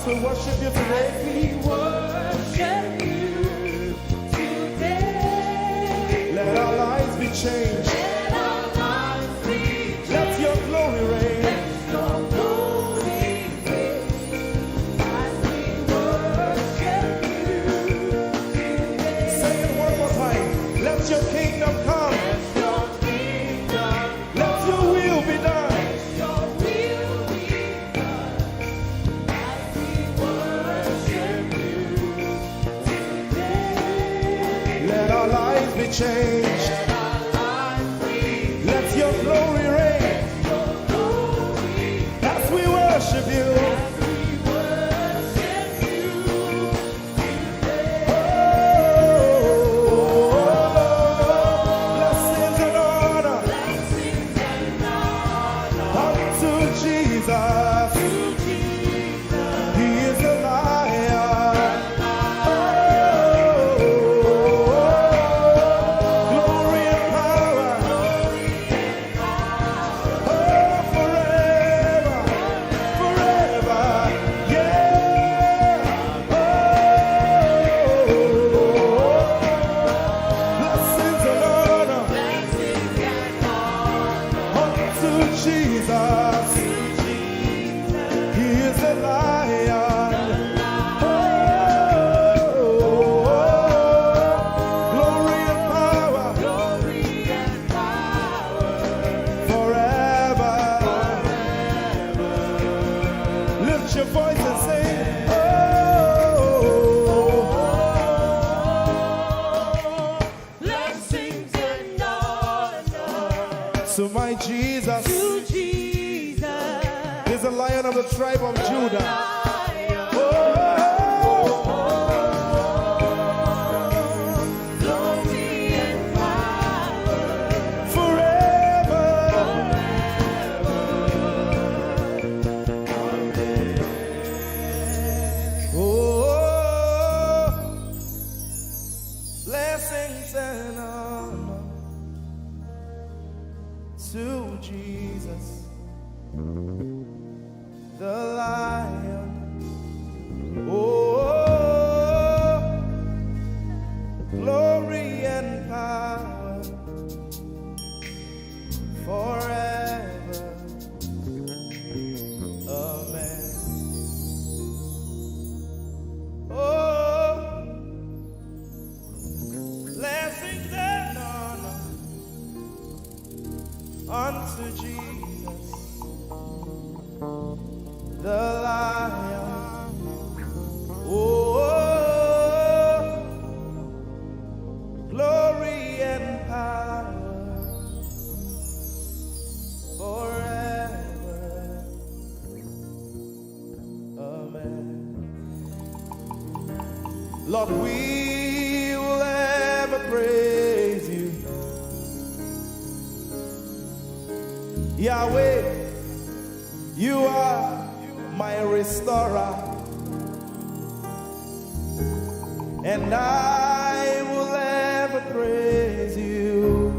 we worship you today. We worship you today. Let our lives be changed. Let our lives be changed. Let your glory reign. Let your glory reign. As we worship you today. Say it one more time. Let your kingdom come. Let your kingdom Let your will be done. Let your will be done. As we worship you today. Let our lives be changed. Let our lives be Let your glory reign. your glory. As we worship you. As we worship you today. Blessings and honor Blessings and honor unto Jesus. to Jesus. He is the lion. Glory and power. Oh, forever. Forever. Yeah. Blessings and honor Blessings and honor unto Jesus. He is the lion. Glory and power glory and power forever. Lift your voice and sing. blessings and honor To my Jesus to Jesus. is the lion of the tribe of Judah. Lion. Oh, Glory and power forever. Oh, blessings and honor to Jesus, the lion. Oh, glory and power forever. Amen. Oh, blessings and honor unto Jesus, the lion. Oh, glory and power forever. Amen. Lord, we will ever praise you. Yahweh, you are my restorer, and I will ever praise you.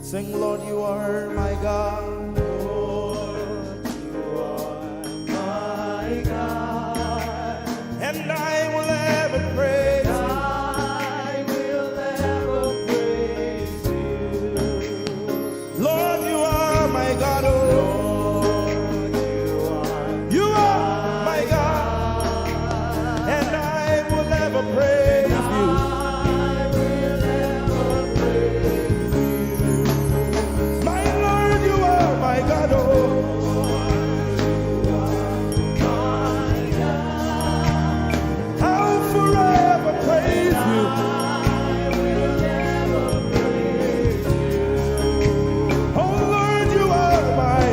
Sing, Lord, you are my God. Lord, you are my God, and I will ever praise you. I will ever praise you. Lord, you are my God. Oh, Lord, you are my God, and I will ever praise you. I will ever praise you. My Lord, you are my God. Oh, I'll forever praise you. Oh Lord, you are my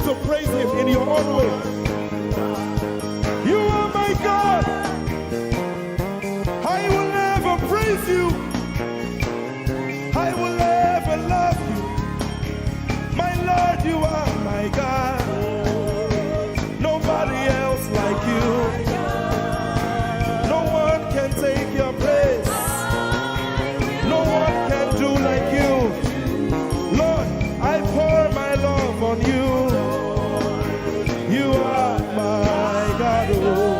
to praise him in your own way. You are my God. I will never praise you. I will never love you. My Lord, you are my God. Nobody else like you. No one can take your place. No one can do like you. Lord, I pour my love on you. You are my God, oh.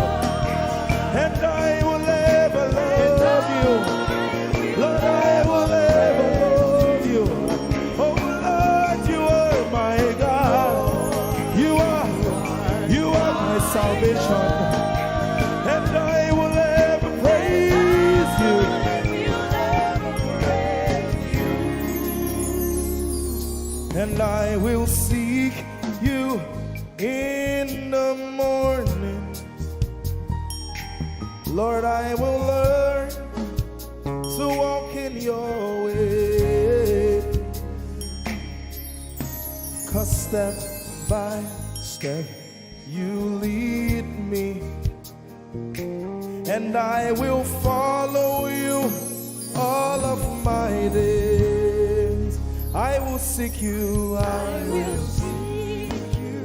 And I will ever love you. Lord, I will ever love you. Oh Lord, you are my God. You are my salvation. And I will ever praise you. And I will seek you in the morning. Lord, I will learn to walk in your way. 'Cause step by step you lead me, and I will follow you all of my days. I will seek you. I will seek you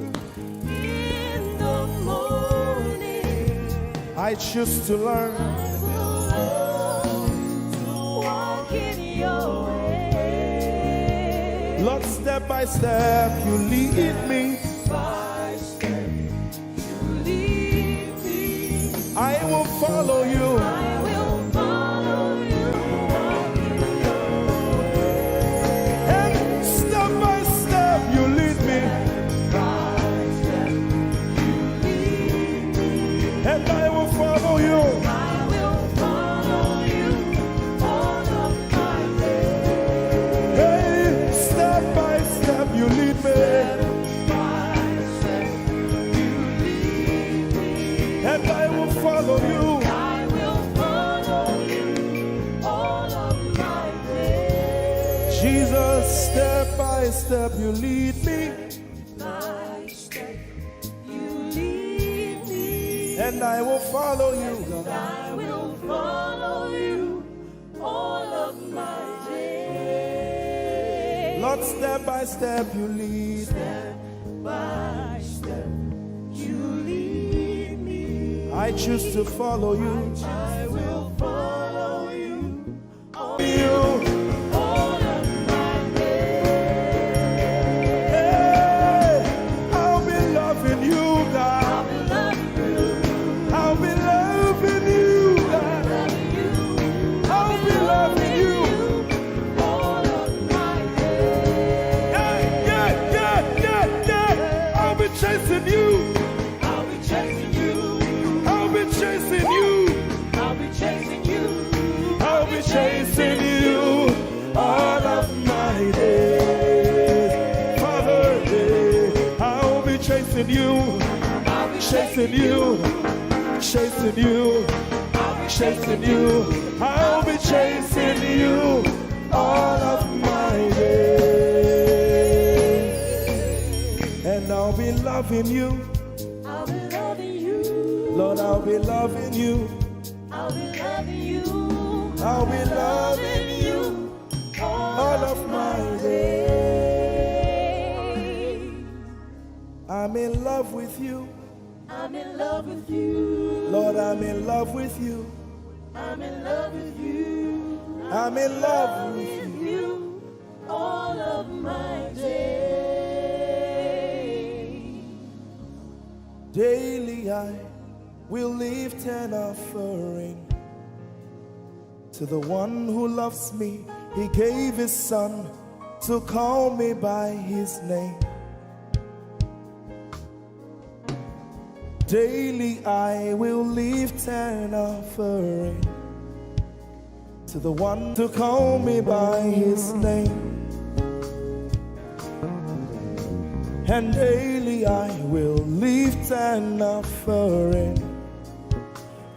in the morning. I choose to learn. I will learn to walk in your way. Lord, step by step you lead me. By step you lead me. I will follow you. I will follow you. And step by step you lead me. By step you lead me. And I will follow you. I will follow you all of my days. Hey, step by step you lead me. And I will follow you. I will follow you all of my days. Jesus, step by step you lead me. By step you lead me. And I will follow you. God. I will follow you all of my days. Lord, step by step you lead. Step by step you lead me. I choose to follow you. I will follow you. All of my days. Hey, I'll be loving you, God. I'll be loving you, God. I'll be loving you all of my days. Yeah. I'll be chasing you. I'll be chasing you. I'll be chasing you. I'll be chasing you. I'll be chasing you all of my days. Father, I'll be chasing you. I'll be chasing you. Chasing you. I'll be chasing you. I'll be chasing you all of my days. And I'll be loving you. I'll be loving you. Lord, I'll be loving you. I'll be loving you. I'll be loving you all of my days. I'm in love with you. I'm in love with you. Lord, I'm in love with you. I'm in love with you. I'm in love with you all of my days. Daily I will lift an offering to the one who loves me. He gave his son to call me by his name. Daily I will lift an offering to the one to call me by his name. And daily I will lift an offering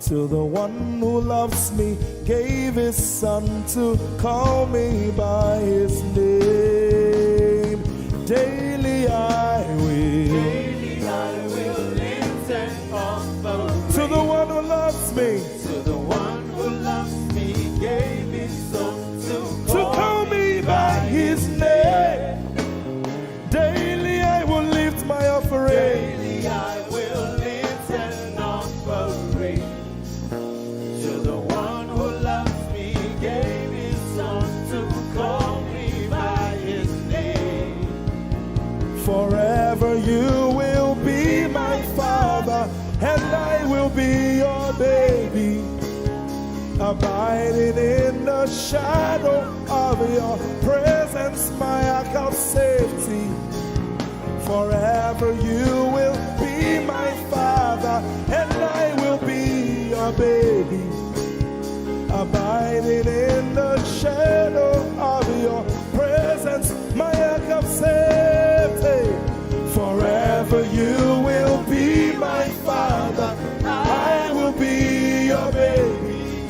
to the one who loves me, gave his son to call me by his name. Daily I will Forever you will be my father, and I will be your baby, abiding in the shadow of your presence, my ark of safety. Forever you will be my father, and I will be your baby, abiding in the shadow of your presence, my ark of safety. Forever you will be my father, I will be your baby,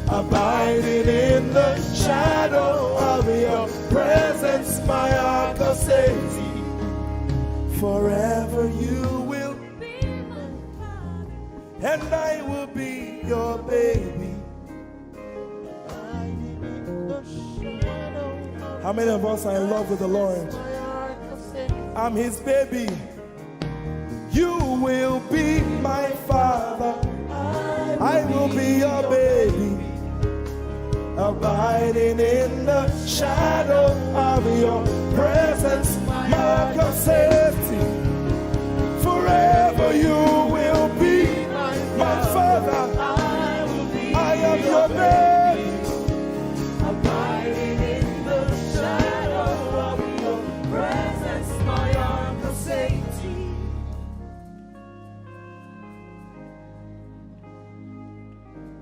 abiding in the shadow of your presence, my ark of safety. Forever you will be my father, and I will be your baby. How many of us are in love with the Lord? I'm his baby. You will be my father, I will be your baby, abiding in the shadow of your presence, my ark of safety. Forever you will be my father, I am your baby, Abiding in the shadow of your presence, my ark of safety.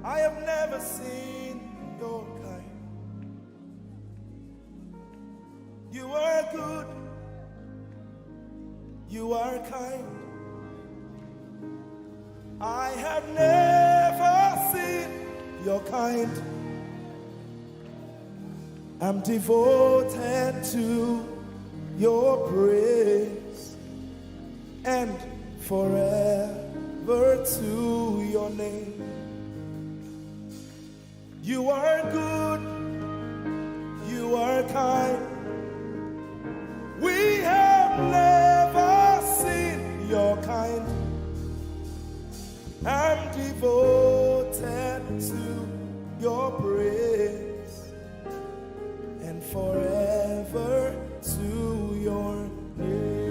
I have never seen your kind. You are good, you are kind. I have never seen your kind. I'm devoted to your praise, and forever to your name. You are good, you are kind. We have never seen your kind. I'm devoted to your praise, and forever to your name.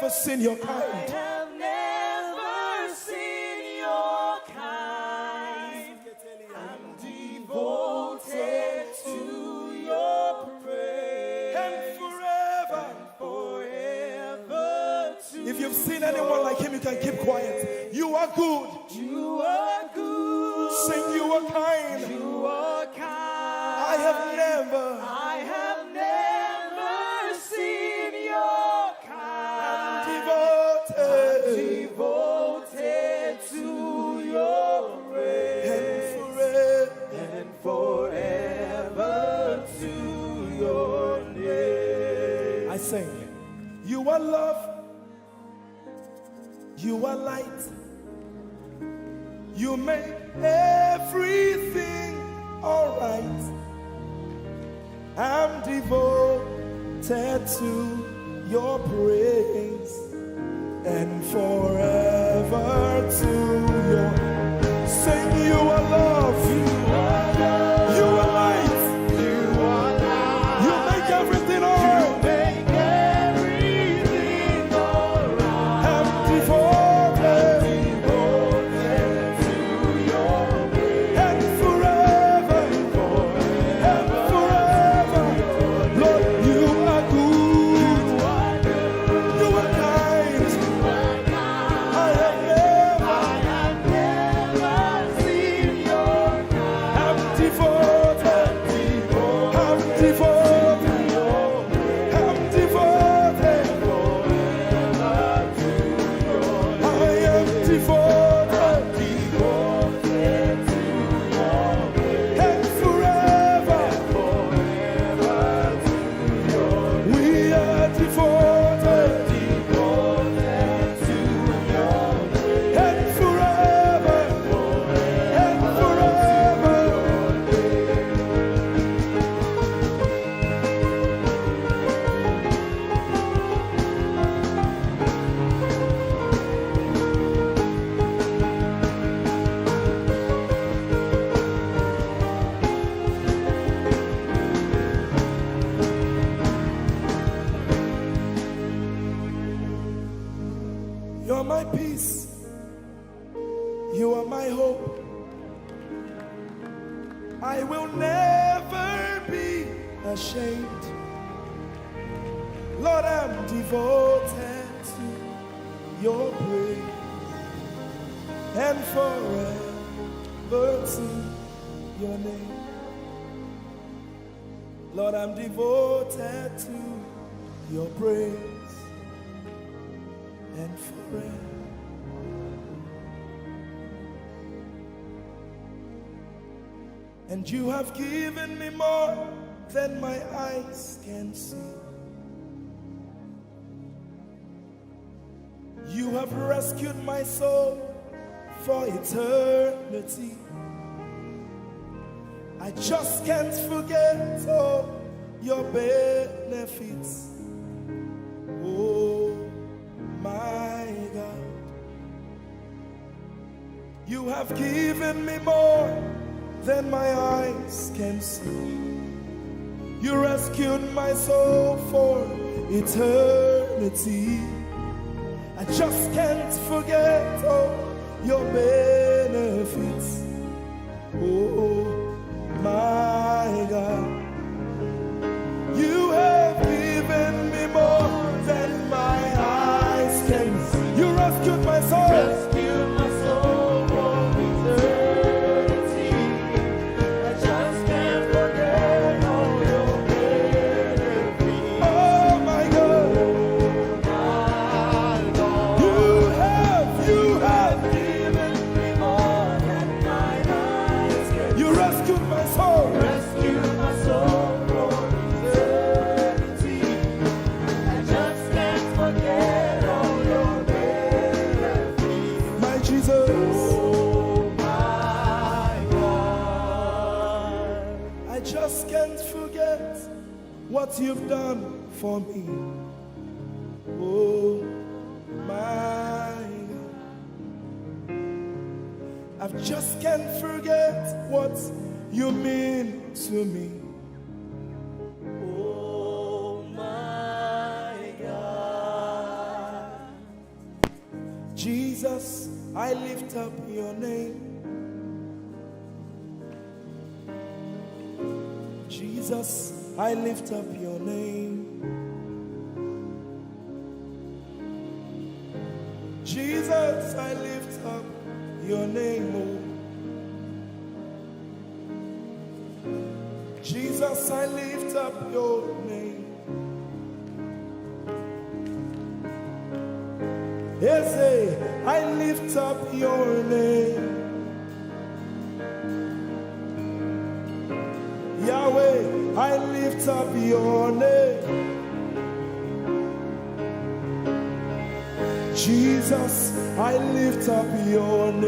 Seen your kind. I have never seen your kind. I'm devoted. seen anyone like him, you can keep quiet. You are good. You are good. Sing, you are kind. You are kind. I have never seen your kind. Devoted to your praise. and Forever to your name. I sing. You are love. You are light. You make everything alright. I'm devoted to your praise and forever to your. Sing, you are love. You are love. You are light. You are light. You make everything alright. I'm devoted to your praise and forever. Lord, you are good. You are kind. I have never seen your kind. I'm devoted. I'm devoted. I'm devoted. I am devoted. And forever. We are devoted. And forever. And forever. You're my peace. You are my hope. I will never be ashamed. Lord, I'm devoted to your praise and forever to your name. Lord, I'm devoted to your praise and forever. And you have given me more than my eyes can see. You have rescued my soul for eternity. I just can't forget all your benefits. Oh my God, you have given me more than my eyes can see. You rescued my soul for eternity. I just can't forget all your benefits. Oh my God, you have given me more than my eyes can see. You rescued my soul. Rescue my soul from eternity. I just can't forget all your benefits. Oh my God, you have given me more than my eyes can see. you rescued my soul. Rescue my soul from eternity. I just can't forget all your benefits. My Jesus, Oh my God. I just can't forget what you've done for me. Oh my God, I just can't forget what you mean to me. Oh my God. Jesus, I lift up your name. Jesus, I lift up your name. Jesus, I lift up your name, oh. Jesus, I lift up your name. Ese, I lift up your name. Yahweh, I lift up your name. Jesus, I lift up your name.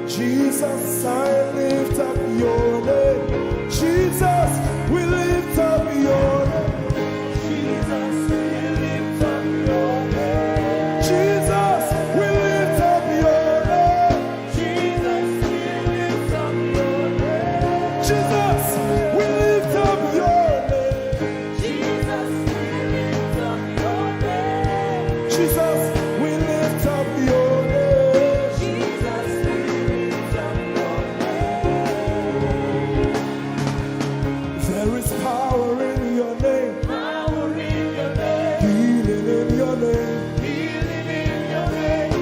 Jesus, I lift up your name. Jesus, we lift up your name. Jesus, we lift up your name. Jesus, we lift up your name. Jesus, we lift up your name. Jesus, we lift up your name. Jesus, we lift up your name. Jesus, we lift up your name. Jesus, we lift up your name. There is power in your name. Power in your name. Healing in your name. Healing in your name.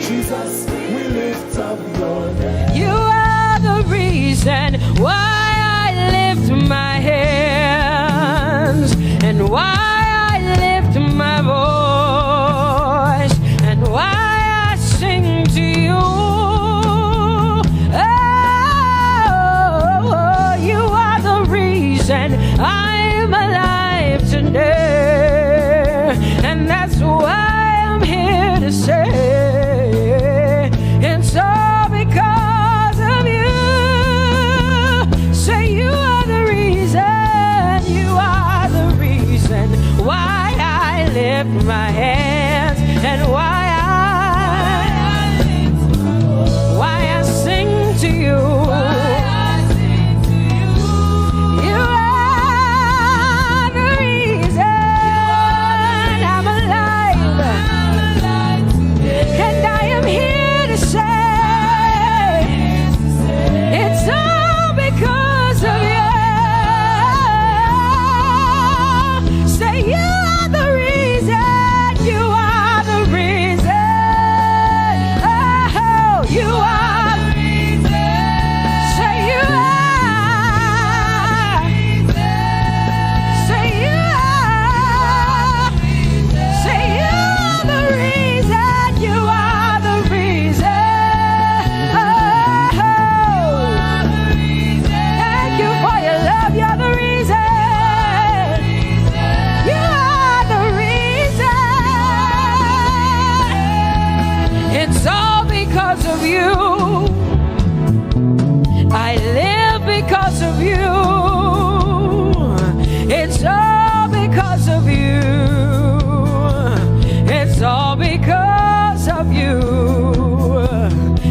Jesus, we lift up your name. You are the reason why I lift my hands and why I lift my voice and why I sing to you. Oh, you are the reason I'm alive today, and that's why I'm here to say it's all because of you. Say you are the reason, you are the reason why I lift my hands and why I sing to you. You are the reason I'm alive, and I am here to say it's all because of you. Say you are the reason, you are the reason. Oh, you are. Say you are. Say you are. Say you are the reason, you are the reason. Oh, thank you for your love, you're the reason. You are the reason. It's all because of you. I live because of you. It's all because of you. It's all because of you.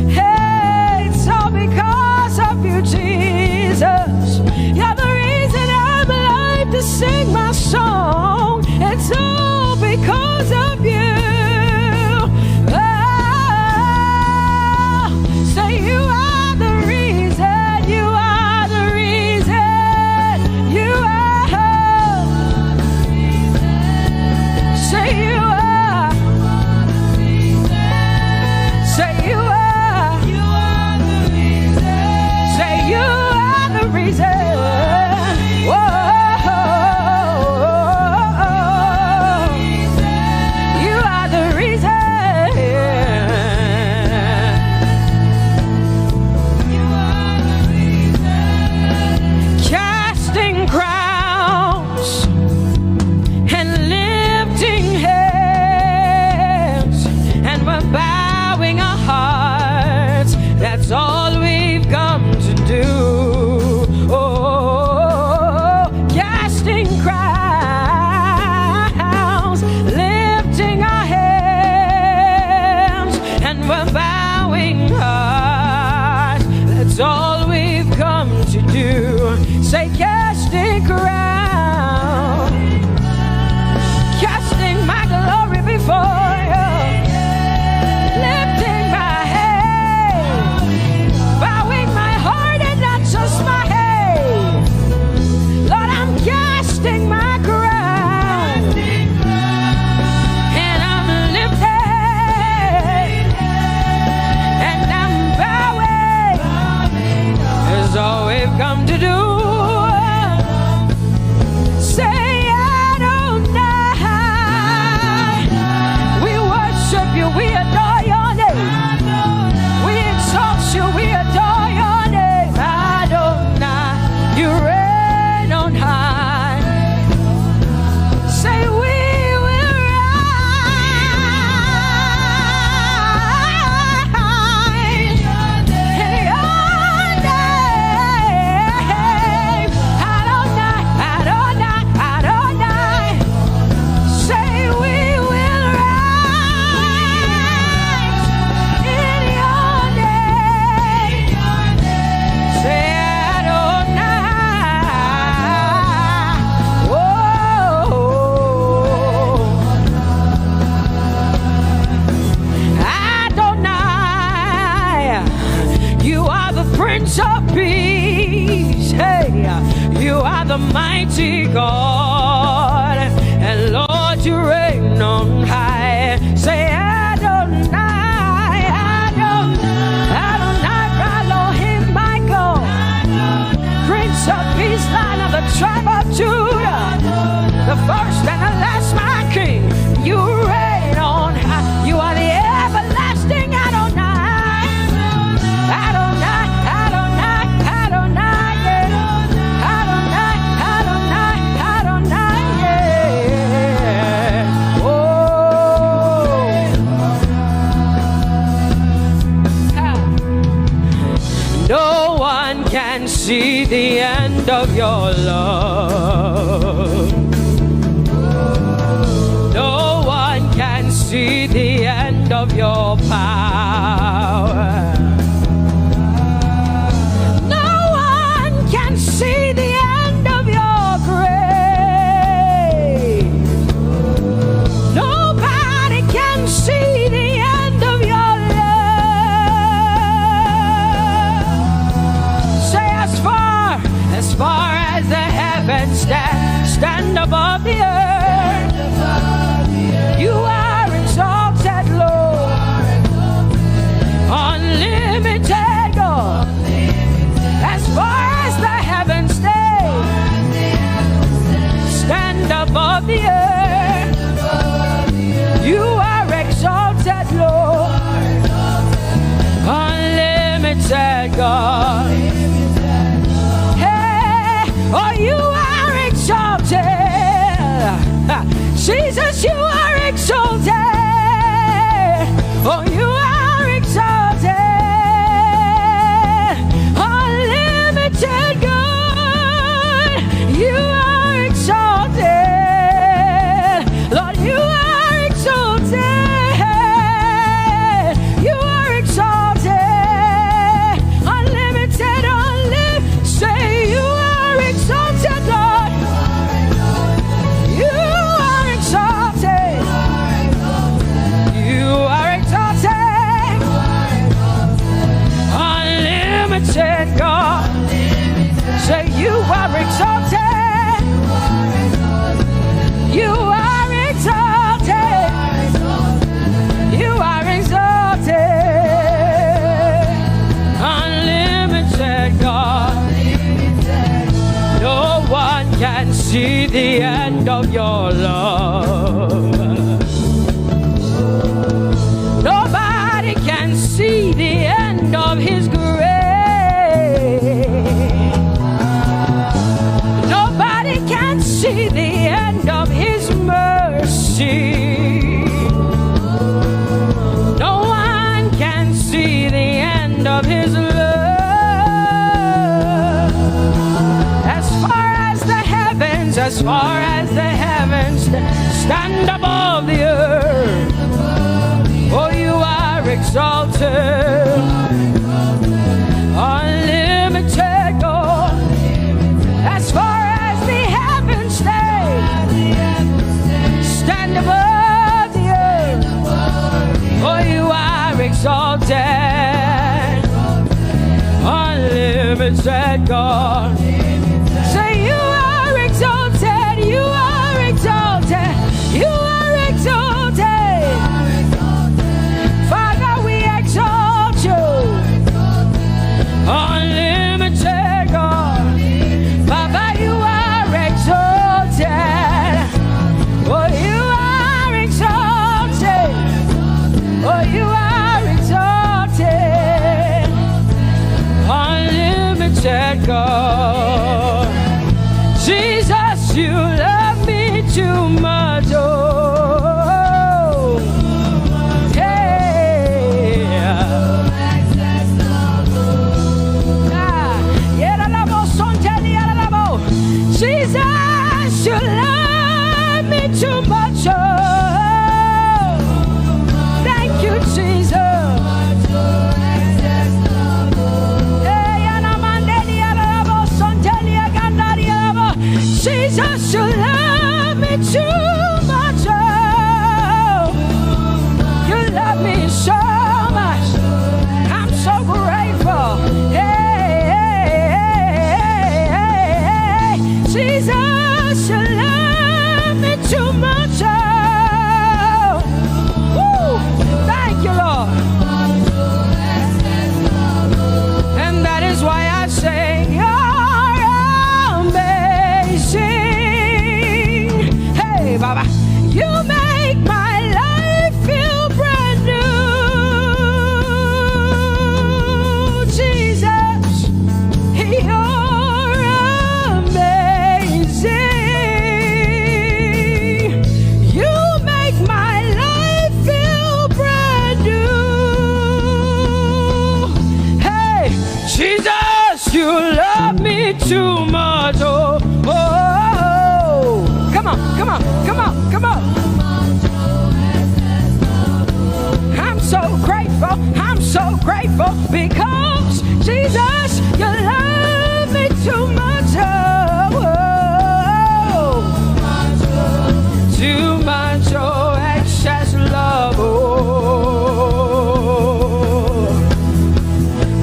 Hey, it's all because of you, Jesus. You're the reason I'm alive to sing my song. It's all because of you. Oh, say you are the reason. You are the reason. You are. Say you are. Say you are. Say you are the reason. Whoa. You are the reason. Casting crowns and lifting hands, and we're bowing our hearts. That's all we've come to do. Oh, casting crowns, lifting our hands, and we're bowing hearts. That's all we've come to do. Say casting crowns, casting my glory before you, lifting my head, bowing my heart and not just my head. Lord, I'm casting my crown. Prince of Peace. Hey, you are the mighty God, and Lord, you reign on high. Say Adonai, Adonai, Adonai, Elohim, my God, Prince of Peace, Lion of the tribe of Judah, the first and the last, my King. You reign on high. You are the everlasting Adonai. Adonai, Adonai, Adonai, yeah. Adonai, Adonai, Adonai, yeah. Oh. No one can see the end of your love. No one can see the end of your power. See the end of your grace. Nobody can see the end of your love. Say as far as the heavens stand above the earth, you are exalted, Lord, unlimited God. As far as the heavens stand above the earth, you are exalted, Lord, unlimited God. Hey, oh, you are exalted. Jesus, you are exalted. Oh, you are exalted. God, you are exalted. Lord, you are exalted. You are exalted. Unlimited, unlimited. Say you are exalted, Lord. You are exalted. You are exalted. Unlimited, God. Say you are exalted. You are exalted. You are exalted. Unlimited God. No one can see the end of your love. Nobody can see the end of his grace. See the end of his mercy. No one can see the end of his love. As far as the heavens stand above the earth, oh, you are exalted. Unlimited God. As far stand above the earth, oh, you are exalted, unlimited God. Say you are exalted, you are exalted, you are exalted. Father, we exalt you, unlimited God. Baba, you are exalted. Oh, you are exalted. Oh, you are exalted. Unlimited God. you love me too much. Oh, oh, oh. Come on, come on, come on, come on. I'm so grateful because Jesus, you love me too much. Oh, oh. Too much, oh, excess love. Oh,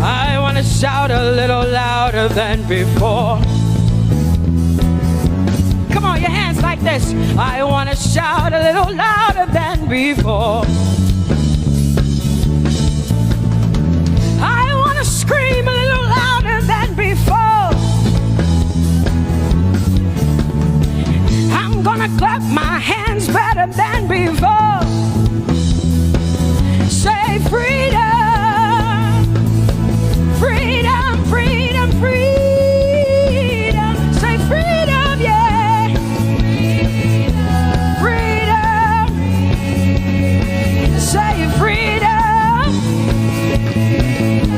I want to shout a little louder than before. Come on, your hands like this. I want to shout a little louder than before. I want to scream a little louder than before. I'm gonna clap my hands better than before. Say freedom, freedom, freedom, freedom. Say freedom, yeah. Freedom. Say freedom.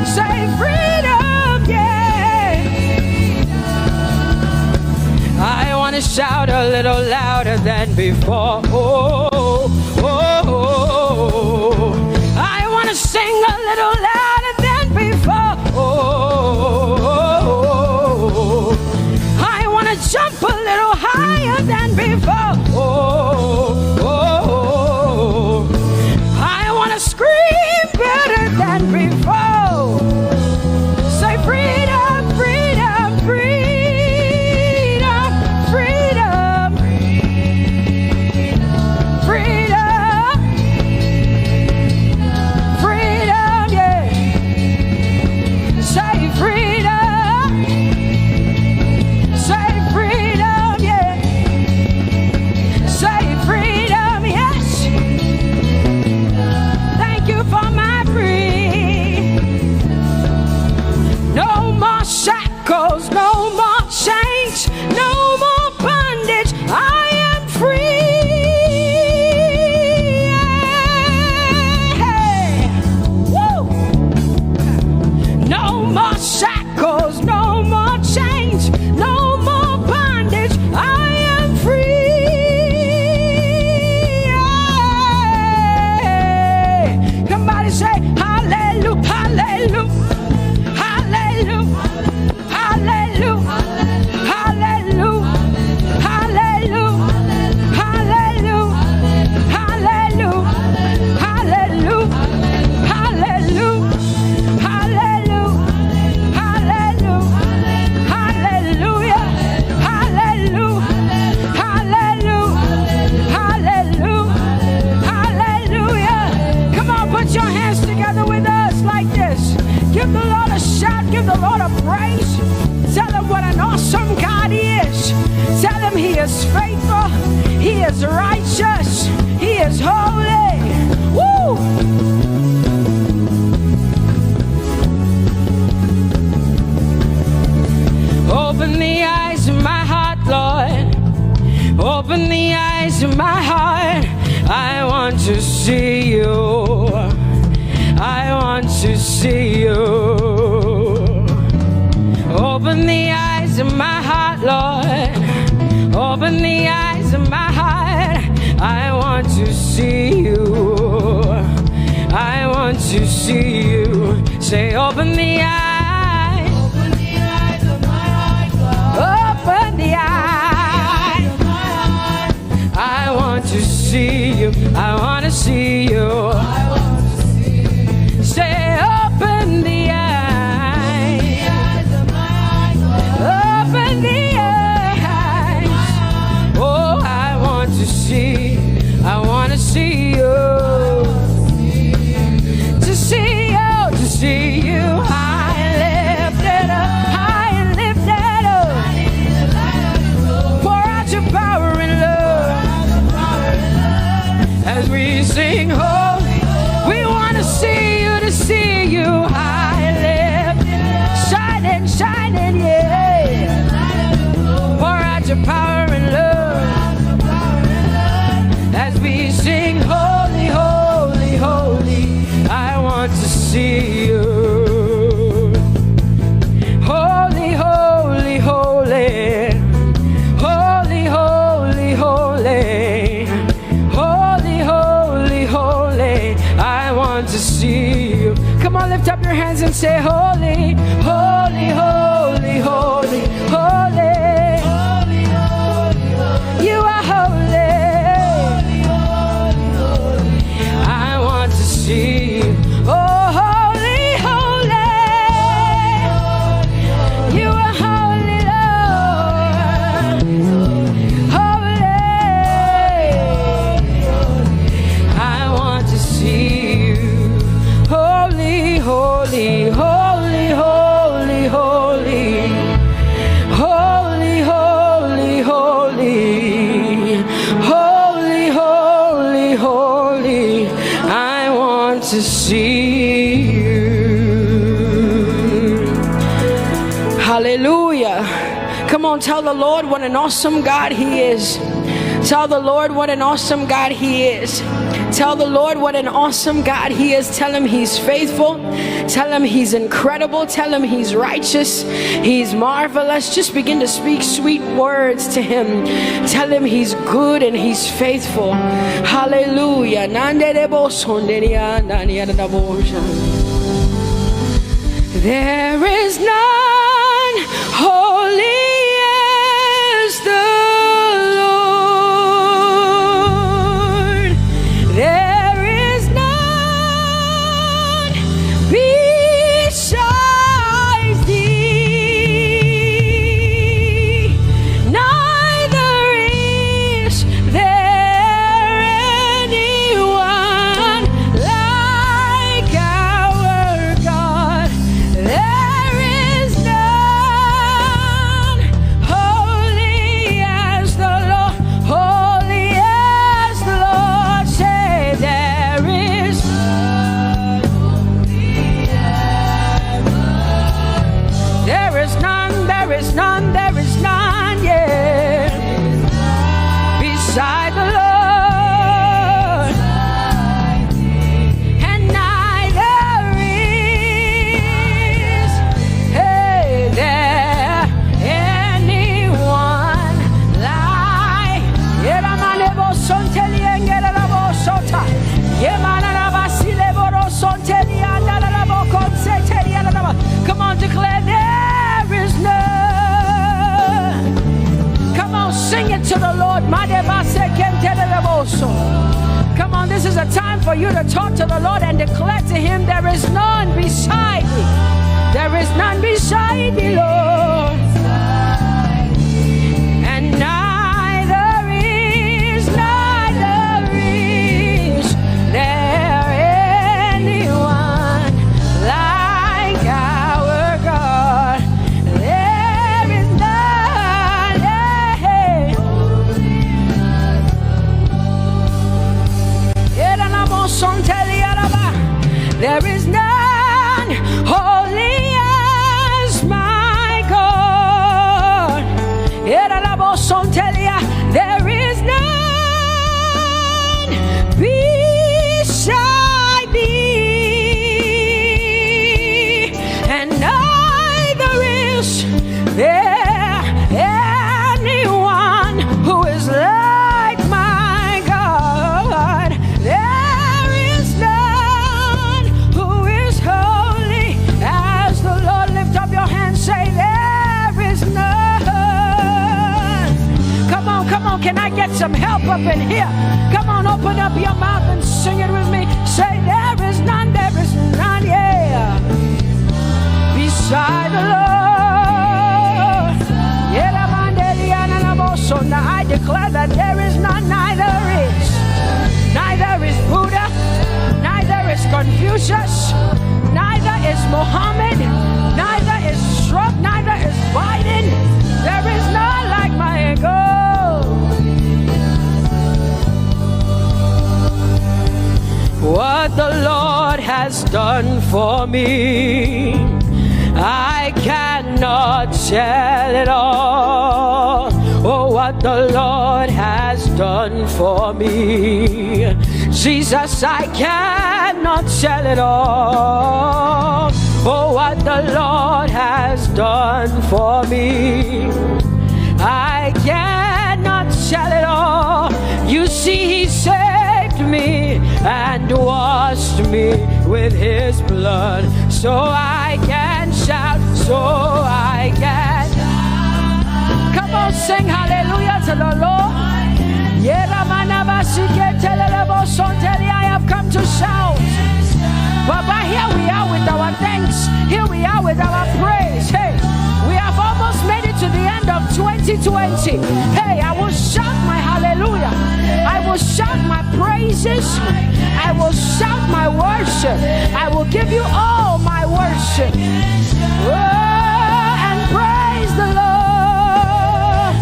Say freedom, yeah. I want to shout a little louder than before. Oh, oh, oh. I want to sing a little louder than before. Oh, I want to jump a little higher than before. Oh, I want to scream better than before. Say freedom, freedom, freedom, freedom, freedom, freedom, yeah. Say freedom, say freedom, yeah. Say freedom, yes. Thank you for my freedom. No more shackles, no more chains, no more bondage. I am free. Woo! No more shackles, no more chains, no more bondage. I am free. Somebody say hallelujah, hallelujah. Hallelujah, hallelujah, hallelujah, hallelujah, hallelujah, hallelujah, hallelujah, hallelujah, hallelujah, hallelujah, hallelujah, hallelujah, hallelujah, hallelujah. Come on, put your hands together with us like this. Give the Lord a shout, give the Lord a praise. Tell him what an awesome God he is. Tell him he is faithful, he is righteous, he is holy. Woo! Open the eyes of my heart, Lord. Open the eyes of my heart. I want to see you. I want to see you. Open the eyes of my heart, Lord. Open the eyes of my heart. I want to see you. I want to see you. Say, open the eyes. Open the eyes of my heart, God. Open the eyes of my heart. I want to see you. I want to see you. I want to see you. Say, open the eyes. The eyes of my heart, God. Open the eyes. Oh, I want to see. I want to see you. To see you, to see you. High and lifted up, high and lifted up. Pour out your power and love as we sing holy. We want to see you, to see you. High and lifted, shining, shining, yeah. Pour out your power and love as we sing holy, holy, holy. I want to see you. Holy, and say, holy, holy, holy, holy, holy. Holy, holy, holy. You are holy. Holy, holy, holy. I want to see you. Oh, holy, holy. You are holy, Lord. Holy. I want to see you. Holy, holy, holy, holy, holy. Holy, holy, holy. Holy, holy, holy. I want to see you. Hallelujah. Come on, tell the Lord what an awesome God He is. Tell the Lord what an awesome God He is. Tell the Lord what an awesome God He is. Tell Him He's faithful. Tell Him He's incredible. Tell Him He's righteous. He's marvelous. Just begin to speak sweet words to Him. Tell Him He's good and He's faithful. Hallelujah. There is none holy as the Lord. There is none besides thee. Neither is there anyone like our God. There is none holy as the Lord, holy as the Lord. Say there is none holy as the Lord. There is none, there is none, there is none, yeah, beside the Lord. And neither is there anyone like Come on, declare there is none. Come on, sing it to the Lord. Come on, this is a time for you to talk to the Lord and declare to Him there is none beside thee. There is none beside thee, Lord. And neither is there anyone like our God. There is none, there is none holy as my God. There is none beside thee, and neither is there anyone who is like my God. There is none who is holy as the Lord. Lift up your hands, say there is none. Come on, can I get some help up in here? Come on, open up your mouth and sing it with me. Say there is none, yeah, beside the Lord. Now I declare that there is none, neither is Buddha, neither is Confucius, neither is Muhammad, neither is Trump, neither is Biden. There is none like my God. What the Lord has done for me, I cannot tell it all. Oh, what the Lord has done for me, Jesus, I cannot tell it all. Oh, what the Lord has done for me, I cannot tell it all. You see, He saved me and washed me with His blood, so I I can shout, so I can. Come on, sing hallelujah to the Lord. I have come to shout. Baba, here we are with our thanks. Here we are with our praise. Hey, we have almost made it to the end of 2020. Hey, I will shout my hallelujah. I will shout my praises. I will shout my worship. I will give you all my worship. Oh, and praise the Lord.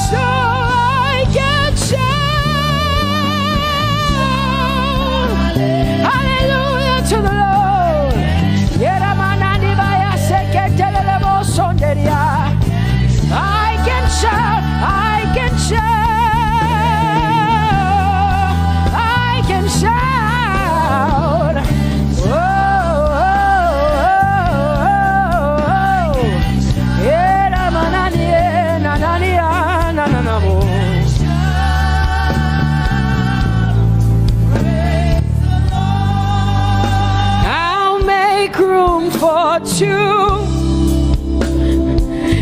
So I can shout hallelujah to the Lord. I can shout, I can shout, I can shout. Oh, I'll make room for two.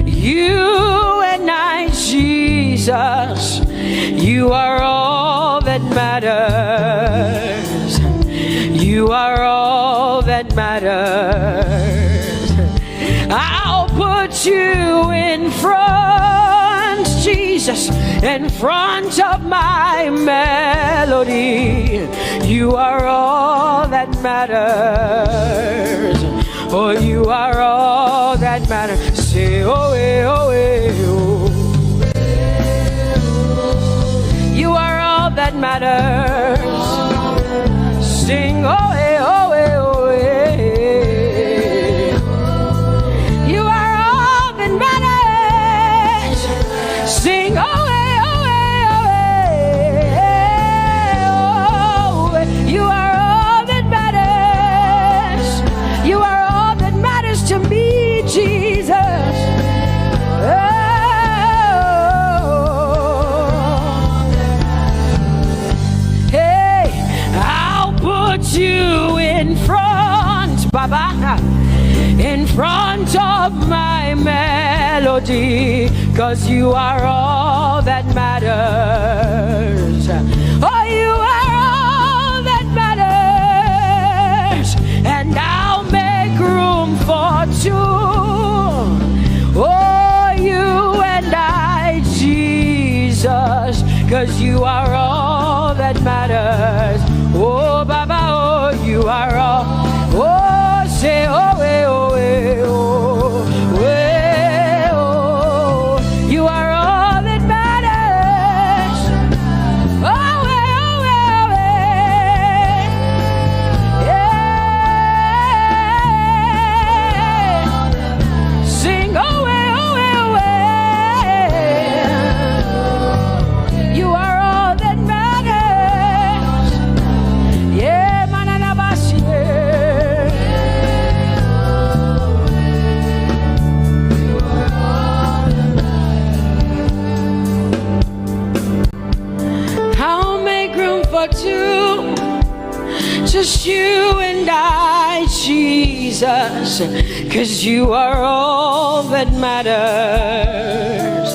You and I, Jesus, you are all that matters. You are all that matters. I'll put you in front, Jesus, in front of my melody. You are all that matters. Oh, you are all that matters. Say, oh, oh, oh. You are all that matters. Sing, oh, oh, oh, oh. You are all that matters. Sing, oh, oh, oh, oh. You are all that matters. You are all that matters to me, Jesus. You in front, Baba, in front of my melody, 'cause you are all that matters. Oh, you are all that matters, and I'll make room for two. Oh, you and I, Jesus, 'cause you are all that matters. Oh, Baba, oh, you are all. Oh, say, oh, oh, oh, oh, you are all that matters. Oh, oh, oh, yeah. Sing, oh, oh, oh, you are all that matters. Yeah, manana bashi. I'll make room for two, just you and I, Jesus, 'cause you are all that matters.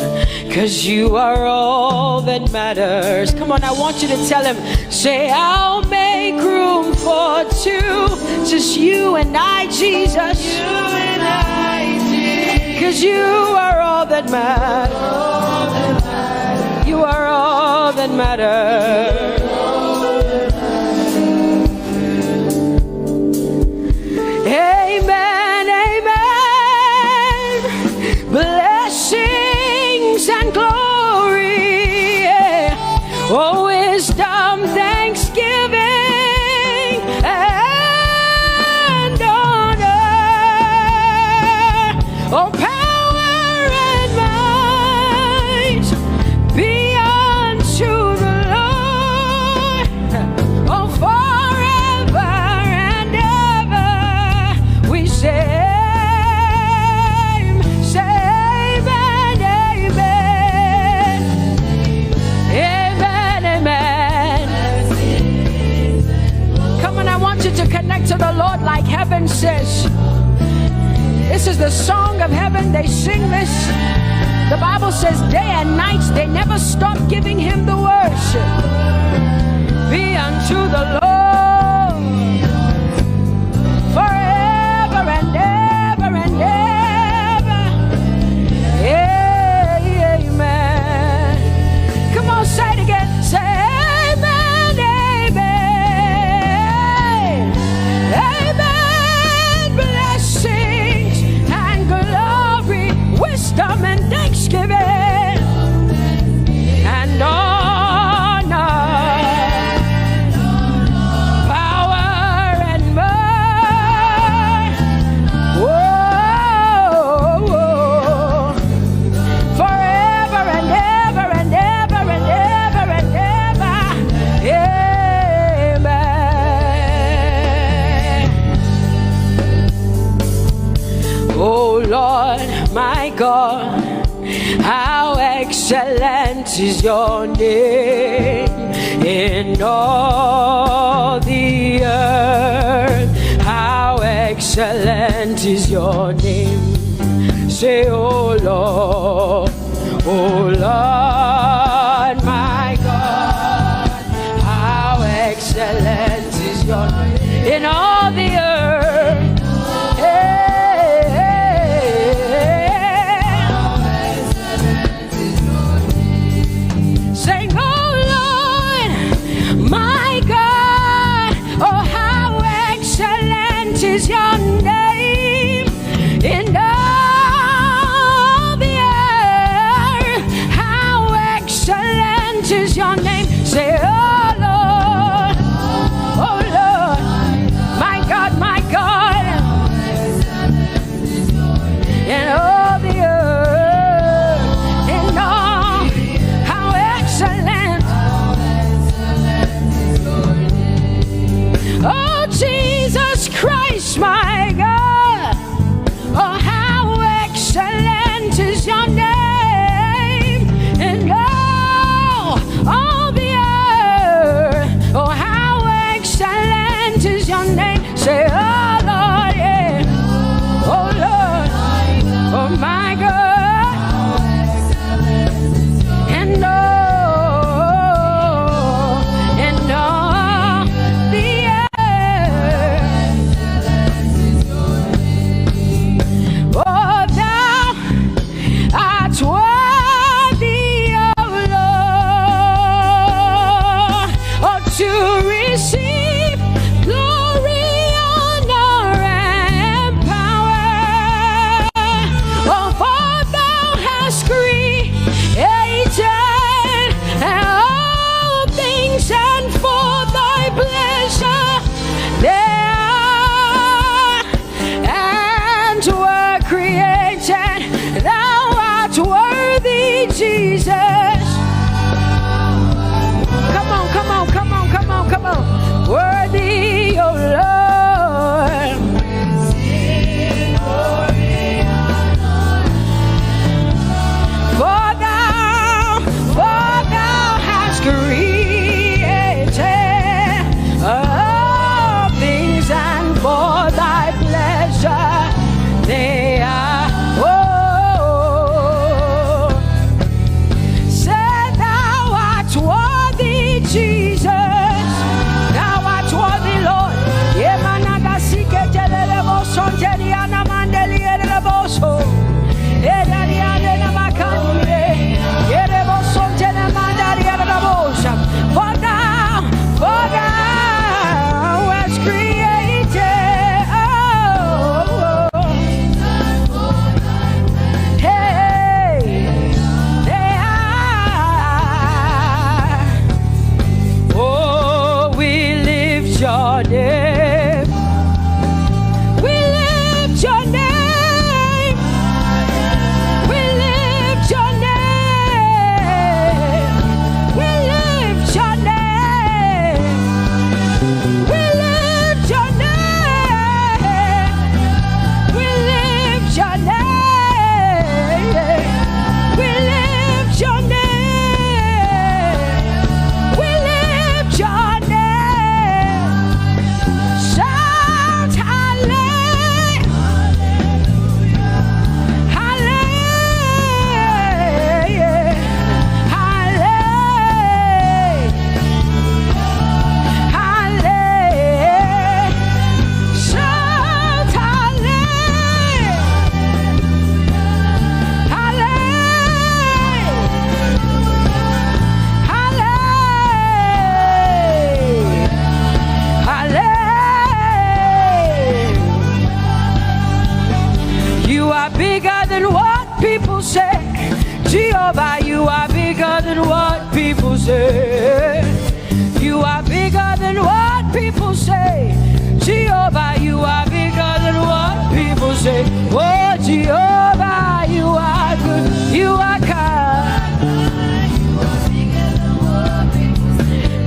'Cause you are all that matters. Come on, I want you to tell him, say, I'll make room for two, just you and I, Jesus. You and I, Jesus. 'Cause you are all that matters. You are all that matters. Amen, amen. Blessings and glory, yeah. Oh, wisdom, thanksgiving, and honor. Oh, power and might be unto the Lord. Oh, forever and ever we say. To connect to the Lord like heaven says. the song of heaven. They sing this. The Bible says day and night they never stop giving him the worship. Be unto the Lord forever and ever and ever. Amen. Come on, say it again. Say amen, amen. Amen. Blessings and glory, wisdom and thanksgiving and honor, power and might. Whoa, forever and ever and ever and ever and ever. Amen. Oh Lord, my God, how excellent is your name in all the earth. How excellent is your name. Say, oh Lord, my God, how excellent is your name in all the earth. Sing, oh Lord, my God, oh how excellent is your name in all the earth. How You are bigger than what people say. Jehovah, you are bigger than what people say. You are bigger than what people say. Jehovah, you are bigger than what people say. Oh, Jehovah, you are good. You are kind.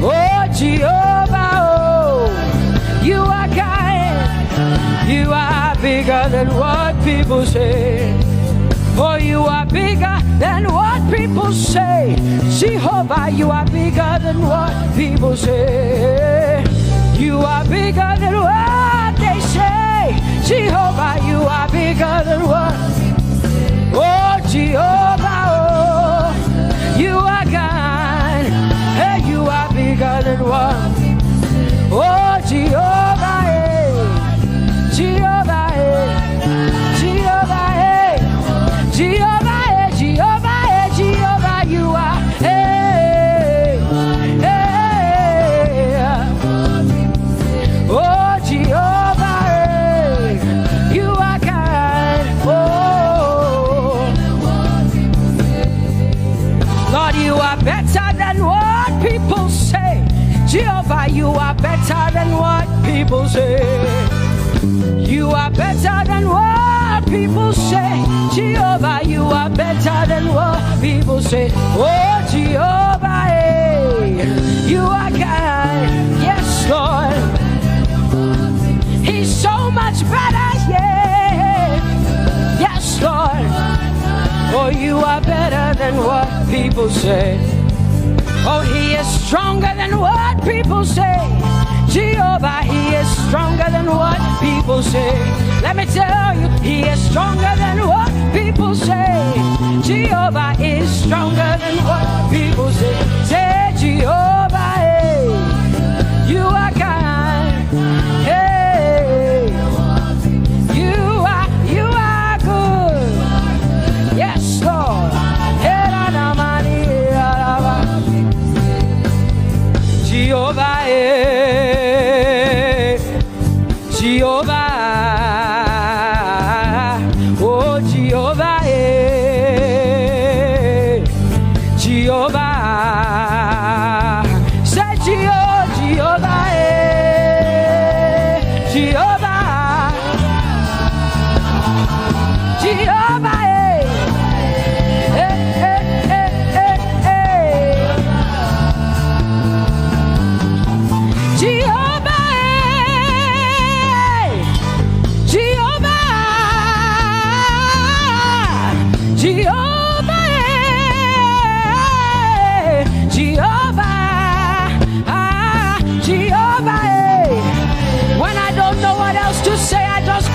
Oh, Jehovah, oh, you are kind. You are bigger than what people say. Oh, you are bigger than what people say. Jehovah, you are bigger than what people say. You are bigger than what they say. Jehovah, you are bigger than what. Oh, Jehovah, oh, you are God. Hey, you are bigger than what. Oh, Jehovah, hey. Jehovah, hey. Jehovah, hey. Jehovah, hey. Jehovah, hey. Jehovah, you are. Hey, hey. Oh, Jehovah, hey. You are kind. Oh, Lord, you are better than what people say. Jehovah, you are better than what people say. You are better than what people say. Jehovah, you are better than what people say. Oh, Jehovah, hey, you are kind. Yes, Lord. He's so much better, yeah. Yes, Lord. Oh, you are better than what people say. Oh, he is stronger than what people say. Jehovah, he is stronger than what people say. Let me tell you, he is stronger than what people say. Jehovah is stronger than what people say. Say, Jehovah, hey, you are kind. Hey, you are good. Yes, Lord. Jehovah, Jehovah, oh Jehovah, Jehovah, say Jehovah, Jehovah, Jehovah,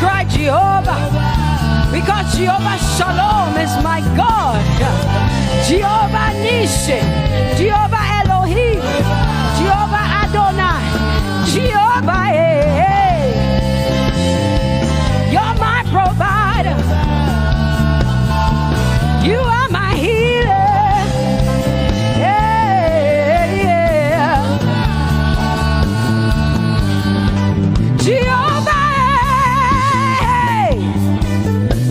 cry Jehovah, because Jehovah Shalom is my God. Jehovah Nissi, Jehovah Elohim, Jehovah Adonai, Jehovah, hey, you're my provider. You are my healer. Yeah, yeah. Jehovah,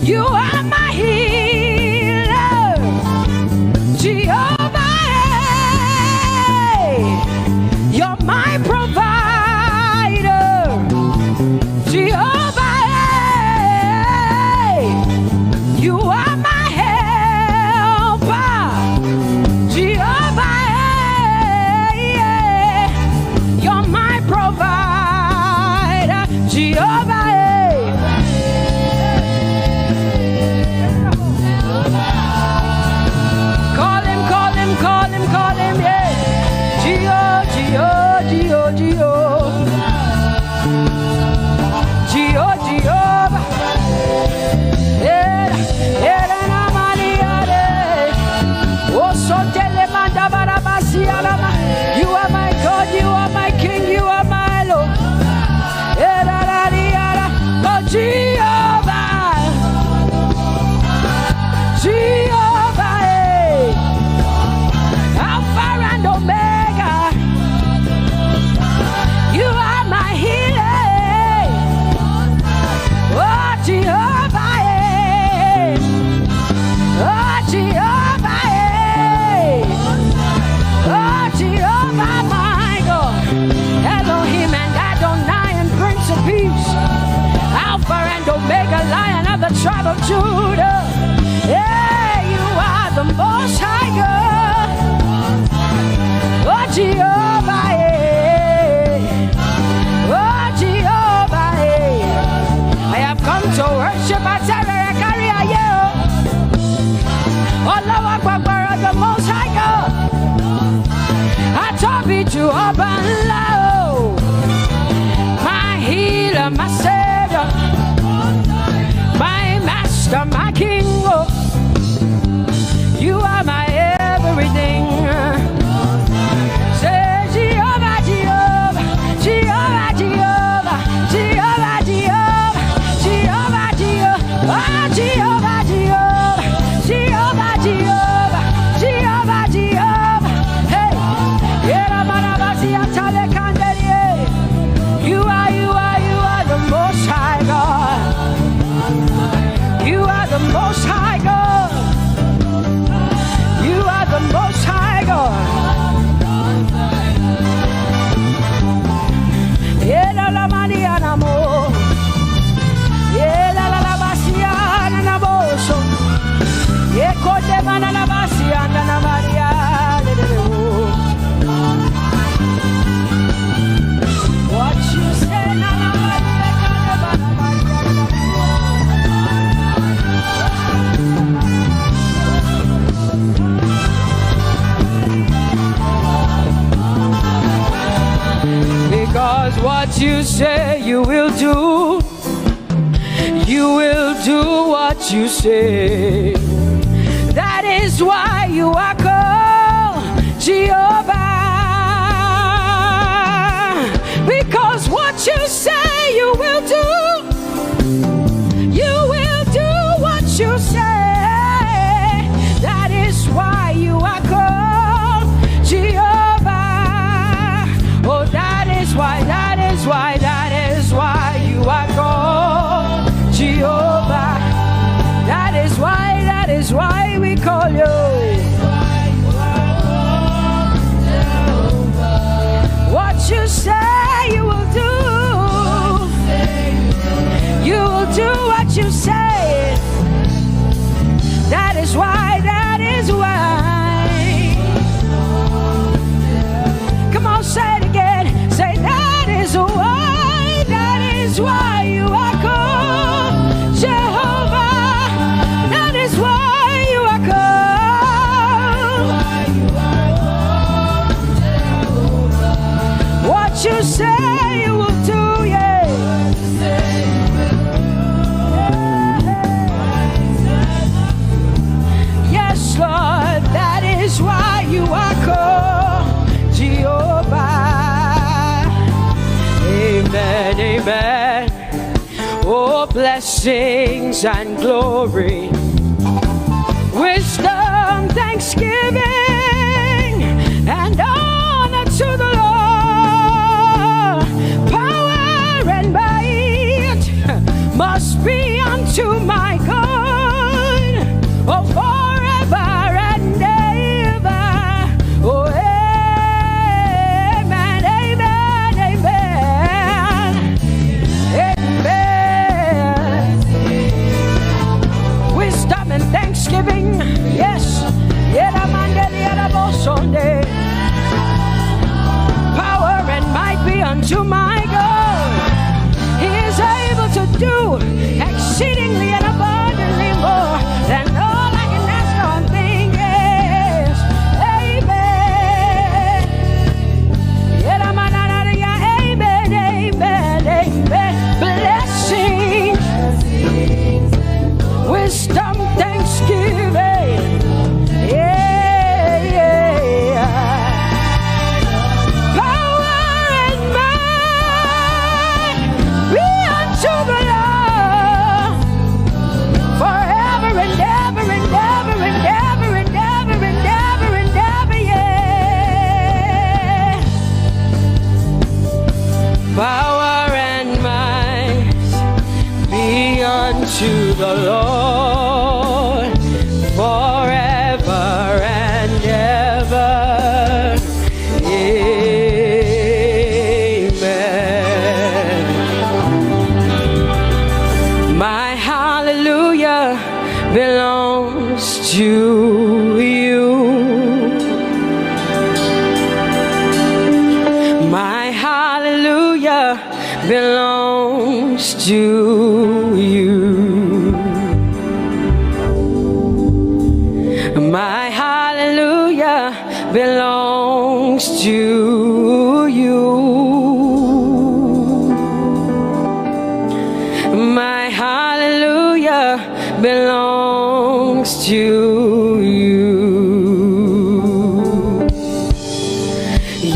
you are my healer, Jehovah, you're my provider, Jehovah, you are my helper, Jehovah, you're my provider, Jehovah. wisdom, my king. Oh, you are my everything. Say Jehovah, Jehovah, Jehovah, Jehovah, Jehovah, Jehovah, Jehovah, Jehovah, Jehovah, Jehovah, Jehovah, Jehovah, Jehovah. Hey, you are the Most High God. You are the Most High God. You are the Most High God. Ela la Mariana mo. Ela la Bassiana na boso. Eko de mana la Bassiana na Maria. What you say na na because what you say you will do. You will do what you say. That is why you are called Jehovah. Because what you say you will do. You will do what you say. That is why you are called Jehovah. Oh, that is why you are called Jehovah. That is why we call you. What you say you will do. You will do what you say. That is why. Come on, say it again. Say that is why you are called Jehovah. That is why you are called. What you say you will do, yeah. Yes, Lord, that is why you are called Jehovah. Amen, amen. Oh, blessings and glory, wisdom, thanksgiving, and honor to the Lord. Power and might must be unto my God. Oh, forever and ever. Oh, amen, amen, amen, amen. Wisdom and thanksgiving, yes. Power and might be unto my God. He is able to do exceedingly and abundantly more than all I can ask or think. Yes, amen. Amen, amen, amen. Blessings, wisdom, thanksgiving. Yeah, yeah. Power and might be unto the Lord forever and ever and ever and ever and ever and ever and ever, yeah. Power and might be unto the Lord forever and ever. Amen. My hallelujah belongs to you. My hallelujah belongs to you. My hallelujah belongs to you. My hallelujah belongs to you.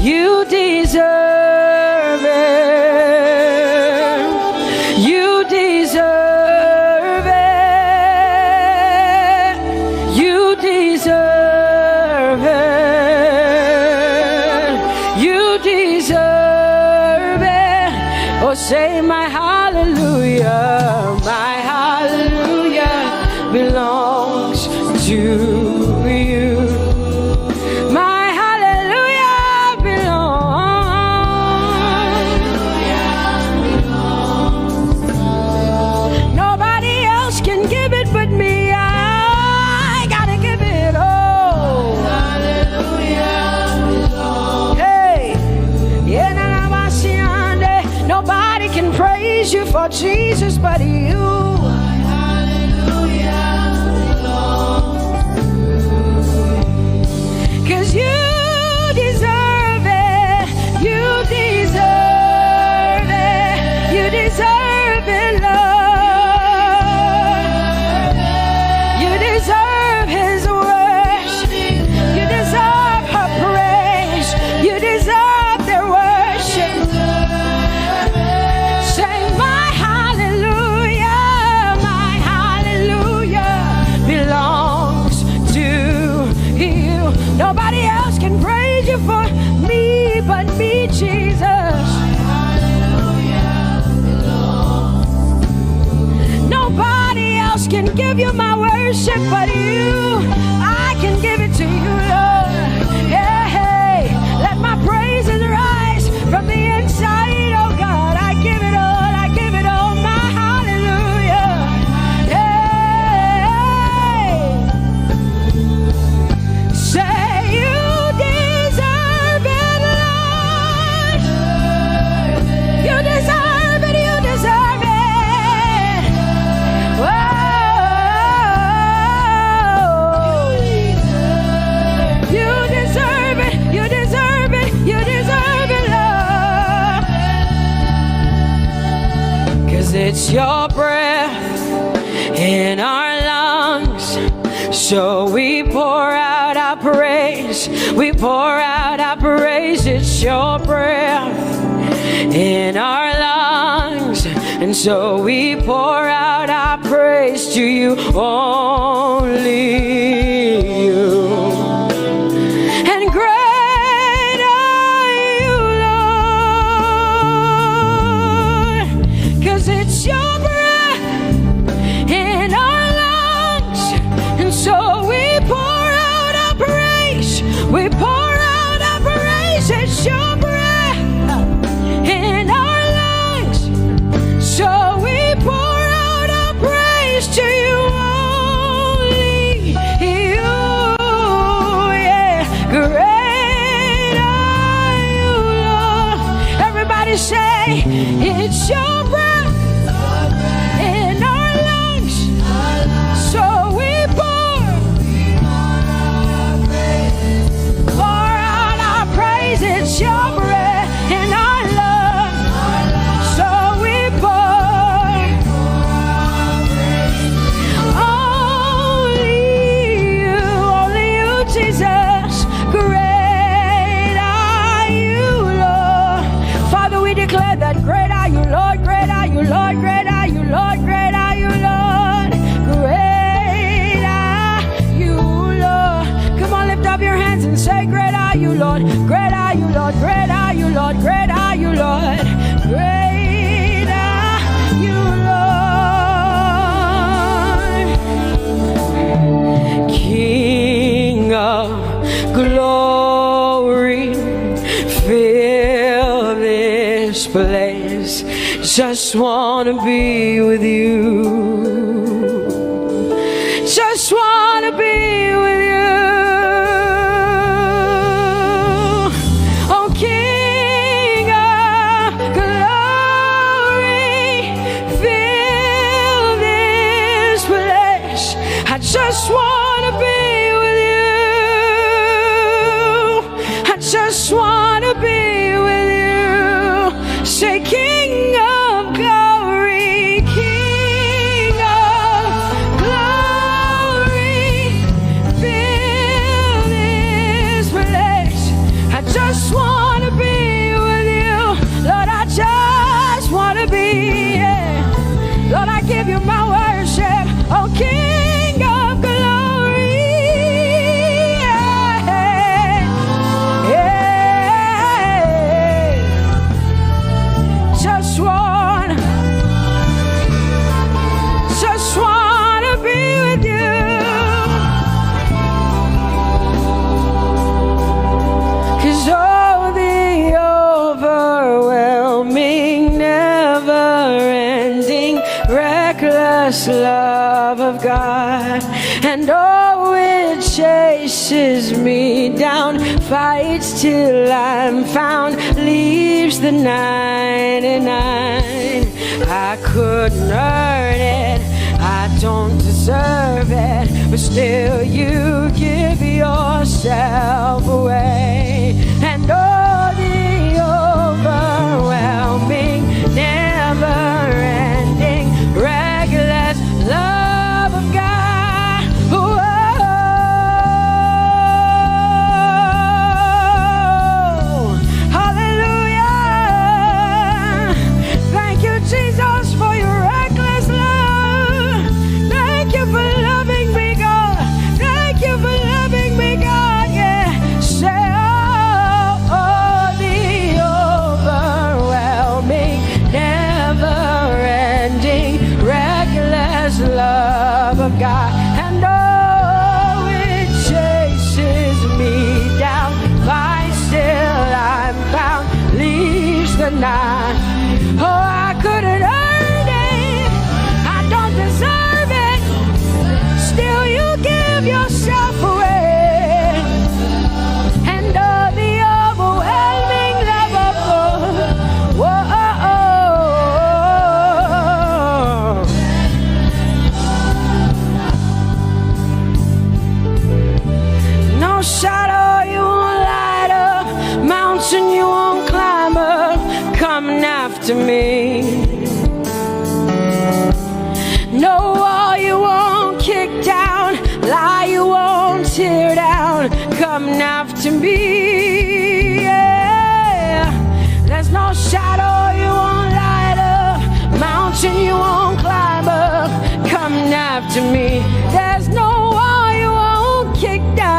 You deserve it. You deserve it. You deserve it. You deserve it. Oh, say my hallelujah. My hallelujah belongs to you. My hallelujah belongs. Nobody else can give it but me. I gotta give it all. Hallelujah. Hey, nobody can praise you for Jesus but you. Cause you deserve it. You deserve it. You deserve it, Lord. You deserve His worship. You deserve her praise. You deserve their worship. Say my hallelujah. My hallelujah belongs to you. Nobody else can praise you for me but me, Jesus. Nobody else can give you my worship but you. I can give it to you, Lord. Yeah, hey, let my praises rise from the inside, oh God. I give it all, I give it all, my hallelujah. Hey, say you deserve it, Lord. You deserve it, you deserve it. Whoa. You deserve it, you deserve it, you deserve it, Lord. Cause it's your breath in our lungs. So we pour out our praise. We pour out our praise. It's your breath in our lungs. And so we pour out our praise to you, only you. And great are you, Lord. Cause it's your breath in our lungs. And so we pour out our praise. We pour out our praise. It's your breath in our lungs. So we pour out our praise to you, only you. Yeah, great are you, Lord. Everybody say, it's your breath in our lungs. So we pour out our praise. It's your breath in our lungs. So we pour only you, Jesus. Great are you, Lord. Father, we declare that great are you, Lord. Great are you, Lord. Great are you, Lord. Great are you, Lord. Great are you, Lord. Come on, lift up your hands and say, great are you, Lord. Great are you, Lord. Great are you, Lord. Great are you, Lord. Great are you, Lord. King of glory, fill this place. Just wanna be with you. Just wanna be with you. Oh, King of glory, fill this place. I just wanna be with you. I just wanna be with you. Say, King of glory, King of glory. of glory. Just wanna be with you. 'Cause oh, the overwhelming, never-ending, reckless love of God, and oh, it chases me down, fights till I'm found, leaves the 99. I couldn't earn it, I don't deserve it, but still you give yourself away. And oh, the overwhelming, never-ending, reckless love of God. Whoa. Hallelujah. Thank you, Jesus, for your reckless love. Thank you for loving me, God. Thank you for loving me, God. Yeah. Say, oh, the overwhelming, never-ending, reckless love of God. And oh, it chases me down, finds till I'm found, leaves the 9. Oh, I couldn't earn it, I don't deserve it, still you give yourself away. And oh, the overwhelming love of God. Whoa. No shadow you won't light up, mountain you won't climb up, coming after me. No wall you won't kick down, lie you won't tear down, coming after me. Yeah. There's no shadow you won't light up, mountain you won't climb up, coming after me. There's no wall you won't kick down.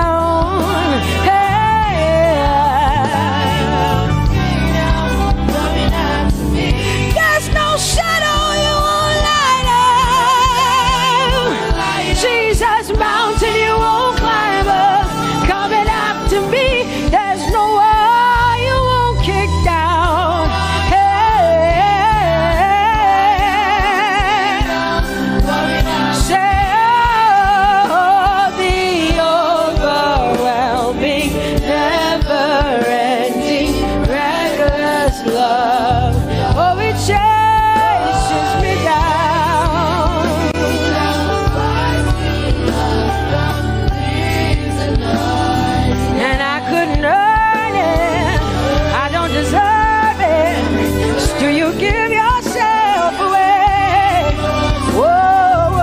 There's no shadow you won't light up. Jesus, mountain you won't climb up, coming after me. There's no wall you won't kick down. Say, oh, the overwhelming, never-ending, reckless love. Oh, it chases me down. And I couldn't earn it, I don't deserve it, still you give yourself away. Whoa, whoa,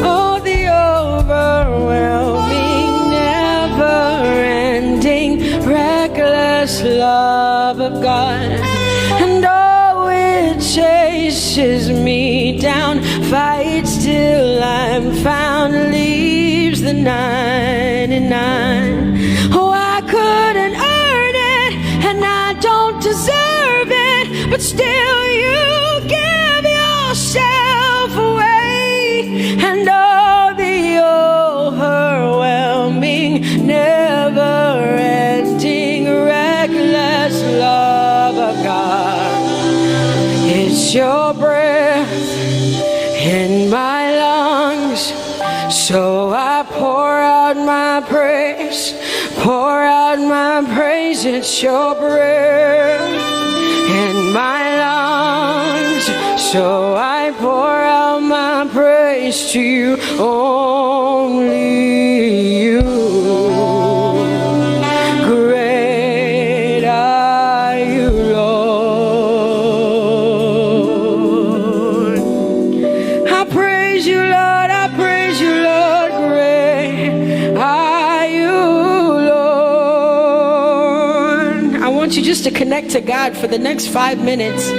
oh, the overwhelming, never-ending, reckless love of God. And oh, it chases me down, fights till I'm found, leaves the 99. Oh, I couldn't earn it, and I don't deserve it, but still you give yourself away. And oh, the overwhelming, never-ending, reckless love of God. It's your breath in my lungs, so I pour out my praise, pour out my praise. It's your breath in my lungs, so I pour out my praise to you, only you. Great are you, Lord. I praise you, Lord, I praise you, Lord. Great are you, Lord. want you just to connect to God for the next 5 minutes.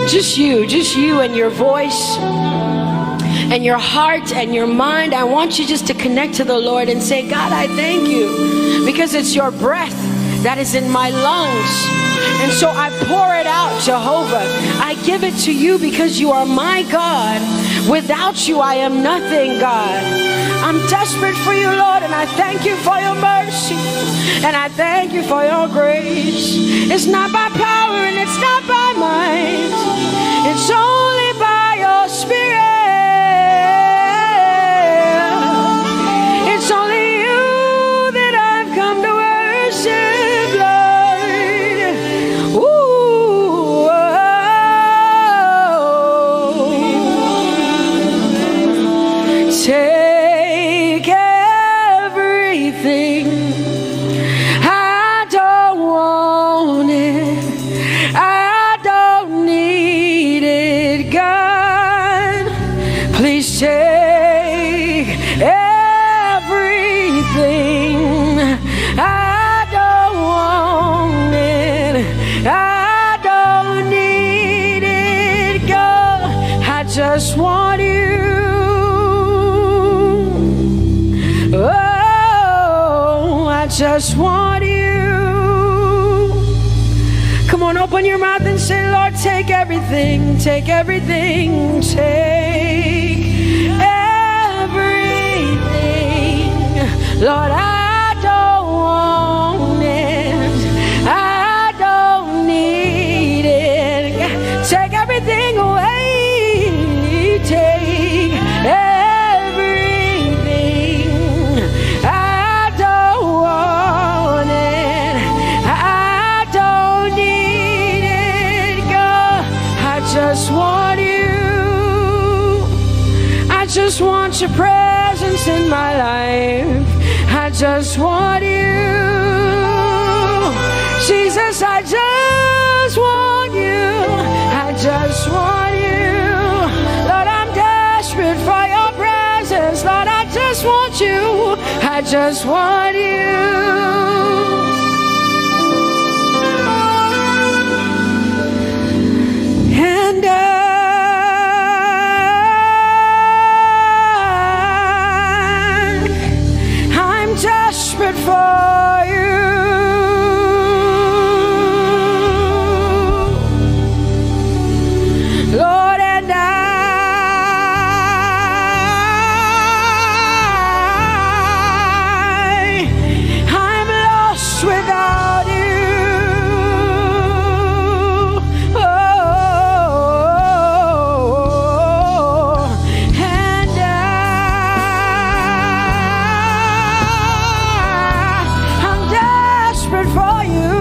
Just you and your voice and your heart and your mind. I want you just to connect to the Lord and say, God, I thank you because it's your breath that is in my lungs. And so I pour it out, Jehovah. I give it to you because you are my God. Without you, I am nothing, God. I'm desperate for you, Lord, and I thank you for your mercy. And I thank you for your grace. It's not by power and it's not by might. It's only by your Spirit. It's only you that I've come to worship, Lord. Ooh, take everything. I don't want it. I don't need it, God. Please take everything. I don't want it. I don't need it, God. I just want you. Oh, I just want you. Come on, open your mouth and say, Lord, take everything, take everything, take everything. Lord, I don't want it. I don't need it. Take everything away. Take everything. I don't want it. I don't need it, God. I just want you. I just want your presence in my life. I just want you. Jesus, I just want you. I just want you. Lord, I'm desperate for your presence. Lord, I just want you. I just want you. And I'm desperate for you. Lord, and I'm lost without you. Oh, and I'm desperate for you.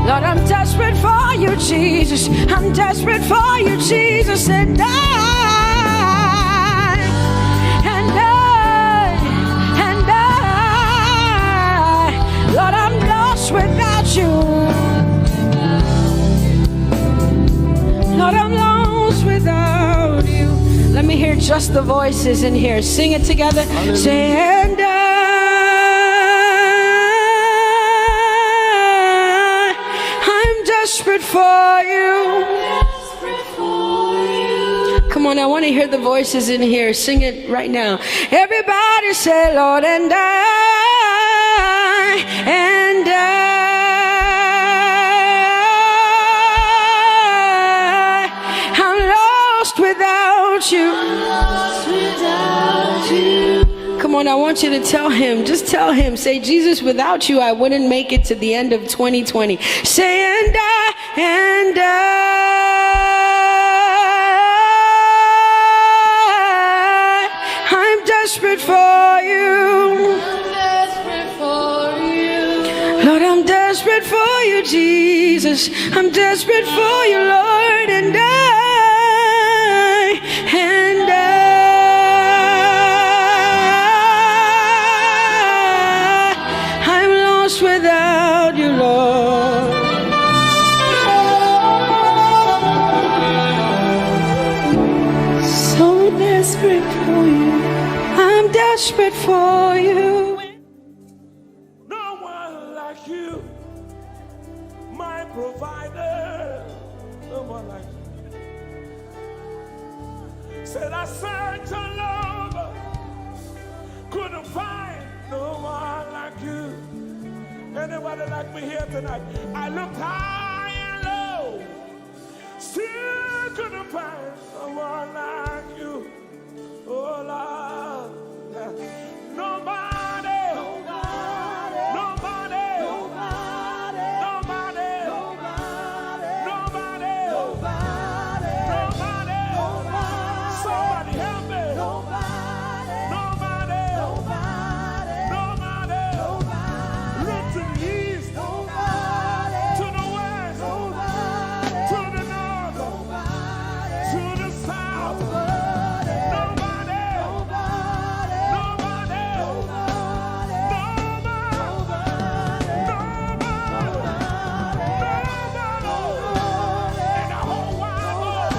Lord, I'm desperate for you, Jesus. I'm desperate for you, Jesus. And Lord, I'm lost without you. Lord, I'm lost without you. Let me hear just the voices in here. Sing it together. Say, and I'm desperate for you. Come on, I want to hear the voices in here. Sing it right now. Everybody say, Lord, and I'm lost without you. Come on, I want you to tell him. Just tell him. Say, Jesus, without you, I wouldn't make it to the end of 2020. Say, and I'm desperate for you. Lord, I'm desperate for you, Jesus. I'm desperate for you, Lord, and I'm lost without you, Lord. So desperate for you. I'm desperate for you. No you. My provider. No one like you. Said I searched all over, couldn't find no one like you. Anybody like me here tonight? I looked high and low, still couldn't find no one like you. Oh Lord, nobody, nobody, nobody, nobody, nobody, nobody, nobody, nobody, nobody. Somebody help me. Nobody, nobody, nobody, nobody, nobody. Look to the east, nobody, to the west, nobody, to the north, nobody, to the south, nobody, nobody, nobody, nobody, nobody, in the whole wide world,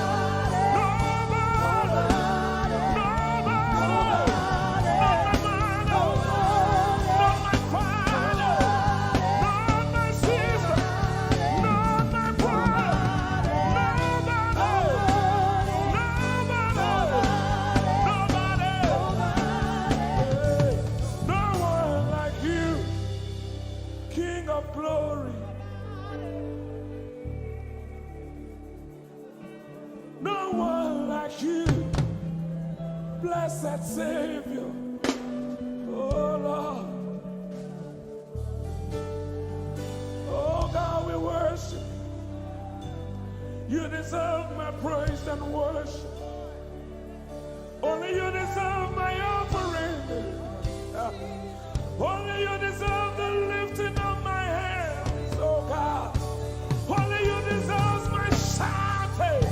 glory. No one like you, blessed Savior. Oh Lord, oh God, we worship. You deserve my praise and worship. Only you deserve my offering. Only you deserve the lifting of my hands, oh God. Only you deserve my shouting,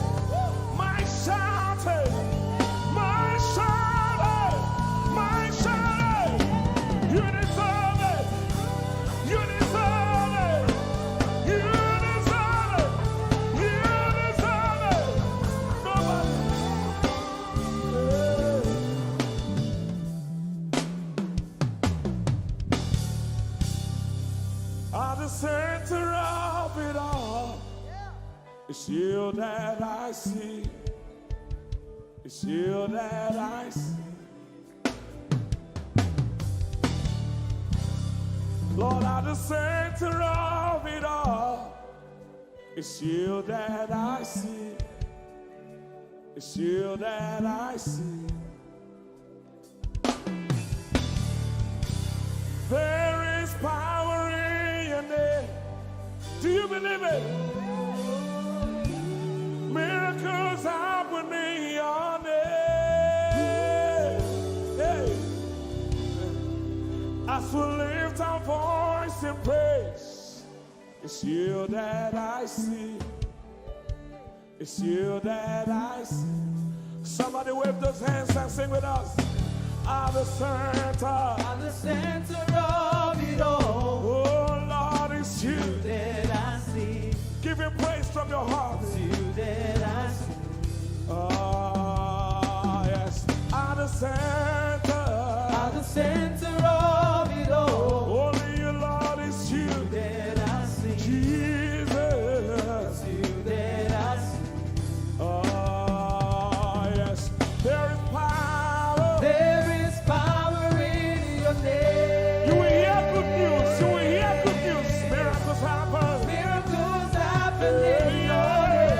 my shouting, my shouting, my shouting. You deserve it. You deserve it. You deserve it. You deserve it. Nobody. At the center of it all, it's you that I see. It's you that I see. Lord, at the center of it all, it's you that I see. It's you that I see. There is power in your name. Do you believe it? Miracles happen in your name. Hey. As we lift our voice in praise, it's you that I see. It's you that I see. Somebody wave those hands and sing with us. At the center of it all. Oh Lord, it's you that I see. Give him praise from your heart. It's you that I see. Oh yes. At the center of it all. Only you, Lord, it's you that I see. Jesus. It's you that I see. Oh yes. There is power. There is power in your name. You will hear good news. You will hear good news. Miracles happen. Miracles happen in your name.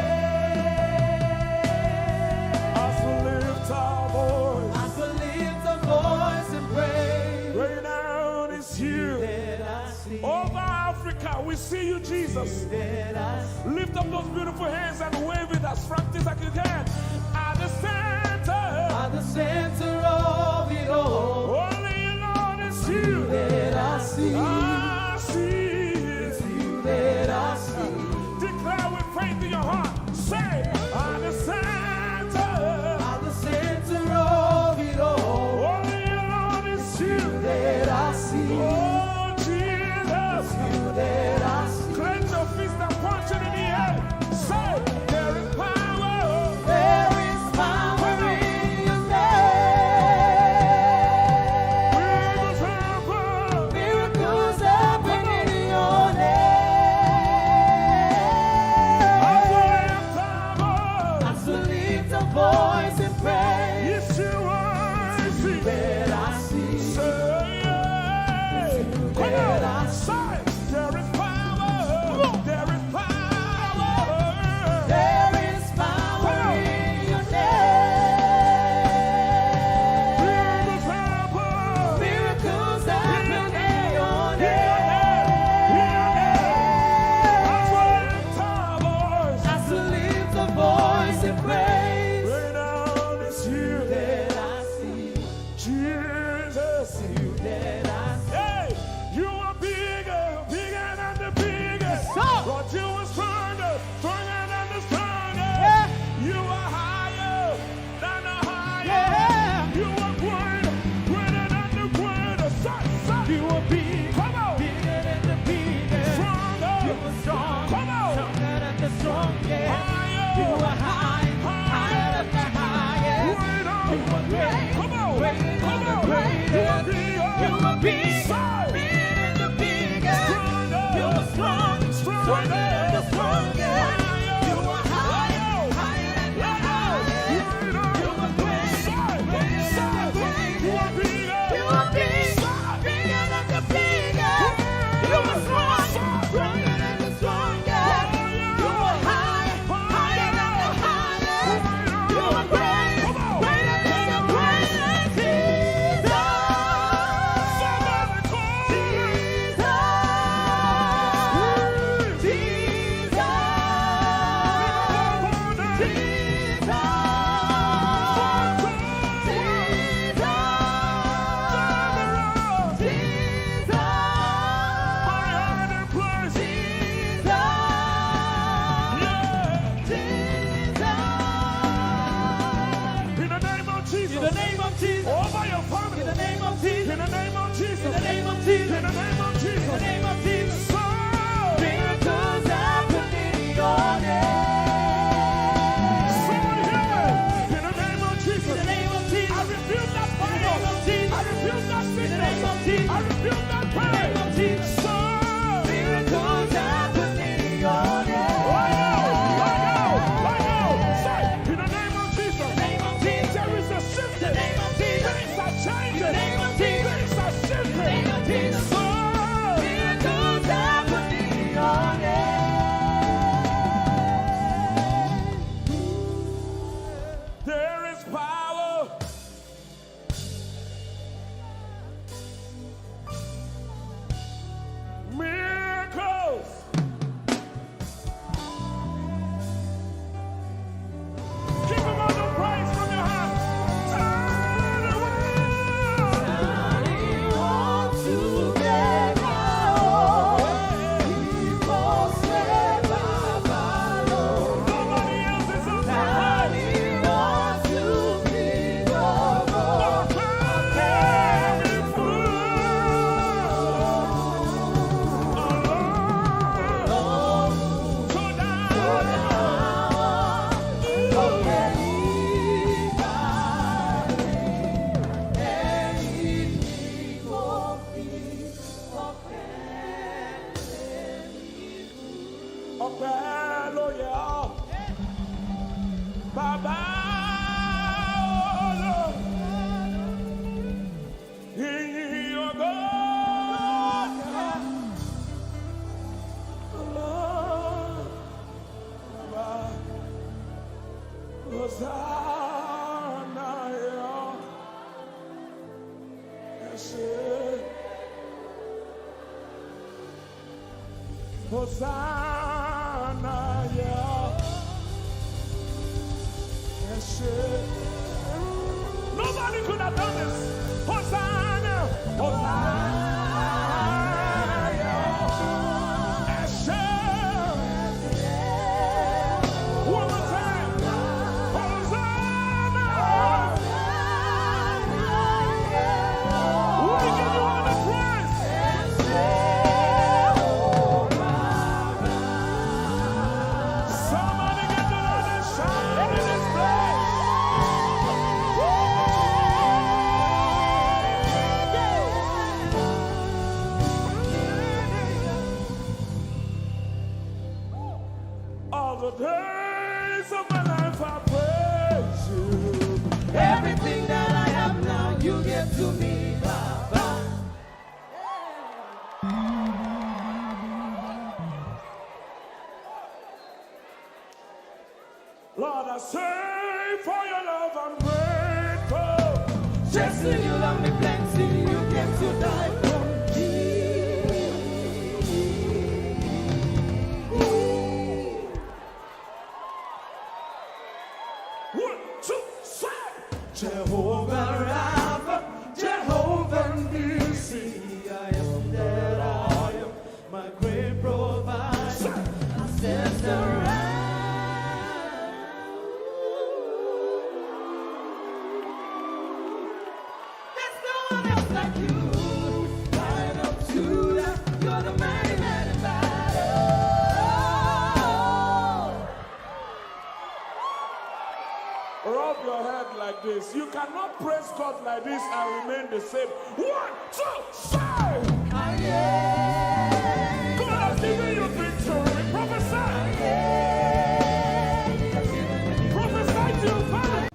As we lift our voice. As we lift our voice and pray. Right now it's you. That I see. Over Africa, we see you, Jesus. That I see. Lift up those beautiful hands and wave it as practice as you can. At the center of it all. Only you, Lord, it's you that I see. I see. It's you that I see. Declare with faith in your heart. Say, at the center of it all. Only you, Lord, it's you that I see. Oh, Jesus. It's you that I see. Cleanse your fist and punch it in the air. Say, there is power. There is power in your name. Hosanna, yeah. Nobody could have done this. Hosanna, Hosanna, yeah. One more time. Hosanna. We give you all the praise. Somebody get the Lord and shout in this place. All the days of my life I praise you. Everything that I have now, you give to me, Baba. Lord, I say for your love I'm grateful. Just when you love me plenty, you came to die for me. 1, 2, 3. Jehovah Rapha, Jehovah Nissi, I am that I am, my great provider. I stand around. like this and remain the same. 1, 2, say! God has given you victory. Prophesy! Prophesy to your family.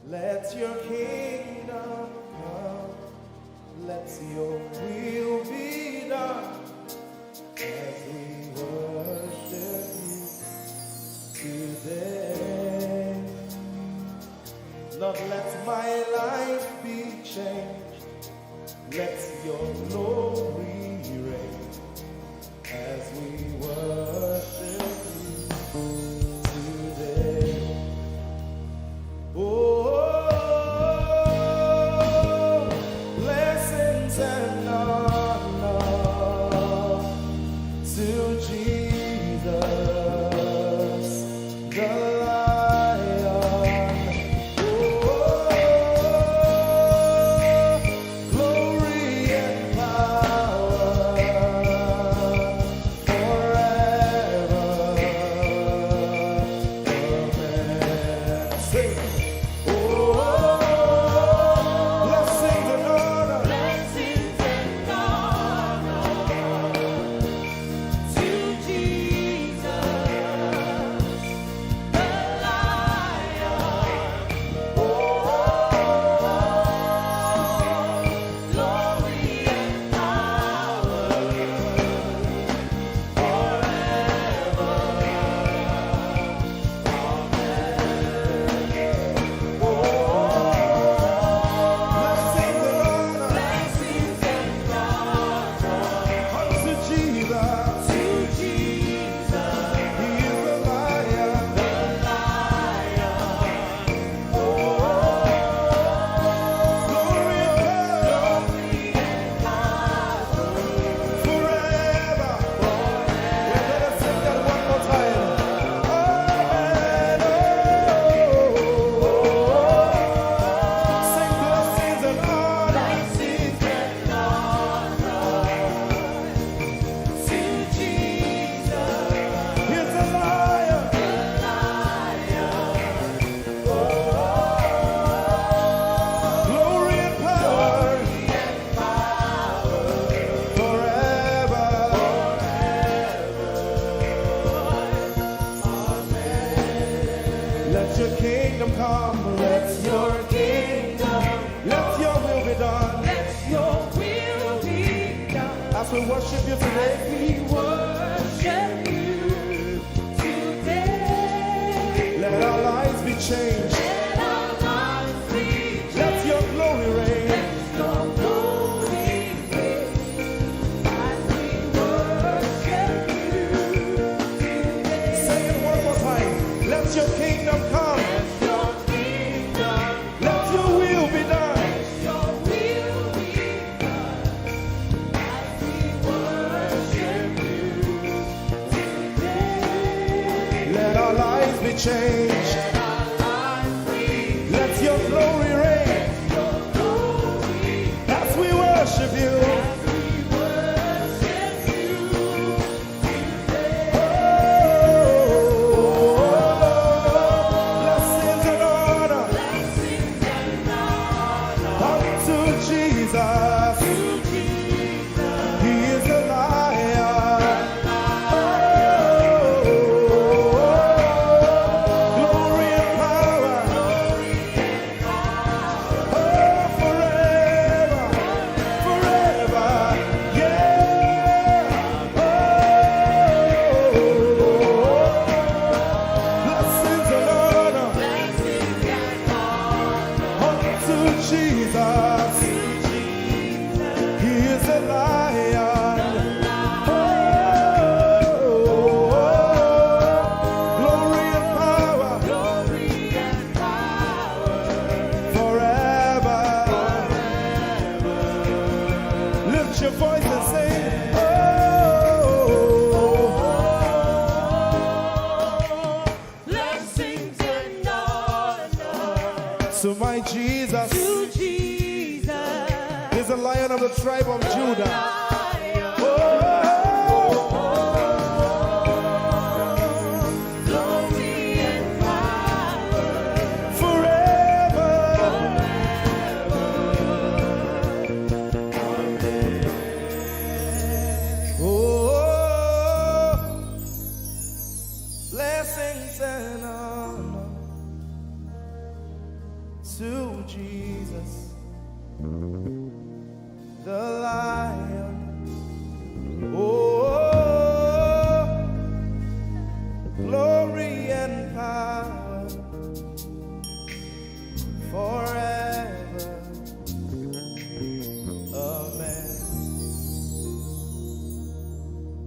Let your kingdom come. Let your will be done. As we worship you today. Lord, let my life be changed. Let your glory reign as we worship you today. Oh, blessings and honor to Jesus, the Lion. Glory and power forever. Amen. Sing. Blessings and honor. Blessings and honor to Jesus, the Lion. Glory and power Blessings and honor blessings and honor unto Jesus. to Jesus, He is the Lion. the Lion. Glory and power forever. We're gonna sing that one more time. Amen. Sing blessings and honor. Blessings and honor to Jesus, He's the Lion. the Lion. Glory and power forever. Let your kingdom come. Let your let your will be done. Let your will be done. As we worship you today, We worship you today. let our lives be changed. Let our lives be Let your glory reign. Let your glory reign as we worship you today. Say it one more time. Let your kingdom come. Let your kingdom, Let your will be done. your will be done as we worship you today. Let our lives be changed. Let our lives be Let your glory reign. your glory As we worship you. as we worship you today. Blessings and honor Blessings and honor unto Jesus. to Jesus, He is the Lion. Glory and power. Forever. Forever. Yeah. Blessings and honor blessings and honor unto Jesus. He is the Lion. Glory and power forever. Lift your voice and sing. blessings and honor To my Jesus to Jesus, is the Lion of the tribe of Judah. Lion. Oh, Glory and power forever. the Lion. Oh, glory and power forever. Amen.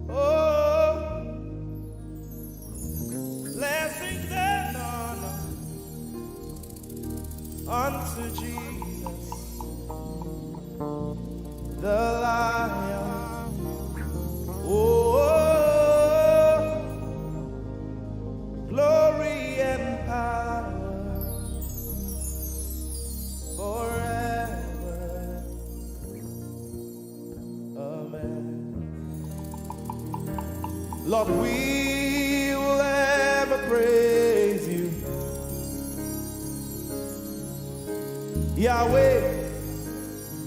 Oh, blessings and honor unto Jesus, the Lion. Oh, glory and power forever. Amen. Lord, we will ever praise you. Yahweh,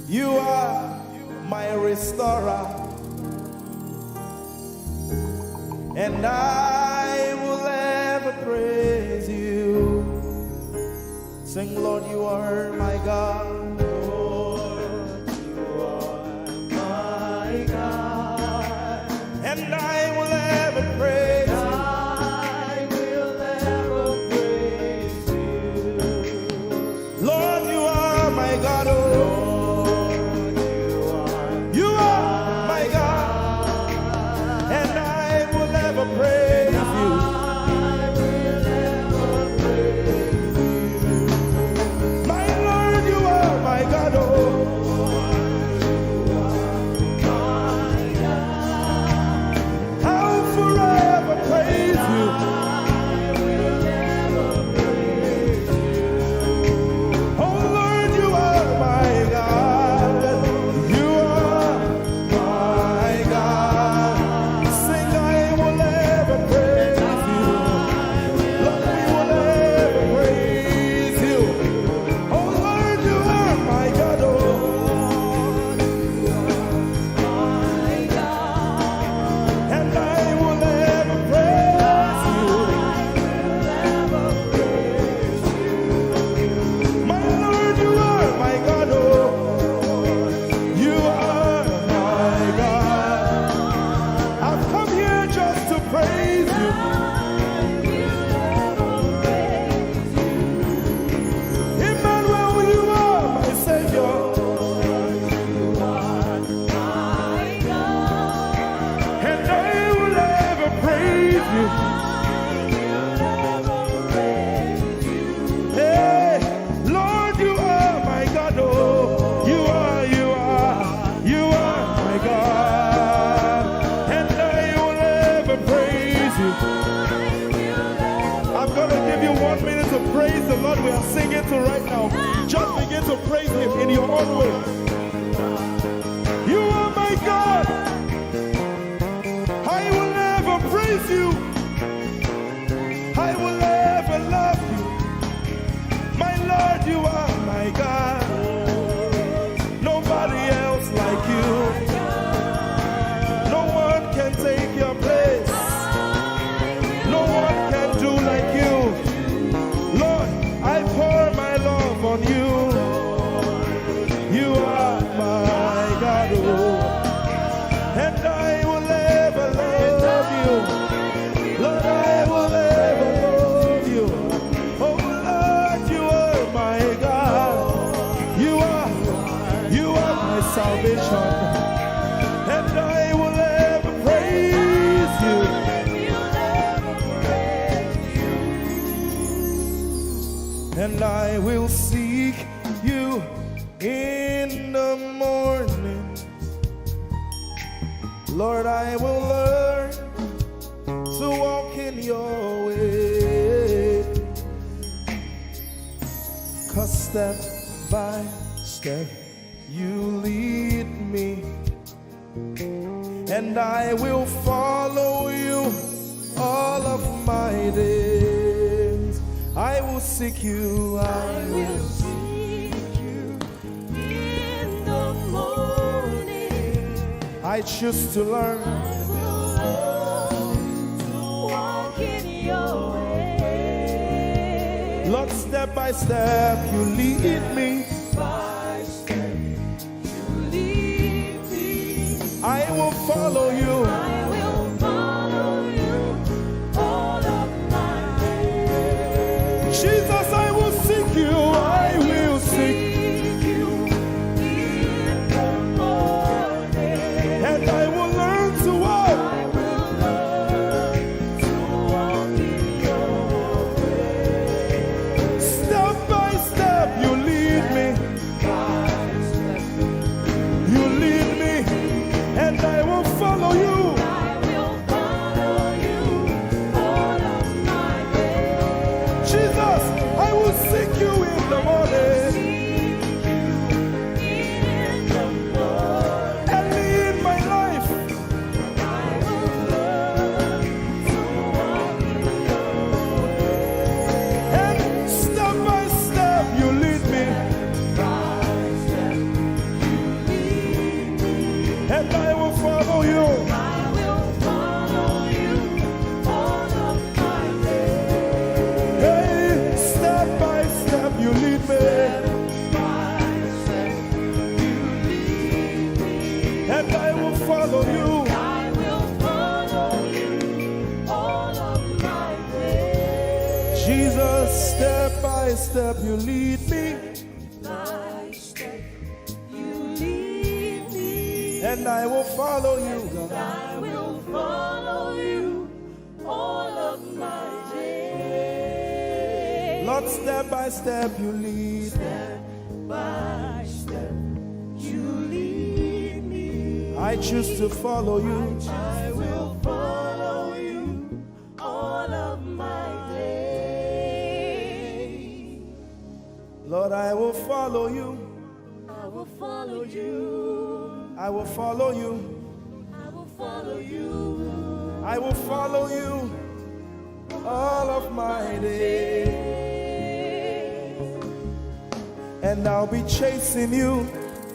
you are my restorer, and I will ever praise you. Sing, Lord, you are my God. Lord, you are my God, and I will ever praise you. I will ever praise you. Lord, you are my God. Oh, praise you. I will ever praise you. My Lord, you are my God. Oh, you are my God. I'll forever praise you. I will ever praise you. Oh Lord, you are my God. You are my God. Sing, I will ever praise you. Lord, we will ever praise you. Oh Lord, you are my God. Oh, you are my God. And I will ever praise you. I will ever praise you. My Lord, you are my God. Oh, you are my God. I've come here just to praise you. Emmanuel, you are my Savior. And I will ever praise you. Hey, Lord, you are my God. Oh, you are my God. And I will ever praise you. I'm going to give you 1 minute to praise the Lord. We are singing to right now. Just begin to praise him in your own way. You are my God. I will ever praise you. I will ever love you. My Lord, you are my God. Nobody else like you. No one can take your place. No one can do like you. Lord, I pour my love on you. You are my God. Oh, and I will ever love you. Lord, I will ever love you. Oh Lord, you are my God. You are my salvation. And I will ever praise you. And I will seek you in the morning. Lord, I will learn to walk in your way. 'Cause step by step you lead me, and I will follow you all of my days. I will seek you, I will seek you in the morning. I choose to learn. I will learn to walk in your way. Lord, step by step you lead me. By step you lead I will follow you. I will follow you all of my days. Jesus, I will seek you. I will seek you in the morning. and I will learn to walk. I will learn to walk in your way. Step by step, you lead me. You lead me, and I will follow you. I will follow you all of my days. Jesus, I will seek you in the morning. In the morning. Early in my life, I will learn to walk in your way. and step by step, you lead me, and I will follow you. I will follow you all of my days. Hey, step by step, you lead me, and I will follow you. I will follow you all of my days. Jesus, step by step, you lead me, By step, you lead me. and I will follow you, God. I will follow you all of my days. Lord, step by step, you lead me. By step, you lead me. I choose to follow you. I will follow you all of my days. Lord, I will follow you. I will follow you. I will follow you. I will follow you. I will follow you all of my days. And I'll be chasing you.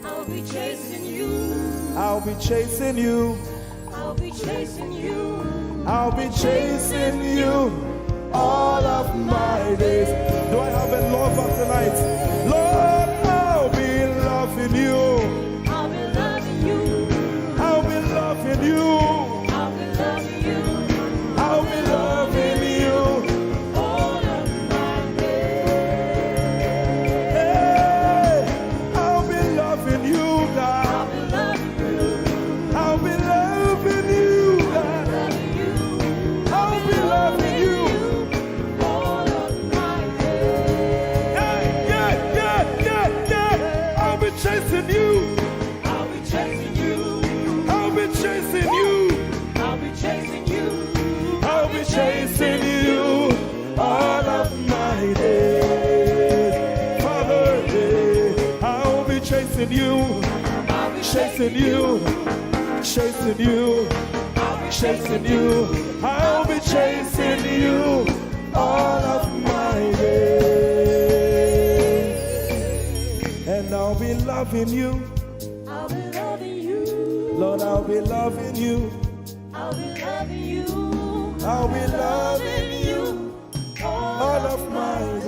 I'll be chasing you. I'll be chasing you. I'll be chasing you. I'll be chasing you all of my days. Do I have a lover tonight? Lord, I'll be loving you. I'll be loving you. I'll be loving you. I'll be loving you I'll be loving you. all of my days. Hey, I'll be loving you, God. I'll be loving you. I'll be loving you, God. Loving you. I'll be loving you. All of my days. Yeah. I'll be chasing you. I'll be chasing you. I'll be chasing you. I'll be chasing you. I'll be chasing you all of my days. Father, I'll be chasing you. I'll be Chasing you. Chasing you. Chasing you. I'll be chasing you all of my days. And I'll be loving you. I'll be loving you. Lord, I'll be loving you. I'll be loving you. I'll be loving you all of my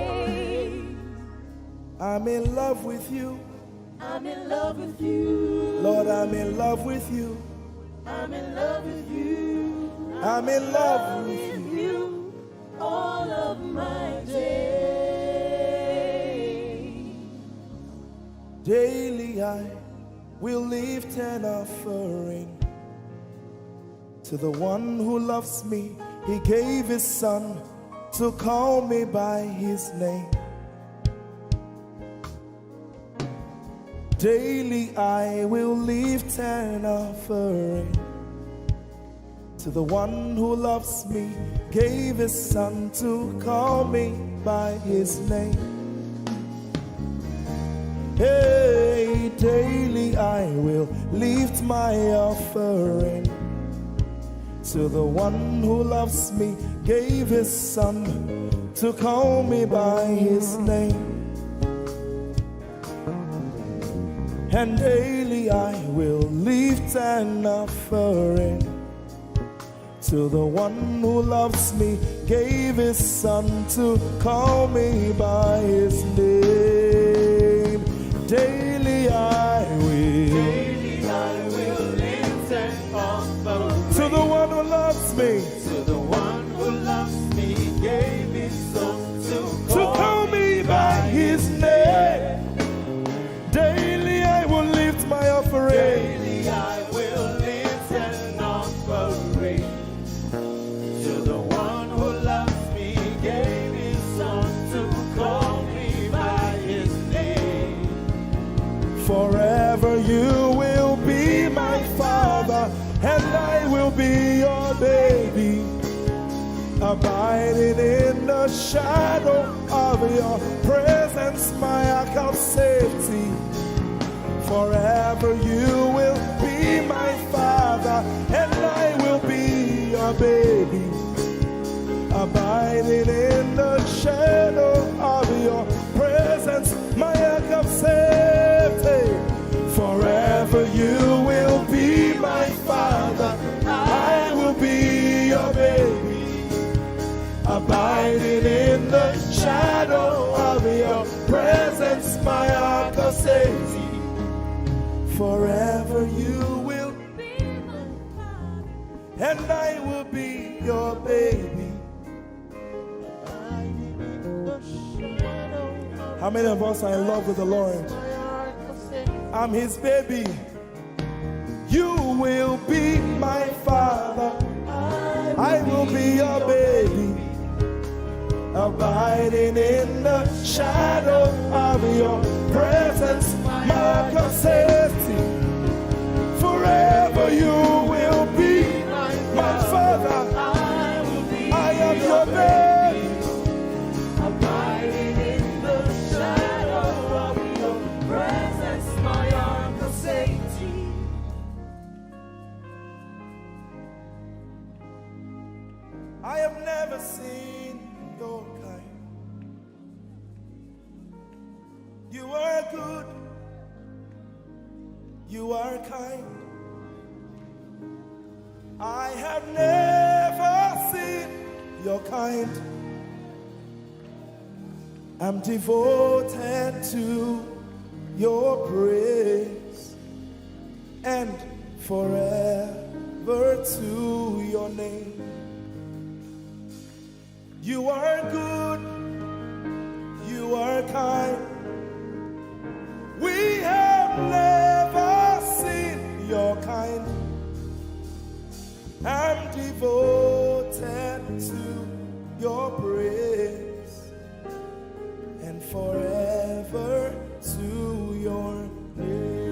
days. I'm in love with you. I'm in love with you. Lord, I'm in love with you. I'm in love with you. I'm in love with you all of my days. Daily I will lift an offering to the one who loves me. He gave his son to call me by his name. Daily I will lift an offering to the one who loves me, gave his son to call me by his name. Hey, daily I will lift my offering to the one who loves me, gave his son to call me by his name. And daily I will lift an offering to the one who loves me, gave his son to call me by his name. Daily I will Forever you will be my father, and I will be your baby, abiding in the shadow of your presence, my ark of safety. Forever you will be my father, and I will be your baby, abiding in the shadow of your presence, my ark of safety. Forever you will be my father, I will be your baby, abiding in the shadow of your presence, my ark of safety. Forever you will be my father, and I will be your baby. How many of us are in love with the Lord? I'm his baby. You will be my father, I will be your baby, abiding in the shadow of your presence, my ark of safety. Forever you will be my father, I am your baby, Abiding in the shadow of your presence, my ark of safety. I have never seen your kind. You are good, you are kind. I have never seen your kind. I'm devoted to your praise, and forever to your name. You are good, you are kind. We have never seen your kind. I'm devoted to your praise, and forever to your name.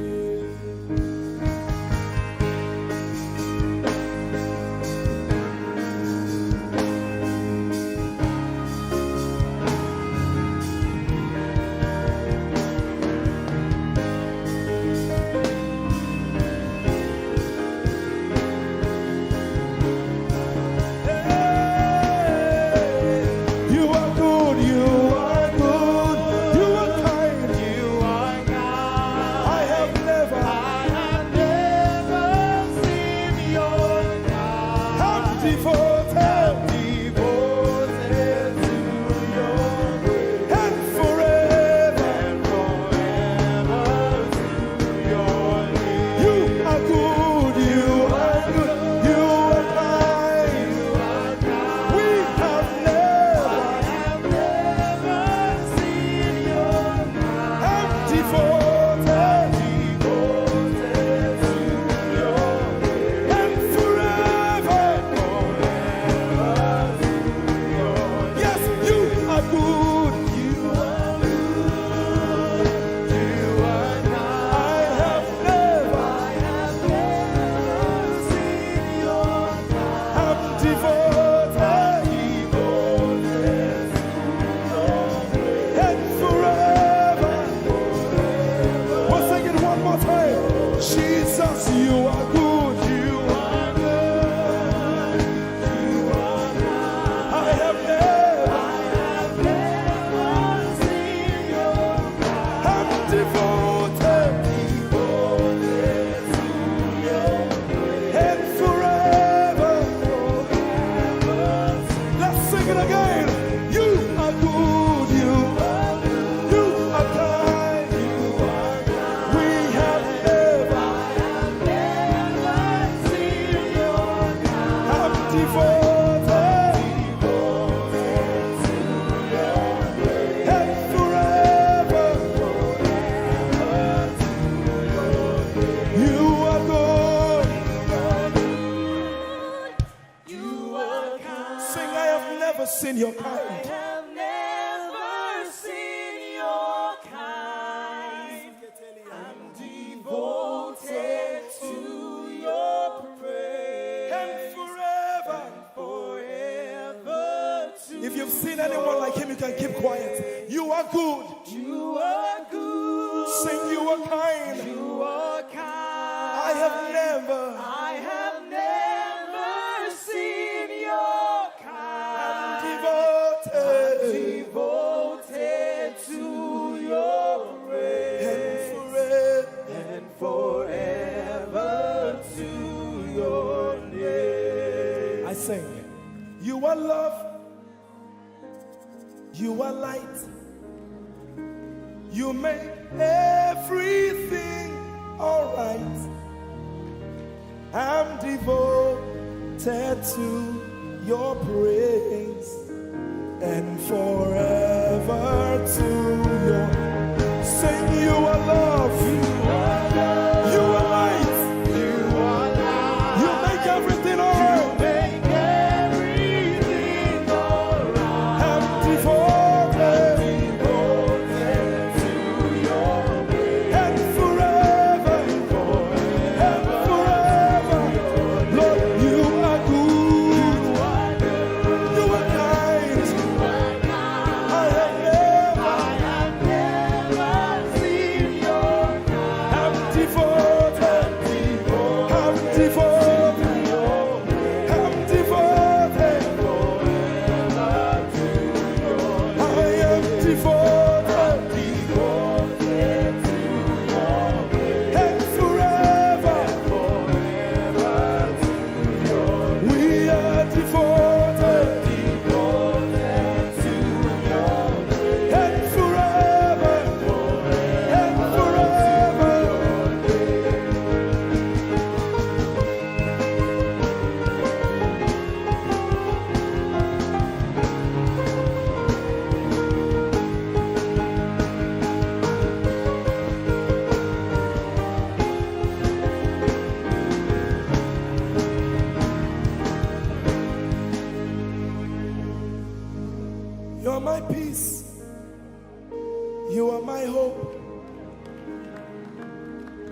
Seen your kind. I have never seen your kind. I'm devoted. seen anyone like him, you can keep quiet. You are good. You are good. Sing, you are kind. You are kind. I have never seen your kind. Devoted to your praise. and Forever to your name. I sing. You are love. You are light. You make everything alright. I'm devoted to your praise and forever to your. Sing, you are love. You are love. You are light. You are light. You make everything alright. I'm devoted to your praise and forever. Lord, you are good. You are kind. I have never seen your kind. I'm devoted. I'm devoted. I'm devoted. I am devoted. And forever. We are devoted. And forever. And forever. You're my peace. You are my hope.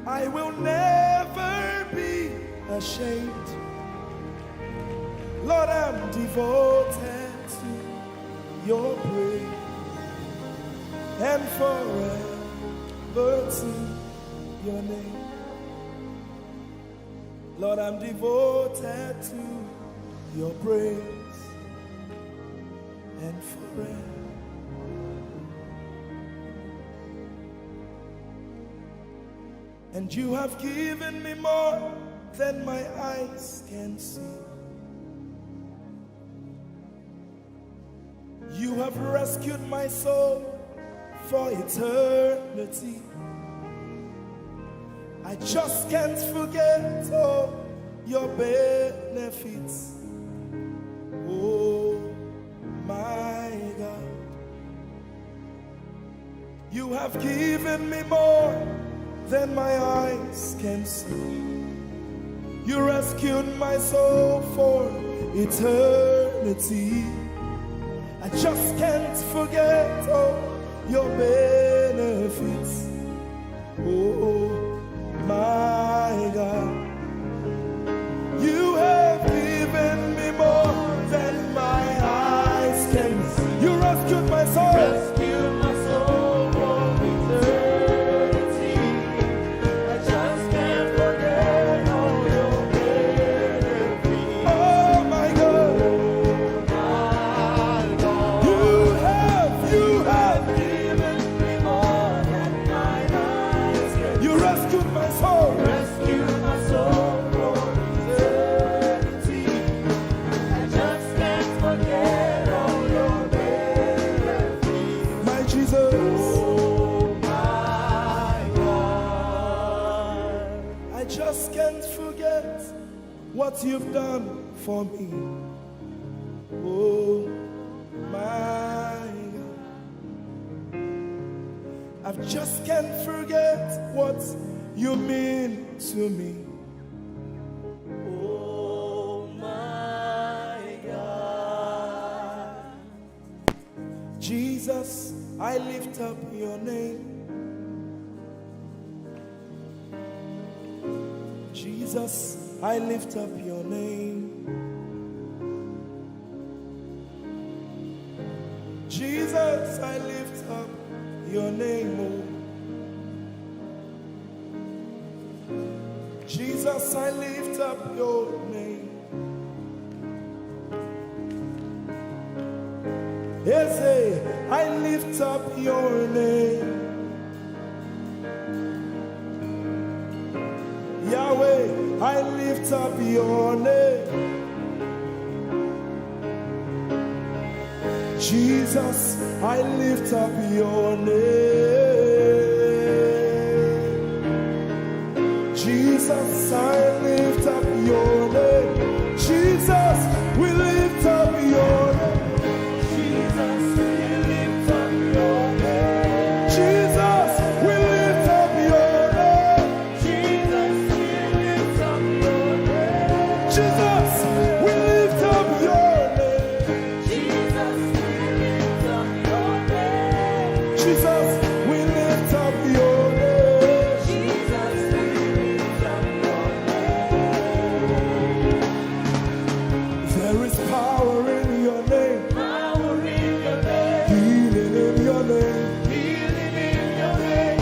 I will never be ashamed. Lord, I'm devoted to your praise and forever to your name. Lord, I'm devoted to your praise and forever. And you have given me more than my eyes can see. You have rescued my soul for eternity. I just can't forget all your benefits. Oh my God, you have given me more than my eyes can see. You rescued my soul for eternity. I just can't forget all your benefits. Oh my God, you have given me more than my eyes can see. You rescued my soul. Rescue my soul from eternity. I just can't forget all your benefits. Oh my God, you have given me more than my eyes can see. you rescued my soul. Rescue my soul from eternity. I just can't forget all your benefits. My Jesus, Oh my God. I just can't forget what you've done for me. Oh my God, I just can't forget what you mean to me. Oh my God. Jesus, I lift up your name. Jesus, I lift up your name. I lift up your name, oh. Jesus, I lift up your name. Ese, I lift up your name. Yahweh, I lift up your name. Jesus, I lift up your name. Jesus, I lift up your name. Jesus, we lift up your name. Jesus, we lift up your name. Jesus, we lift up your name. Jesus, we lift up your name. Jesus, we lift up your name. Jesus, we lift up your name. Jesus, we lift up your name. Jesus, we lift up your name. There is power in your name. Power in your name. Healing in your name. Healing in your name.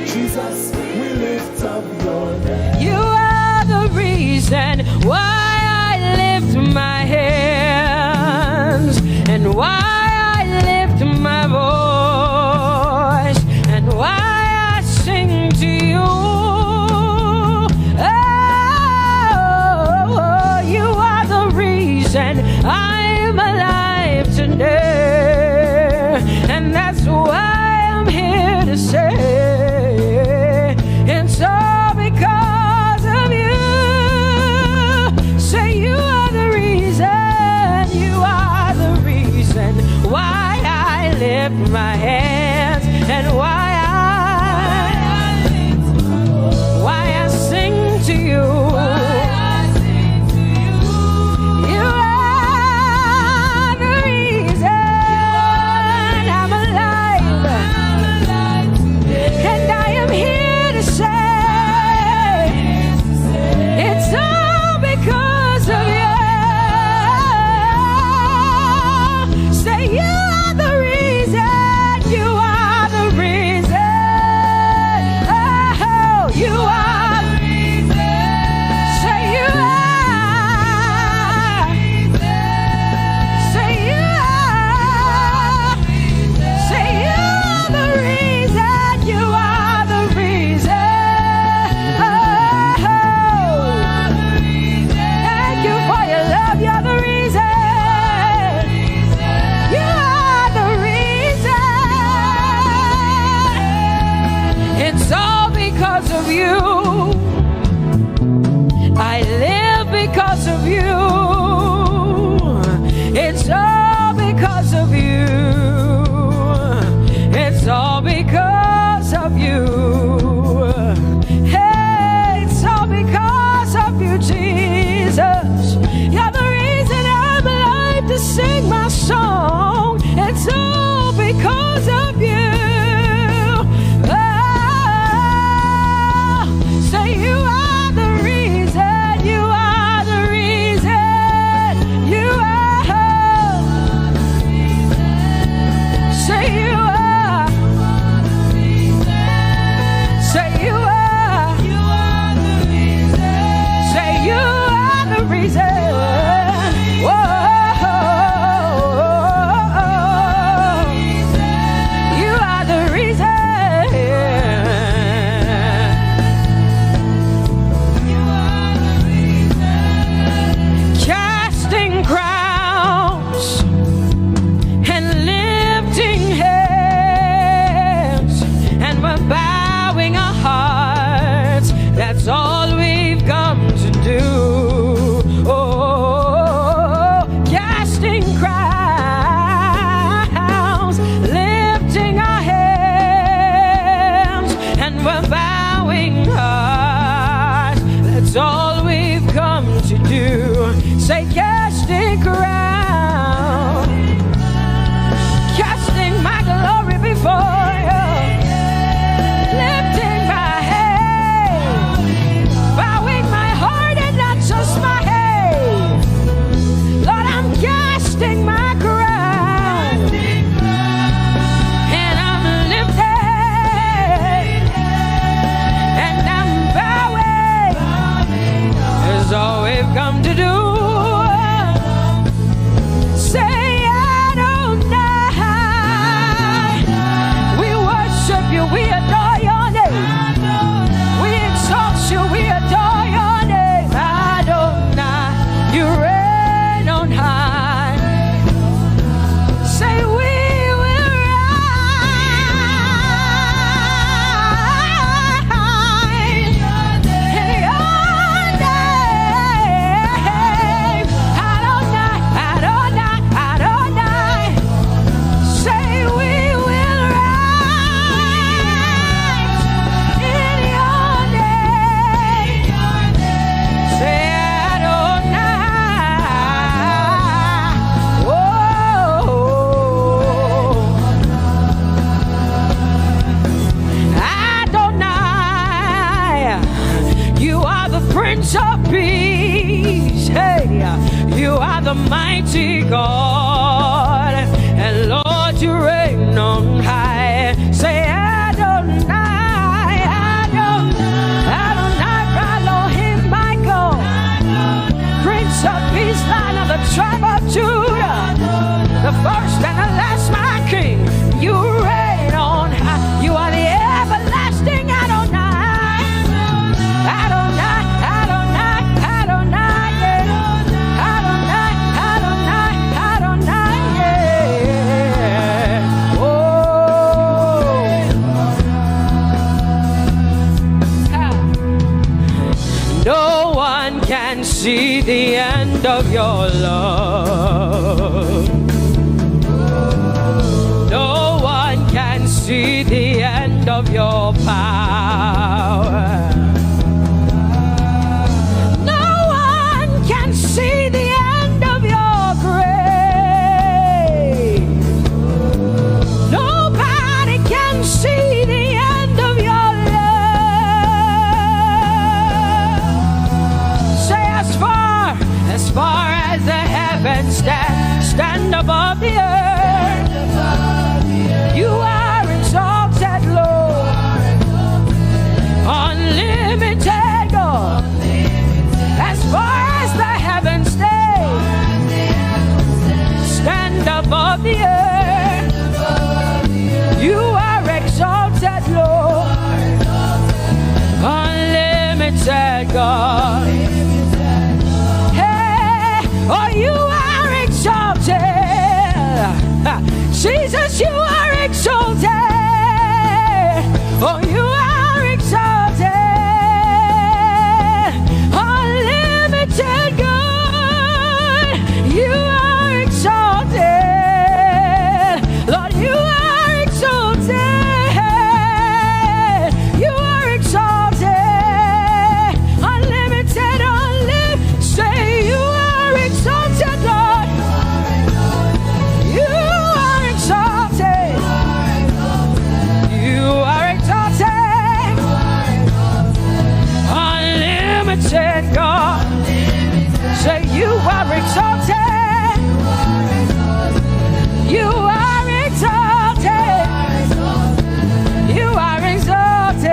Jesus, we lift up your name. You are the reason why I lift my hands, and why I lift my voice, and why I sing to you. Oh, you are the reason I'm alive today, and that's why I'm here to say it's all because of you. Say you are the reason, you are the reason why I lift my hands, and why I sing to you. You are the reason I'm alive, and I am here to say it's all because of you. Say you are the reason, you are the reason. Oh, you are. Say you are. Say you are. Say you are the reason, you are the reason. Oh, thank you for your love, you're the reason. You are the reason. It's all because of you. I live because of you. It's all because of you. It's all because of you. Hey, it's all because of you, Jesus. You're the reason I'm alive to sing my song. It's all because of you. Oh, say you are the reason. You are the reason. You are. Say you are. Say you are. Say you are the reason. Whoa. You are the reason. Casting crowns and lifting hands, and we're bowing our hearts. That's all we've come to do. Oh, casting crowns, lifting our hands, and we're bowing hearts. That's all we've come to do. Say casting crown, casting my glory before you, lifting my head, bowing my heart and not just my head. Lord, I'm casting my crown. Prince of Peace. Hey, you are the mighty God, and Lord, you reign on high. Say Adonai, Adonai, Adonai, Elohim, Michael, Prince of Peace, Lion of the tribe of Judah, the first and the last, my King. You reign on high. You are the everlasting Adonai. Adonai, Adonai, Adonai, yeah. Adonai, Adonai, Adonai, yeah. Oh. No one can see the end of your love. No one can see the end of your power. No one can see the end of your grace. Nobody can see the end of your love. Say as far as the heavens stand above the earth, you are exalted, Lord, unlimited God. As far as the heavens stand above the earth, you are exalted, Lord, unlimited God. Hey, oh, you are exalted. Jesus, you are exalted. Oh, you are exalted. Unlimited God. You are exalted. Lord, you are exalted. You are exalted. Unlimited, unlimited. Say you are exalted, Lord. You are exalted. You are exalted. Unlimited God. Say you are exalted. You are exalted. You are exalted.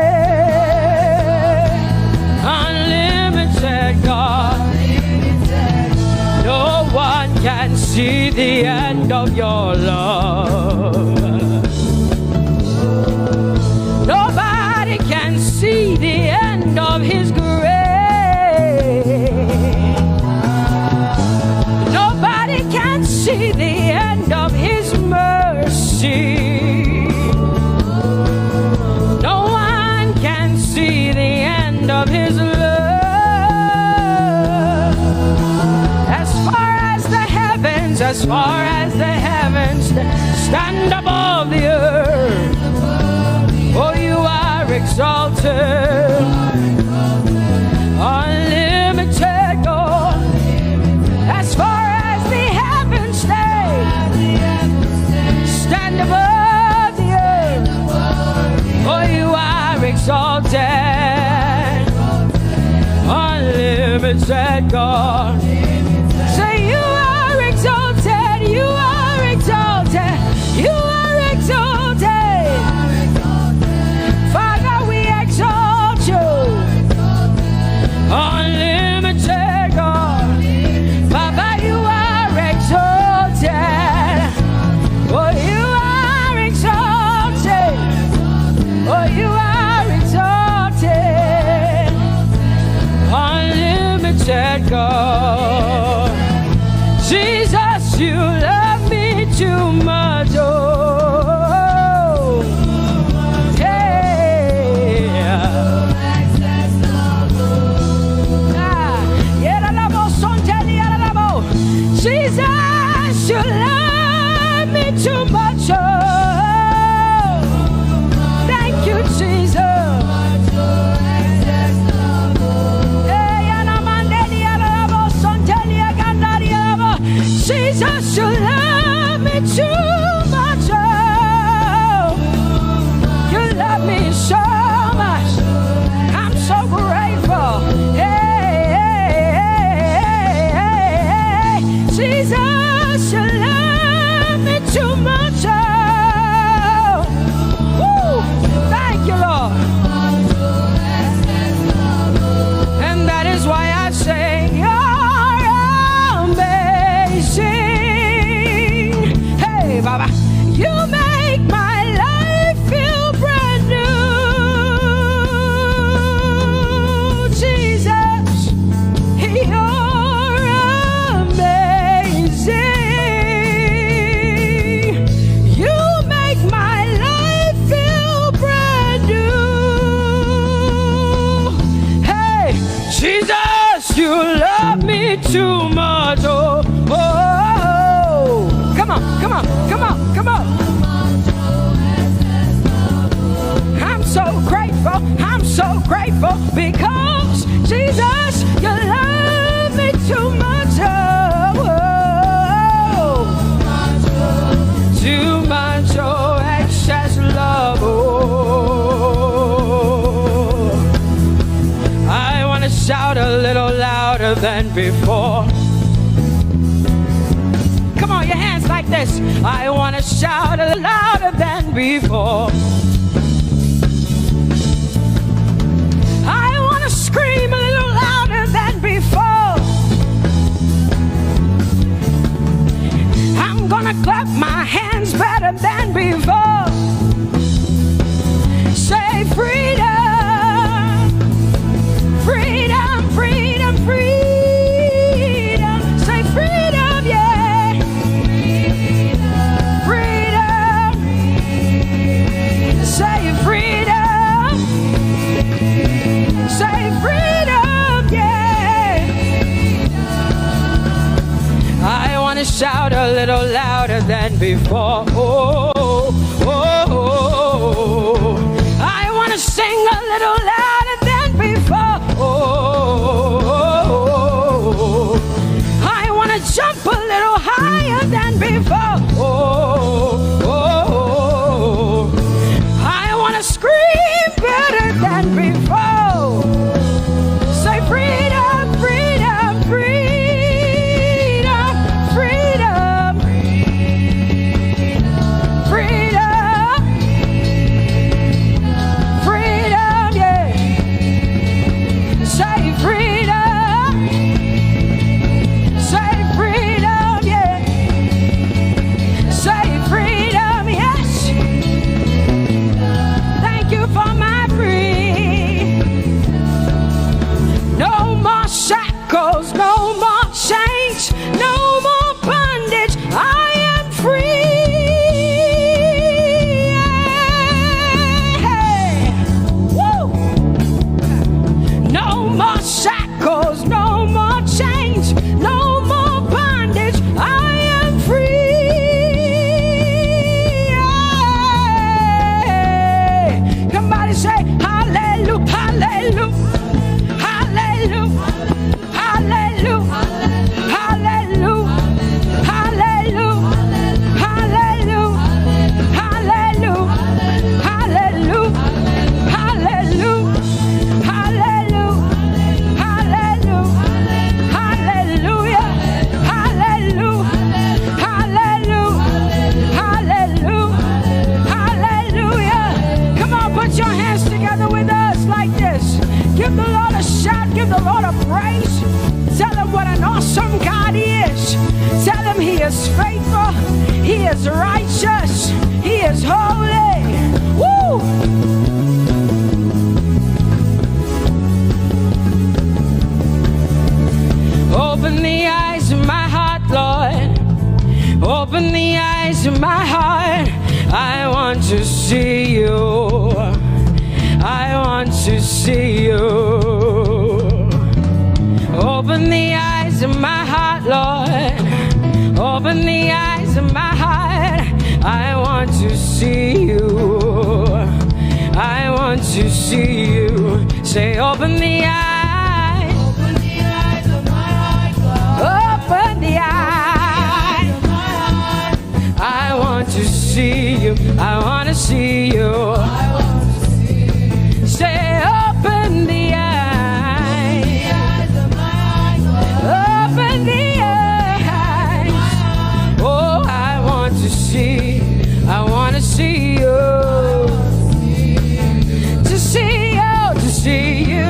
Unlimited God. No one can see the end of your love. Nobody can see the end of his grace. Nobody can see the end of his mercy. No one can see the end of his love. As far as the heavens stand above the earth, oh, you are exalted. Unlimited God. As far as the heavens stand above the earth, oh, you are exalted. Unlimited God. Say you are exalted. You are exalted. You are exalted. Father, we exalt you. Unlimited God. Papa, you are exalted. Oh, you are exalted. Oh, you are exalted. Unlimited God. Jesus, you love me too much. Oh, Jesus, you love me too much. Oh, thank you, Jesus. Jesus, you love me too much. Oh, you love me so much. I'm so grateful. Hey. Jesus, you love me too much. Oh, oh, oh. Come on, come on, come on, come on. I'm so grateful because Jesus, you love me too much. Oh, oh. Too much, oh, excess love. Oh, I want to shout a little louder than before. Come on, your hands like this. I want to shout a little louder than before. I want to scream a little louder than before. I'm gonna clap my hands better than before. Say freedom, freedom, freedom, freedom. Say freedom, yeah. Freedom. Say freedom. Say freedom, yeah. I want to shout a little louder than before. Oh, oh, oh, oh. I want to sing a little louder than before. Oh, oh, oh. I want to jump a little higher than before. Oh, oh, oh. I want to scream better than before. Say freedom, freedom, freedom, freedom, freedom, freedom, yeah. Say freedom, say freedom, yeah. Say freedom, yes. Thank you for my freedom. No more shackles, no more chains, no more bondage. I am free. Woo! No more shackles, no more chains, no more bondage. I am free. Somebody say hallelujah, hallelujah. Hallelujah, hallelujah, hallelujah, hallelujah, hallelujah, hallelujah, hallelujah, hallelujah, hallelujah, hallelujah, hallelujah, hallelujah, hallelujah, hallelujah. Come on, put your hands together with us like this. Give the Lord a shout, give the Lord a praise. Tell him what an awesome God he is. Tell him he is faithful, he is righteous, he is holy. Woo! Open the eyes of my heart, Lord. Open the eyes of my heart. I want to see you. I want to see you. Open the eyes of my heart, Lord. Open the eyes of my heart. I want to see you. I want to see you. Say, open the eyes. Open the eyes of my heart, God. Open the eyes of my heart. I want to see you. I want to see you. I want to see you. Say, open the eyes. The eyes of my heart, God. Open the eyes. Oh, I want to see. I want to see you. To see you. To see you.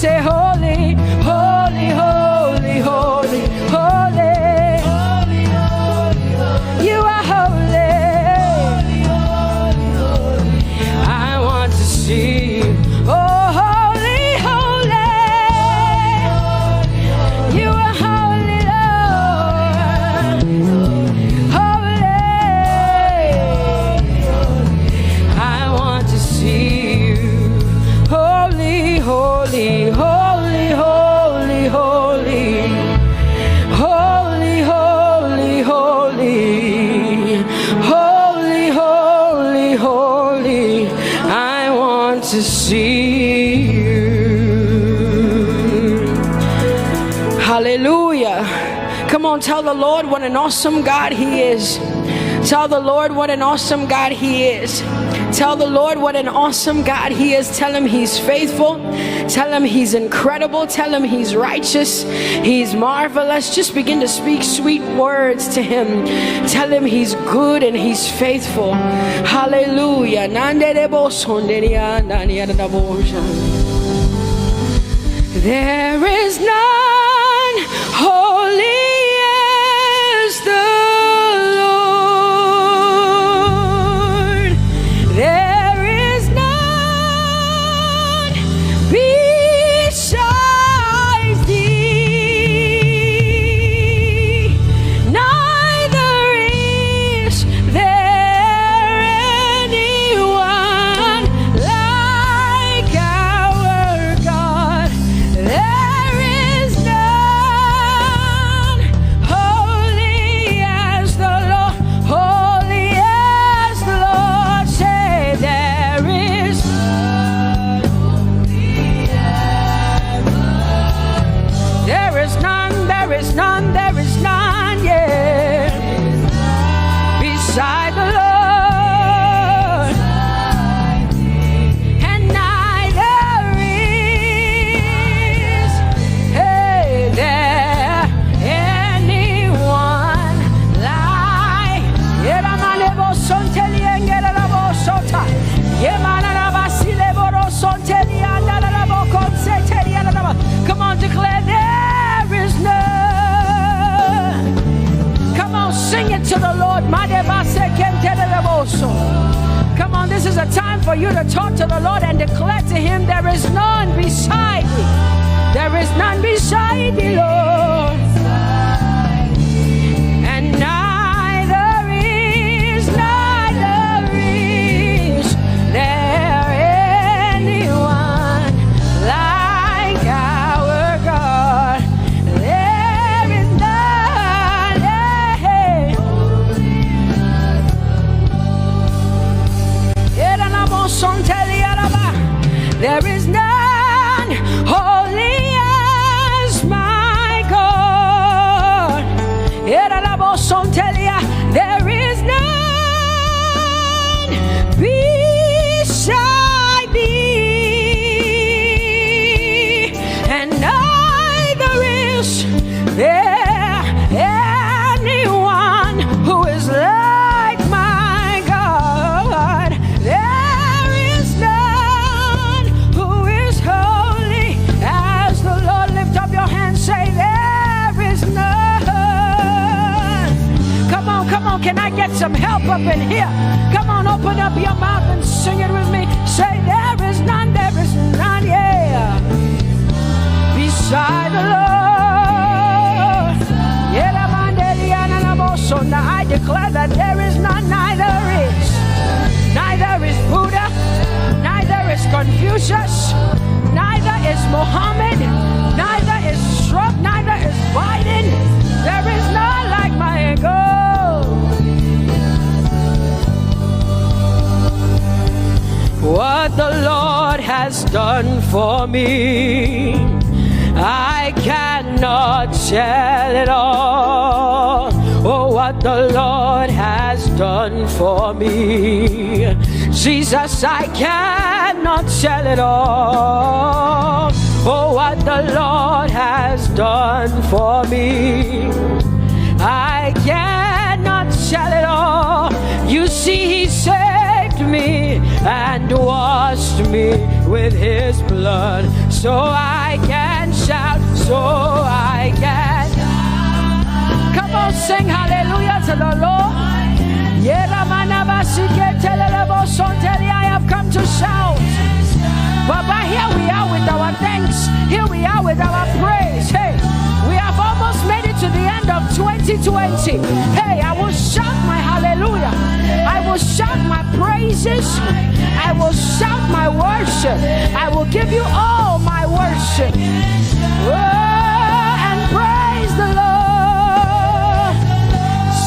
say holy, holy, holy, holy, holy. You are holy. I want to see you. Oh, holy, holy. You are holy, Lord. Holy. I want to see you. Holy, holy, holy, holy, holy. Holy, holy, holy. Holy, holy, holy. I want to see you. Hallelujah. Come on, tell the Lord what an awesome God He is. Tell the Lord what an awesome God He is. Tell the Lord what an awesome God He is. Tell Him He's faithful. Tell Him He's incredible. Tell Him He's righteous. He's marvelous. Just begin to speak sweet words to Him. Tell Him He's good and He's faithful. Hallelujah. There is none holy as the Lord. There is none besides thee. Neither is there anyone like our God. There is none holy as the Lord, holy as the Lord. Say there is none holy as the Lord. There is none, there is none, there is none, yeah, beside the Lord. And neither is there anyone like Come on, declare there is none. Come on, sing it to the Lord. Come on, this is a time for you to talk to the Lord and declare to Him there is none beside thee. There is none beside thee, Lord. And neither is there anyone like our God. There is none. There is none holy as my God. There is none beside thee, and neither is there anyone who is like my God. There is none who is holy as the Lord. Lift up your hands, say there is none. Come on, can I get some help up in here? Come on, open up your mouth and sing it with me. Say there is none, yeah, beside the Lord. Now I declare that there is none, neither is Buddha, neither is Confucius, neither is Muhammad, neither is Trump, neither is Biden. There is none like my God. What the Lord has done for me, I cannot tell it all. Oh, what the Lord has done for me, Jesus, I cannot tell it all. Oh, what the Lord has done for me, I cannot tell it all. You see, He saved me and washed me with His blood, so I so I can. Come on, sing hallelujah to the Lord. I have come to shout. Baba, here we are with our thanks. Here we are with our praise. Hey, we have almost made it to the end of 2020. Hey, I will shout my hallelujah. I will shout my praises. I will shout my worship. I will give you all my worship. Oh, and praise the Lord.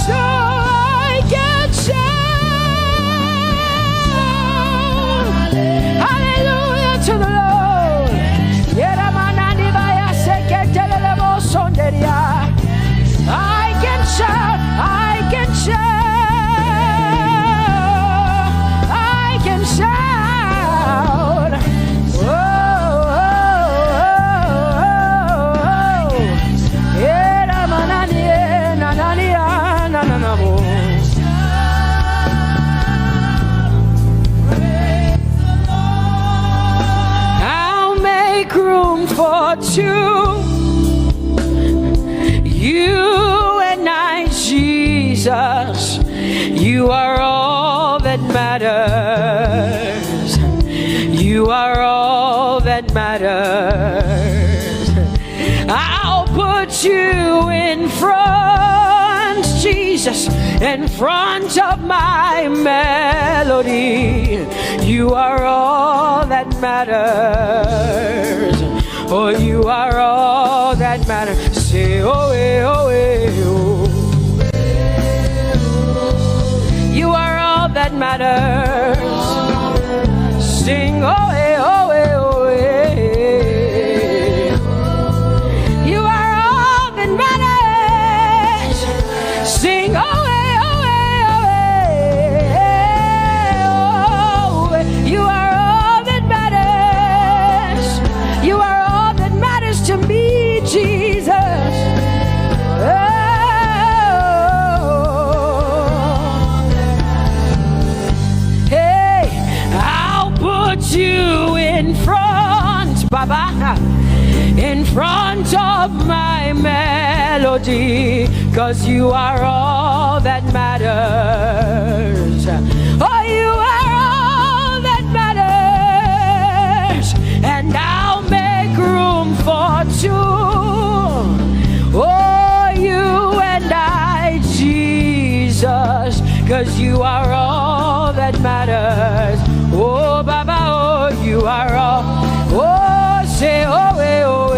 So I can shout. Hallelujah to the Lord. I can shout, I can shout, I can shout. Oh, oh, oh, I'll make room for two. You and I, Jesus, you are all that matters. You are all that matters. I'll put you in front, Jesus, in front of my melody. You are all that matters. Oh, you are all that matters. Say, oh, oh, oh. You are all that matters. Sing, oh, oh, oh, oh. You are all that matters. Sing, oh, oh, oh, oh. You are all that matters. You are all that matters to me, Jesus. You in front, Baba, in front of my melody, 'cause you are all that matters. Oh, you are all that matters, and I'll make room for two. Oh, you and I, Jesus, 'cause you are all that matters. Oh, Baba, oh, you are all. Oh, say, oh, oh,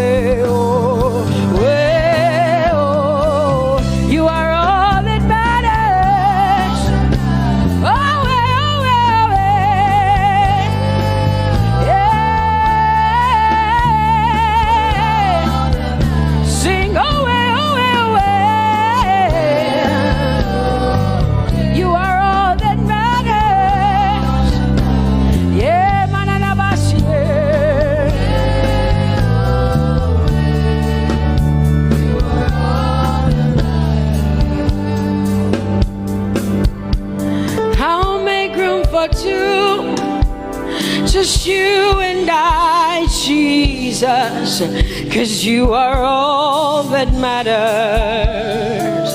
oh, oh, you are all that matters. Oh, oh, yeah. Sing, oh, you are all that matters. Yeah, manana bashi. I'll make room for two, just you and I, Jesus, 'cause you are all that matters.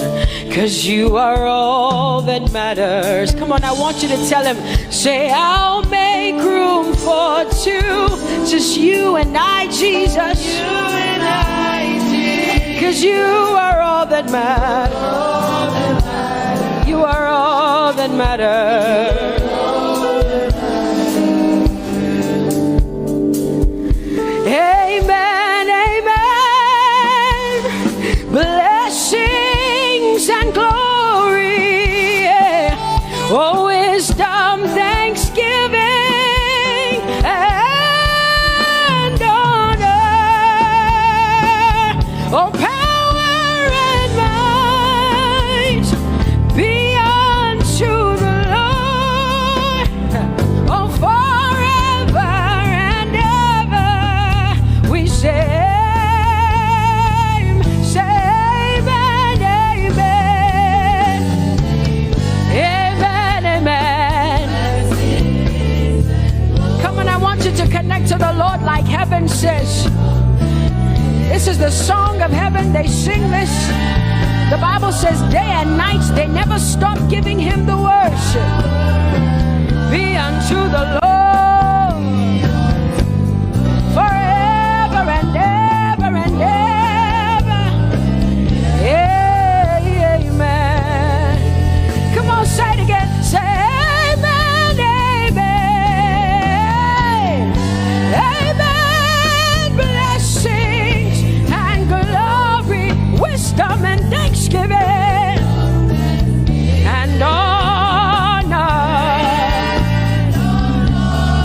'Cause you are all that matters. Come on, I want you to tell him, say, I'll make room for two, just you and I, Jesus. You and I, Jesus. 'Cause you are all that matters. You are all that matters. Amen, amen. Blessings and glory, yeah. Oh, wisdom, thanksgiving, and honor. Oh, power and might be unto the Lord. song of heaven, they sing this. The Bible says day and night they never stop giving him the worship. Be unto the Lord forever and ever and ever. Amen. Come on, say it again. Say amen, amen. Amen. Blessings and glory, wisdom and thanksgiving and honor,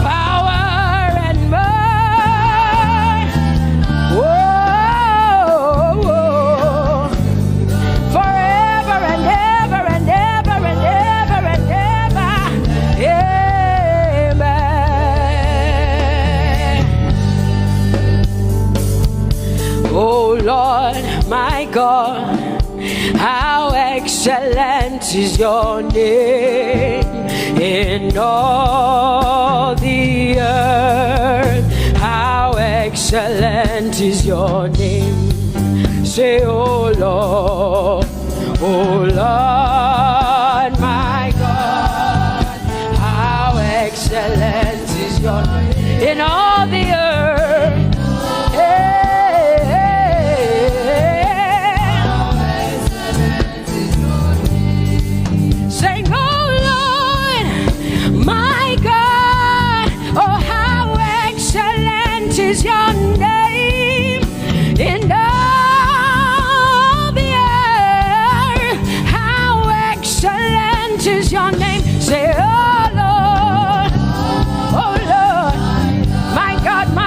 power and might. Whoa, forever and ever and ever and ever and ever. Amen. Oh Lord, my God, how excellent is your name in all the earth. How excellent is your name. Say, oh Lord, my God, how excellent is your name in all the earth. Sing, oh Lord, my God, oh how excellent is your name in all the earth. How excellent is your name. Say, oh Lord, my God, my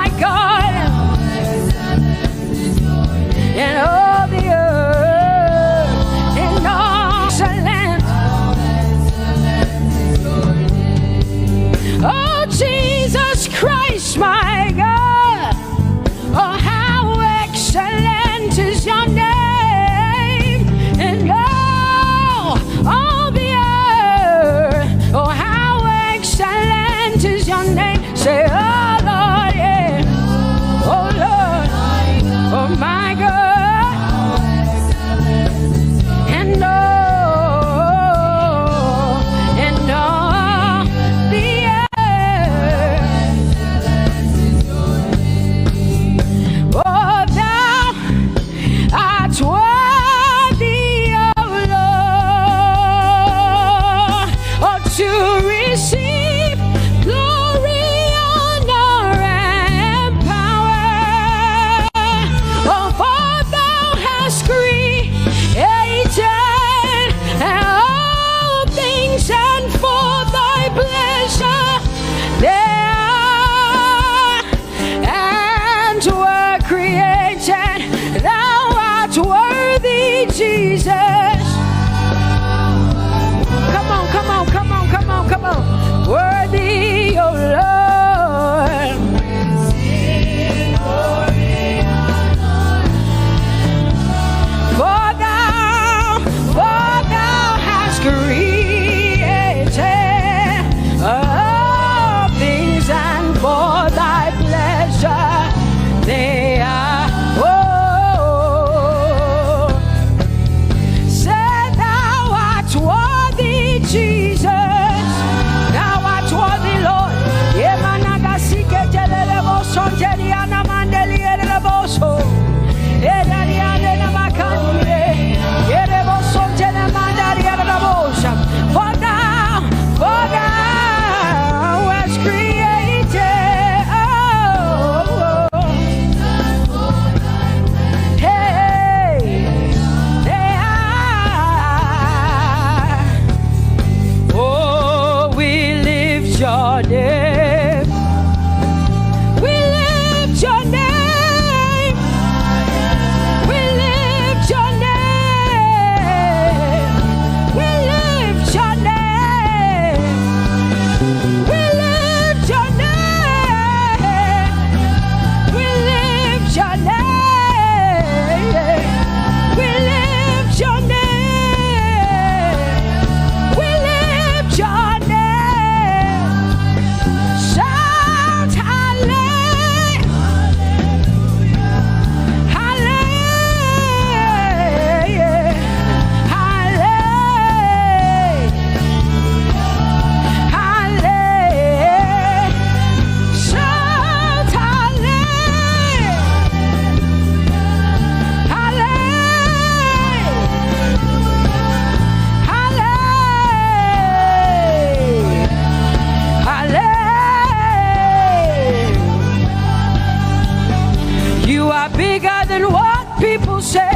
people say.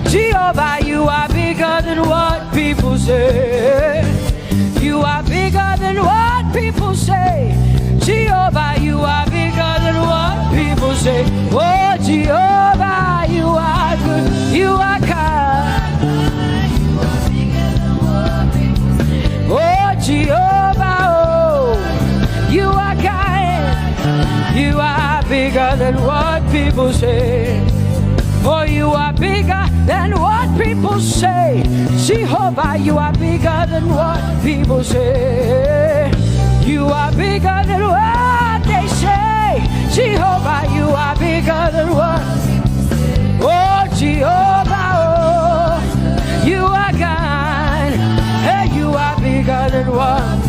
Jehovah, you are bigger than what people say. You are bigger than what people say. Jehovah, you are bigger than what people say. Oh, Jehovah, you are good. You are kind. Oh, Jehovah, oh, you are kind. You are bigger than what people say. Oh, you are bigger than what people say. Jehovah, you are bigger than what people say. You are bigger than what they say. Jehovah, you are bigger than what. Oh, Jehovah, oh, you are God. Hey, you are bigger than what.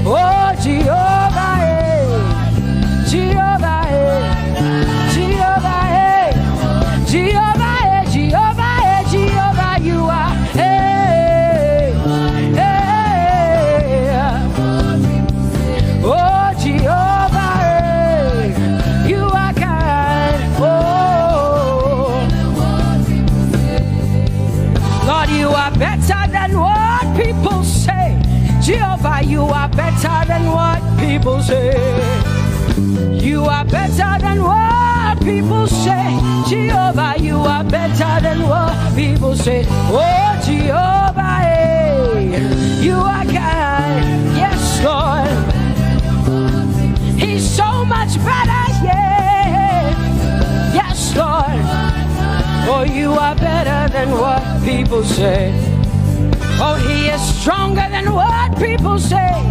Oh, Jehovah, hey. Jehovah, hey. Jehovah, hey. Jehovah, hey. Jehovah, hey. Jehovah, you are. Hey, hey. Oh, Jehovah, hey. You are kind. Oh, Lord, you are better than what people say. Jehovah, you are better than what people say. You are better than what people say. Jehovah, you are better than what people say. Oh, Jehovah, hey, you are kind. Yes, Lord. He's so much better, yeah. Yes, Lord. Oh, you are better than what people say. Oh, he is stronger than what people say.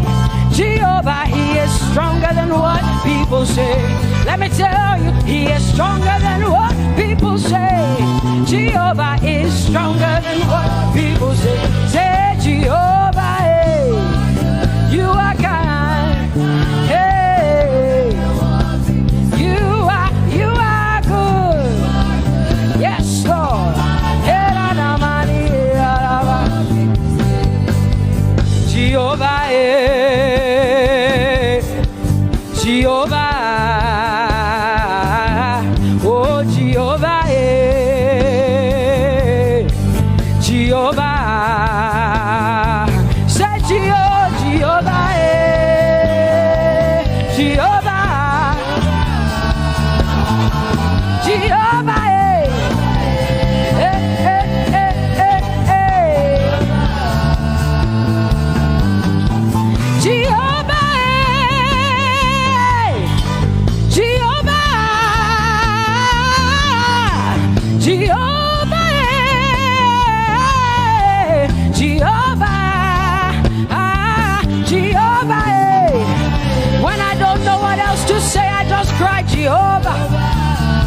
Jehovah, he is stronger than what people say. Let me tell you, he is stronger than what people say. Jehovah is stronger than what people say. Say, Jehovah, hey, you are kind. Hey, you are good. Yes, Lord. Jehovah, eh, Jehovah, oh Jehovah, eh, Jehovah, say Jehovah, eh, Jehovah, Jehovah, cry Jehovah,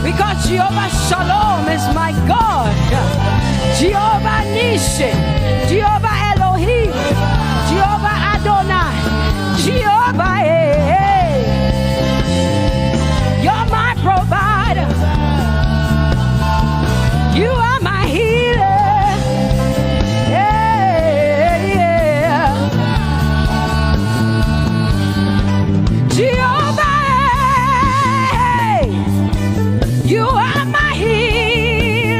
because Jehovah Shalom is my God. Jehovah Nissi, Jehovah Elohim, Jehovah Adonai, Jehovah, hey, you're my provider. You are my healer. Yeah, yeah. Jehovah, you are my healer.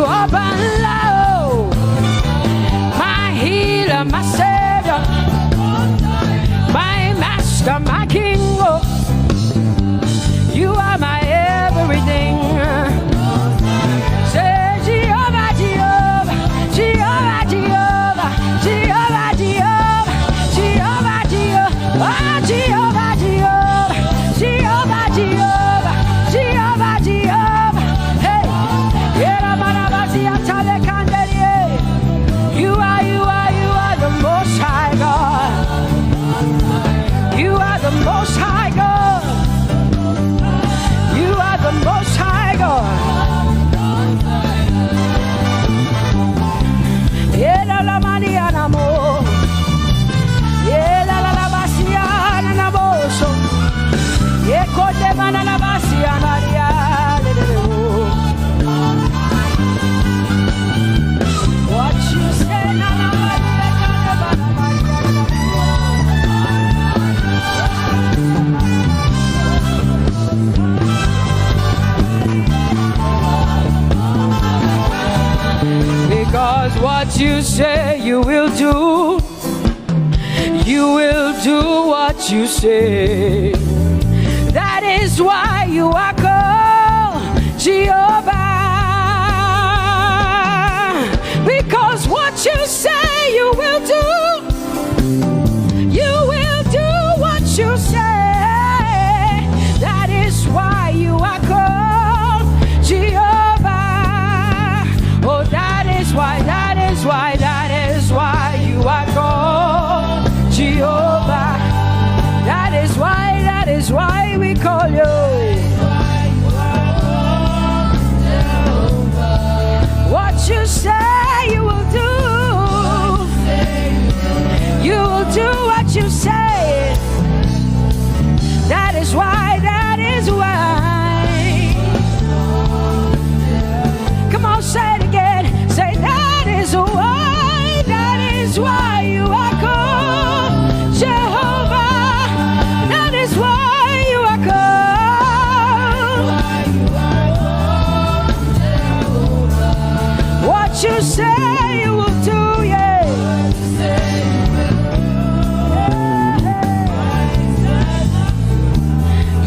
open low. My healer, my savior, my master, my king. Oh, you are my everything. Say Jehovah, Jehovah, Jehovah, Jehovah, Jehovah, Jehovah, Jehovah, Jehovah, Jehovah, Jehovah, Jehovah, Jehovah, Jehovah. Hey, you are the Most High God. You are the Most High God. You are the Most High God. Yela la maniana mo. Yela la basiana na boso. Yeko de mana la basiana ya. What you say na na because what you say you will do what you say. That is why you are called Jehovah. Because what you say you will do what you say. That is why you are called Jehovah. Oh, that is why you are called Jehovah. That is why we call you. What you say you will do. You will do what you say. That is why. Come on, say it again. Say that is why you are called Jehovah. That is why you are called. What you say you will do, yeah.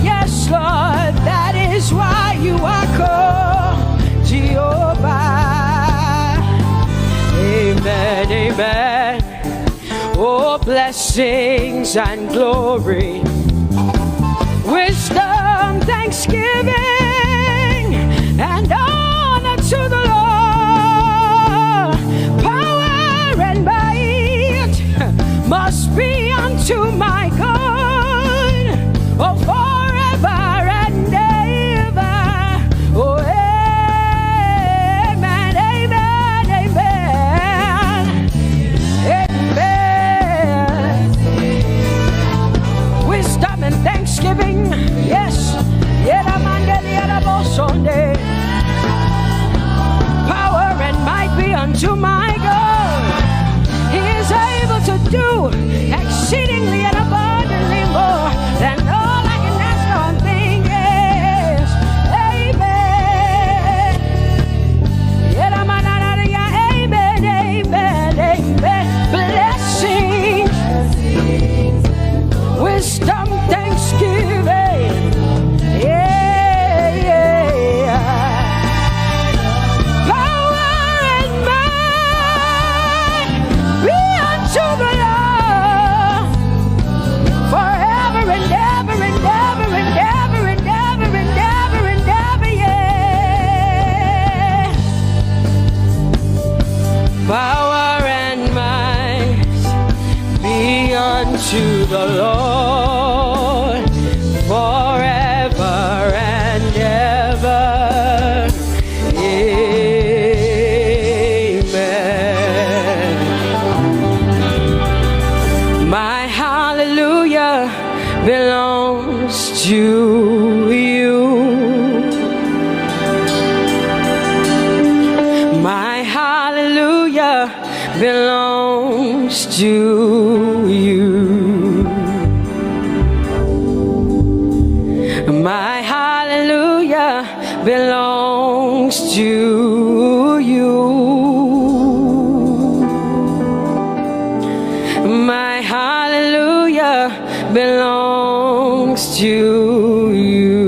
Yes, Lord, that is why you are called Jehovah. Amen, amen. Oh, blessings and glory, wisdom, thanksgiving, and honor to the Lord. Power and might must be unto my God. Oh, forever and ever. Oh, amen, amen, amen, amen. Wisdom and thanksgiving, yes. Power and might be unto my God. He is able to do exceedingly and abundantly more than all I can ask or think. Yes, amen. Amen, amen, amen. Blessings, wisdom, thanksgiving. Yeah, yeah. Power and might be unto the Lord forever and ever and ever and ever and ever and ever and ever, yeah. Power and might be unto the Lord forever and ever. Amen. My hallelujah belongs to you. My hallelujah belongs to you. My hallelujah belongs to you. you.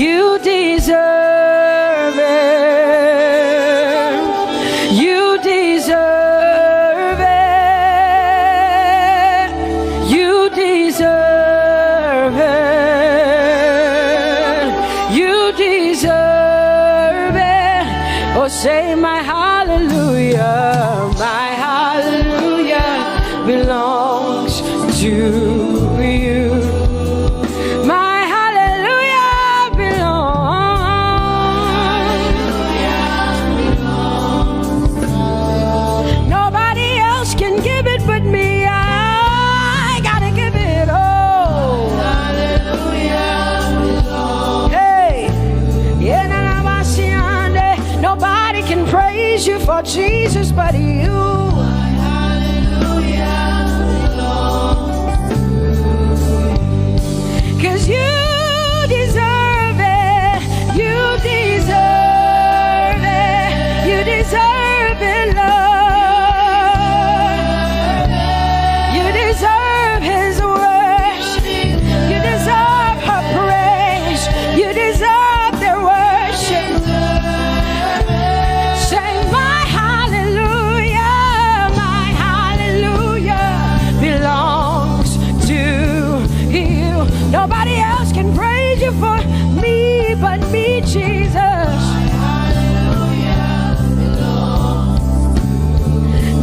You deserve it. You deserve it. You deserve it. You deserve it. Oh, say my hallelujah. My hallelujah belongs to you. My hallelujah belongs. Nobody else can give it but me. I gotta give it all. Hallelujah belongs. Hey, nobody can praise you for Jesus but you. You deserve it. You deserve it. You deserve it, Lord. You deserve His worship. You deserve her praise. You deserve their worship. Say my hallelujah. My hallelujah belongs to you. Nobody else can praise you for me but me, Jesus.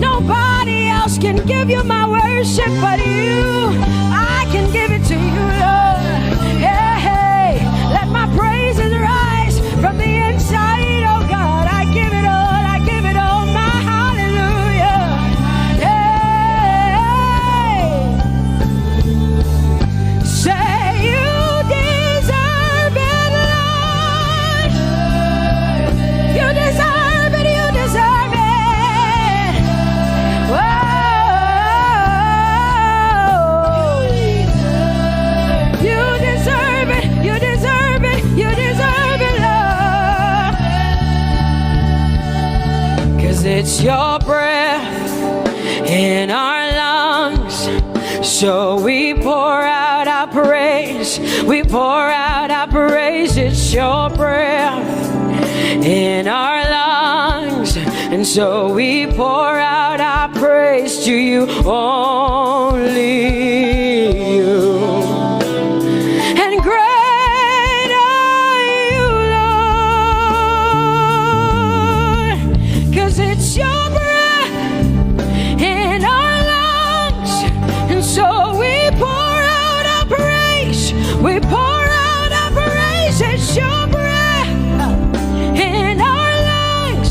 Nobody else can give you my worship but you. I can give it to you, Lord. Hey, hey, let my praises rise from the inside, oh God. I give it all, I give it all, my hallelujah. Hey, say you deserve it, Lord. You deserve it, you deserve it. Whoa. You deserve it, you deserve it, you deserve it, Lord. 'Cause it's your breath in our lungs. So we pour out our praise. We pour out our praise. It's your breath in our lungs. And so we pour out our praise to you, only you. And great are you, Lord. 'Cause it's your breath in our lungs. And so we pour out our praise. We pour out our praise. It's your breath in our lungs.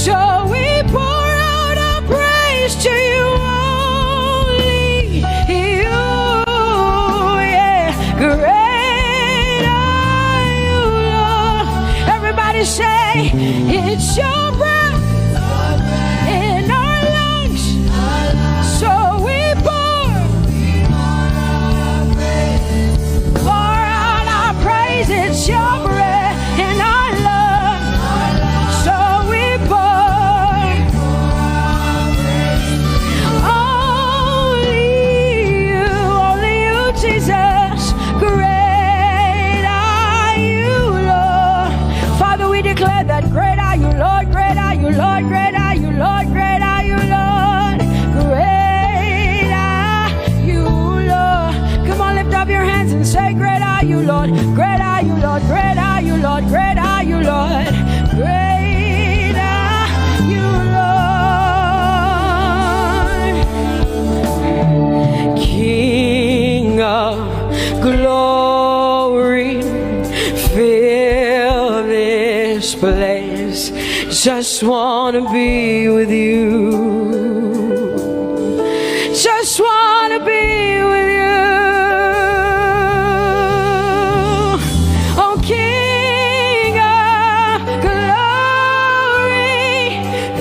So we pour out our praise to you, only you. Yeah, great are you, Lord. Everybody say, it's your breath in our lungs. So we pour out our praise. It's your breath in our lungs. So we pour only you, Jesus. Great are you, Lord. Father, we declare that great are you, Lord. Great are you, Lord. Great are you, Lord. Great are you, Lord. Great are you, Lord. Come on, lift up your hands and say, great are you, Lord. Great are you, Lord. Great are you, Lord. Great are you, Lord. Great are you, Lord. King of glory, fill this place. Just want to be with you. Just want to be with you. Oh, King of glory,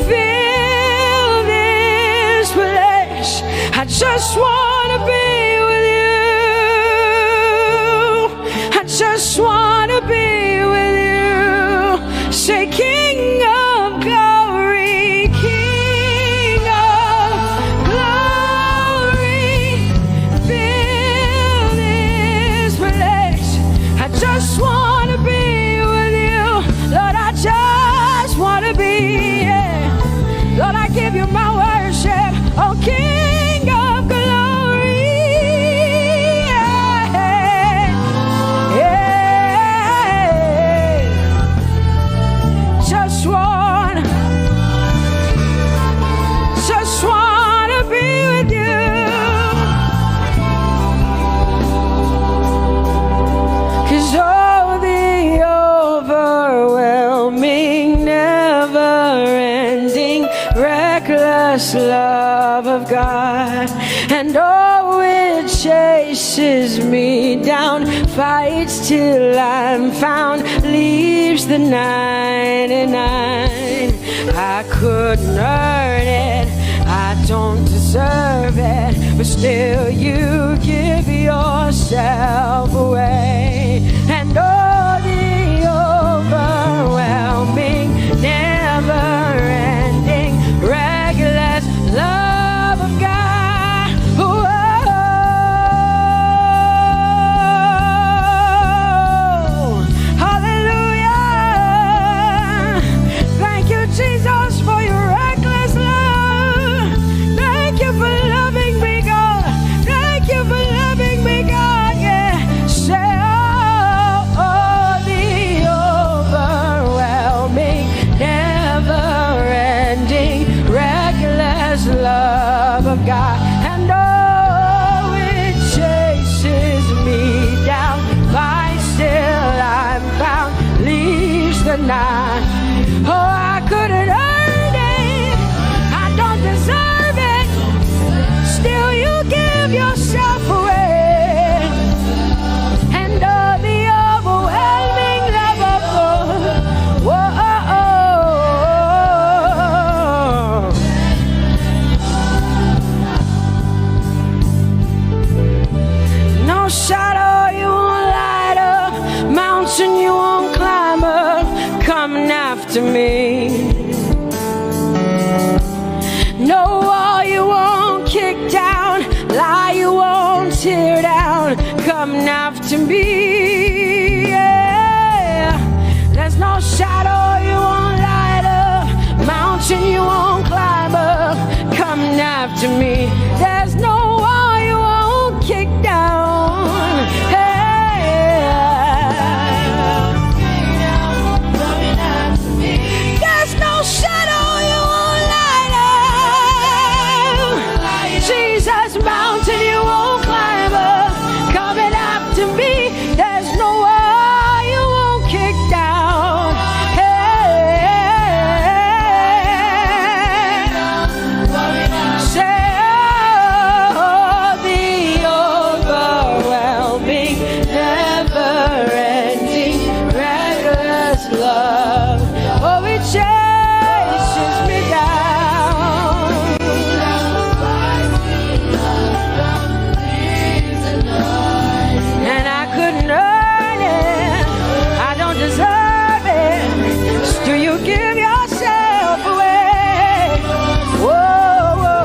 fill this place. I just want to be with you. I just want to be with you. Say, King of glory, King of glory, chases me down, fights till I'm found, leaves the 99. I couldn't earn it, I don't deserve it, but still you give yourself away. And all the overwhelming, never-ending, reckless love of God. Whoa. Hallelujah. Thank you, Jesus, for your reckless love. Thank you for loving me, God. Thank you for loving me, God. Yeah. Say, oh, the overwhelming, never-ending, reckless love of God. And oh, it chases me down, finds till I'm found, leaves the 9. Oh, I couldn't earn it, I don't deserve it, still you give yourself away. And oh, the overwhelming love of God. Whoa. No shadow you won't light up, mountain you won't climb up, coming after me. No wall you won't kick down, lie you won't tear down, coming after me. Yeah. There's no shadow you won't light up, mountain you won't climb up, coming after me. There's no wall you won't kick down. Hey. There's no shadow you won't light up. Jesus, mountain you won't climb up, coming after me. There's no wall you won't kick down. Hey. Say, oh, the overwhelming, never-ending, reckless love. Oh, it chases me down. And I couldn't earn it, I don't deserve it, still you give yourself away. Whoa, whoa,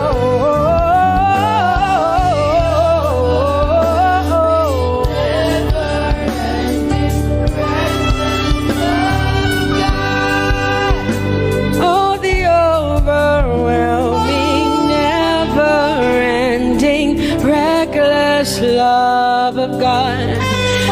oh, the overwhelming, never-ending, reckless love of God.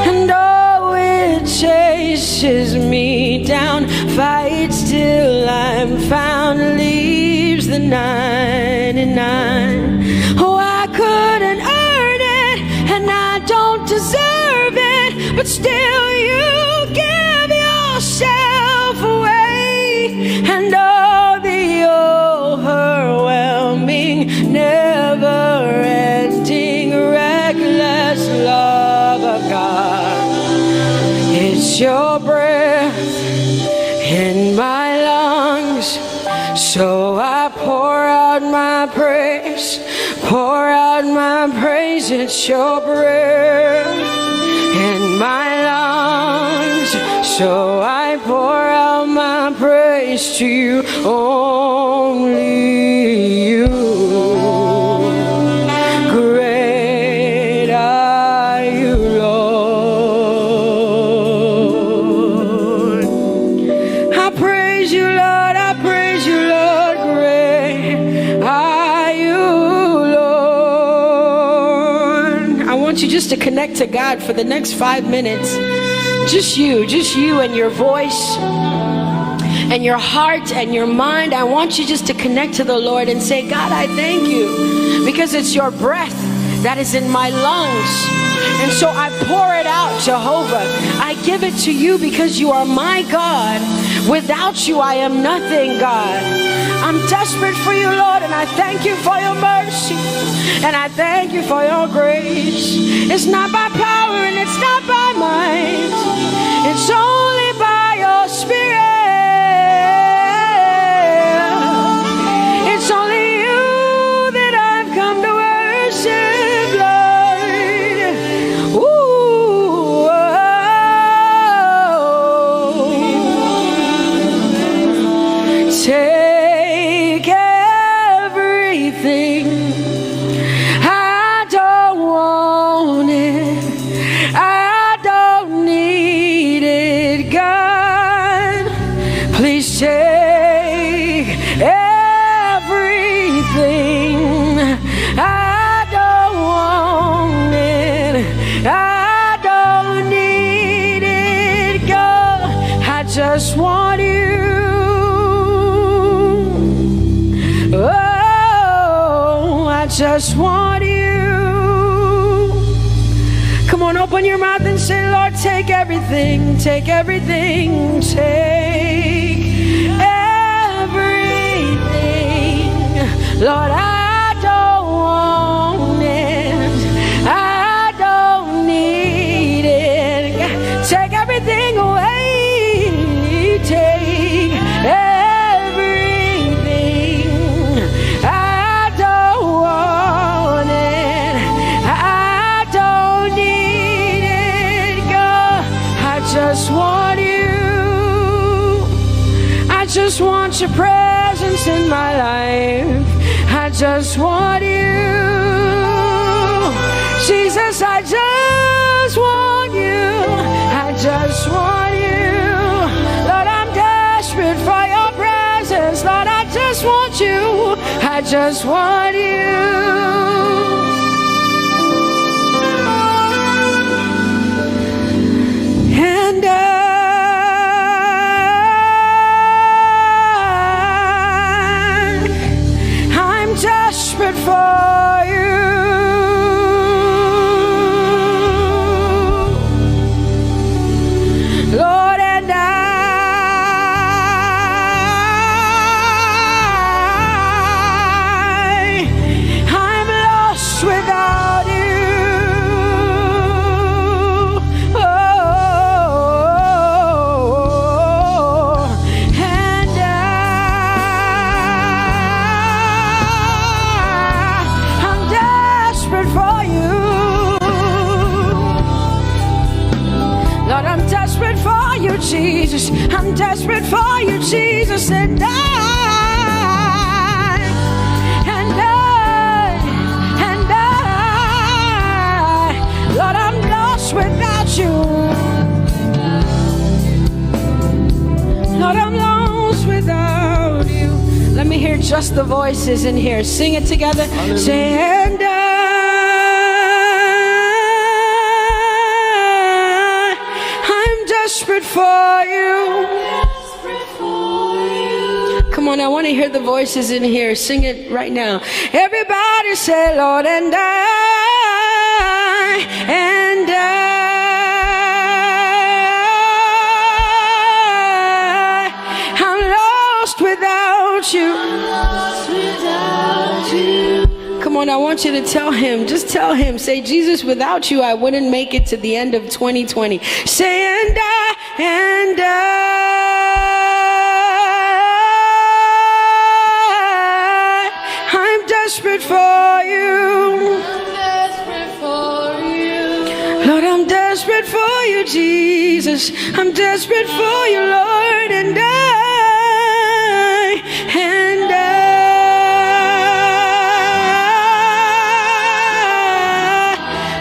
And oh, it chases me down, fights till I'm found, leaves the 99. Oh, I couldn't earn it, and I don't deserve it, but still you give yourself away. And oh, the overwhelming, never-ending, reckless love of God. It's your breath in my lungs, so I pour out my praise, pour out my praise. It's your breath in my lungs, so I pour out my praise to you, only you. Great are you, Lord. I praise you, Lord, I praise you, Lord. Great are you, Lord. I want you just to connect to God for the next 5 minutes. Just you and your voice and your heart and your mind. I want you just to connect to the Lord and say, God, I thank you because it's your breath that is in my lungs. And so I pour it out, Jehovah. I give it to you because you are my God. Without you, I am nothing, God. I'm desperate for you, Lord, and I thank you for your mercy. And I thank you for your grace. It's not by power and it's not by might. It's only by your Spirit. It's only you that I've come to worship, Lord. Ooh, oh. Take everything. I don't want it. I don't need it, God. Please take everything. I don't want it. I don't need it, God. I just want you. Oh, I just want you. Come on, open your mouth and say, Lord, take everything, take everything, take everything. Lord, I don't want it. I don't need it. Take everything away. Take everything. I don't want it. I don't need it, God. I just want you. I just want your presence in my life. I just want you. Jesus, I just want you. I just want you. Lord, I'm desperate for your presence. Lord, I just want you. I just want you. And I'm desperate for you. Lord, and I'm lost without you. Oh, and I'm desperate for you. Lord, I'm desperate for you, Jesus. I'm desperate for you, Jesus. And Lord, I'm lost without you. Lord, I'm lost without you. Let me hear just the voices in here. Sing it together. Say, and I'm desperate for you. Come on, I want to hear the voices in here. Sing it right now. Everybody say, Lord, and I'm lost without you. Come on, I want you to tell him. Just tell him. Say, Jesus, without you, I wouldn't make it to the end of 2020. Say, and I'm desperate for you. Lord, I'm desperate for you, Jesus. I'm desperate for you, Lord, and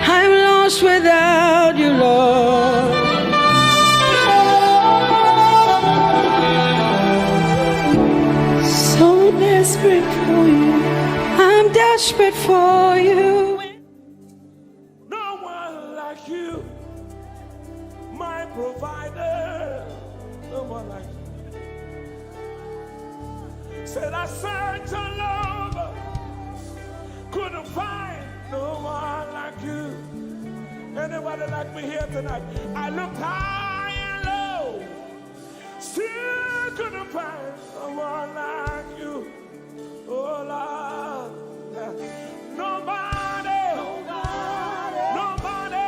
I'm lost without you, Lord. So desperate for you. I'm desperate for you. No one like you, my provider. No one like you. Said I searched all over, couldn't find no one like you. Anybody like me here tonight? I looked high and low, still couldn't find someone like you. Oh Lord, nobody, nobody, nobody,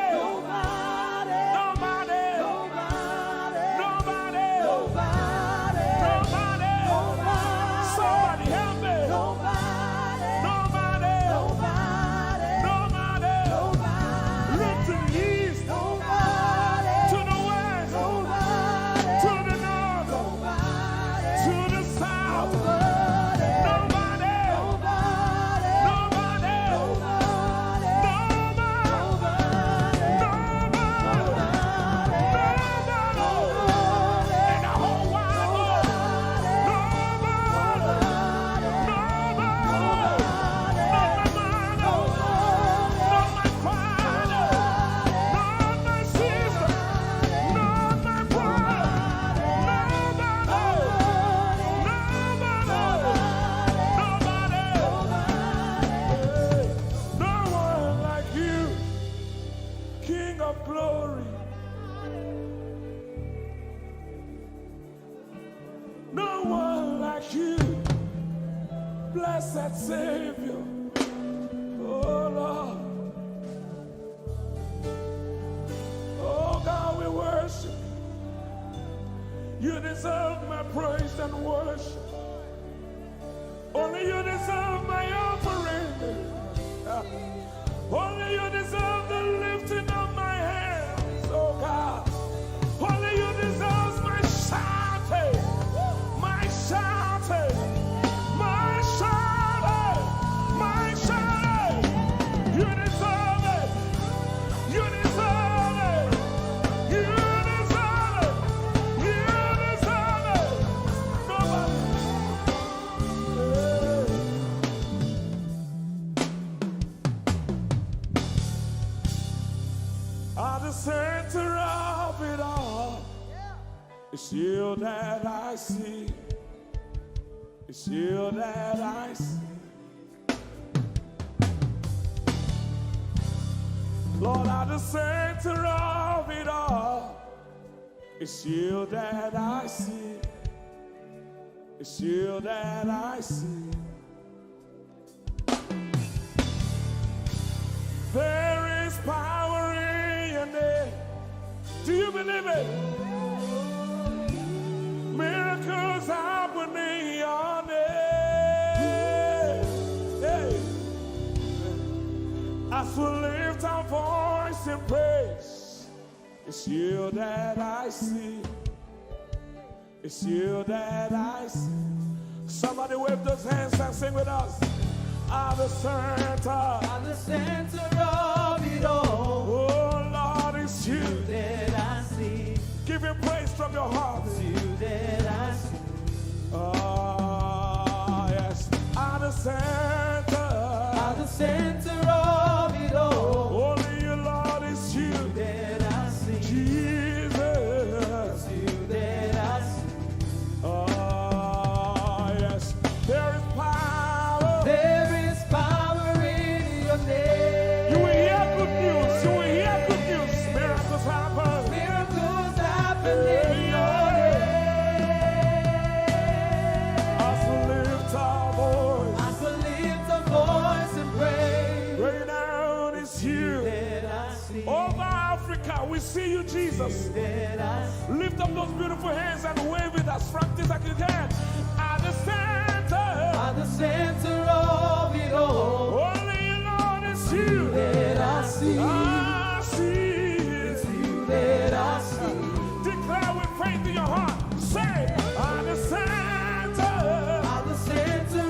nobody, nobody, nobody, nobody, nobody, somebody help me. Nobody, nobody, nobody, nobody, look to the east, nobody, to the west, nobody, to the north, nobody, to the south, nobody, nobody, nobody, nobody, nobody, in the whole wide world, nobody, glory. No one like you, blessed Savior. Oh Lord, oh God, we worship you. You deserve my praise and worship. Only you deserve my offering. Only you deserve the lifting of my hands, oh God. Only you deserve my shouting, my shouting, my shouting, my shouting. You deserve it. You deserve it. You deserve it. You deserve it. Nobody. At the center of it all, it's you that I see. It's you that I see. Lord, at the center of it all, it's you that I see. It's you that I see. There is power in your name. Do you believe it? Miracles happen in your name. Hey. As we lift our voice in praise, it's you that I see. It's you that I see. Somebody wave those hands and sing with us. At the center of it all. Oh Lord, it's you that I see. Give him praise from your heart. It's you that I see. Oh yes. At the center of it all. Only you, Lord, it's you that I see. Jesus, it's you that I see. Oh yes. There is power. There is power in your name. You will hear good news. You will hear good news. Miracles happen. Miracles happen in your name. As we lift our voice. As we lift our voice and praise. Right now it's you. That I see. Over Africa, we see you, Jesus. That I see. Lift up those beautiful hands and wave it as frantic as you can. At the center of it all. Only you, Lord, it's you that I see. I see. It's you that I see. Declare with faith in your heart. Say, at the center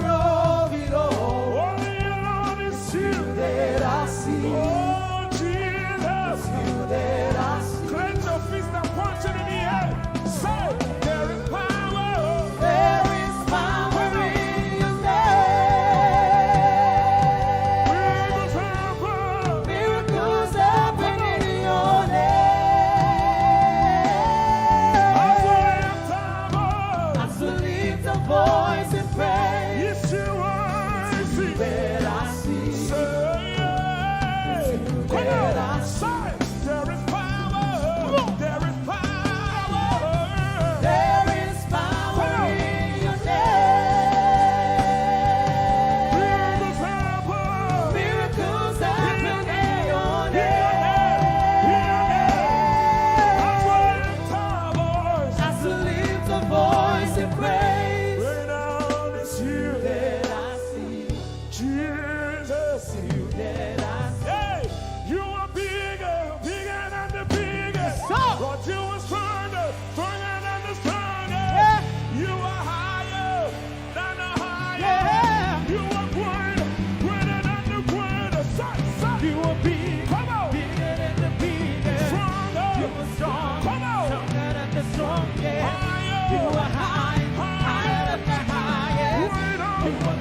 of it all. Only you, Lord, it's you that I see. Oh, Jesus. It's you that I see. Clench your fist and punch it in the air. Say, there is power. There is power in your name. Miracles happen. Miracles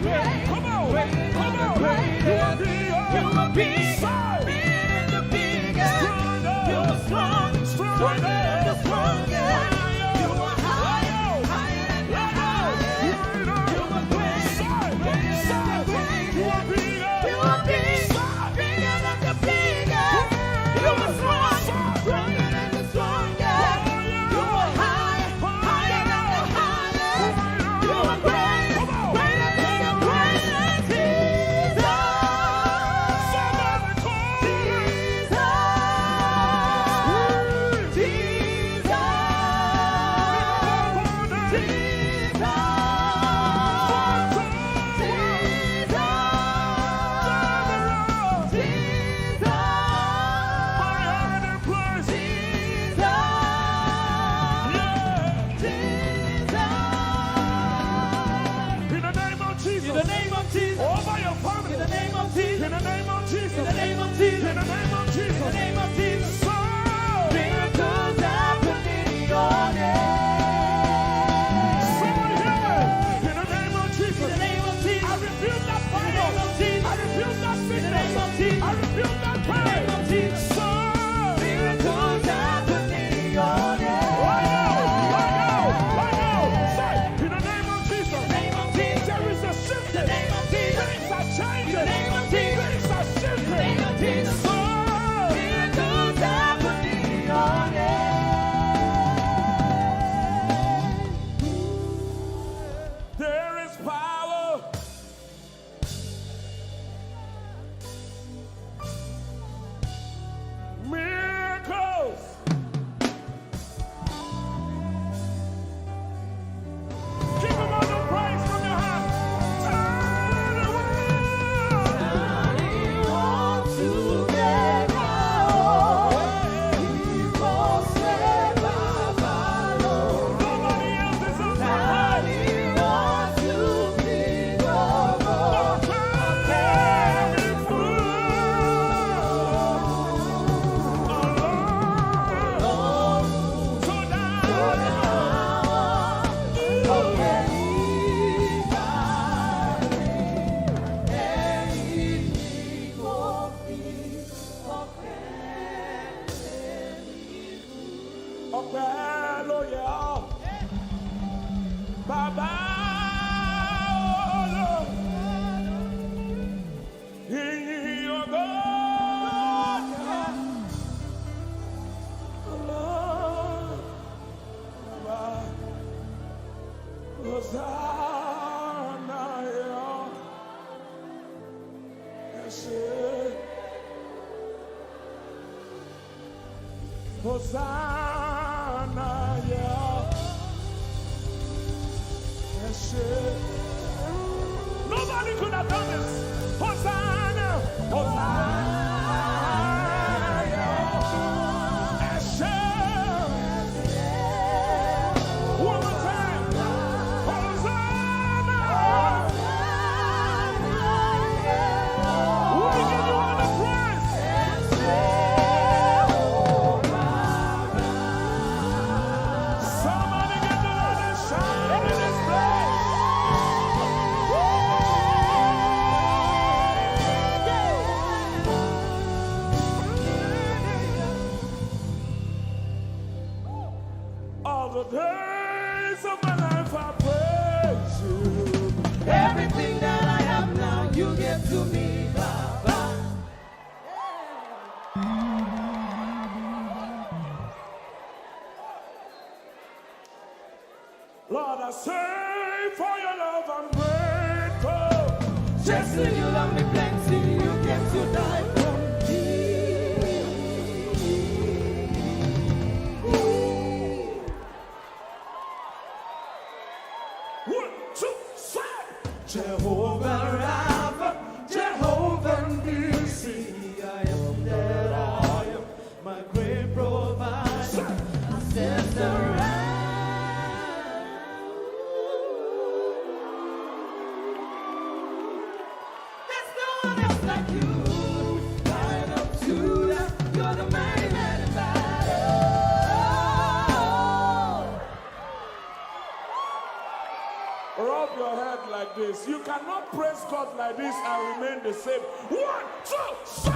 great. Come on. Greater Come than on. the greatest. You are big. Side. Bigger than the biggest. You are strong. Stronger than the strongest. You are higher. Higher than the highest. You are great. Greater than the greatest. You are big. Bigger than the biggest. You are strong. Stronger than the strongest. You are higher. Higher than the highest. You are great. Greater than the greatest. Jesus. In the name of Jesus. Over your family. In the name of Jesus. In the name of Jesus. In the name of Jesus. In the name of Jesus. In the name of Jesus. So, Miracles happen in your name. someone here. In the name of Jesus. In the name of Jesus. I rebuke that In the fire. name of Jesus. I rebuke that In the sickness. name of Jesus. I rebuke that In the name of pain. Jesus. So, Miracles happen in your name. right now. Say, in the name of Jesus. In the name of Jesus. There is a shift. In the name of Jesus. Things are changing. In the name of Jesus. Things are shifting. In the name of Jesus. So, Miracles happen in your name. there is power. Miracles. Give him all the praise from your heart. Turn around. I want to get out. People say, Baba, Lord. Nobody else is on the I want to be your Lord. Carry through. So ọpẹ́ ló yẹ ọ́. Bàbá olóò. Ìyìn ògo yẹ. Bàbá Hosanna yẹ ọ́. Ẹ ṣé. Hosanna, yeah. Yes, nobody could have done this. Hosanna, Hosanna, yeah. Yes, one more time. Hosanna. We give you all the praise. Somebody get the Lord and shout in this place. All the days of my life I praise you. Everything that I have now, you give to me, Baba. Lord, I say for your love I'm grateful. Just to you love me plenty, you came to die for me. One, two, three. Jehovah Rapha, Jehovah Nissi, I am that I am, my great provider. I said there's no praise God like this and remain the same. 1, 2, say!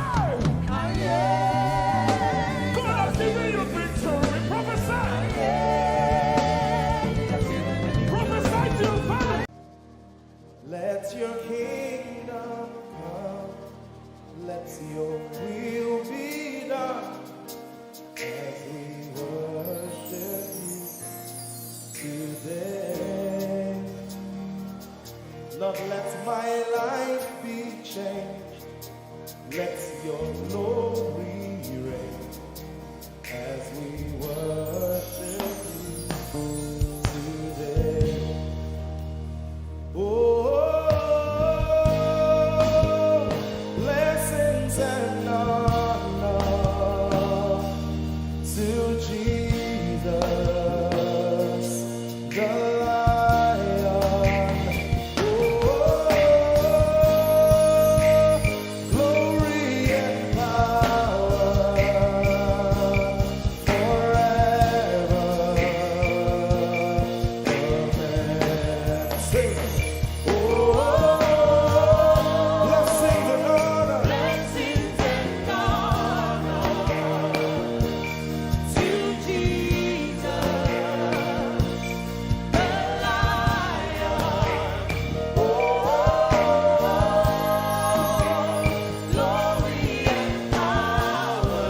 God has given you victory. Prophesy. Prophesy to your family. Let your kingdom come. Let your will be done. As we worship you today. Lord, let my life be changed. Let your glory reign as we worship you today. Oh, blessings and honor to Jesus, the Lion. Glory and power forever. Amen. Sing. Blessings and honor. Blessings and honor to Jesus, the Lion. Glory and power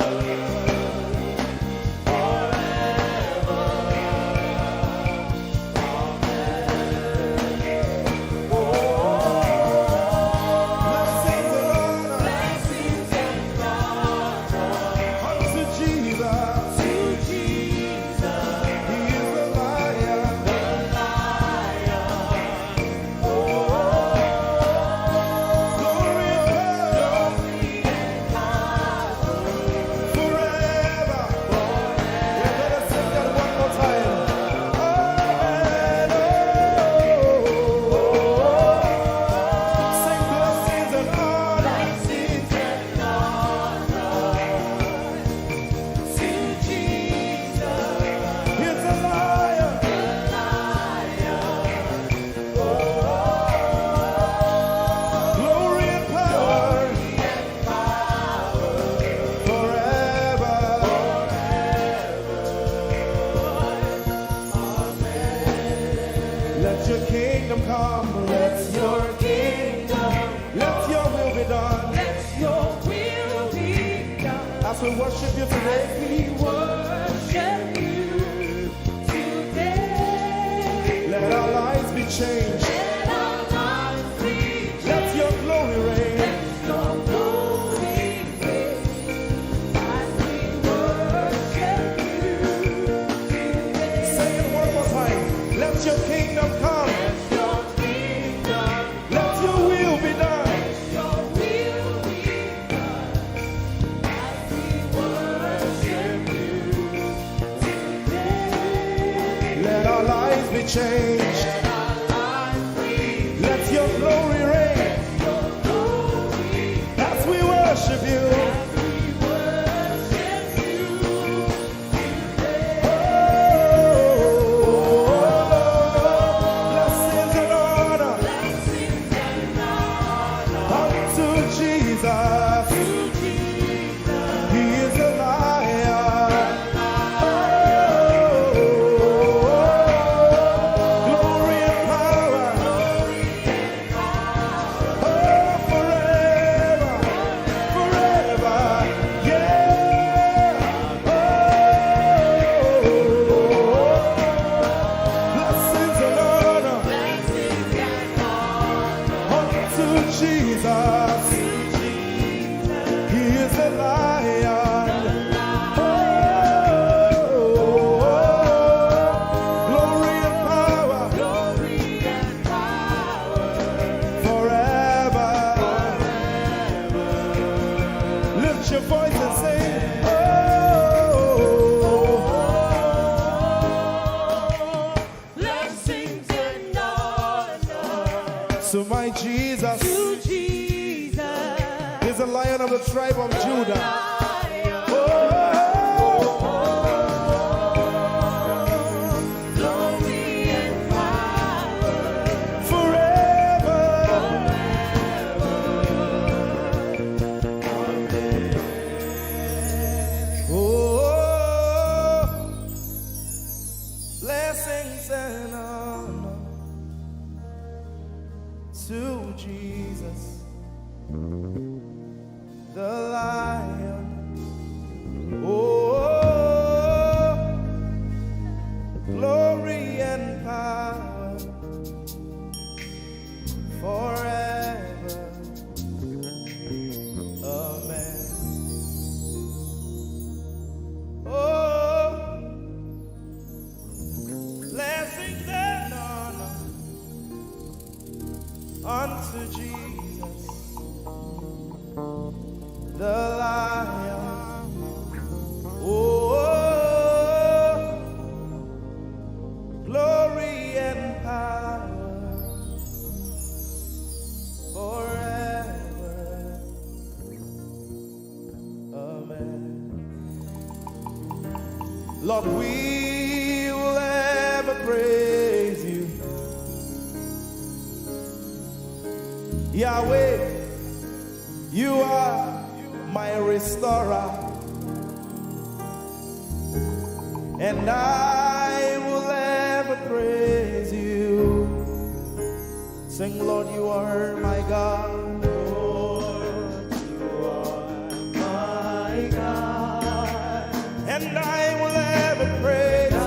Blessings and honor. blessings and honor Unto Jesus. to Jesus, He is the Lion. Glory and power forever. You better sing that one more time. Amen. Sing blessings and honor. blessings and honor to Jesus, He's the Lion. Glory and power forever. Let your kingdom come. Let your let your will be done. let your will be done. As we worship you today, We worship you today. let our lives be changed. Let our lives be Let your glory reign. your glory reign as we worship you today. Say it one more time. Let your kingdom come. Your kingdom, Let your will be done. your will be done as we worship you today. Let our lives be changed. Let our lives be Let your glory reign. your glory As we worship you. as we worship you today. Blessings and honor Blessings and honor unto Jesus. to Jesus, He is the Lion. Glory and power forever, forever. Yeah. Blessings and honor blessings and honor unto Jesus. He is the Lion. Glory and power forever. Lift your voice and sing. blessings and honor So my Jesus to Jesus, is the Lion of the tribe of Judah. glory and power Forever. Oh, blessings and honor to Jesus, the Lion. Oh, glory and power forever. Amen. Oh, blessings and honor unto Jesus, the Lion. Oh, glory and power forever. Amen. Lord, we will ever praise you. Yahweh, you are my restorer, and I will ever praise you. Sing, Lord, you are my God. Lord, you are my God, and I will ever praise you. I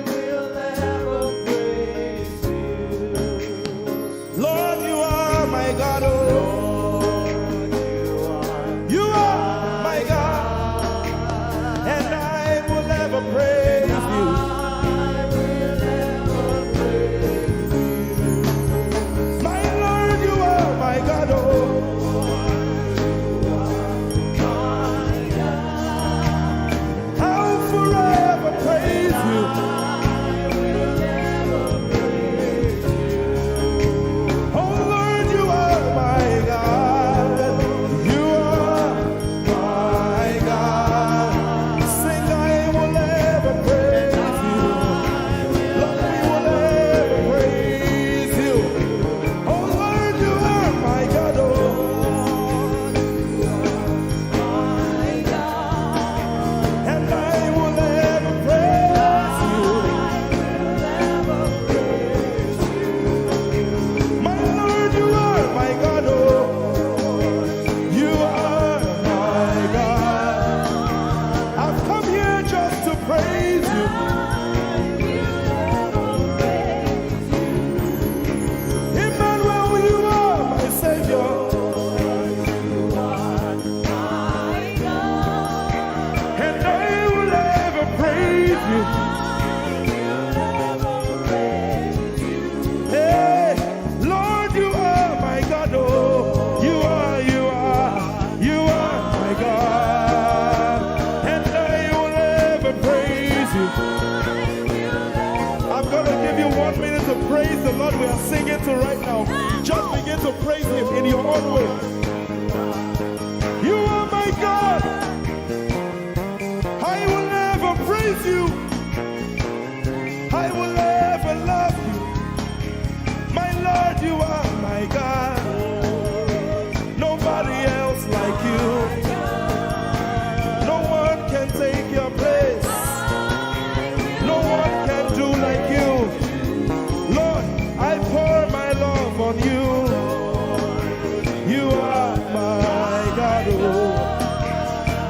will ever praise you. Lord, you are my God. Oh, you are my God, and I will ever praise you. I will ever praise you. My Lord, you are my God. Oh, you are my God. I'll forever praise you. I will ever praise you. Oh Lord, you are my God. You are my God. Sing, I will ever praise you. Lord, we will ever praise you. Oh Lord, you are my God. Oh, my God. And I will ever praise you. My Lord, you are my God. Oh, you are my God. I've come here just to praise you. Emmanuel, you are my Savior. And I will ever praise you. Hey, Lord, you are my God. Oh, you are my God. And I will ever praise you. I'm going to give you 1 minute to praise the Lord. We are singing to right now. Just begin to praise him in your own way. You are my God. I will ever praise you. I will ever love you. My Lord, you are my God. Nobody else like you. No one can take your place. No one can do like you. Lord, I pour my love on you. You are my God. Oh,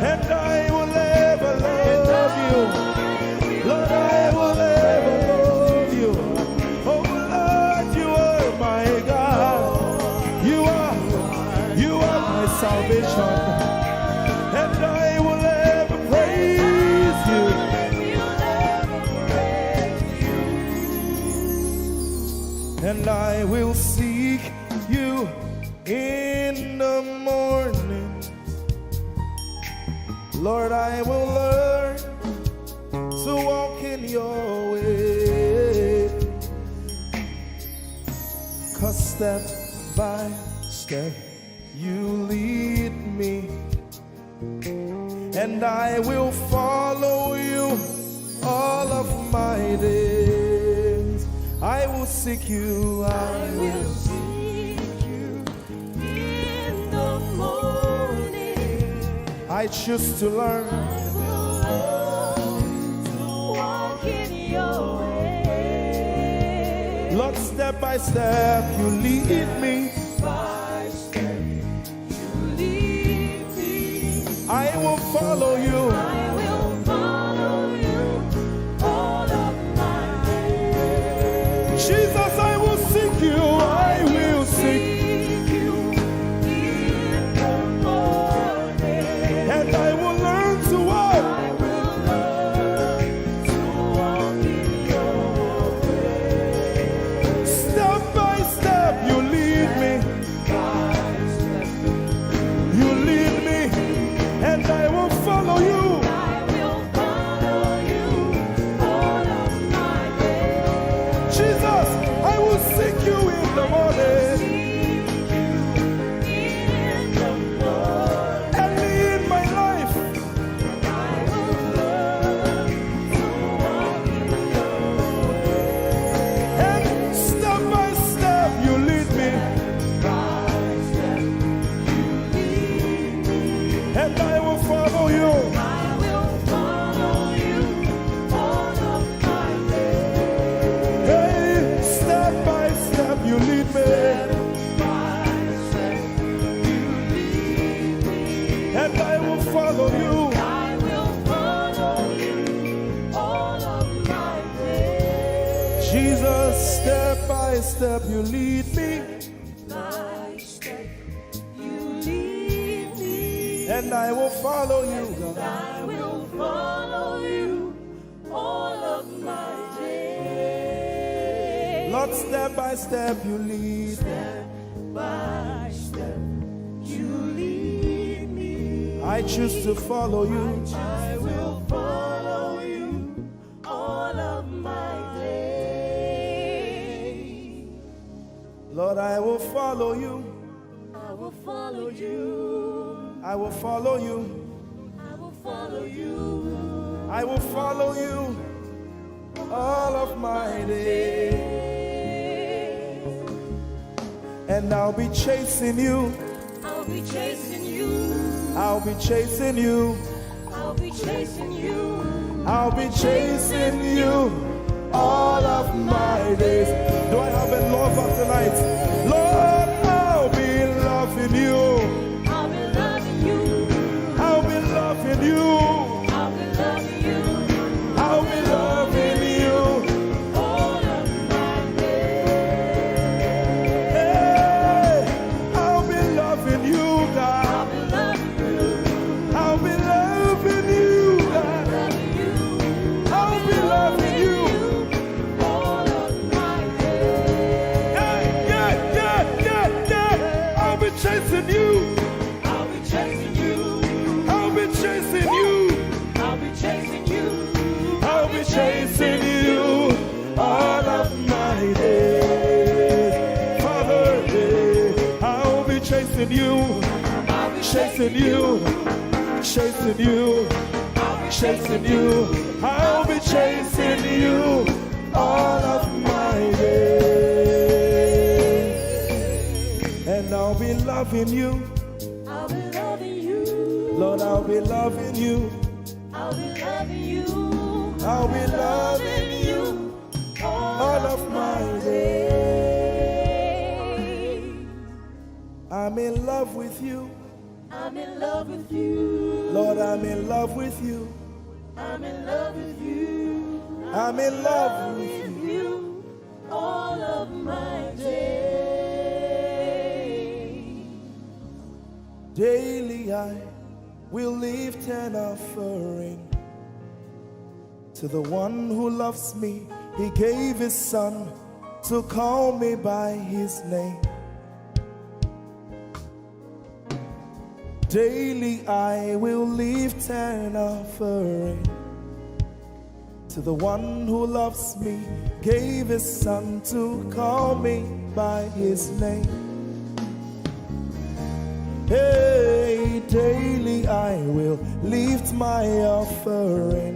and I will ever love you. Lord, I will ever love you. Oh Lord, you are my God. You are my salvation. And I will ever praise you. And I will seek you in the morning. Lord, I will learn to walk in your way. 'Cause step by step you lead me, and I will follow you all of my days. I will seek you. I will seek you in the morning. I choose to learn. I will learn to walk in your way. Lord, step by step, you lead me. By step, you lead me. I will follow you. I will follow you all of my days. Jesus, I will seek you. I will seek. you in the morning. And I will learn to walk. I will learn to walk in your way. Step by step, you lead me. By step, You lead me. And I will follow you. I will follow you all of my days. Jesus, I will seek you in the morning. In the morning, Early in my life, I will learn to walk in your way. and step by step, you lead me. By step, you lead me. And I will follow you. I will follow you all of my days. Hey, step by step, you lead me. By step, you lead me. And I will follow you. I will follow you all of my days. Jesus, step by step, you lead me. By step, you lead me. And I will follow you, God. I will follow you all of my days. Lord, step by step, you lead. Step by step, you lead me. I choose to follow you. I will follow you all of my days. Lord, I will follow you. I will follow you. I will follow you. I will follow you. I will follow you all of my days. And I'll be chasing you. I'll be chasing you. I'll be chasing you. I'll be chasing you. I'll be chasing you all of my days. Do I have a lover tonight? Lord, I'll be loving you. I'll be loving you. I'll be loving you. I'll be loving you I'll be loving you. all of my days. Hey, I'll be loving you, God. I'll be loving you. I'll be loving you, God. Loving you I'll be loving you. all of my days. Yeah. I'll be chasing you. I'll be chasing you. I'll be chasing you. I'll be chasing you. I'll be chasing you all of my days. Father, I'll be chasing you. I'll be Chasing you. Chasing you. Chasing you. I'll be chasing you all of my days. And I'll be loving you. I'll be loving you. Lord, I'll be loving you. I'll be loving you. I'll be loving you all of my days. I'm in love with you. I'm in love with you. Lord, I'm in love with you. I'm in love with you. I'm in love with with you. you all of my days. Daily I will lift an offering to the one who loves me. He gave his son to call me by his name. Daily I will lift an offering to the one who loves me, gave his son to call me by his name. Hey, daily I will lift my offering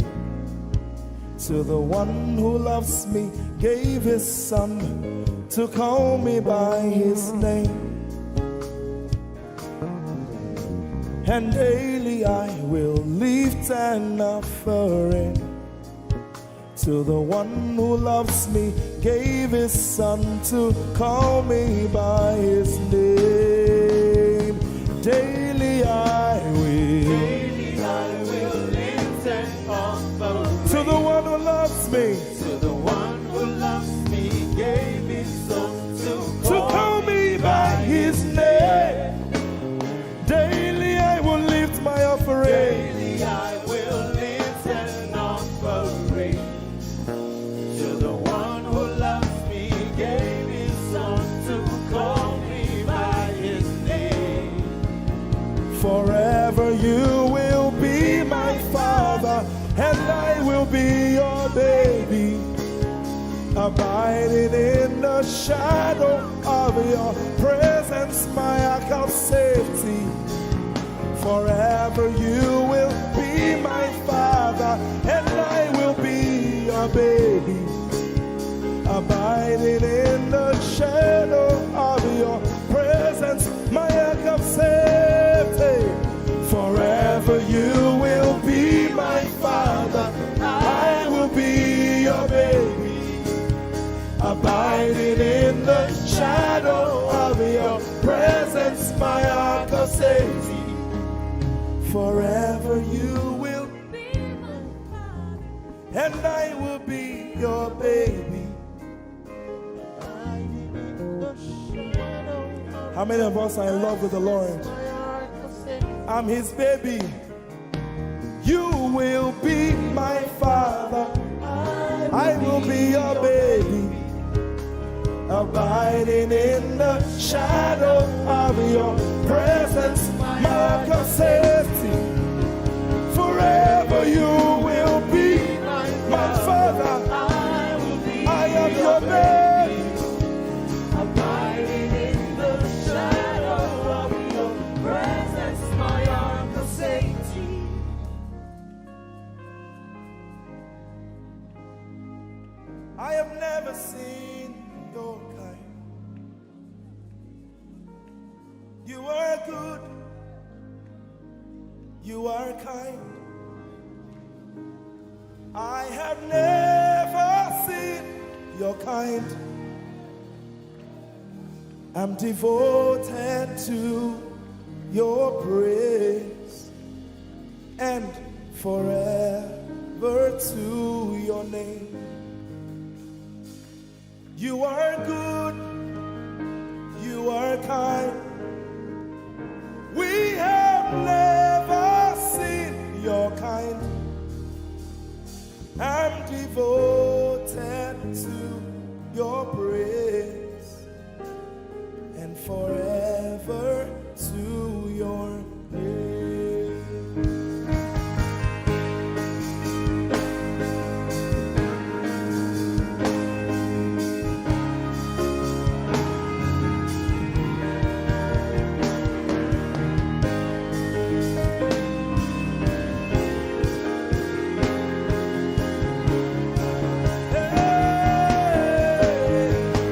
to the one who loves me, gave his son to call me by his name. And daily I will lift an offering to the one who loves me, gave his son to call me by his name. Daily I will lift an offering to the one who loves me, to the one who loves me, gave his son to call me by his name. Daily I will lift my offering. Daily I will lift an offering to the one who loves me, gave his son to call me by his name. Forever you will be my father, and I will be your baby, abiding in the shadow of your presence, my ark of safety. Forever you will be my father, and I will be your baby, abiding in the shadow of your presence, my ark of safety. Forever you will be my father, I will be your baby, abiding in the shadow of your presence, my ark of safety. Forever you will be my father, and I will be your baby. How many of us are in love with the Lord? I'm his baby. You will be my father, I will be your baby, abiding in the shadow of your presence, mark of safety. Forever you will be my father, I am your baby, Abiding in the shadow of your presence, my ark of safety. I have never seen your kind. You are good, you are kind. I have never seen your kind. I'm devoted to your praise and forever to your name. You are good, you are kind. We have never seen your kind. I'm devoted to your praise and forever to your name.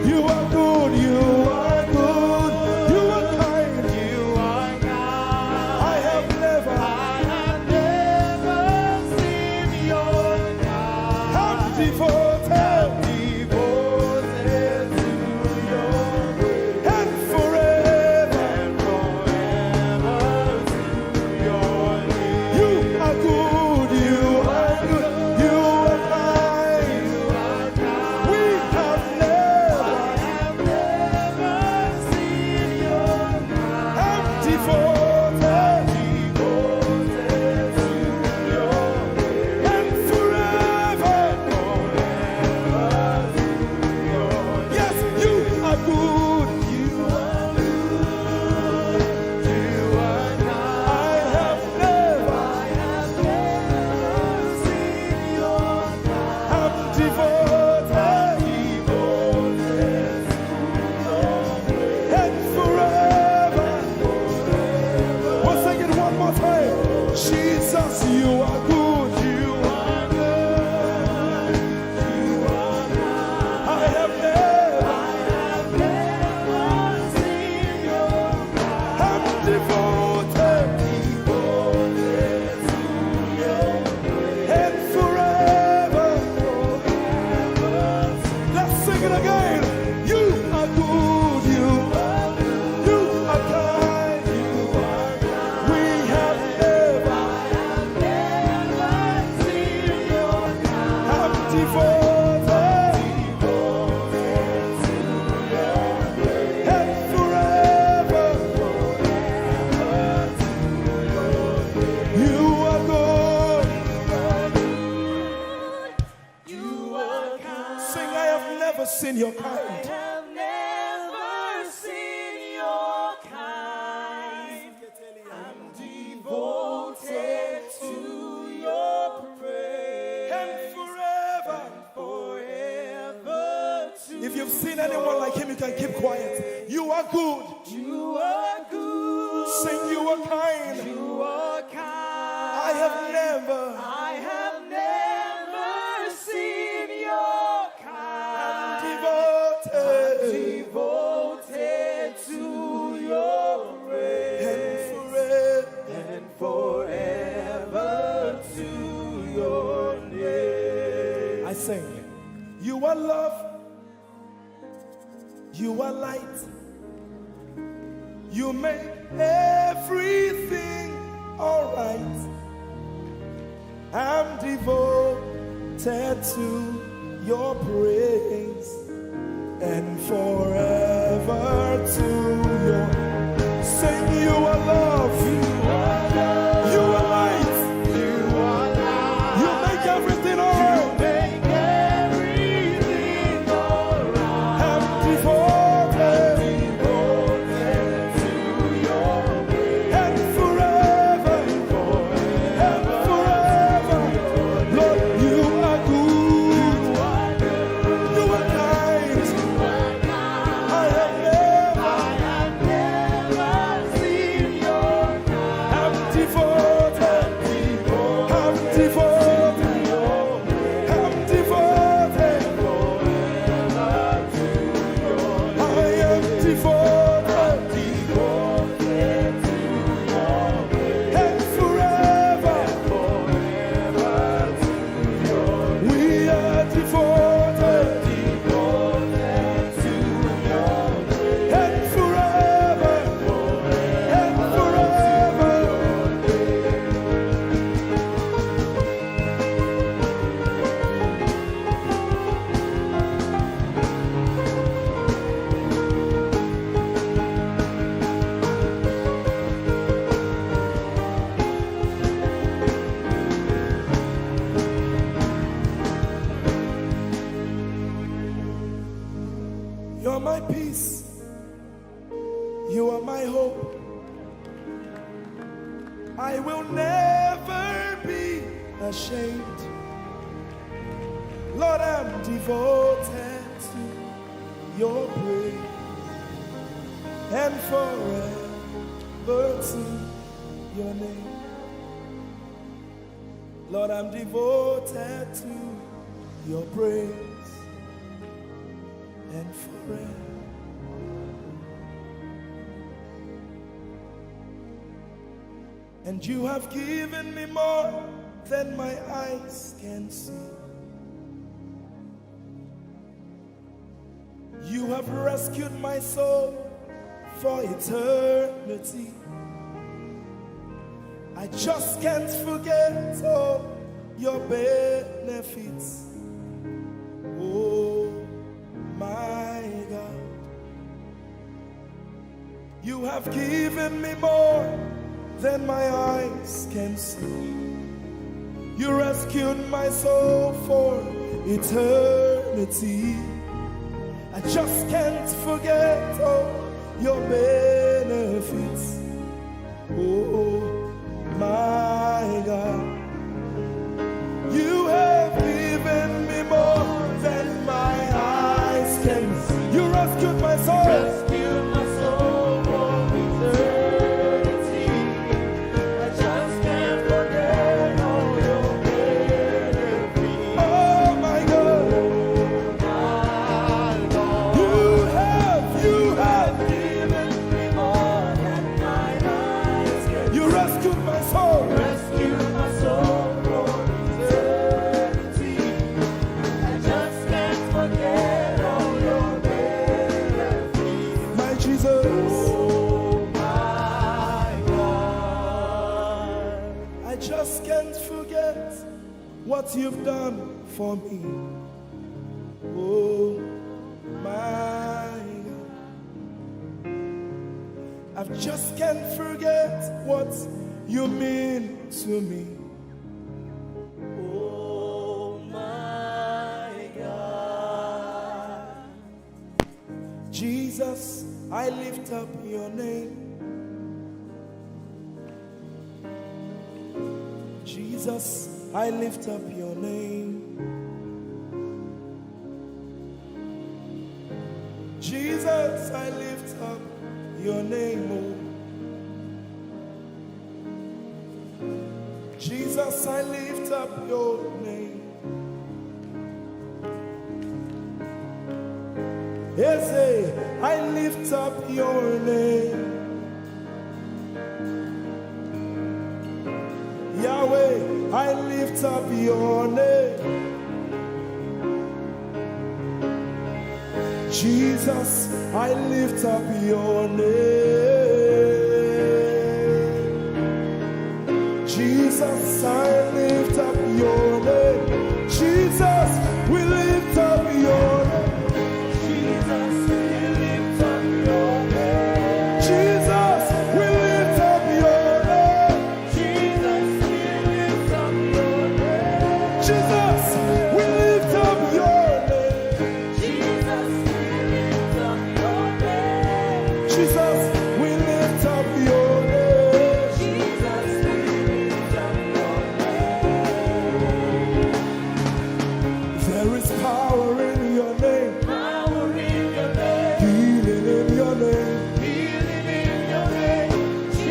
You are good, you are good, you are seen your kind. I have never seen your kind. I'm devoted to your praise. And forever. If you've seen anyone like him, you can keep quiet. You are good. You are good. Sing, you are kind. You are kind. I have never seen your kind. devoted to your praise. and forever to your name. I sing. You are love. You are light. You make everything alright. I'm devoted to your praise and forever to your. Sing, you are love. You are love. You are light. You are light. You make everything alright. You're my peace. You are my hope. I will never be ashamed. Lord, I'm devoted to your praise and forever to your name. Lord, I'm devoted to your praise and forever. And you have given me more than my eyes can see. You have rescued my soul for eternity. I just can't forget all your benefits. Oh my God, you have given me more than my eyes can see. You rescued my soul for eternity. I just can't forget all your benefits. Oh my God, you have given me more than my eyes can see. You rescued my soul. Rescued my soul from eternity. I just can't forget all your benefits. Oh my God, you have given me more than my eyes can see. you rescued my soul. Rescued my soul from eternity. I just can't forget all your benefits. My Jesus, Oh my God. I just can't forget what you've done for me. Oh my God, I just can't forget what you mean to me. Oh my God. up your name. Jesus, I lift up your name. Jesus, I lift up your name, oh. Jesus, I lift up your name. Ese, I lift up your name. Yahweh, I lift up your name. Jesus, I lift up your name. Jesus, I lift up your name. Jesus, we lift up your name. Jesus, we lift up your name. Jesus, we lift up your name. Jesus, we lift up your name. Jesus, we lift up your name. Jesus, we lift up your name. Jesus, we lift up your name. Jesus, we lift up your name. There is power in your name. Power in your name. Healing in your name. Healing in your name.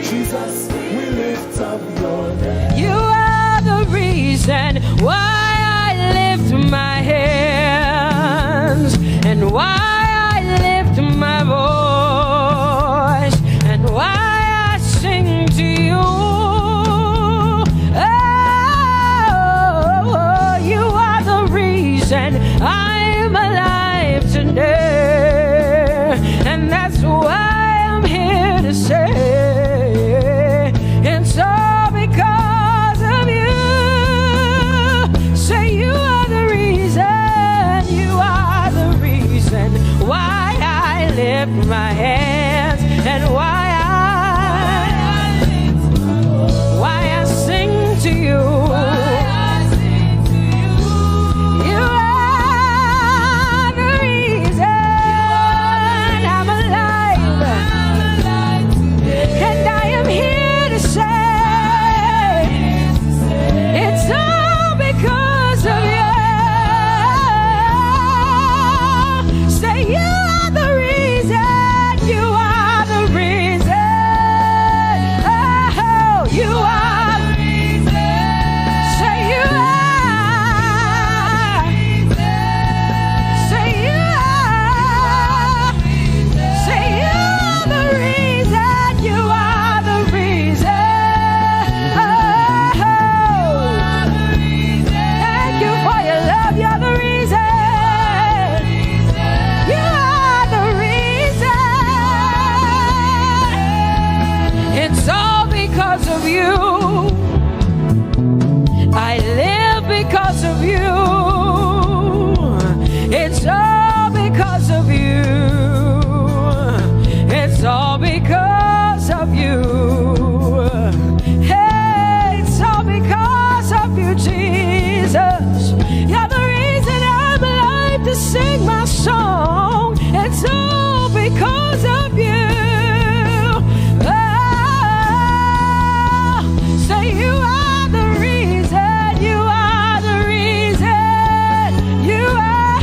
Jesus, we lift up your name. You are the reason why I lift my hands, and why I lift my voice, and why I sing to you. Oh, you are the reason I'm alive today, and that's why I'm here to say it's all because of you. Say you are the reason, you are the reason why I lift my hands, and why I sing to you. You are the reason I'm alive, and I am here to say it's all because of you. Say you are the reason, you are the reason. Oh, you are. Say you are. Say you are. Say you are the reason, you are the reason. Oh, thank you for your love, you're the reason. You are the reason. It's all because of you. I live because of you. It's all because of you. It's all because of you. Hey, it's all because of you, Jesus. You're the reason I'm alive to sing my song. It's all because of you. Oh, say you are the reason. You are the reason. You are.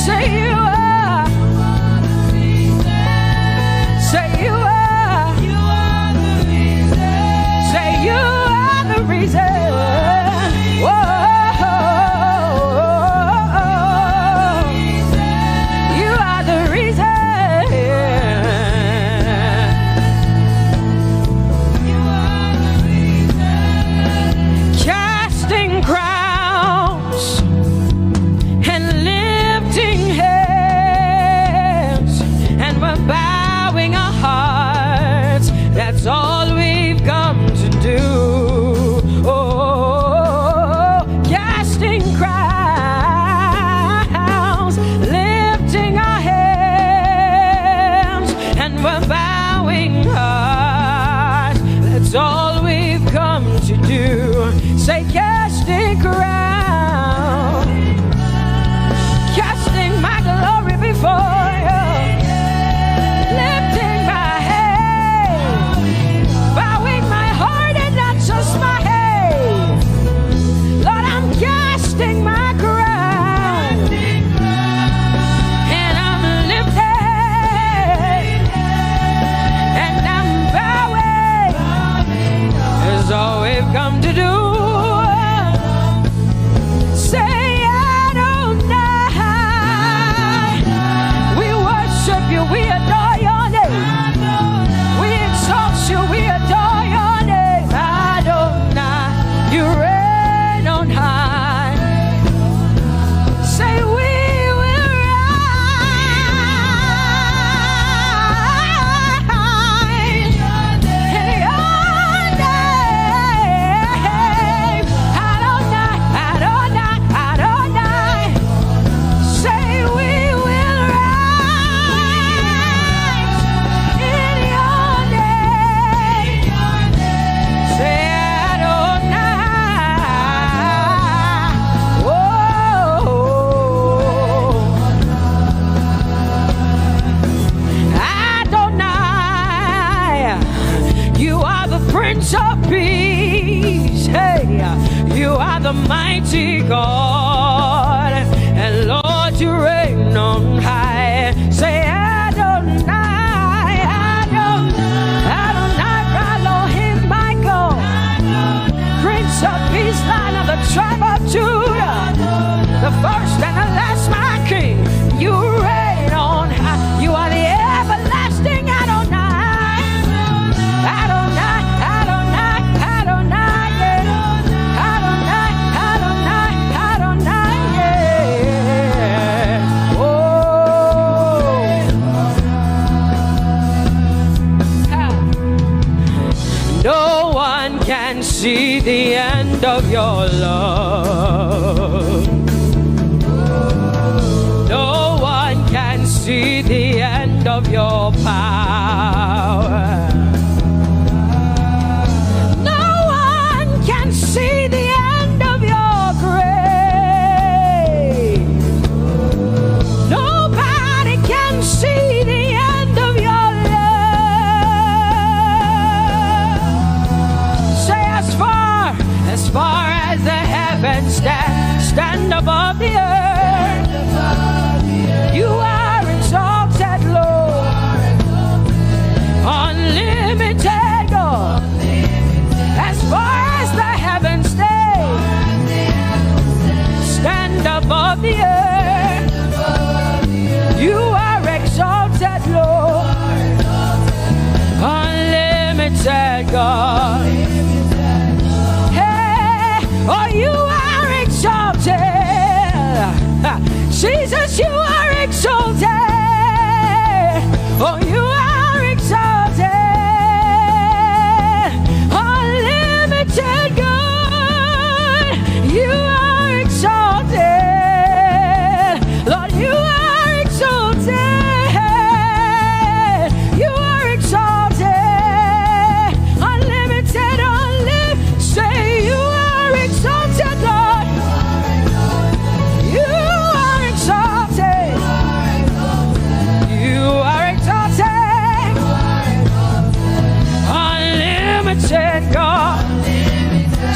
Say you are. Say you are. Say you are the reason. mighty God, and Lord, you reign on high. Say Adonai, Adonai, Adonai, Elohim, Michael, Prince of Peace, Lion of the tribe of Judah, the first and the last, my King. You reign on high. You are the everlasting Adonai, Adonai, Adonai, Adonai, yeah. Adonai, Adonai, Adonai, yeah. Oh, no one can see the end of your love. No one can see the end of your power. No one can see the end of your grace. Nobody can see the end of your love. Say as far as the heavens stand above the earth, you are exalted, Lord, unlimited God. As far as the heavens stand above the earth, you are exalted, Lord, unlimited God. Hey, oh, you are exalted. Jesus, you are exalted. Oh, you are exalted. Unlimited God. You are exalted. Lord, you are exalted. You are exalted. Unlimited, unlimited. Say you are exalted, Lord. You are exalted. You are exalted. Unlimited God.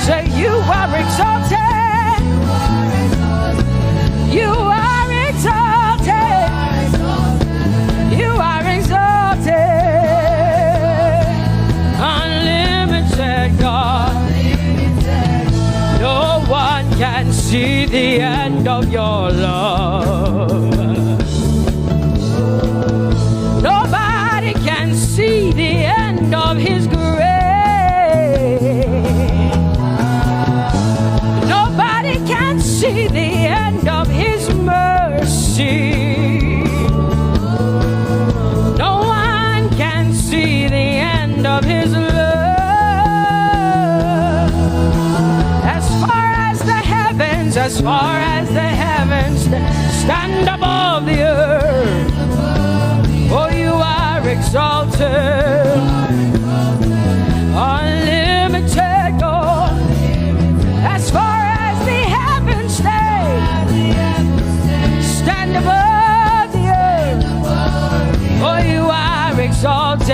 Say you are exalted. You are exalted. You are exalted. Unlimited God. No one can see the end of your love. Nobody can see the end of his grace. Nobody can see the end of his mercy. No one can see the end of his love. As far as the heavens stand above the earth, oh, you are exalted. Unlimited God. As far as the heavens stand above the earth, oh, you are exalted.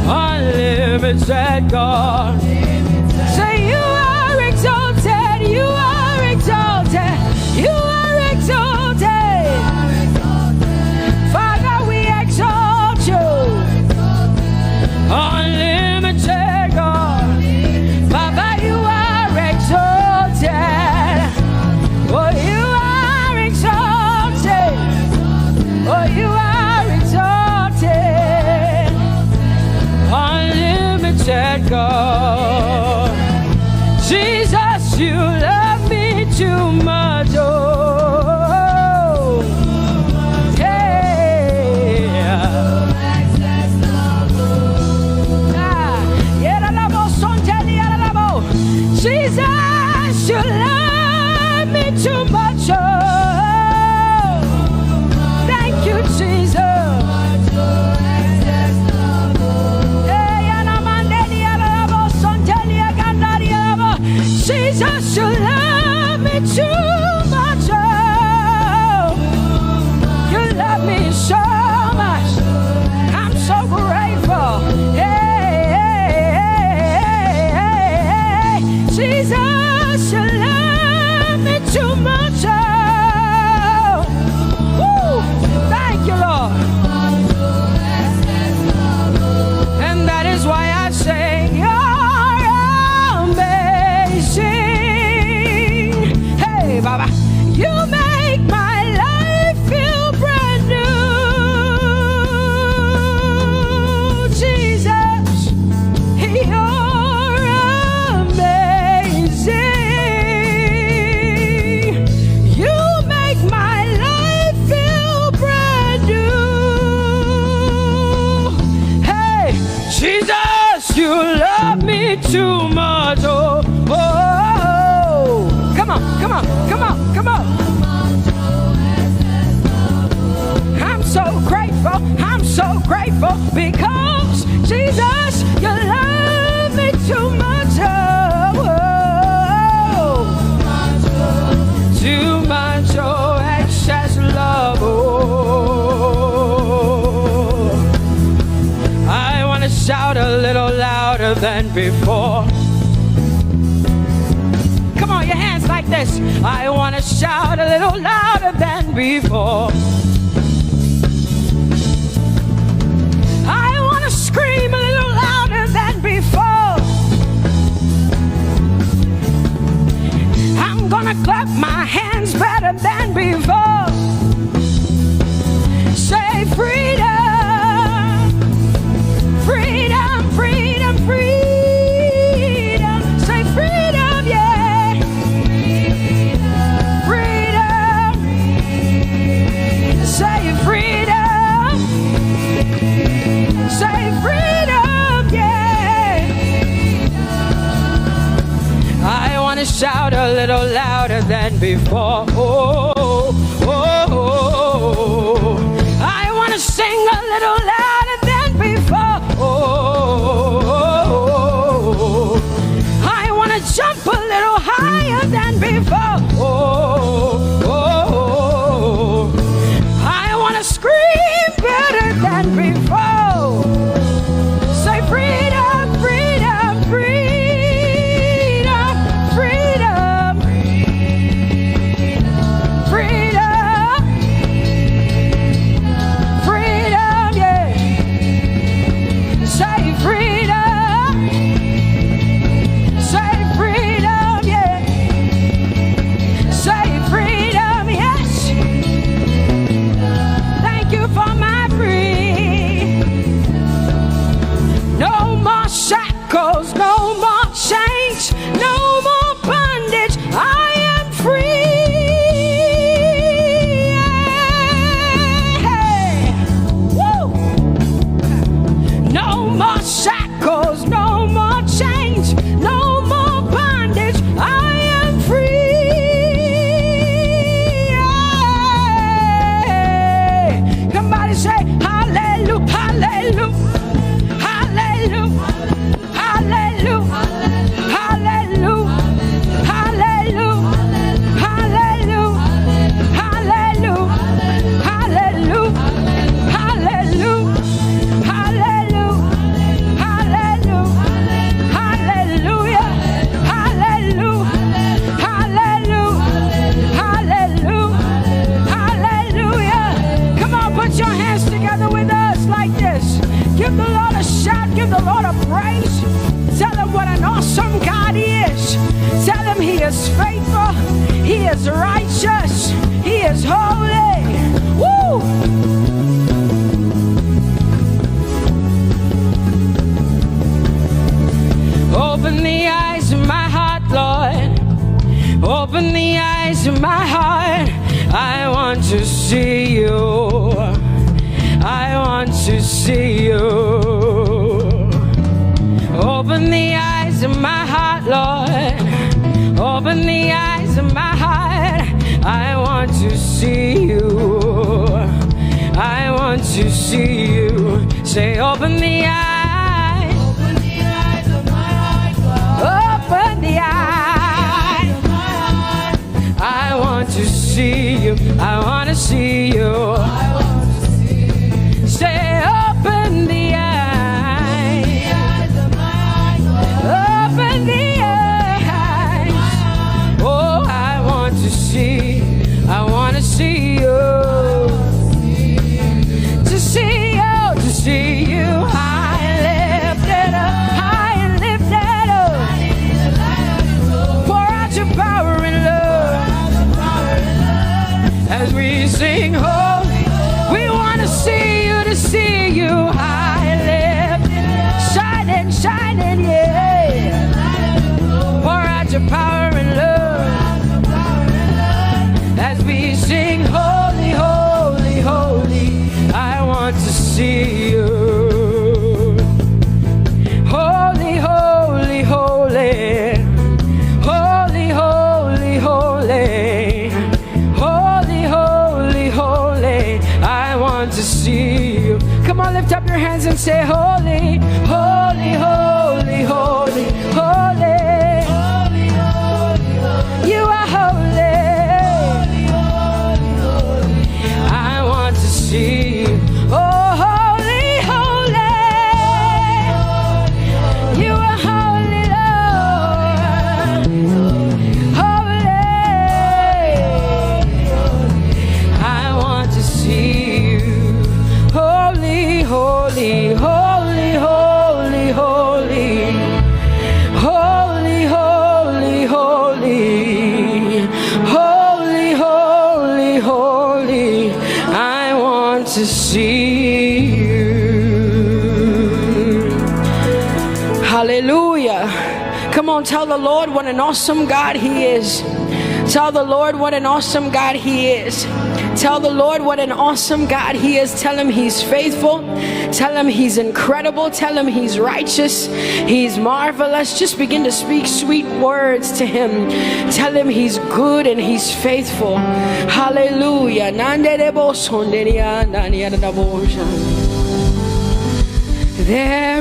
Unlimited God. Say you are exalted. You are exalted. You are exalted. Father, we exalt you. Unlimited God. Father, you are exalted. Oh, you are exalted. Oh, you are exalted. Unlimited God. Jesus, you love me too much. Oh. love me too much. Oh, oh, oh. Come on, come on, come on, come on. I'm so grateful because Jesus, you love me too much. Oh, oh. Too much, oh, excess love. Oh, I want to shout a little louder than before. Come on, your hands like this. I want to shout a little louder than before. I want to scream a little louder than before. I'm gonna clap my hands better than before. Say freedom, freedom, freedom, freedom. Say freedom, yeah. Freedom. Say freedom. Say freedom, yeah. I want to shout a little louder than before. Oh, oh, oh, oh. I want to sing a little louder than before. Oh, oh, oh. I want to jump a little higher than before. Oh, oh, oh. I want to scream better than before. Say freedom, freedom, freedom, freedom, freedom, freedom, yeah. Say freedom, say freedom, yeah. Say freedom, yes. Thank you for my freedom. No more shackles, no more chains, no more bondage. I am free. Hey. Woo. No more shackles, no more chains, no more bondage. I am free. Somebody say hallelujah, hallelujah. Hallelujah, hallelujah, hallelujah, hallelujah, hallelujah, hallelujah, hallelujah, hallelujah, hallelujah, hallelujah, hallelujah, hallelujah, hallelujah, hallelujah. Come on, put your hands together with us like this. Give the Lord a shout, give the Lord a praise. Tell him what an awesome God he is. Tell him he is faithful, he is righteous, he is holy. Woo! Open the eyes of my heart, Lord. Open the eyes of my heart. I want to see you. I want to see you. Open the eyes of my heart, Lord. Open the eyes of my heart. I want to see you. I want to see you. Say, open the eyes. Open the eyes of my heart, Lord. Open the eyes of my heart. I want to see you. I want to see you. I want to see you. Say, open the eyes. The eyes of my heart, Lord. Open the eyes. Oh, I want to see. I want to see you. To see you. To see you. I and say, holy, holy, holy, holy, holy. You are holy. I want to see you. Oh, holy, holy. You are holy, Lord. Holy. I want to see you. Holy, holy, holy, holy, holy. Holy, holy, holy. Holy, holy, holy. I want to see you. Hallelujah. Come on, tell the Lord what an awesome God He is. Tell the Lord what an awesome God He is. Tell the Lord what an awesome God He is. Tell Him He's faithful. Tell Him He's incredible. Tell Him He's righteous. He's marvelous. Just begin to speak sweet words to Him. Tell Him He's good and He's faithful. Hallelujah. There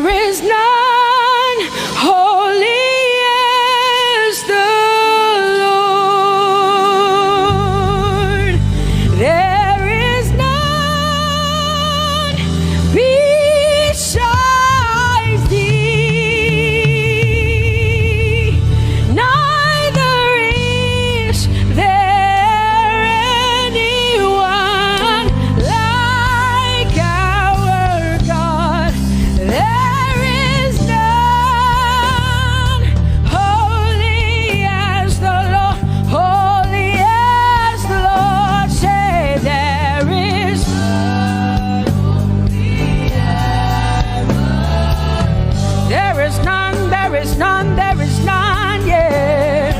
is none holy as the Lord. There is none besides Thee. Neither is there anyone like our God. There is none holy as the Lord, holy as the Lord. Say there is none holy as the Lord. There is none, there is none, there is none, yeah,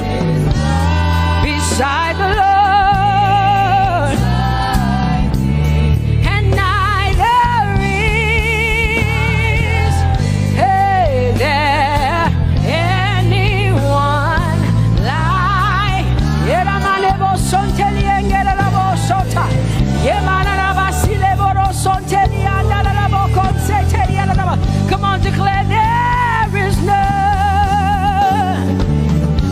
beside the Lord. And neither is there anyone like Come on, declare there is none.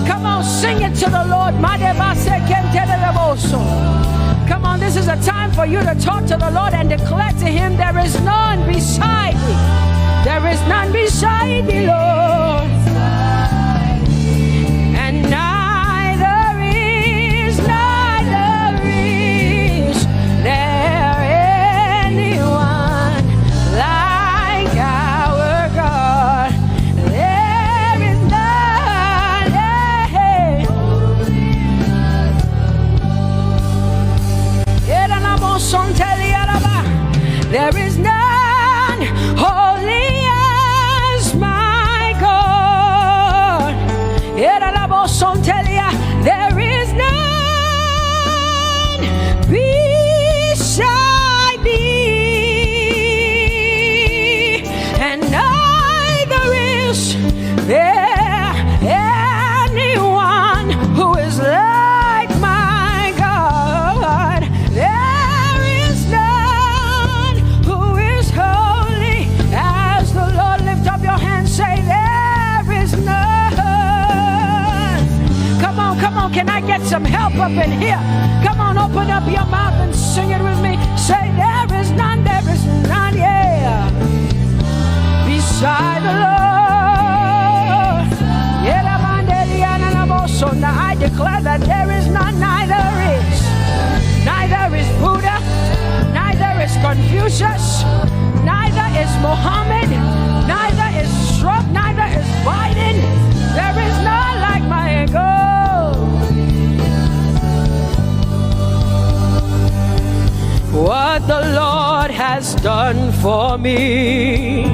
Come on, sing it to the Lord. Come on, this is a time for you to talk to the Lord and declare to Him there is none beside me. There is none beside thee, Lord. And neither is there anyone like our God. There is none. There is none holy as my God. There is none beside thee, and neither is there anyone who is like my God. There is none who is holy as the Lord. Lift up your hands, say there is none. Come on, can I get some help up in here? Come on, open up your mouth and sing it with me. Say there is none, yeah, beside the Lord. Now I declare that there is none, neither is Buddha, neither is Confucius, neither is Muhammad, neither is Trump, neither is Biden. There is none like my God. What the Lord has done for me,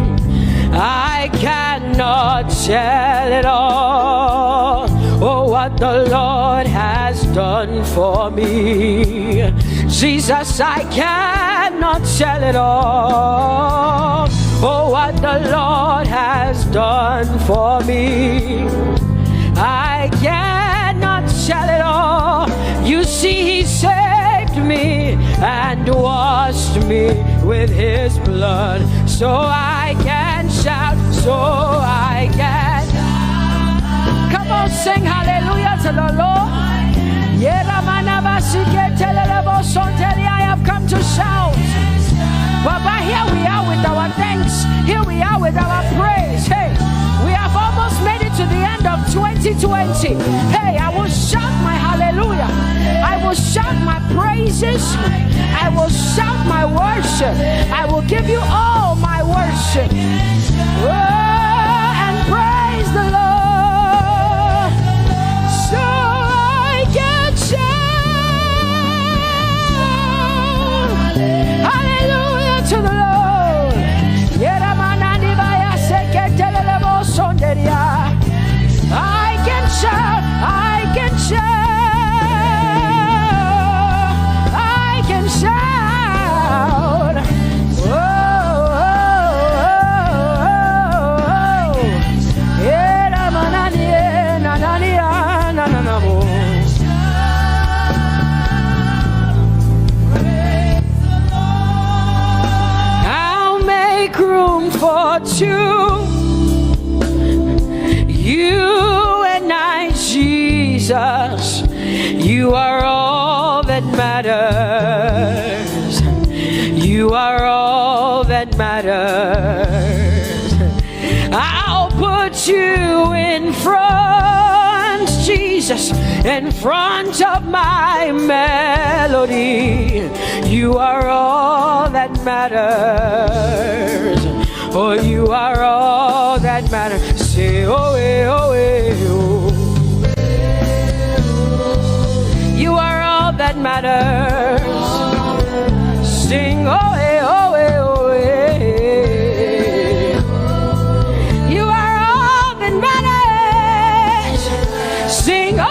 I cannot tell it all. Oh, what the Lord has done for me, Jesus, I cannot tell it all. Oh, what the Lord has done for me, I cannot tell it all. You see, He saved me and washed me with His blood, so I so I can. Come on, sing hallelujah to the Lord. I have come to shout. Baba, here we are with our thanks. Here we are with our praise. Hey, we have almost made it to the end of 2020. Hey, I will shout my hallelujah. I will shout my praises. I will shout my worship. I will give you all my worship. Oh, and praise the Lord. So I can shout. Hallelujah to the Lord. I can shout, I can shout, I can shout. Oh, oh, I'll make room for two. You and I, Jesus, you are all that matters. You are all that matters. I'll put you in front, Jesus, in front of my melody. You are all that matters. Oh, you are all that matters. Say, oh, oh, oh. You are all that matters. Sing, oh, oh, oh, you are all that matters. Sing, oh,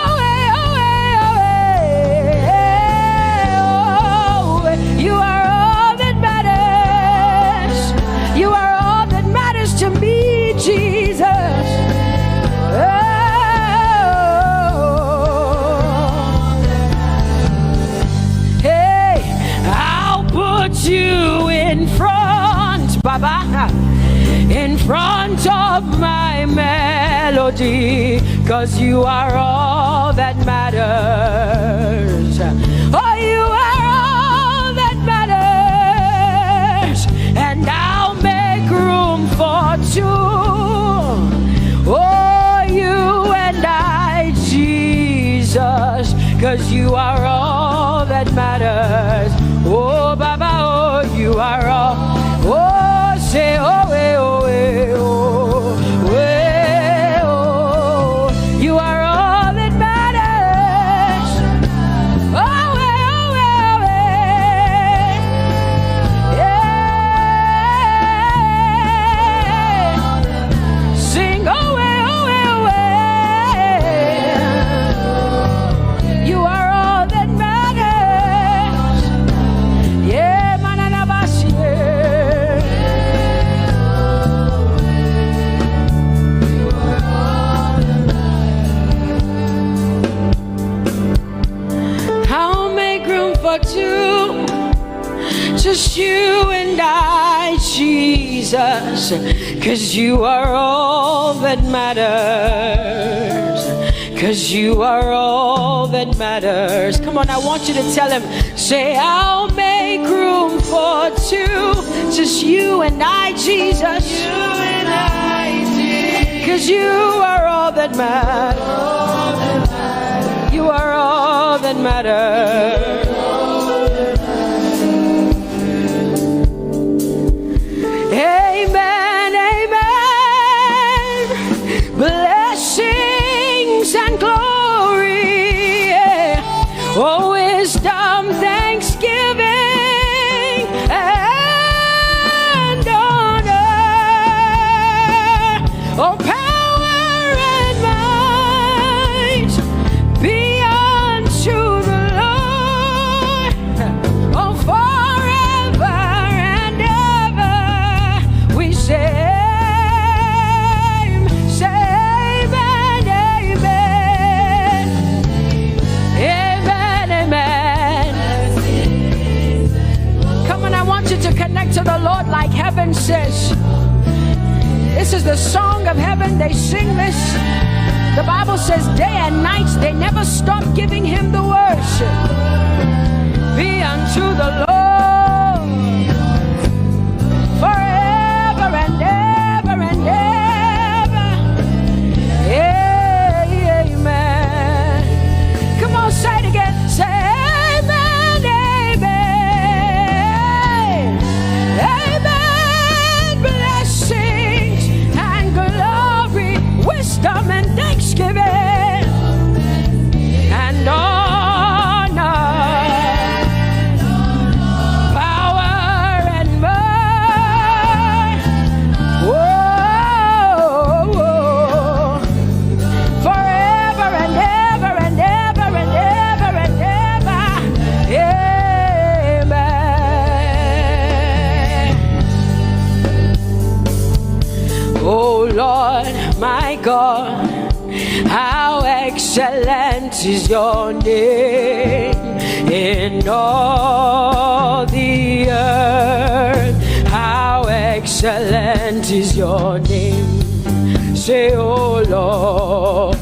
oh, you are all that matters. You are all that matters to me, Jesus. You in front, Baba, in front of my melody, 'cause you are all that matters. Oh, you are all that matters, and I'll make room for two. Oh, you and I, Jesus, 'cause you are all that matters. Oh, Baba, oh, you are all. Oh, say, oh, oh, oh, oh, you are all that matters. Oh, yeah. Sing, oh, you are all that matters. Yeah, manana bashi. I'll make room for two, just you and I, Jesus, 'cause you are all that matters. 'Cause you are all that matters. Come on, I want you to tell him, say, I'll make room for two, just you and I, Jesus. You and I, Jesus. 'Cause you are all that matters. You are all that matters. Amen, amen. Blessings and glory, yeah. Oh, wisdom, thanksgiving, and honor. Oh, power and might be unto the Lord. is the song of heaven. They sing this. The Bible says day and night they never stop giving him the worship. Be unto the Lord forever and ever and ever. Amen. Come on, say it again. Say amen, amen. Amen. Blessings and glory, wisdom and thanksgiving and honor, power and might, forever and ever and ever and ever and ever. Amen. Oh Lord, my God, how excellent is your name in all the earth. How excellent is your name. Say, oh Lord,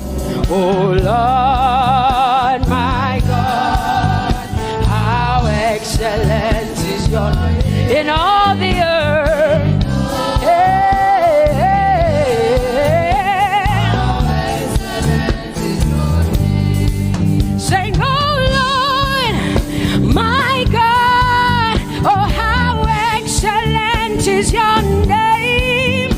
my God, how excellent is your name in all the earth. Sing, oh Lord, my God, oh how excellent is your name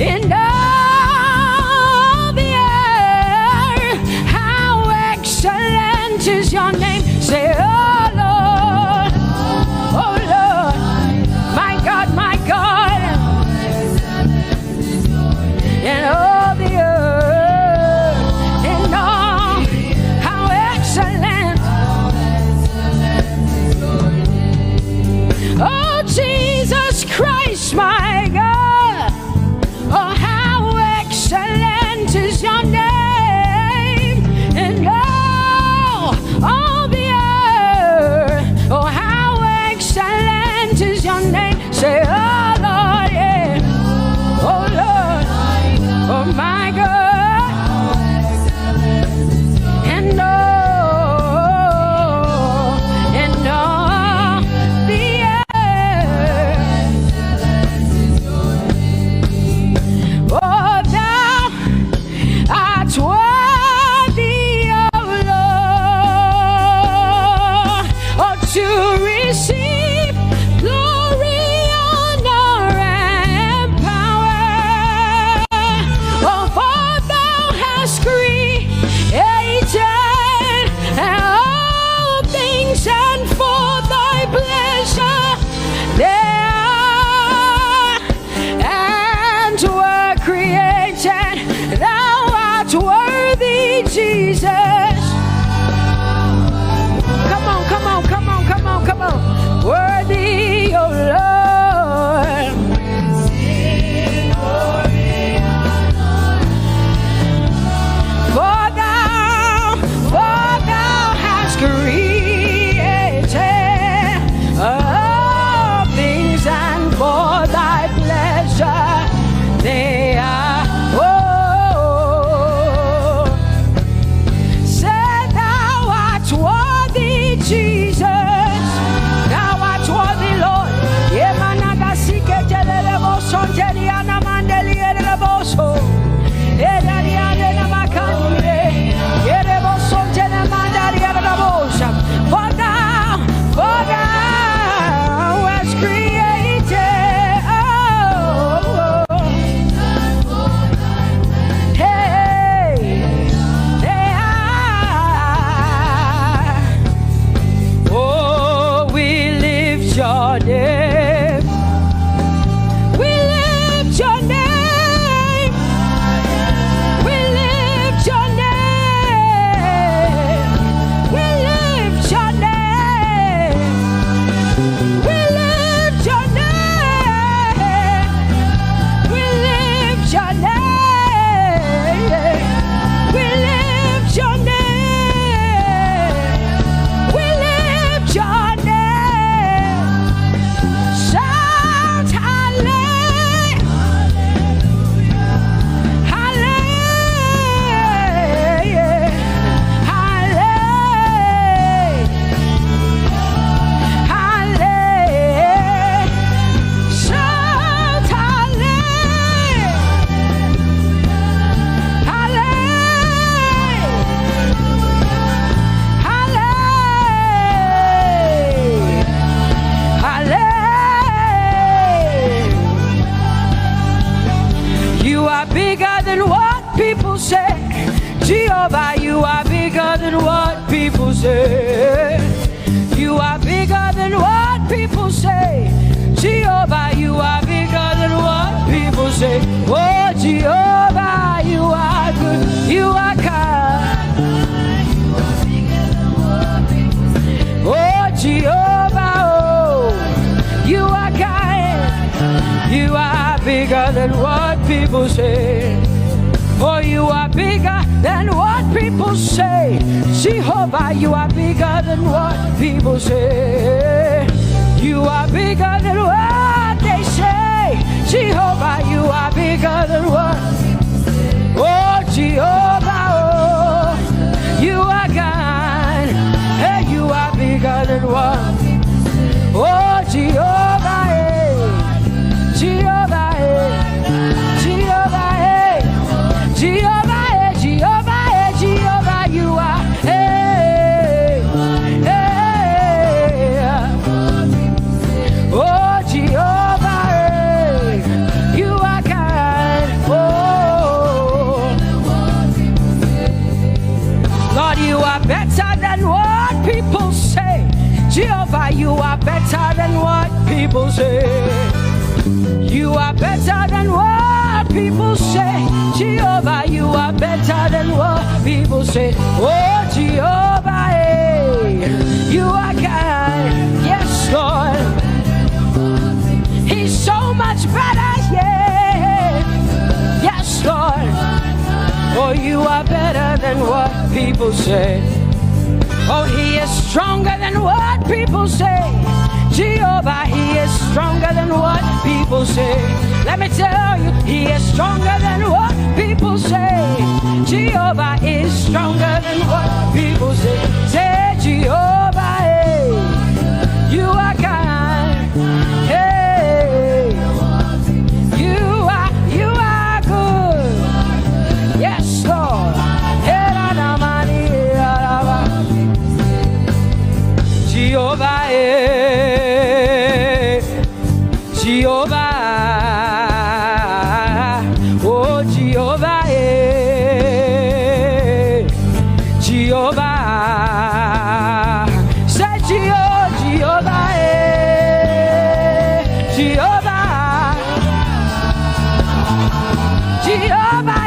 in all the earth. How excellent is your name. Say, oh Lord, my God, in all the earth, in all, how excellent. Oh Jesus Christ, my God, oh how excellent is your name in all the earth. Oh how excellent is your name. Say, oh Lord, yeah. Oh Lord, oh my God, and all the earth. Oh, thou art worthy, O Lord, oh, to receive glory, honor, and power. Oh, for thou hast created all things, and for thy pleasure they are and were created. Thou art worthy, Jesus. Come on, come on, come on, come on, come on. Worthy, O Lord. For thou hast created all things, and for thy pleasure they are. Oh, people say. Jehovah, you are bigger than what people say. You are bigger than what people say. Jehovah, you are bigger than what people say. Oh, Jehovah, you are good. You are kind. Oh, Jehovah, oh, you are kind. You are bigger than what people say. Oh, you are bigger than what people say. Jehovah, you are bigger than what people say. You are bigger than what they say. Jehovah, you are bigger than what. Oh, Jehovah, oh, you are God. Hey, you are bigger than what. Oh, Jehovah, hey. Jehovah, hey. Jehovah, hey. Jehovah, hey. Jehovah, hey. Jehovah, you are. Hey, hey. Oh, Jehovah, hey. You are kind. Oh, Lord, you are better than what people say. Jehovah, you are better than what people say. You are better than what people say. Jehovah, you are better than what people say. Oh, Jehovah, hey, you are kind. Yes, Lord. He's so much better, yeah. Yes, Lord. Oh, you are better than what people say. Oh, he is stronger than what people say. Jehovah, he is stronger than what people say. Let me tell you, he is stronger than what people say. Jehovah is stronger than what people say. Say, Jehovah, hey, you are kind. Hey, you are good. Yes, Lord. Jehovah, Jehovah, oh Jehovah, Jehovah, say Jehovah, Jehovah, Jehovah,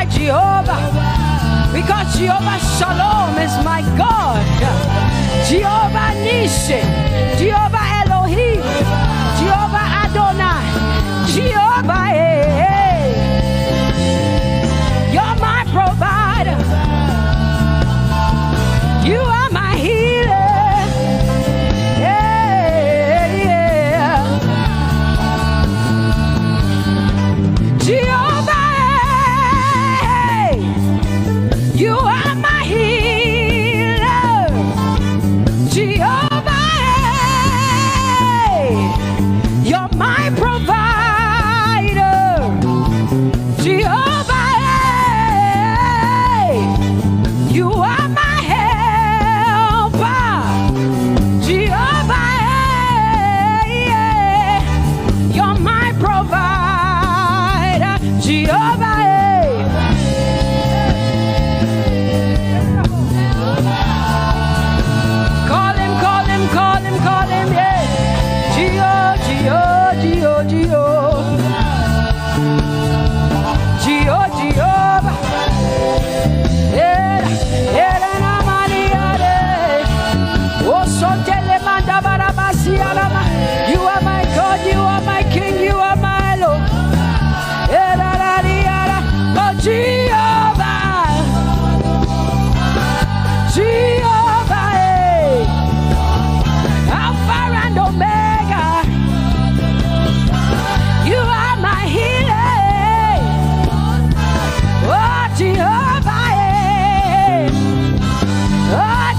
Jehovah, because Jehovah Shalom is my God. Jehovah Nissi, Jehovah Elohim, Jehovah Adonai, Jehovah, hey, you're my provider. You are my healer. Yeah, yeah. Jehovah, you are my healer.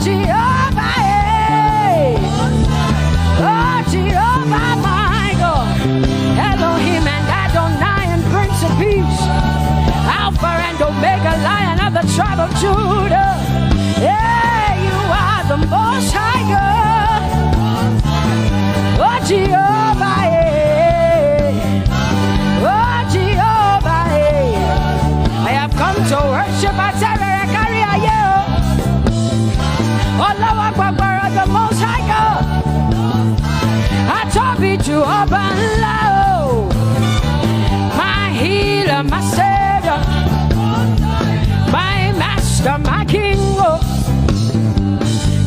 Jehovah, oh Jehovah, my God, Elohim and Adonai and Prince of Peace, Alpha and Omega, Lion of the tribe of Judah. Yeah, you are the Most High God. Oh Jehovah, oh Jehovah, I have come to worship at Sarakaria. Oh Lord, the Most High God. I talk to Jehovah, my healer, my savior, my master, my king. Oh,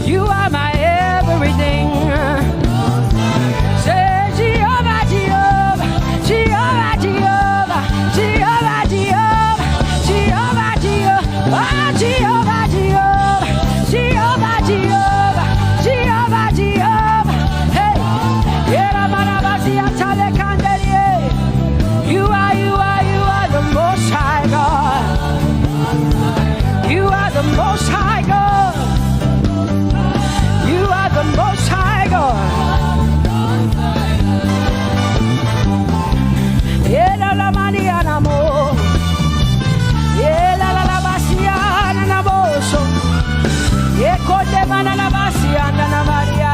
you are my everything. Say Jehovah, Jehovah, Jehovah, Jehovah, Jehovah, Jehovah, Jehovah, Jehovah, Jehovah, Jehovah, Jehovah, Jehovah, Jehovah. Hey, you are the Most High God. You are the Most High God. You are the Most High God. Yeah, la maniana mo. Yeah, la basiana na boso. Yeah, kote mana la basiana na Maria.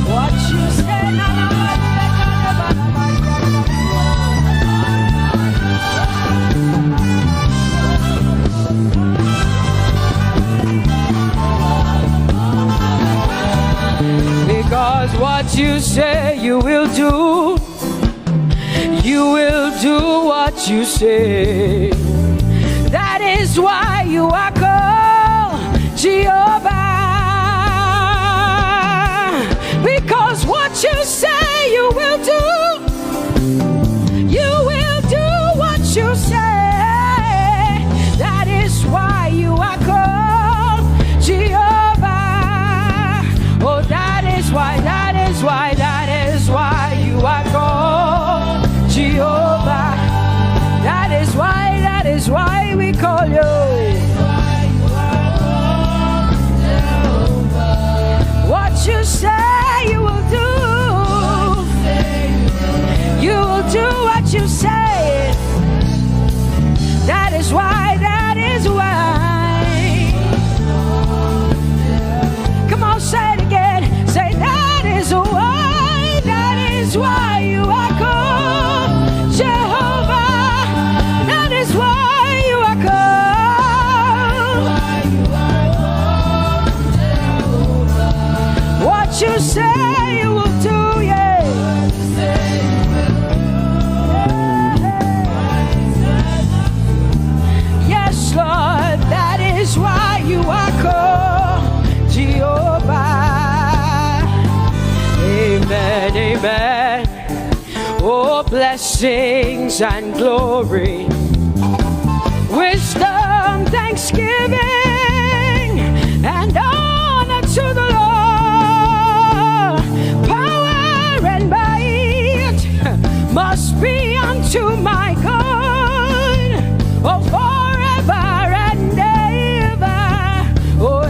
What you say na na because what you say you will do what you say. That is why you are called Jehovah. Because what you say you will do what you say. That is why you are called Jehovah. Oh, that is why you are called Jehovah. That is why we call you. What you say you will do. You will do what you say. That is why. Come on, say it again. Say that is why you are called Jehovah. That is why you are called. What you say you will do, yeah. Yes, Lord, that is why you are called Jehovah. Amen, amen. Oh, blessings and glory, wisdom, thanksgiving, and honor to the Lord. Power and might must be unto my God. Oh, forever and ever. Oh,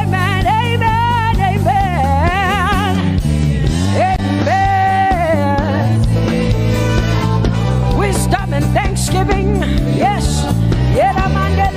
amen, amen, amen, amen. Wisdom and thanksgiving, yes. Yeramande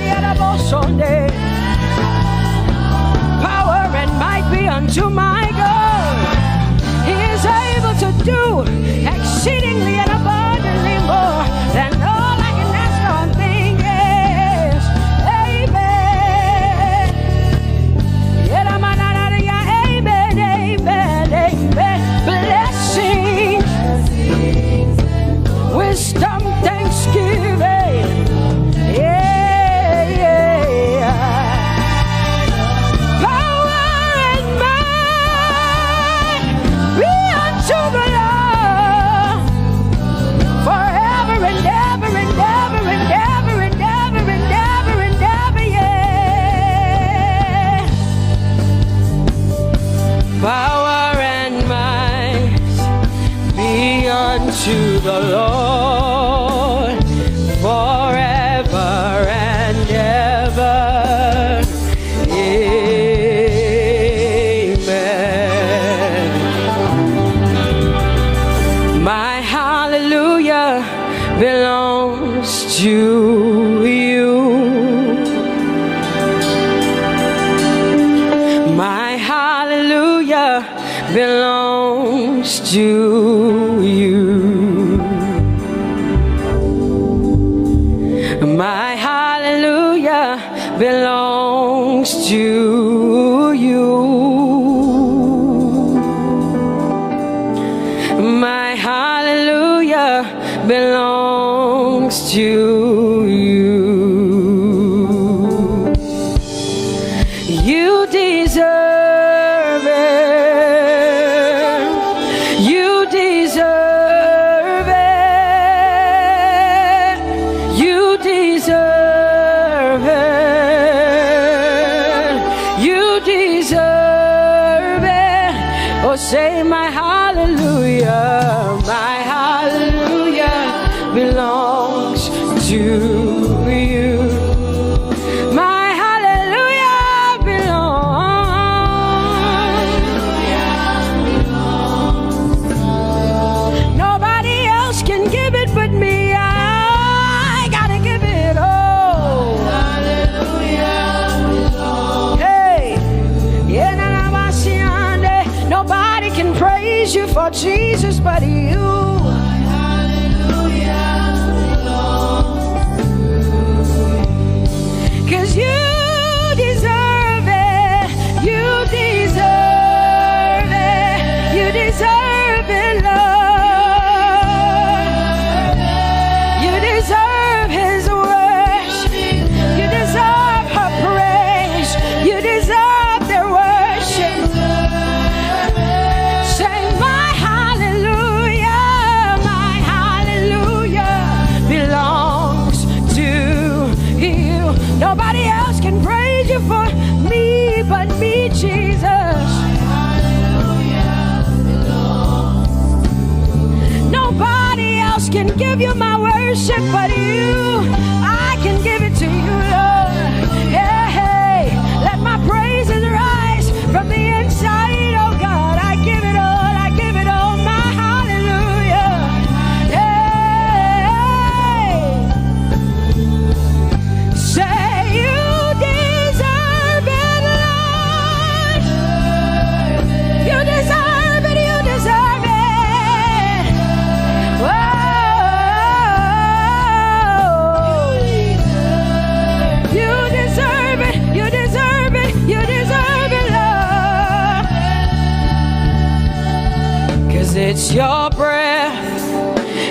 belongs to you. My hallelujah belongs to you. You deserve it. You deserve it. You deserve it. You deserve it. Oh, say my hallelujah. My hallelujah belongs to you. My hallelujah belongs. Nobody else can give it but me. I gotta give it all. Hallelujah belongs. Hey, nobody can praise you for Jesus but you. You deserve it. You deserve it. You deserve it, Lord. You deserve His worship. You deserve her praise. You deserve their worship. Say my hallelujah. My hallelujah belongs to you. Nobody else can praise you for me but me, Jesus. Nobody else can give you my worship but you. I can give it to you, Lord. Yeah, hey, let my praises rise from the inside, oh God. I give it all, I give it all, my hallelujah. Hey, say it's your breath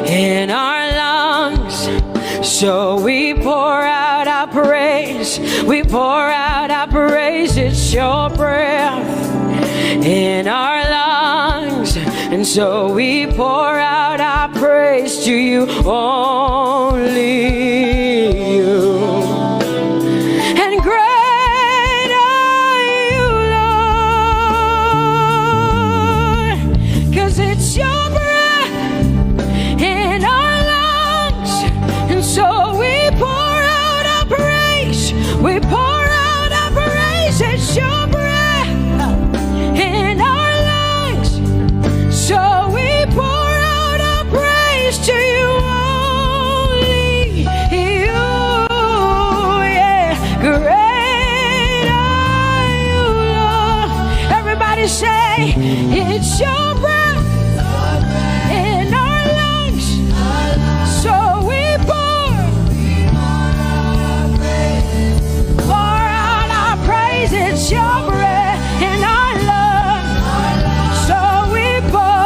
in our lungs, so we pour out our praise. We pour out our praise. It's your breath in our lungs, and so we pour out our praise to you, only you. And great are you, Lord, 'cause it's your breath in our lungs, and so we pour out our praise. We pour out our praise. It's your breath in our lungs, so we pour out our praise to you, only you. Yeah, great are you, Lord. Everybody say, it's your breath in our lungs, so we pour out our praise. It's your breath in our lungs, so we pour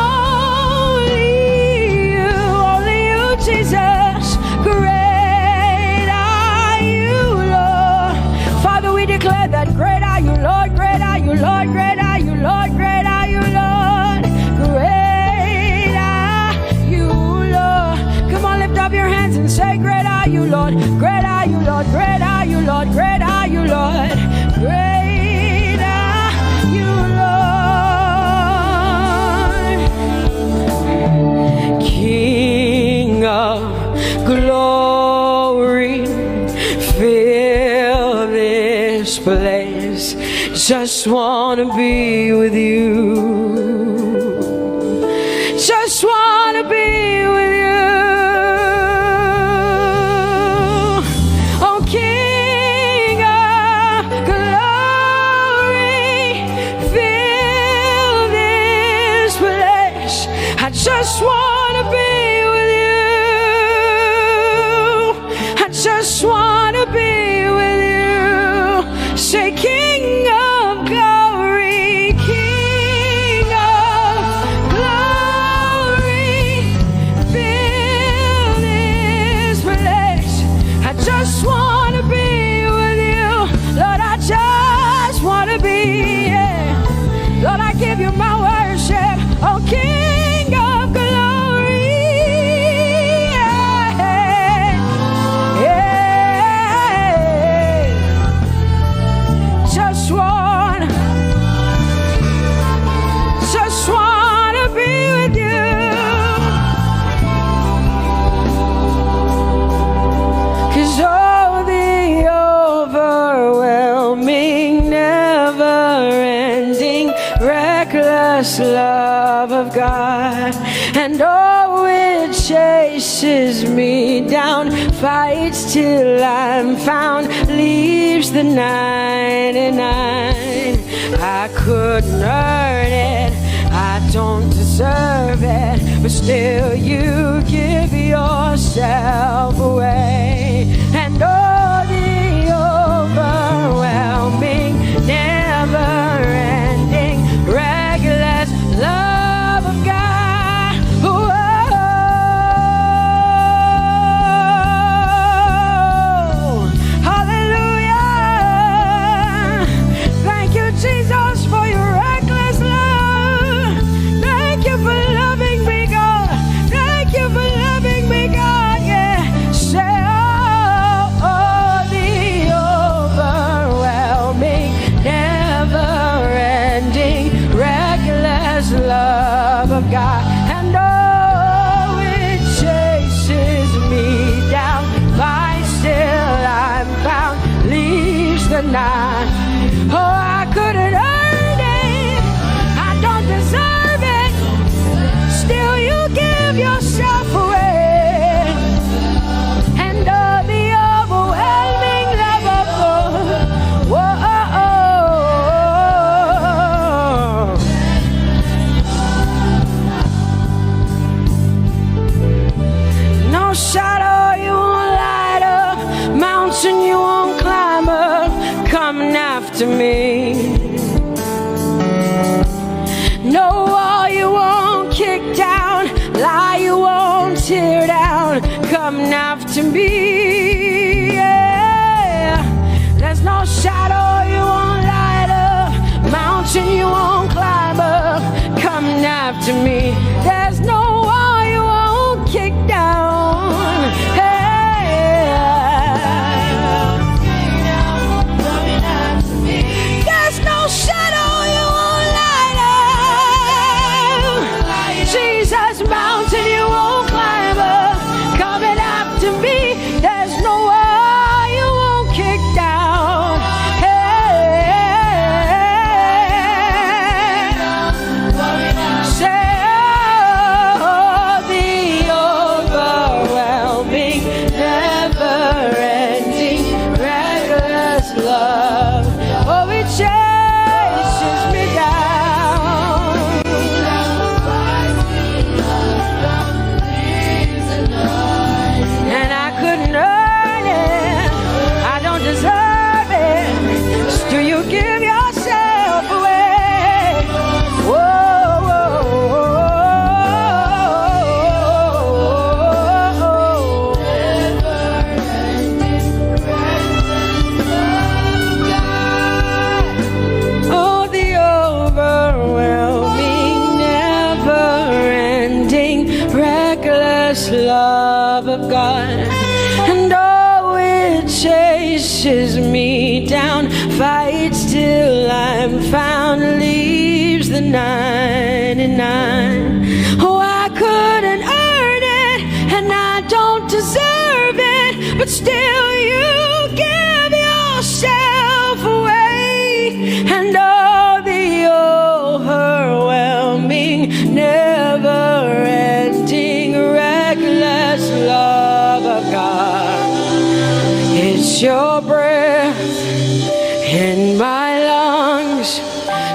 only you, Jesus. Great are you, Lord. Father, we declare that great are you, Lord. Great are you, Lord. Great are you, Lord. Great are you, Lord. Great are you, Lord. Come on, lift up your hands and say, great are you, Lord. Great are you, Lord. Great are you, Lord. Great are you, Lord. Great are you, Lord. King of glory, fill this place. Just wanna be with you. Just wanna be with you. Oh, King of glory, fill this place. I just wanna be with you. reckless love of God, and oh, it chases me down, fights till I'm found, leaves the 99. I couldn't earn it, I don't deserve it, but still you give yourself away. And oh, the overwhelming, never-ending, reckless love of God. Whoa. Hallelujah. Thank you, Jesus, for your reckless love. Thank you for loving me, God. Thank you for loving me, God. Yeah. Say, oh, the overwhelming, never-ending, reckless love of God. And oh, it chases me down, finds till I'm found, leaves the 9. Oh, I couldn't earn it, I don't deserve it, still you give yourself away. And oh, the overwhelming love of God. Whoa. No shadow you won't light up, mountain you won't climb up, coming after me. No wall you won't kick down, lie you won't tear down, coming after me. Yeah. There's no shadow you won't light up, mountain you won't climb up, coming after me. There's no wall you won't kick down. Hey. There's no shadow you won't light up, Jesus, mountain you won't climb up, coming after me. There's no wall you won't kick down. Hey. Say, oh, the overwhelming, never-ending, reckless love. Oh, it chases me down. And I couldn't earn it, I don't deserve it, still you give yourself away. Whoa, whoa, oh, the overwhelming, never-ending, reckless love of God. And oh, it chases me down, fights till I'm found, leaves the 99. Oh, I couldn't earn it, and I don't deserve it, but still you give yourself away. And oh, the overwhelming, never-ending, reckless love of God. It's your breath in my lungs,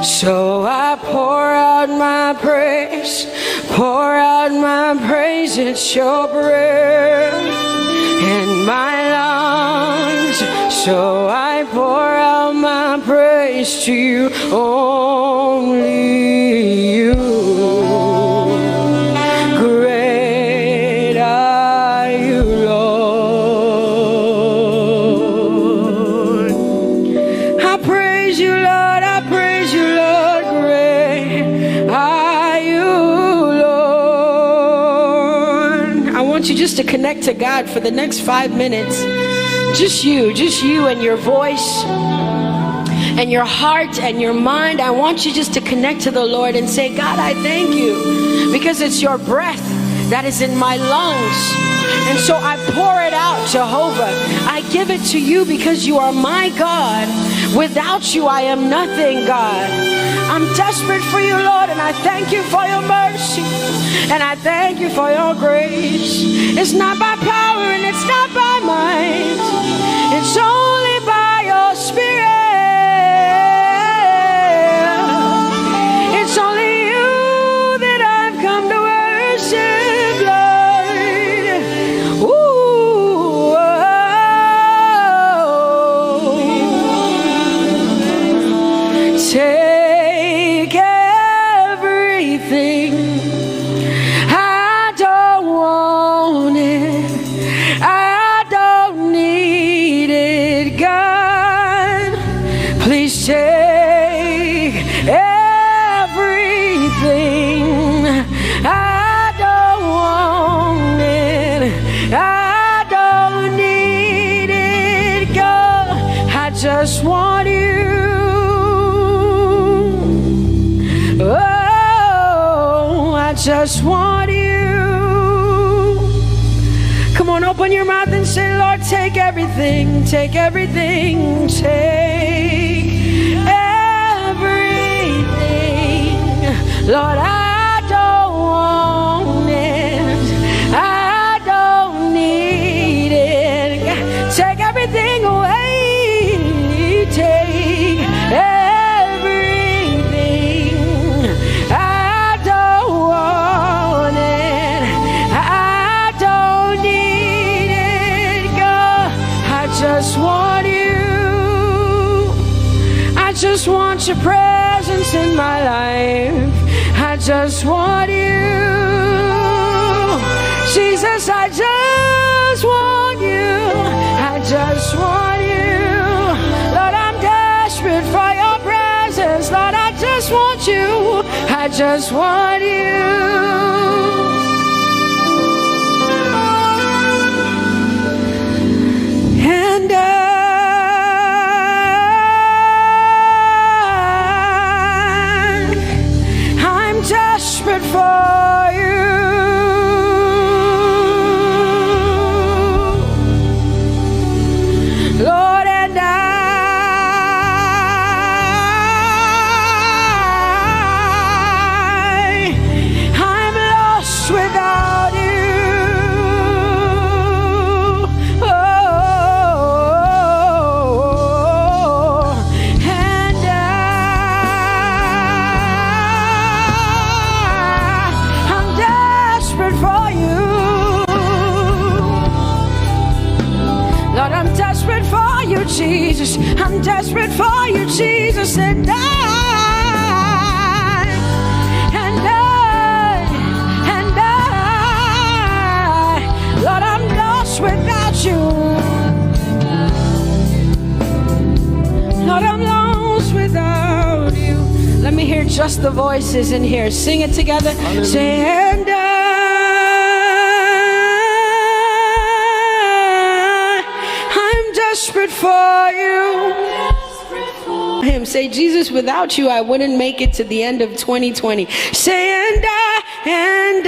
so I pour out my praise, pour out my praise. It's your breath in my lungs, so I pour out my praise to you, only you. Great are you, Lord. I praise you, Lord, I praise you, Lord. Great are you, Lord. I want you just to connect to God for the next 5 minutes. Just you and your voice and your heart and your mind. I want you just to connect to the Lord and say, God, I thank you because it's your breath that is in my lungs. And so I pour it out, Jehovah. I give it to you because you are my God. Without you, I am nothing, God. I'm desperate for you, Lord, and I thank you for your mercy, and I thank you for your grace. It's not by power and it's not by might, it's only by your Spirit. It's only you that I've come to worship, Lord. Ooh, take everything. I don't want it. I don't need it, God. Please take everything. I don't want it. I don't need it, God. I just want you. Oh, I just want you. Come on, open your mouth and say, Lord, take everything, take everything, take everything. Lord, I don't want it. I don't need it. Take everything away. Take everything. I don't want it. I don't need it, God. I just want you. I just want your presence in my life. I just want you. Jesus, I just want you. I just want you. Lord, I'm desperate for your presence. Lord, I just want you. I just want you. And I'm desperate for you. Lord, and I'm lost without you. Oh, and I'm desperate for you. Lord, I'm desperate for you, Jesus. I'm desperate for you, Jesus. And Lord, I'm lost without you. Lord, I'm lost without you. Let me hear just the voices in here. Sing it together. Say, and I'm desperate for you. Him say, Jesus, without you I wouldn't make it to the end of 2020. Say, and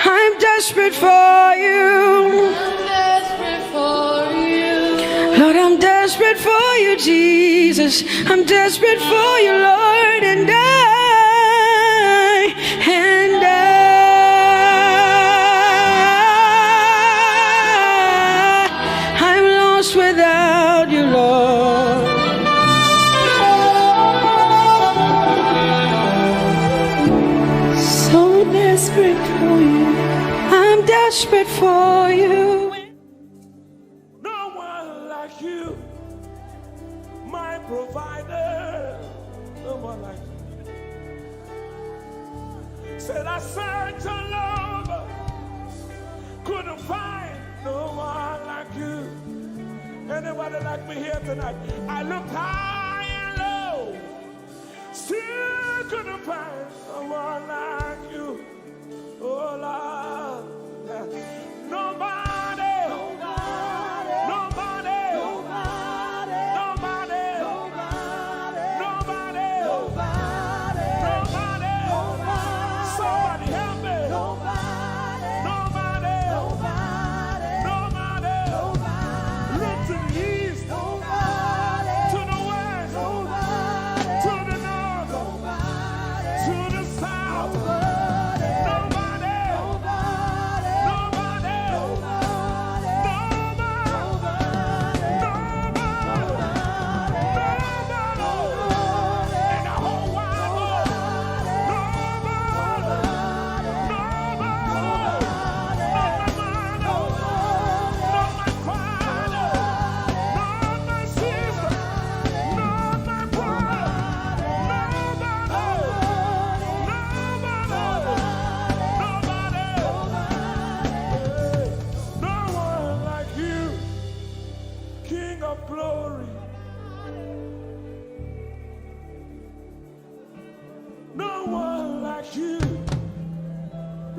I'm desperate for you. I'm desperate for you. Lord, I'm desperate for you, Jesus. I'm desperate for you, Lord, and I'm lost without you, Lord. So desperate for you. I'm desperate for you. No one like you, my provider. No one like you. Said I searched all over, couldn't find no one like you. Anybody like me here tonight? I looked high and low, still couldn't find no one like you. Oh Lord, nobody, nobody, nobody, nobody, nobody, nobody, nobody, nobody, somebody help me. Nobody, nobody, nobody, nobody, look to you.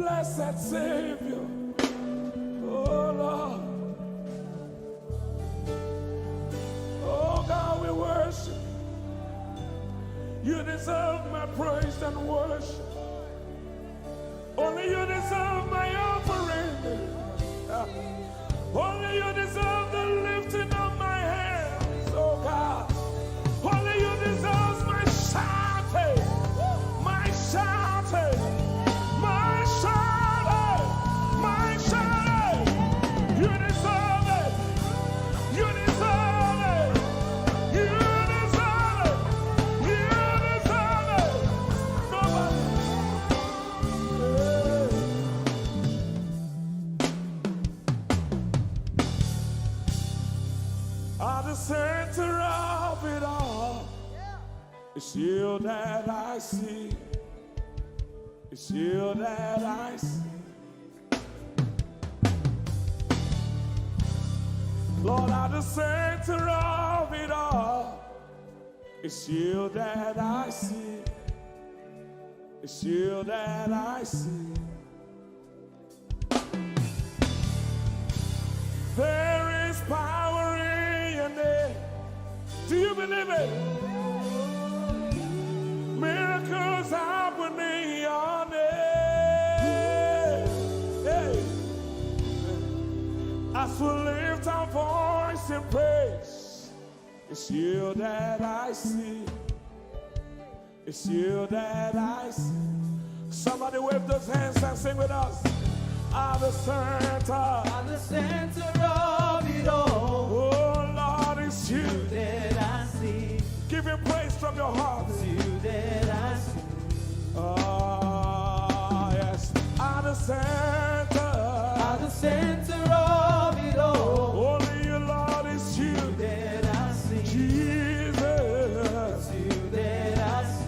blessed Savior. Oh Lord. Oh God, we worship. You deserve my praise and worship. Only you deserve my offering. Only you deserve the lifting of my hands, oh God. Only you deserve my shouting, my shouting, my shouting, my shouting. You deserve it. You deserve it. You deserve it. You deserve it. Nobody. At the center of it all, it's you that I see. It's you that I see. Lord, at the center of it all, it's you that I see. It's you that I see. There is power in your name. Do you believe it? Miracles happen in your name. Hey. As we lift our voice in praise, it's you that I see. It's you that I see. Somebody wave those hands and sing with us. At the center of it all. Oh Lord, it's you that I see. Give him praise from your heart. It's you that I see. Oh yes. At the center of it all. Only you, Lord, it's you that I see. Jesus. It's you that I see.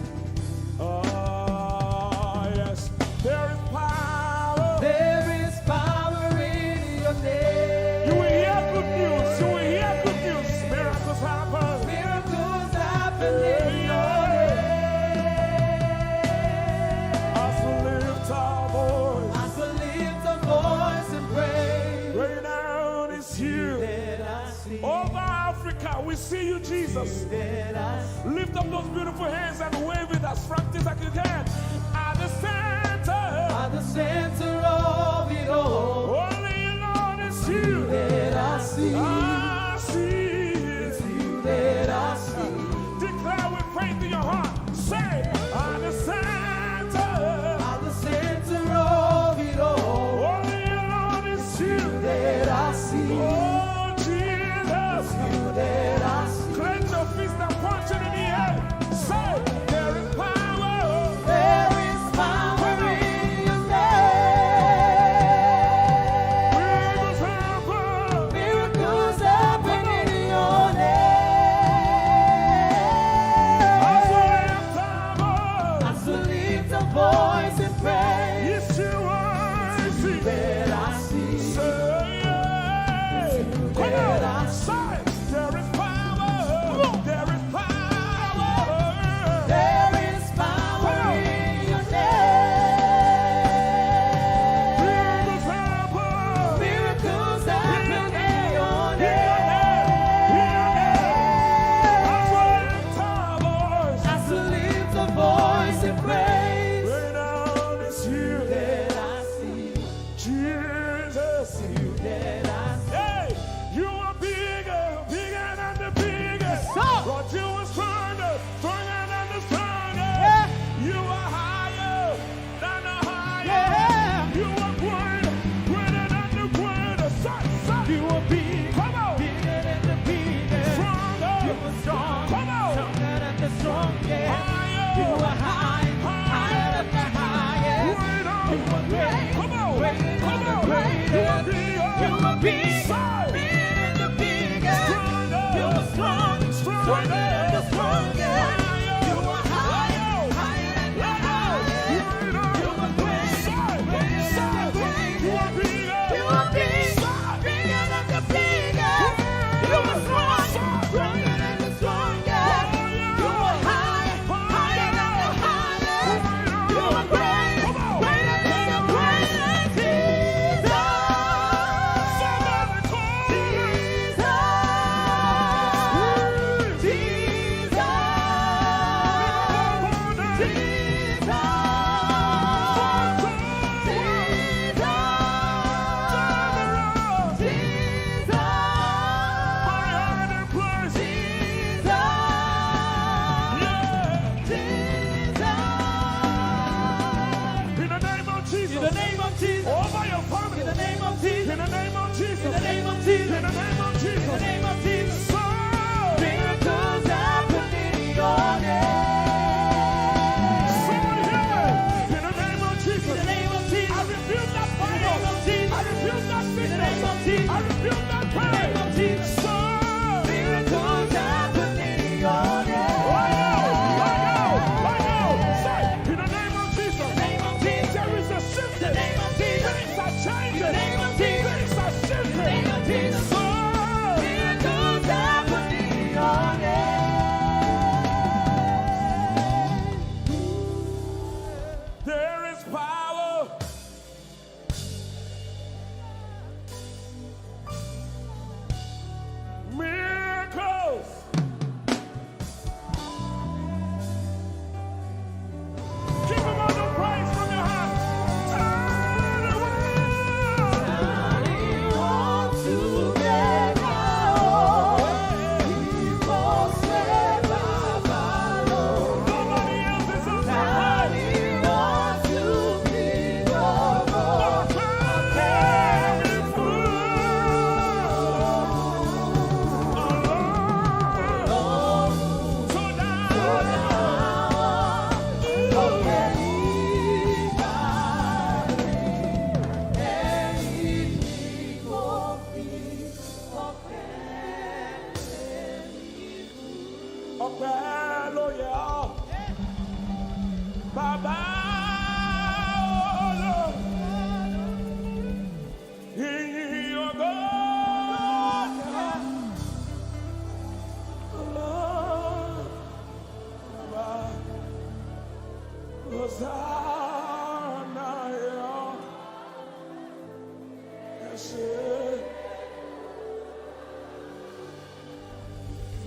Oh yes. There is power. There is power in your name. You will hear good news. You will hear good news. Miracles happen. Miracles happen in your name. As we lift our voice. As we lift our voice and praise. Right now it's you. That I see. Over Africa, we see you, Jesus. That I see. Lift up those beautiful hands and wave it as frantic as you can. At the center of it all. Only you, Lord, it's you that I see. I see. It's you that I see. Declare with faith in your heart. Say, at the center of it all. Only you, Lord, it's you that I see. Oh, Jesus. It's you that I see. Clench your fist and punch it in the air. Say, there is power. There is power in your name. Miracles happen in your name. As we lift our voice and praise. Yes, you are. It's you that I see. That I say, there is power. There is power. There is power in your name. Miracles happen in your name. As we lift our voice and praise. It's you That I see. Jesus. You that I see. Hey, you are bigger, bigger than the biggest. Lord, you are stronger, stronger than the strongest. Yeah. You are higher than the highest. Yeah. You are greater, greater than the greatest. You are big, Come on. bigger than the biggest. Stronger. You are strong, Come on. stronger than the strongest. Higher. You are high, higher than the highest. Greater. You are great, Come on. greater than Come the on. greatest. You are bigger. You are big, Side. bigger than the biggest. Stronger. You are strong, stronger than the strongest. Higher. You are high, higher than the highest. You are great, greater than the greatest. You are big, bigger than the biggest. You are strong, stronger than the strongest. You are high, higher than the highest. You are great, greater than the greatest.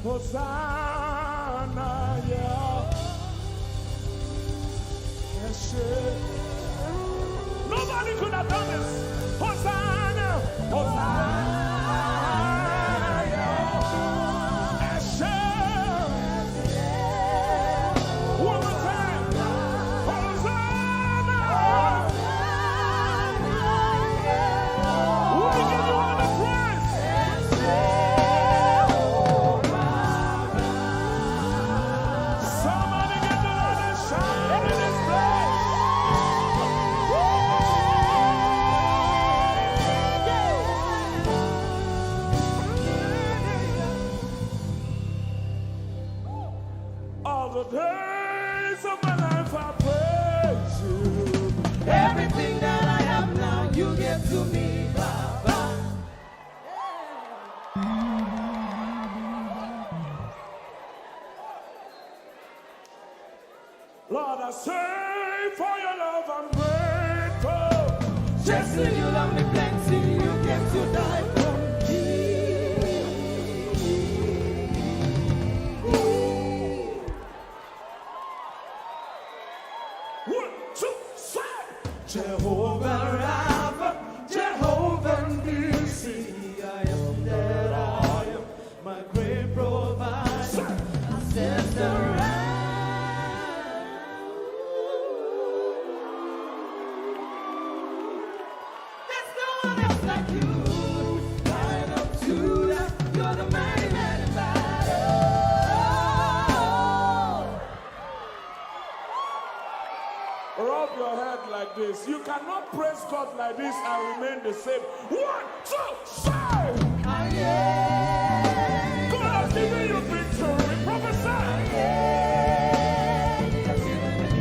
Hosanna, yeah. Nobody could have done this. Hosanna, Hosanna, yeah. One more time. Hosanna. We give you all the praise. Somebody get the Lord and shout in this place. All the days of my life I praise you. Everything that I have now, you give to me, Baba. Lord, I say for your love I'm grateful. Just when you love me plenty, you came to die for me. 1, 2, 3. Jehovah Rapha, Jehovah Nissi, I am that I am, my great provider. I stand around. There's no one else like you. Lion of Judah, you're the mighty man in battle. Rub your head like this. You cannot praise God like this and remain the same. 1, 2, 3. God has given you victory. Prophesy.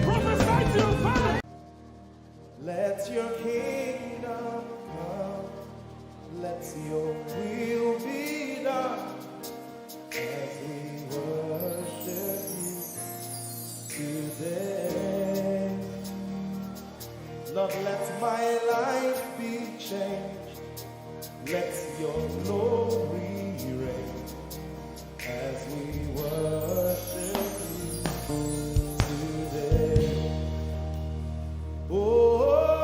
Prophesy to your family. Let your kingdom come. Let your will be done. As we worship you today. Lord, let my life be changed. Let your glory reign as we worship you today. Oh,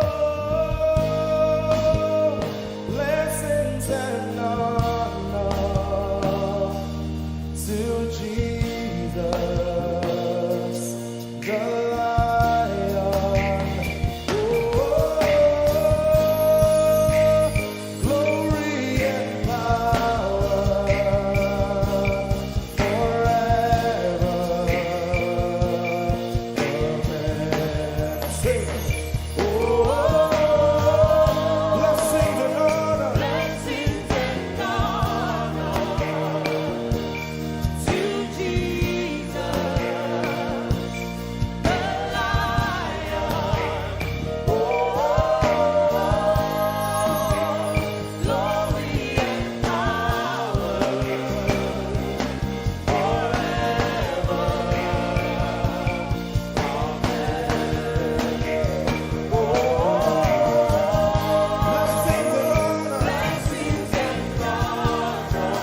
blessings and honor to Jesus, the Lion. Glory and power forever. Amen. Sing. Oh, blessings and honor. Blessings and honor to Jesus, the Lion. Oh, glory and power forever. Blessings and honor Blessings and honor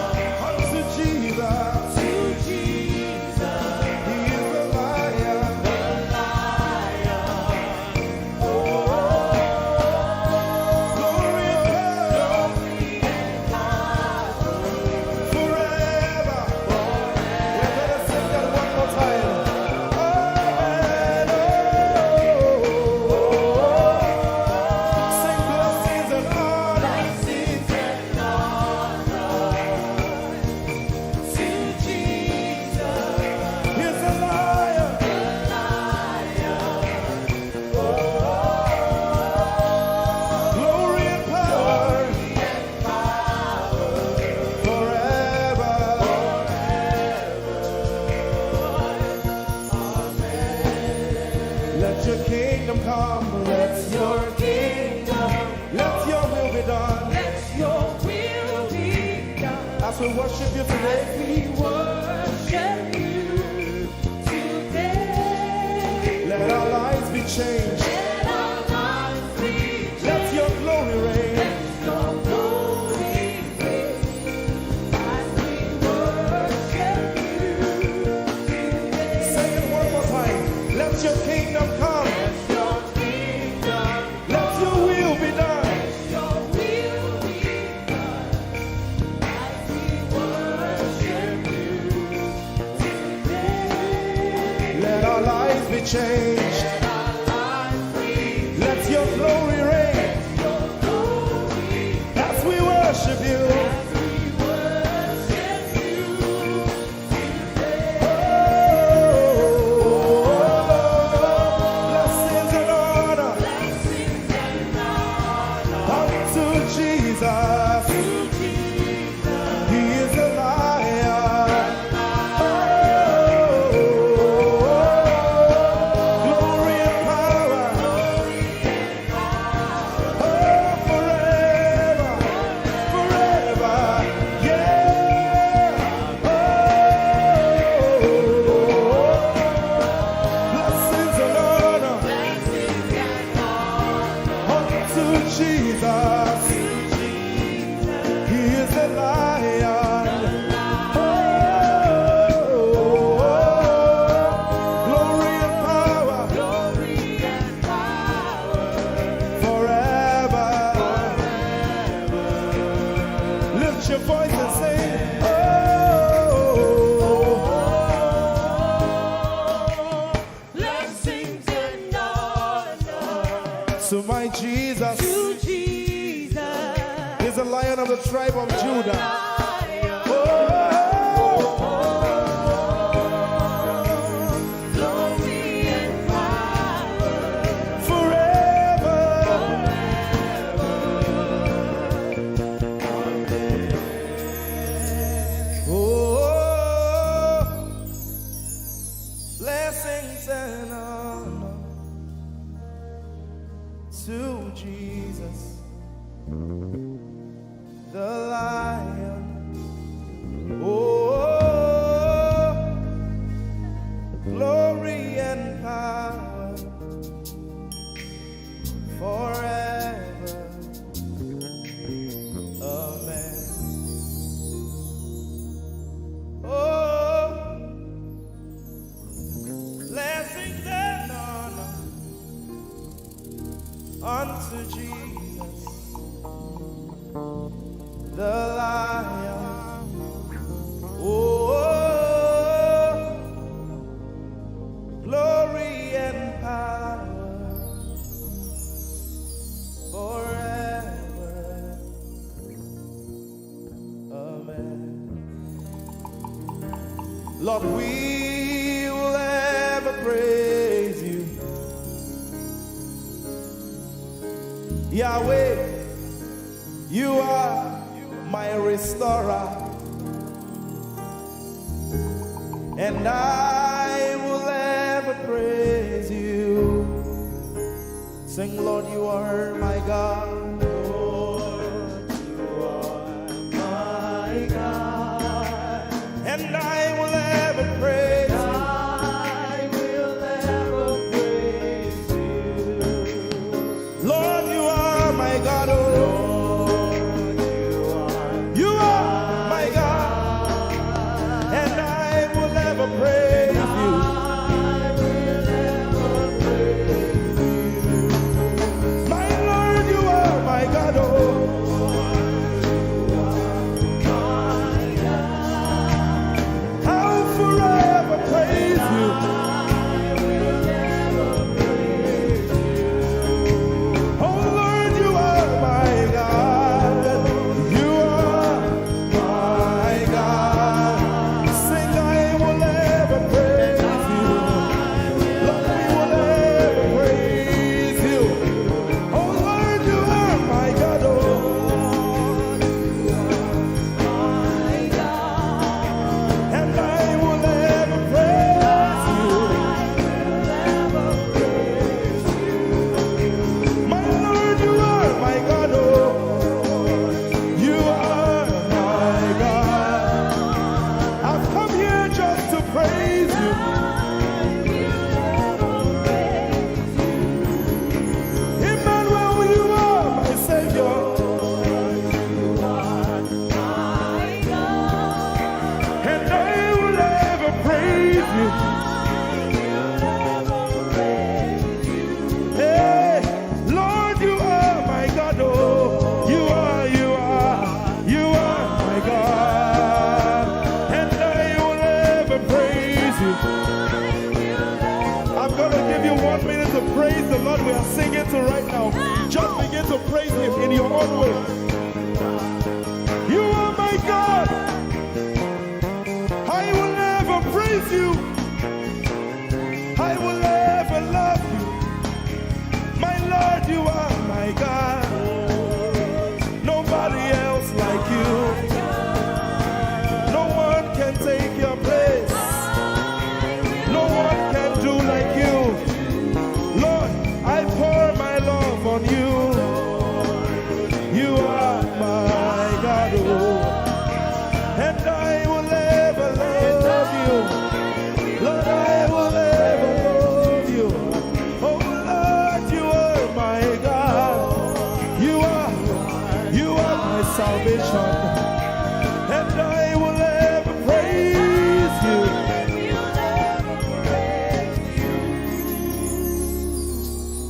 unto Jesus. to Jesus, He is the Lion. the Lion. Glory and power forever. We better sing that one more time. Amen. Sing blessings and honor. Blessings and honor to Jesus, He's the Lion. the Lion. Glory and power forever. Let your kingdom come. Let your let your will be done. Let your will be done. As we worship you today, We worship you today. let our lives be changed. Let our lives be Let your glory reign. Let your glory reign as we worship to my Jesus. To Jesus. He's the Lion of the tribe of Judah. Lord, we will ever praise you. Yahweh, you are my restorer, and I will ever praise you. Sing, Lord, you are my God. Lord, you are my God, and I will ever praise you. I will ever praise you. Lord, you are my God. Lord, you are my God, and I will ever praise you.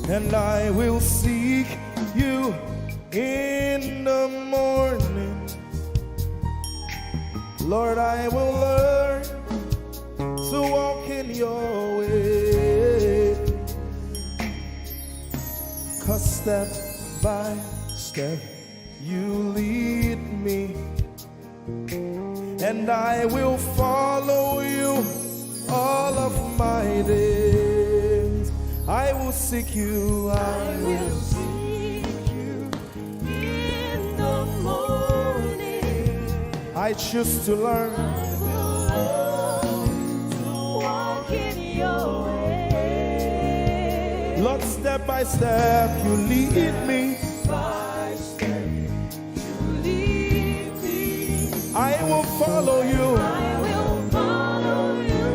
And I will seek you in the morning. Lord, I will learn to walk in your way. 'cause step by step you lead me, and I will follow you all of my days. I will seek you, I will seek you in the morning. I choose to learn. I will learn to walk in your way. Lord, step by step you lead me. By step you lead me. I will follow you. I will follow you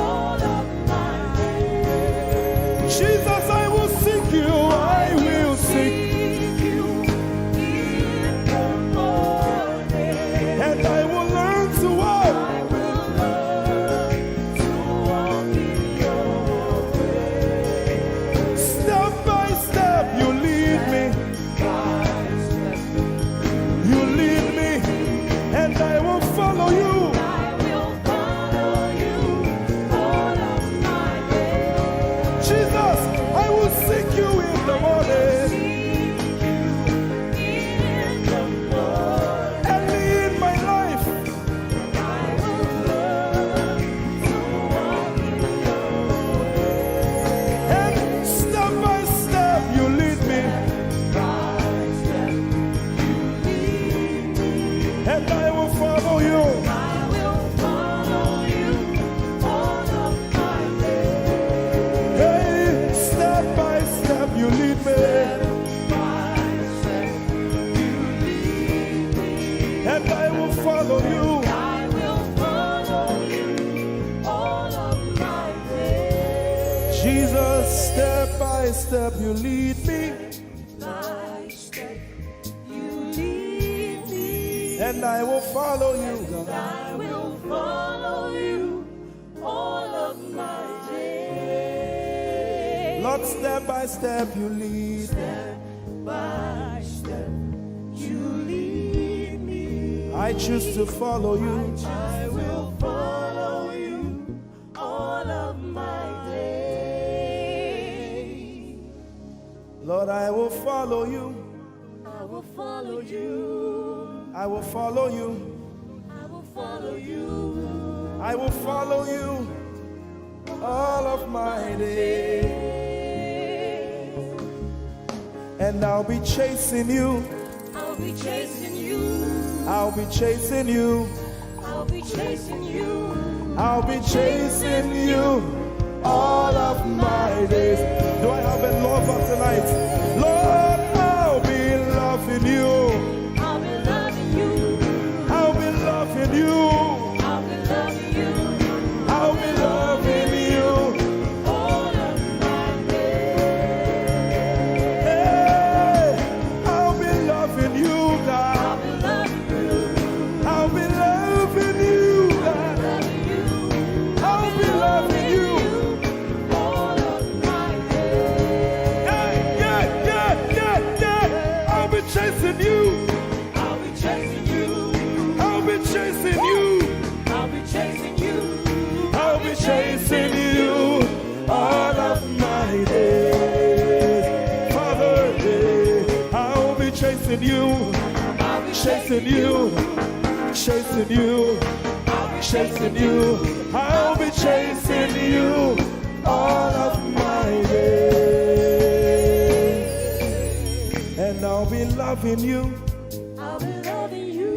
all of my days. Jesus, I will seek you. I will seek you in the morning. and I will learn to walk. I will learn to walk in your way. Step by step you lead me. By step You lead me and I will follow you. I will follow you all of my days. Jesus, I will seek you in the morning. Seek you in the morning. Early in my life, I will learn to walk in your way. and step by step you lead me, By step you lead me. and I will follow you. I will follow you all of my days. Hey, step by step you lead me, By step you lead me. and I will follow you. I will follow you all of my days. Jesus, step by step you lead me, By step you lead me. and I will follow you, God. I will follow you all of my days. Lord, step by step you lead me. By step you lead me. I choose to follow you. I will follow you all of my days. Lord, I will follow you. I will follow you. I will follow you. I will follow you. I will follow you all of my days. And I'll be chasing you. I'll be chasing you. I'll be chasing you. I'll be chasing you. I'll be chasing you all of my days. Do I have a lover tonight? Lord, I'll be loving you. I'll be loving you. I'll be loving you. I'll be loving you I'll be loving you. all of my days. Hey, I'll be loving you, God. I'll be loving you. I'll be loving you, God. Loving you. I'll be loving you. All of my days. Yeah. I'll be chasing you. I'll be chasing you. I'll be chasing you. I'll be chasing you. I'll be chasing you all of my days. Father, I'll be chasing you. I'll be Chasing you. Chasing you. Chasing you. I'll be chasing you all of my days. And I'll be loving you. I'll be loving you.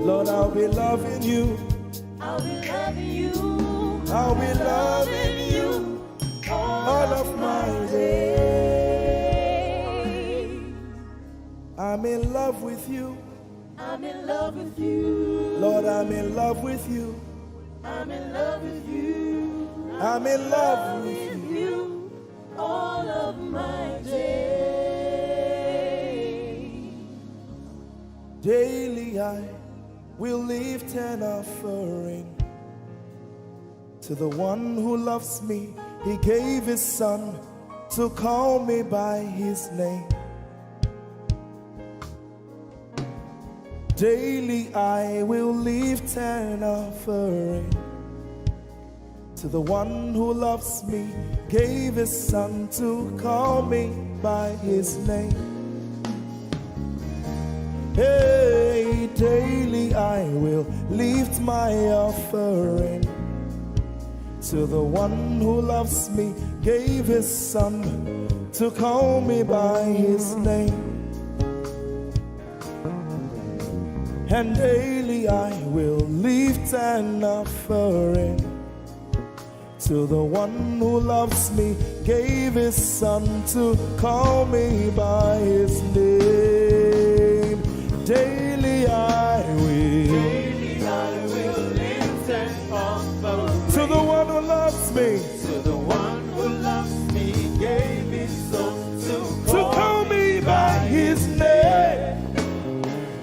Lord, I'll be loving you. I'll be loving you. I'll be loving you all of my days. I'm in love with you. I'm in love with you. Lord, I'm in love with you. I'm in love with you. I'm in love with you. you all of my days. Daily I will lift an offering to the one who loves me. He gave his son to call me by his name. Daily I will lift an offering to the one who loves me, gave his son to call me by his name. Hey, daily I will lift my offering to the one who loves me, gave his son to call me by his name. And daily I will lift an offering to the one who loves me, gave his son to call me by his name. Daily I will lift an offering to the one who loves me, To the one who loves me, gave his son to call me by his name.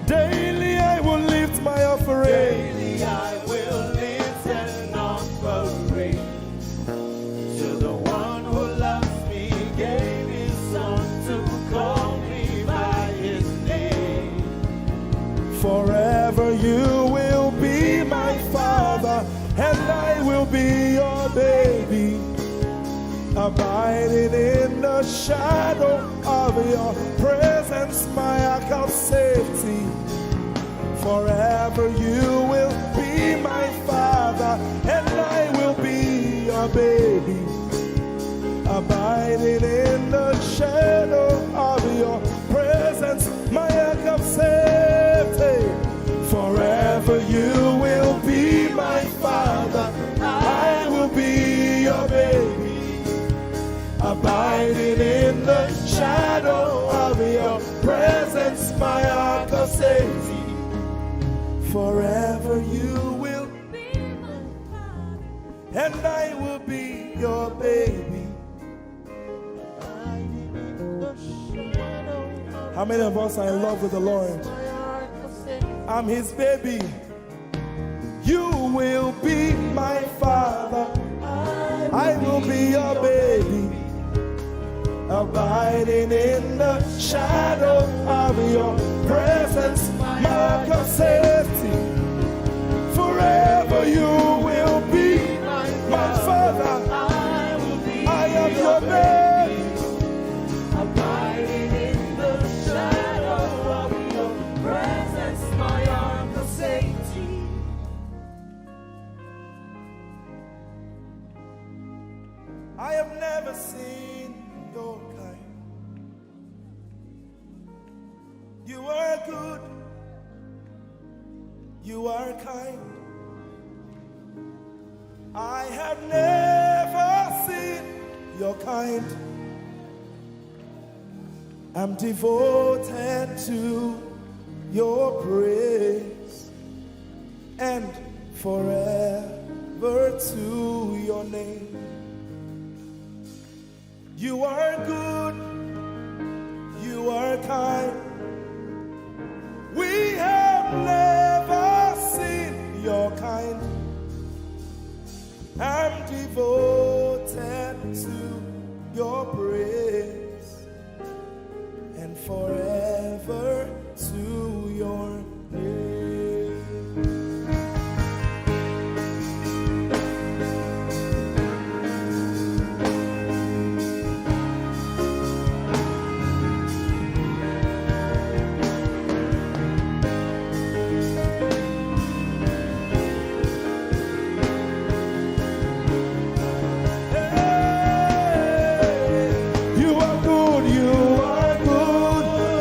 Daily I will lift my offering. Daily I will lift an offering to the one who loves me, gave his son to call me by his name. Forever you will be my father, and I will be your baby, abiding in the shadow of your presence, my ark of safety. Forever you will be my father, and I will be your baby, abiding in the shadow of your presence, my ark of safety. Forever you will be my father, I will be your baby, abiding in the shadow of your presence, my ark of safety. Forever you will be my father, and I will be your baby. How many of us are in love with the Lord? I'm his baby. You will be my father, I will be your baby, abiding in the shadow of your presence, my ark of safety. Forever you will be my father, I am your baby, Abiding in the shadow of your presence, my ark of safety. I have never seen your kind. You are good, you are kind. I have never seen your kind. I'm devoted to your praise, and forever to your name. You are good, you are kind. We have never seen your kind. I'm devoted to your praise, and forever to your name. You are good,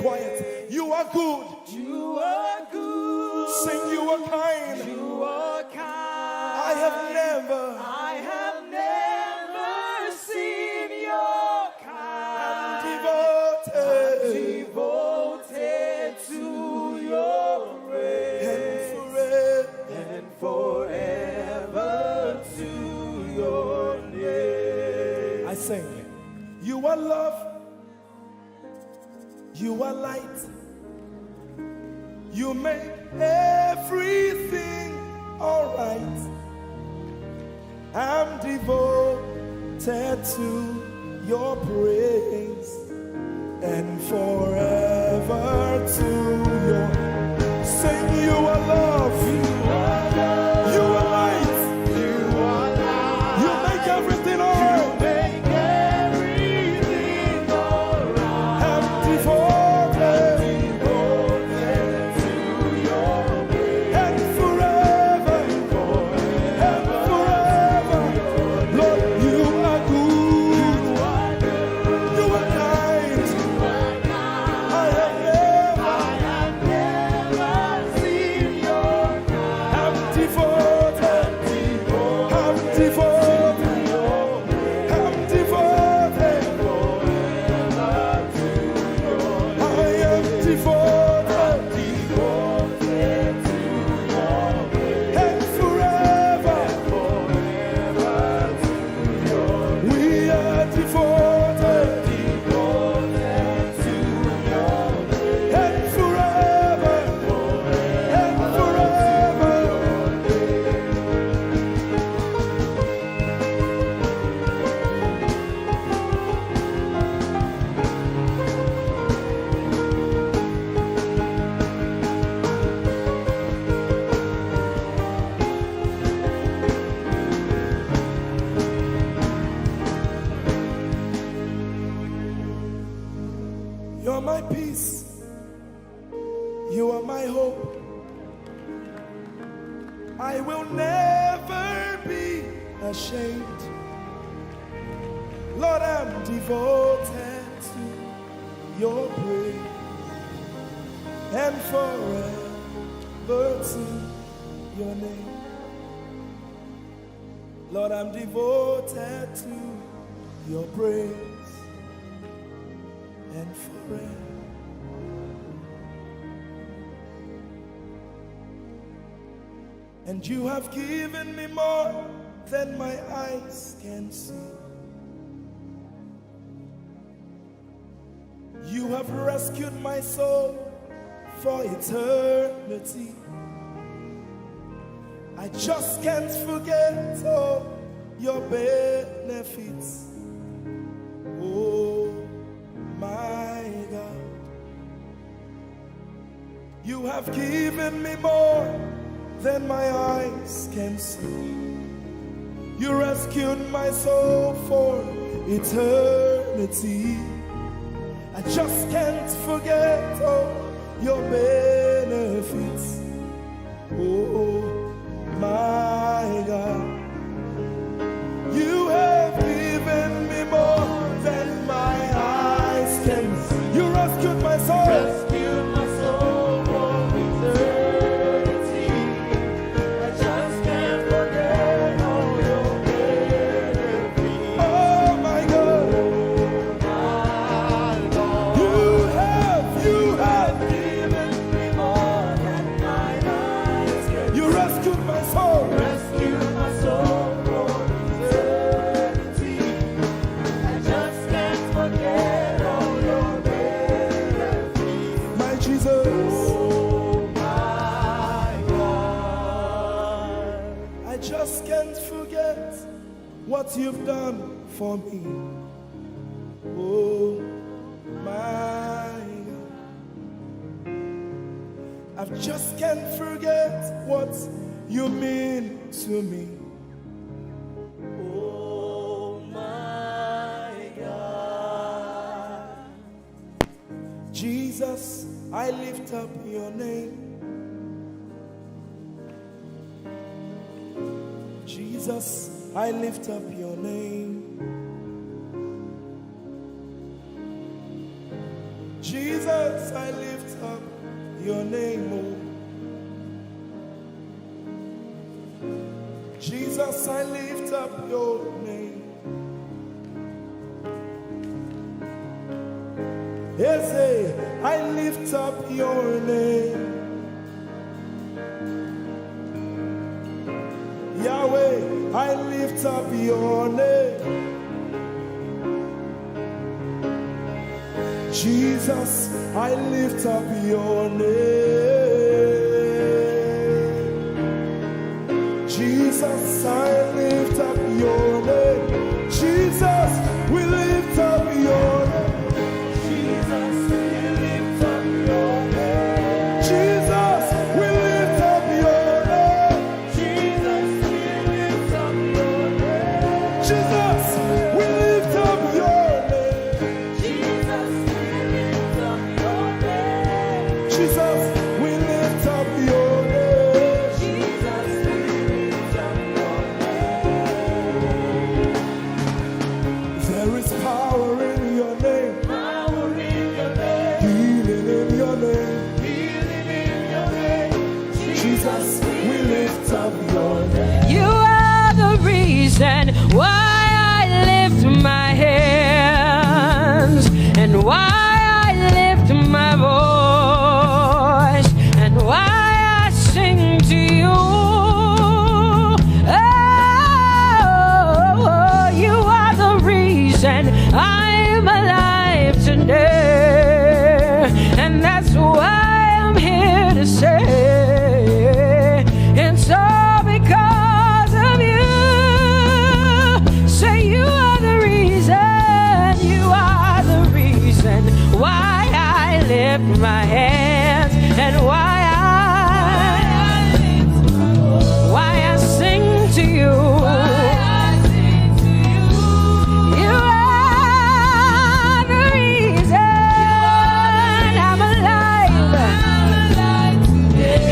quiet. You are good. You are good. Sing, you are kind. You are kind. I have never seen your kind. Devoted to your praise. and Forever to your name. I sing. You are love. You are light. You make everything alright. I'm devoted to your praise and forever to your. Sing, you are love. You are love. You are light. You are light. You make everything alright. You make everything alright. I'm devoted to your praise. and forever. And forever. Lord, you are good. You are kind. I have never seen your kind. I'm devoted. I'm devoted. I'm devoted. I am devoted. And forever. We are devoted. And forever. And forever. You're my peace. You are my hope. I will never be ashamed. Lord, I'm devoted to your praise and forever to your name. Lord, I'm devoted to your praise and forever. And you have given me more than my eyes can see. You have rescued my soul for eternity. I just can't forget all your benefits. Oh my God, you have given me more than my eyes can see. You rescued my soul for eternity. I just can't forget all your benefits. Oh my God, you have given me more than my eyes can see. You rescued my soul. Rescue my soul from eternity. I just can't forget all your benefits. Oh my God, you have given me more than my eyes can see. you rescued my soul. Rescue my soul from eternity. I just can't forget all your benefits. My Jesus, Oh my God. I just can't forget what you've done for me. Oh my God, I just can't forget what you mean to me. Oh my God. Jesus, I lift up your name. Jesus, I lift up your name. Jesus, I lift up your name, oh. Jesus, I lift up your name. Ese, I lift up your name. Yahweh, I lift up your name. Jesus, I lift up your name. Jesus, I lift up your name. Jesus, we lift up your name. Jesus, we lift up your name. Jesus, we lift up your name. Jesus, we lift up your name. Jesus, we lift up your name. Jesus, we lift up your name. Jesus, we lift up your name. Jesus, we lift up your name. There is power in your name. Power in your name. Healing in your name. Healing in your name. Jesus, we lift up your name. You are the reason why I lift my hands and why I lift my voice and why I sing to you. Oh, you are the reason I'm alive today, and that's why I'm here to say it's all because of you. Say you are the reason, you are the reason why I lift my hands and why I sing to you. You are the reason I'm alive,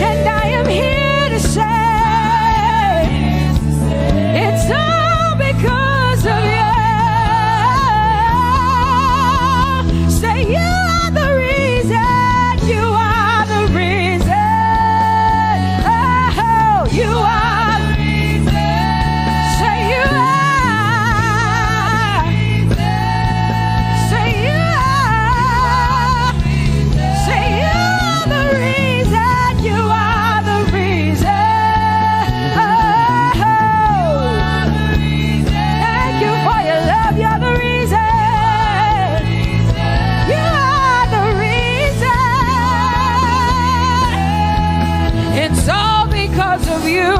and I am here to say it's all because of you. Say you are the reason, you are the reason. Oh, you are the reason. Say you are. Say you are. Say you are the reason, you are the reason. Oh, thank you for your love, you're the reason. You are the reason. It's all because of you.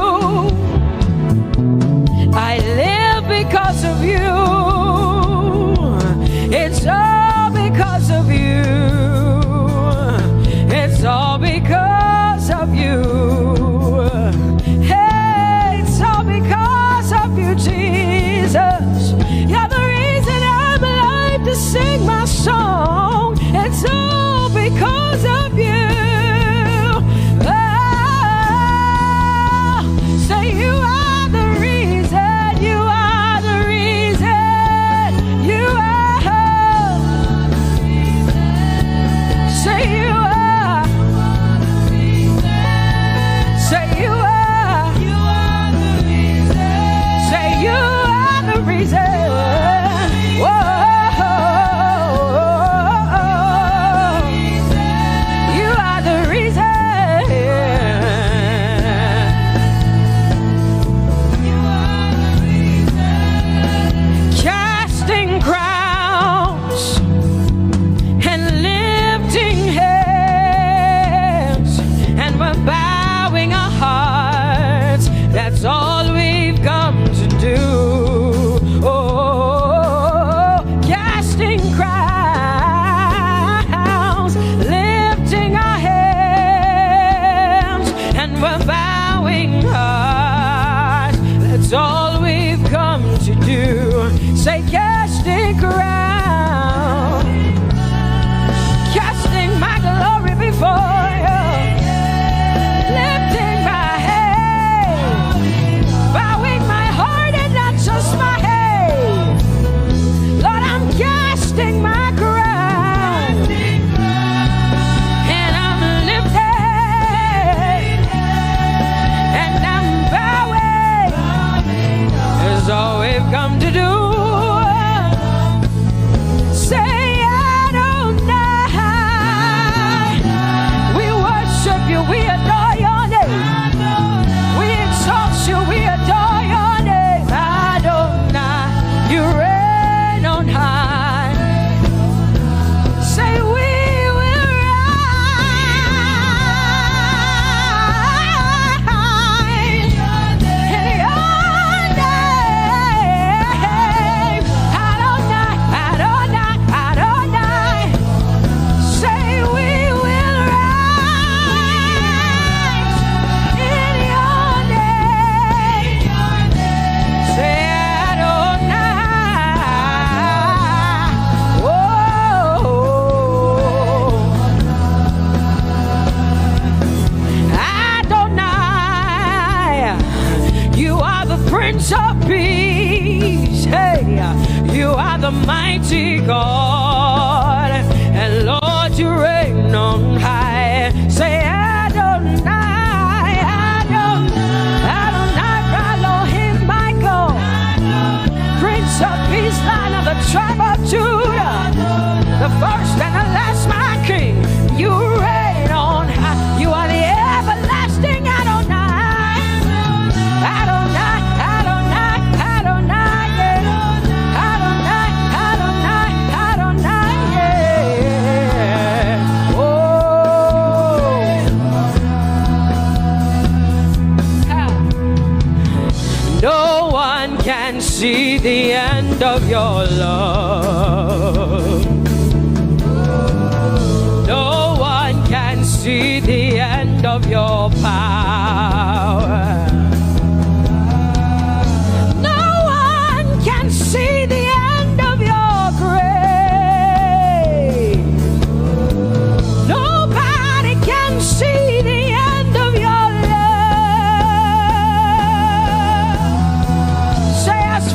I live because of you. It's all because of you. It's all because of you. Hey, it's all because of you, Jesus. You're the reason I'm alive to sing my song. It's all because of you. Oh, say you are the reason. You are the reason. You are. Say you are. Say you are. Say you are the reason. Whoa. You Prince of Peace. Hey, you are the mighty God, and Lord, you reign on high. Say Adonai, Adonai, Adonai, Elohim, Michael, Prince of Peace, Lion of the tribe of Judah, the first and the last, my King. You reign on high. You are the everlasting Adonai, Adonai, Adonai, Adonai, yeah. Adonai, Adonai, Adonai, yeah. Oh, no one can see the end of your love. No one can see the end of your power. No one can see the end of your grace. Nobody can see the end of your love. Say as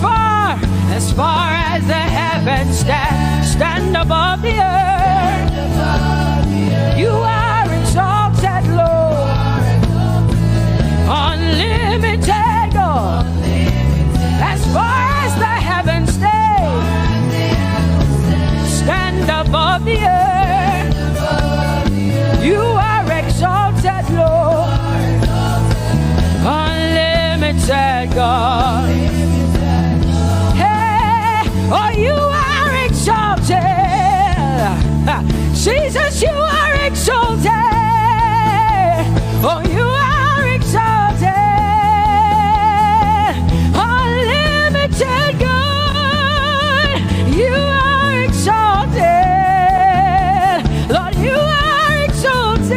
far as the heavens stand above the earth, you are exalted, Lord, unlimited God. As far as the heavens stand above the earth, you are exalted, Lord, unlimited God. Hey, oh, you are exalted. Jesus, you are exalted. Oh, you are exalted. Unlimited God. You are exalted. Lord, you are exalted.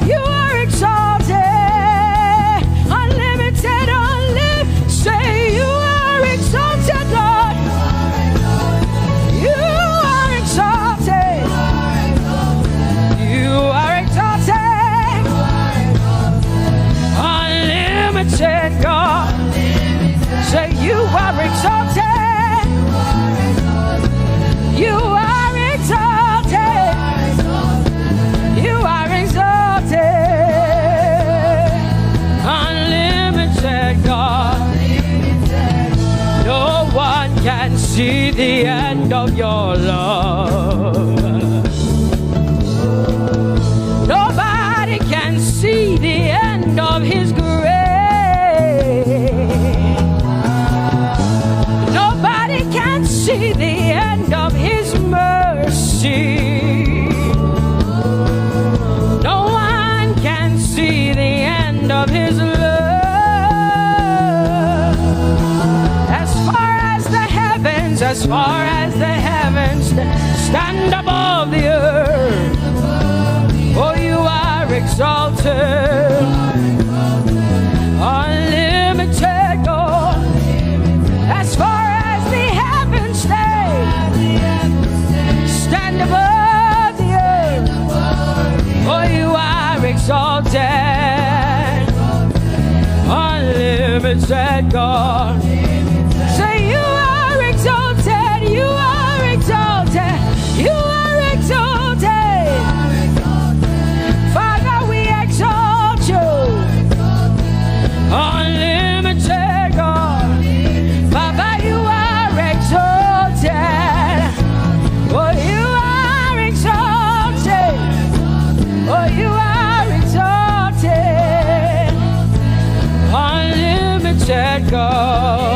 You are exalted. Unlimited, unlimited. Say you are exalted, Lord. You are exalted. You are exalted. Unlimited God. Say you are exalted. You are exalted. You are exalted. Unlimited God. No one can see the end of your love. Nobody can see the end of his grace. Nobody can see the end of his mercy. No one can see the end of his love. As far as the heavens stand above the earth, oh, you are exalted. Unlimited God. As far as the heavens stand above the earth, oh, you are exalted. Unlimited God. Say you are exalted. You are exalted. You are exalted. Father, we exalt you. Unlimited God. Father, you are exalted. Oh, you are exalted. Oh, you are exalted. Unlimited God.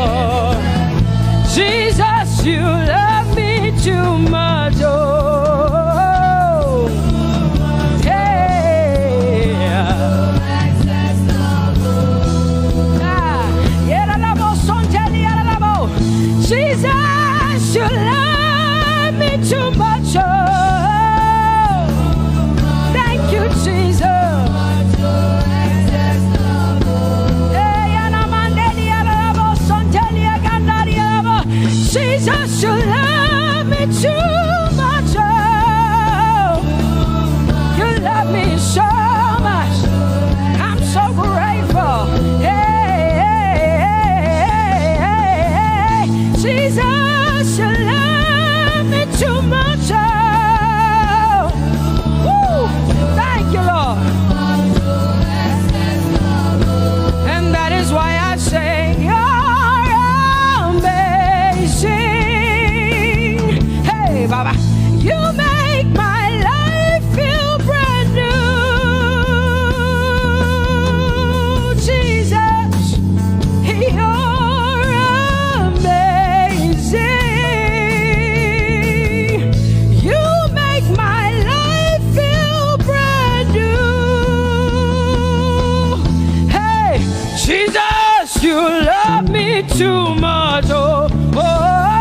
too much. Oh, oh,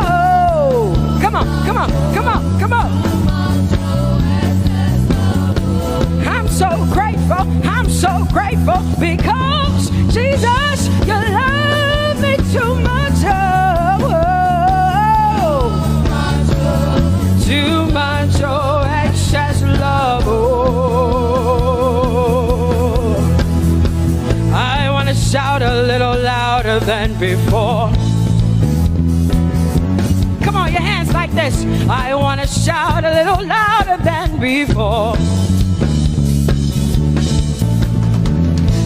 oh. Come on, come on, come on, come on. I'm so grateful because Jesus, you love me too much. Oh, oh. Too much, oh, excess love. Oh, I want to shout a little louder than before. Come on, your hands like this. I want to shout a little louder than before.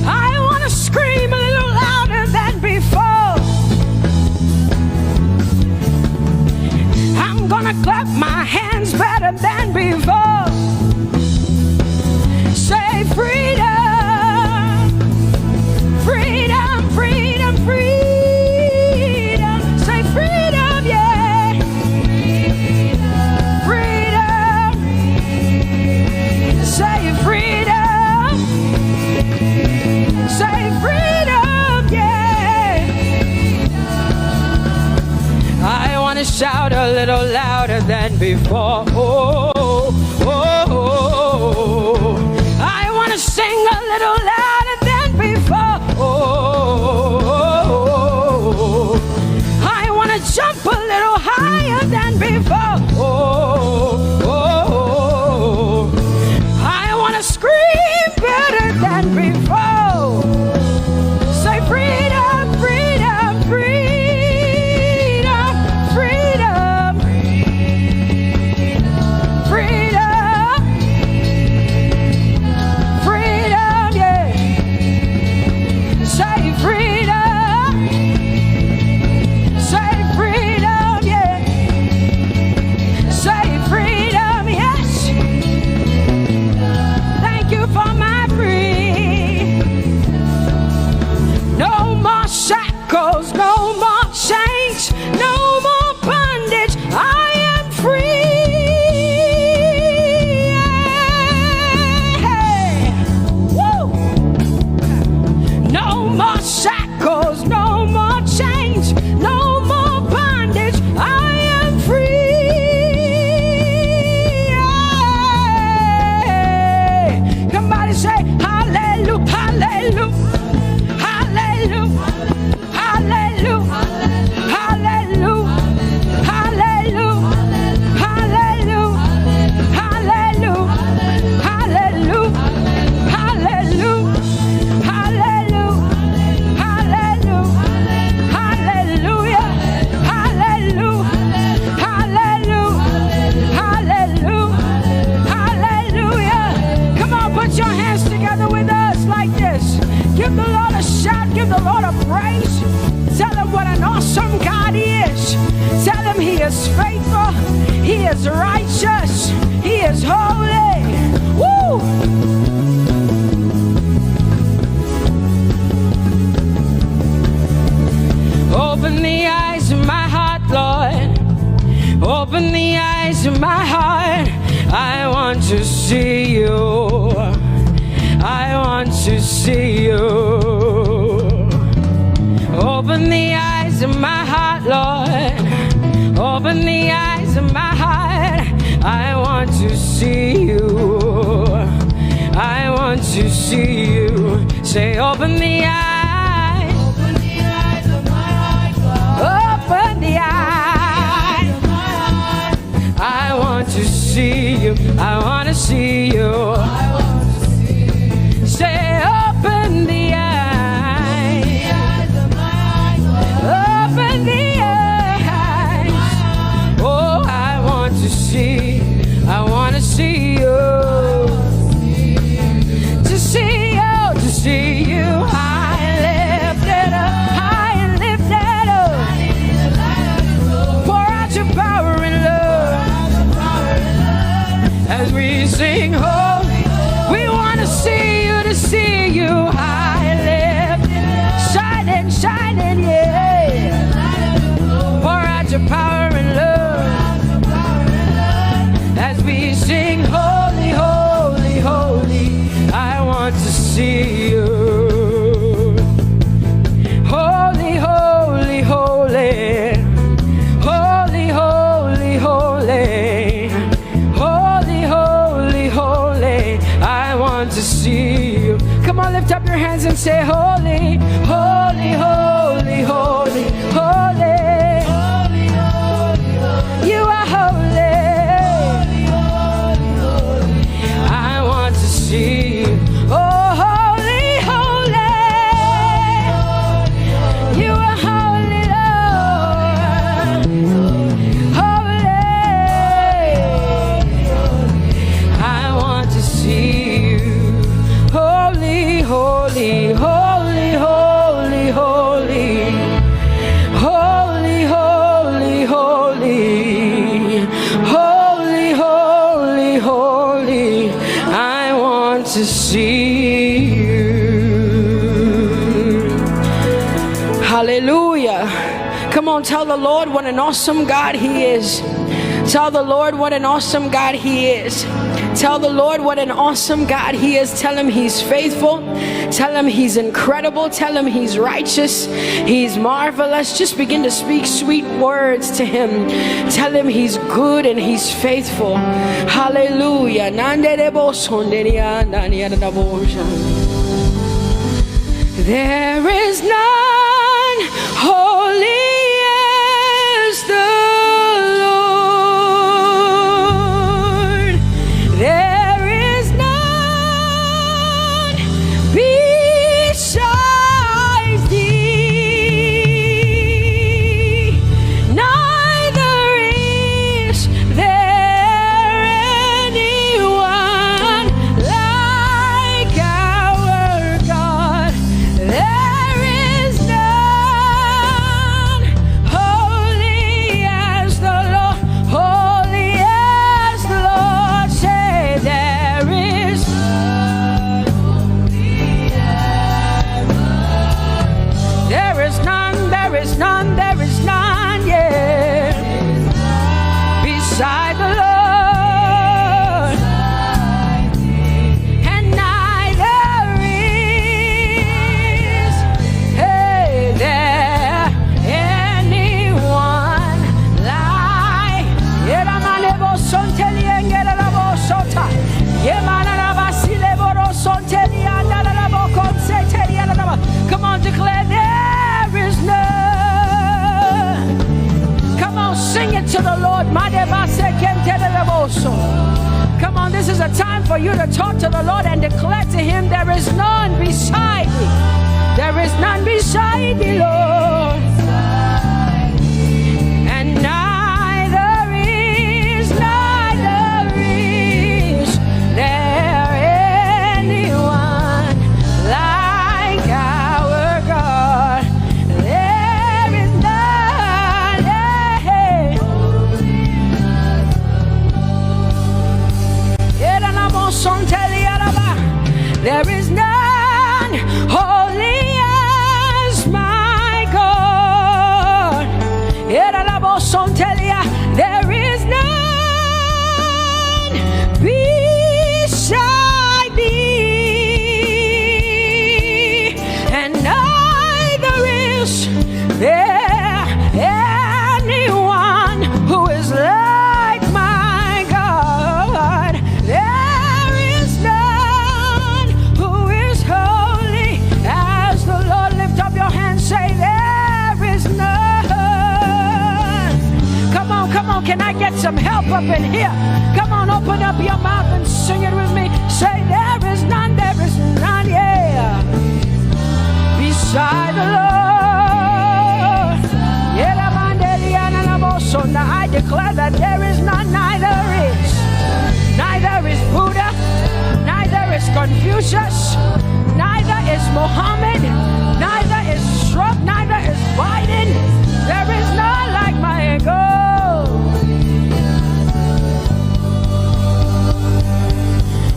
I want to scream a little louder than before. I'm gonna clap my hands better than before. Say freedom, freedom, freedom, freedom. Say freedom, yeah. Freedom. Say freedom. Say freedom, yeah. I want to shout a little louder than before. Oh, oh, oh, oh. I want to sing a little louder than before. Oh, oh, oh. I want to jump a little higher than before. Oh, oh, oh. I want to scream better than before. Say freedom, freedom, freedom, freedom, freedom, freedom, yeah. Say freedom, say freedom, yeah. Say freedom, yes. Thank you for my freedom. No more shackles, no more chains, no more bondage. I am free. Hey. Woo. No more shackles, no more chains, no more bondage. I am free. Hey. Somebody say hallelujah, hallelujah. Hallelujah, hallelujah, hallelujah, hallelujah, hallelujah, hallelujah, hallelujah, hallelujah, hallelujah, hallelujah, hallelujah, hallelujah, hallelujah, hallelujah. Come on, put your hands together with us like this. Give the Lord a shout, give the Lord a praise. Tell him what an awesome God he is. Tell him he is faithful, he is righteous, he is holy. Woo! Open the eyes of my heart, Lord. Open the eyes of my heart. I want to see you. I want to see you. Open the eyes of my heart, Lord. Open the eyes of my heart. I want to see you. I want to see you. Say, open the eyes. Open the eyes of my heart, Lord. Open the eyes of my heart. I want to see you. I want to see you. I want to see you. Say, open the eyes. The eyes of my heart, Lord. Open the eyes. Oh, I want to see. I want to see you. To see you, to see you. High and lifted up, high and lifted up. Pour out your power and love as we sing holy. We want to see you, to see you. High and lifted, shining, shining, yeah. Pour out your power and love as we sing holy, holy, holy. I want to see you. Holy, holy, holy. to see you. Come on, lift up your hands and say, holy, holy, holy, holy, holy. Holy, holy, holy. You are holy. Holy, holy, holy. I want to see you. Oh, holy, holy. You are holy, Lord. Holy. I want to see you. Holy, holy, holy, holy, holy. Holy, holy, holy. Holy, holy, holy. I want to see you. Hallelujah. Come on, tell the Lord what an awesome God He is. Tell the Lord what an awesome God He is. Tell the Lord what an awesome God He is. Tell Him He's faithful. Tell Him He's incredible. Tell Him He's righteous. He's marvelous. Just begin to speak sweet words to Him. Tell Him He's good and He's faithful. Hallelujah. There is none holy as the Lord. There is none besides Thee. Neither is there anyone like our God. There is none holy as the Lord, holy as the Lord. Say there is none holy as the Lord. There is none, there is none, there is none, yeah, beside the Lord. And neither is there anyone like Come on, declare there is none. Come on, sing it to the Lord. Come on, this is a time for you to talk to the Lord and declare to Him there is none beside Thee. There is none beside Thee, Lord. And neither is there anyone like our God. There is none, there is none holy as my God. There is none beside Thee, and neither is there anyone who is like my God. There is none who is holy as the Lord. Lift up your hands, say there is none. Come on, can I get some help up in here? Come on, open up your mouth and sing it with me. Say there is none, yeah, beside the Lord. So now I declare that there is none, neither is Buddha, neither is Confucius, neither is Muhammad, neither is Trump, neither is Biden. There is none like my God.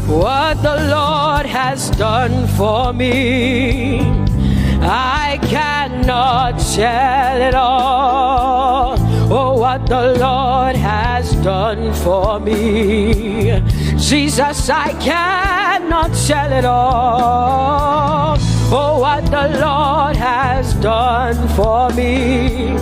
What the Lord has done for me, I cannot tell it all. Oh, what the Lord has done for me, Jesus, I cannot tell it all. Oh, what the Lord has done for me,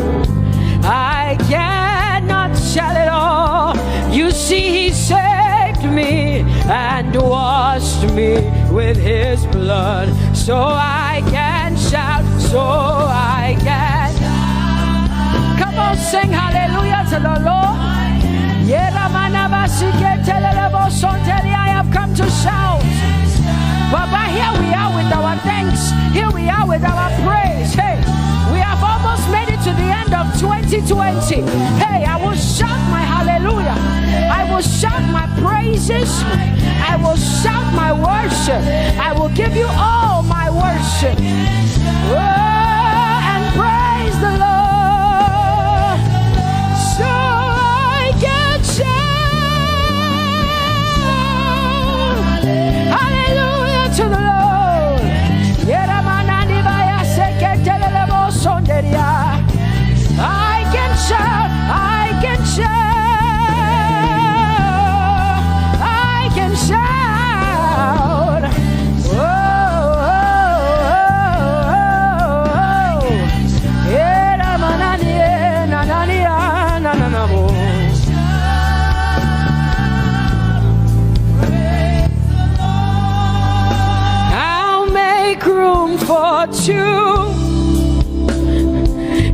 I cannot tell it all. You see, He saved me and washed me with his blood, so I can shout, so I can. Come on, sing hallelujah to the Lord. I have come to shout. Baba, here we are with our thanks. Here we are with our praise. Hey, we have almost made it to the end of 2020. Hey, I will shout my hallelujah. I will shout my praises. I will shout my worship. I will give you all my worship. Oh, and praise the Lord. So I can shout. Hallelujah to the Lord. I can shout, I can shout, I can shout. Oh, oh, oh, oh. I'll make room for two.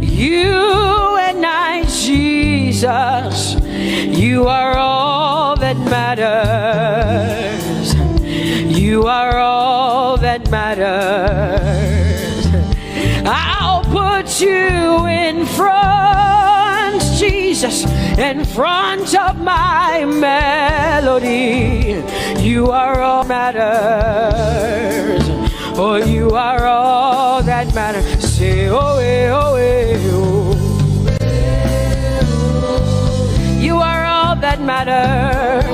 You and I, Jesus, you are all that matters. You are all that matters. I'll put you in front, Jesus, in front of my melody. You are all matters. Oh, you are all that matters. Say, oh, eh, oh, eh, oh. You are all that matters.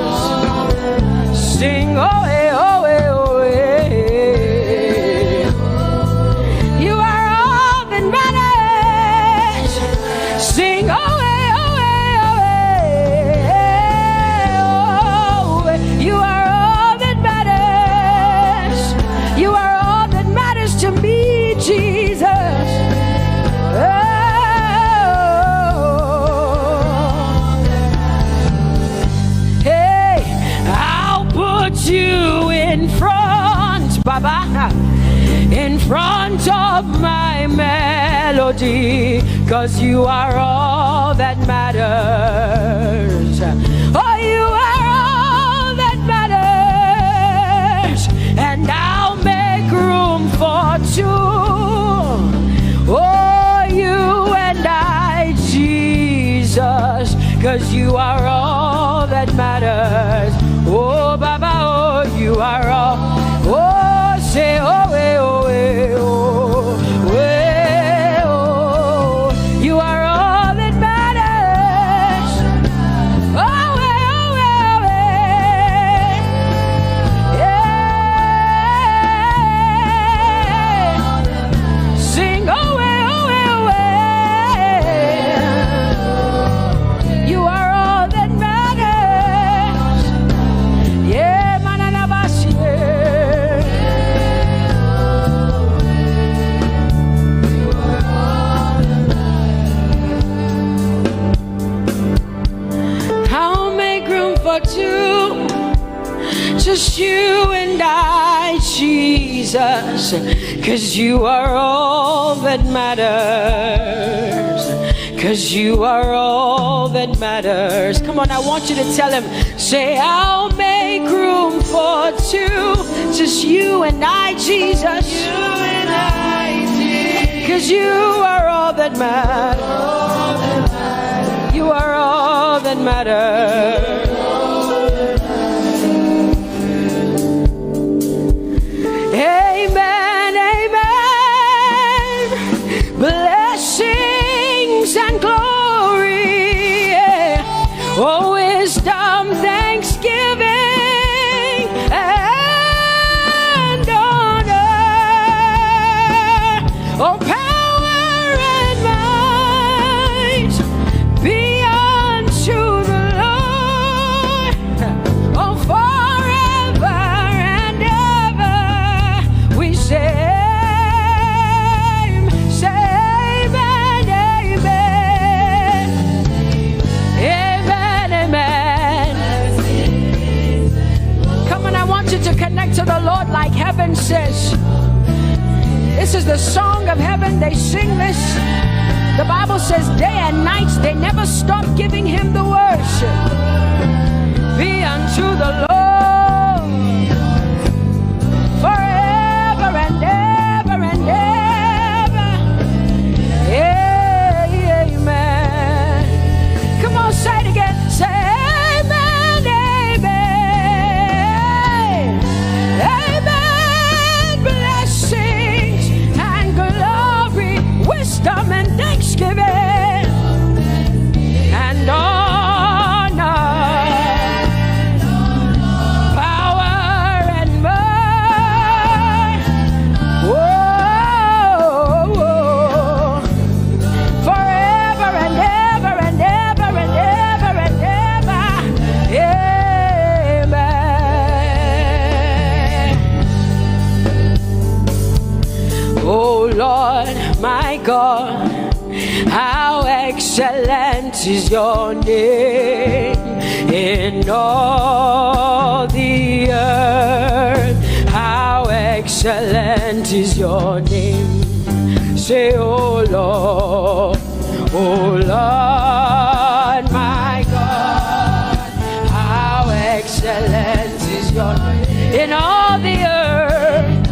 Sing, oh, eh, oh, eh, oh, eh. You are all that matters. Sing, oh, eh, oh, eh, oh, eh. Oh, you are all that matters. You are all that matters to me, Jesus. You in front, Baba, in front of my melody, 'cause you are all that matters. Oh, you are all that matters, and I'll make room for two. Oh, you and I, Jesus, 'cause you are all that matters. Oh, Baba, oh, you are all. Oh, say, oh, eh, oh, eh, oh, eh, oh. You are all that matters. Oh, eh, oh, eh, yeah. Sing, oh, eh, oh, eh, oh. You are all that matters. Yeah, manana bashi. I'll make room for two, just you and I, Jesus, 'cause you are all that matters. 'Cause you are all that matters. Come on, I want you to tell him, say, I'll make room for two, just you and I, Jesus. You and I, Jesus. 'Cause you are all that matters. You are all that matters. Amen, amen. Blessings and glory, yeah. Oh, wisdom, thanksgiving, and honor. Oh, power and might be unto the Lord. connect to the Lord like heaven says. This is the song of heaven. They sing this. The Bible says day and night they never stop giving him the worship. Be unto the Lord forever and ever and ever. Amen. Come on, say it again. Say amen, amen. Amen. Blessings and glory, wisdom and thanksgiving and honor, power and might. Whoa, forever and ever and ever and ever and ever. Amen. Oh Lord, my God, how excellent is your name in all the earth. How excellent is your name. Say, oh Lord, my God, how excellent is your name in all the earth.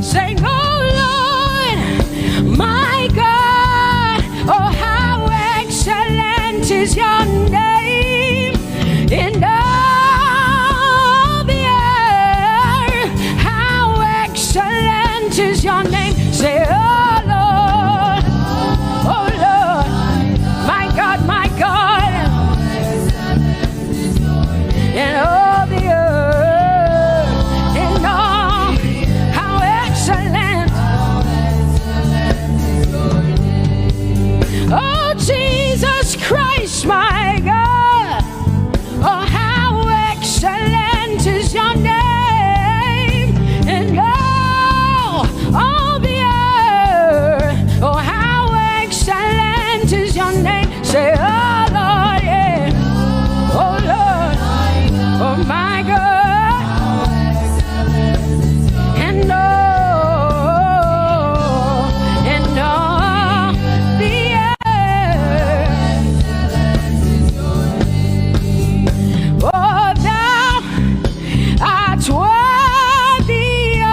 Sing, oh Lord, my God, oh how excellent is your name in all the earth. How excellent is your name. Say, oh Lord, my God, in all the earth, in all, how excellent. Oh Jesus Christ, my God, oh how excellent is your name in all the earth. Oh how excellent is your name. Say, oh Lord, yeah. Oh Lord, oh my God, and all the earth. Oh, thou art worthy, O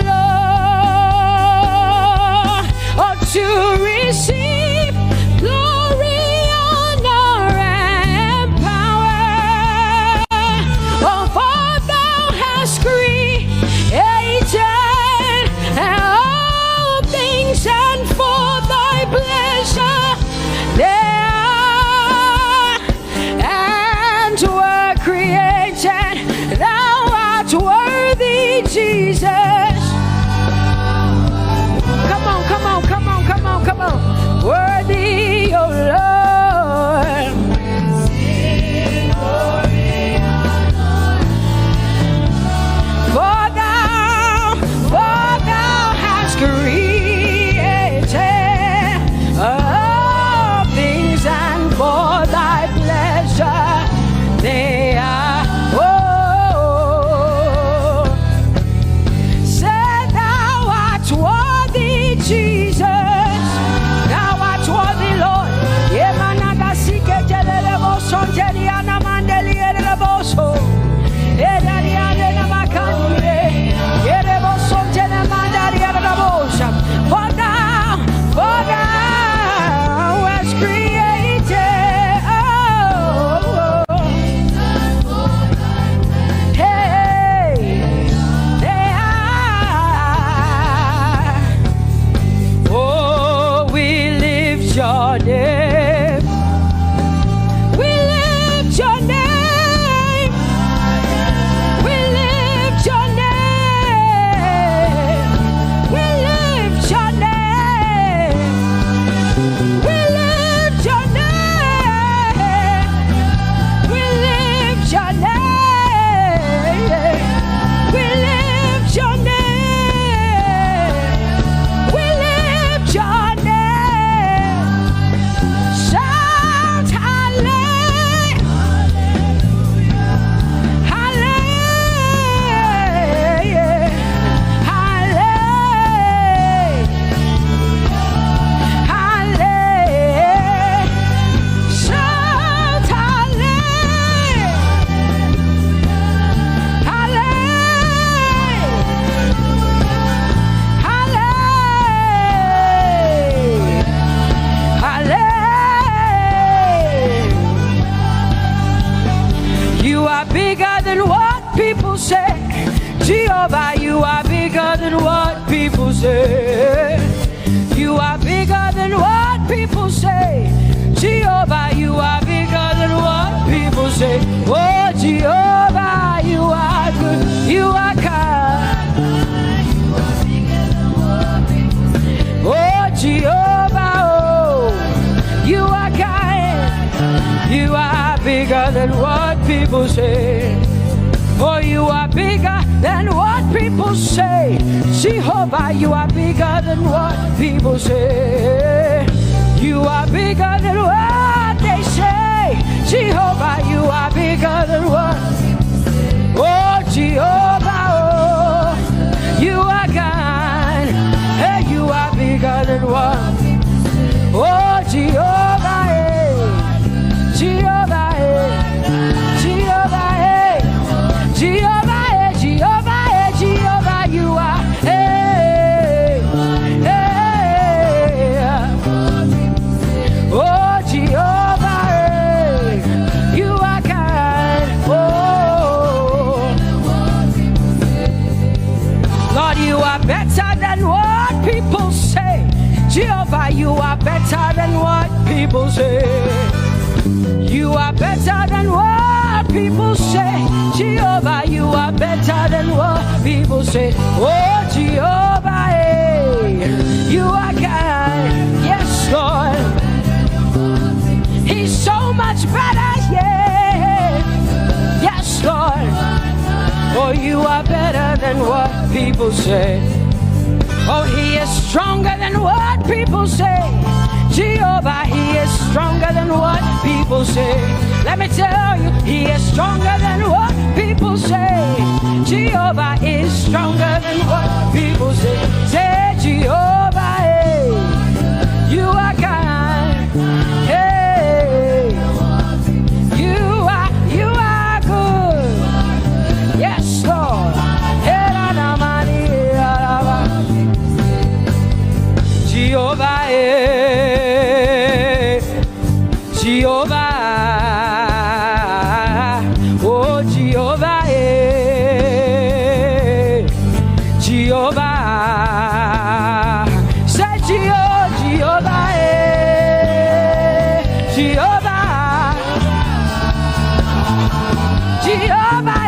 Lord, oh, to receive glory, honor, people say. Jehovah, you are bigger than what people say. You are bigger than what people say. Jehovah, you are bigger than what people say. Oh, Jehovah, you are good. You are kind. Oh, Jehovah, oh, you are kind. You are bigger than what people say. Oh, you are bigger than what people say. Jehovah, you are bigger than what people say. You are bigger than what they say. Jehovah, you are bigger than what. Oh, Jehovah, oh, you are God. Hey, you are bigger than what. Oh, Jehovah, hey. Jehovah, hey. Jehovah, hey. Jehovah, hey. Jehovah, hey. Jehovah, you are. Hey, hey. Oh, Jehovah, hey. You are kind. Oh, Lord, you are better than what people say. Jehovah, you are better than what people say. You are better than what people say. Jehovah, you are better than what people say. Oh, Jehovah, hey, you are God. Yes, Lord. He's so much better, yeah. Yes, Lord. Oh, you are better than what people say. Oh, he is stronger than what people say. Jehovah, he is stronger than what people say. Let me tell you, he is stronger than what people say. Jehovah is stronger than what people say. Say, Jehovah, hey, you are kind. Hey, you are good. Yes, Lord. Jehovah, Jehovah, oh Jehovah, Jehovah, say Jehovah, Jehovah, Jehovah,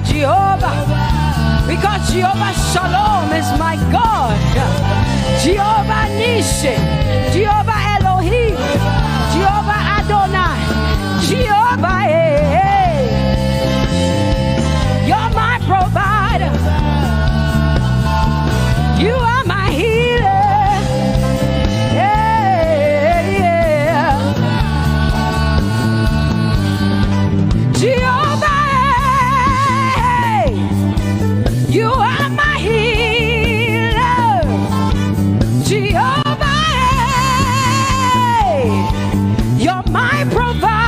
Jehovah, because Jehovah Shalom is my God. Jehovah Nissi, Jehovah Elohim, Jehovah Adonai, Jehovah, hey, you're my provider. You are my healer. Yeah, yeah. Jehovah, you are my healer, Jehovah, you're my provider.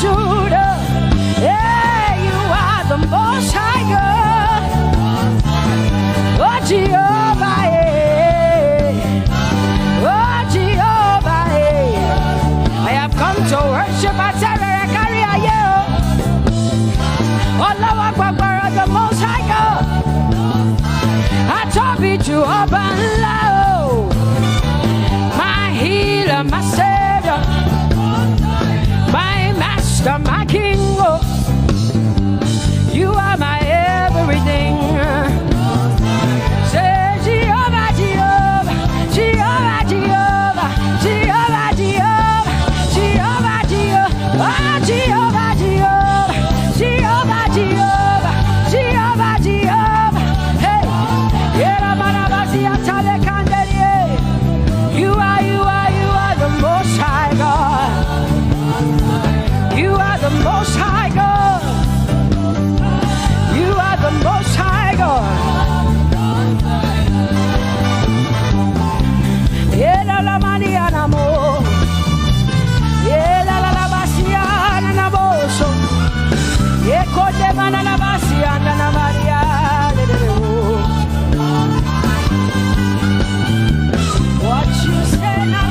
Judah. Yeah, you are the most high God. Oh, Jehovah, yeah. Oh, Jehovah, yeah. I have come to worship at Terrakaria, yeah. Oh, Lord, the most high God. I Tope Jehovah, my healer, my savior, my master, my king. Oh, you are my everything. Say Jehovah, Jehovah, Jehovah, Jehovah, Jehovah, Jehovah, Jehovah, Jehovah, oh, Jehovah, Jehovah, Jehovah, Jehovah, Jehovah, Jehovah. Hey, you are the most high God. You are the most high God. You are the most high God. Ela la maniana mo. Ela la basiana na boso. E kote mana la basiana na Maria. What you say na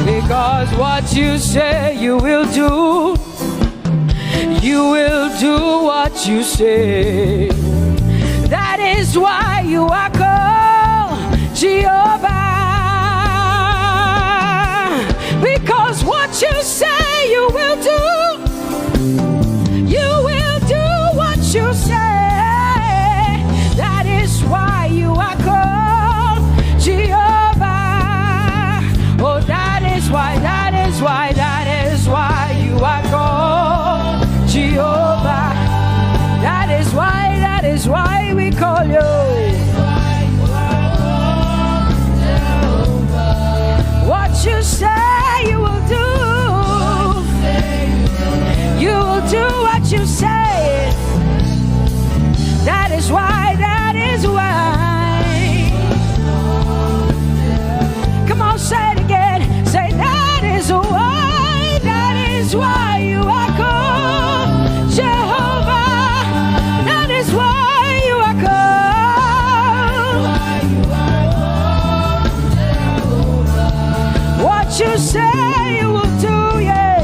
because what you say you will do. You will do what you say. That is why you are called Jehovah. Because what you say you will do. You will do what you say. That is why you are called Jehovah. Oh, that is why you are called Jehovah. That is why we call you. What you say you will do. You will do what you say. That is why. Come on, say it again. Say that is why you are called Jehovah. That is why you are called. What you say you will do, yeah.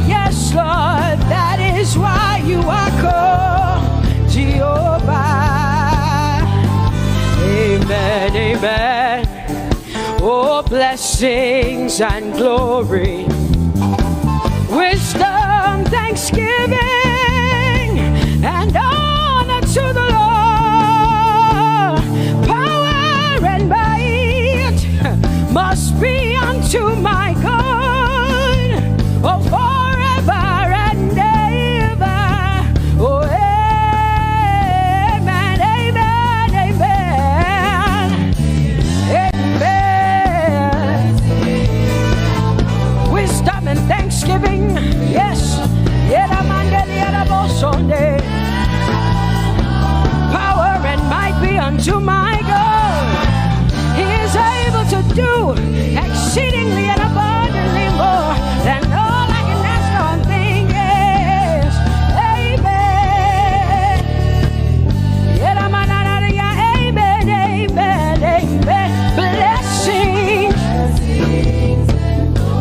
Yes, Lord, that is why you are called Jehovah. Amen, amen. Oh, blessings and glory, wisdom, thanksgiving, and honor to the Lord. Power and might must be unto my God. Oh, forever and ever. Oh, amen, amen, amen. Amen. Wisdom and thanksgiving, yes. Power and might be unto my God. He is able to do exceedingly and abundantly more than all I can ask or think. Yes. Amen. Amen, amen, amen. Blessings,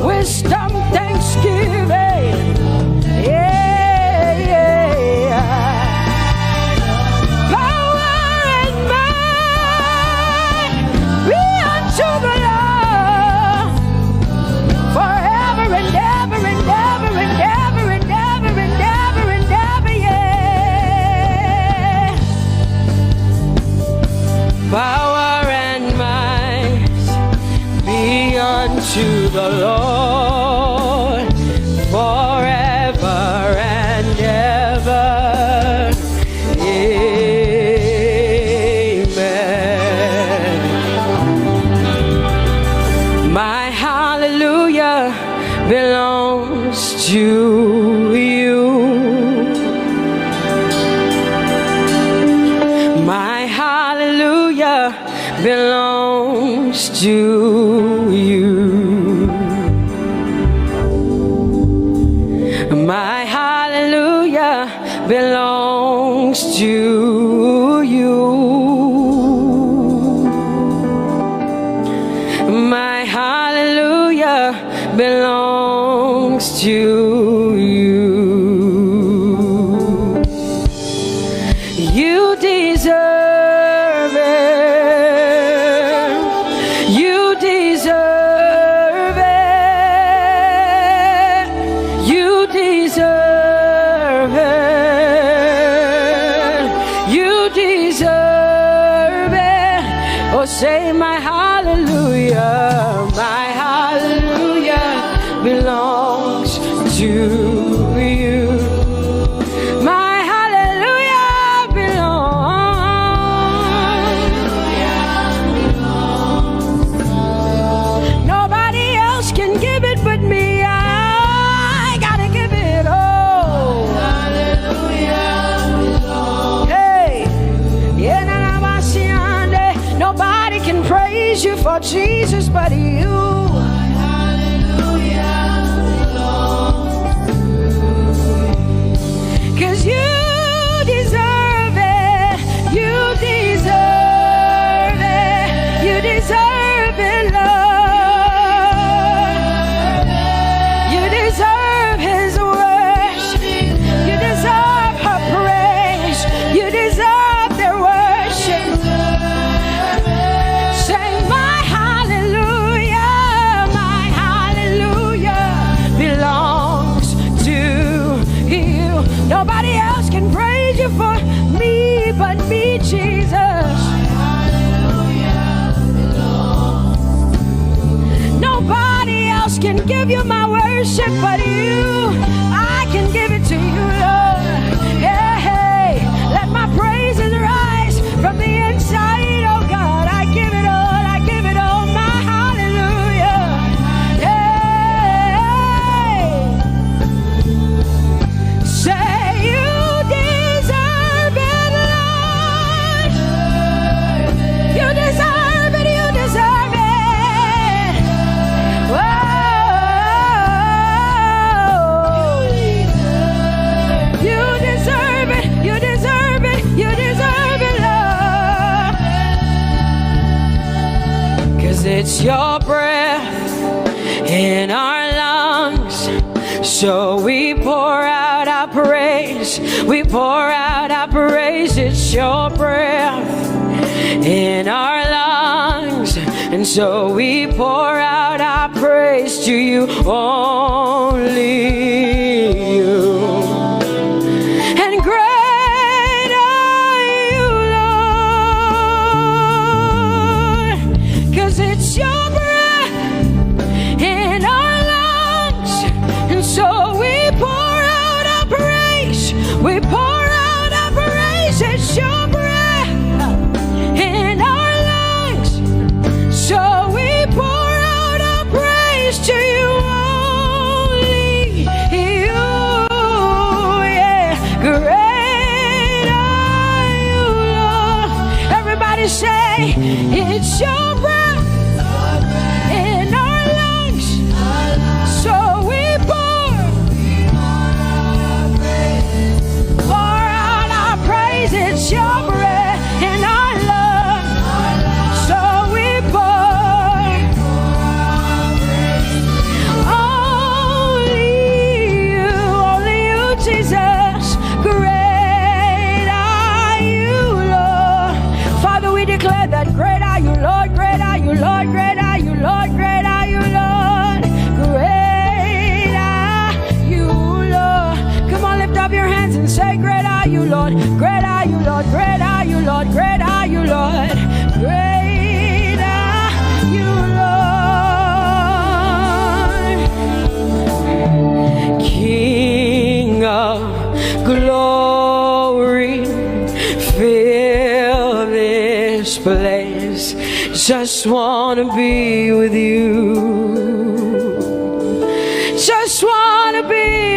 wisdom, thanksgiving. Power and might be unto the Lord forever and ever. Amen. My hallelujah to you. My hallelujah belongs to you. My hallelujah belongs to you. My hallelujah belongs to you. You deserve it. You deserve it. You deserve it. You deserve it. Oh, say my hallelujah. My hallelujah belongs to you. My hallelujah belongs. Nobody else can give it but me. I gotta give it all. Hallelujah. Hey, nobody can praise you for Jesus but you. Cause you deserve it, you deserve it, you deserve it, Lord. You deserve His worship, you deserve her praise, you deserve their worship. Say my hallelujah belongs to you. Nobody else can praise you for me but me, Jesus. Nobody else can give you my worship but you. I can give it to you, Lord. Yeah, hey, let my praises rise from the inside, oh God. I give it all, I give it all, my hallelujah. Hey, say you deserve it, Lord. You deserve it, you deserve it. Whoa. You deserve it, you deserve it, you deserve it, Lord. 'Cause it's your breath in our lungs. So we pour out our praise, we pour out our praise. It's your breath in our lungs, and so we pour out our praise to you, only you. And great are you, Lord, 'cause it's your breath in our lungs, and so we pour out our praise, we pour out our praise. It's your breath in our lungs, so we pour out our praise to you, only you. Yeah, great are you, Lord. Everybody say, it's your breath in our lungs, so we pour out our praise. It's your breath in our lungs, so we pour only you, Jesus. Great are you, Lord. Father, we declare that great are you, Lord, great are you, Lord, great are you, Lord, great are you, Lord. Great are you, Lord. Come on, lift up your hands and say, great are you, Lord, great are you, Lord, great are you, Lord, great are you, Lord. Great are you, Lord. King of glory, fill this place. Just wanna be with you. Just wanna be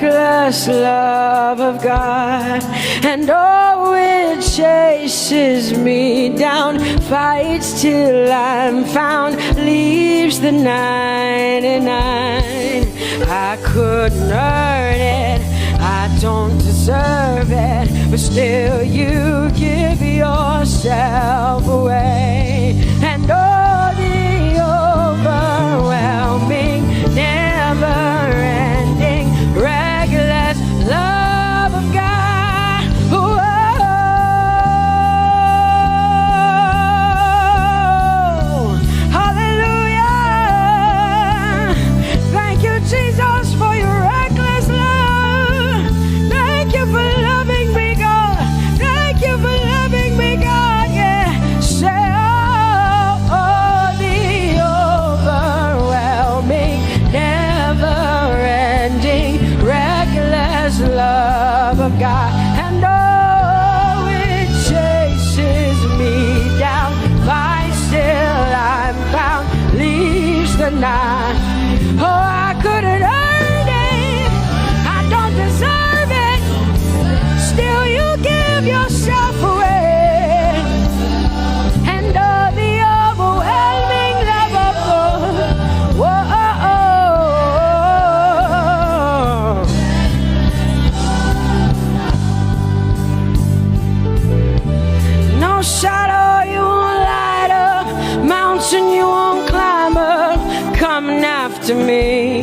reckless love of God, and oh, it chases me down, fights till I'm found, leaves the 99. I couldn't earn it, I don't deserve it, but still you give yourself away. And oh, the overwhelming, never-ending, reckless love of God. Whoa. Hallelujah. Thank you, Jesus, for your reckless love. Thank you for loving me, God. Thank you for loving me, God. Yeah. Say, oh, the overwhelming, never-ending, reckless love of God. And oh, it chases me down, finds till I'm found, leaves the 9. Oh, I couldn't earn it, I don't deserve it, still you give yourself away. And oh, the overwhelming love of God. Whoa. No shadow you won't light up, mountain you won't climb up, coming after me.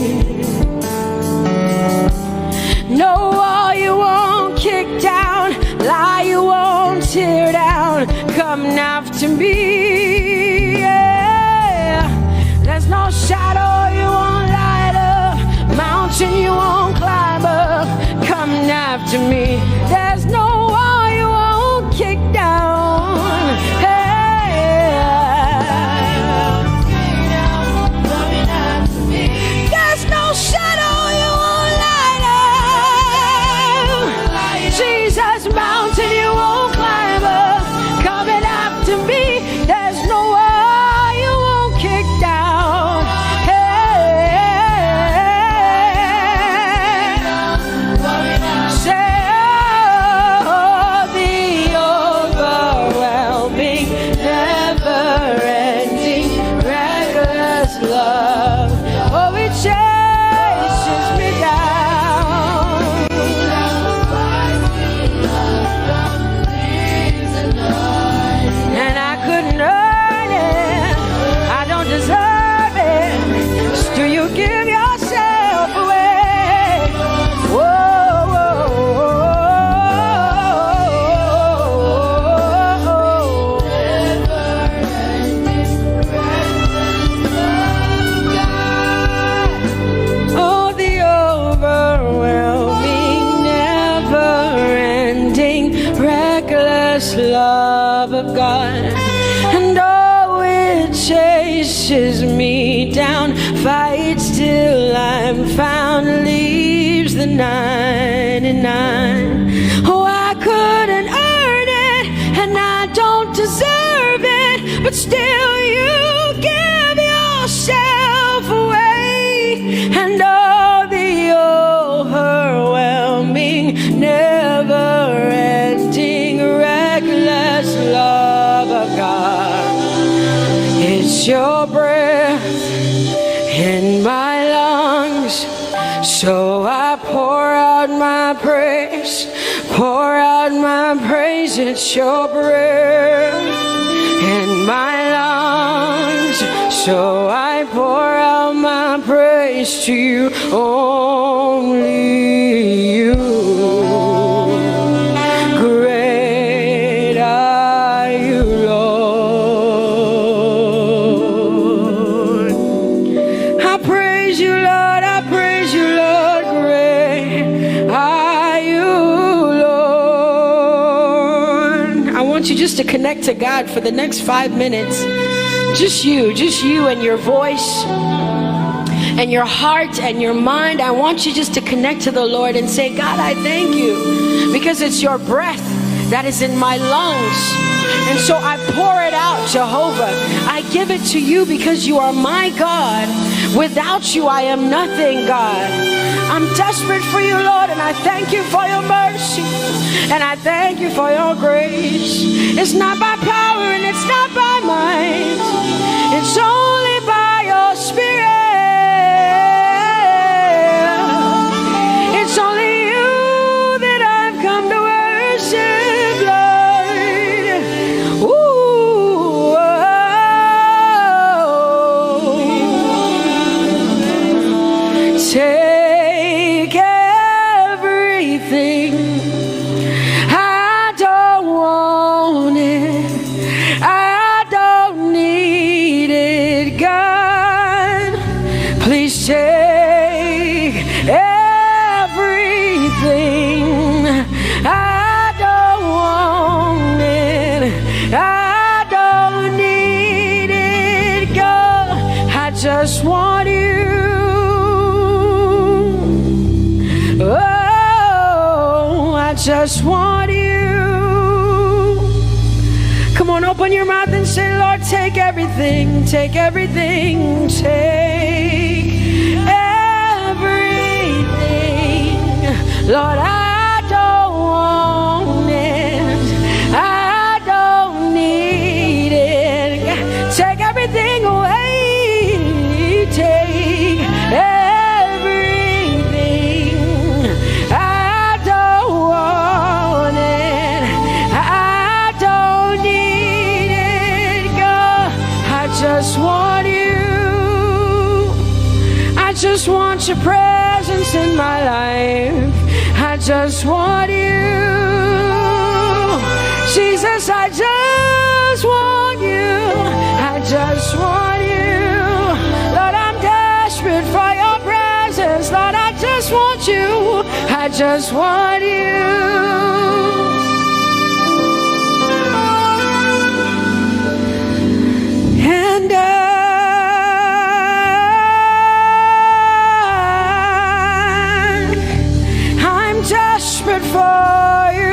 No wall you won't kick down, lie you won't tear down, coming after me. Yeah. There's no shadow you won't light up, mountain you won't climb up, coming after me. There's no wall you won't kick down. There's no shadow you won't light up, Jesus, mountain you won't climb up, coming after me. There's no wall you won't kick down. Say, oh, the overwhelming, never-ending, reckless love. Oh, it chases me down. And I couldn't earn it, I don't deserve it, still you give yourself away. Whoa, whoa, oh, the overwhelming, never-ending, reckless love of God. And oh, it chases me down, fights till I'm found, leaves the 99. Oh, I couldn't earn it, and I don't deserve it, but still you give yourself away. And oh, the overwhelming, never-ending, reckless love of God. It's your breath in my lungs, so I pour out my praise, pour out my praise. It's your breath in my lungs, so I pour out my praise to you, only you. Great are you, Lord. I praise you, Lord, I praise you, Lord. Great are you, Lord. I want you just to connect to God for the next 5 minutes. Just you and your voice and your heart and your mind. I want you just to connect to the Lord and say, God, I thank you because it's your breath that is in my lungs. And so I pour it out, Jehovah. I give it to you because you are my God. Without you, I am nothing, God. I'm desperate for you, Lord, and I thank you for your mercy, and I thank you for your grace. It's not by power and it's not by might. It's only by your Spirit. It's only you that I've come to worship, Lord. Ooh, take everything. I don't want it. I don't need it, God. Please take everything. I don't want it. I don't need it, God. I just want you. Oh, I just want you. Come on, open your mouth and say, Lord, take everything, take everything, take everything. Lord, I don't want it. I don't need it. Take everything away. Take everything. I don't want it. I don't need it, God. I just want you. I just want your presence in my life. I just want you. Jesus, I just want you. I just want you. Lord, I'm desperate for your presence. Lord, I just want you. I just want you. And I'm desperate for you.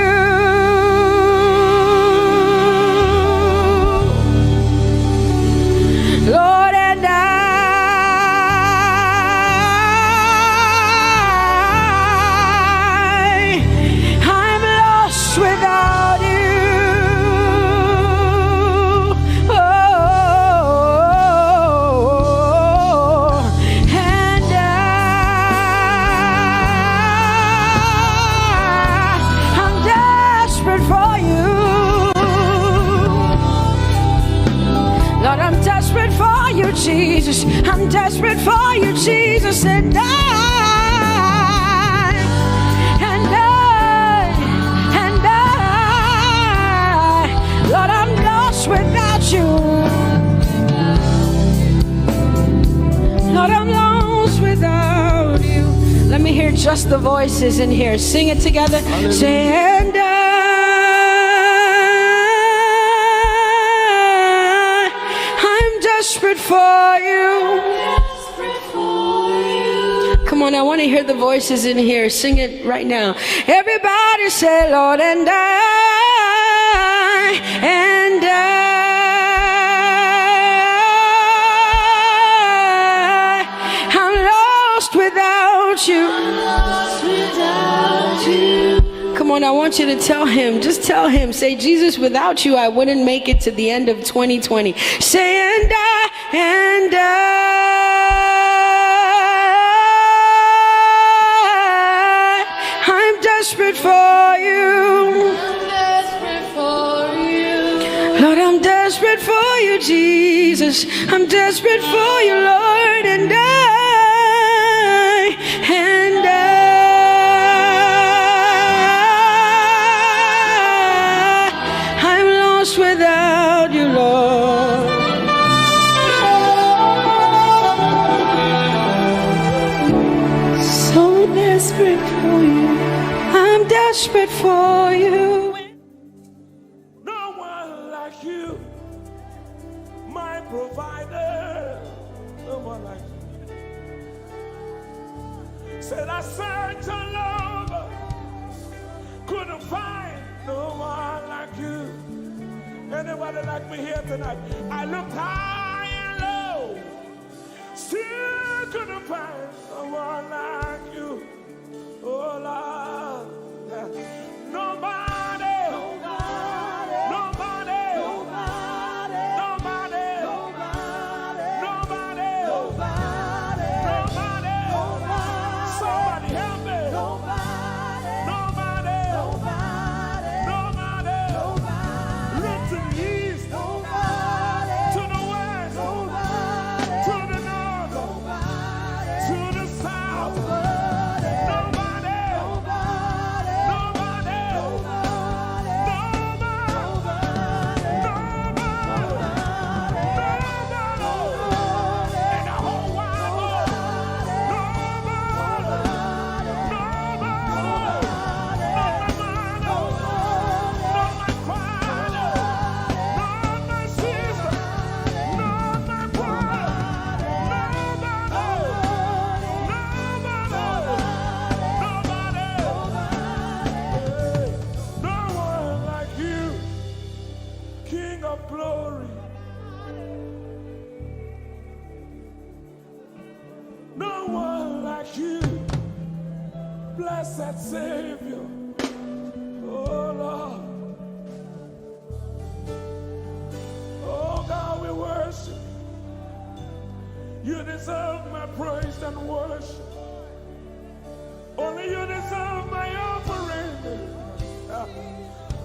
Lord, and I'm lost without you. Oh, and I'm desperate for you. Lord, I'm desperate for you, Jesus. I'm desperate for you, Jesus. And Lord, I'm lost without you. Lord, I'm lost without you. Let me hear just the voices in here. Sing it together. Say, and I'm desperate for you. Come on, I want to hear the voices in here. Sing it right now. Everybody say, Lord, and I'm lost without you. Come on, I want you to tell him. Just tell him. Say, Jesus, without you, I wouldn't make it to the end of 2020. Say, and I'm desperate for you. Lord, I'm desperate for you, Jesus. I'm desperate for you, Lord, and I'm lost without you, Lord. So desperate for you. I'm desperate for you. No one like you, my provider. No one like you. Said I searched all over, couldn't find no one like you. Anybody like me here tonight? I looked high and low, still couldn't find no one like you. Oh Lord, nobody, nobody, nobody, nobody, nobody, nobody, nobody, nobody, somebody help me. Nobody, nobody, nobody, nobody, look to the east, nobody, to the west, nobody, to the north, nobody, to the south, nobody, nobody, nobody, nobody, nobody, in the whole wide world, glory. No one like you, blessed Savior. Oh Lord, oh God, we worship. You deserve my praise and worship. Only you deserve my offering.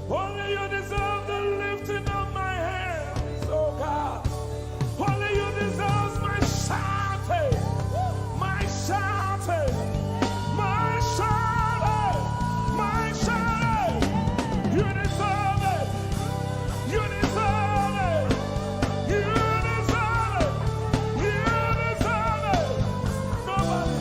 Only you deserve the lifting of my hands, oh God. Only you deserve my shouting, my shouting, my shouting, my shouting. You deserve it. You deserve it. You deserve it. You deserve it. Nobody.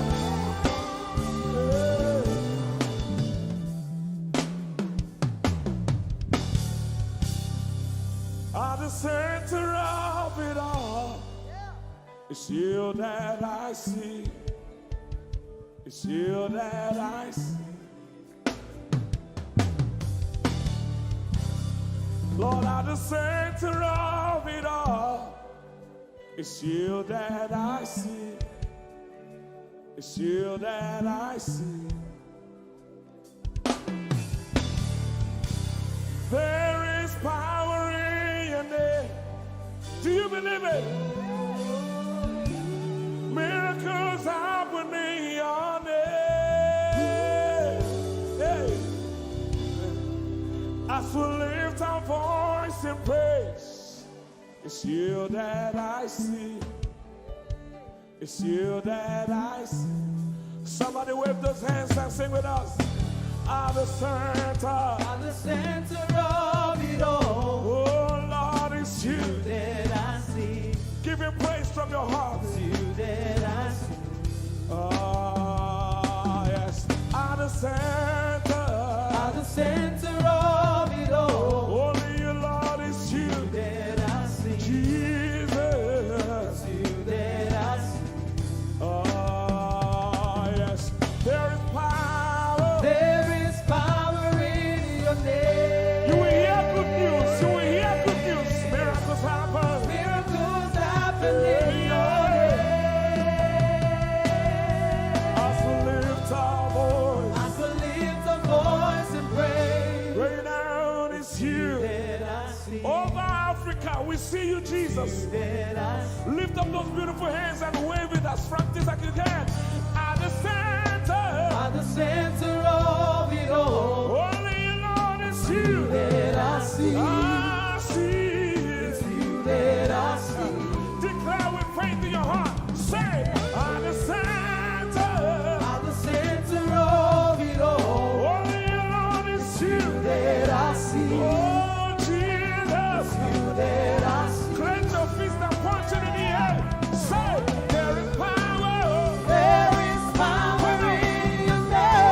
At the center of it all, it's you that I see. It's you that I see. Lord, at the center of it all, it's you that I see. It's you that I see. There is power in your name. Do you believe it? Miracles happen in your name. Hey. As we lift our voice in praise, it's you that I see. It's you that I see. Somebody wave those hands and sing with us. At the center of it all. Oh Lord, it's you that I see. Give him praise from your heart. It's you that I see. Oh yes. At the center of it all. Only you, Lord, it's you that I see. Jesus. It's you that I see. Oh yes. There is power. There is power in your name. You will hear good news. You will hear good news. Miracles happen. Miracles happen in your name. As we lift our voice. As we lift our voice and praise. Right now it's you. That I see. Over Africa, we see you, Jesus. That I see. Lift up those beautiful hands and wave it as practice as you can. At the center of it all. Only you, Lord, it's you that I see. I see. It's you that I see. Declare with faith in your heart. Say, at the center of it all. Only you, Lord, it's you that I see. Oh, Jesus. It's you that I see. Clench your fist and punch it in the air. Say, there is power. There is power in your name.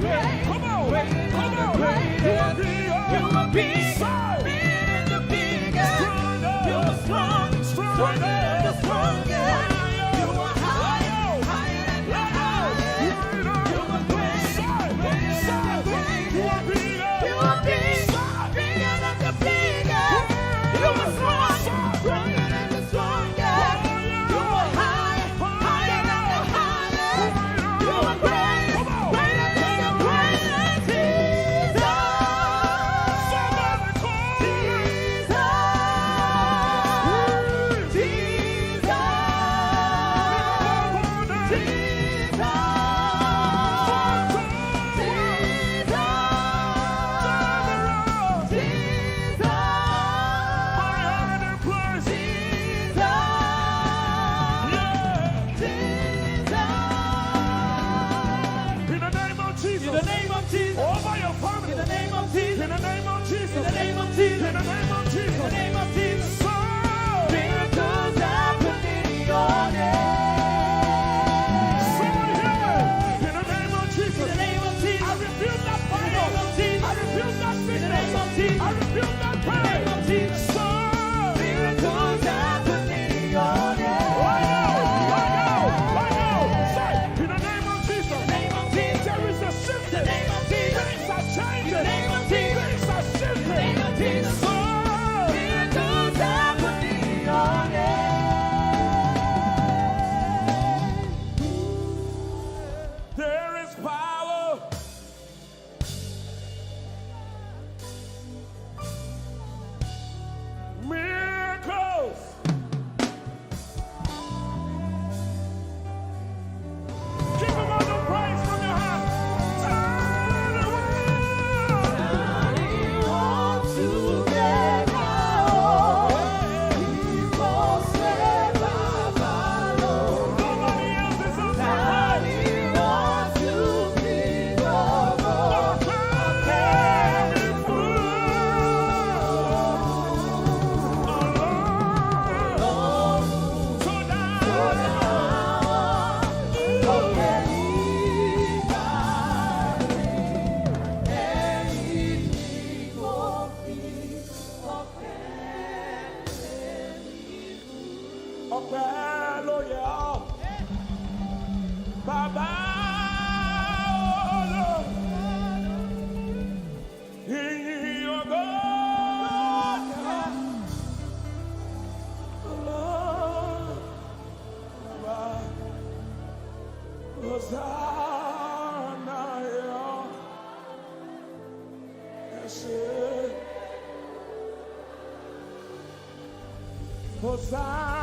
Come on. You are big, bigger than the biggest. You are strong, stronger than the strongest. You are higher than the highest. You are great, greater than the greatest. You are big, bigger than the biggest. You are strong, stronger than the strongest. You are higher than the highest. You are great, greater than the greatest.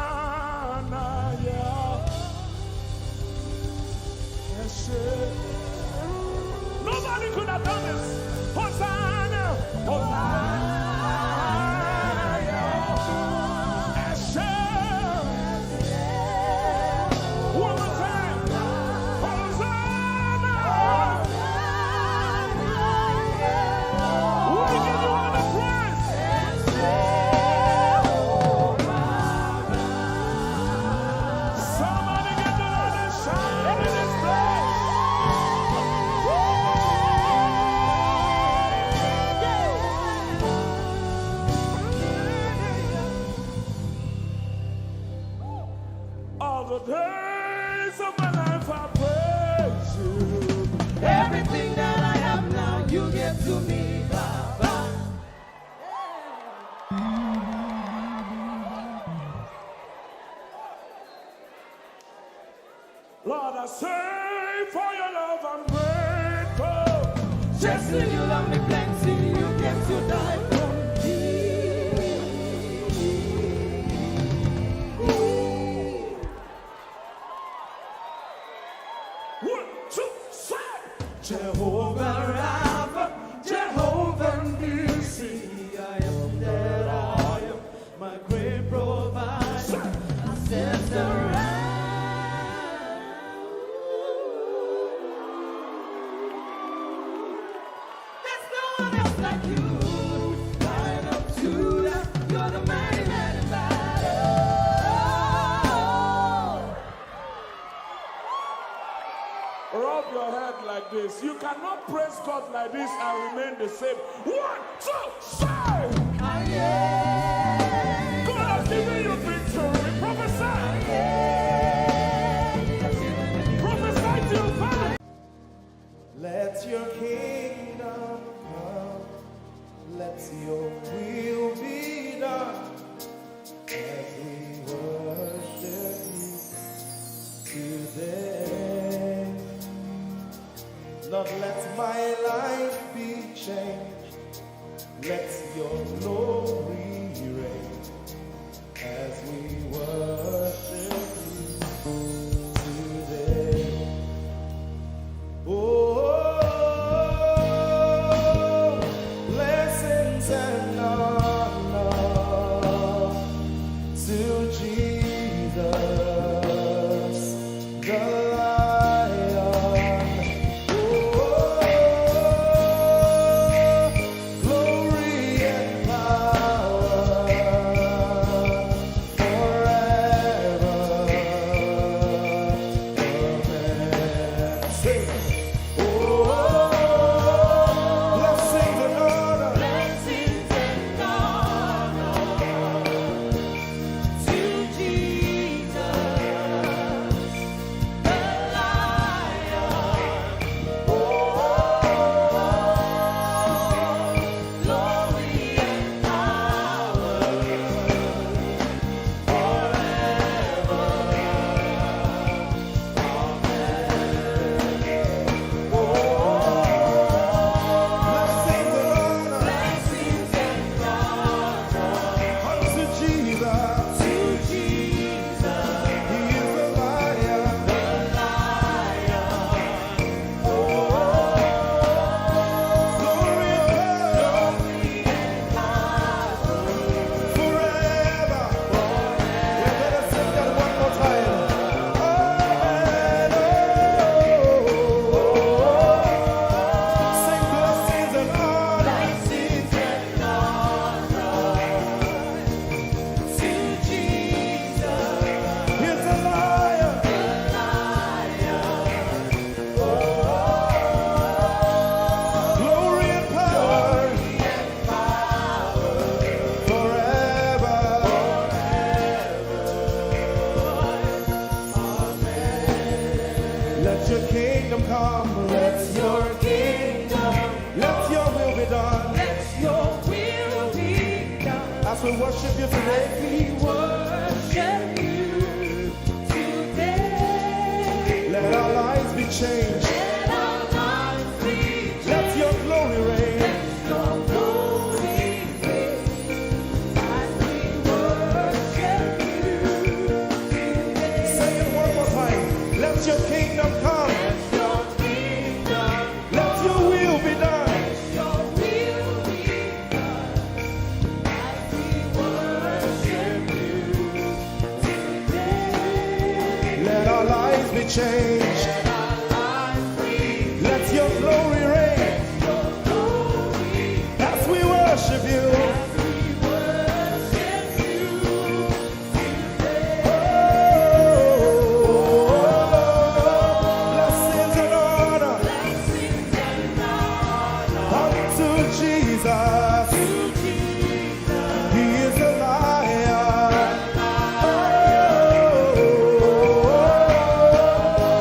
Hosanna, yeah. Yes, nobody could have done this. Hosanna, Hosanna, yeah. Yes, one more time. Hosanna, we give you all the praise. Somebody get the Lord and shout in this place. All the days of my life I praise you. Everything that I have now, you give to me, Baba. Lord, I say for your love I'm grateful. Just when you love me plenty, you came to die for me. 1, 2, 3. Jehovah Rapha, Jehovah Nissi, I am that I am, my great provider. I stand around. There's no one else like you. Lion of Judah, you're the mighty man in battle. Rub your your head like this. You cannot praise God like this and remain the same. 1, 2, say! God has given you victory. Prophesy! Prophesy to your family. Let your kingdom come. Let your will be done. As we worship you today. Lord, let my life be changed. Let your glory reign as we worship you today. Oh, blessings and honor to Jesus, the Lion. Oh, glory and power forever. Amen. Sing. Oh, blessings and honor. Blessings and honor to Jesus, the Lion. Oh, glory and power Blessings and honor blessings and honor unto Jesus. to Jesus, He is the Lion. the Lion. Glory and power forever. We better sing that one more time. Amen. Sing blessings and honor. Blessings and honor to Jesus, He's the Lion. the Lion. Glory and power forever. Let your kingdom come. Let your kingdom, Let your will be done. let your will be done. As we worship you today, We worship you today. let our lives be changed. Let our lives be Let your glory reign. your glory reign. As we worship you today. Say it one more time. Let your kingdom come. Your kingdom, Let your will be done. your will be done. As we worship you today. Let our lives be changed. Let our lives be Let your glory reign. your glory. As we worship you. As we worship you today. Blessings and honor Blessings and honor unto Jesus. to Jesus, He is the Lion.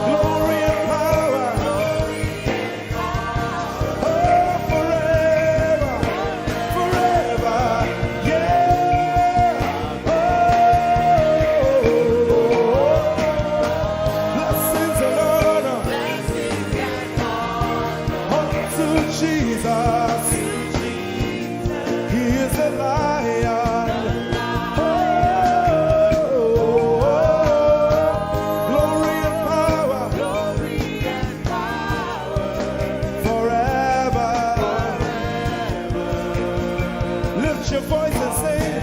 Glory and power. Forever. Forever. Yeah. Blessings and honor blessings and honor unto Jesus. He is the Lion. Glory and power forever. Lift your voice and sing.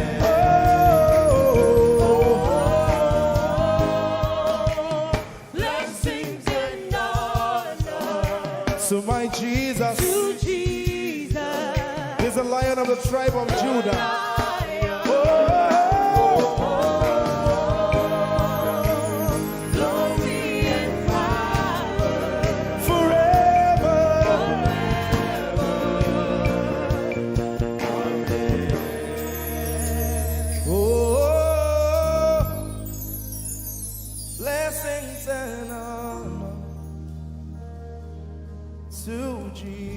blessings and honor To my Jesus, to Jesus, is the Lion of the tribe of Judah. Lion. Oh, Glory and power forever.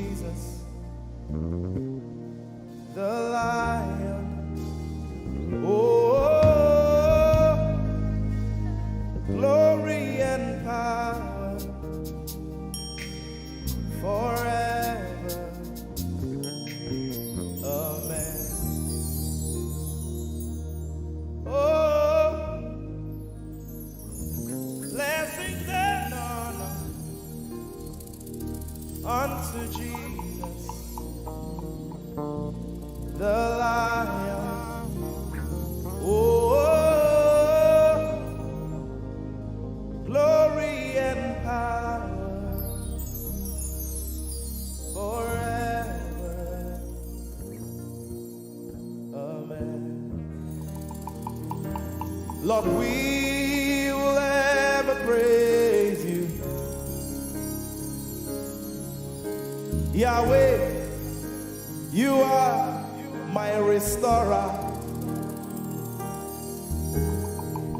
Jesus, the Lion. Oh, glory and power forever. Amen. Oh, blessings and honor unto Jesus, the Lion. Oh, glory and power forever. Amen. Lord, we will ever praise you. Yahweh, you are my restorer,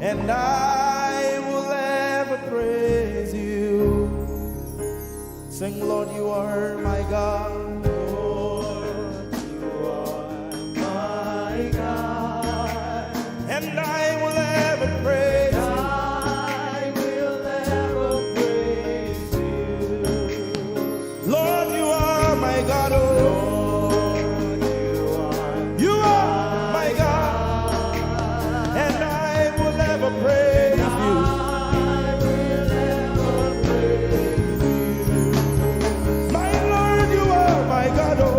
and I will ever praise you. Sing, Lord, you are my God. Lord, you are my God, and I will ever praise you. I will ever praise you. Lord, you are my God. Oh, you are my God, and I will ever praise you. My Lord, you are my God. Oh,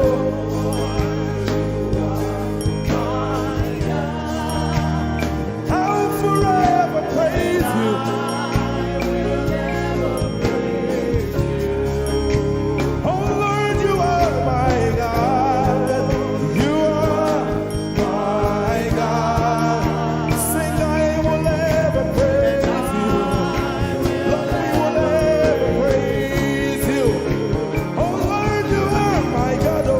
I'll forever praise you. Oh Lord, you are my God. You are my God. Sing, I will ever praise you. Lord, we will ever praise you. Oh Lord, you are my God. Oh,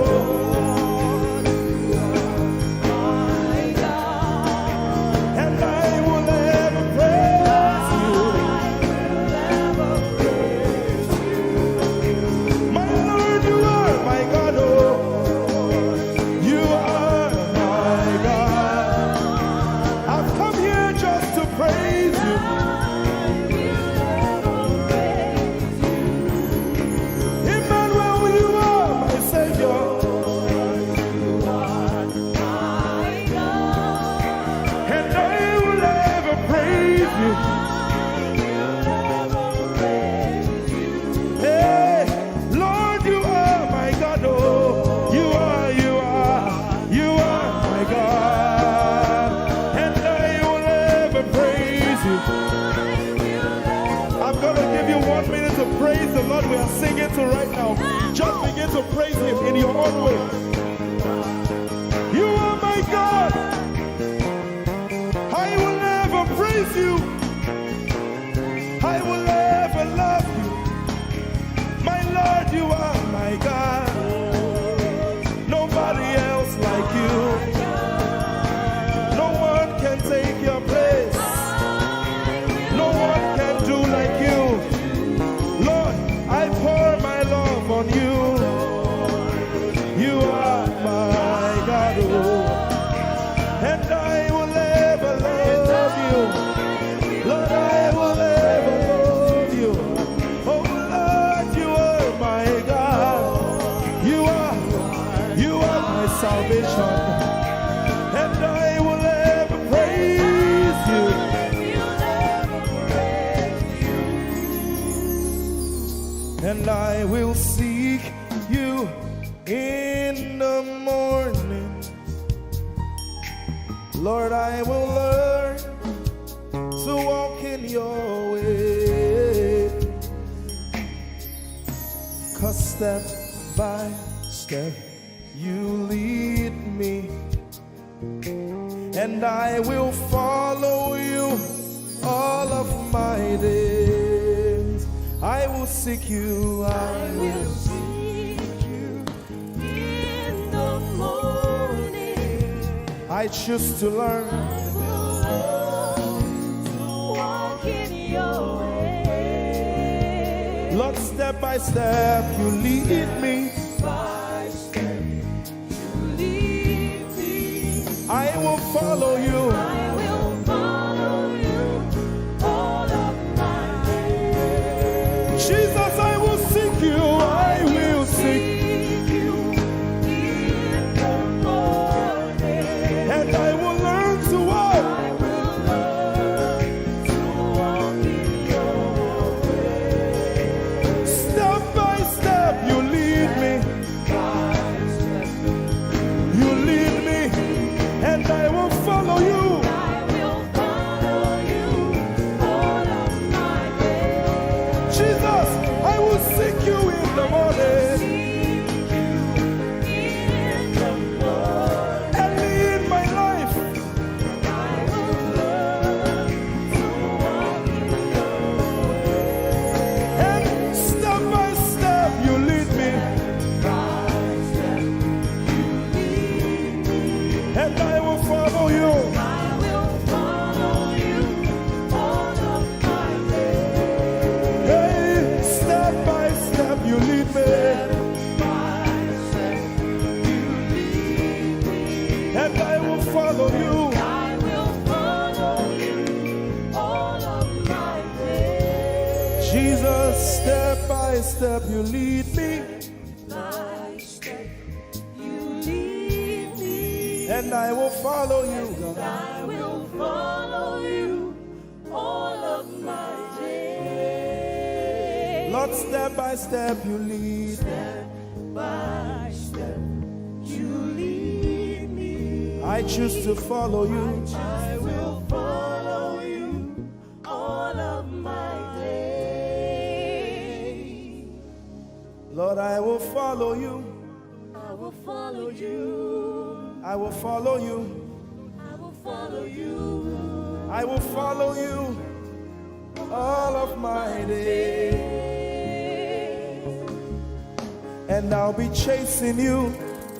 and I will ever praise you. My Lord, you are my God. Oh, you are my God. I've come here just to praise you. Emmanuel, you are my Savior. And I will ever praise you. Hey, Lord, you are my God. Oh, you are my God. And I will ever praise you. I'm going to give you 1 minute to praise the Lord. We are singing to right now. Just begin to praise him in your own way. You are my God. I will never praise you. I will never love you. My Lord, you are my God. Nobody else like you. No one can take your place. No one can do like you. Lord, I pour my love on you. You are my God. Oh, and I will ever love you. Lord, I will ever love you. Oh Lord, you are my God. You are my salvation. And I will ever praise you. And I will seek you in the morning. Lord, I will learn to walk in your way. 'Cause step by step you lead me, and I will follow you all of my days. I will seek you. I will seek you in the morning. I choose to learn. I will learn to walk in your way. Lord, step by step you lead me. step you lead me. By step you lead me. And I will follow you, God. I will follow you all of my days. Lord, step by step you lead. Step by step you lead me. I choose to follow you. I will follow you all of my days. Lord, I will follow you. I will follow you. I will follow you. I will follow you. I will follow you all of my days. And I'll be chasing you.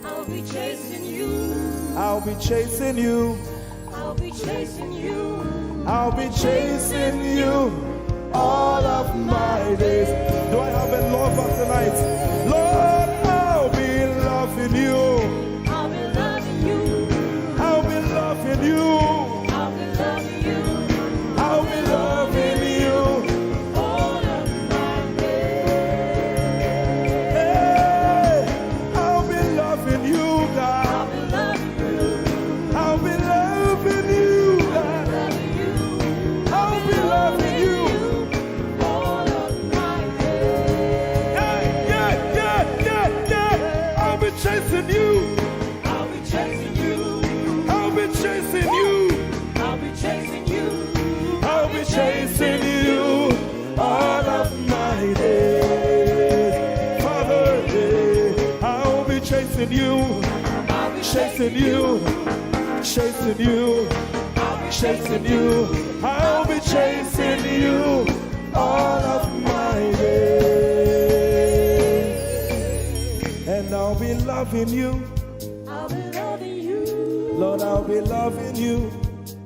I'll be chasing you. I'll be chasing you. I'll be chasing you. I'll be chasing you all of my days. Do I have a lover tonight? Lord, I'll be loving you. I'll be loving you. I'll be loving you. I'll be loving you. I'll be loving you. All of my days. Hey, I'll be loving you, God. I'll be loving you. I'll be loving you, God. I'll be loving you. All of my days. Yeah. I'll be chasing you. I'll be chasing you. I'll be chasing you. I'll be chasing you. I'll be chasing you all of my days. Father, I'll be chasing you. I'll be Chasing you. Chasing you. Chasing you. I'll be chasing you all of my days. And I'll be loving you. I'll be loving you. Lord, I'll be loving you.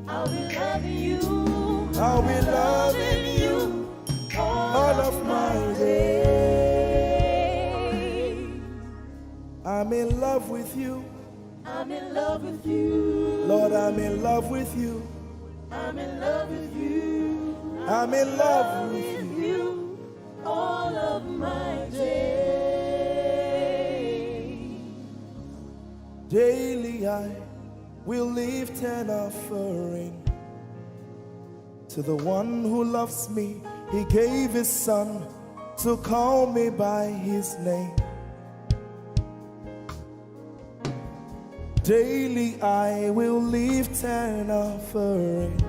I'll be loving you. I'll be loving you all of my days. I'm in love with you. I'm in love with you. Lord, I'm in love with you. I'm in love with you. I'm in love with you. you all of my days. Daily I will lift an offering to the one who loves me. He gave his son to call me by his name. Daily I will lift an offering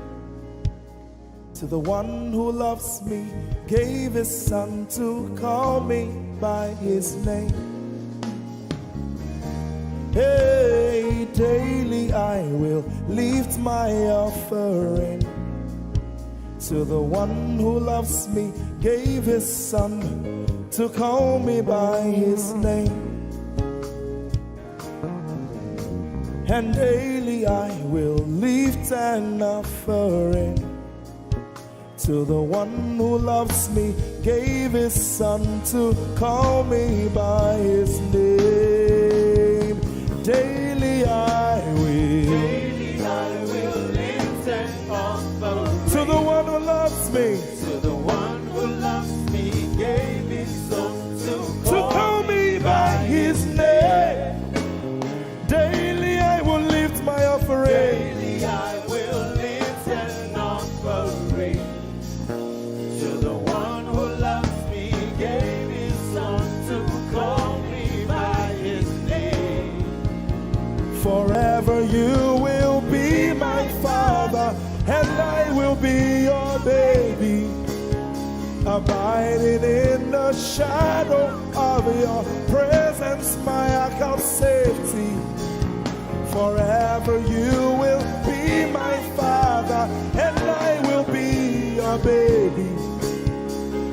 to the one who loves me, gave his son to call me by his name. Hey, daily I will lift my offering to the one who loves me, gave his son to call me by his name. And daily I will lift an offering to the one who loves me, gave his son to call me by his name. Daily I will lift an offering to the one who loves me, to the one who loves me, gave his son to call me by his name. Daily I will lift my offering. Daily I will lift an offering to the one who loves me, gave his son to call me by his name. Forever you will be my father, and I will be your baby, abiding in the shadow of your presence, my ark of safety. Forever you will be my father, and I will be your baby,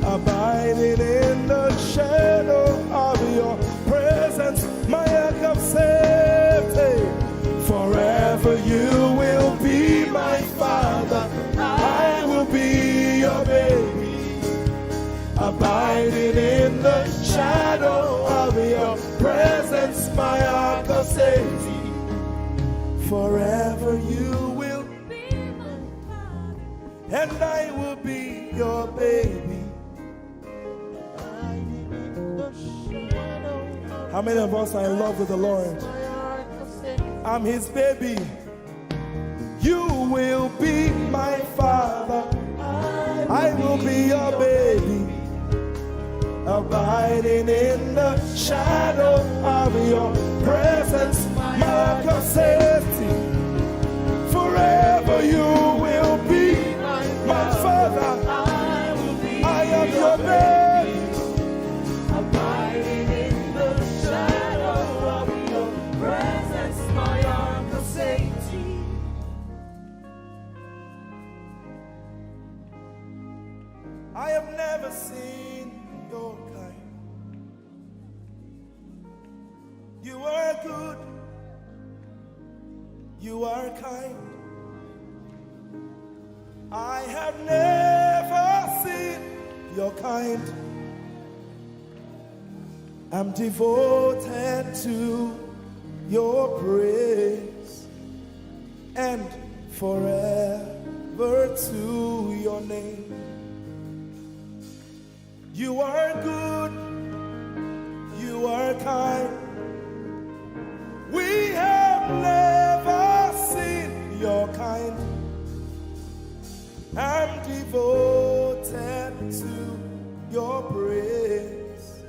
abiding in the shadow of your presence, my ark of safety. Forever you will be my father, I will be your baby, abiding in the shadow of your presence, my ark of safety. Forever you will be my father, and I will be your baby, abiding in How many of us are in love with the Lord? I'm his baby. You will be my father. I will be your baby. Abiding in the shadow of your presence, mark of safety. Forever you will be my father. I am your baby. Abiding in the shadow of your presence, my ark of safety. I have never seen your kind. You are good. You are kind. I have never seen your kind. I'm devoted to your praise and forever to your name. You are good, you are kind. We have never seen your kind. I'm devoted to your praise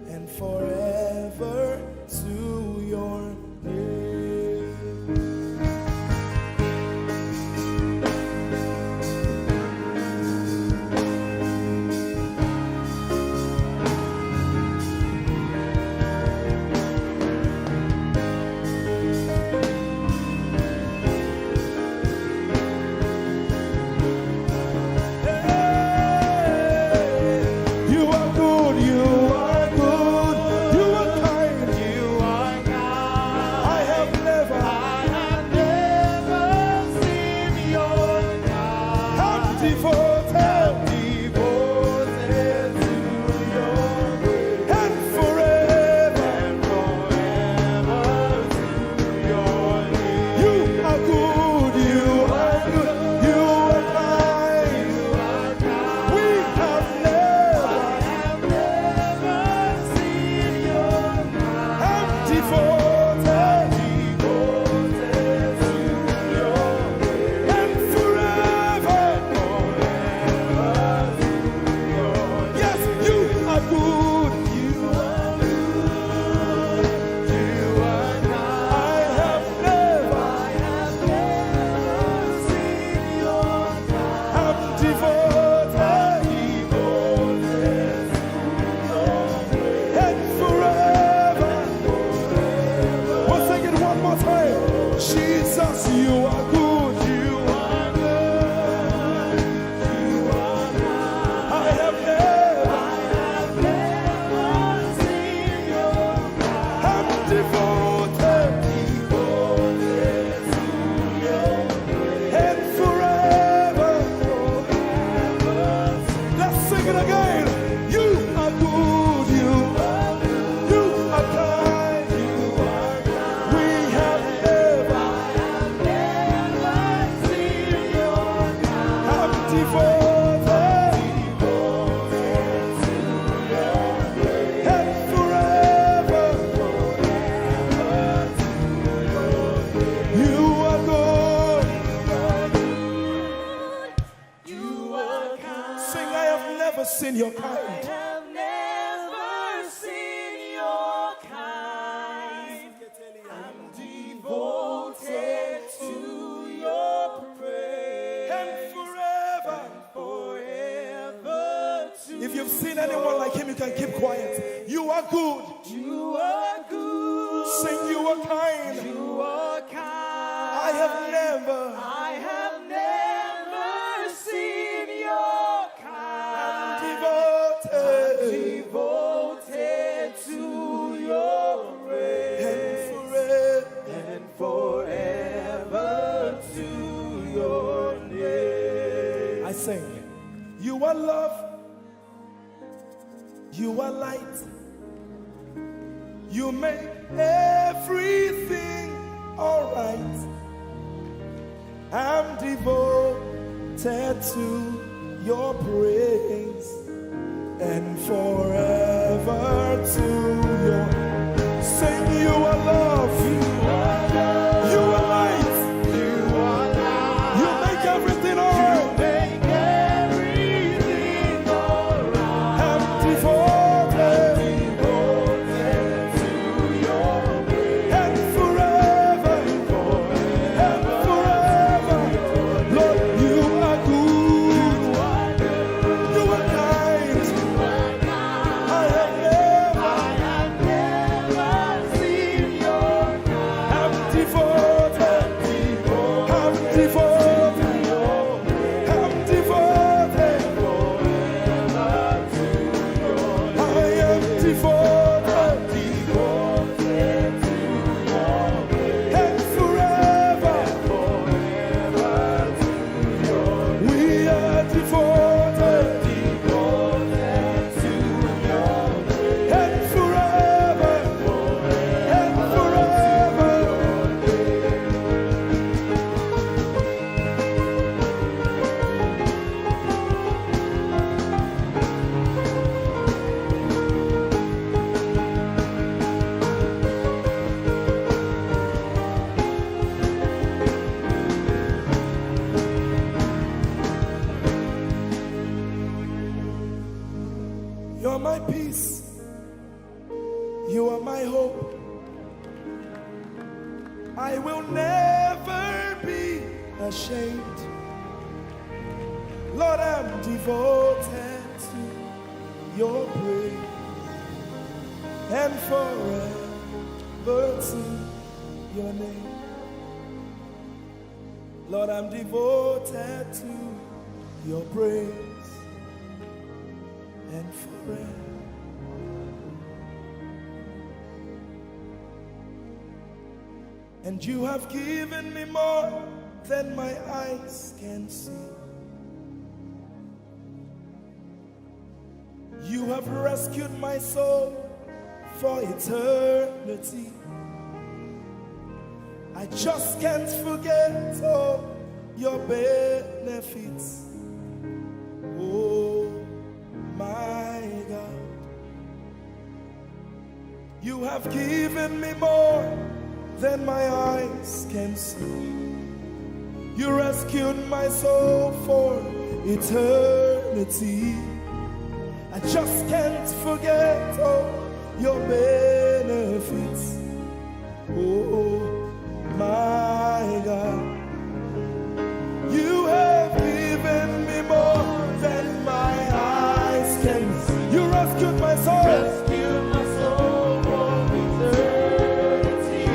and forever to your name. Seen your kind. I have never seen your kind. I'm devoted to your praise And forever to if you've seen anyone like him, you can keep quiet. You are good. you are good. Sing, you are kind. You are kind. I have never seen your kind. Devoted to your praise and forever to your name. I sing. You are love. You are light. You make everything alright. I'm devoted to your praise and forever to your. Sing, you are love, you are love, you are light, you are light. You make everything alright. You make everything alright. I'm devoted to your way. And forever, and forever. Lord, you are good, you are kind. I have never seen your kind. I'm devoted, I'm devoted, I'm devoted forever to your. I am devoted to your way. And forever to your. We are devoted to your way. And forever and forever. You're my peace. You are my hope. I will never be ashamed. Lord, I'm devoted to your praise and forever to your name. Lord, I'm devoted to your praise and forever. And you have given me more than my eyes can see. You have rescued my soul for eternity. I just can't forget all your benefits. Oh my God, you have given me more than my eyes can see. You rescued my soul for eternity. I just can't forget all your benefits. Oh my God, you have given me more than my eyes can see. You rescued my soul. Rescued my soul for eternity.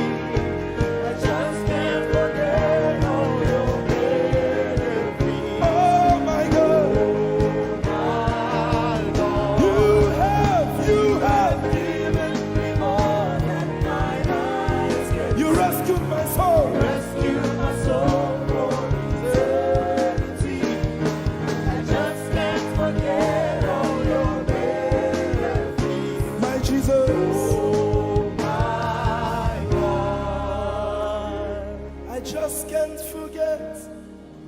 I just can't forget all your benefits. Oh my God, you have given me more than my eyes can see. You rescued my soul. Rescued my soul for eternity. I just can't forget all your benefits. My Jesus. Oh my God. I just can't forget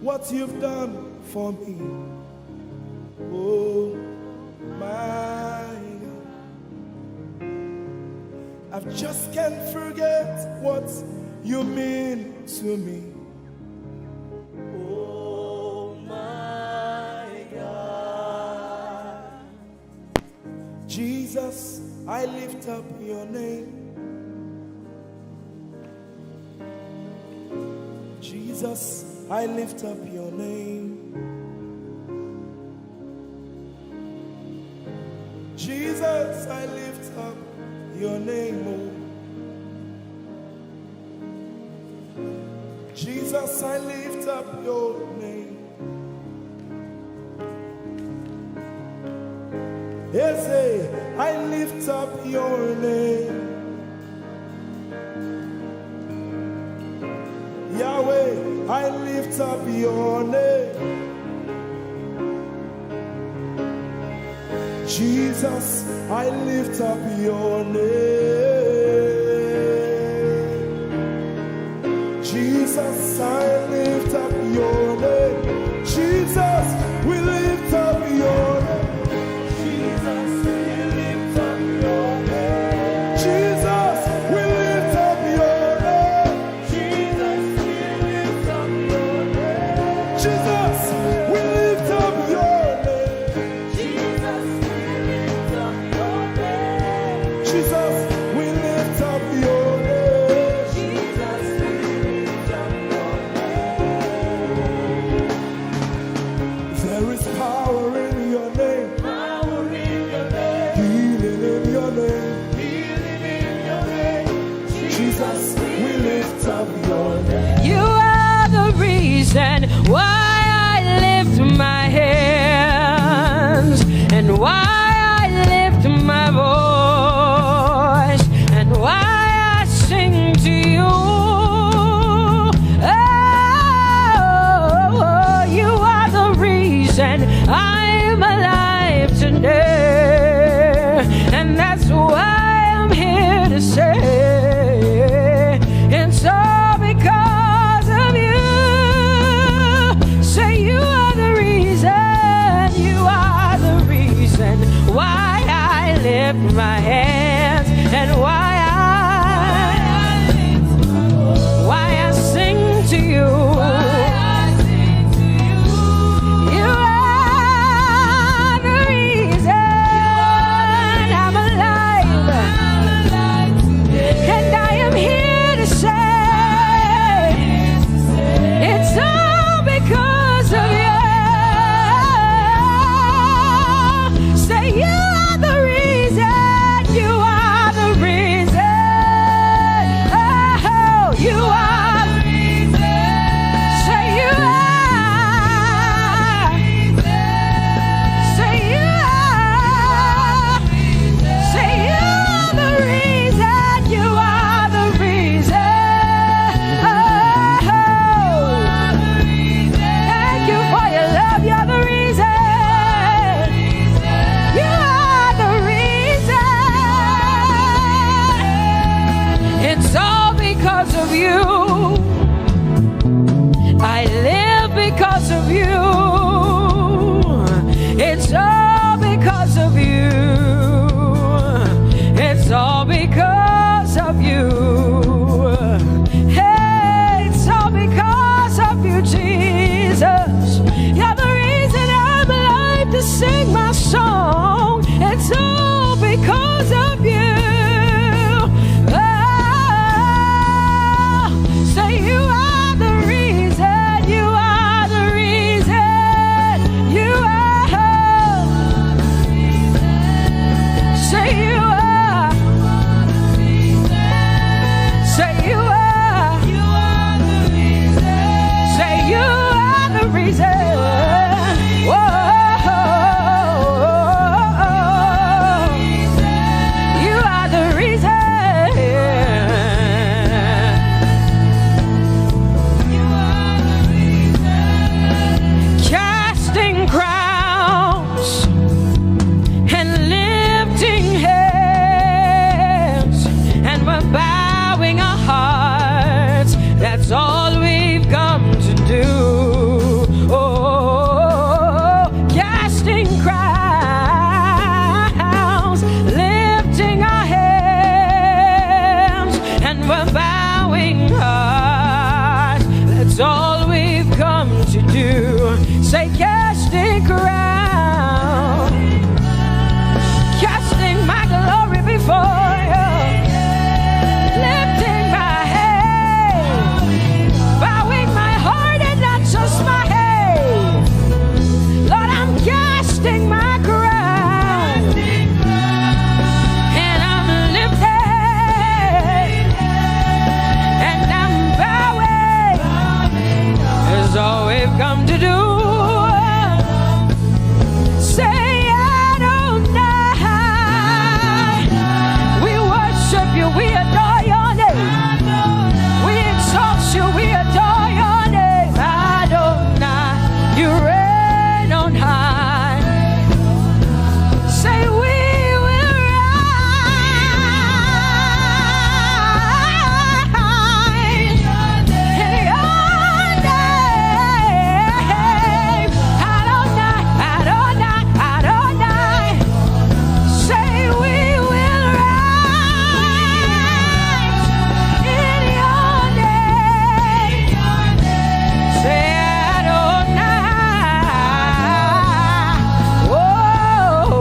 what you've done for me. Oh my God. I just can't forget what you mean to me. Oh my God. Jesus, I lift up your name. Jesus, I lift up your name. Jesus, I lift up your name. Oh. Jesus, I lift up your name. Ese, I lift up your name. Yahweh, I lift up your name. Jesus, I lift up your name. Jesus, I lift up your name. Jesus, we lift up your name. Jesus, Jesus, we lift up your name. You are the reason why I lift my hands, and why I lift my voice, and why I sing to you. Oh, you are the reason I'm alive today, and that's why I'm here to say it's all because of you. Say you are the reason, you are the reason why I lift my hands, and why I sing to you. You are the reason I'm alive, and I am here to say it's all because of you. Say you are the reason, you are the reason. Oh, you are. Say you are. Say you are. Say you are the reason, you are the reason. Oh, thank you for your love, you're the reason. You are the reason. It's all because of you. I live because of you. It's all because of you. It's all because of you. Hey, it's all because of you, Jesus. You're the reason I'm alive to sing my song. It's all because of you. Oh, say you are the reason, you are the reason, you are. Say you are. Say you are. Say you are the reason. Whoa. You are the reason. Casting crowns and lifting hands, and we're bowing our hearts. That's all we've come to do. Oh, casting crowns, lifting our hands, and we're bowing hearts. That's all we've come to do. Say casting crowns, casting my glory before you, lifting my head, bowing my heart and not just my head. Lord, I'm casting my crown, and I'm lifted, and I'm bowing. Is all we've come to do. Say Adonai. We worship you, we adore your name. We exalt you, we adore your name. Adonai, you reign on high. Say we will rise in your name. Adonai, Adonai, Adonai. Say we will rise in your name. Say Adonai. Whoa.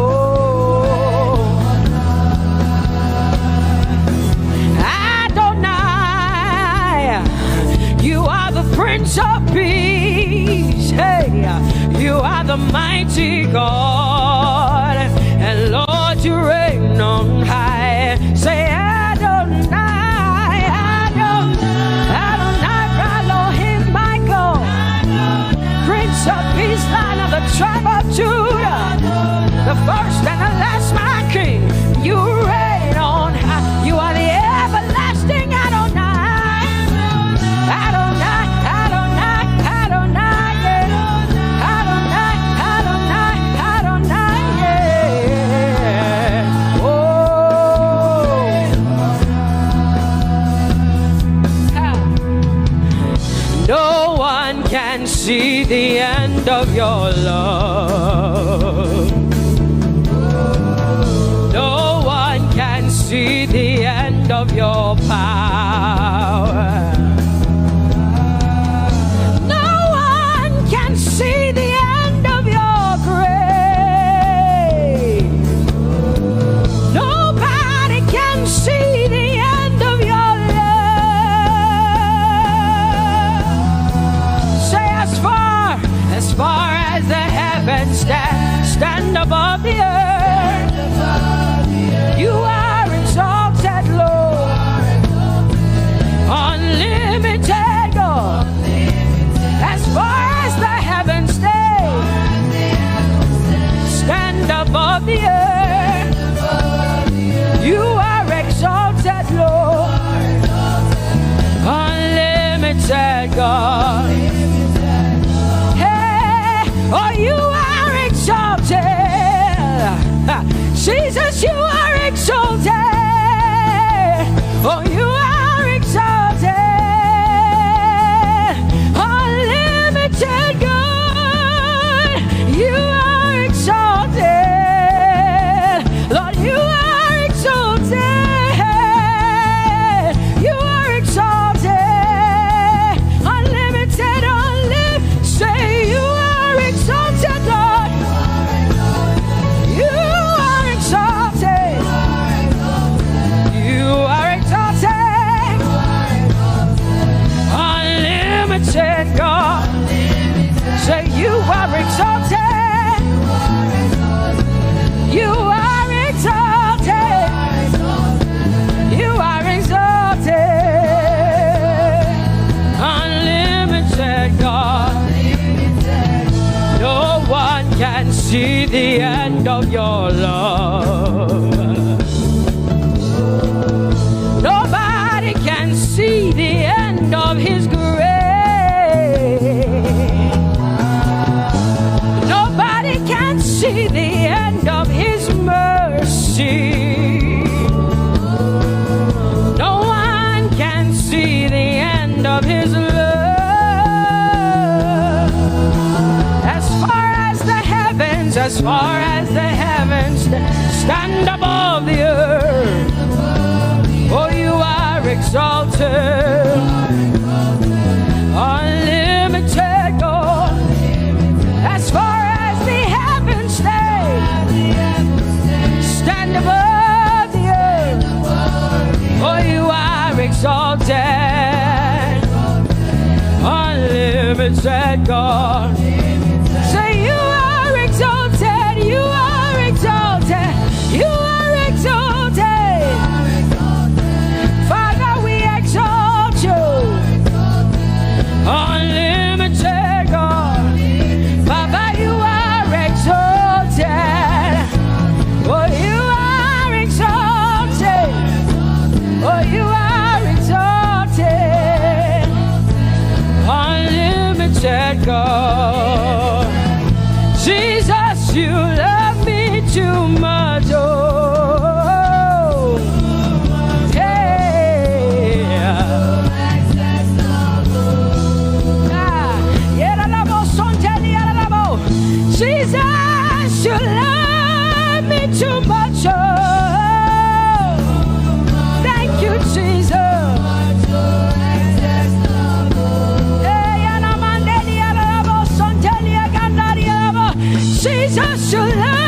Adonai, you are the Prince of Peace. Hey, you are the mighty God, and Lord, you reign on high. Say Adonai, can see the end of your love. No one can see the end of your power. No one can see the end of your grace. Nobody can see the end of your love. Say as far as the heavens stand above the earth. You are exalted, Lord, unlimited God. As far as the heavens stand above the earth, you are exalted, Lord, unlimited God. Hey, oh, you are exalted. Jesus, you are exalted. Oh, you are exalted. Unlimited God. You are exalted. Lord, you are exalted. You are exalted. Unlimited, say you are exalted, Lord. You are exalted. You are exalted. Unlimited God. Say you are exalted. You are exalted. You are exalted. Unlimited God. No one can see the end of your love. Nobody can see the end of his grace. Nobody can see the end of his mercy. No one can see the end of his love. As far as the heavens stand above the earth. Oh, you are exalted. Unlimited God. As far as the heavens stand above the earth. Oh, you are exalted. Unlimited God. Say you are exalted. You are exalted. You are exalted. Father, we exalt you. Unlimited God. Baba, you are exalted. Oh, you are exalted. Oh, you are exalted. Unlimited God. Jesus, you love me too much. Oh, Jesus, you love me too much. Oh, thank you, Jesus. Jesus, you love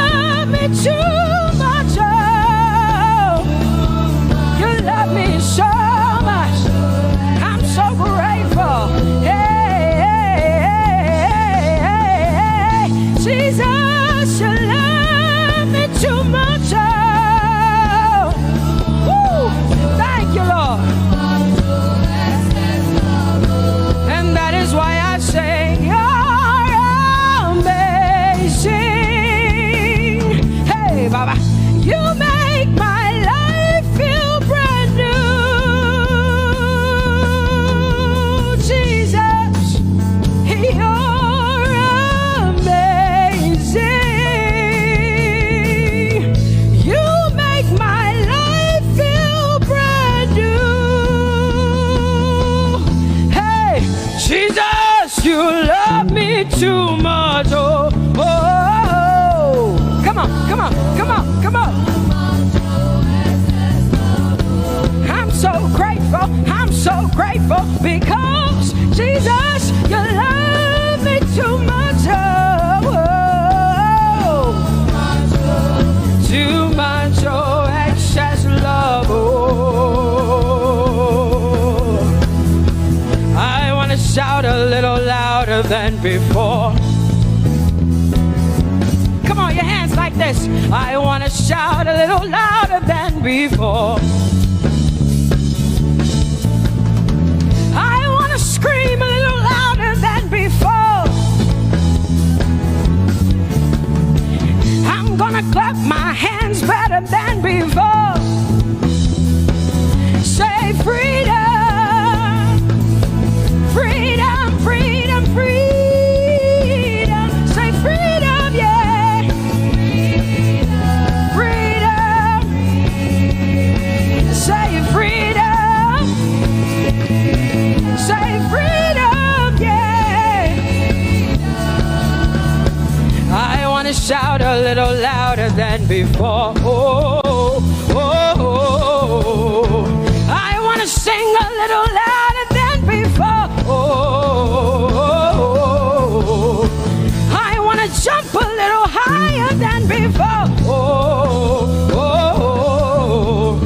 me too much. Oh, oh, oh. Come on, come on, come on, come on. I'm so grateful, I'm so grateful because Jesus, you love me too much. Oh, oh. Too much, oh, excess love. Oh, I want to shout a little louder than before. Come on, your hands like this. I want to shout a little louder than before. I want to scream a little louder than before. I'm gonna clap my hands better than before. Say freedom, freedom, freedom, freedom. Say freedom, yeah. Freedom. Say freedom. Say freedom, yeah. I want to shout a little louder than before. Oh, oh, oh, oh. I want to sing a little louder than before. Oh, oh, oh. I want to jump a little higher than before. Oh, oh, oh.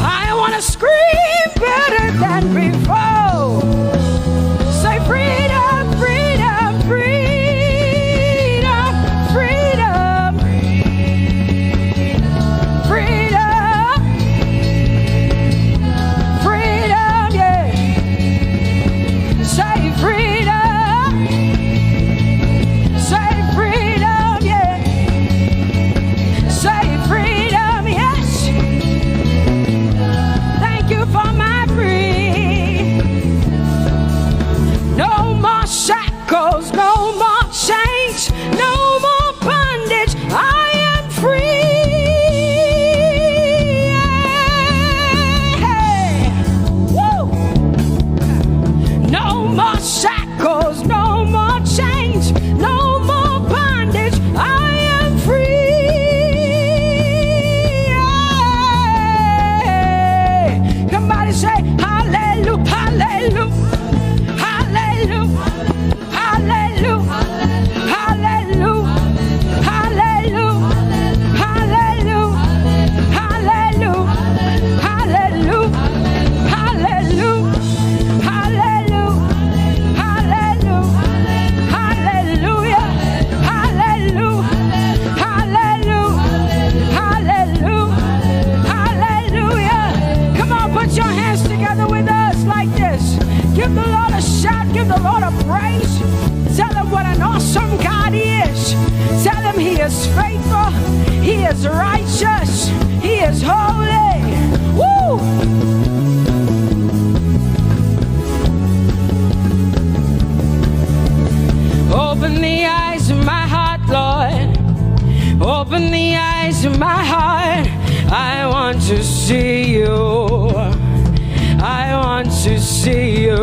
I want to scream better than before. Say freedom, freedom, freedom, freedom, freedom, freedom, yeah. Say freedom, say freedom, yeah. Say freedom, yes. Thank you for my freedom. No more shackles, no more chains, no more bondage. I am free. Hey. Woo. No more shackles, no more chains, no more bondage. I am free. Hey. Somebody say hallelujah, hallelujah. Hallelujah, hallelujah, hallelujah, hallelujah, hallelujah, hallelujah, hallelujah, hallelujah, hallelujah, hallelujah, hallelujah, hallelujah, hallelujah, hallelujah. Come on, put your hands together with us like this. Give the Lord a shout, give the Lord a praise. Tell him what an awesome God he is. Tell him he is faithful, he is righteous, he is holy. Woo! Open the eyes of my heart, Lord. Open the eyes of my heart. I want to see you. I want to see you.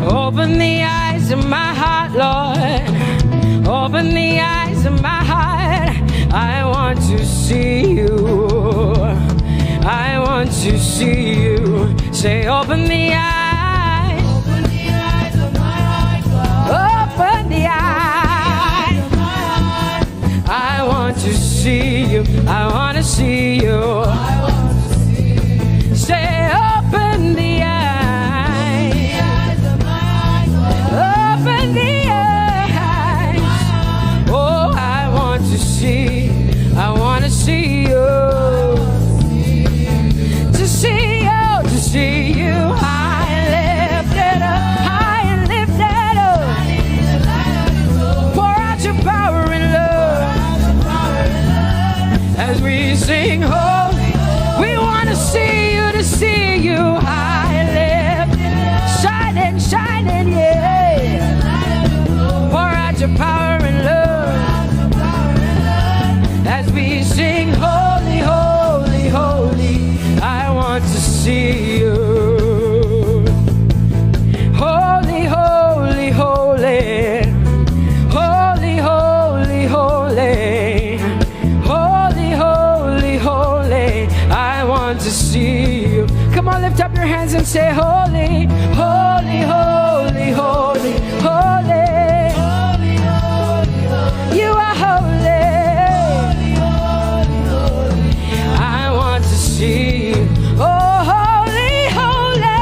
Open the eyes of my heart, Lord. Open the eyes of my heart. I want to see you. I want to see you. Say, open the eyes. Open the eyes of my heart, God. Open the eyes of my heart. I want to see you. I want to see you. I want to see you. Say, open the eyes. The eyes of my heart, God. Open the eyes. Oh, I want to see. I want to see you. To see you, to see you. High and lifted up, high and lifted up. Pour out your power and love as we sing holy. We want to see you, to see you. High and lifted, shining, shining, yeah. Pour out your power and love as we sing holy, holy, holy. I want to see you. Holy, holy, see you. Come on, lift up your hands and say, holy, holy, holy, holy, holy. Holy, holy, holy. You are holy. Holy, holy, holy. I want to see you. Oh, holy, holy.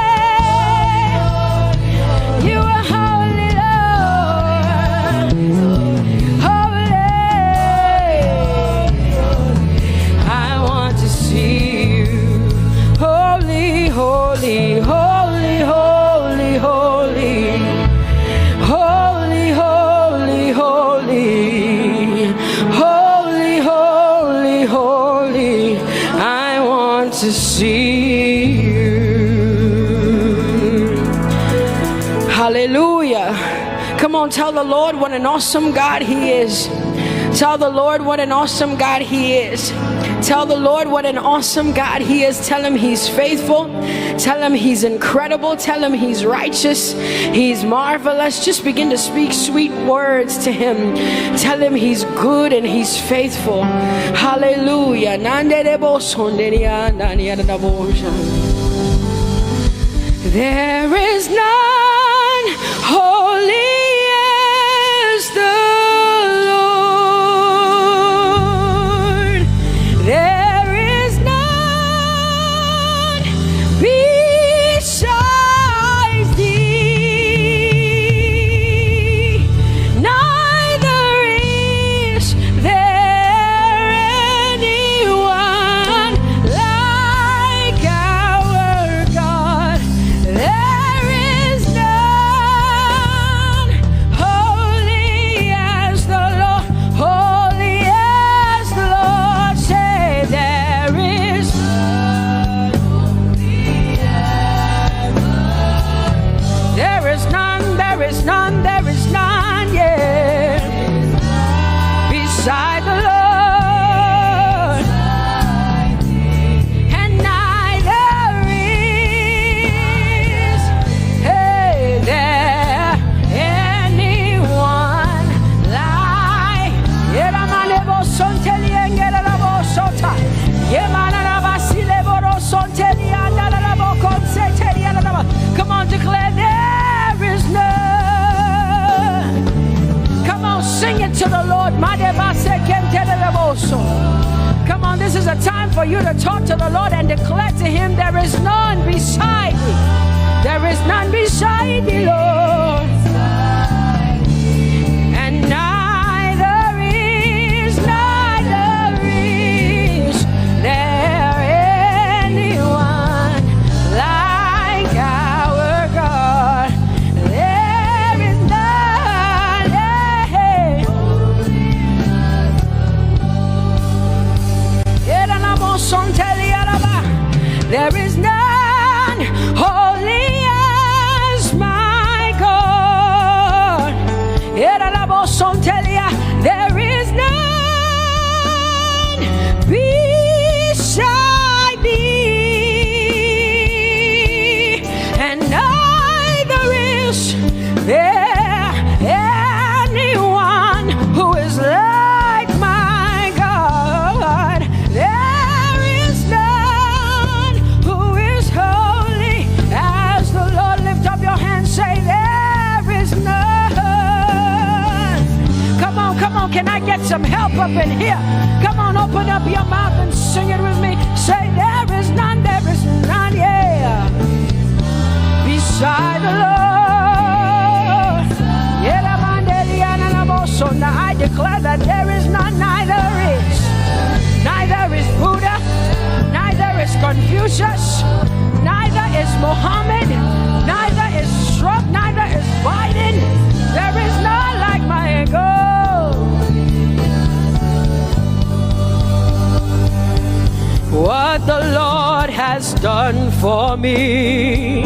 You are holy, Lord. Holy. I want to see you. Holy, holy, holy, holy, holy. Holy, holy, holy. Holy, holy, holy. I want to see you. Hallelujah. Come on, tell the Lord what an awesome God He is. Tell the Lord what an awesome God He is. Tell the Lord what an awesome God He is. Tell Him He's faithful. Tell Him He's incredible. Tell Him He's righteous. He's marvelous. Just begin to speak sweet words to Him. Tell Him He's good and He's faithful. Hallelujah. There is none holy as the Lord. There is none besides thee. Neither is there anyone like our God. There is none holy as the Lord, holy as the Lord. Say there is none holy as the Lord. There is none, there is none, there is none, yeah, beside the Lord. And neither is, hey, there anyone like Yeramanebo Sonteli and Gerabo Sota. Yemanaba Sileboro Sonteli and Darabo Conseteli and Darabo. Come on, declare there is none. Come on, sing it to the Lord. Madeba Sekem Teleboso. Come on, this is a time for you to talk to the Lord and declare to Him there is none beside thee. There is none beside thee, Lord. And neither is there anyone like our God. There is none, yeah. There is none holy as my God. There is none beside thee, and neither is there anyone who is like my God. There is none who is holy as the Lord. Lift up your hands, say there is none. Come on, can I get some help up in here? Come on, open up your mouth and sing it with me. Say there is none, yeah, beside the Lord. Now I declare that there is none, neither is Buddha, neither is Confucius, neither is Muhammad, neither is Trump, neither is Biden. There is none like my God. What the Lord has done for me,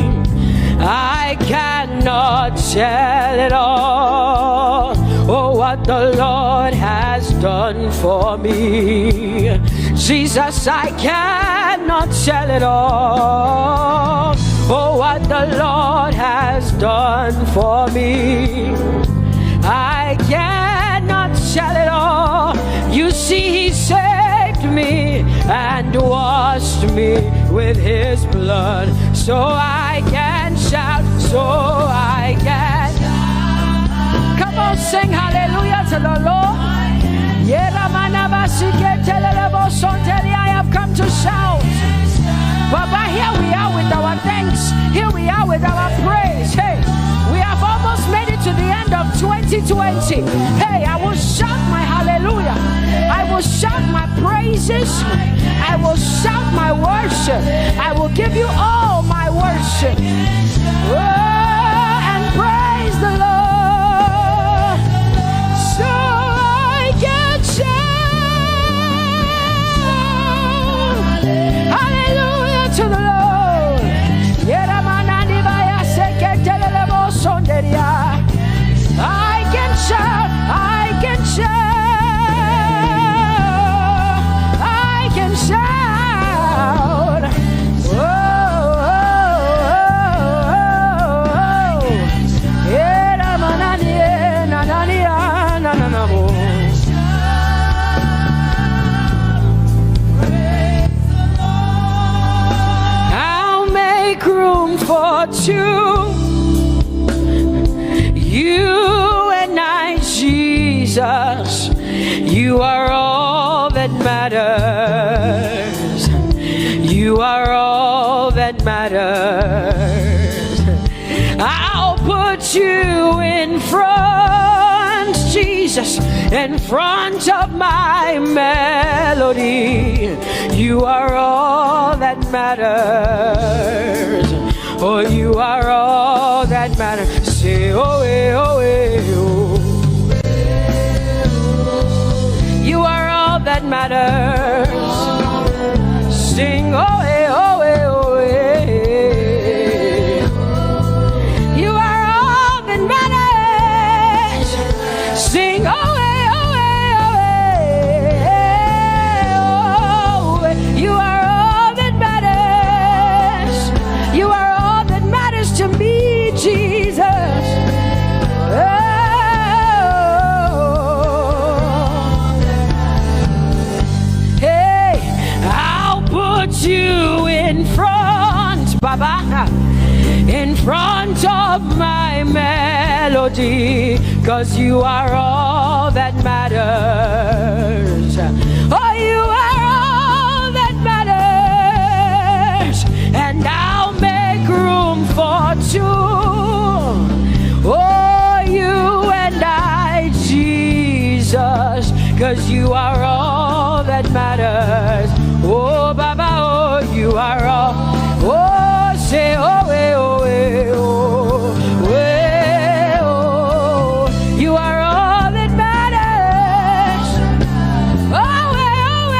I cannot tell it all. Oh, what the Lord has done for me, Jesus, I cannot tell it all. Oh, what the Lord has done for me, I cannot tell it all. You see, He saved me and washed me with his blood, so I can shout, so I can. Come on, sing hallelujah to the Lord. I have come to shout. Baba, here we are with our thanks. Here we are with our praise. Hey, we have almost made it to the end of 2020. Hey, I will shout my hallelujah. I will shout my praises. I will shout my worship. I will give you all my worship. Oh, and praise the Lord. So I can shout hallelujah to the Lord. I can shout, I can shout, I can shout. Oh, I'll make room for two. You and I, Jesus, you are all that matters. You are all that matters. I'll put you in front, Jesus, in front of my melody. You are all that matters. Oh, you are all that matters. Say, oh, oh, oh. You are all that matters. Sing, oh, oh, oh, oh. You are all that matters. Sing, oh, oh, oh, oh. You are all that matters. You are all that matters to me, Jesus. You in front, Baba, in front of my melody, 'cause you are all that matters. Oh, you are all that matters, and I'll make room for two. Oh, you and I, Jesus, 'cause you are all that matters. Oh, Baba, oh, you are all. Oh, say, oh, oh, oh, oh, you are all that matters. Oh, oh,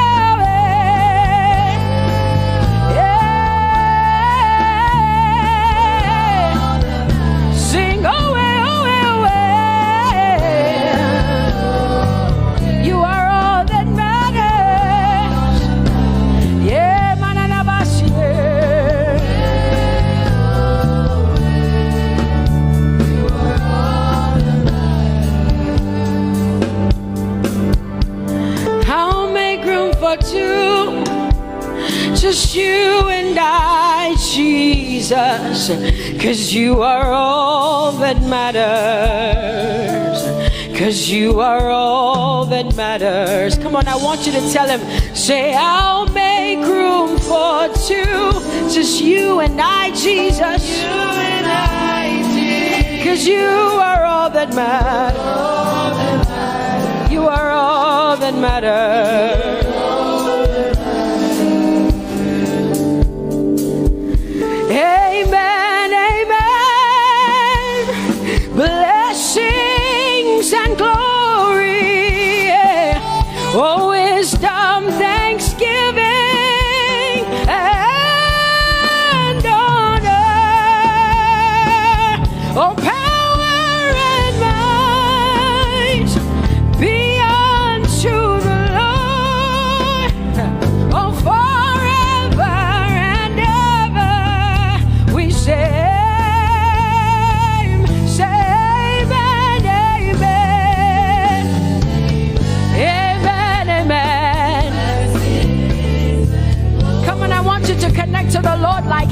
yeah. Sing, oh, you are all that matters. Yeah, manana bashi. I'll make room for two, just you and I, Jesus, 'cause you are all that matters. 'Cause you are all that matters. Come on, I want you to tell him, say, I'll make room for two, just you and I, Jesus. You and I, Jesus. 'Cause you are all that matters. You are all that matters. Amen, amen. Blessings and glory, yeah. Oh, wisdom, thanksgiving, and honor. Oh, power and might be unto the Lord.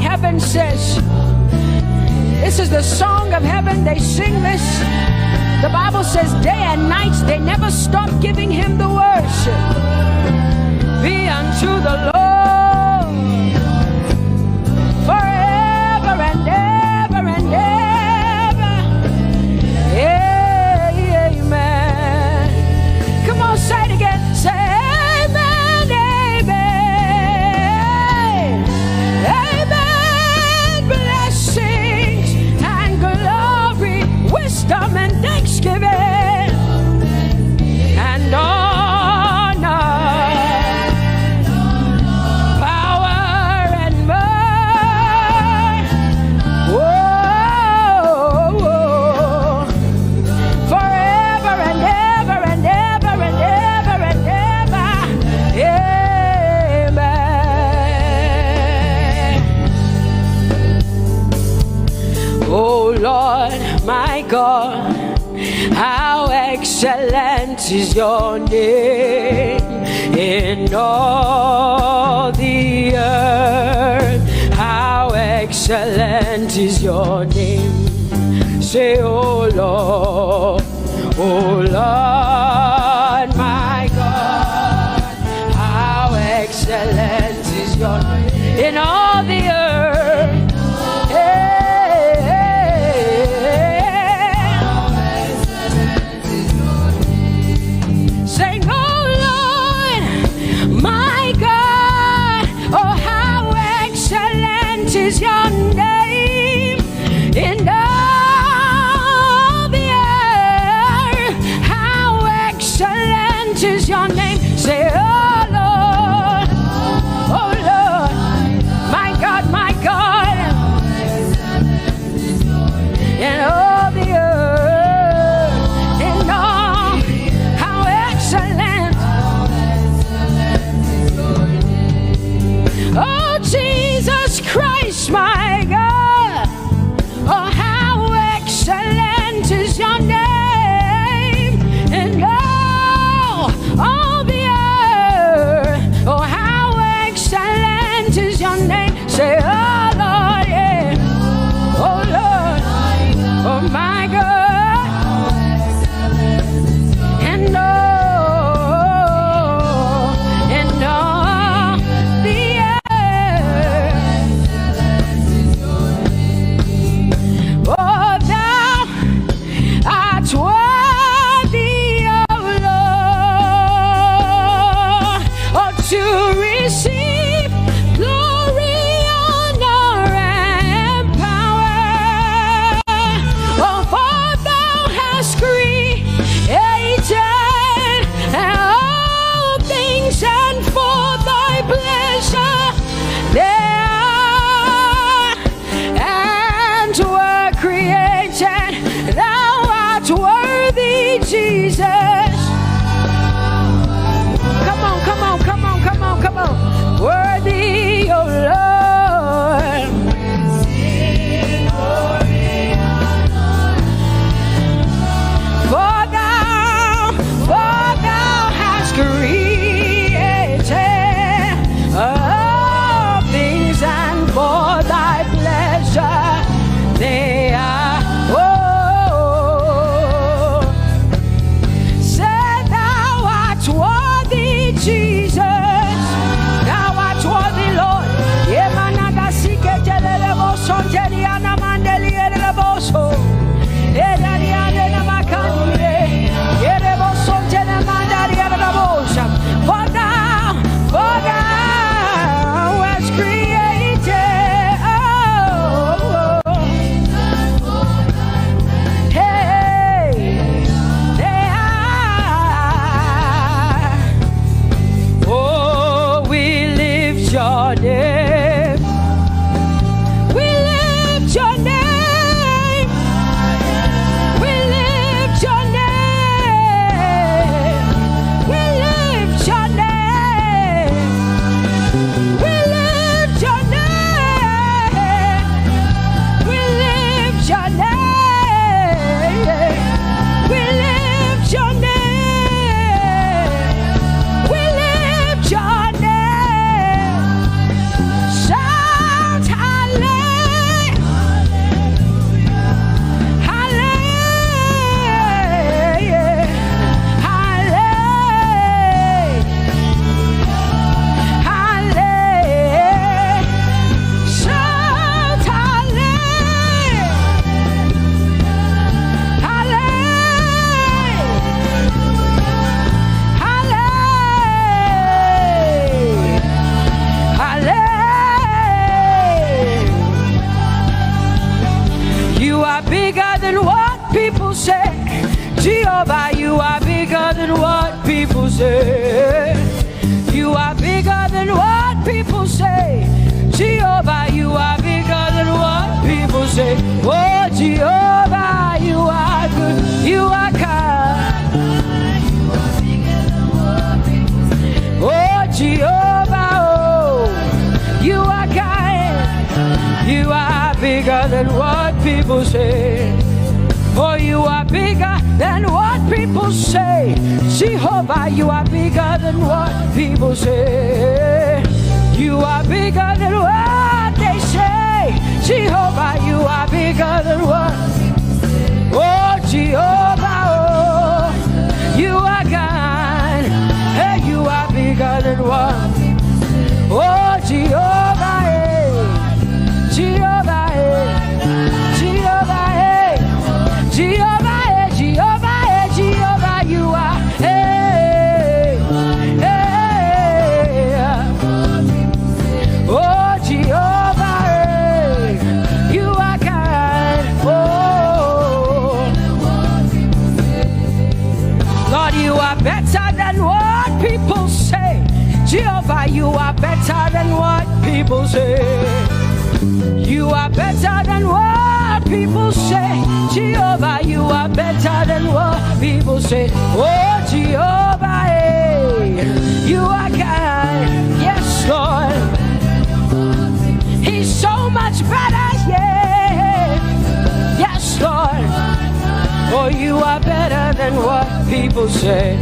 heaven says. This is the song of heaven. They sing this. The Bible says day and night they never stop giving him the worship. Be unto the Lord forever and ever and ever. Amen. Come on, say it again. Say amen, amen. Amen. Blessings and glory, wisdom and thanksgiving and honor, power and might. Whoa, forever and ever and ever and ever and ever. Amen. Oh Lord, my God, how excellent is your name in all the earth. How excellent is your name. Say, oh Lord, my God, how excellent is your name in all the earth. Sing, oh Lord, my God, oh how excellent is your name in all the earth. How excellent is your name. Say, oh Lord, my God, in all the earth, in all, how excellent. Oh Jesus Christ, my God, oh how excellent is your name in all the earth. Oh how excellent is your name. Say, oh Lord, yeah. Oh Lord, oh my God, and all the earth. Oh, thou art worthy, oh Lord, oh to receive glory, honor, than what people say. Jehovah, you are bigger than what people say. You are bigger than what people say. Jehovah, you are bigger than what people say. Oh, Jehovah, you are good. You are kind. Oh, Jehovah, oh, you are kind. You are bigger than what people say. Oh, you are bigger than what people say. Jehovah, you are bigger than what people say. You are bigger than what they say. Jehovah, you are bigger than what. Oh, Jehovah, oh, you are God. Hey, you are bigger than what. Oh, Jehovah, hey. Jehovah, hey. Jehovah, hey. Jehovah, hey. Jehovah, hey. Jehovah, you are. Hey, hey. Oh, Jehovah, hey. You are God. Oh, Lord, you are better than what people say. Jehovah, you are better than what people say. You are better than what people say. Jehovah, you are better than what people say. Oh, Jehovah, hey, you are God. Yes, Lord. He's so much better, yeah. Yes, Lord. Oh, you are better than what people say.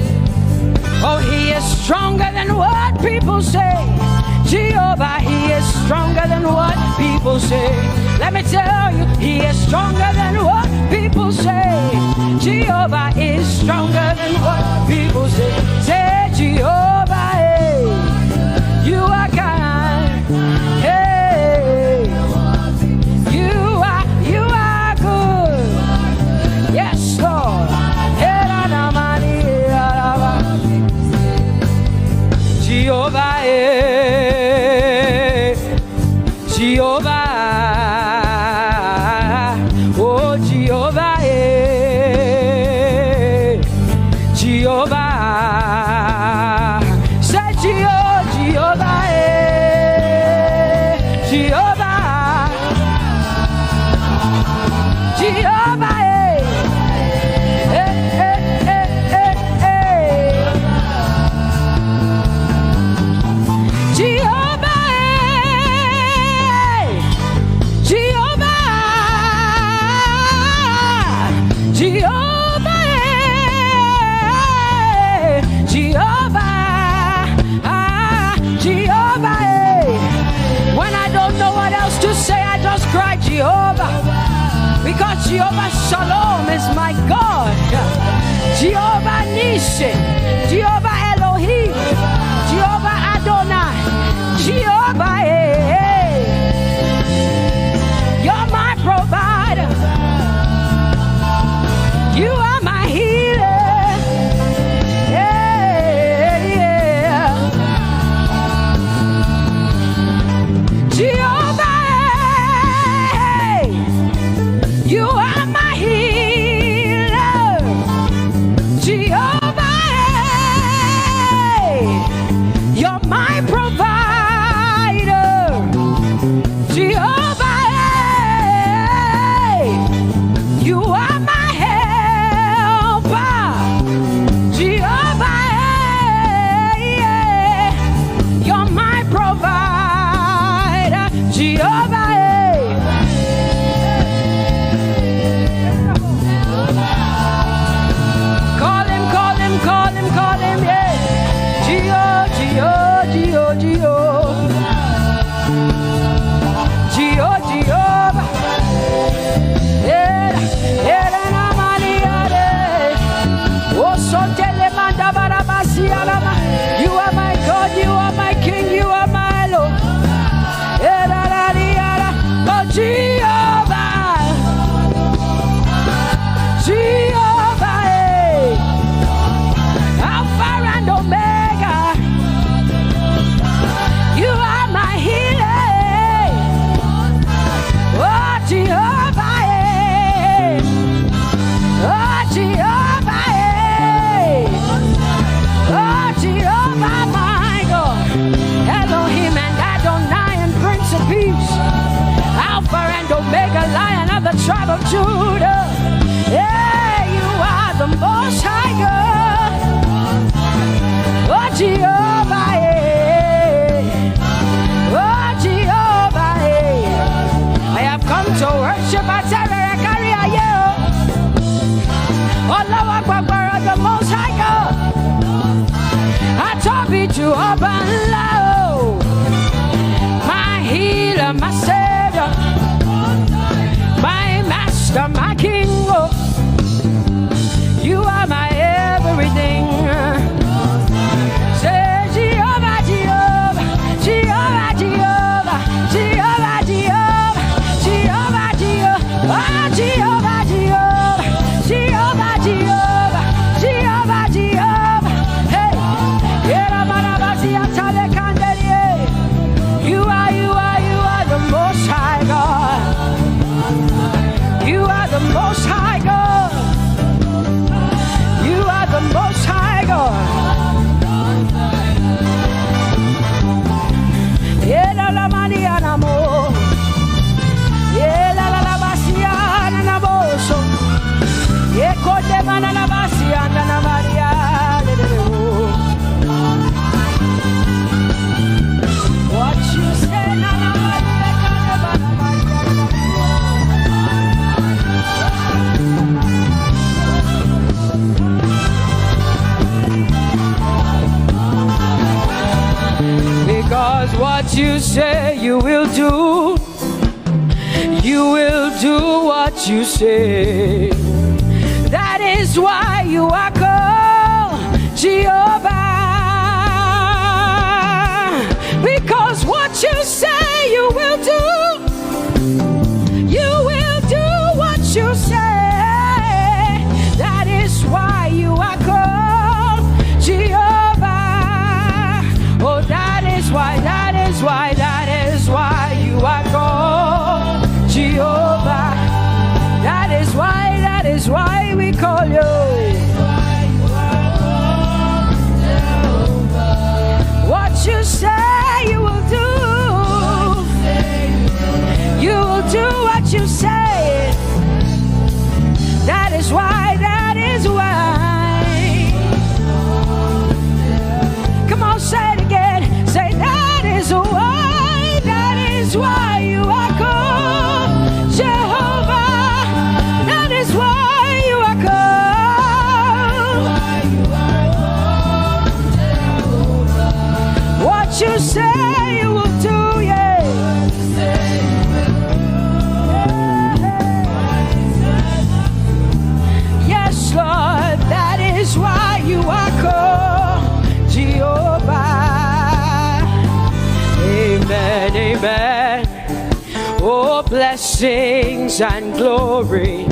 Oh, he is stronger than what people say. Jehovah, he is stronger than what people say. Let me tell you, he is stronger than what people say. Jehovah is stronger than what people say. Say, Jehovah, hey, you are God. Hey, you are good. Yes, Lord. Jehovah, Jehovah, oh Jehovah, Jehovah, say Jehovah, Jehovah, Jehovah, Jehovah, because Jehovah Shalom is my God. Jehovah Nissi, Jehovah Elohim, Jehovah Adonai, Jehovah, hey, you're my provider. You are my healer. Yeah, yeah. Jehovah, you are my healer, Jehovah, you're my provider, Jehovah, you are my helper, Jehovah, you're my provider, Jehovah. Call him, yeah. Jehovah. You are my God, you are my King, you are my Lord. wisdom, my king. Oh, you are my everything. Say Jehovah, Jehovah, Jehovah, Jehovah, Jehovah, Jehovah, Jehovah, Jehovah, ah, Jehovah, Jehovah, Jehovah, Jehovah, Jehovah, Jehovah. Hey, Yera Manabasi Atale Kandelie. You are the Most High God. You are the Most High God. You are the Most High God. Yela la maniana mo. Yela la basiana na boso. Yeko de manana basiana na Maria. What you say na na Maria kana because what you say you will do. You will do what you say. That is why you are called Jehovah. Because what you say you will do. You will do what you say. That is why you are called Jehovah. Oh, that is why you are called Jehovah. That is why we call you. What you say you will do. You will do what you say. That is why. Come on, say it again. Say that is why you are called Jehovah. That is why you are called. What you say you will do, yeah. Yes, Lord, that is why you are called Jehovah. Amen, amen. Oh, blessings and glory,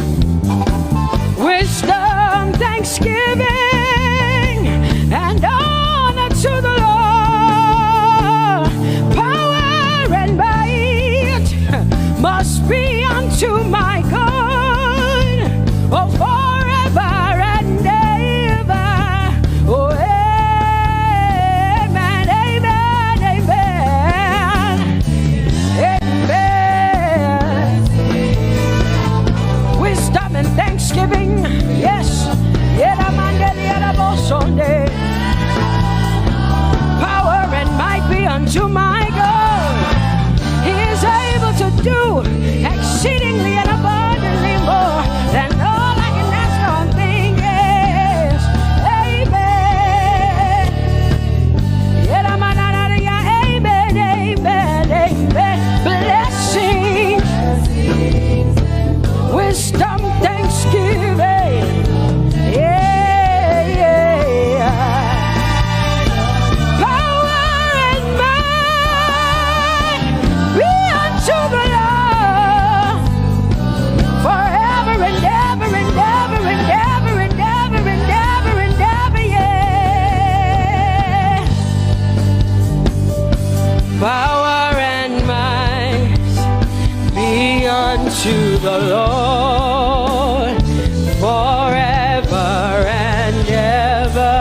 wisdom, thanksgiving, and honor to the Lord. Power and might must be unto my God. Oh, forever and ever. Oh, amen, amen, amen, amen. Wisdom and thanksgiving, yes. Power and might be unto my God. He is able to do exceedingly and abundantly more than all I can ask or think. Yes, amen. Amen, amen, amen. Blessings, wisdom, thanksgiving. Yeah, yeah. Power and might be unto the Lord forever and ever and ever and ever and ever and ever and ever, yeah. Power and might be unto the Lord forever and ever.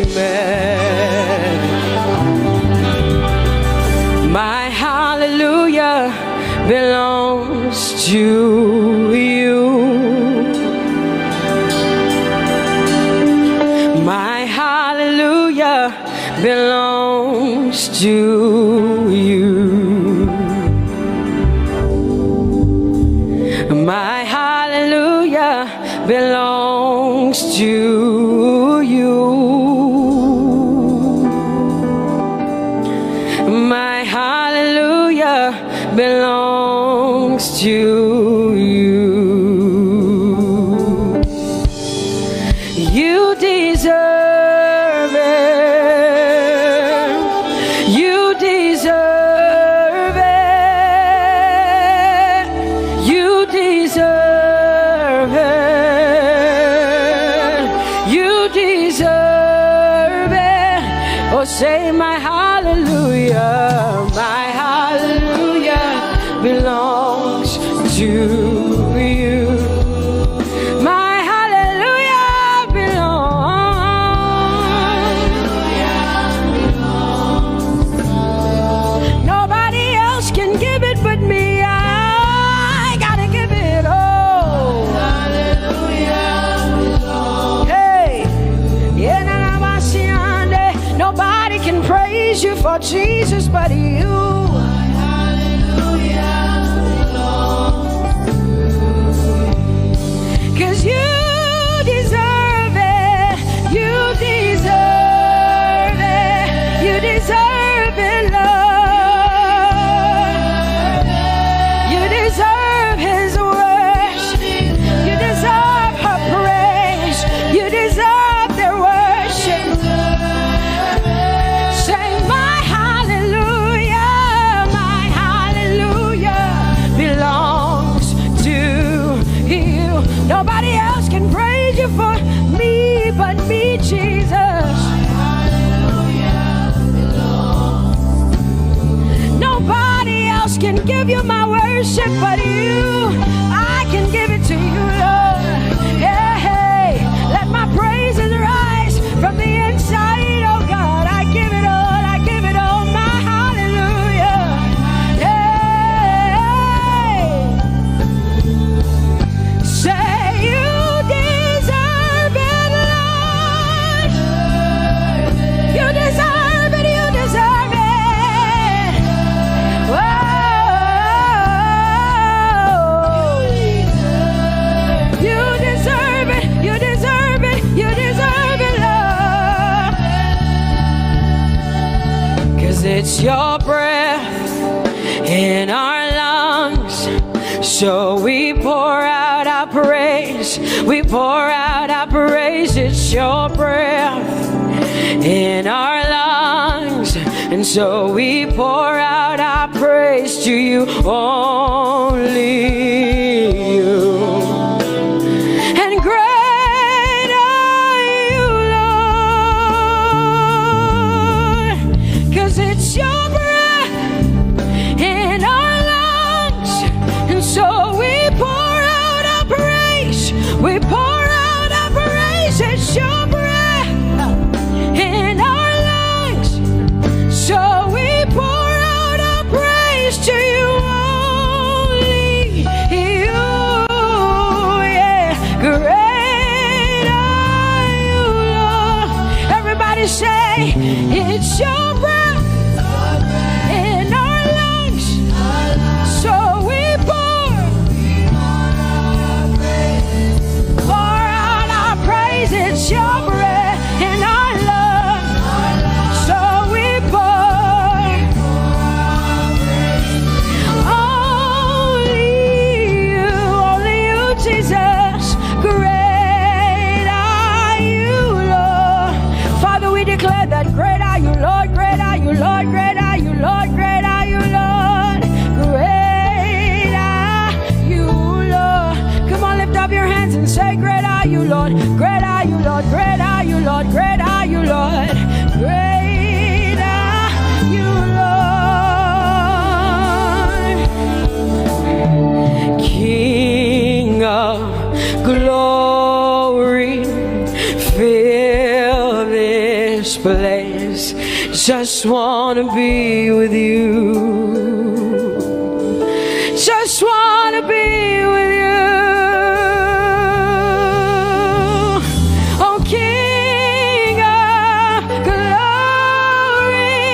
Amen. My hallelujah belongs to you. My hallelujah belongs to you. My hallelujah belongs to you. My hallelujah belongs to you. You deserve it. You deserve it. You deserve it. You deserve it. Oh, say my hallelujah. My hallelujah belongs to you. My hallelujah belongs. Nobody else can give it but me. I gotta give it all. Hallelujah. Hey, nobody can praise you for Jesus but you. Cause you deserve it. You deserve it. You deserve it, Lord. You deserve His worship. You deserve her praise. You deserve their worship. Say my hallelujah. My hallelujah belongs to you. Nobody else can praise you for me but me, Jesus. Nobody else can give you my worship but you. I can give it to you, Lord. Hey, hey, let my praises rise from the inside, oh God. I give it all, I give it all, my hallelujah. Hey, say you deserve it, Lord. You deserve it, you deserve it. Whoa. You deserve it, you deserve it, you deserve it, Lord. Cause it's your breath in our lungs. So we pour out our praise. We pour out our praise. It's your breath in our lungs. And so we pour out our praise to you, only you. And great are you, Lord. Cause it's your breath in our lungs. And so we pour out our praise. We pour out our praise. It's your breath in our lungs. So we pour out our praise to you, only you. Yeah, great are you, Lord. Everybody say, it's your breath in our lungs. So we pour out our praise. It's your breath in our lungs. So we pour only you, Jesus. Great are you, Lord. Father, we declare that great are you, Lord. Great are you, Lord. Great are you, Lord. Great are you, Lord. Great are you, Lord. Come on, lift up your hands and say, great are you, Lord. Great are you, Lord. Great are you, Lord. Great are you, Lord. Great are you, Lord. King of glory, fill this place. Just wanna be with you. Just wanna be with you. Oh, King of glory,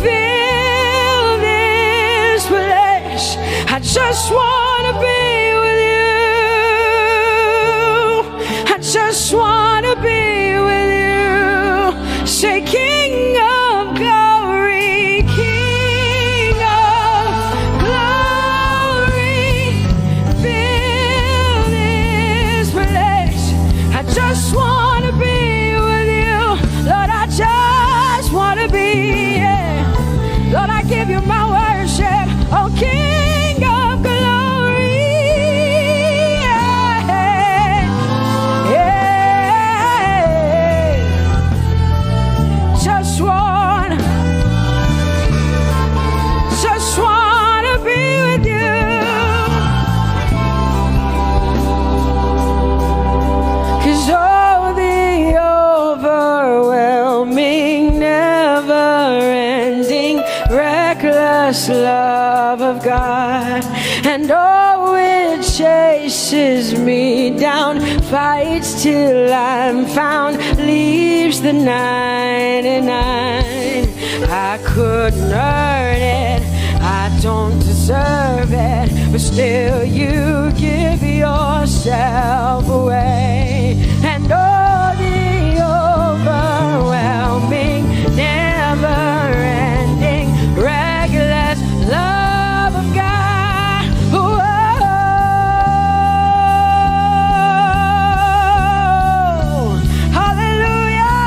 fill this place. I just wanna be with you. I just wanna be with you. Say, King of glory, King of glory. reckless love of God. And oh, it chases me down, fights till I'm found, leaves the 99. I couldn't earn it, I don't deserve it, but still you give yourself away. And oh, the overwhelming, never-ending, reckless love of God. Whoa. Hallelujah.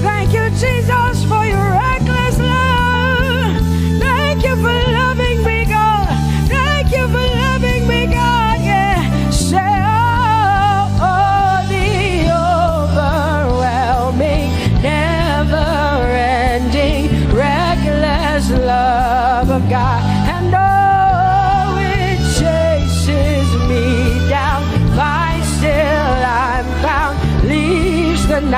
Thank you, Jesus, for your reckless love. Thank you for loving me, God. Thank you for loving me, God. Yeah. Say, oh, the overwhelming, never-ending, reckless love of God. And oh, it chases me down, fights till I'm found, leaves the 9.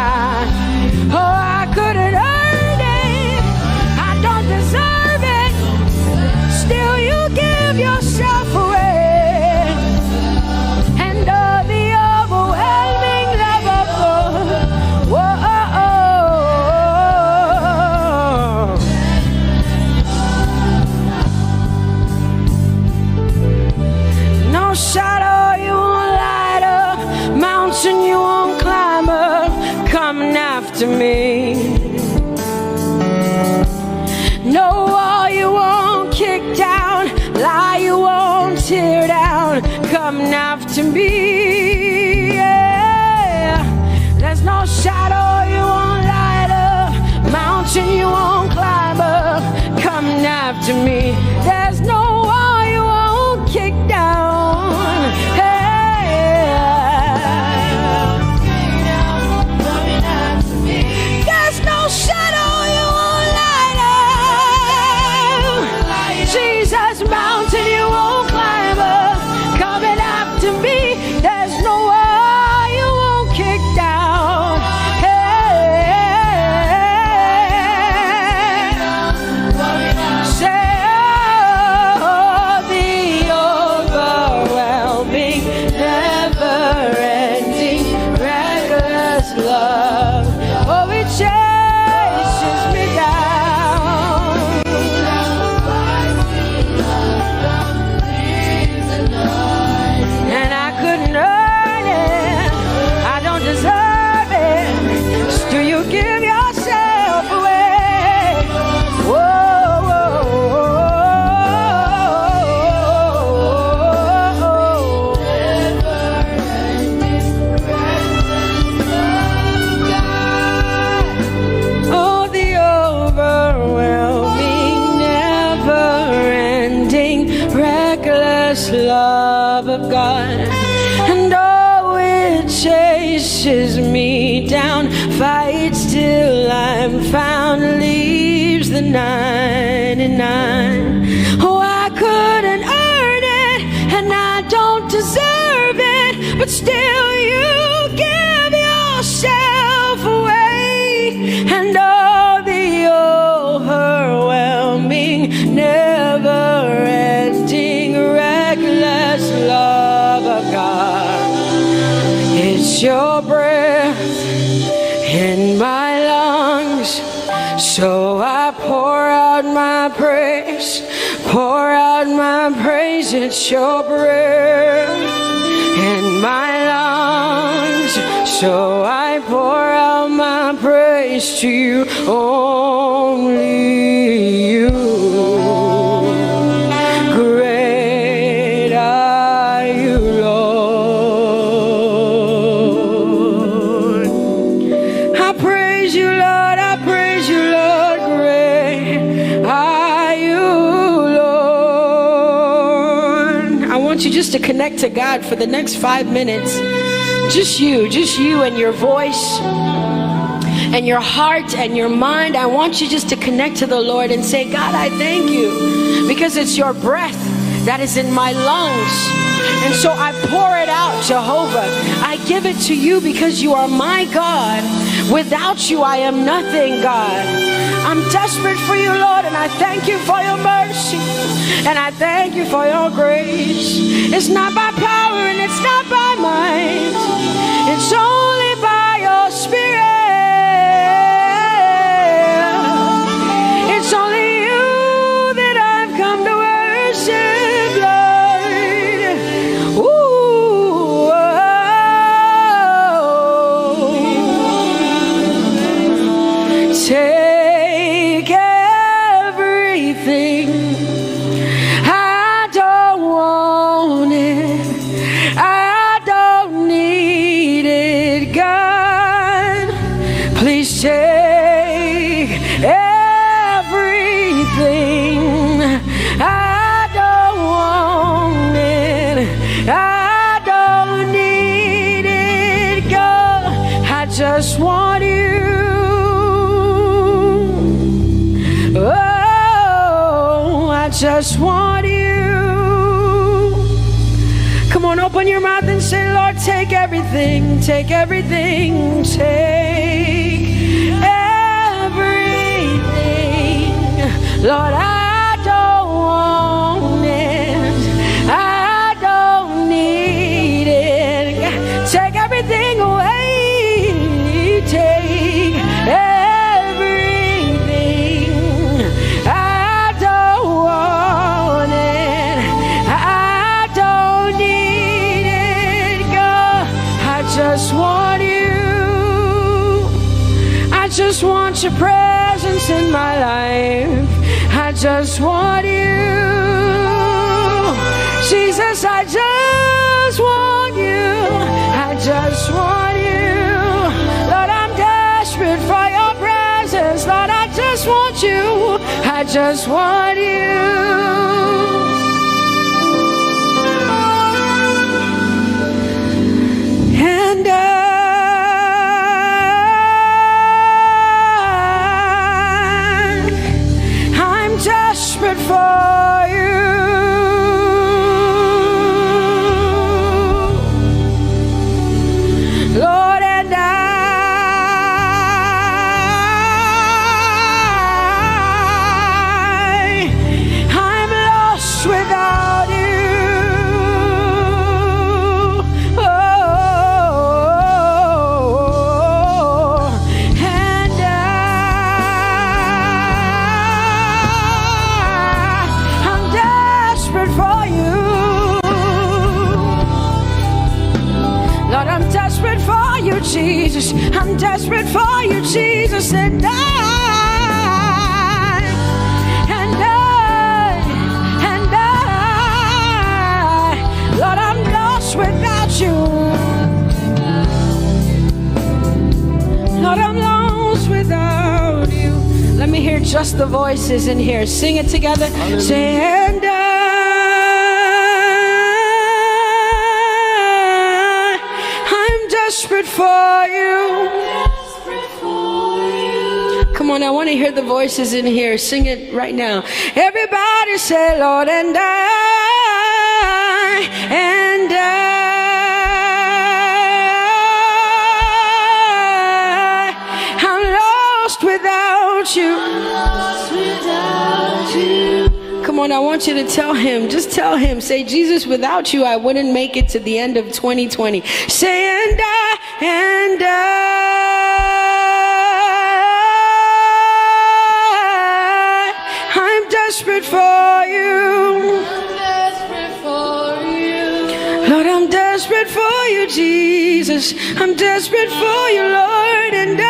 Oh, I couldn't earn it, I don't deserve it, still you give yourself away. And oh, the overwhelming love of God. Whoa. No shadow you won't light up, mountain you won't climb up, coming after me. No wall you won't kick down, lie you won't tear down, coming after me. Yeah. There's no shadow you won't light up, mountain you won't climb up, coming after me. There's no wall you won't kick down. Hey. There's no shadow you won't light up. Jesus, mountain you won't climb up, coming after me. There's no wall you won't kick down. Hey. Say, oh, the overwhelming, never-ending, reckless love. Oh, it chases me down. And I couldn't earn it, I don't deserve it, still you give yourself away. Whoa, whoa, oh, the overwhelming, never-ending, reckless love of God. And oh, it chases me down, fights till I'm found, leaves the 99. Oh, I couldn't earn it, and I don't deserve it, but still you give yourself away. And oh, the overwhelming, never-ending, reckless love of God. It's your breath in my lungs, so I pour out my praise, pour out my praise. It's your breath in my lungs, so I pour out my praise to you, only you. Great are you, Lord. I praise you, Lord, I praise you, Lord. Great are you, Lord. I want you just to connect to God for the next 5 minutes. Just you and your voice and your heart and your mind. I want you just to connect to the Lord and say, God, I thank you because it's your breath that is in my lungs. And so I pour it out, Jehovah. I give it to you because you are my God. Without you, I am nothing, God. I'm desperate for you, Lord, and I thank you for your mercy, and I thank you for your grace. It's not by power and it's not by might, it's only by your Spirit. It's only you that I've come to worship, Lord. Ooh, take everything. I don't want it. I don't need it, God. Please take everything. I don't want it. I don't need it, God. I just want you. Oh, I just want you. Come on, open your mouth and say, Lord, take everything, take everything, take everything. Lord, I don't want it. I don't need it. Take everything away. Take everything. I don't want it. I don't need it, God. I just want you. I just want your presence in my life. I just want you. Jesus, I just want you. I just want you. Lord, I'm desperate for your presence. Lord, I just want you. I just want you. And I'm desperate for you. Lord, and I'm lost without you. Oh, and I'm desperate for you. Lord, I'm desperate for you, Jesus. I'm desperate for you, Jesus. And Lord, I'm lost without you. Lord, I'm lost without you. Let me hear just the voices in here. Sing it together. Say, and I'm desperate for you. Come on, I want to hear the voices in here. Sing it right now. Everybody say, Lord, and I'm lost without you. Come on, I want you to tell him. Just tell him. Say, Jesus, without you, I wouldn't make it to the end of 2020. Say, and I'm desperate for you. Lord, I'm desperate for you, Jesus. I'm desperate for you, Lord, and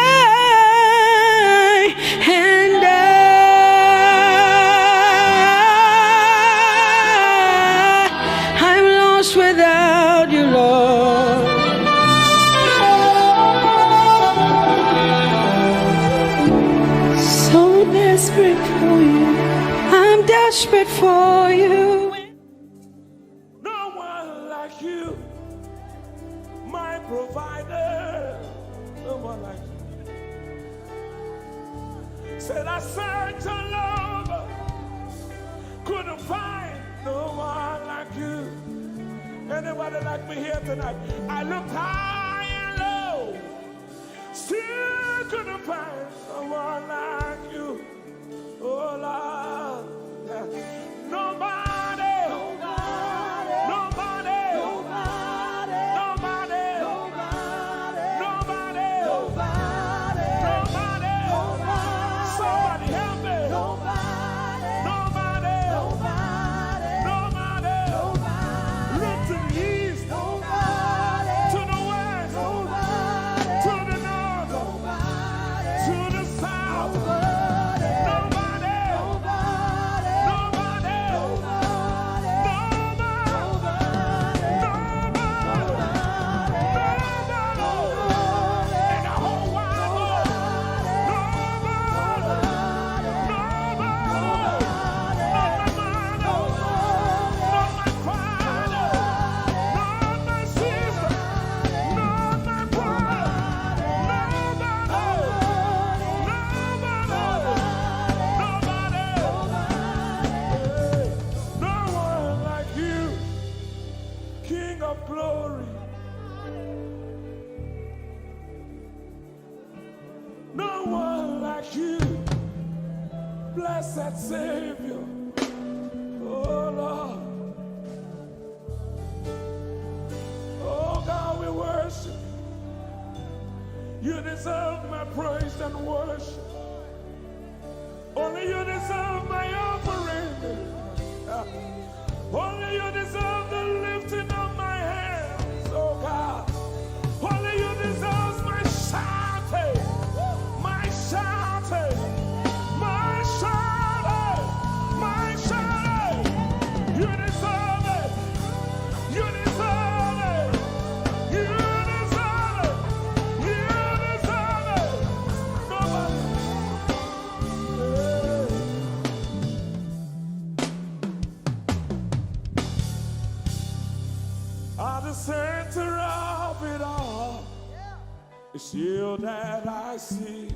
I'm lost without you, Lord. So desperate for you. I'm desperate for you. No one like you, my provider. No one like you. Said I searched all over, couldn't find no one like you. Anybody like me here tonight? I looked high and low, still couldn't find someone like you. that Savior. Oh Lord. Oh God, we worship. You deserve my praise and worship. Only you deserve my offering. Only you deserve the lifting of my hands, oh God. Only you deserve my shouting, my shouting, my shouting, my shouting. You deserve it. You deserve it. You deserve it. You deserve it. Nobody. At the center of it all, it's you that I see.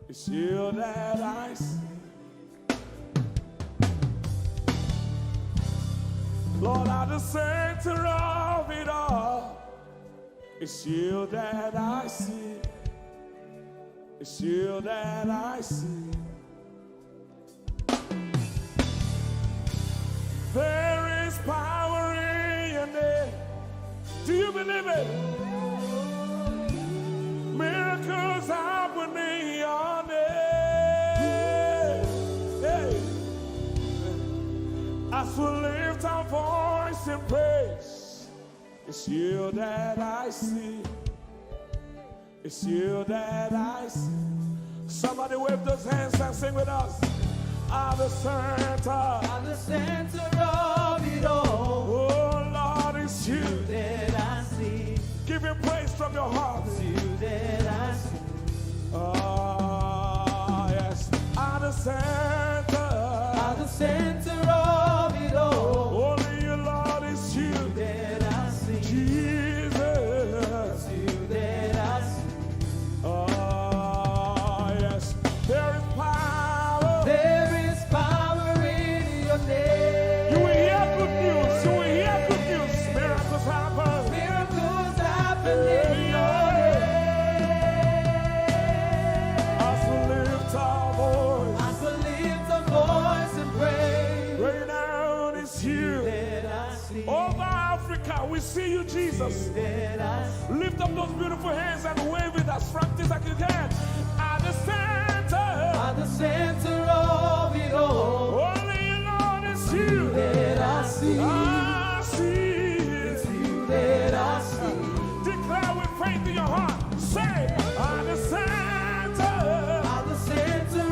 It's you that I see. Lord, at the center of it all, it's you that I see. It's you that I see. There is power in your name. Do you believe it? Miracles happen in your name. Hey. As we lift our voice in praise, it's you that I see. It's you that I see. Somebody wave those hands and sing with us. At the center of it all. Oh Lord, it's you that I see. Give him praise from your heart. It's you that I see. Oh yes. At the center of it all. Only you, Lord, it's you that I see. Jesus. It's you that I see. Oh yes. There is power. There is power in your name. You will hear good news. You will hear good news. Miracles happen. Miracles happen in your name. As we lift our voice. As we lift our voice and pray. Right now it's you. That I see. Over Africa, we see you, Jesus. That I see. Lift up those beautiful hands and wave it as practice as you can. At the center of it all. Only you, Lord, it's you that I see. I see. It's you that I see. Declare with faith in your heart. Say, at the center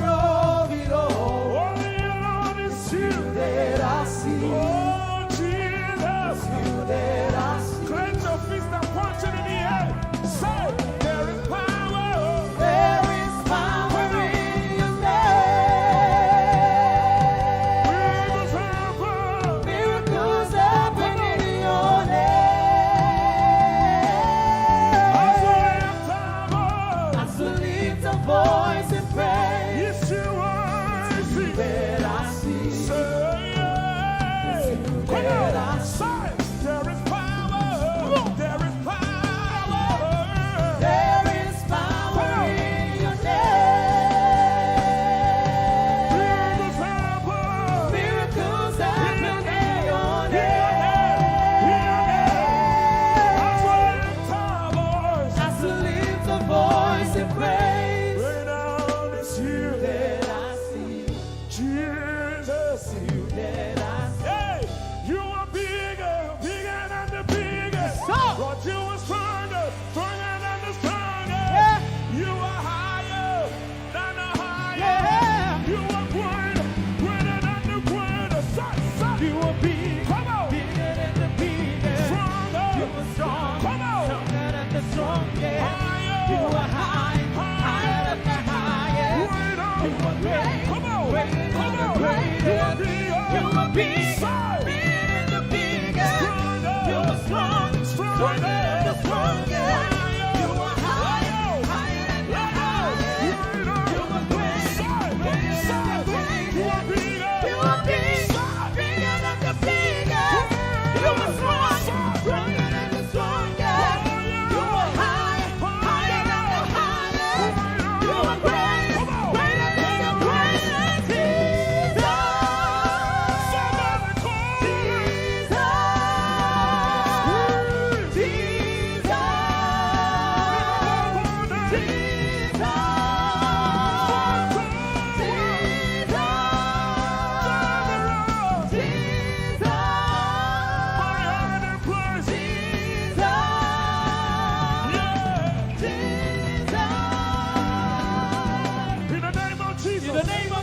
of it all. Only you, Lord, it's you that I see. Oh, Jesus. It's you that I see. Clench your fist and punch it in the air. Say, there is power. There is power in your name. Miracles happen in your name. As we lift our voice and pray. Yes, you are. It's you that I see. That I say, there is power. There is power. There is power in your name. Miracles happen in your name. As we lift our voice and praise. Right now it's you That I see. Jesus. You that I see. Hey, you are bigger, bigger than the biggest. Lord, you are stronger, stronger than the strongest. Yeah. You are higher than the highest. Yeah. You are greater, greater than the greatest. You are big, Come on. bigger than the biggest. Stronger. You are strong, Come on. stronger than the strongest. Higher. You are high, higher than the highest. Greater. You are great, Come on. greater than Come the on. greatest. You are bigger. You are big, Say. bigger than the biggest. Stronger. You are strong, stronger than the strongest. Higher. You are high, higher than the highest. You are great, greater than the greatest. You are big, bigger than the biggest. You are strong, stronger than the strongest. You are high, higher than the highest. You are great, greater than the greatest.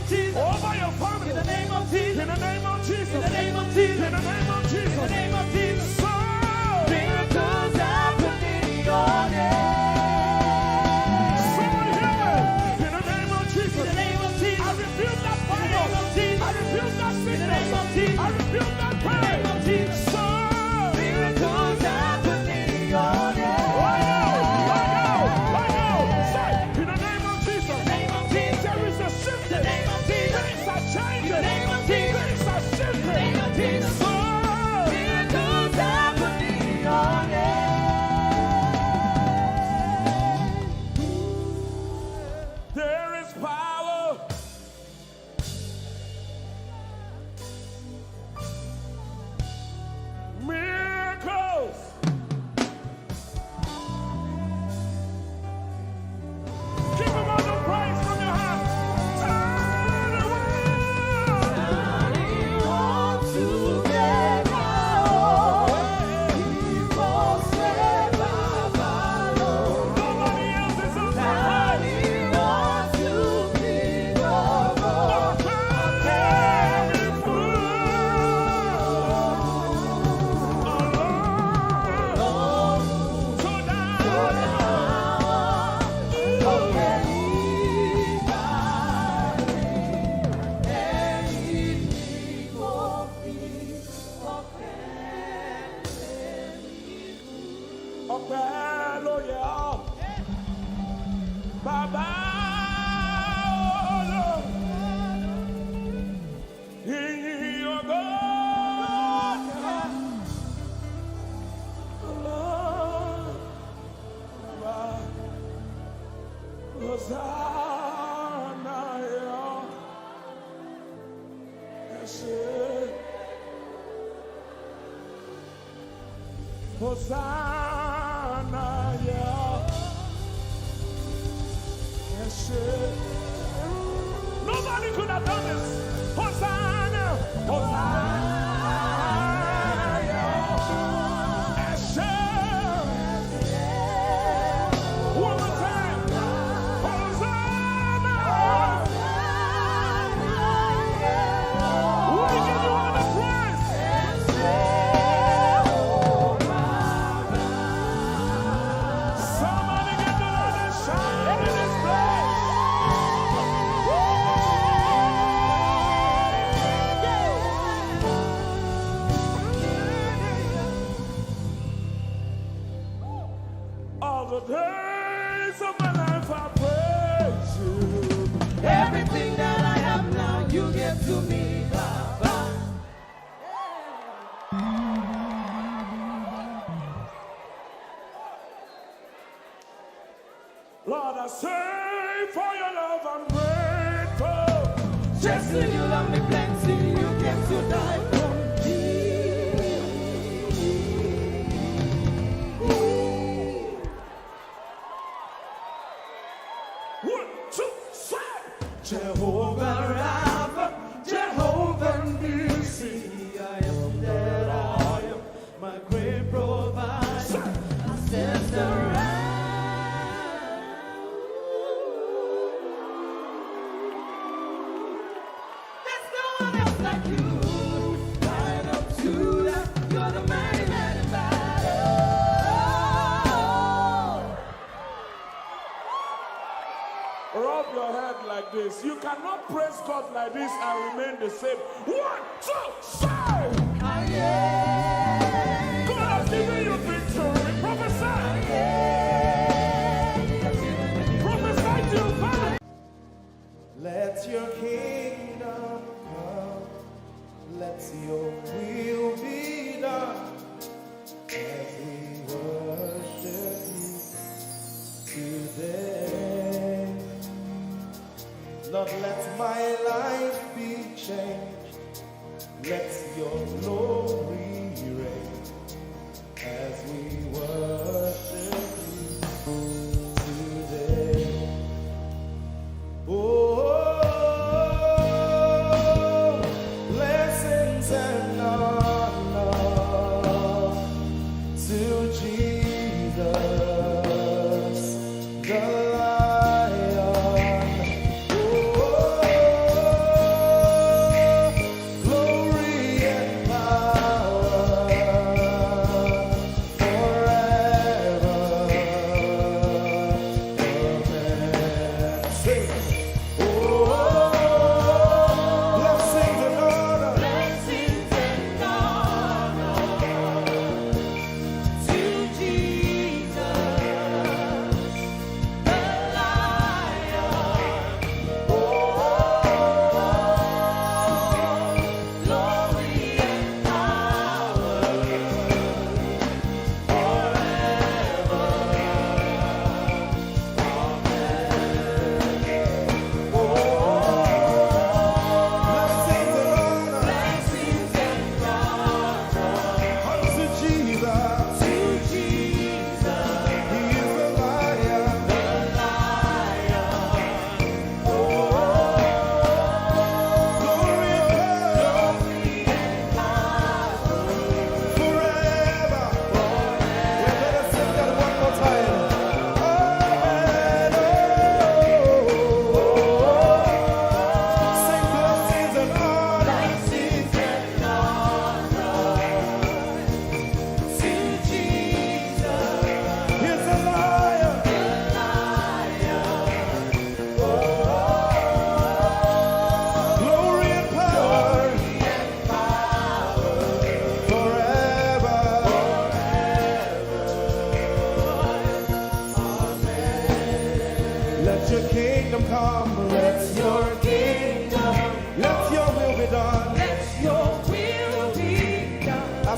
Jesus. Over your family. In the name of Jesus. In the name of Jesus. In the name of Jesus. In the name of Jesus. In the name of Jesus. So, Miracles happen in your name. someone hear me. In the name of Jesus. In the name of Jesus. I rebuke that In the name of Jesus. I rebuke that In the name of sickness. Jesus. I rebuke that In the name of pain. Jesus. So, Miracles happen in your name. Say, in the name of Jesus. In the name of Jesus. There is a shift. In the name of Jesus. Things are changing. In the name of Jesus. Things are shifting. In the name of Jesus. So, Miracles happen in your name. there is power. Miracles. Give him all the praise from your heart. Turn around. He wants to make our own. He wants to make our own. Nobody else is on the He wants to be our own. Carry through. So ọpẹ́ ló yẹ ọ́. Bàbá olóò. Ìyìn ògo. Hosanna yẹ ọ́. Ẹ ṣé. Hosanna, yeah. Yes, nobody could have done this. Hosanna, Hosanna, yeah. Yes, one more time. Hosanna. We give you all the praise. Somebody get the Lord and shout in this place. All the days of my life I praise you. Everything that I have now, you give to me, Baba. Lord, I say for your love I'm grateful. Just to you love me plenty, you came to die for me. One, two, three. Jehovah Rapha, Jehovah Nissi, I am that I am, my great provider. I stand around. There's no one else like you. Right up to that, you're the mighty man in battle. Rub your head like this. You cannot praise God like this and remain the same. One, two, three. God has given you victory. Prophesy. Prophesy to your family. Let your kingdom come. Let your will be done. As we worship you today. Lord, let my life be changed. Let your glory reign as we worship you today. Oh, blessings and honor to Jesus, the Lion. Oh,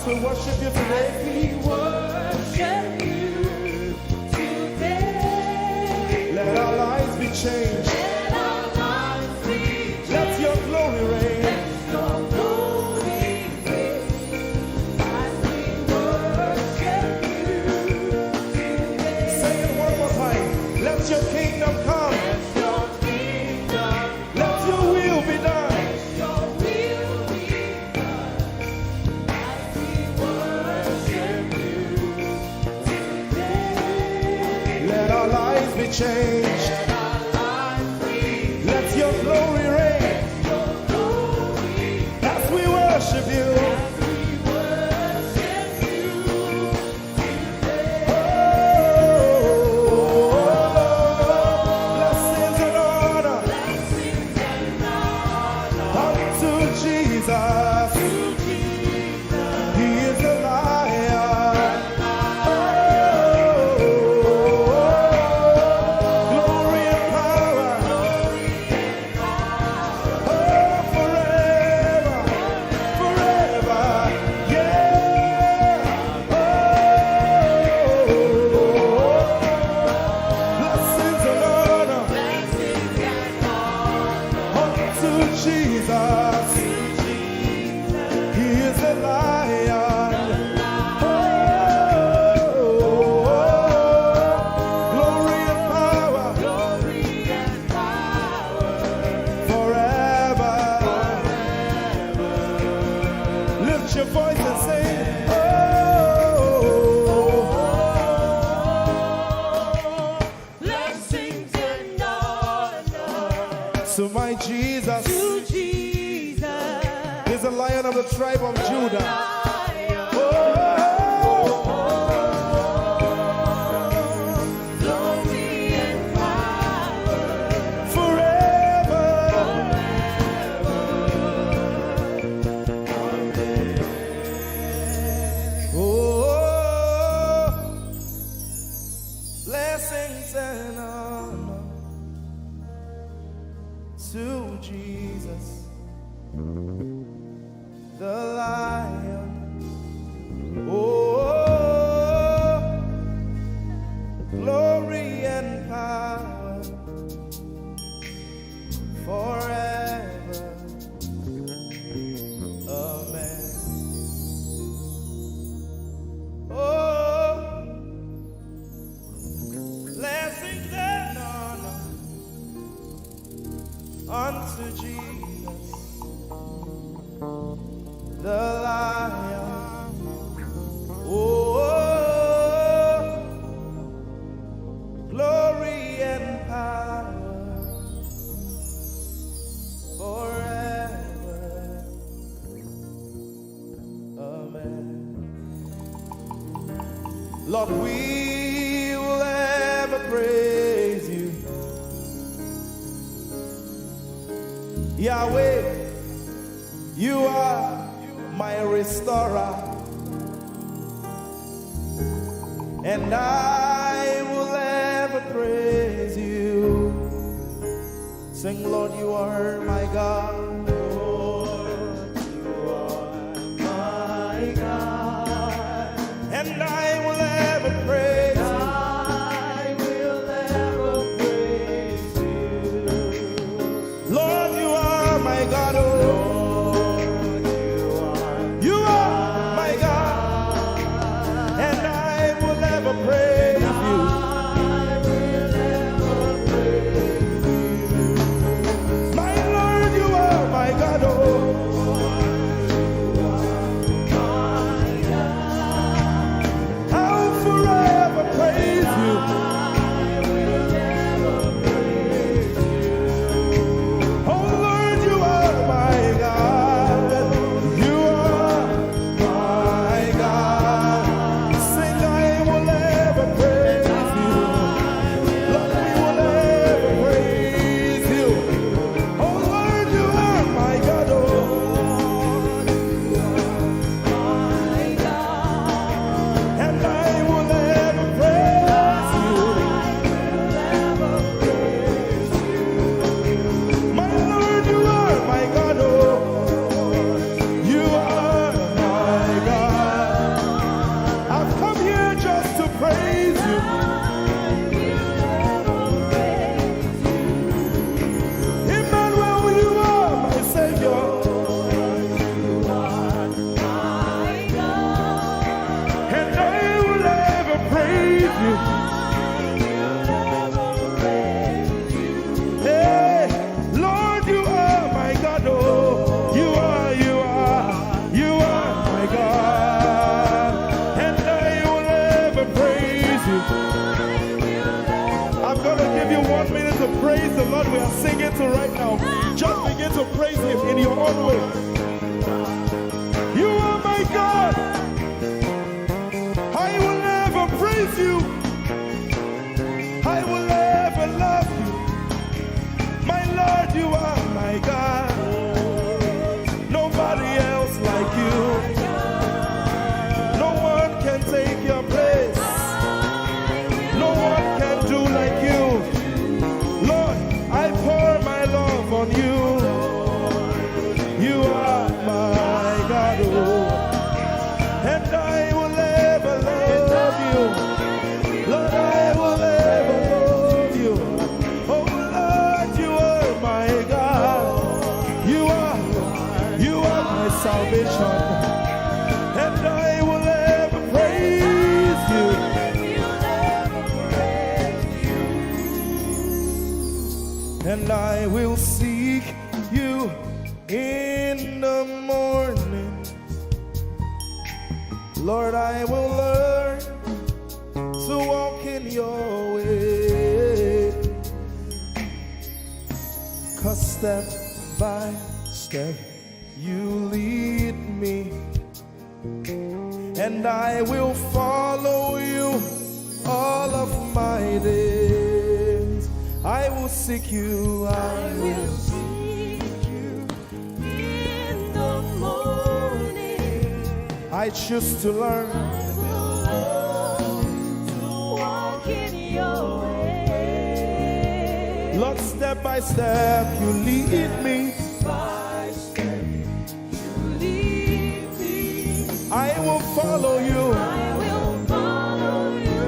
we worship you today. We worship you today. Let our lives be changed. Let our lives be changed. Let your glory reign. Let your glory reign. As we worship you today. Say it one more time. Let your kingdom come. Let your kingdom Let your will be done. your will be done. As we worship you today. Let our lives be changed. Let our lives be Let your glory reign. your glory. As we worship you. Blessings and honor unto Jesus. He is a lion. Glory and power. Forever, forever. Yeah. Blessings and honor unto Jesus. He is a lion. Glory and power. Forever. Lift your voice and sing. Blessings and honor So my Jesus to Jesus. is a lion of the tribe of Judah. Glory and power Forever. Oh, blessings and honor to Jesus, the Lion. Oh, glory and power forever. Amen. Oh, blessings and honor unto Jesus, the Lion. Oh, glory and power forever. Amen. Lord, we will ever praise you. Yahweh, you are my restorer, and I will ever praise you. Sing, Lord, you are my God. Lord, you are my God, and I will ever praise you. I will ever praise you. Lord, you are my God. Oh, you are my God, and I will ever praise you. My Lord, you are my God. Oh, I'll forever praise you. Oh Lord, you are my God. to right now, just begin to praise him in your own way. You are my God. I will never praise you. I will ever love you. My Lord, you are my God. Nobody else like you. No one can take your place. No one can do like you. Lord, I pour my love on you. You are my God, oh. And I will ever love you. Lord, I will ever love you. Oh Lord, you are my God. You are my salvation. And I will ever praise you. And I will seek you in the morning. Lord, I will learn to walk in your way. 'Cause step by step you lead me, and I will follow you all of my days. I will seek you, I will seek you in the morning. I choose to learn. I will learn to walk in your way. Lord, step by step you lead me. By step you lead me. I will follow you. I will follow you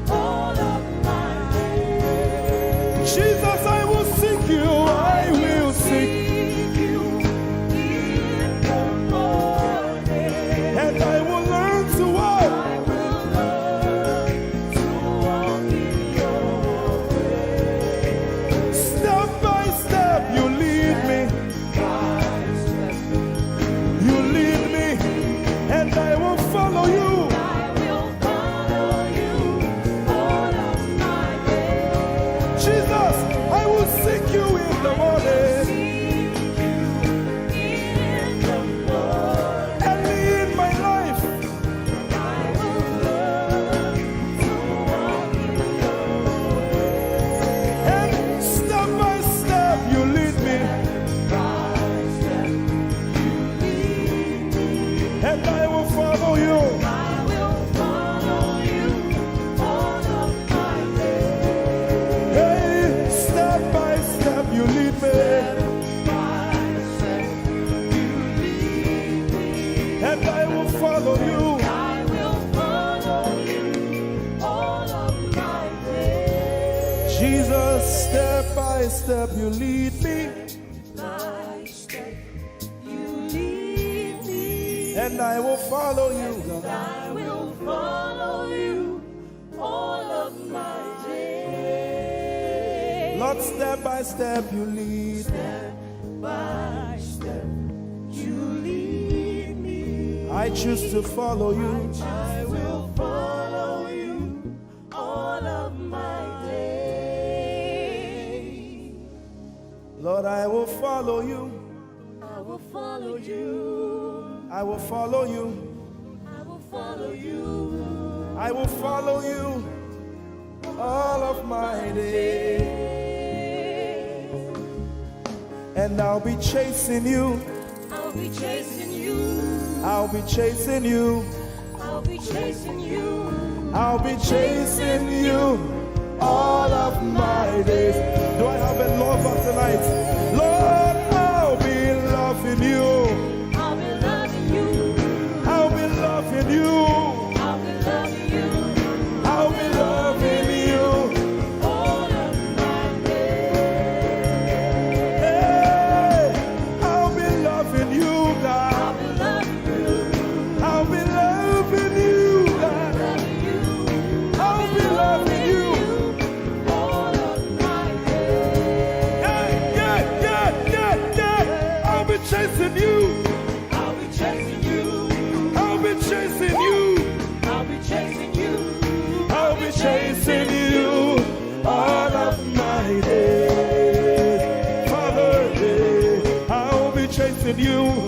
all of my days. Jesus, I will seek you. I will seek. You in the morning. And I will learn to walk. I will learn to walk in your way. Step by step you lead me. By step You lead me. And I will follow you. I will follow you all of my days. Jesus, I will seek you in the morning. Seek you in the morning. Early in my life. I will learn to walk in your way. And step by step you lead me. By step you lead me. And I will follow you. I will follow you all of my days. Hey, step by step you lead me. By step you lead me. And I will follow you. I will follow you all of my days. Jesus, step by step you lead me. By step you lead me. And I will follow you. God. I will follow you all of my days. Lord, step by step you lead. Step by step you lead me. I choose to follow you. I will follow you all of my days. Lord, I will follow you. I will follow you. I will follow you. I will follow you. I will follow you all of my days. And I'll be chasing you. I'll be chasing you. I'll be chasing you. I'll be chasing you. I'll be chasing you all of my days. Do I have a lover tonight? Lord, I'll be loving you. I'll be loving you. I'll be loving you. I'll be loving you. I'll be loving you. All of my days. Hey, I'll be loving you, God. I'll be loving you. I'll be loving you, God. I'll be loving you. All of my days. Yeah. I'll be chasing you. I'll be chasing you. I'll be chasing you. I'll be chasing you. I'll be chasing you all of my days. chasing you,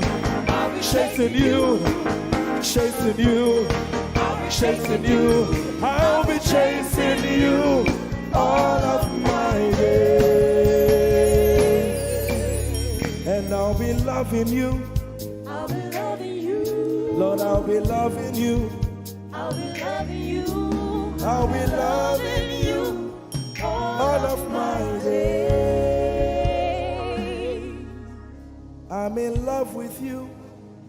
chasing you, chasing you, chasing you. I'll be chasing you all of my days. And I'll be loving you. I'll be loving you. Lord, I'll be loving you. I'll be loving you. I'll be loving you all of my days. I'm in love with you.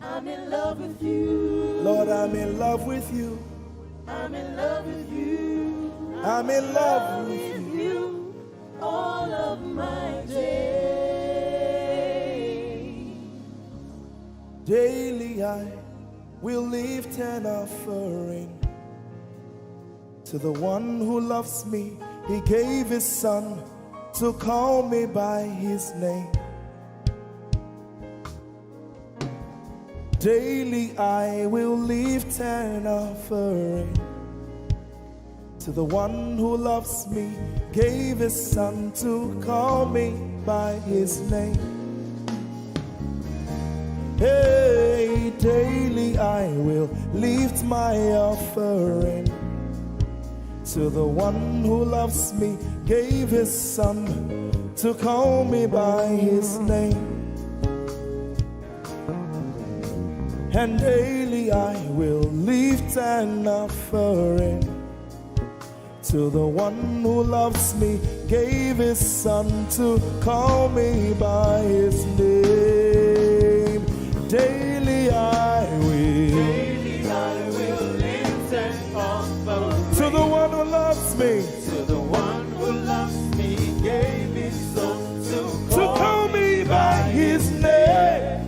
I'm in love with you. Lord, I'm in love with you. I'm in love with you. I'm in love with you all of my days. Daily I will lift an offering to the one who loves me. He gave his son to call me by his name. Daily I will lift an offering to the one who loves me, gave his son to call me by his name. Hey, daily I will lift my offering to the one who loves me, gave his son to call me by his name. And daily I will lift an offering to the one who loves me, gave his son to call me by his name. Daily I will lift an offering to the one who loves me, to the one who loves me, gave his son to call me by his name.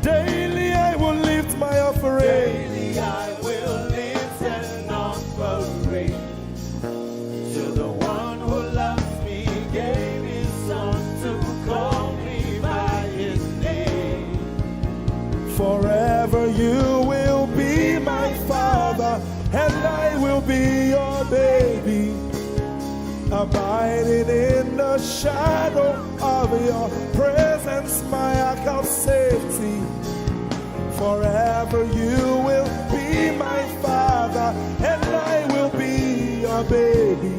Daily I will lift my offering. Daily I will lift an offering to the one who loves me, gave his son to call me by his name. Forever you will be my father, and I will be your baby, abiding in the shadow of your presence, my ark of safety. Forever you will be my father, and I will be your baby,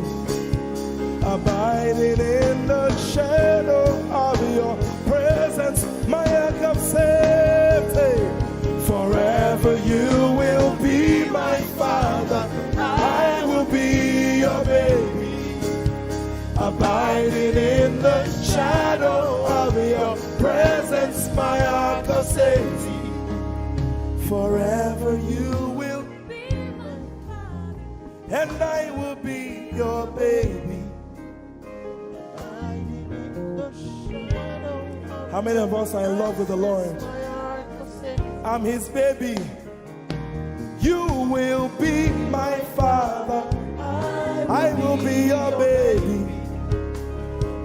abiding in the shadow of your presence, my ark of safety. Forever you will be my father, I will be your baby, abiding in the shadow of your presence, my ark of safety. Forever you will be my father, and I will be your baby. How many of us are in love with the Lord? I'm his baby. You will be my father, I will be your baby,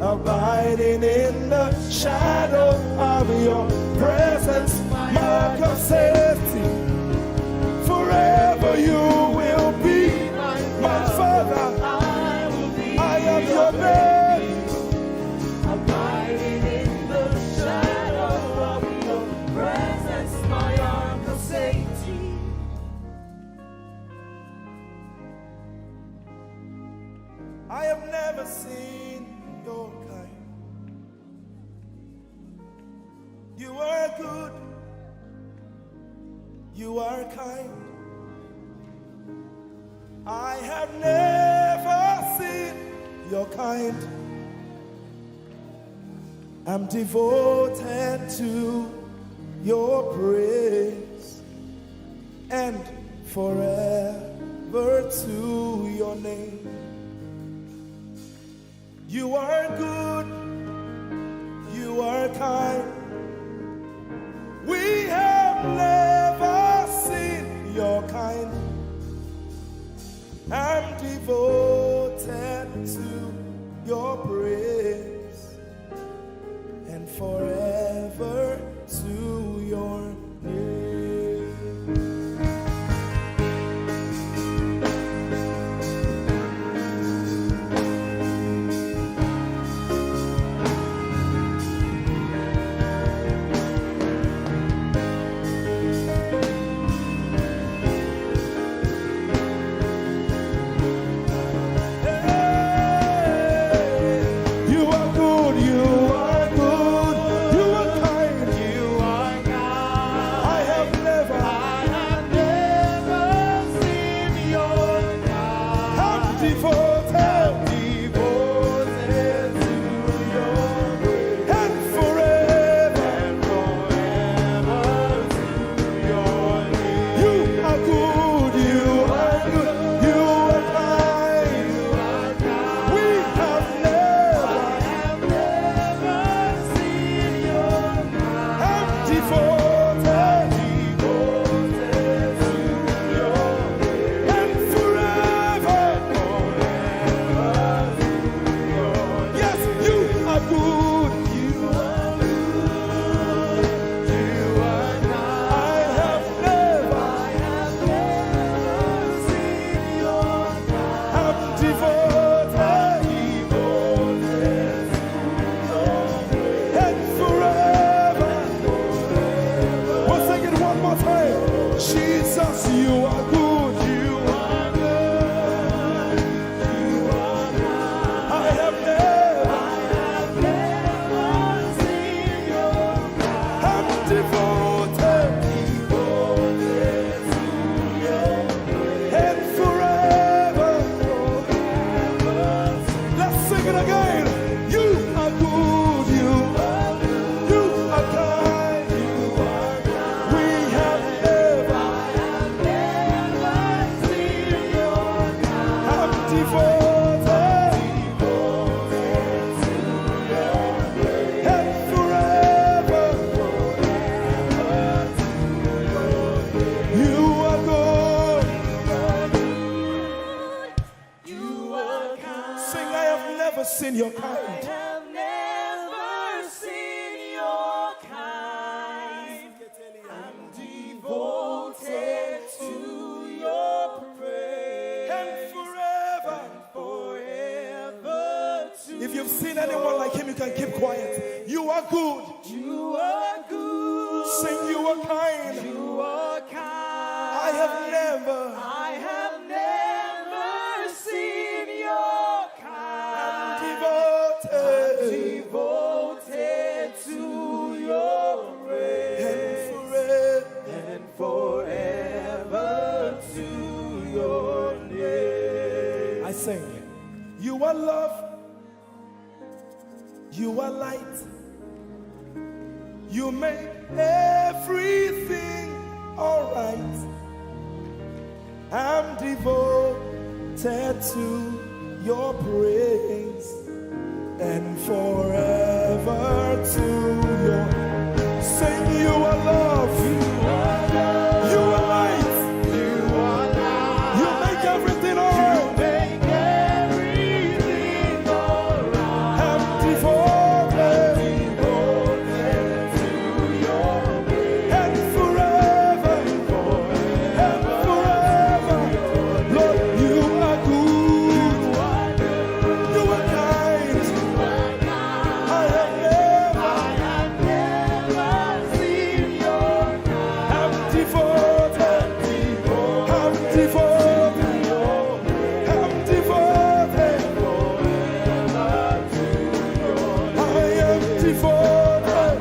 abiding in the shadow of your presence, mark of safety. Forever you will be my father, I am your baby, Abiding in the shadow of your presence, my ark of safety. I have never seen your kind. You are good, you are kind. I have never seen your kind. I'm devoted to your praise and forever to your name. You are good, you are kind. We have never seen your kind. I'm devoted to your praise and forever to your name. devoted, to your and forever. Yes, you are good. You are good. You are kind. I have never seen your kind. I'm devoted, and forever. We'll sing it one more time. Jesus, you are good. You are good. You are kind. I have never seen your kind. I'm devoted, to your and forever. Let's sing it again. You are good. You are kind. We have never seen your kind. I'm devoted, and forever. You are good. You are kind. Sing, I have never seen your kind. Have never seen your kind. I'm devoted to your praise. And forever. Forever to If you've seen anyone like him, you can keep quiet. You are good. you are good. Sing, you are kind. You are kind. I have never seen your kind. devoted Devoted to your praise. and forever. And forever to your name. I sing. You are love. You are light. You make everything alright. I'm devoted to your praise and forever to your. Sing, you are love. You are light. You make everything alright. I'm devoted and forever. Lord, you are good. You are kind. I have never seen your kind. I'm devoted. I'm devoted. I'm devoted. I am devoted.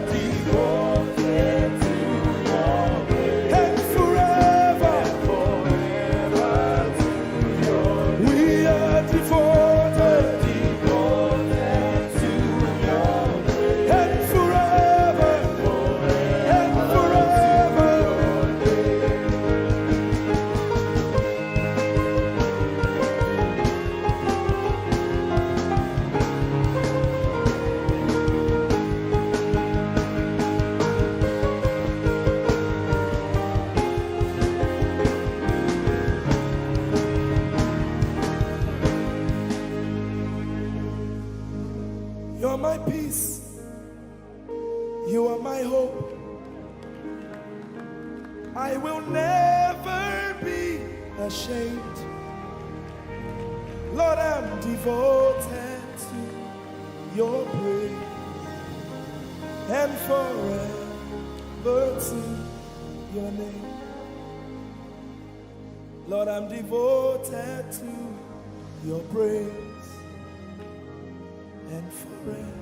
And forever. We are devoted. And forever. And forever. You're my peace. You are my hope. I will never be ashamed. Lord, I'm devoted to your praise and forever to your name. Lord, I'm devoted to your praise and forever.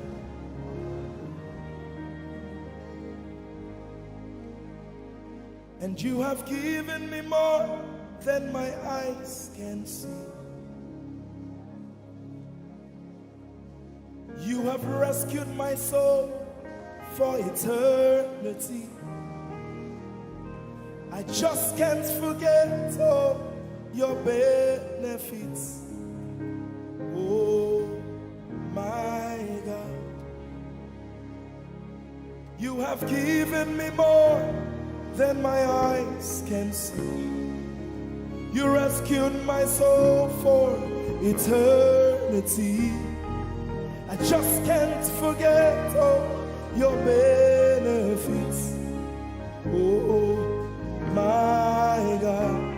And you have given me more than my eyes can see. You have rescued my soul for eternity. I just can't forget all your benefits. Oh my God. You have given me more than my eyes can see. You rescued my soul for eternity. I just can't forget all your benefits. Oh my God,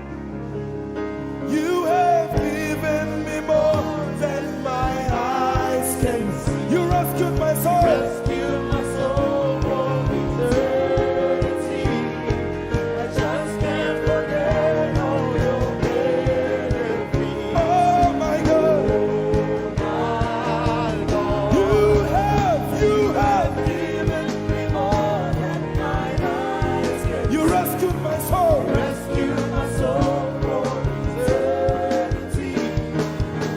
you have given me more than my eyes can see. You rescued my soul. Rescued my soul from eternity. I just can't forget all your benefits. Oh my God, you have given me more than my eyes can see. You rescued my soul. Rescued my soul from eternity.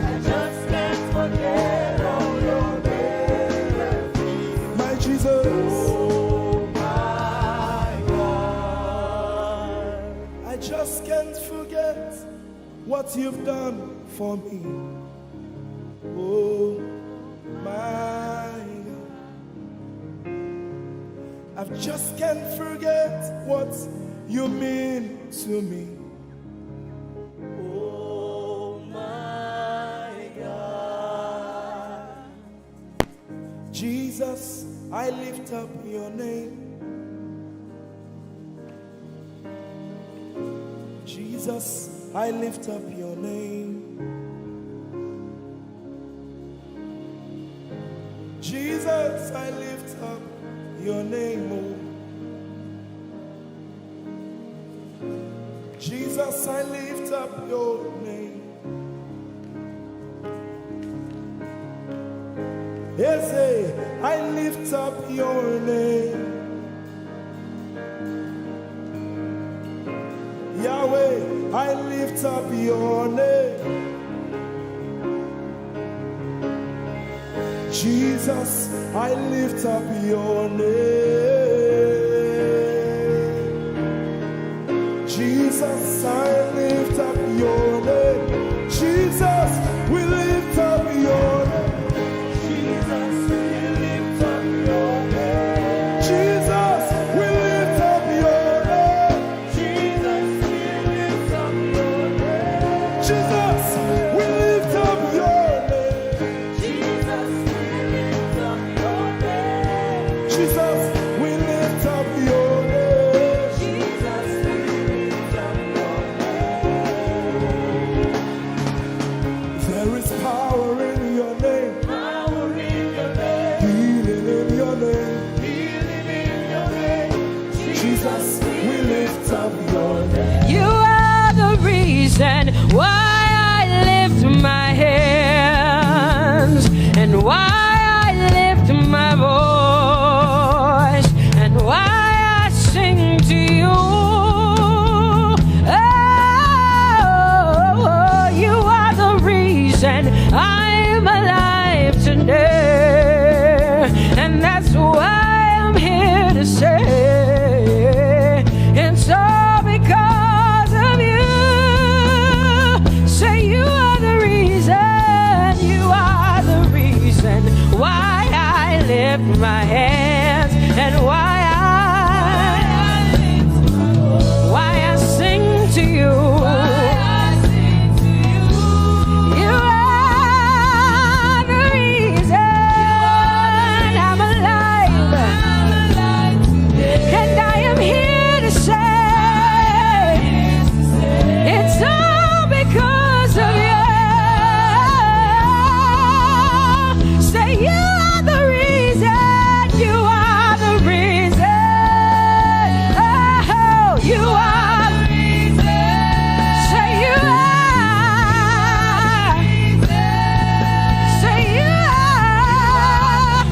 I just can't forget all your benefits. My Jesus. Oh my God. I just can't forget what you've done for me. Oh my God. I just can't forget what you mean to me. Oh my God. Jesus, I lift up your name. Jesus, I lift up your name. Jesus, I lift up your name. Oh. Jesus, I lift up your name. Ese, I lift up your name. Yahweh, I lift up your name. Jesus, I lift up your name. Jesus, I lift up your name. Jesus, we lift up your name. Jesus, we lift up your name. Jesus, we lift up your name. Jesus, we lift up your name. Jesus, we lift up your name. Jesus, we lift up your name. Jesus, we lift up your name. Jesus, we lift up your name. There is power in your name. Power in your name. Healing in your name. Healing in your name. Jesus, we lift up your name. You are the reason why I lift my hands and why I lift my voice and why I sing to you. Oh, you are the reason I'm alive today, and that's why I'm here to say it's all because of you. Say you are the reason, you are the reason why I lift my hands and why I sing to you. You are the reason I'm alive, and I am here to say it's all because of you. Say you are the reason, you are the reason. Oh, you are the reason. Say you are. Say you are.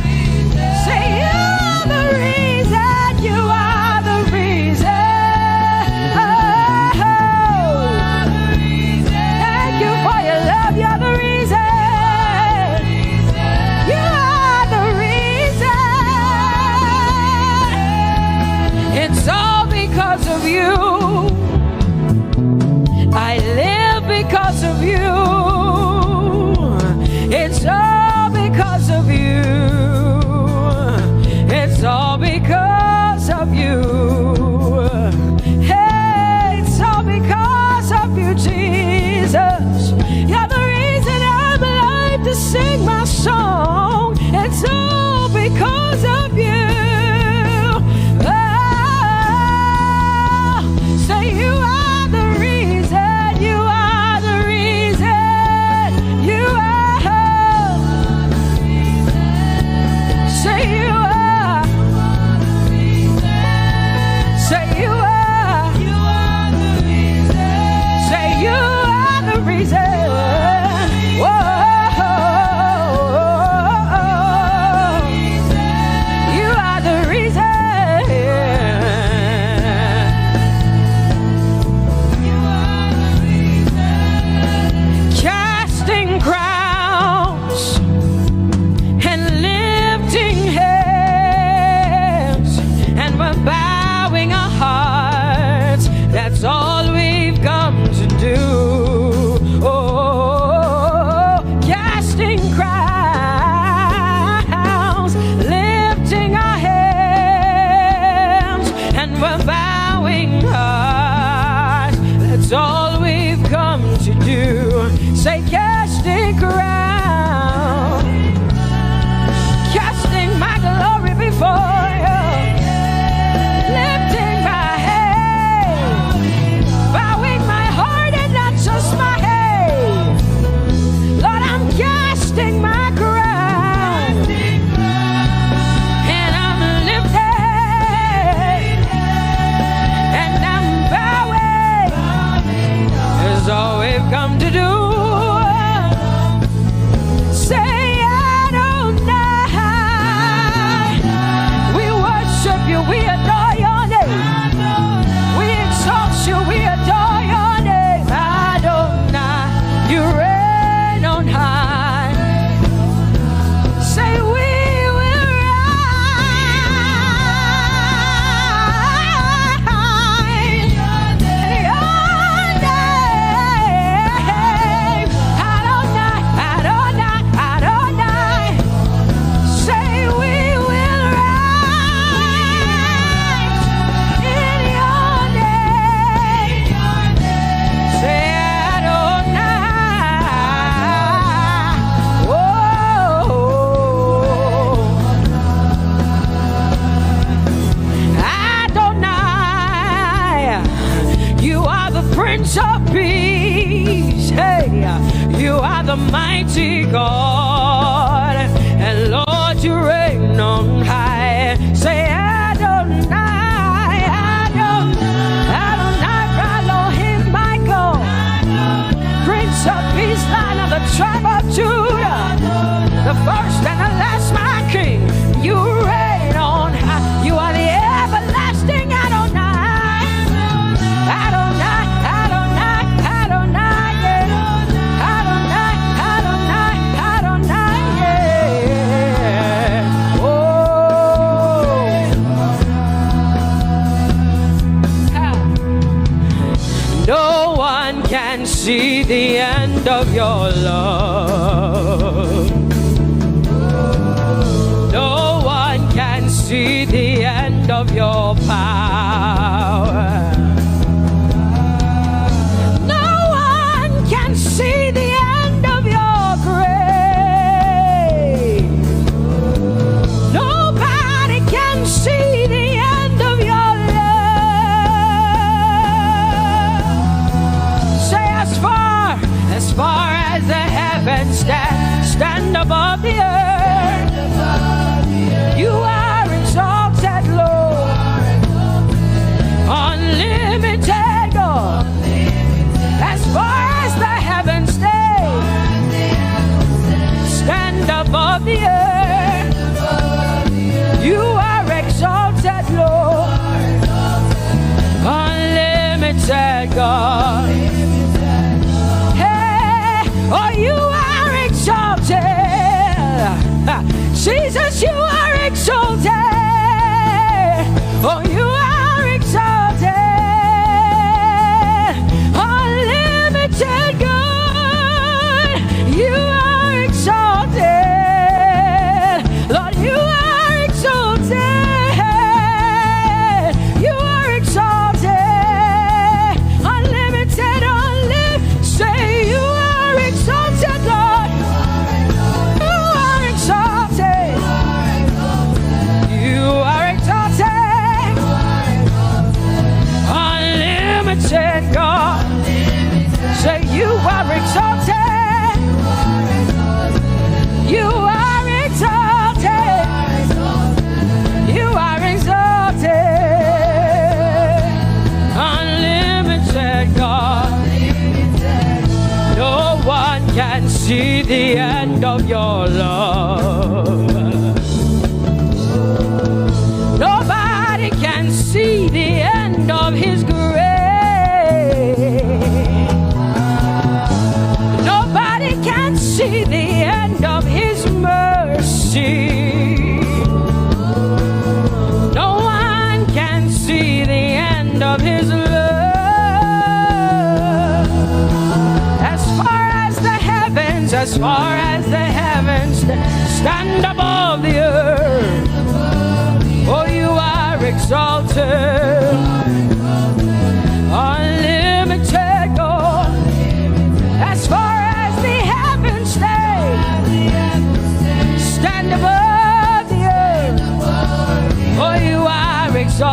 Say you are the reason, you are the reason. Oh, thank you for your love, you're the reason. You are the reason. It's all because of you. I live because of you. It's all because of you. It's all because from a bowing heart. That's all we've come to do. Say, casting crown, casting my glory before you, lifting my head, bowing my heart and not just my head. Lord, I'm casting my crown, and I'm lifted, and I'm bowing. Is all we've come to do. Say, Adonai. We worship you, we adore your name. We exalt you, we adore your name. Adonai, you reign on high. Say, we will rise in your name. Adonai, Adonai, Adonai. Say, we will rise in your name. Say, Adonai. Adonai, you are the Prince of Peace. Hey, you are the mighty God, and Lord, you reign on high. Say, Adonai, Adonai, Adonai, Elohim, Michael, Prince of Peace, Lion of the tribe of Judah, the first and the last, my King. You reign on high. You are the everlasting Adonai. Adonai, Adonai, Adonai, yeah. Adonai, Adonai, Adonai, yeah. Oh. No one can see the end of your love. No one can see the end of your power. No one can see the end of your grace. Nobody can see the end of your love. Say, as far as the heavens stand above the earth, you are exalted, Lord, unlimited God. As far as the heavens stand above the earth, you are exalted, Lord, unlimited God. Hey, oh, you are exalted. Jesus, you are exalted. Oh, you are exalted. Unlimited God. You are exalted. Lord, you are exalted. You are exalted. Unlimited, unlimited. Say, you are exalted, Lord. You are exalted. You are exalted. Unlimited God. Say, you are exalted. You are exalted. You are exalted. Unlimited God. No one can see the end of your love. Nobody can see the end of his grace. Nobody can see the end of his mercy. No one can see the end of his love. As far as the heavens stand above the earth, oh, you are exalted.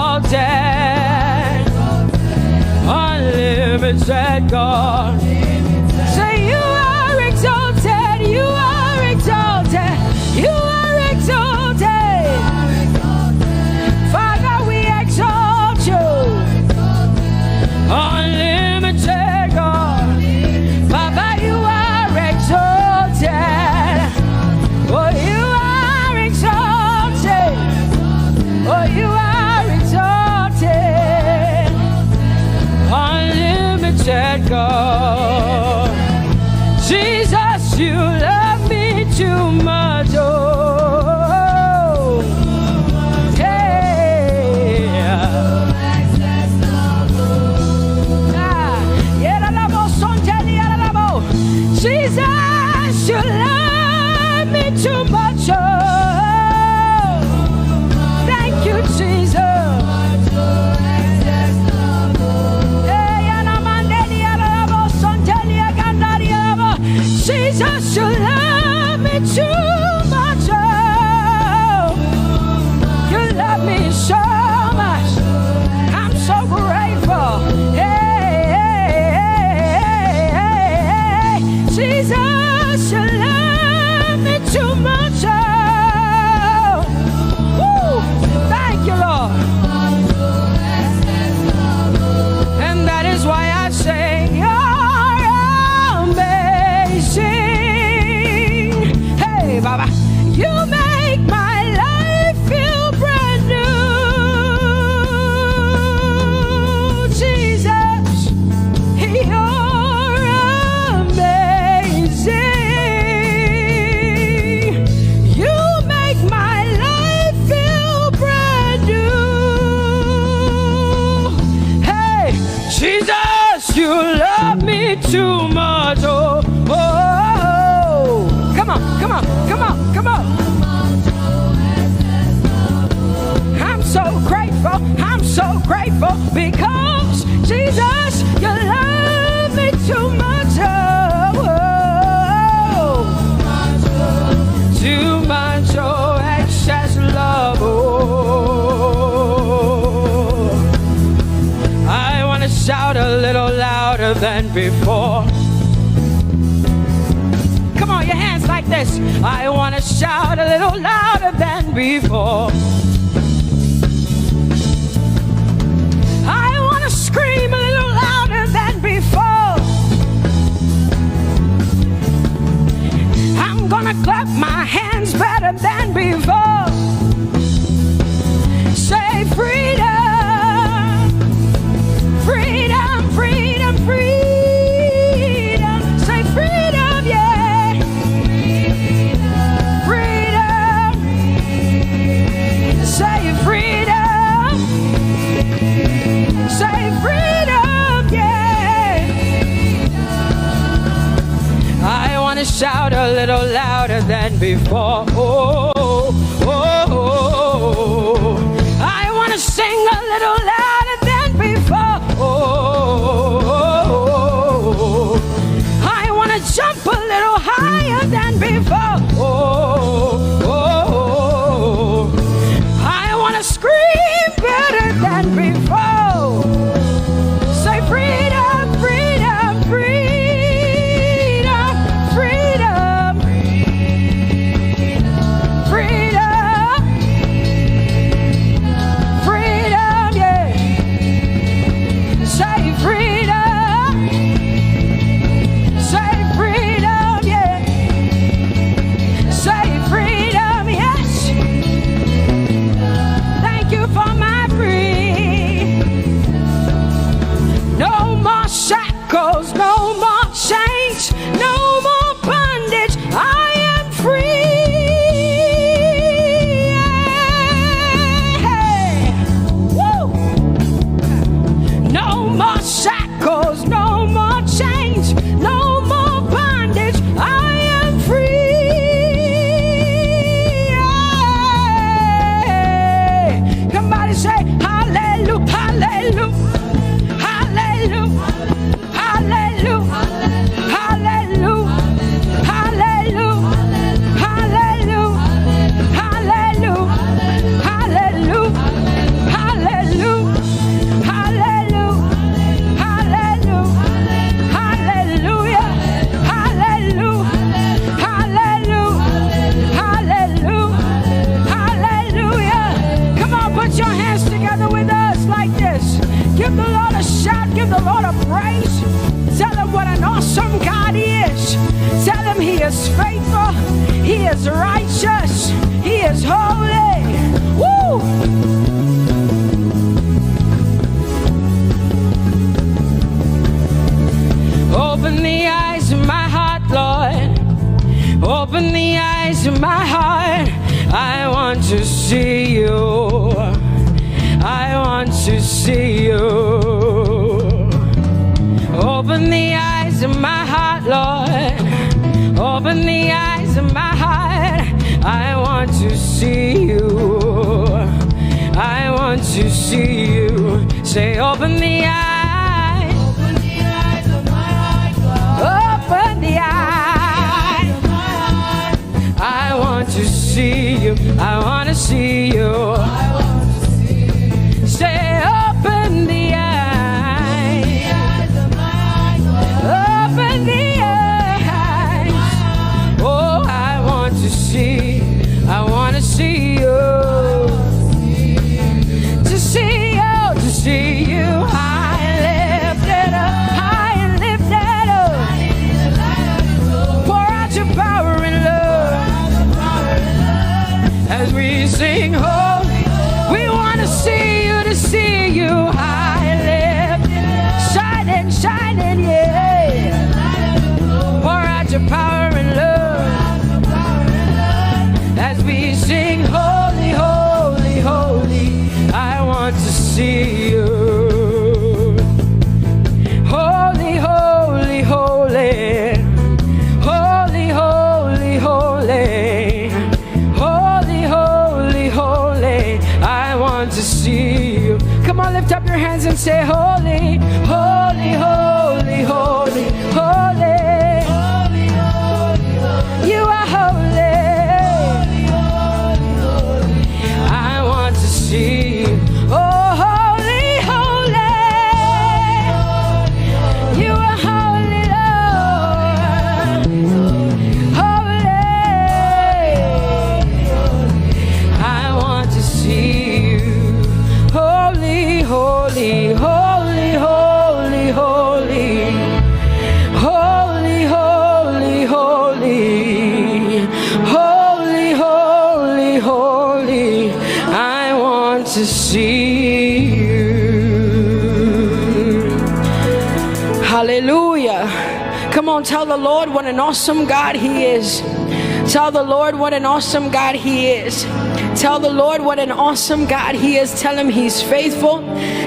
exalted, unlimited God. Say you are exalted, you are exalted, you are exalted. Father, we exalt you, unlimited God. Baba, you are exalted. Oh, you are exalted. Oh, you are exalted, unlimited God. Jesus, you love me too much. Oh, yeah. Jesus, you love me too much. Oh, thank you, Jesus. Jesus, you love me too much. Oh, you love me so much. I'm so grateful. Hey, Jesus, you love me too much. Oh, woo, thank you, Lord. And that is why I say you're amazing. Hey, Baba, you make my life feel brand new. Jesus, you're amazing. You make my life feel brand new. Hey, Jesus, you love me too much. Oh, oh, oh. Come on, come on, come on, come on. I'm so grateful, I'm so grateful because Jesus, you love me too much. Oh, too much, oh, excess love. Oh, I want to shout a little louder than before. Come on, your hands like this. I want to shout a little louder than before. I want to scream a little louder than before. I'm gonna clap my hands better than before. Say freedom, freedom, freedom, freedom. Say freedom, yeah. Freedom. Say freedom. Say freedom, yeah. I want to shout a little louder than before. Oh, oh, oh, oh. I want to sing a little louder than before. Oh, oh, oh. I want to jump a little higher than before. Oh, oh, oh. I want to scream better than before. Say freedom, freedom, freedom, freedom, freedom, freedom, yeah. Say freedom, say freedom, yeah. Say freedom, yes. Thank you for my free. No more shackles, no more chains, no more bondage. I am free. Hey. Woo. No more shackles, no more chains, no more bondage. I am free. Hey. Somebody say hallelujah, hallelujah. Hallelujah, hallelujah, hallelujah, hallelujah, hallelujah, hallelujah, hallelujah, hallelujah. Give the Lord a shout. Give the Lord a praise. Tell him what an awesome God he is. Tell him he is faithful. He is righteous. He is holy. Woo! Open the eyes of my heart, Lord. Open the eyes of my heart. I want to see you. I want to see you. Open the eyes of my heart, Lord. Open the eyes of my heart. I want to see you. I want to see you. Say, open the eyes. Open the eyes of my heart, God. Open the eyes of my heart. I want to see you. I want to see you. I want to see you. Say, open the eyes. The eyes of my heart, God. Open the eyes. Oh, I want to see. I want to see you. To see you. To see you. High and lifted up. High and lifted up. Pour out your power and love. As we sing holy, we want to see you, high and lifted, shining, shining, yeah. Pour out your power and love. As we sing holy, holy, holy, I want to see you. Holy, holy, holy, holy, holy, holy. Holy, holy, holy, I want to see you. Come on, lift up your hands and say, holy, holy, holy, holy, holy. Holy, holy, holy. You are holy. Holy, holy, holy. I want to see you. Oh, holy, holy. You are holy, Lord. Holy. I want to see you. Holy, holy, holy, holy, holy. Holy, holy, holy. Holy, holy, holy. I want to see you. Hallelujah. Come on, tell the Lord what an awesome God he is. Tell the Lord what an awesome God he is. Tell the Lord what an awesome God he is. Tell him he's faithful.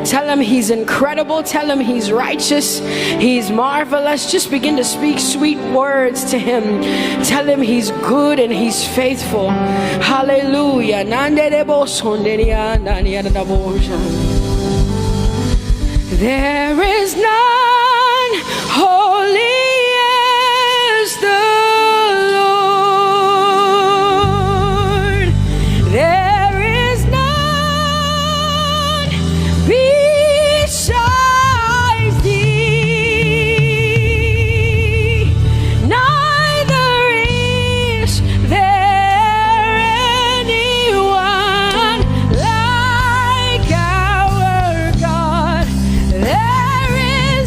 Tell him he's incredible. Tell him he's righteous. He's marvelous. Just begin to speak sweet words to him. Tell him he's good and he's faithful. Hallelujah. There is none holy as the Lord. There is none beside thee. Neither is there anyone like our God. There is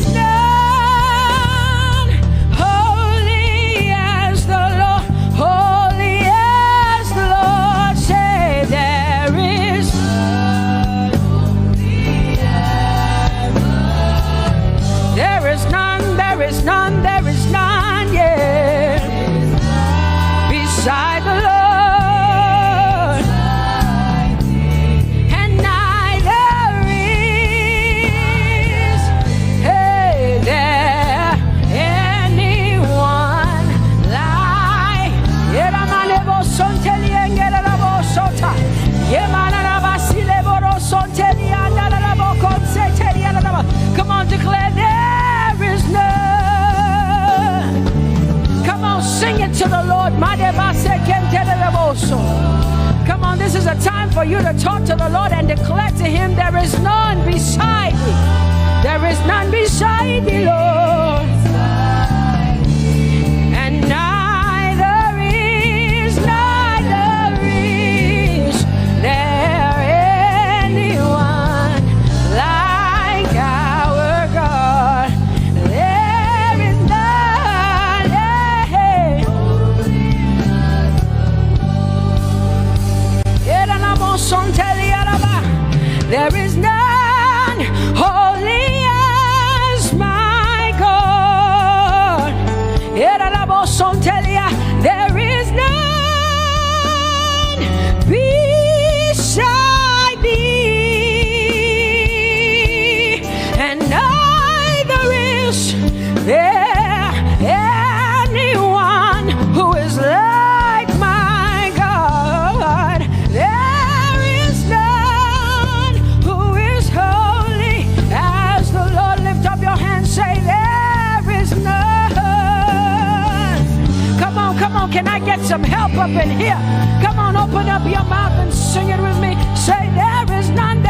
some help up in here. Come on, open up your mouth and sing it with me. Say, there is none,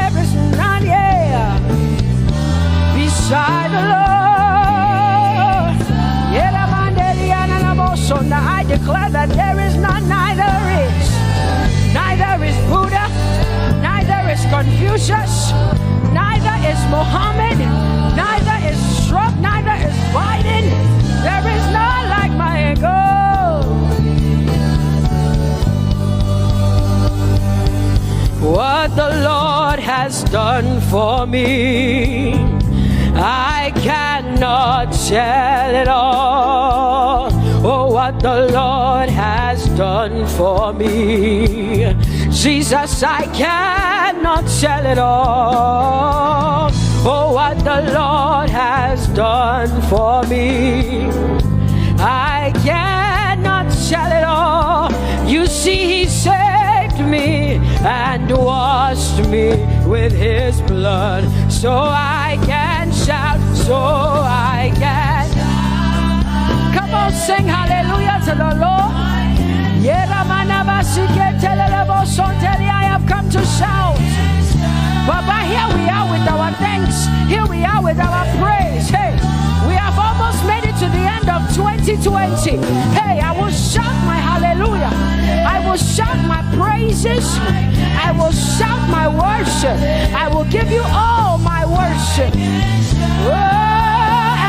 yeah, beside the Lord. So now I declare that there is none, neither is Buddha, neither is Confucius, neither is Muhammad, neither is Trump, neither is Biden. There is none like my God. What the Lord has done for me, I cannot tell it all. Oh, what the Lord has done for me, Jesus, I cannot tell it all. Oh, what the Lord has done for me, I cannot tell it all. You see, He saved me and washed me with His blood, so I can shout, so I can. Come on, sing hallelujah to the Lord. I have come to shout. Baba, here we are with our thanks. Here we are with our praise. Hey, we have almost made it to the end of 2020. Hey, I will shout my hallelujah. I will shout my praises. I will shout my worship. I will give you all my worship. Oh,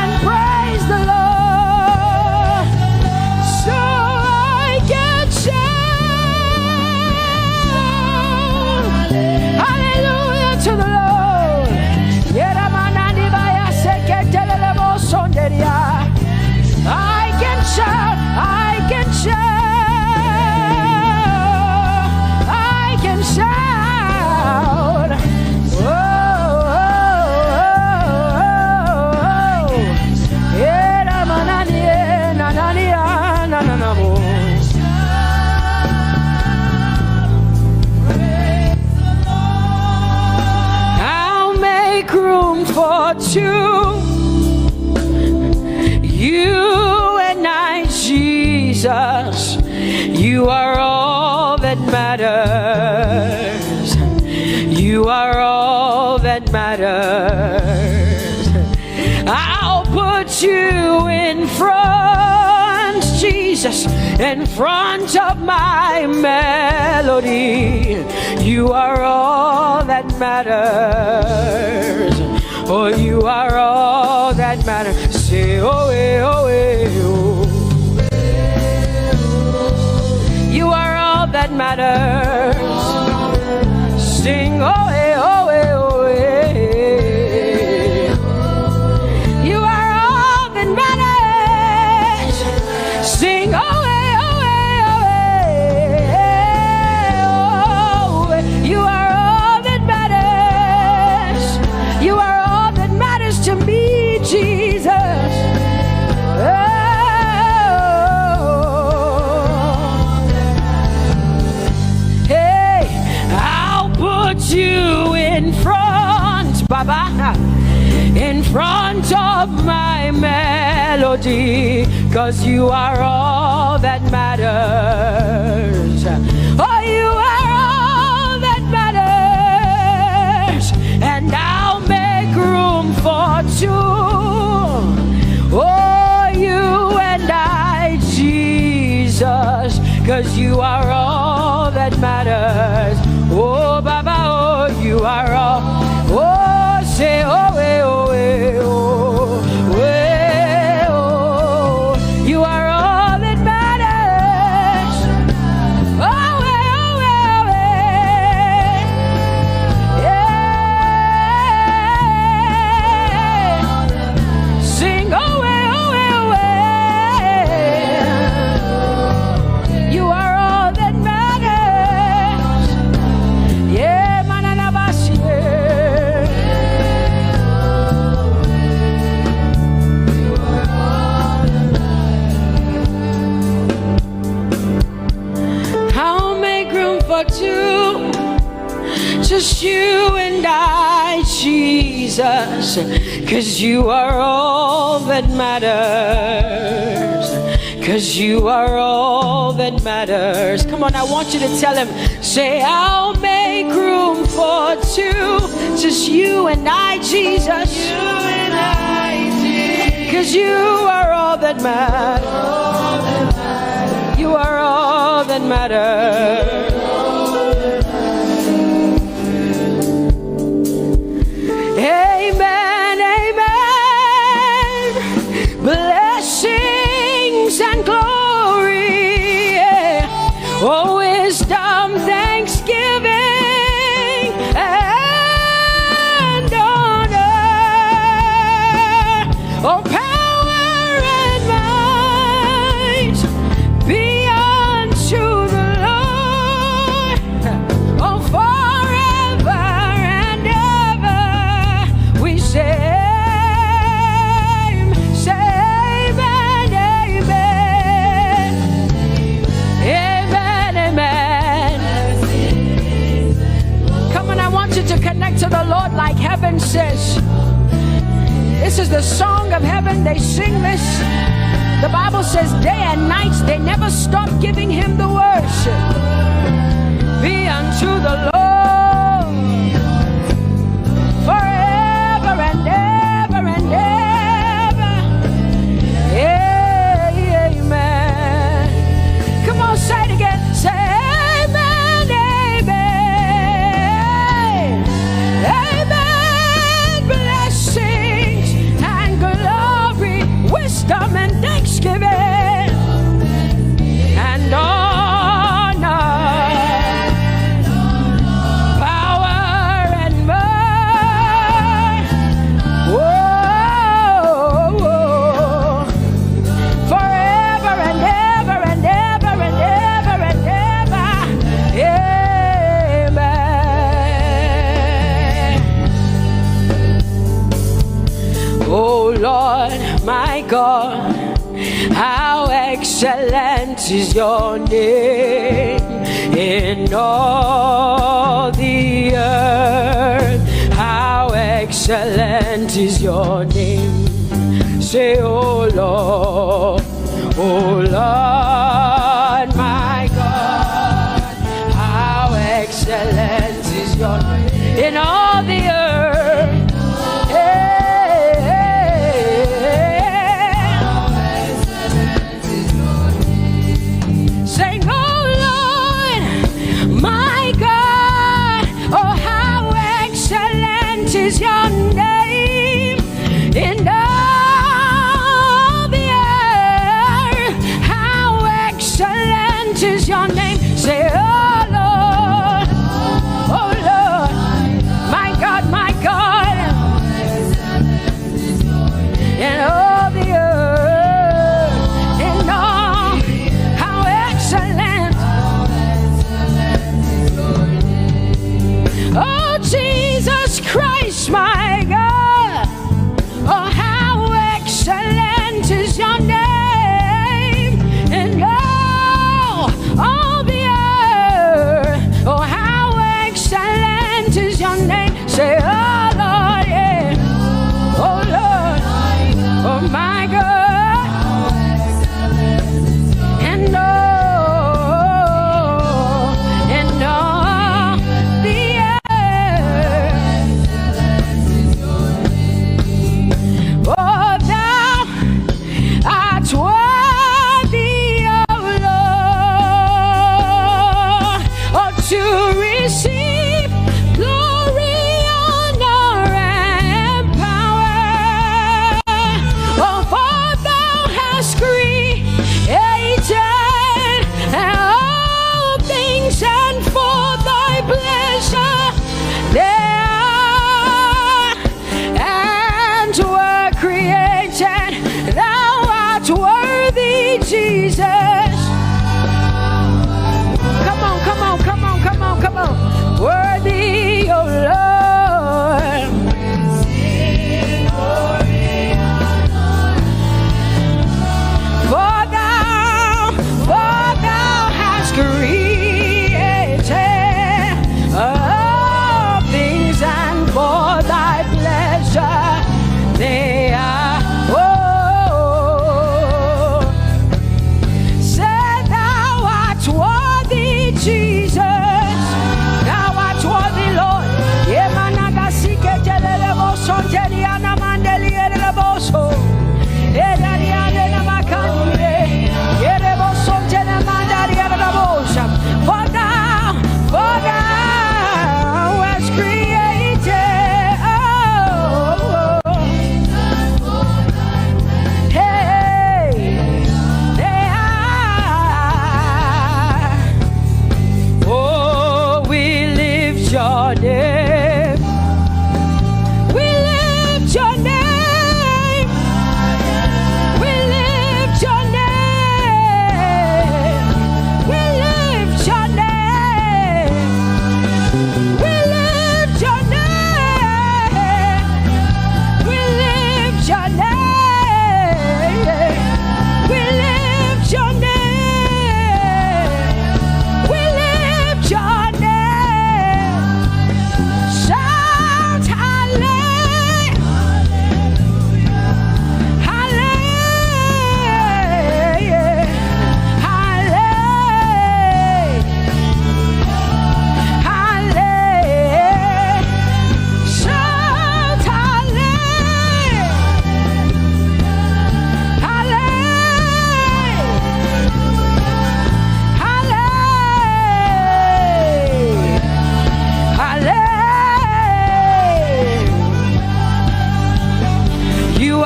and praise the Lord. So I can shout hallelujah to the Lord. I can shout, I can shout, I can shout. Oh, I'll make room for two. You and I, Jesus, you are all that matters. You are all that matters. I'll put you in front, Jesus, in front of my melody. You are all that matters. Oh, you are all that matters. Say, oh, oh, oh. You are all that matters. Sing, oh, oh, oh, oh. You are all that matters. Sing, oh, oh, oh, oh. You are all that matters. You are all that matters to me, Jesus. You in front, Baba, in front of my melody, 'cause you are all that matters. Oh, you are all that matters, and I'll make room for two. Oh, you and I, Jesus, 'cause you are all that matters. Oh, Baba, oh, you are all. Oh, say, oh, eh, oh, eh, oh, eh, oh. You are all that matters. Oh, eh, oh, eh, yeah. Sing, oh, eh, oh, eh, oh. You are all that matters. Yeah, manana Bassey. I'll make room for two, just you and I, Jesus, 'cause you are all that matters. 'cause you are all that matters. Come on, I want you to tell him, say, I'll make room for two, just you and I, Jesus. You and I, Jesus. 'Cause you are all that matters. You are all that matters. Amen, amen. Blessings and glory, oh, wisdom, thanksgiving, and honor, oh, power and might be unto the Lord, oh, forever and ever. We say, amen, amen. Amen, amen. Come on, I want you to connect to the Lord like heaven says. This is the song of heaven. They sing this. The Bible says day and night they never stop giving him the worship. Be unto the Lord forever and ever and ever. Amen. Come on, say it again. Say amen, amen. Amen. Blessings and glory, wisdom and thanksgiving, and honor, power and might, whoa, forever and ever and ever and ever and ever. Amen. Oh Lord, my God, how excellent is your name in all the earth. How excellent is your name. Say, oh Lord, my God, how excellent is your name in all the earth. Sing, oh Lord, my God, oh how excellent is your name in all the earth. How excellent is your name. Say, oh Lord, my God, in all the earth, in all, how excellent. Oh Jesus Christ, my God, oh how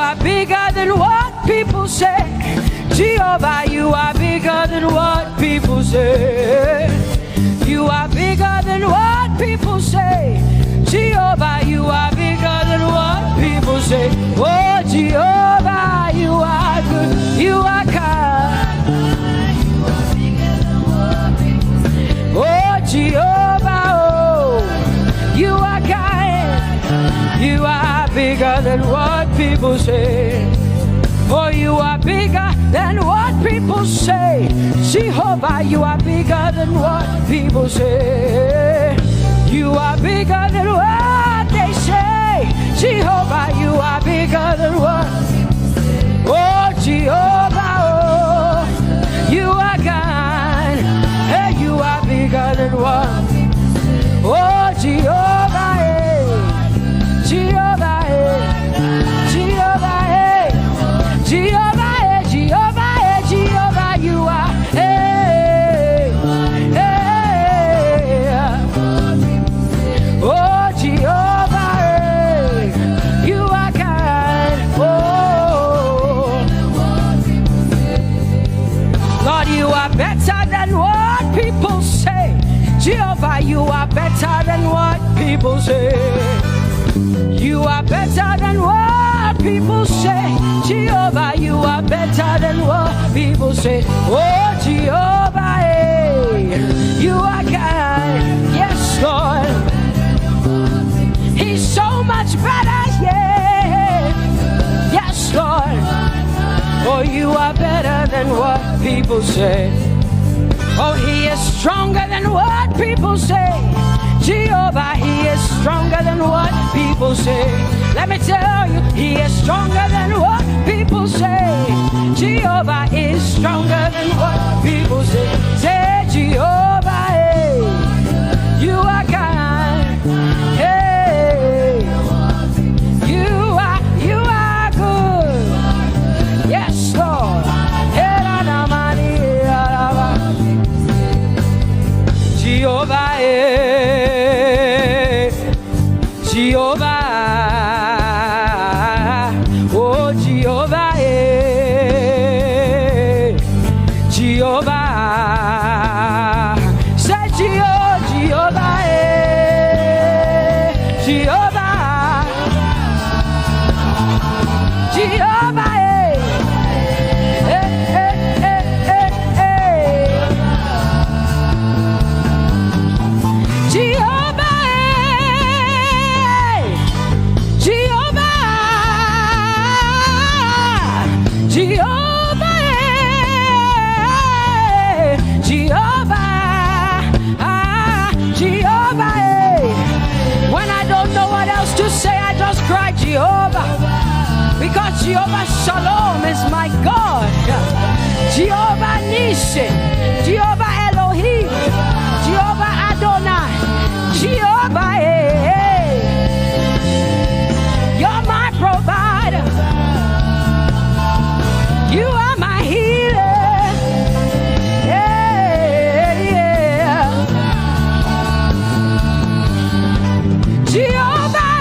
are bigger than what people say. Jehovah, you are bigger than what people say. You are bigger than what people say. Jehovah, you are bigger than what people say. Oh, Jehovah, you are good. You are kind. Oh, Jehovah, oh, you are kind. You are bigger than what people say. Oh, you are bigger than what people say. Jehovah, you are bigger than what people say. You are bigger than what they say. Jehovah, you are bigger than what. Oh, Jehovah, oh, you are kind. Hey, you are bigger than what. Oh, Jehovah, hey. Jehovah, hey. Jehovah, hey. Jehovah, hey. Jehovah, hey. Jehovah, you are. Hey, hey. Oh, Jehovah, hey. You are kind. Oh, Lord, you are better than what people say. Jehovah, you are better than what people say. You are better than what people say. Jehovah, you are better than what people say. Oh, Jehovah, hey, you are kind. Yes, Lord. He's so much better, yeah. Yes, Lord. Oh, you are better than what people say. Oh, he is stronger than what people say. Jehovah, he is stronger than what people say. Let me tell you, he is stronger than what people say. Jehovah is stronger than what people say. Say, Jehovah, hey, you are kind. Hey, you are good. Yes, Lord. Jehovah, Jehovah, oh Jehovah, Jehovah, say Jehovah, Jehovah, Jehovah, Jehovah, because Jehovah Shalom is my God. Jehovah Nissi, Jehovah Elohim, Jehovah Adonai, Jehovah, hey, you're my provider. You are my healer. Yeah, yeah. Jehovah,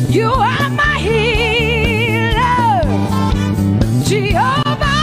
you are my healer, Jehovah.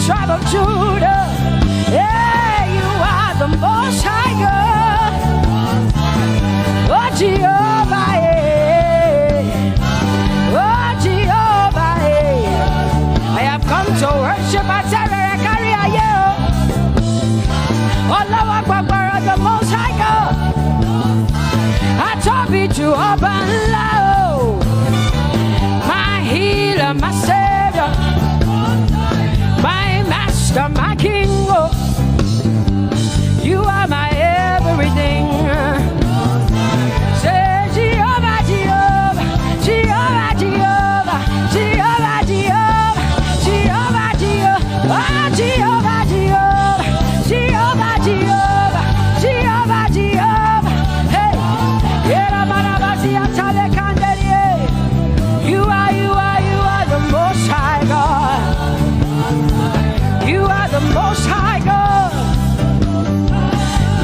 tribe of Judah. Yeah, you are the most high God. Oh, Jehovah, yeah. Oh, Jehovah, yeah. I have come to worship at Terekaria, yeah. Oh, Lord, the most high God. I Tope to open low. My healer, my savior, my master, my king. Oh, you are my everything. Say Jehovah, Jehovah, Jehovah, Jehovah, Jehovah, Jehovah, Jehovah, Jehovah, Jehovah, Jehovah, Jehovah, Jehovah, Jehovah. Hey, you are the most high God. You are the most high God.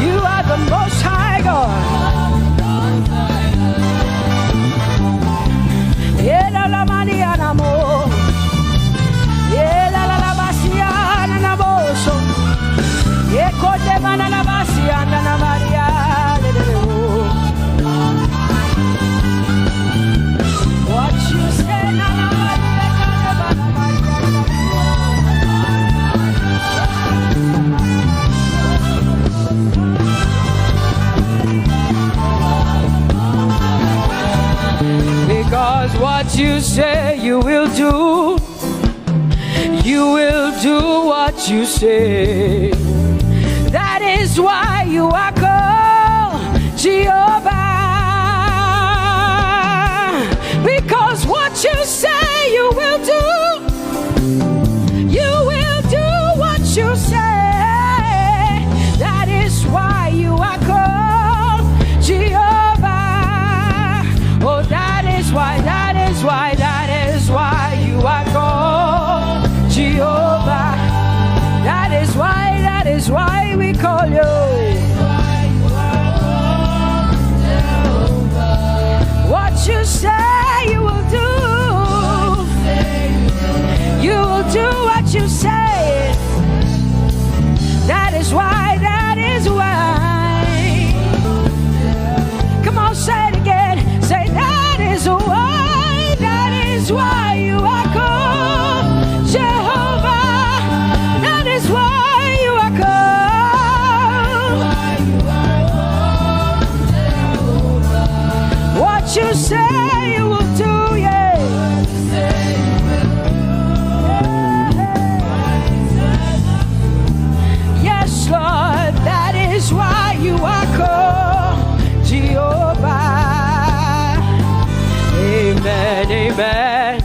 You are the most high God. Yeah, la mani anamo. Yeah, la basia anamo. Yeah, kote mana la basia anana Maria. What you say, Nana because what you say you will do what you say. That is why you are called Jehovah. Because what you say you will do what you say. That is why you are called Jehovah. Oh, that is why you are called Jehovah. That is why we call you. What you say you will do. You will do what you say. That is why. Come on, say it again. Say that is why you are called Jehovah. That is why you are called. What you say you will do, yeah. Yes, Lord, that is why you are called Jehovah. Amen, amen.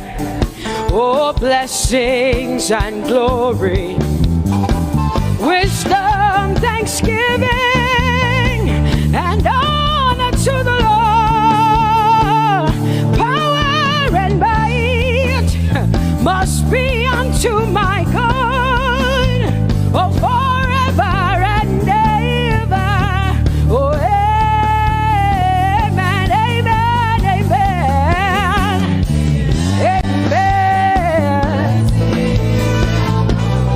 Oh, blessings and glory, wisdom, thanksgiving, and honor to the Lord. Power and might must be unto my God. Oh, forever and ever. Oh, amen, amen, amen. Amen.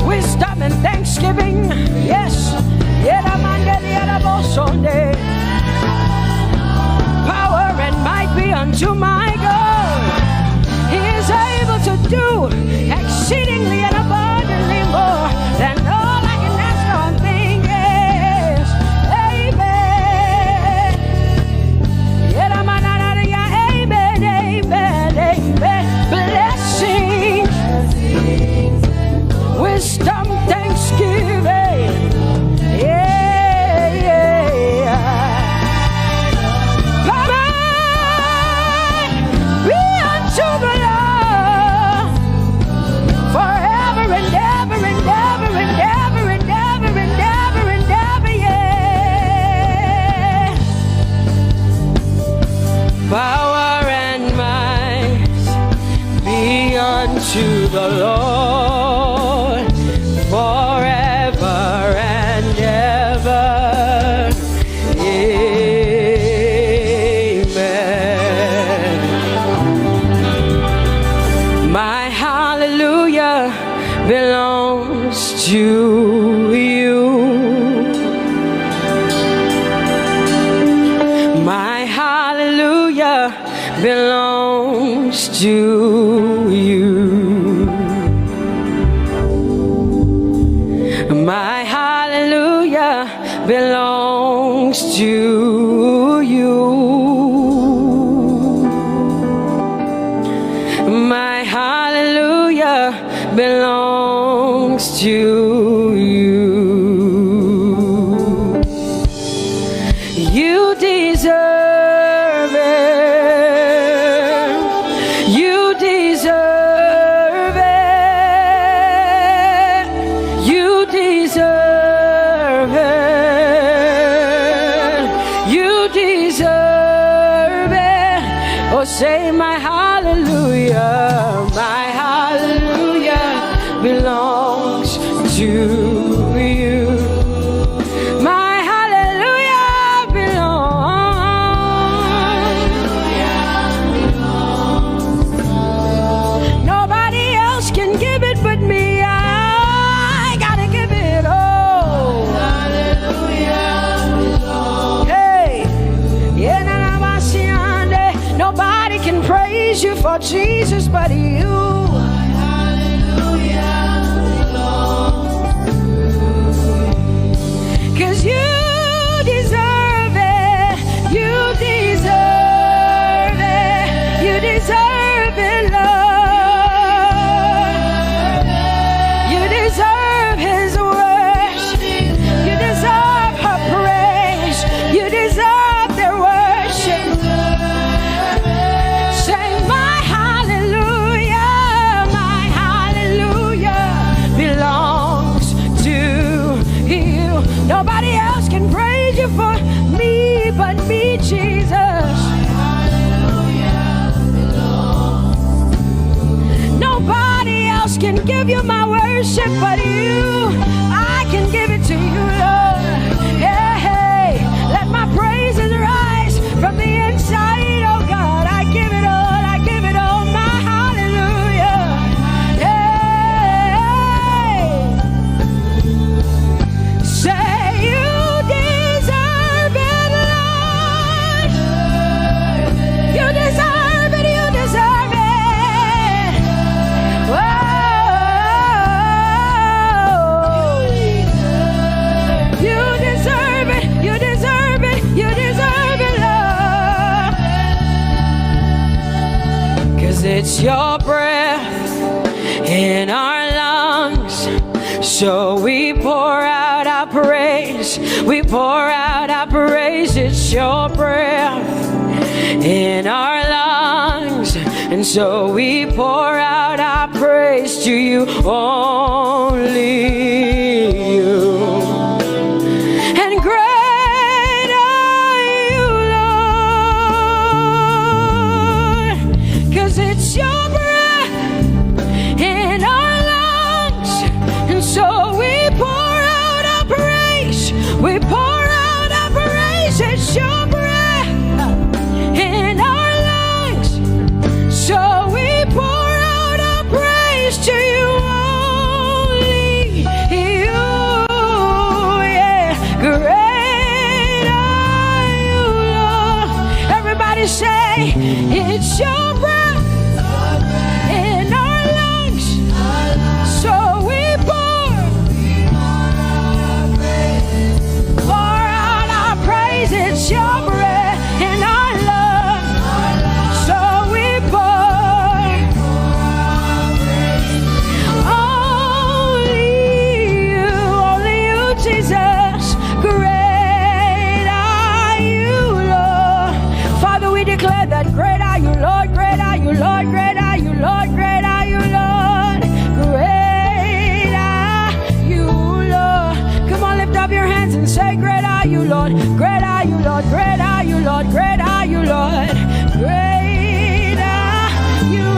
Wisdom and thanksgiving, yes. Power and might be unto my God. He is able to do exceedingly and abundantly more than all I can ask or think. Yes. Amen. Amen, amen, amen. Blessings, wisdom, thanksgiving. Power and might be unto the Lord. to you. My hallelujah belongs to you. My hallelujah belongs to you. My hallelujah belongs to you. You deserve it. You deserve it. You deserve it. You deserve it. Oh, say my hallelujah. My hallelujah belongs to you. My hallelujah belongs. Nobody else can give it but me. I gotta give it all. Hey, nobody can praise you for Jesus but you. Cause you deserve it. You deserve it. You deserve it, Lord. You deserve His worship. You deserve her praise. You deserve their worship. Say my hallelujah. My hallelujah belongs to you. Nobody else can praise you for me but me, Jesus. Nobody else can give you my worship but you. I can give it to you, Lord. Hey, hey, let my praises rise from the inside, oh God. I give it all, I give it all, my hallelujah. Hey, say you deserve it, Lord. You deserve it, you deserve it. Whoa. You deserve it, you deserve it, you deserve it, Lord. Cause it's your breath in our lungs. So we pour out our praise. We pour out our praise. It's your breath in our lungs. And so we pour out our praise to you, only you. And great are you, Lord. Cause it's your breath in our lungs. And so we pour out our praise. We pour out our praise. It's your breath in our lungs. So we pour out our praise to you, only you. Yeah, great are you, Lord. Everybody say, it's your breath in our lungs. So we pour out our praise. It's your breath in our lungs. So we pour only you, Jesus. Great are you, Lord. Father, we declare that great are you, Lord. Great are you, Lord. Great are you, Lord. Great are you, Lord. Great are you, Lord. Come on, lift up your hands and say, great are you, Lord. Great are you, Lord. Great are you, Lord. Great are you, Lord. Great are you,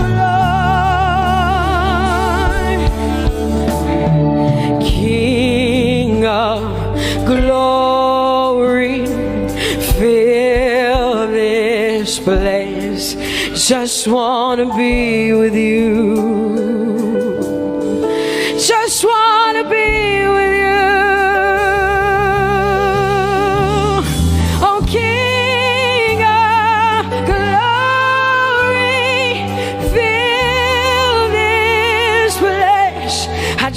Lord. King of glory, fill this place. Just wanna be with you. Just wanna be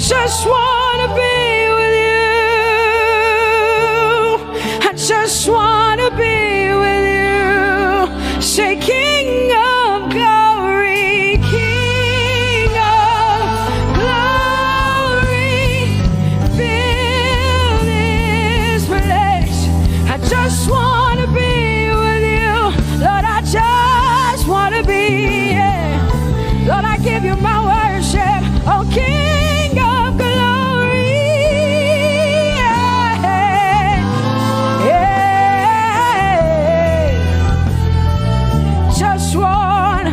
just wanna be with you. I just wanna be with you. Say, King of glory, King of glory, fill this place. I just wanna be with you, Lord. I just wanna be. Yeah. Lord, I give you my worship, oh King of glory. Yeah. Yeah. Just wanna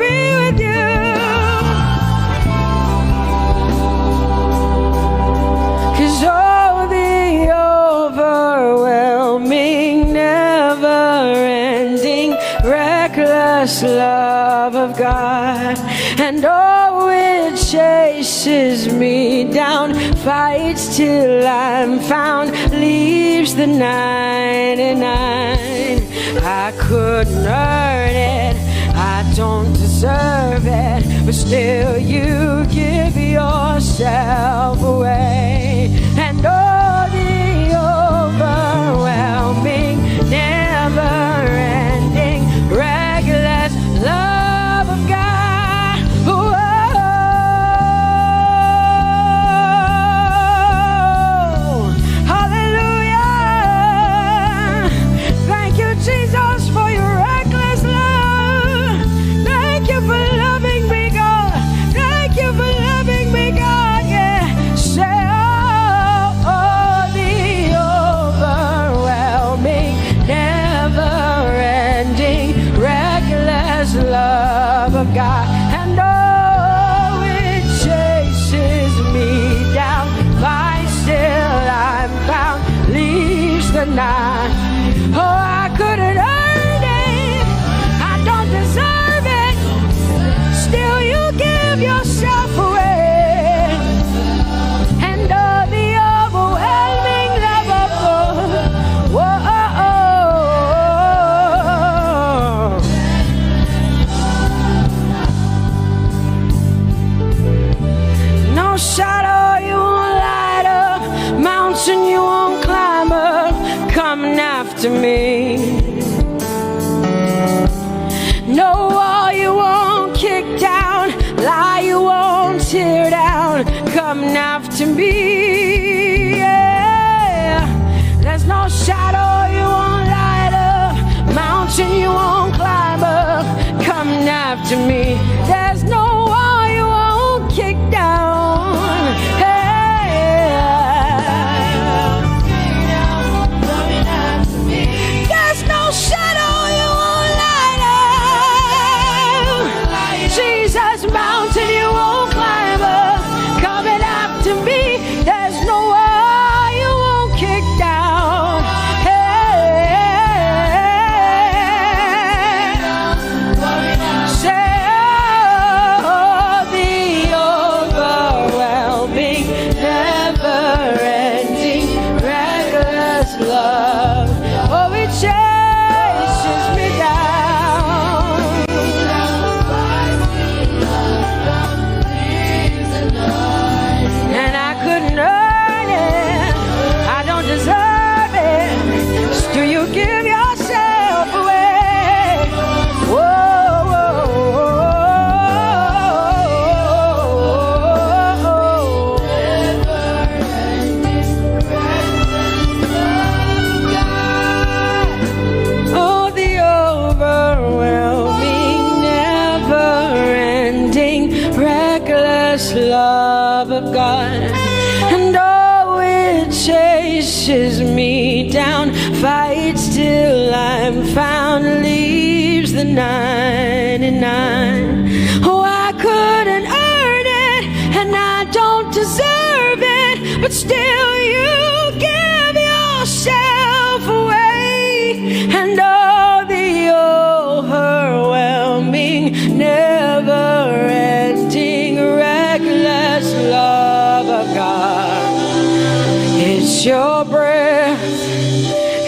be with you. 'Cause oh, the overwhelming, never-ending, reckless love of God, and oh, it chases me down, fights till I'm found, leaves the 99. I couldn't earn it, I don't deserve it, but still you give yourself away. And oh, the overwhelming, never-ending, reckless love of God. Whoa. Hallelujah. Thank you, Jesus, for your reckless love. Thank you for loving me, God. Thank you for loving me, God. Yeah. Say, oh, the overwhelming, never-ending, reckless love of God. And oh, it chases me down, finds till I'm found, leaves the 9. Oh, I couldn't earn it, I don't deserve it, still you give yourself away. And oh, the overwhelming love of God. Whoa. No shadow you won't light up, mountain you won't climb up, coming after me. No wall you won't kick down, lie you won't tear down, coming after me. Yeah. There's no shadow you won't light up, mountain you won't climb up, coming after me. There's no wall you won't kick down. Hey. There's no shadow you won't light up. Jesus, mountain you won't climb up, coming after me. There's no wall you won't kick down. Hey. Say, oh, the overwhelming, never-ending, reckless love. Oh, it chases me down. And I couldn't earn it, I don't deserve it, still you give yourself away. Whoa, whoa, whoa. Oh, the overwhelming, never-ending, reckless love of God. And oh, it chases me down, fights till I'm found, leaves the 99. Oh, I couldn't earn it, and I don't deserve it, but still you give yourself away. And oh, the overwhelming, never-ending, reckless love of God. It's your breath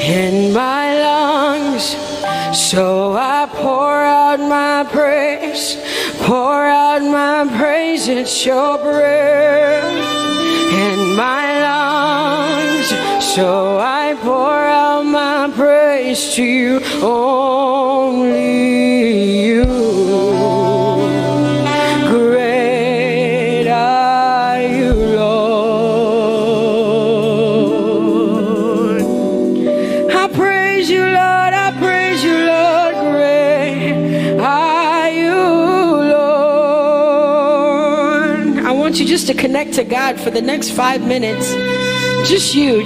in my lungs, so I pour out my praise, pour out Lord, my praise, it's your breath in my lungs. So I pour out my praise to you, only you. Great are you, Lord. I praise you, Lord. I praise you, Lord. Great are you, Lord. I want you just to connect to God for the next 5 minutes. Just you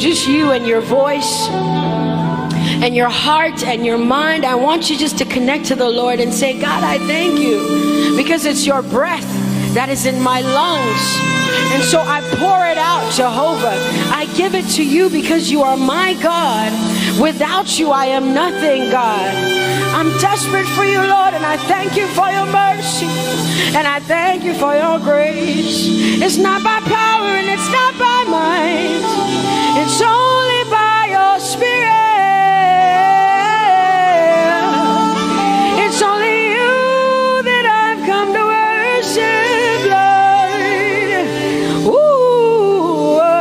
and your voice and your heart and your mind. I want you just to connect to the Lord and say, God, I thank you because it's your breath that is in my lungs. And so I pour it out, Jehovah. I give it to you because you are my God. Without you, I am nothing, God. I'm desperate for you, Lord, and I thank you for your mercy. And I thank you for your grace. It's not by power and it's not by might. It's only by your Spirit. It's only you that I've come to worship, Lord. Ooh, oh.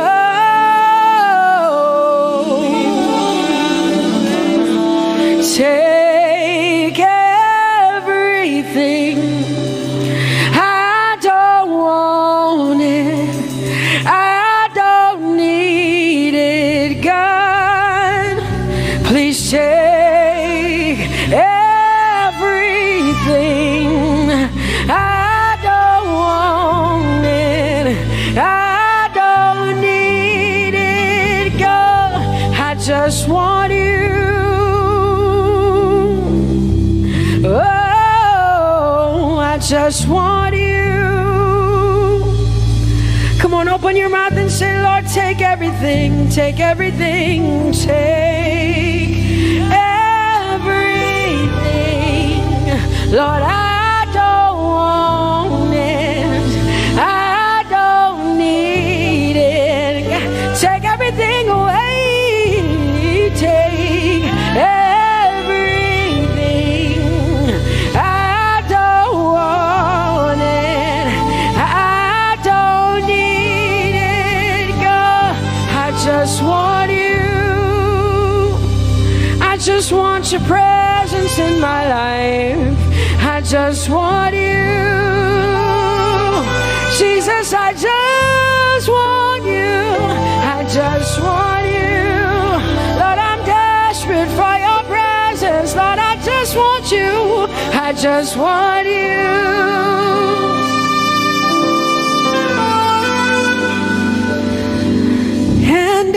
Take everything. I don't want it. I don't need it, God. Please take everything. I don't want it. I don't need it, God. I just want you. Oh, I just want you. Come on, open your mouth and say, Lord, take everything, take everything, take everything. Lord, I don't want it. I don't need it. Take everything away. Take everything. I don't want it. I don't need it, God. I just want you. I just want your presence in my life. I just want you. Jesus, I just want you. I just want you. Lord, I'm desperate for your presence. Lord, I just want you. I just want you. And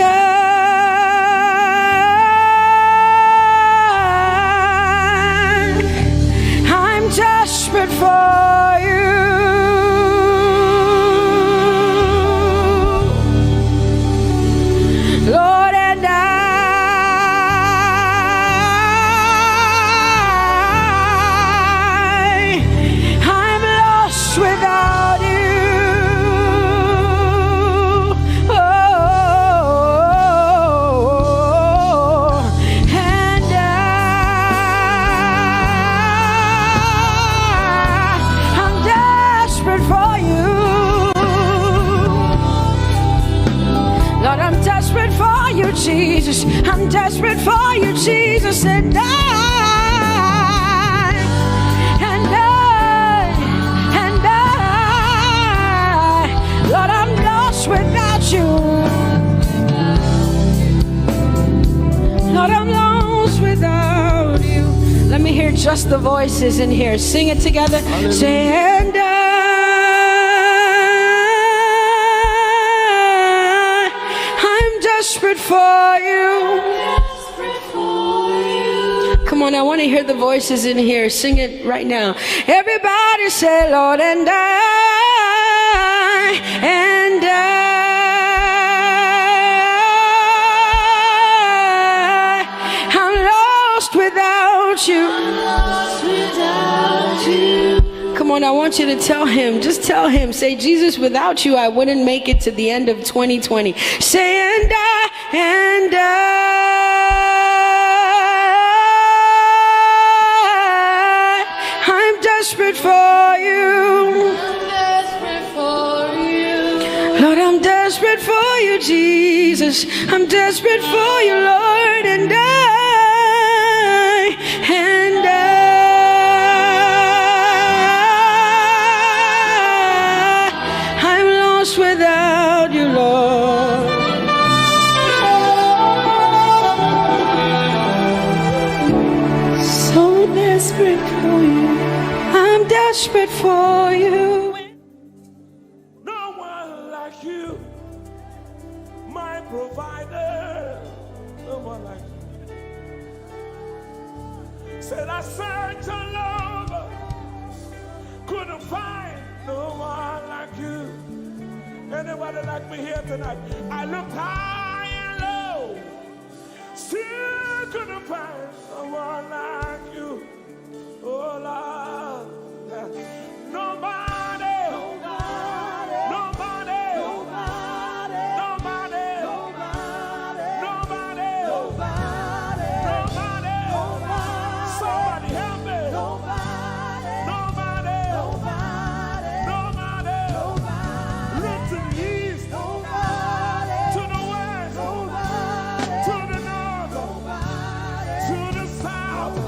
I'm desperate for you. Lord, and I'm lost without you. Oh, and I'm desperate for you. Lord, I'm desperate for you, Jesus. I'm desperate for you, Jesus. And Lord, I'm lost without you. Lord, I'm lost without you. Let me hear just the voices in here. Sing it together. Say, and I'm desperate for you. Come on, I want to hear the voices in here. Sing it right now. Everybody say, Lord, and I'm lost without you. Come on, I want you to tell him. Just tell him. Say, Jesus, without you, I wouldn't make it to the end of 2020. Say, and I'm desperate for you. Lord, I'm desperate for you, Jesus. I'm desperate for you, Lord, and I'm lost without you, Lord. So desperate for you. I'm desperate for you. No one like you, my provider. No one like you. Said I searched all over, couldn't find no one like you. Anybody like me here tonight? I looked high and low, still couldn't find no one like you. Oh Lord, nobody, nobody, nobody, nobody, nobody, nobody, nobody, nobody, somebody help me. Nobody, nobody, nobody, look to the east, to the west, to the north, to the south.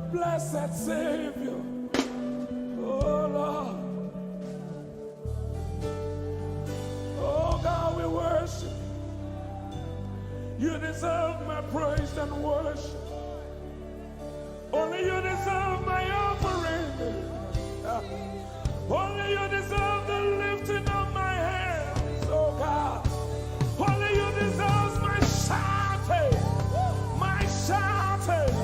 Blessed Savior, oh Lord, oh God, we worship. You deserve my praise and worship. Only you deserve my offering. Only you deserve the lifting of my hands, oh God. Only you deserve my shouting, my shouting.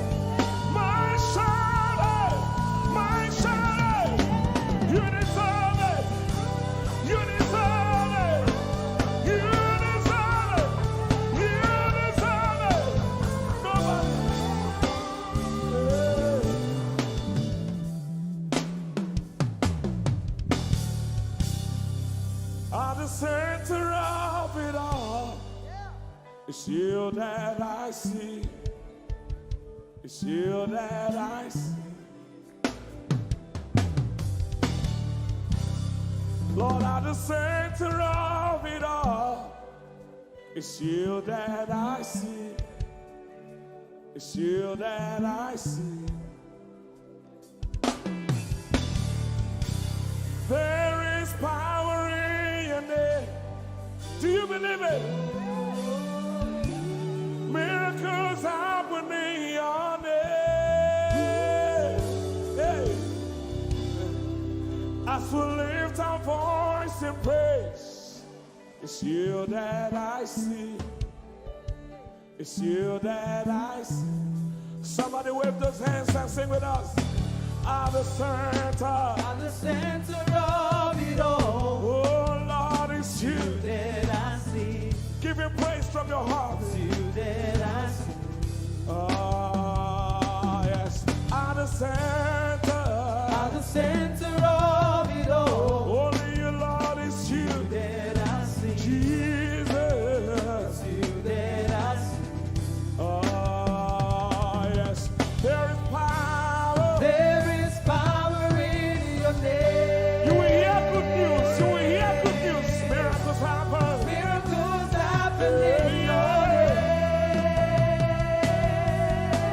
You deserve it. You deserve it. You deserve it. You deserve it. Nobody. At the center of it all, it's you that I see. It's you that I see. Lord, at the center of it all, it's you that I see. It's you that I see. There is power in your name. Do you believe it? Miracles happen in your name. Hey. As we lift our voice in praise, it's you that I see. It's you that I see. Somebody wave those hands and sing with us. At the center of it all. Oh Lord, it's you that I see. Give him praise from your heart. It's you that I see. Oh yes. At the center of it all. Only you, Lord, it's you that I see. Jesus. It's you that I see. Oh yes. There is power. There is power in your name. You will hear good news. You will hear good news. Miracles happen. Miracles happen in your name.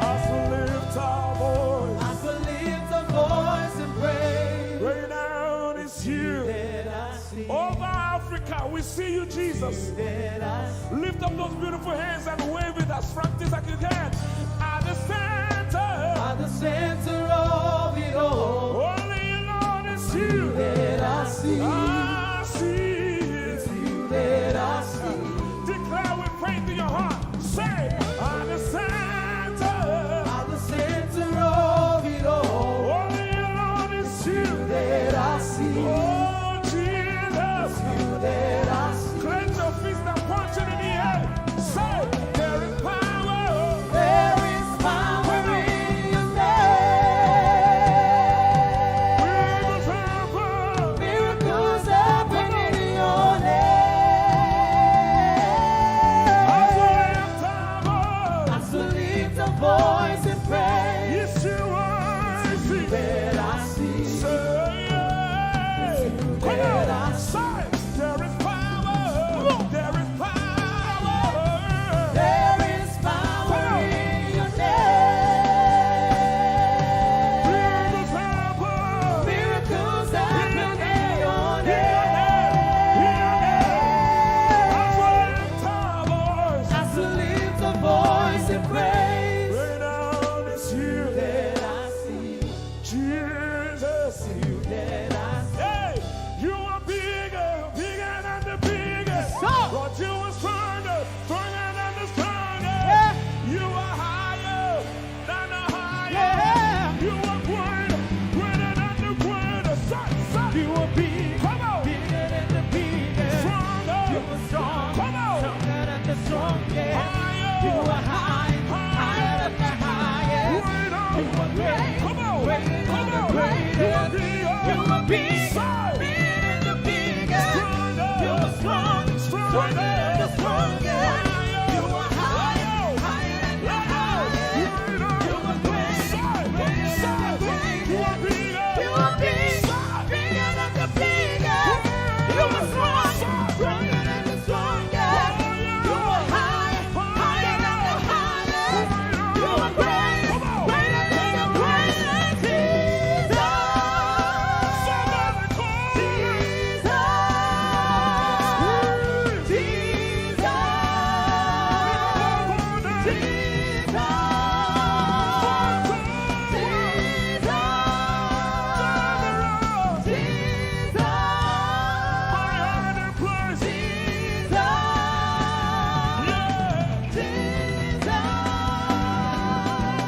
As we lift our voice. As we lift our voice and pray. Right now it's you. That I see. Over Africa, we see you, Jesus. That I see. Lift up those beautiful hands and wave it as frantic as you can. At the center of it all. Only you, Lord, it's you that I see. I see. Oh, Jesus. Cleanse your fist and punch it in the air. Say, there is power. There is power in your name. Miracles happen in your name. As we lift a voice and praise, Yes, you are. that I see. Come on, say, there is power. There is power. There is power in your name. Miracles happen in your name. As we lift a voice and praise, that I see. Jesus, That I see. hey, you are bigger, bigger than the biggest. Lord, you are stronger, stronger than the strongest. You are higher than the highest. You are greater, greater than the greatest. You are big, come on, Bigger than the biggest. stronger, You are strong. come on, Stronger than the strongest. higher, You are high. Higher than the highest. greater, You are great. come on, Greater than come the on, greatest. you are bigger, You are big. Say, Bigger than the biggest. stronger, You are strong. Stronger than the strongest. You are high. Higher than the highest. You are great. Greater than the greatest. You are big. Bigger than the biggest. You are strong. Stronger than the strongest. You are high. Higher than the highest. You are great. Greater than the greatest.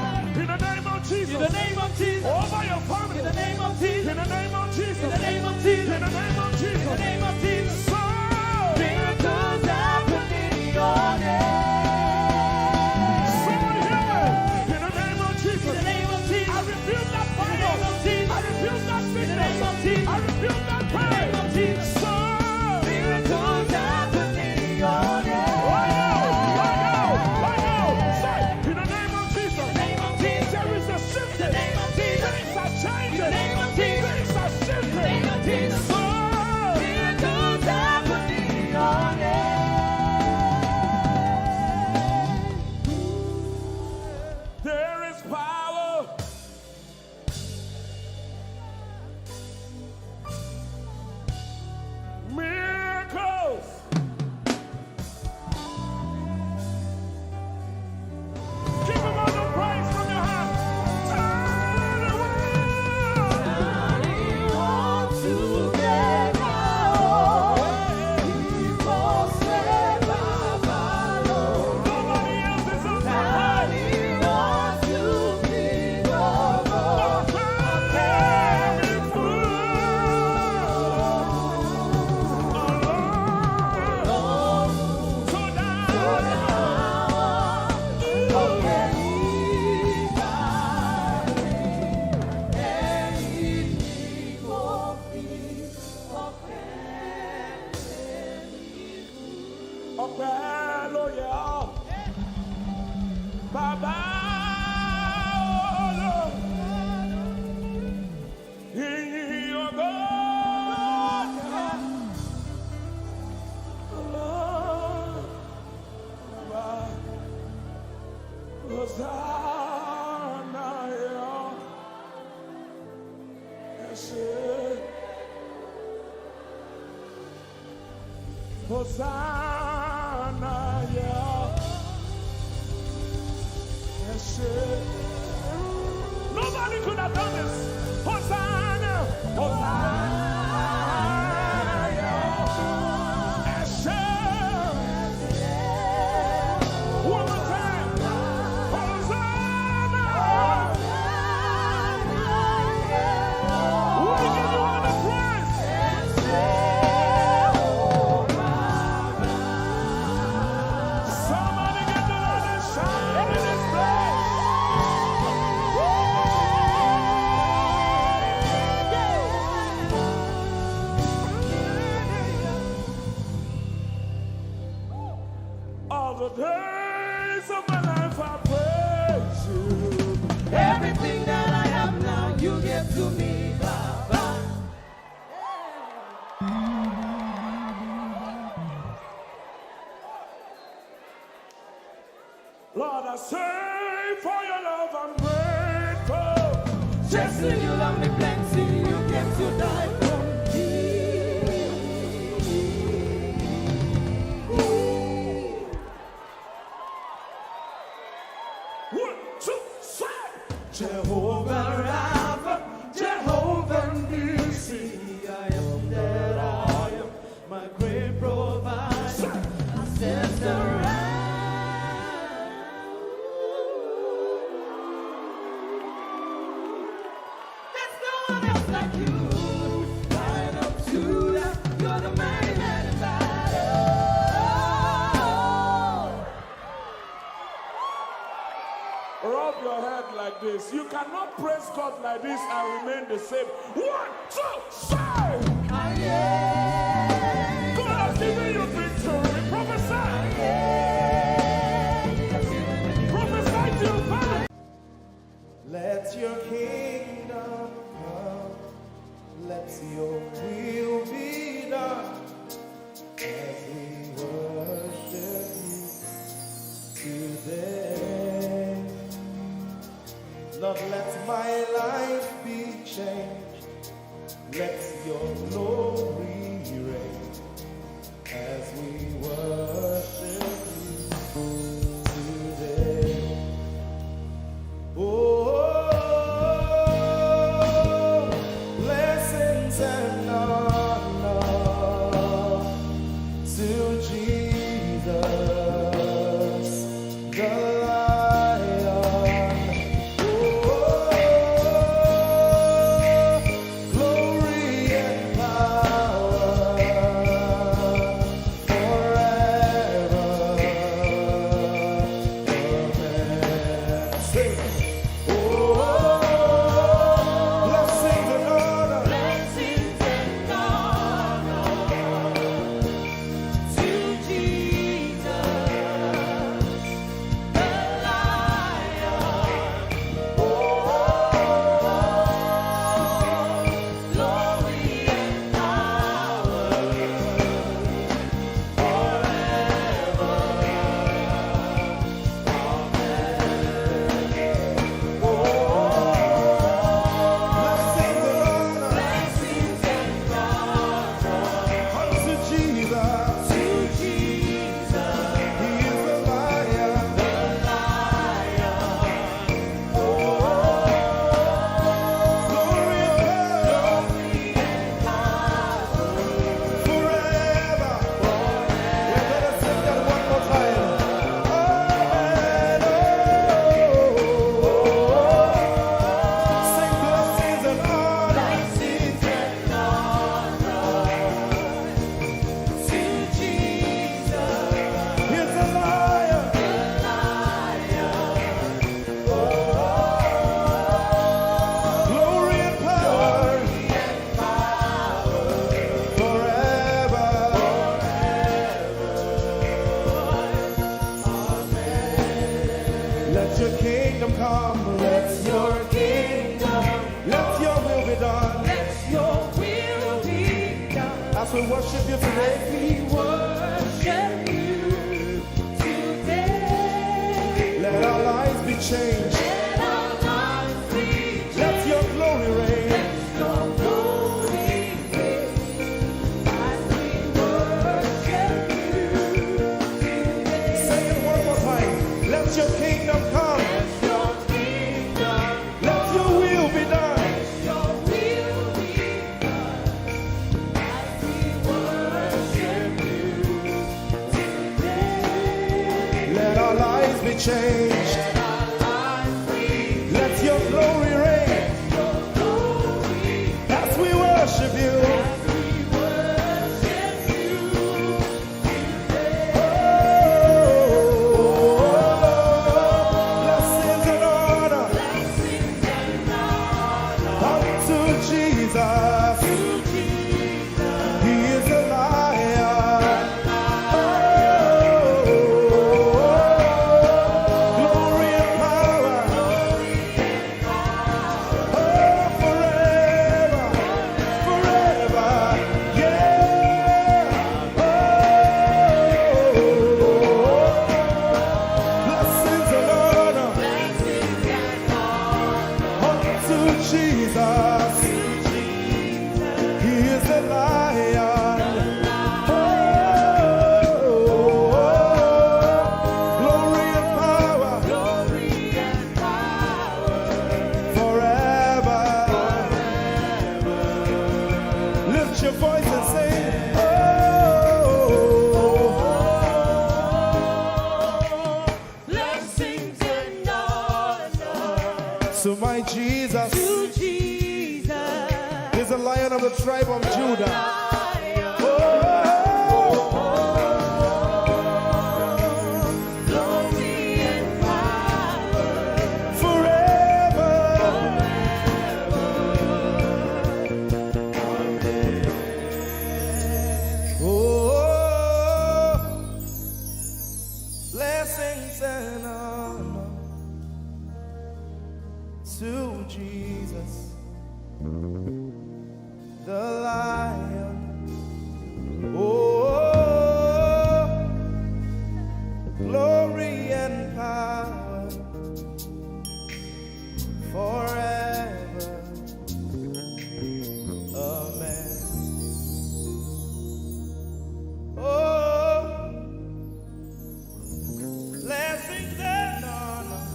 In the name of Jesus. Over your family. In the name of Jesus. In the name of Jesus. In the name of Jesus. In the name of Jesus. In the name of Jesus. So, Miracles happen in your name. someone hear me. In the name of Jesus. In the name of Jesus. I rebuke that In the fire. name of Jesus. I rebuke that In the sickness. name of Jesus. I rebuke that In the name pain. of Jesus. So, Miracles happen in your name. Say, in the name of Jesus. In the name of Jesus. There is a shift. In the name of Jesus. There is a change. In the name of Jesus. There is a shift. In the name of Jesus. So, Miracles happen in your name. there is power. Miracles. Give him all the praise from your heart. Turn the Nobody else is on the ọpẹ́ ló yẹ ọ́. Bàbá olóò, ìyìn ògo yẹ Bàbá, Hosanna yẹ ọ́. Ẹ ṣé. Hosanna, yeah. Yes, nobody could have done this. Hosanna, Hosanna, yeah. Yes, one more time. Hosanna. We give you all the praise. Lord, I say for your love I'm grateful. Just you love me plenty, you came to die for me. 1, 2, 3. Jehovah Rapha, Jehovah Nissi, I am that I am, my great provider. I stand around. There's no one else like you. Right up to that, you're the man in battle. Rub your head like this. You cannot praise God like this and remain the same. 1, 2, 3. God has given you victory. Prophesy. Prophesy to your family. Let your kingdom come. Let your will be done. As we worship you today. Lord, let my life be changed. Let your glory reign as we worship you today. Oh, blessings and honor to Jesus, the Lion. Glory and power forever. Amen. Sing. Blessings and honor. Blessings and honor to Jesus, the Lion. Glory and power forever. Blessings and honor. Blessings and honor Unto Jesus. to Jesus, He is the Lion. the Lion. Glory and power forever. We better sing that one more time. Sing blessings and honor. Blessings and honor to Jesus, He is the Lion. the Lion. Glory and power forever. Let your kingdom come. Let your kingdom, Let your will be done. let your will be done. As we worship you today. We worship you today. Let our lives be changed. Let our lives be Let your glory reign. Let your glory reign as we worship you today. Say it one more time. Let your kingdom come. Let your kingdom, Let your will be done. your will be done as we worship you today. Let our lives be changed. Let our lives be Let your glory reign. your glory As we worship you. as we worship you today. Blessings and honor Blessings and honor unto Jesus. to Jesus, He is the Lion. Glory voice and sing, oh, blessings and honor to my Jesus. to Jesus. He's the Lion of the tribe of Judah. Glory and power Forever. Oh, blessings and honor to Jesus, the Lion. Oh, glory and power forever. Amen. Oh, blessings and honor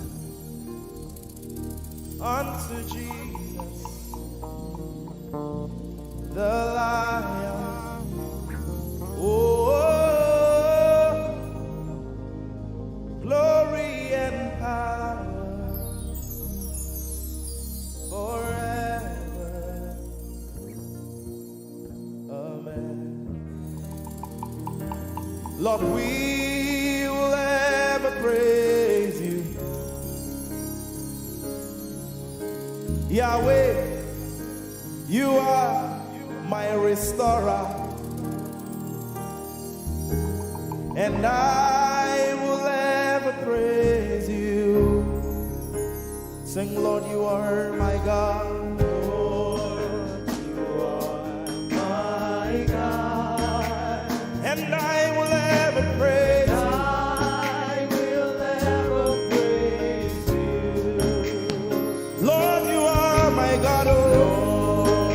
unto Jesus, the Lion. Oh, glory and power forever. Amen. Lord, we will ever praise you. Yahweh, you are my restorer, and I will ever praise you. Sing, Lord, you are my God. Lord, you are my God, and I will ever praise you. I will ever praise you. Lord, you are my God. Oh,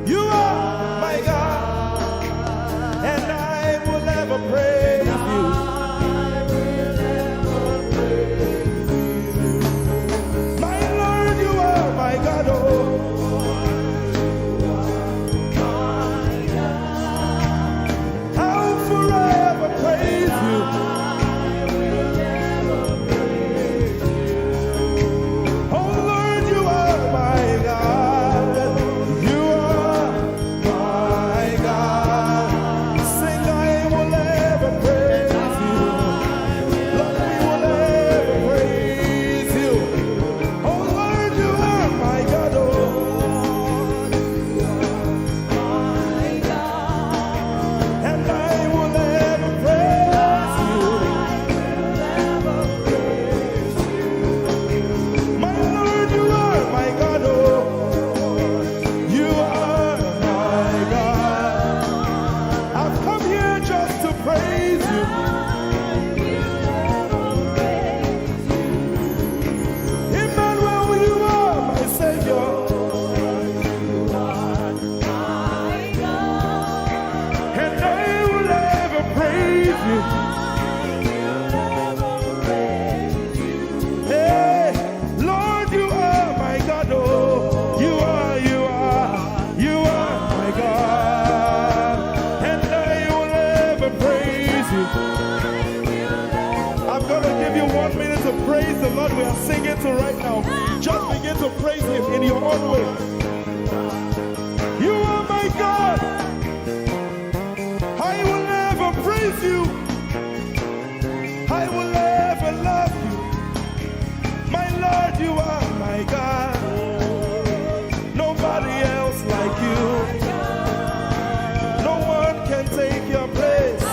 you are my God, and I will ever praise you. My Lord, you are my God. Oh, I'll forever praise you. Oh Lord, you are my God. You are my God. Sing, I will ever praise you. Lord, we will ever praise you. Oh Lord, you are my God. Oh, and I will ever praise you. My Lord, you are my God. Oh, you are my God. I've come here just to praise you. Emmanuel, you are my Savior. And I will ever praise you. Hey, Lord, you are my God. Oh, you are my God. And I will ever praise you. I'm going to give you 1 minute to praise the Lord. We are singing to right now. Just begin to praise him in your own way. You are my God. I will ever praise you. I will ever love you. My Lord, you are my God. Nobody else like you. No one can take your place.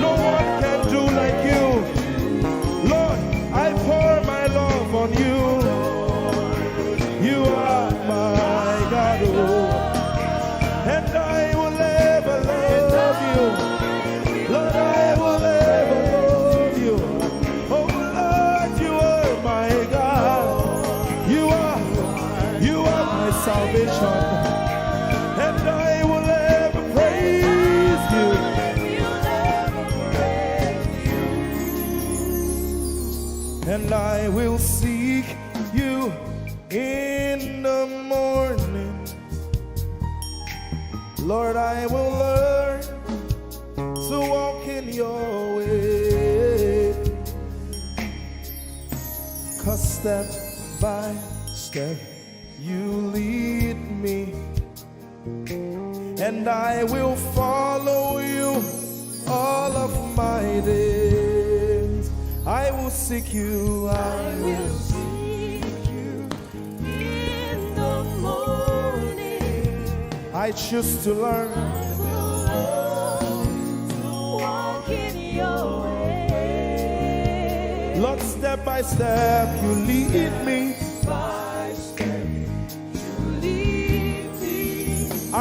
No one can do like you. Lord, I pour my love on you. You are my God. Oh, and I will ever love you. Lord, I will ever love you. Oh Lord, you are my God. You are my salvation. And I will ever praise you. And I will seek you in the morning. Lord, I will learn to walk in your way. 'Cause step by step you lead me, and I will follow you all of my days. I will seek you, I will seek you in the morning. I choose to learn. I will learn to walk in your way. Lord, step by step you lead me. By step you lead me.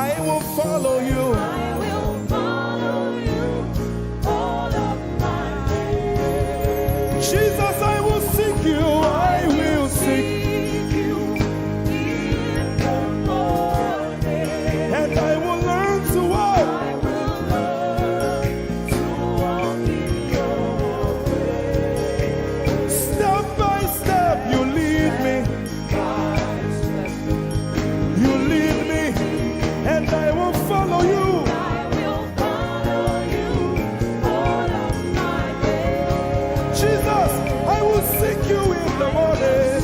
I will follow you. I will follow you all of my days. Jesus, I will seek you. I will seek you in the morning. and I will learn to walk. I will learn to walk in your way. Step by step you lead me. By step You lead me and I will follow you. I will follow you all of my days. Jesus, I will seek you in the morning.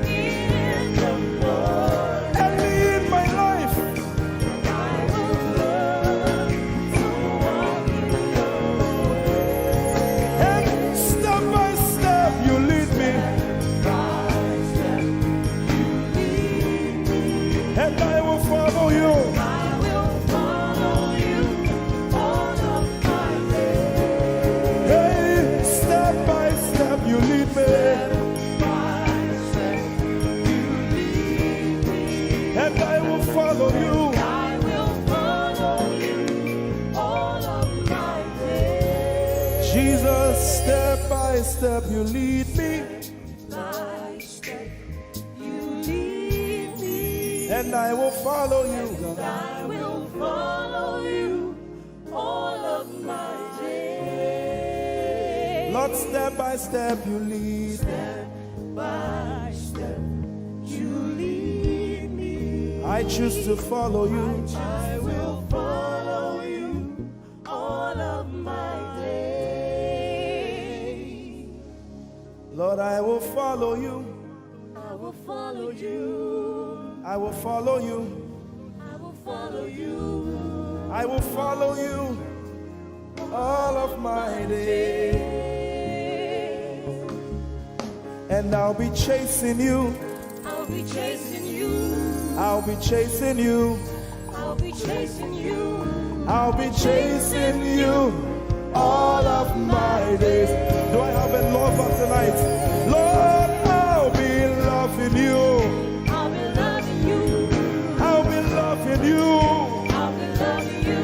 In the morning. Early in my life, I will learn to walk in your way. and step by step you lead me, By step you lead me. and I will follow you. I will follow you all of my days. Hey, step by step you lead me, By step you lead me. and I will follow you. I will follow you all of my days. Jesus, step by step you lead me, By step you lead me. and I will follow you. God. I will follow you all of my days. Lord, step by step you lead me. Step by step you lead me. I choose to follow you. I will follow you all of my days. Lord, I will follow you. I will follow you. I will follow you. I will follow you. I will follow you all of my days. And I'll be chasing you. I'll be chasing you. I'll be chasing you. I'll be chasing you. I'll be chasing you all of my days. Do I have a lover tonight? Lord, I'll be loving you. I'll be loving you. I'll be loving you. I'll be loving you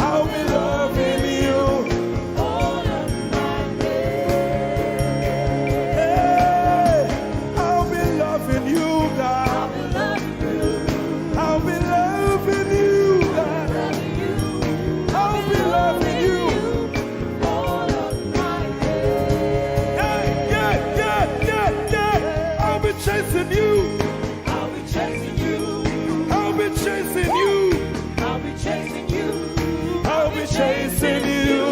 I'll be loving you. all of my days. Hey, I'll be loving you, God. I'll be loving you. I'll be loving you, God. Loving you. I'll be loving you. All of my days. Yeah. I'll be chasing you. I'll be chasing you. I'll be chasing you. I'll be chasing you. I'll be chasing you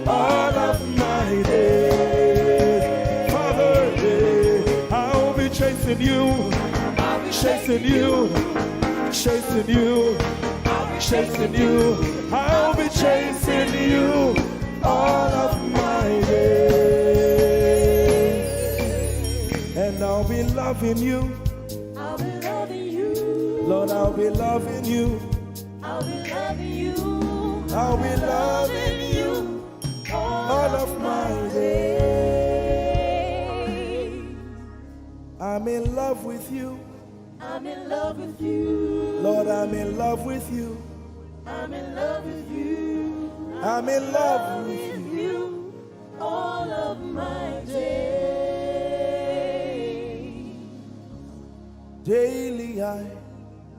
all of my days. Father, I'll be chasing you. I'll be Chasing you. Chasing you. Chasing you. I'll be chasing you all of my days. And I'll be loving you. I'll be loving you. Lord, I'll be loving you. I'll be loving you. I'll be loving you all of my days. I'm in love with you. I'm in love with you. Lord, I'm in love with you. I'm in love with you. I'm in love with you. you all of my days. Daily I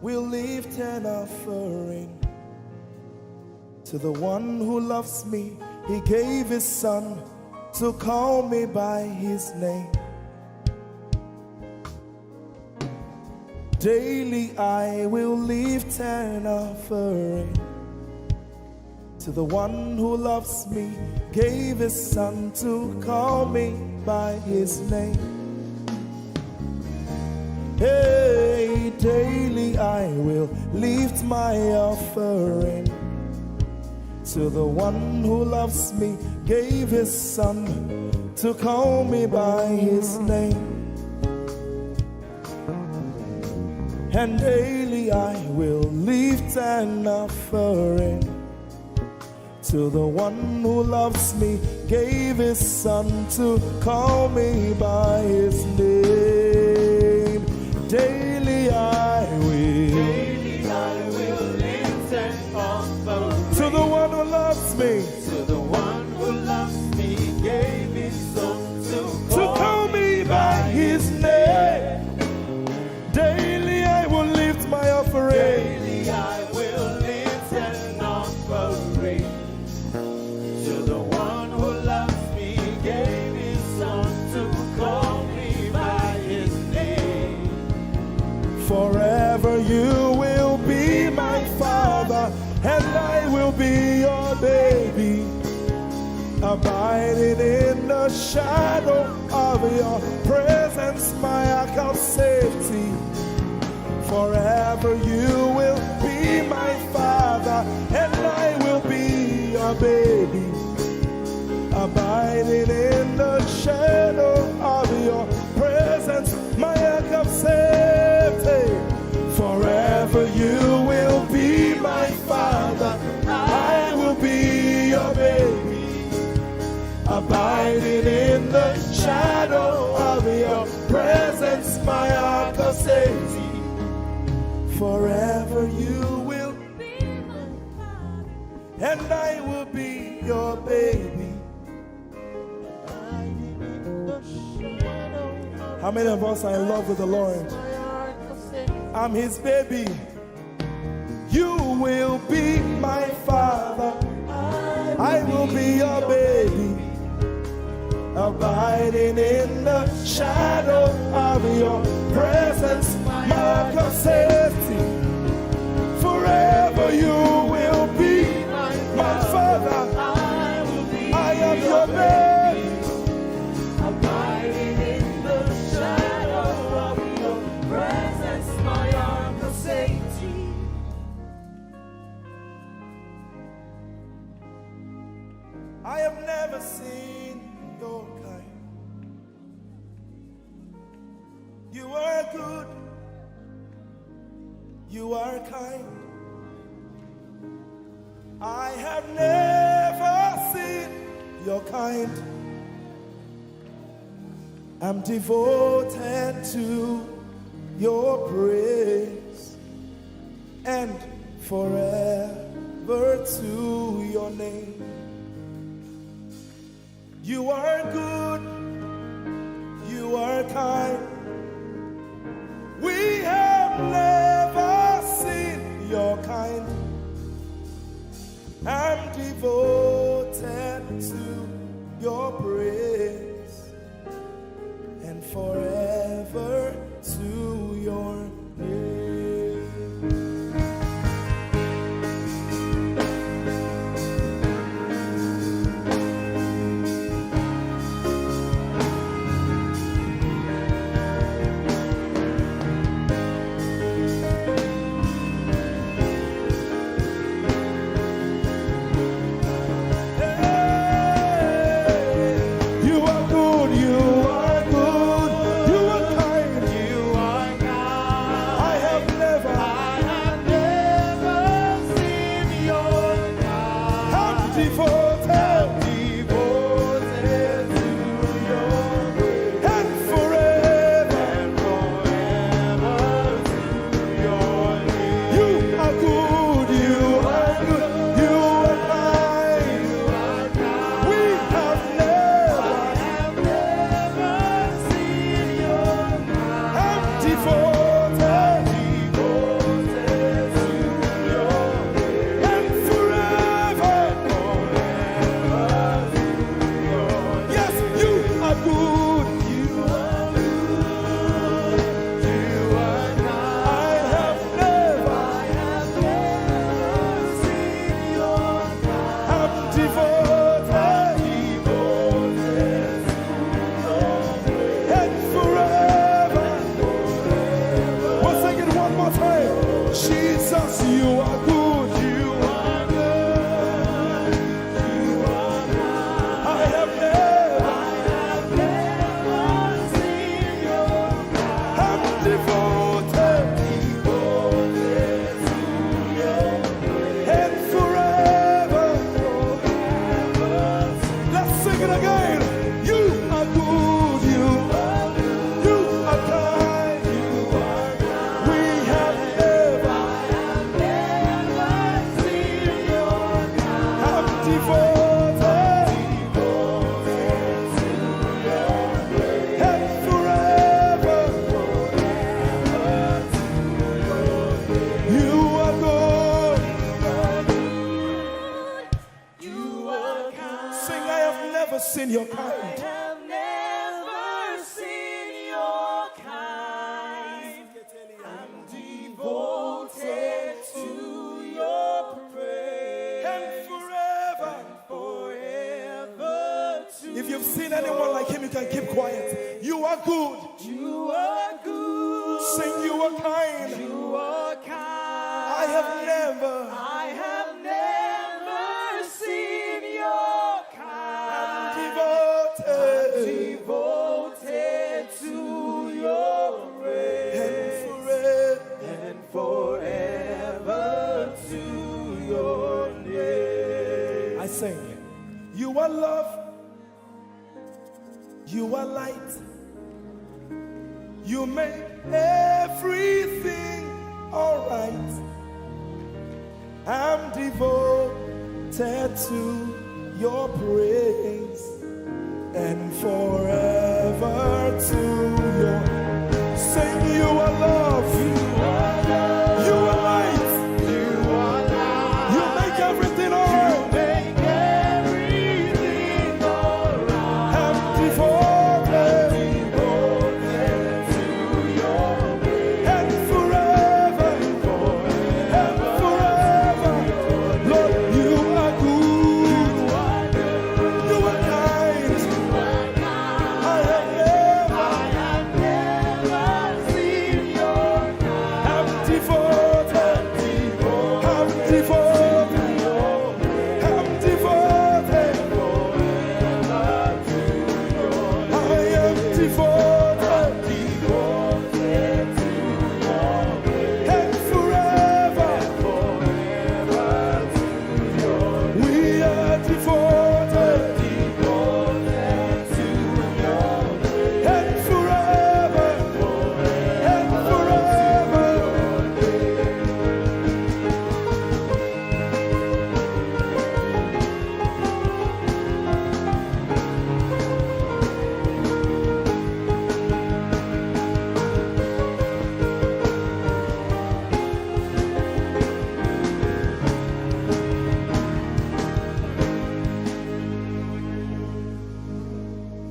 will lift an offering to the one who loves me. He gave his son to call me by his name. Daily I will lift an offering to the one who loves me, gave his son to call me by his name. Hey, daily I will lift my offering to the one who loves me, gave his son to call me by his name. And daily I will lift an offering to the one who loves me, gave his son to call me by his name. Daily I will lift an offering to the one who loves me, To the one who loves me, gave his son to call me by his name. Daily I will lift my offering. Daily I will lift an offering to the one who loves me, gave his son to call me by his name. Forever you will be my father, and I will be your baby, abiding in the shadow of your presence, my ark of safety. Forever you will be my father, and I will be your baby, abiding in the shadow of your presence, my ark of safety. Forever you will be my father, I will be your baby, abiding in the shadow of your presence, my ark of safety. Forever you will be my father, and I will be your baby. How many of us are in love with the Lord? I'm his baby. You will be my father, I will be your baby, abiding in the shadow of your presence, my ark of safety. Forever you will be my father, I am your baby, Abiding in the shadow of your presence, my ark of safety. I have never seen your kind. You are good, you are kind. I have never seen your kind. I'm devoted to your praise, and forever to your name. You are good, you are kind. We have never seen your kind. I'm devoted to your praise, and forever to your name. Jesus, you are good. You are good. You are good. I have never seen your kind. I'm devoted to your grace. And forever. Let's sing it again. You are good. You are good. You are kind. You are kind. We have never seen your kind. I'm devoted to your grace. And forever. You are good. You are kind. Sing, I have never seen your kind. I have never seen your kind. I'm devoted to your praise. And forever. Forever to If you've seen anyone like him, you can keep quiet. You are good. you are good. Sing, you are kind. You are kind. I have never seen your kind. devoted. Devoted to your grace. And forever. And forever to your name. I sing. You are love. You are light. You make everything alright. I'm devoted to your praise and forever to your. Sing, you are love. You are love. You are light. You are light. You make everything alright. Make everything alright. I'm devoted To your grace. and forever. And forever. Lord, you are good. You are kind. I have never seen your kind. I'm devoted. I'm devoted. I'm devoted. I am devoted. And forever. We are devoted. And forever. And forever.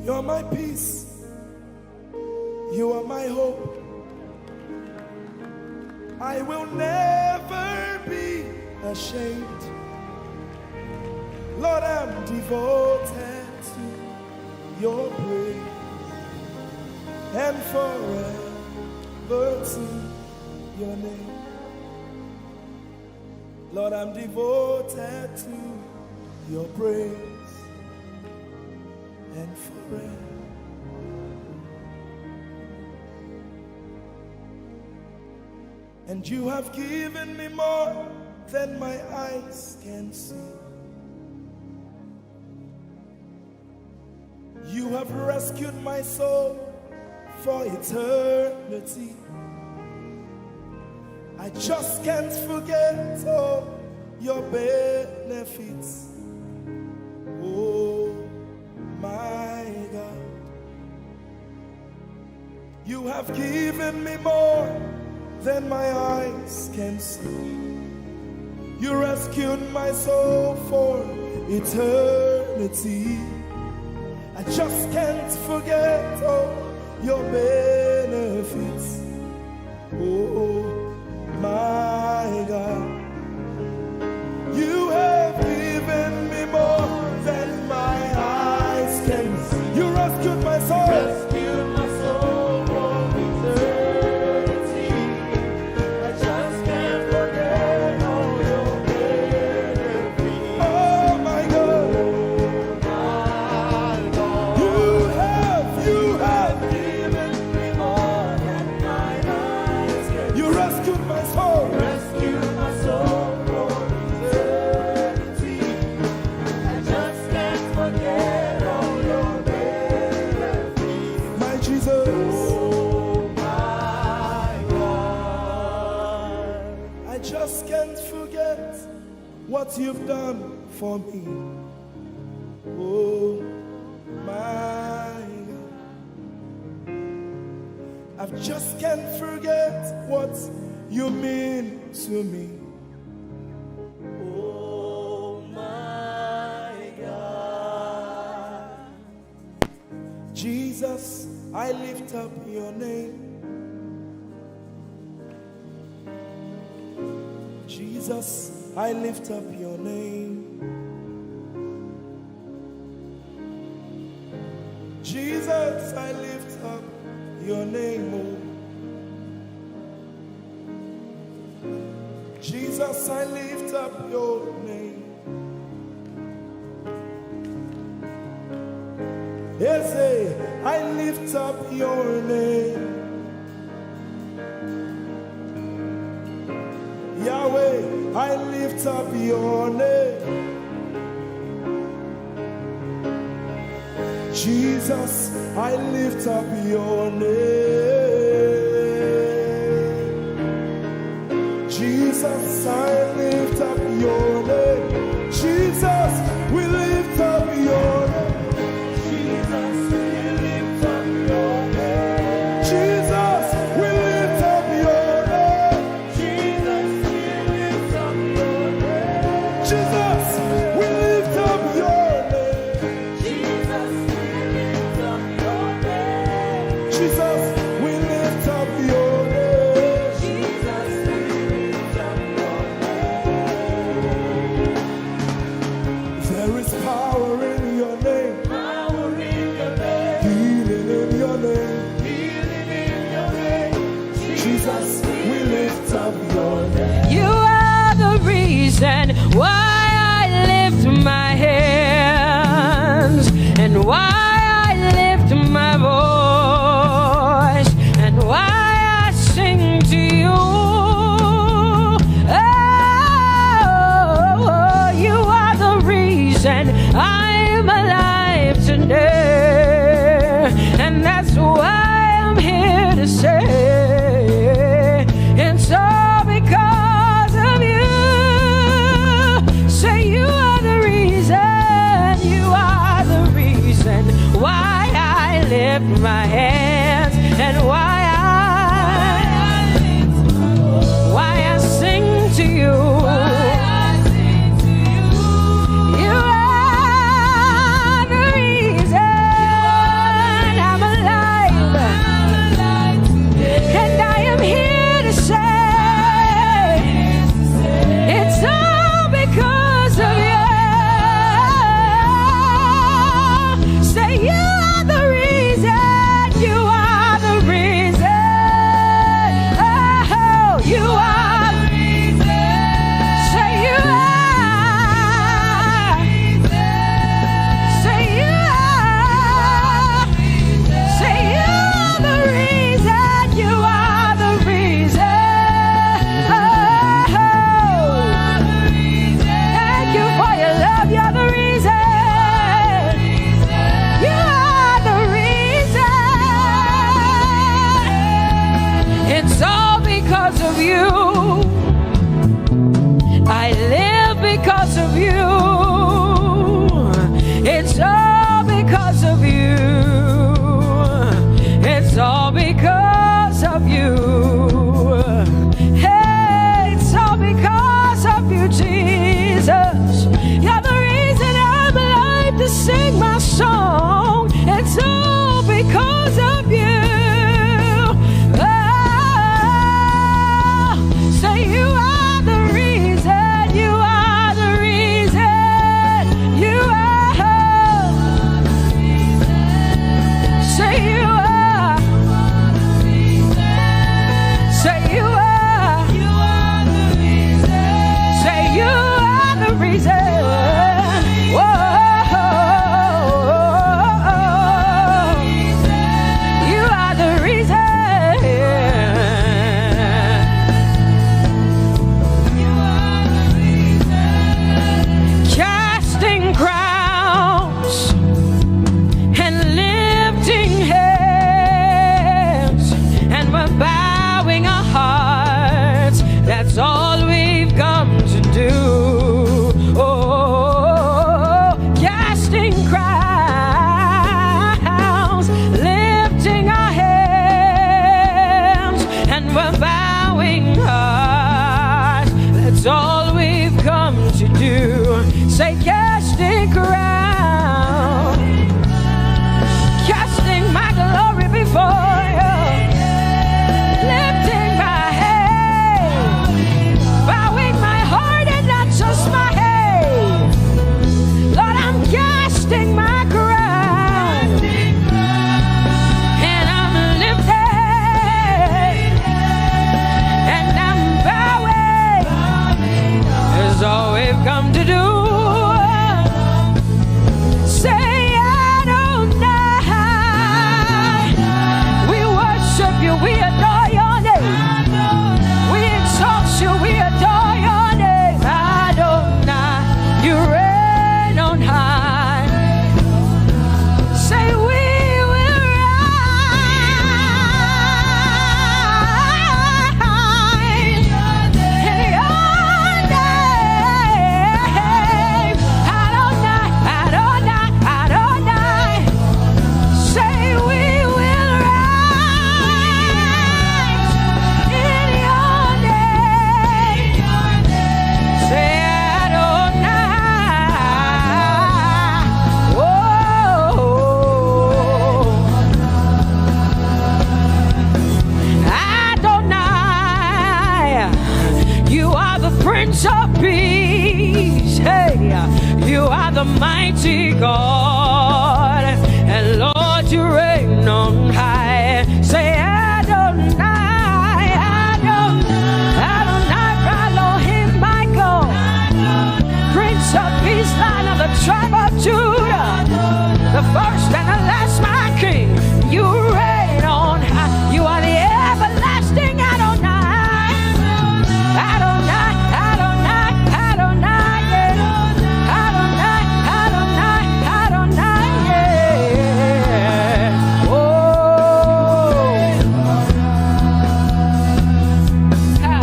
You're my peace. You are my hope. I will never be ashamed. Lord, I'm devoted to your praise and forever to your name. Lord, I'm devoted to your praise and forever. And you have given me more than my eyes can see. You have rescued my soul for eternity. I just can't forget all your benefits. Oh my God, you have given me more than my eyes can see. You rescued my soul for eternity. I just can't forget all your benefits. Oh my God, you have given me more than my eyes can see. You rescued my soul. Rescued my soul from eternity. I just can't forget I just can't forget what you've done for me. Oh my God. I just can't forget what you mean to me. Oh my God. Jesus, I lift up your name. Jesus, I lift up your name. Jesus, I lift up your name. Oh. Jesus, I lift up your name. Ese, I lift up your name. Yahweh, I lift up your name. Jesus, I lift up your name. Jesus, I lift up your name. Jesus, we lift up your name. Jesus, we lift up your name. Jesus, we lift up your name. Jesus, we lift up your name. Jesus, we lift up your name. Jesus, we lift up your name. Jesus, we lift up your name. Jesus, we lift up your name. There is power in your name. Power in your name. Healing in your name. Healing in your name. Jesus, we lift up your name. You are the reason why I lift my hands and why I lift my voice and why I sing to you. Oh, you are the reason I'm alive today, and that's why I'm here to say. And so because of you, say you are the reason, you are the reason That's all we've come to do. Say, casting crown, casting my glory before you, lifting my head, bowing my heart and not just my head. Lord, I'm casting my crown, and I'm lifted, and I'm bowing. Is all we've come to do. Say, Adonai. We worship you, we adore your name. We exalt you, we adore your name. Adonai, you reign on high. Say, we will rise in your name. Adonai, Adonai, Adonai. Say, we will rise in your name. Say, Adonai. Whoa. Adonai, you are the Prince of Peace. Hey, you are the mighty God, and Lord, you reign on high. Say, Adonai, Adonai, Adonai, Elohim, Michael, Prince of Peace, Lion of the tribe of Judah, the first and the last, my King. You reign on high. You are the everlasting Adonai. Adonai, Adonai, Adonai, yeah. Adonai, Adonai, Adonai, yeah. Oh. Ha.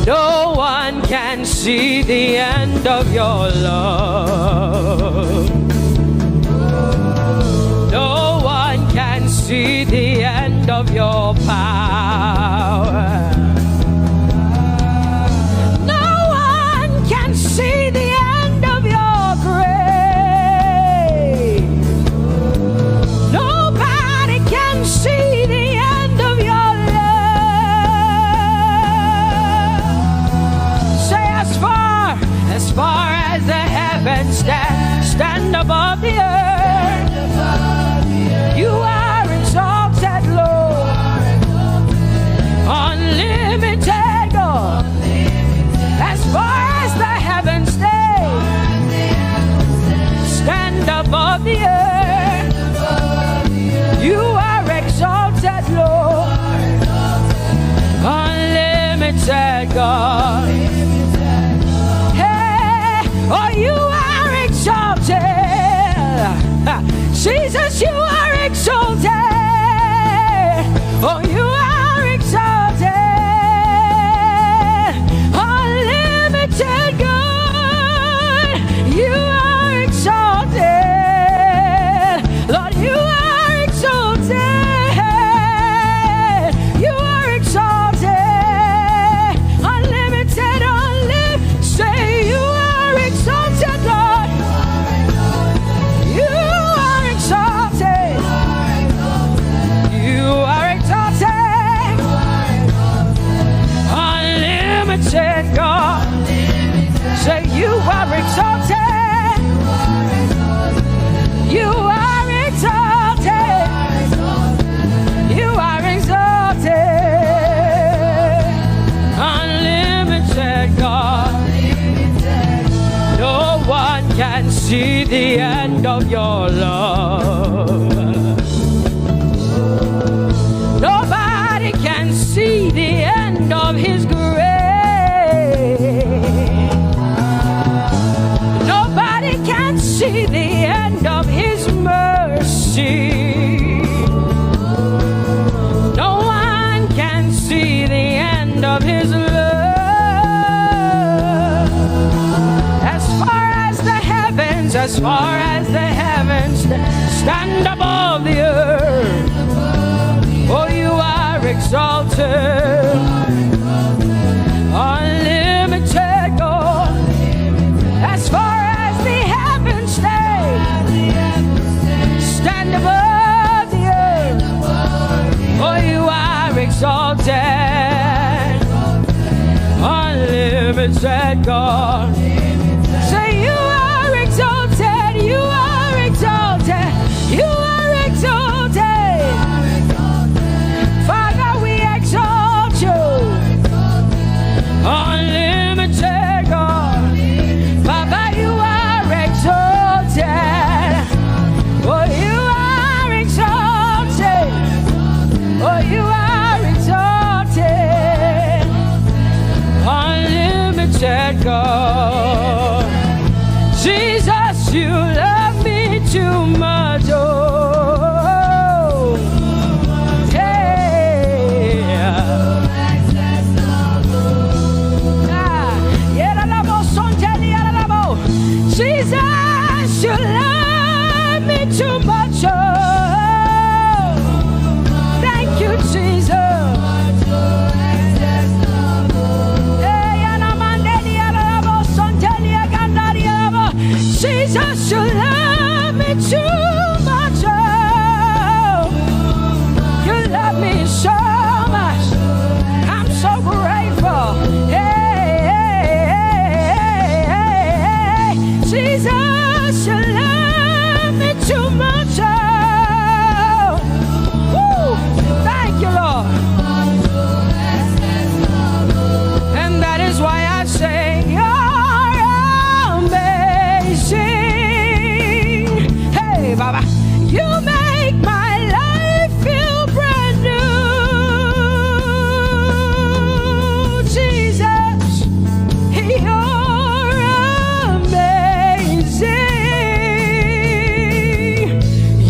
No one can see the end of your love. No one can see the end of your power. No one can see the end of your grace. Nobody can see the end of your love. Say, as far as the heavens stand above the earth, you are exalted, Lord, unlimited God. As far as the heavens stand above the earth, you are exalted, Lord, unlimited God. Hey, oh, you are exalted. Jesus, you are exalted. Oh, you are exalted. Unlimited God. You are exalted. Lord, you are exalted. You are exalted. Unlimited, unlimited. Say, you are exalted, Lord. You are exalted. You are exalted. Unlimited God. Say, you are exalted. You are exalted. You are exalted. Unlimited God. No one can see the end of your love. Nobody can see the end of his grace. Nobody can see the end of his mercy. No one can see the end of his love. As far as the heavens stand above the earth, oh, you are exalted. unlimited God. Say you are exalted, you are exalted, you are exalted. Father, we exalt you. Unlimited God. Father, you are exalted. Oh, you are exalted. Oh, you are exalted. Unlimited God. Jesus, you love me too much. Oh, yeah. Jesus, you love me too much. Oh, thank you, Jesus. Jesus, you love me too much. Oh, you love me so much. I'm so grateful. Jesus, you love me too much. Oh, woo, thank you, Lord. And that is why I say you're amazing. Hey, Baba, you make my life feel brand new. Jesus, you're amazing.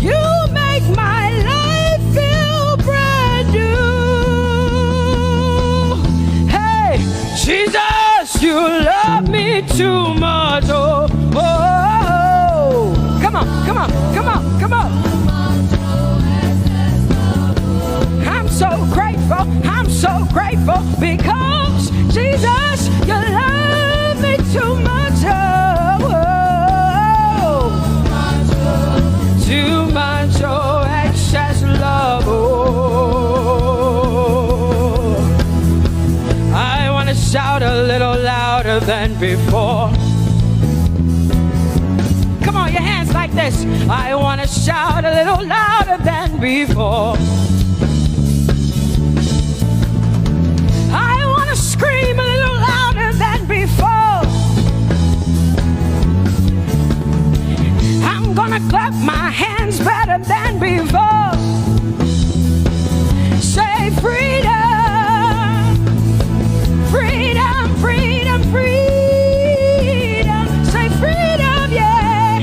You make my life feel brand new. Hey, Jesus, you love me too much. Oh, oh, oh. Come on, come on, come on, come on. I'm so grateful, I'm so grateful because Jesus, you love me too much. Oh, oh. Too much, oh, excess love. Oh, I want to shout a little louder than before. Come on, your hands like this. I want to shout a little louder than before. I want to scream a little louder than before. I'm gonna clap my hands better than before. Say freedom, freedom, freedom, freedom. Say freedom, yeah.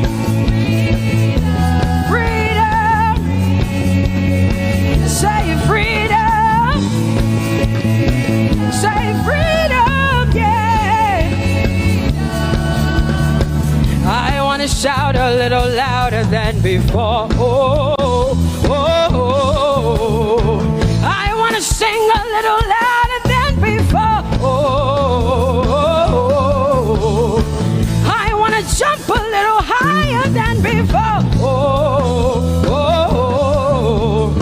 Freedom. Say freedom. Say freedom, yeah. I want to shout a little louder than before. Oh, oh, oh, oh. I want to sing a little louder than before. Oh, oh, oh. I want to jump a little higher than before. Oh, oh, oh.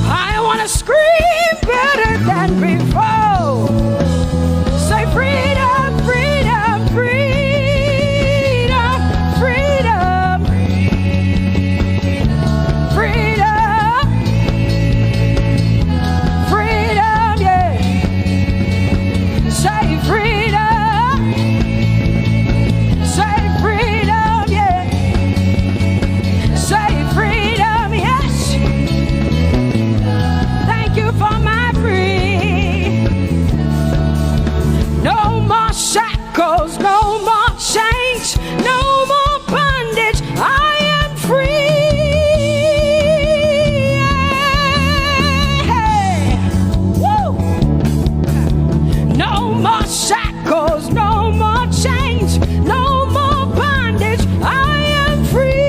I want to scream better than before. Say freedom, freedom, freedom, freedom, freedom, freedom, yeah. Say freedom, say freedom, yeah. Say freedom, yes. Thank you for my free. No more shackles, no more chains, no more bondage. I am free. Hey. Woo. No more shackles, no more chains, no more bondage. I am free.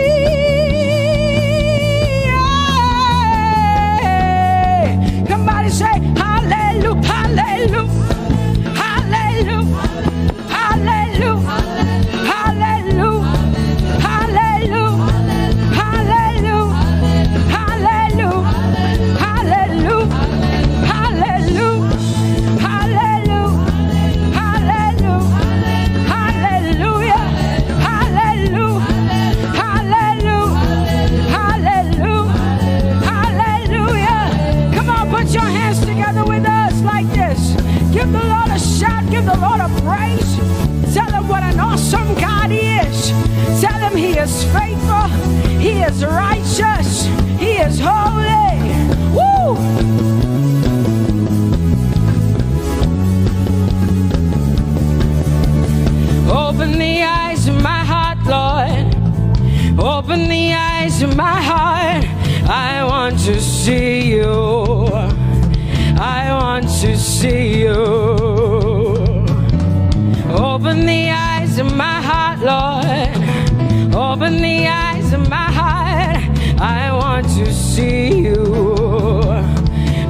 Somebody say hallelujah, hallelujah, hallelujah, hallelujah, hallelujah, hallelujah, hallelujah, hallelujah, hallelujah, hallelujah, hallelujah, hallelujah. give the Lord a praise. Tell him what an awesome God he is. Tell him he is faithful. He is righteous. He is holy. Woo! Open the eyes of my heart, Lord. Open the eyes of my heart. I want to see you. I want to see you. Open the eyes of my heart, Lord. Open the eyes of my heart. I want to see you.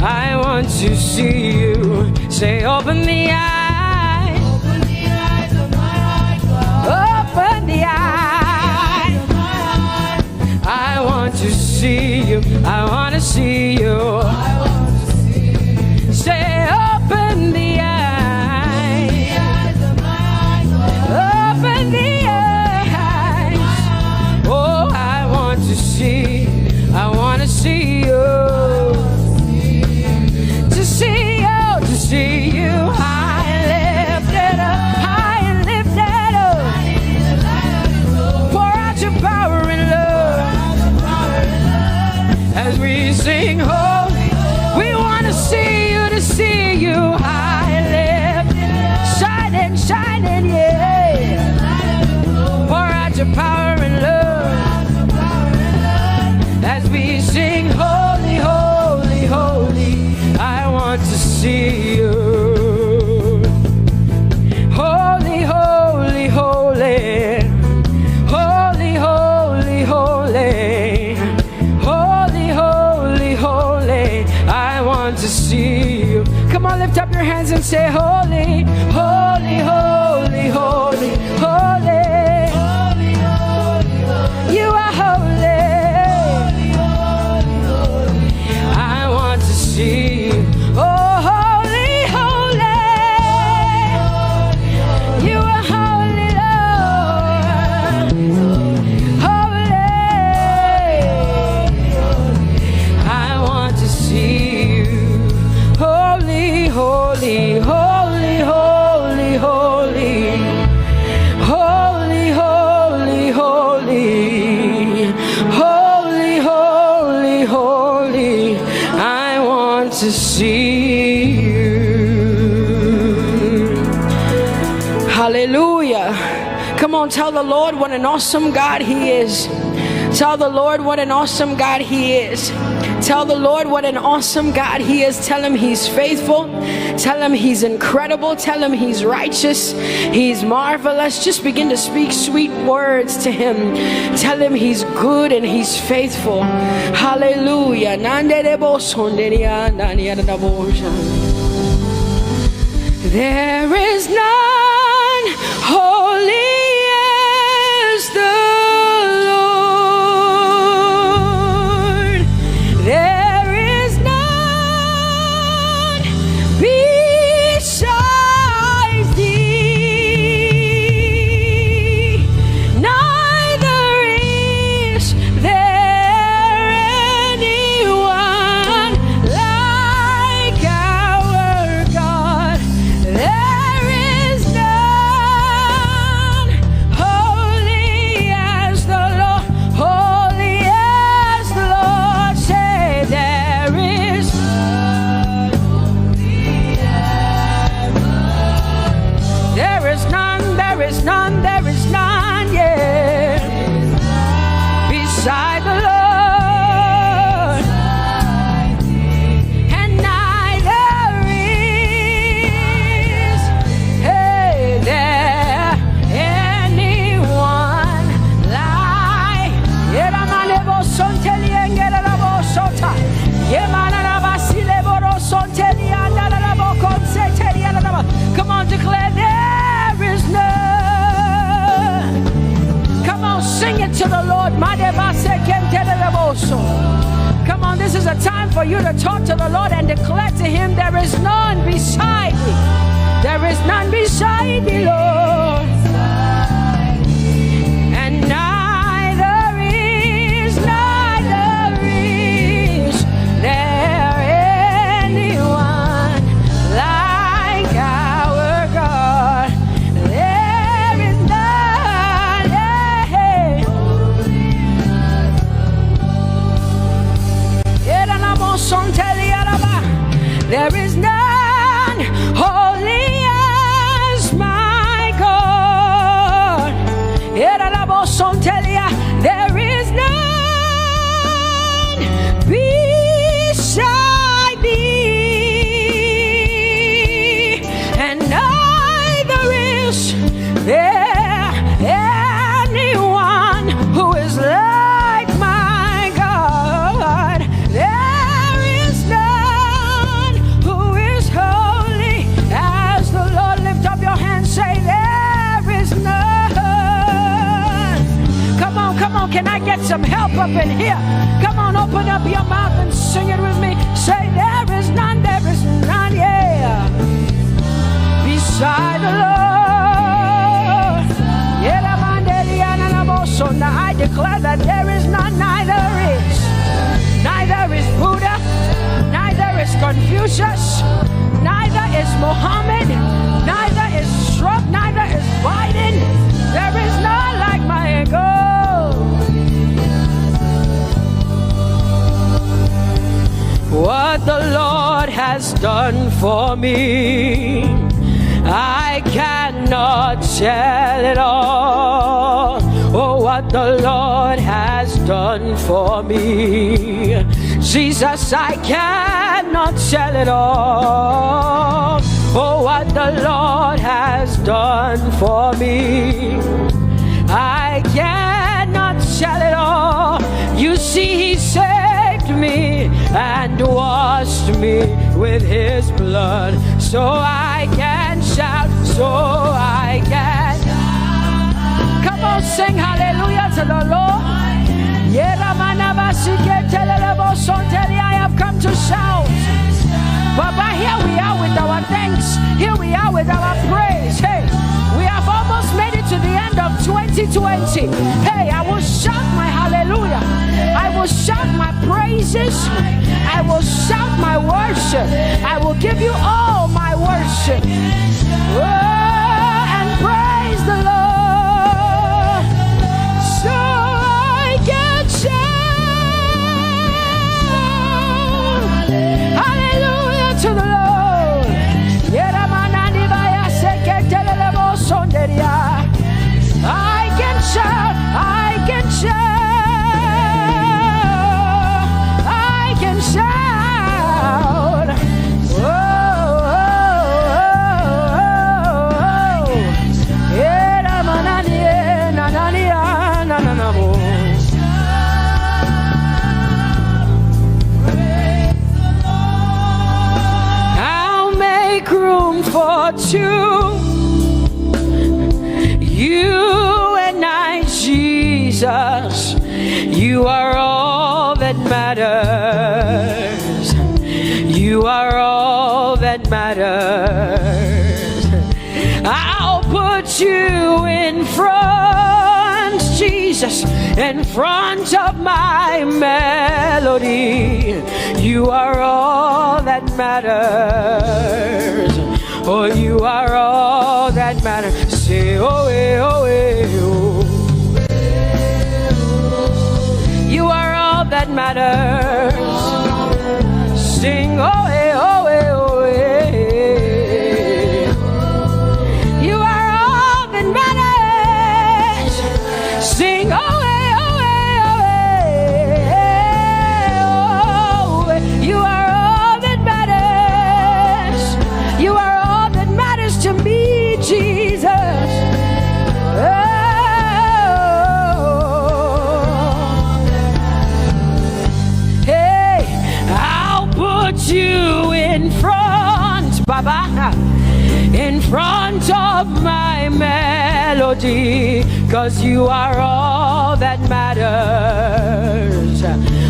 I want to see you. Say, open the eyes. Open the eyes of my heart, God. Open the eyes of my heart. I want to see you. I want to see you. I want to see you. Say, open the eyes. The eyes of my heart, God. Open the eyes. Oh, I want to see. I want to see you. To see you. To see you. High and lifted up. High and lifted up. Pour out your power and love. As we sing holy, we want to see you, high and lifted, shining, shining, yeah. Pour out your power and love. As we sing holy, holy, holy, I want to see you. Holy, holy, holy. Holy, holy, holy. Holy, holy, holy, I want to see you. Come on, lift up your hands and say, holy, holy, holy, holy, holy. Holy, holy, holy. You are holy. Holy, holy, holy. I want to see you. Oh, holy, holy. You are holy, Lord. Holy. I want to see you. Holy, holy, holy, holy, holy. Holy, holy, holy. Holy, holy, holy. I want to see you. Hallelujah. Come on, tell the Lord what an awesome God he is. Tell the Lord what an awesome God he is. Tell the Lord what an awesome God he is. Tell him he's faithful. Tell him he's incredible. Tell him he's righteous. He's marvelous. Just begin to speak sweet words to him. Tell him he's good and he's faithful. Hallelujah. There is none holy as the Lord. There is none besides thee. Neither is there anyone like our God. There is none holy as the Lord, holy as the Lord. Say there is none holy as the Lord. There is none, there is none, there is none, yeah, beside the Lord. And neither is there anyone like. Come on, declare there is none. Come on, sing it to the Lord. Come on, this is a time for you to talk to the Lord and declare to him there is none beside thee. There is none beside thee, Lord. And neither is there anyone like our God. up in here. Come on, open up your mouth and sing it with me. Say, there is none, yeah, beside the Lord. So now I declare that there is none, neither is Buddha, neither is Confucius, neither is Muhammad, neither is Trump, neither is Biden. There is none like my God. What the Lord has done for me, I cannot tell it all. Oh, what the Lord has done for me, Jesus, I cannot tell it all. Oh, what the Lord has done for me, I cannot tell it all. You see, He saved me and washed me with His blood, so I can shout, so I can. Come on, sing hallelujah to the Lord. I have come to shout. Baba, here we are with our thanks. Here we are with our praise. Hey, we have almost made it to the end of 2020. Hey, I will shout my hallelujah. I will shout my praises. I will shout my worship. I will give you all my worship. Oh, and praise the Lord. So I can shout hallelujah to the Lord. I can shout, I can shout, I can shout. Oh, I'll make room for two. You and I, Jesus, you are all that matters. You are all that matters. I'll put you in front, Jesus, in front of my melody. You are all that matters. Oh, you are all that matters. Say, oh, eh, oh, eh, oh. You are all that matters. Sing, oh, eh, oh, eh, oh, eh. You are all that matters. Sing, oh, eh, oh, eh, oh, eh. You are all that matters. You are to me, Jesus. Oh. Hey, I'll put you in front, Baba, in front of my melody, 'cause you are all that matters.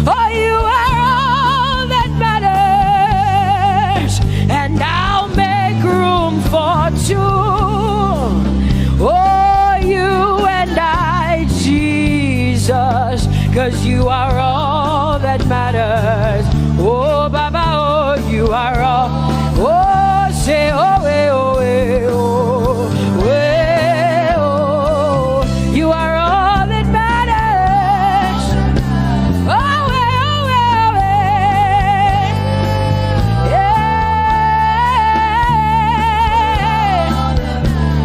Oh, you are all that matters. And I'll make room for two. Oh, you and I, Jesus, 'cause you are all that matters. Oh, Baba, oh, you are all. Oh, say, oh, eh, oh, eh, oh, eh, oh. You are all that matters. Oh, eh, oh, eh, oh, eh. Yeah.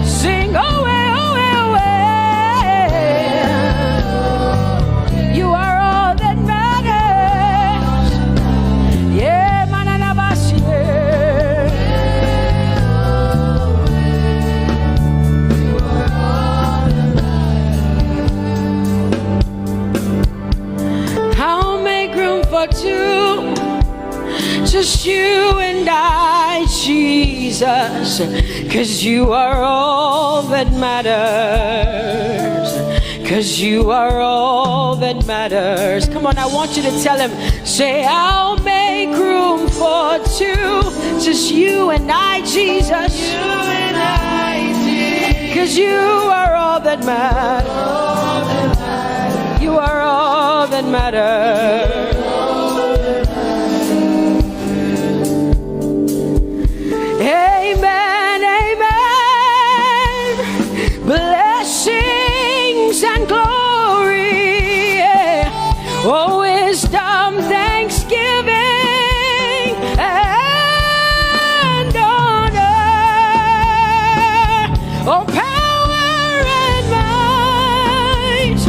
Sing, oh, eh, oh, eh, oh, eh. You are all that matters. Yeah, manana basi. I'll make room for two, just you and I, Jesus, 'cause you are all that matters. 'cause you are all that matters. Come on, I want you to tell him, say, I'll make room for two, just you and I, Jesus. You and I, Jesus. 'Cause you are all that matters. You are all that matters. Amen, amen. Blessings and glory, yeah. Oh, wisdom, thanksgiving, and honor. Oh, power and might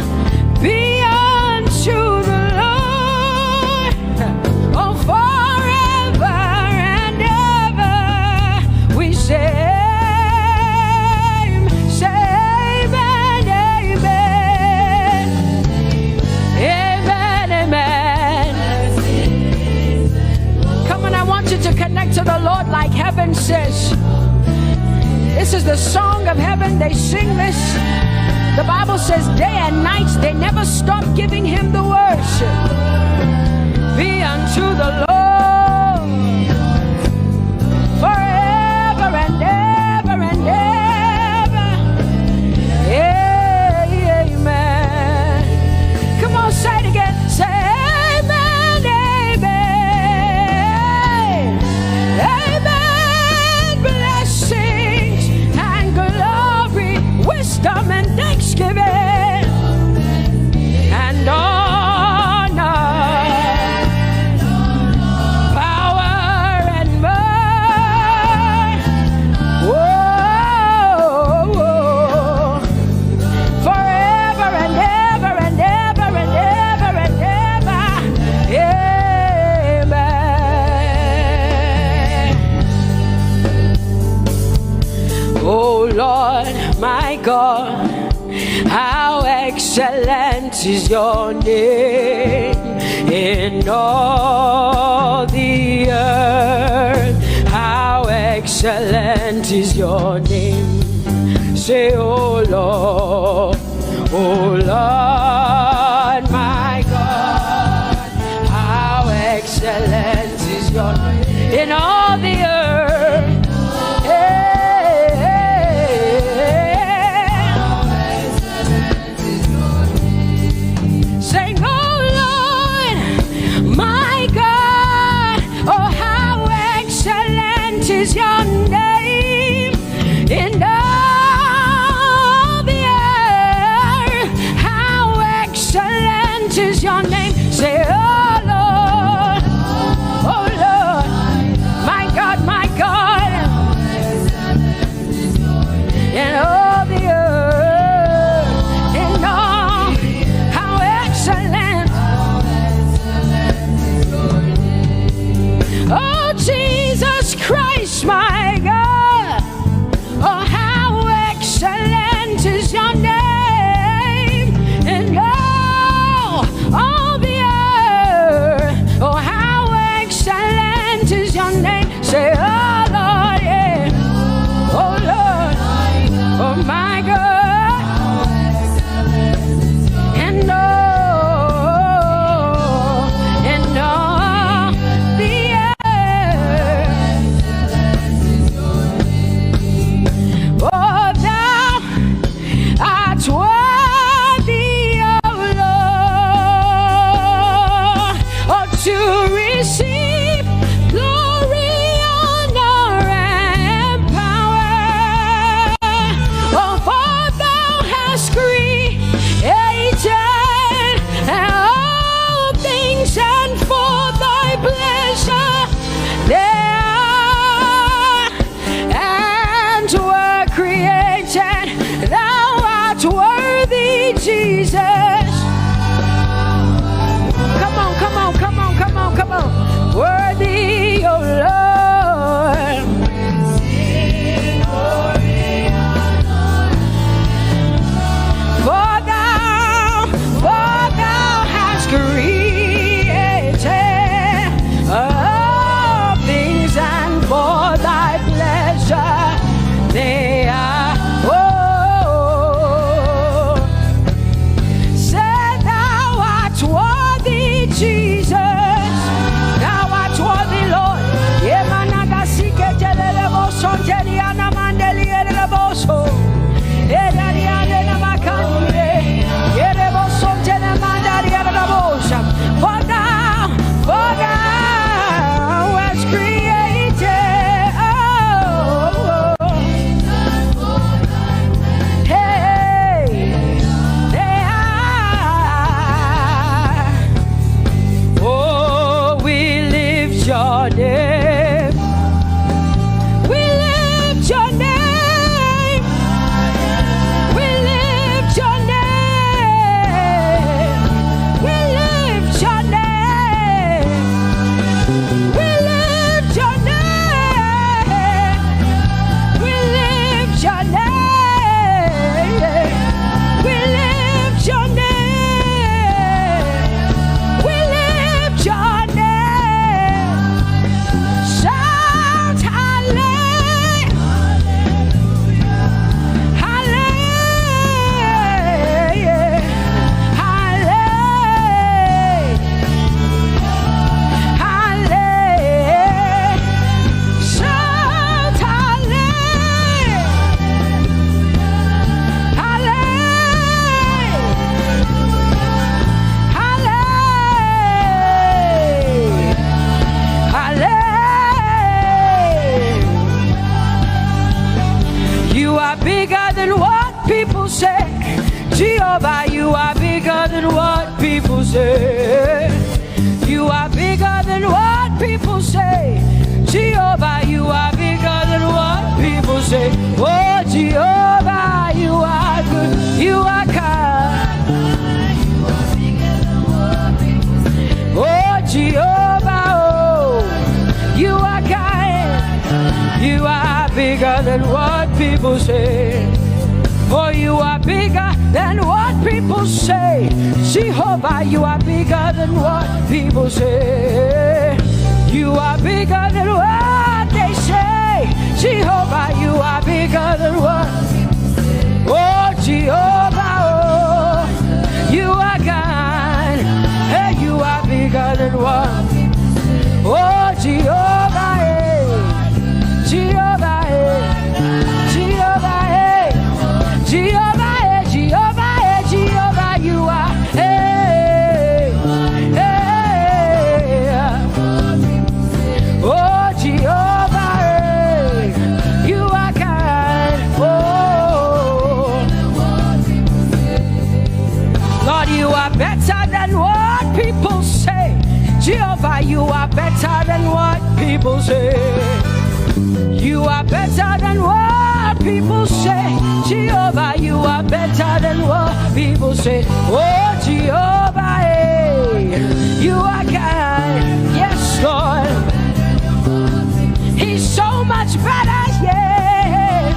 be unto the Lord. Oh, forever and ever we say, amen, amen. Amen, amen. Come on, I want you to connect to the Lord like heaven says. This is the song of heaven. They sing this. The Bible says day and night they never stop giving him the worship. Be unto the Lord forever and ever and ever. Amen. Come on, say it again. Say amen, amen. Amen. Blessings and glory, wisdom and thanksgiving, and honor, power and might. Whoa, whoa. Forever and ever and ever and ever and ever. Amen. Oh Lord, my God, how excellent is your name in all the earth. How excellent is your name. Say, oh Lord, my God, how excellent is your name in all the earth. Sing, oh Lord, my God, oh how excellent is your name in all the earth. How excellent is your name. Say, oh Lord, my God, my God, in all the earth, in all, how excellent. Oh Jesus Christ, my God, oh how excellent is your name in all the earth. Oh how excellent is your name. Say, oh Lord, yeah. Oh Lord, oh my God, and all the earth. Oh, thou art worthy, O Lord, oh, to receive glory, honor, and power. Oh, for thou hast created all things, and for thy pleasure they are and were created. Thou art worthy, Jesus. Come on, come on, come on, come on, come on. Worthy, O Lord. For thou hast created all things, and for thy pleasure they are. Oh, what people say. Jehovah, you are bigger than what people say. You are bigger than what people say. Jehovah, you are bigger than what people say. Oh, Jehovah, you are good. You are kind. Oh, Jehovah, oh, you are kind. You are bigger than what people say. Oh, you are bigger than what people say. Jehovah, you are bigger than what people say. You are bigger than what they say. Jehovah, you are bigger than what. Oh, Jehovah, oh, you are God. Hey, you are bigger than what. Oh, Jehovah, hey. Jehovah, hey. Jehovah, hey. Jehovah, hey. Jehovah, hey. Jehovah, you are. Hey, hey. Oh, Jehovah, hey. You are kind. Oh, Lord, you are better than what people say. Jehovah, you are better than what people say. You are better than what people say. Jehovah, you are better than what people say. Oh, Jehovah, hey, you are kind. Yes, Lord. He's so much better, yeah.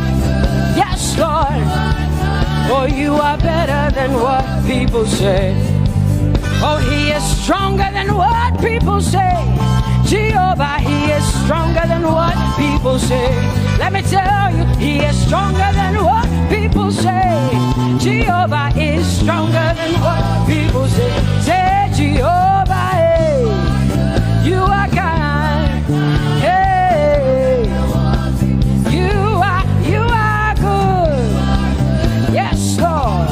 Yes, Lord. Oh, you are better than what people say. Oh, he is stronger than what people say. Jehovah, he is stronger than what people say. Let me tell you, he is stronger than what people say. Jehovah is stronger than what people say. Say, Jehovah, hey, you are kind. Hey, you are good. Yes, Lord.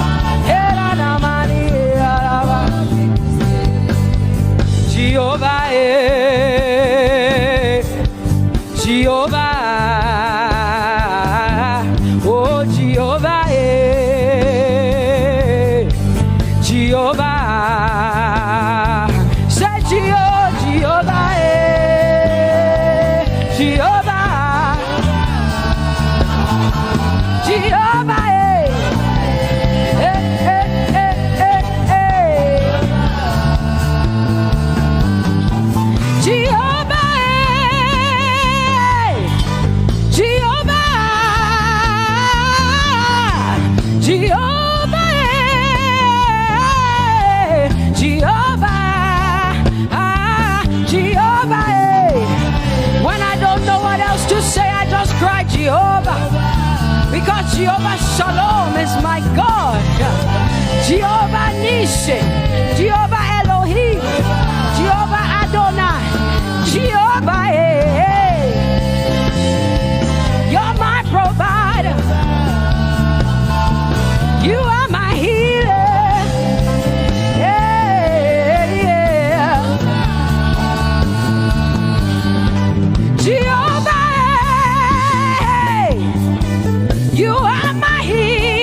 Jehovah, Jehovah, oh Jehovah, Jehovah, say Jehovah, Jehovah, Jehovah, Jehovah, because Jehovah Shalom is my God. Jehovah Nissi, Jehovah Elohim, Jehovah Adonai, Jehovah, hey, you're my provider. You are my healer. Yeah, yeah. Jehovah, you are my healer.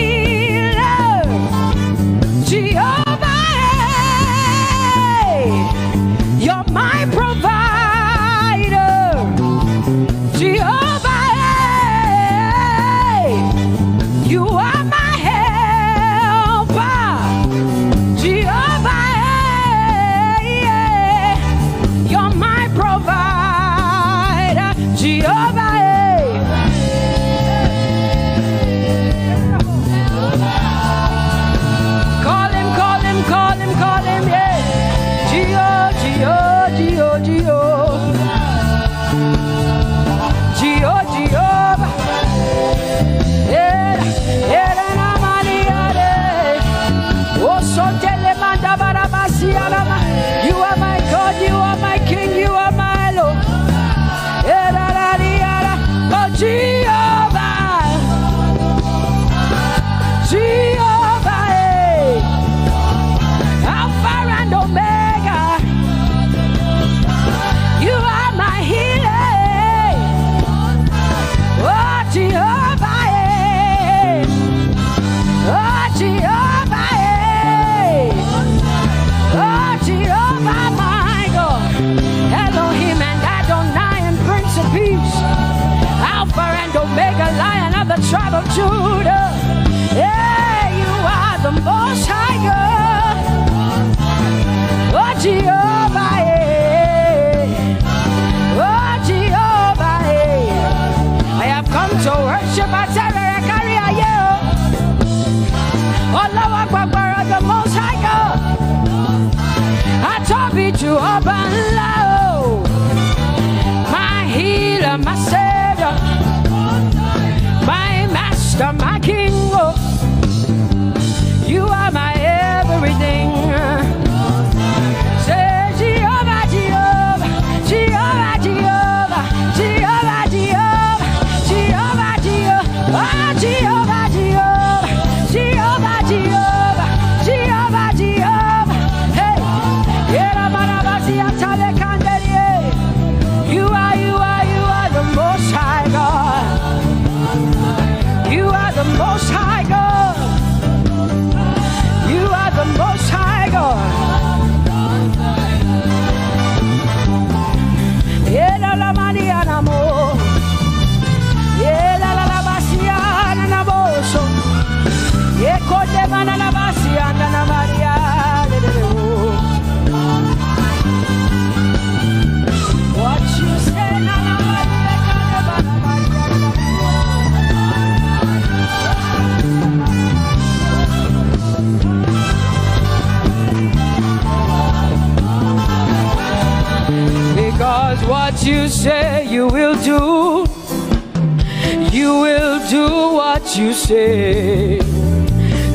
Master, my King. Oh, you are my everything. Say Jehovah, Jehovah, Jehovah, Jehovah, Jehovah, Jehovah, Jehovah, Jehovah, Jehovah, Jehovah, Jehovah, Jehovah, Jehovah, Jehovah. Hey, you are the Most High God. You are the Most High God. You are the Most High God. Ela la Mariana mo. Ela la Bassiana na boso. Eko de mana la Bassiana na Maria. What you say na na Maria na Maria. Because what you say you will do. You will do what you say.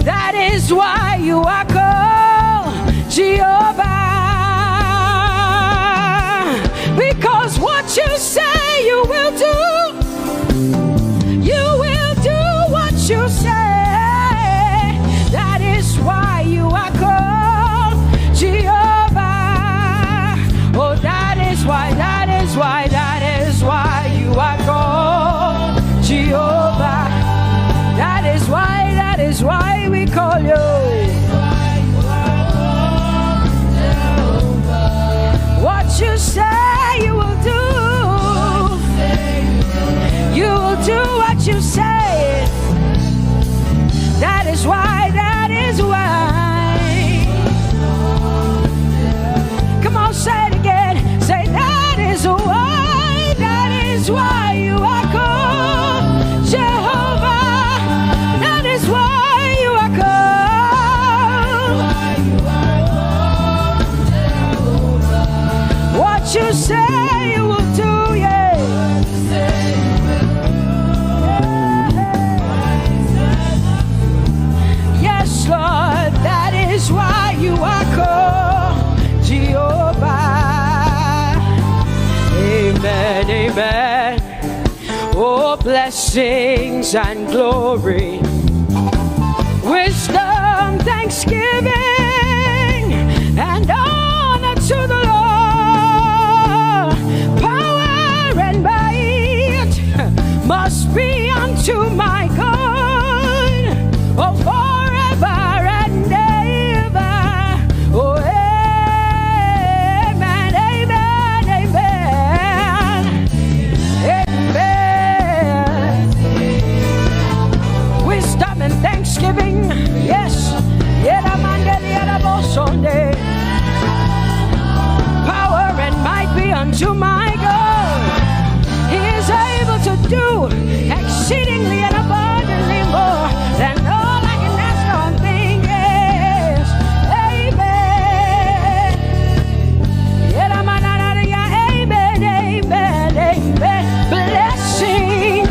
That is why you are called Jehovah. Because what you say you will do. You will do what you say. That is why you are called Jehovah. Oh, that is why you are called Jehovah. That is why we call you. What you say you will do. You will do what you say. That is why. Come on, say it again. Say that is why you are called Jehovah. That is why you are called. What you say you will do, yeah. Yes, Lord, that is why you are called Jehovah. Amen, amen. Oh, blessings and glory, wisdom, thanksgiving, and honor to the Lord. Power and might must be unto my God. Oh, forever and ever. Oh, amen, amen, amen. Amen. Wisdom and thanksgiving, yes. Power and might be unto my God. He is able to do exceedingly and abundantly more than all I can ask or think. Yes. Amen. Amen, amen, amen. Blessings,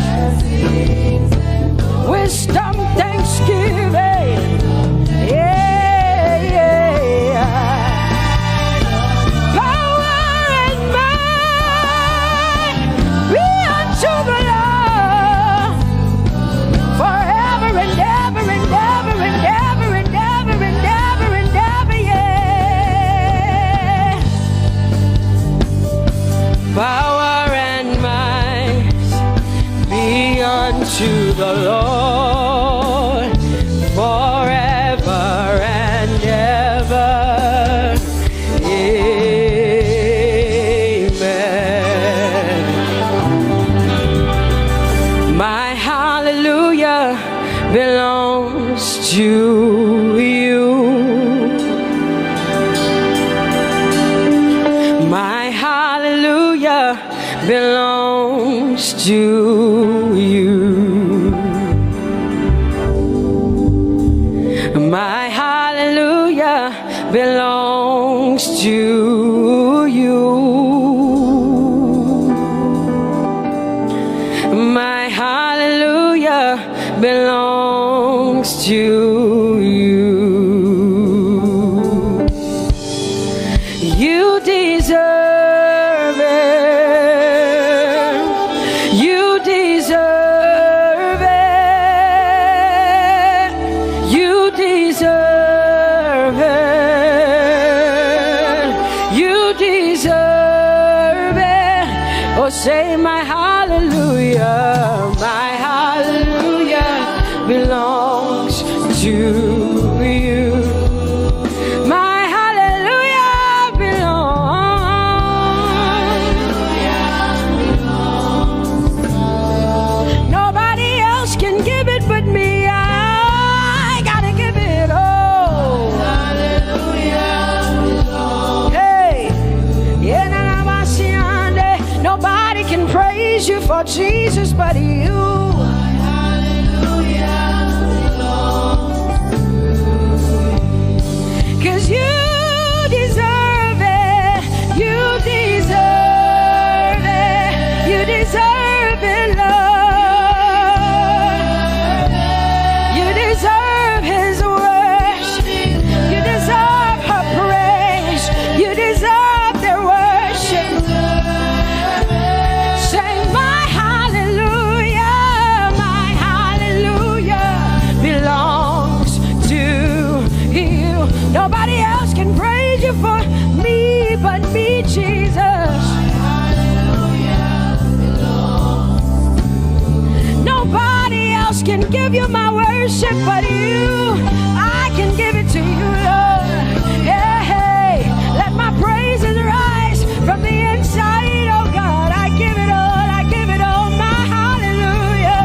wisdom, thanksgiving. Yeah, yeah. Power and might be unto the Lord forever and ever and ever and ever and ever and ever and ever, yeah. Power and might be unto the Lord forever and ever. Amen. My hallelujah belongs to you. My hallelujah belongs to you. My hallelujah belongs to you. My hallelujah belongs belongs to you. You deserve it. You deserve it. You deserve it. You deserve it. Oh, say my hallelujah. My hallelujah belongs to you. My hallelujah belongs. Nobody else can give it but me. I gotta give it all. Hey, nobody can praise you for Jesus but you. Cause you deserve it. You deserve it. You deserve it, Lord. You deserve His worship. You deserve her praise. You deserve their worship. Say my hallelujah belongs to you. Nobody else can praise you for me but me, Jesus. Nobody else can give you my worship but you. I can give it to you, Lord. Yeah, hey, let my praises rise from the inside, oh God. I give it all, I give it all, my hallelujah.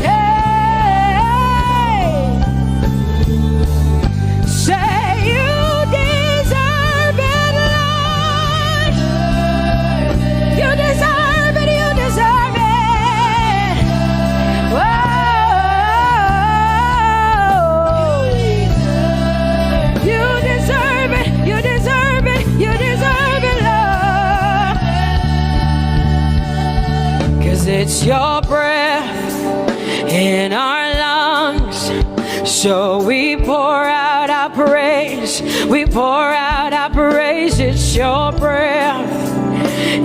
Hey, say you deserve it, Lord. You deserve it, you deserve it. Whoa. You deserve it, you deserve it, you deserve it, Lord. 'Cause it's your breath in our lungs. So we pour out our praise. We pour out our praise. It's your breath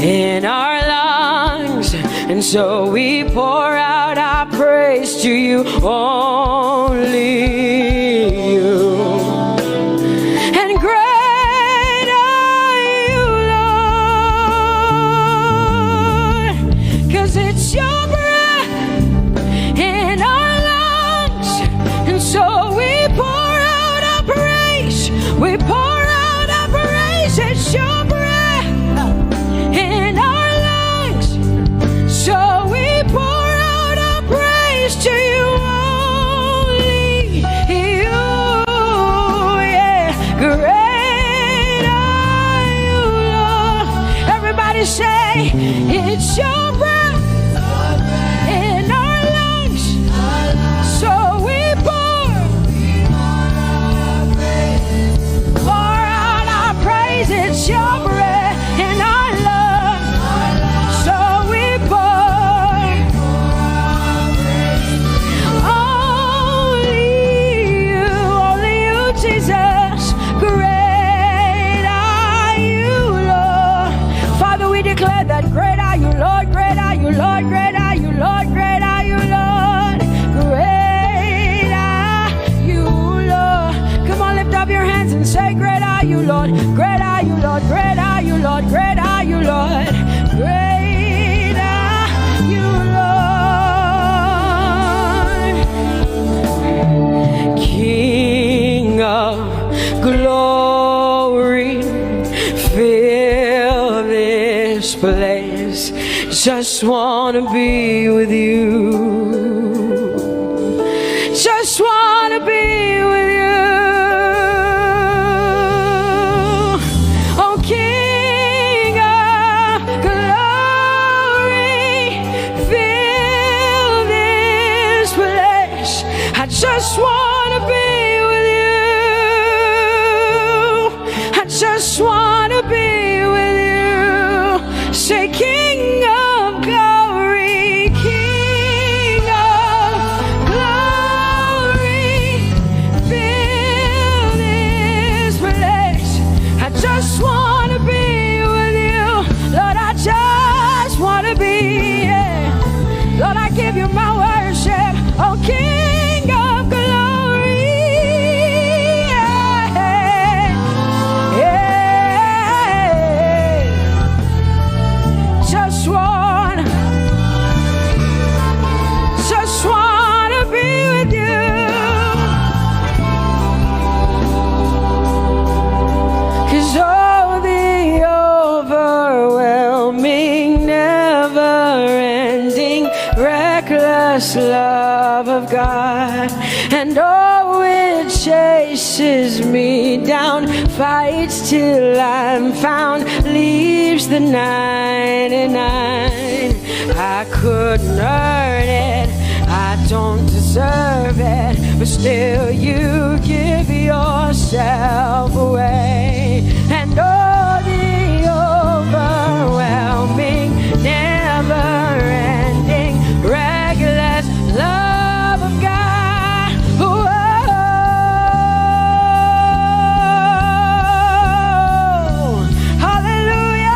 in our lungs. And so we pour out our praise to you, only you. And great are you, Lord. 'Cause it's your breath in our lungs. And so we pour out our praise. We pour out our praise. It's your breath in our lungs. So we pour out our praise to you, only you. Yeah, great are you, Lord. Everybody say, it's your breath in our lungs. So we pour out our praise. It's your breath in our lungs. So we pour only you, Jesus. Great are you, Lord. Father, we declare that great are you, Lord. Great are you, Lord. Great are you, Lord. Great are you, Lord. Great are you, Lord. Come on, lift up your hands and say, great are you, Lord. Great are you, Lord. Great are you, Lord. Great are you, Lord. Great are you, Lord. King of glory, fill this place. Just wanna be with you. Just wanna be with you. Oh, King of glory, fill this place. I just wanna be with you. I just wanna be with you. Say, King of glory, King of glory. and oh, it chases me down, fights till I'm found, leaves the 99. I couldn't earn it, I don't deserve it, but still you give yourself away. And oh, the overwhelming, never-ending, reckless love of God. Whoa. Hallelujah.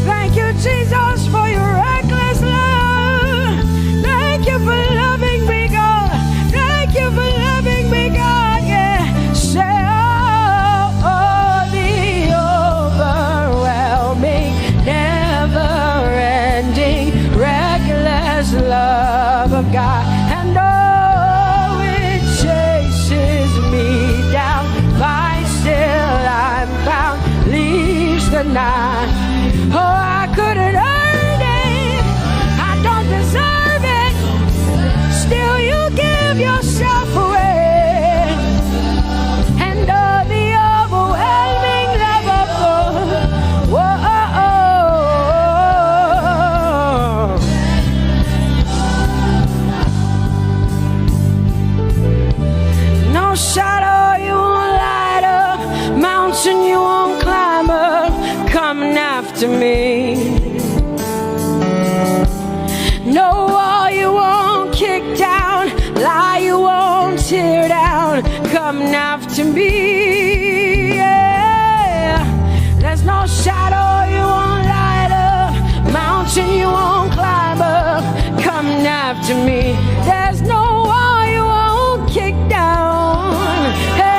Thank you, Jesus, for your reckless love. Thank you for loving me, God. Thank you for loving me, God. Yeah. Say, oh, the overwhelming, never-ending, reckless love of God. And oh, it chases me down, fights till I'm found, leaves the 9. Oh, I couldn't earn it, I don't deserve it, still you give yourself away. And oh, the overwhelming love of God. Whoa. No shadow you won't light up, mountain you won't climb up, coming after me. No wall you won't kick down, lie you won't tear down, coming after me. Yeah. There's no shadow you won't light up, mountain you won't climb up, coming after me. There's no wall you won't kick down. Hey.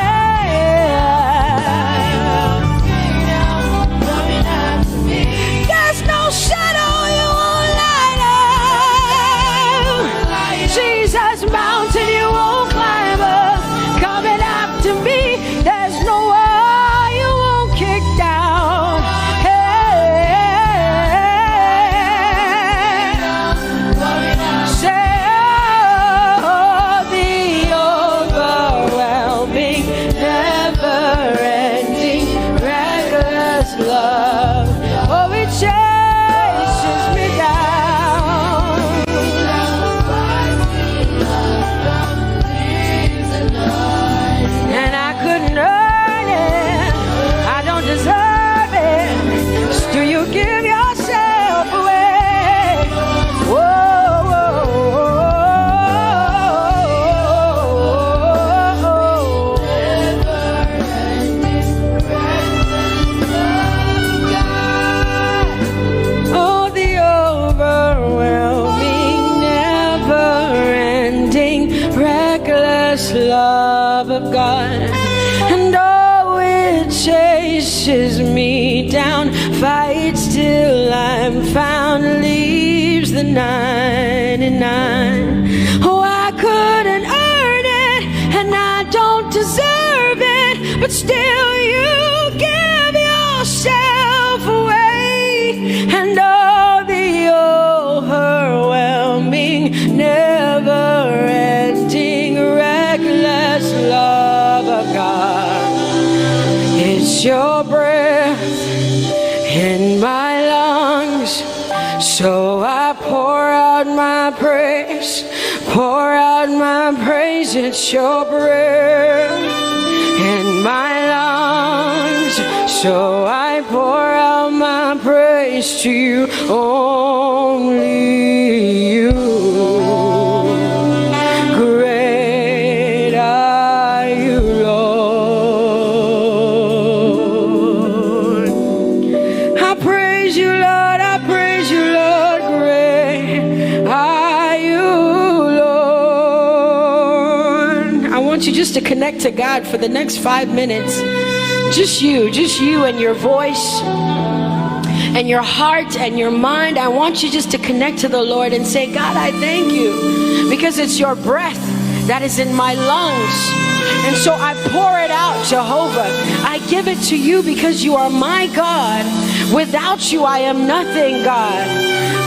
There's no shadow you won't light up. Jesus, mountain you won't climb up, coming after me. There's no wall you won't kick down. Hey. Say, oh, the overwhelming, never-ending, reckless love. Oh, it chases me down. And I couldn't earn it, I don't deserve it, still you give yourself away. Whoa, whoa, whoa. Oh, the overwhelming, never-ending, reckless love of God. And oh, it chases me down, fights till I'm found, leaves the 99. Oh, I couldn't earn it, and I don't deserve it, but still you give yourself away. And oh, the overwhelming, never-ending, reckless love of God. It's your breath in my lungs, so I pour out my praise, pour out my praise. It's your breath in my lungs, so I pour out my praise to you, only you. Great are you, Lord. I praise you, Lord, I praise you, Lord. Great are you, Lord. I want you just to connect to God for the next 5 minutes. Just you and your voice and your heart and your mind. I want you just to connect to the Lord and say, God, I thank you because it's your breath that is in my lungs. And so I pour it out, Jehovah. I give it to you because you are my God. Without you, I am nothing, God.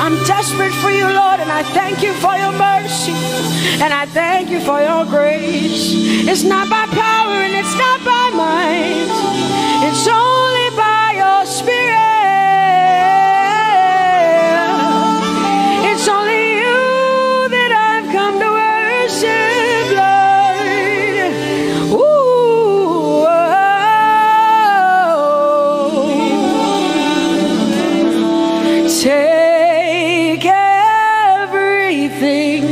I'm desperate for you, Lord, and I thank you for your mercy. And I thank you for your grace. It's not by power and it's not by might. It's only by your Spirit. It's only you that I've come to worship, Lord. Ooh, take everything.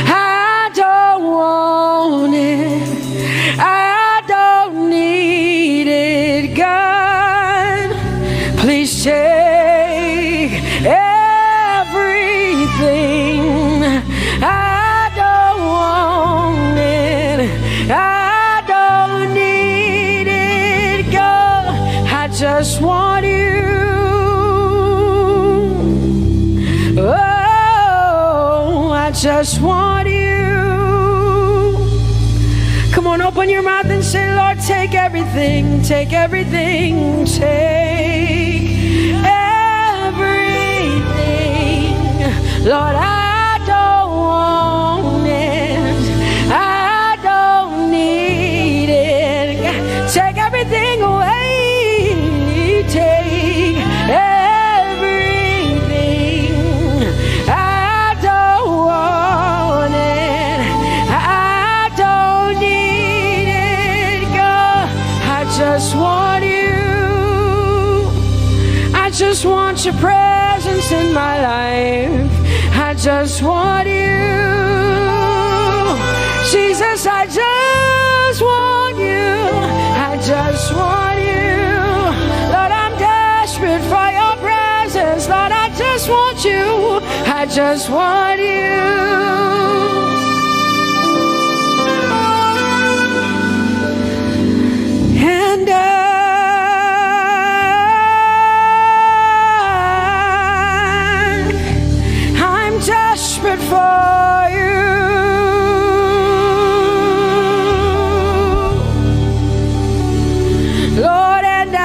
I don't want it. I don't need it, God. Please take everything. I don't want it. I don't need it, God. I just want you. Oh, I just want you. Come on, open your mouth and say, Lord, take everything, take everything, take everything. Lord, I don't want it. I don't need it. Take everything away. Take everything. I don't want it. I don't need it, God. I just want you. I just want your presence in my life. I just want you. Jesus, I just want you. I just want you. Lord, I'm desperate for your presence. Lord, I just want you. I just want you. And I'm desperate for you. Lord, and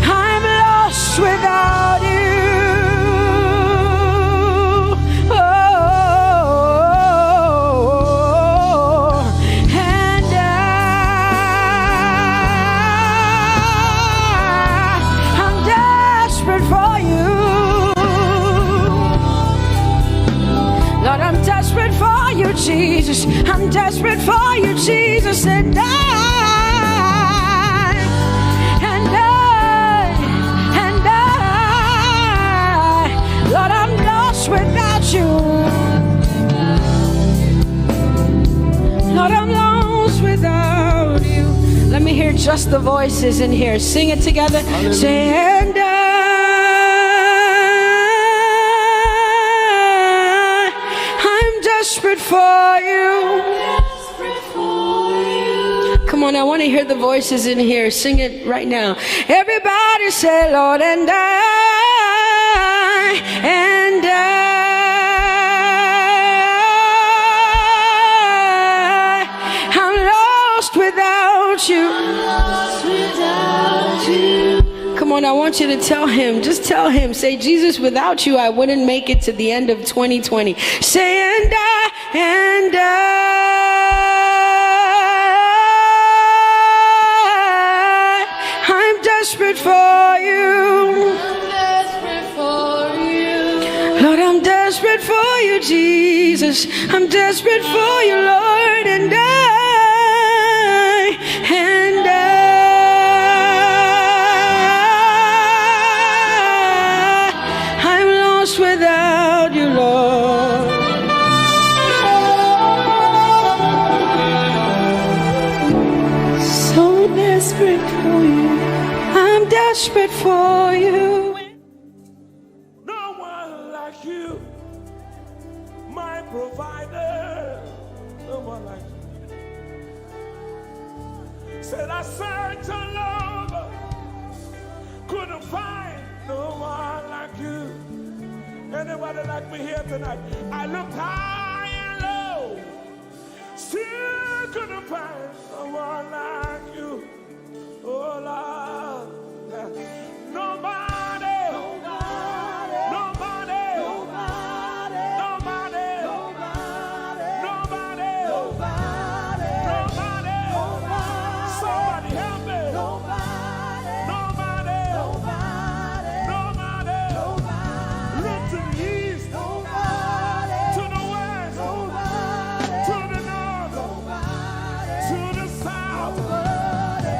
I'm lost without you. Oh, and I'm desperate for you. Lord, I'm desperate for you, Jesus. I'm desperate for you, Jesus. And Lord, I'm lost without you. Lord, I'm lost without you. Let me hear just the voices in here. Sing it together. Say, and I'm desperate for you. Come on, I want to hear the voices in here. Sing it right now. Everybody say, Lord, and I'm lost without you. Come on, I want you to tell him. Just tell him. Say, Jesus, without you, I wouldn't make it to the end of 2020. Say, and I'm desperate for you. Lord, I'm desperate for you, Jesus. I'm desperate for you, Lord, and I'm lost without you, Lord. So desperate for you. I'm desperate for you. No one like you, my provider. No one like you. Said I searched all over, couldn't find no one like you. me here tonight. I looked high and low, still couldn't find someone like you. Oh Lord, nobody, nobody, nobody, nobody, nobody, nobody, nobody, nobody, somebody help me. Nobody, nobody, nobody, nobody, look to the east, nobody, to the west, nobody, to the north, nobody, to the south, nobody,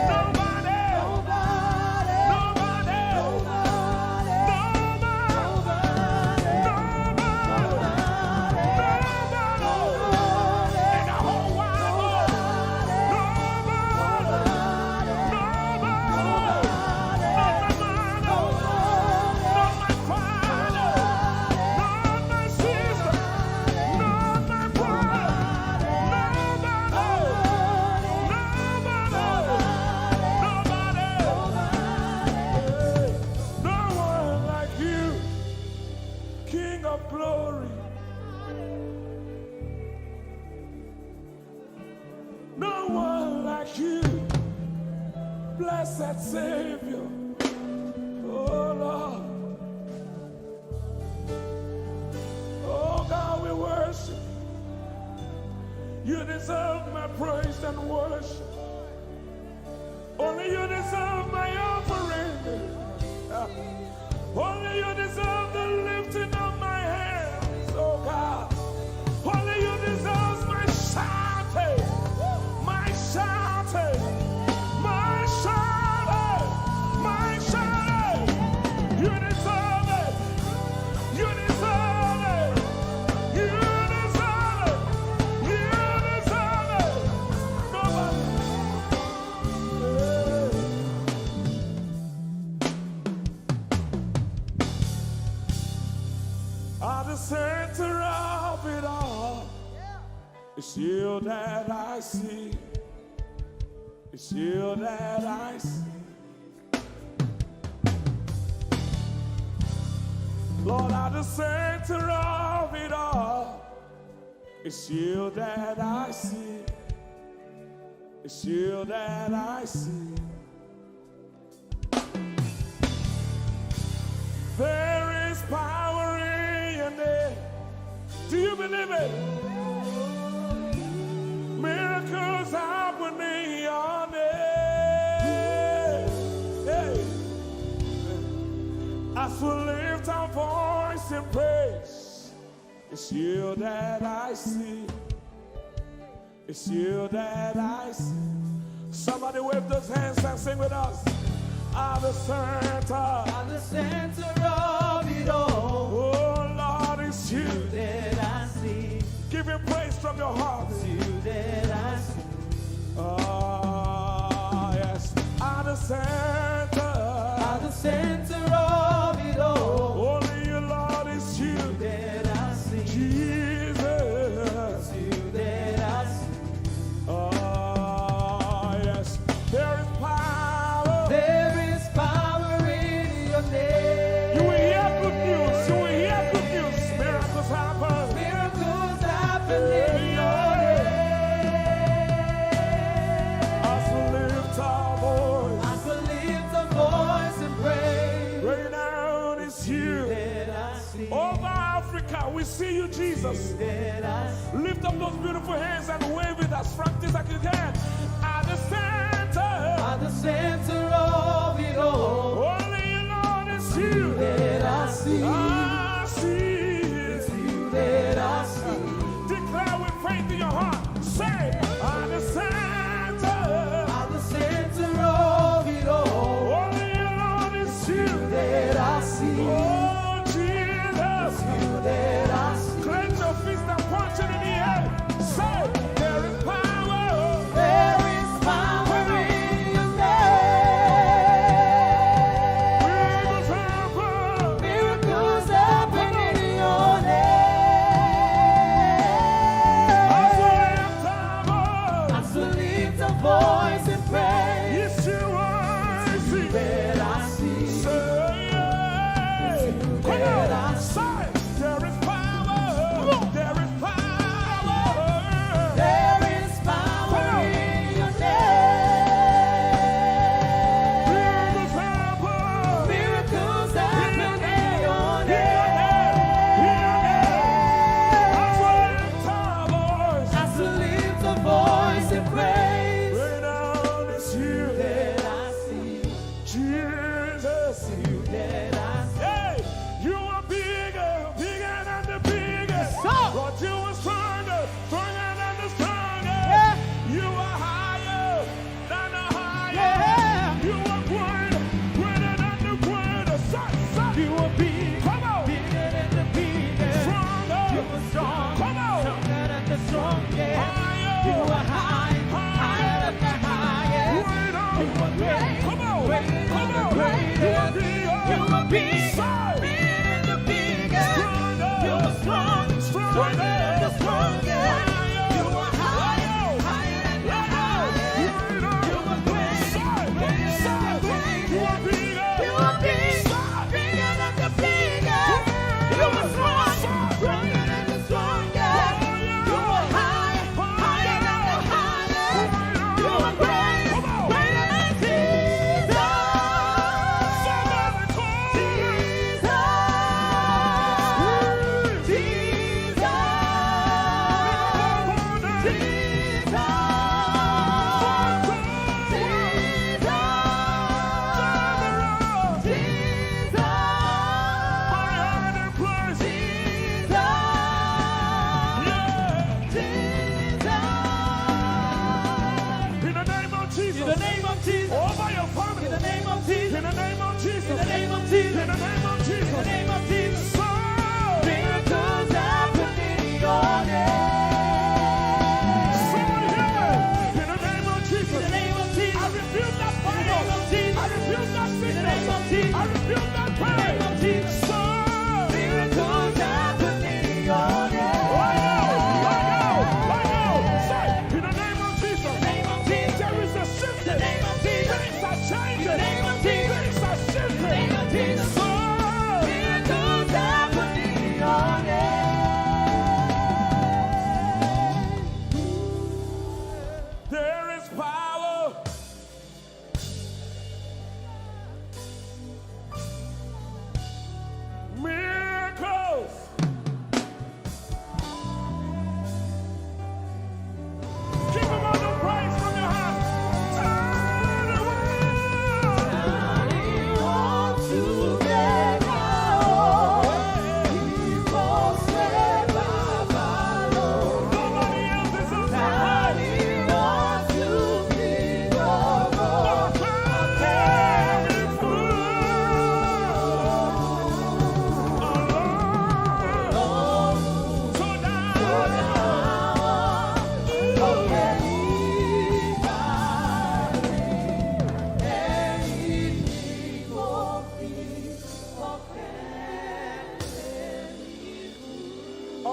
nobody, nobody, nobody, in the whole wide world, glory. No one like you, blessed Savior. Oh Lord, oh God, we worship. You deserve my praise and worship. Only you deserve my offering. Only you deserve the lifting of my hands, oh God. Only you deserve my shouting, my shouting, my shouting, my shouting. You deserve it. You deserve it. You deserve it. You deserve it. Nobody. At the center of it all, it's you that I see. It's you that I see. Lord, at the center of it all, it's you that I see. It's you that I see. There is power in your name. Do you believe it? Miracles happen in your name. Hey. As we lift our voice in praise, it's you that I see. It's you that I see. Somebody wave those hands and sing with us. At the center of it all. Oh Lord, it's you that I see. Give him praise from your heart. It's you that I see. Oh yes. At the center of it all. Only you, Lord, it's you that I see. Jesus. It's you that I see. Oh yes. There is power. There is power in your name. You will hear good news. You will hear good news. Miracles happen. Miracles happen in your name. As we lift our voice. As we lift our voice and pray. Right now it's you. That I see. Over Africa, we see you, Jesus. That I see. Lift up those beautiful hands and wave it as frantic as you can. At the center of it all. Only you, Lord, it's you that I see. I see. It's you that I see. Declare with faith in your heart. Say, at the center of it all. Only you, Lord, it's you that I see. Oh, Jesus. It's you that I see. Clench your fist and punch it in the air. Say, there is power. There is power in your name. Miracles happen.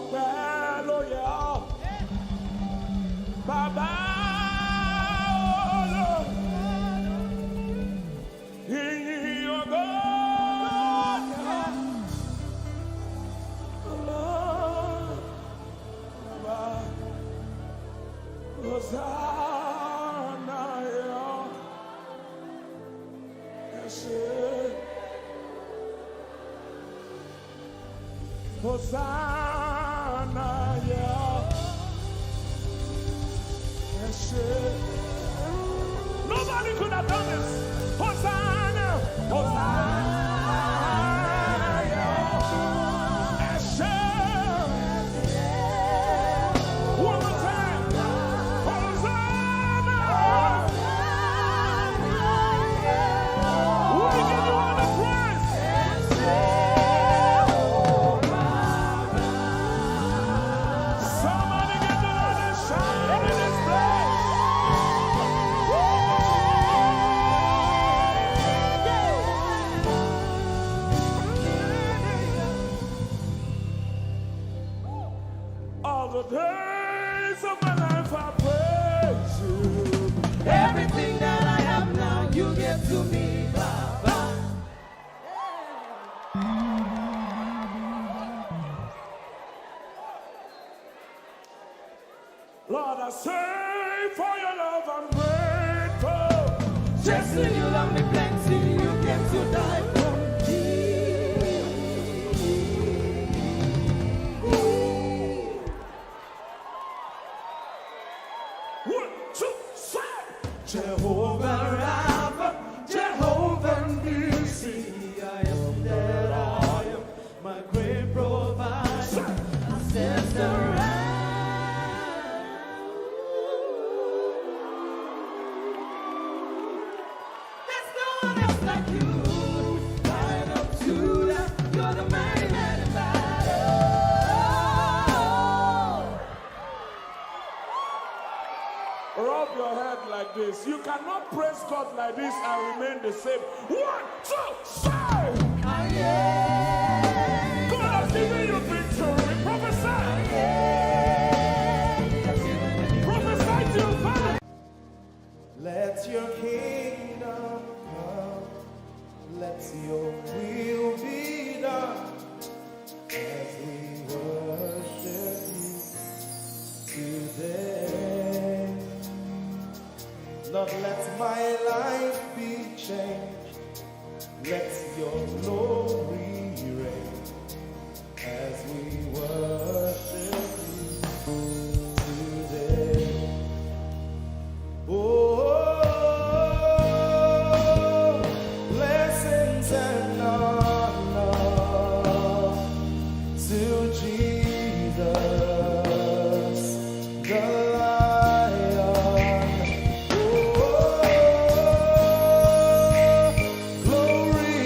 ọpẹ́ ló yẹ ọ́. Bàbá ìyìn ògo Hosanna yọ ẹ̀ṣẹ̀. Hosanna yọ ẹ̀ṣẹ̀. Nobody could have done this. Hosanna, Hosanna yọ ẹ̀ṣẹ̀. One more time. Hosanna. We give you all the praise. Somebody give the Lord a shout in this place. All the days of my life I praise you. Everything that I have now, you give to me, Baba. Lord, I say for your love I'm grateful. Just when you love me plenty, you came to die for me. One, two, three. Jehovah Rapha, Jehovah Nissi, I am that I am, my great provider. I stand around. There's no one else like you. Lion of Judah, you're the mighty man in battle. Rub your head like this. You cannot praise God like this and remain the same. One, two, three. God has given you victory. Prophesy. Prophesy to your father. Let your kingdom come. Let your will be done as we worship you today. Lord, let my life be changed. Let your glory reign as we worship you today. Oh, blessings and honor to Jesus, the Lion. Oh, glory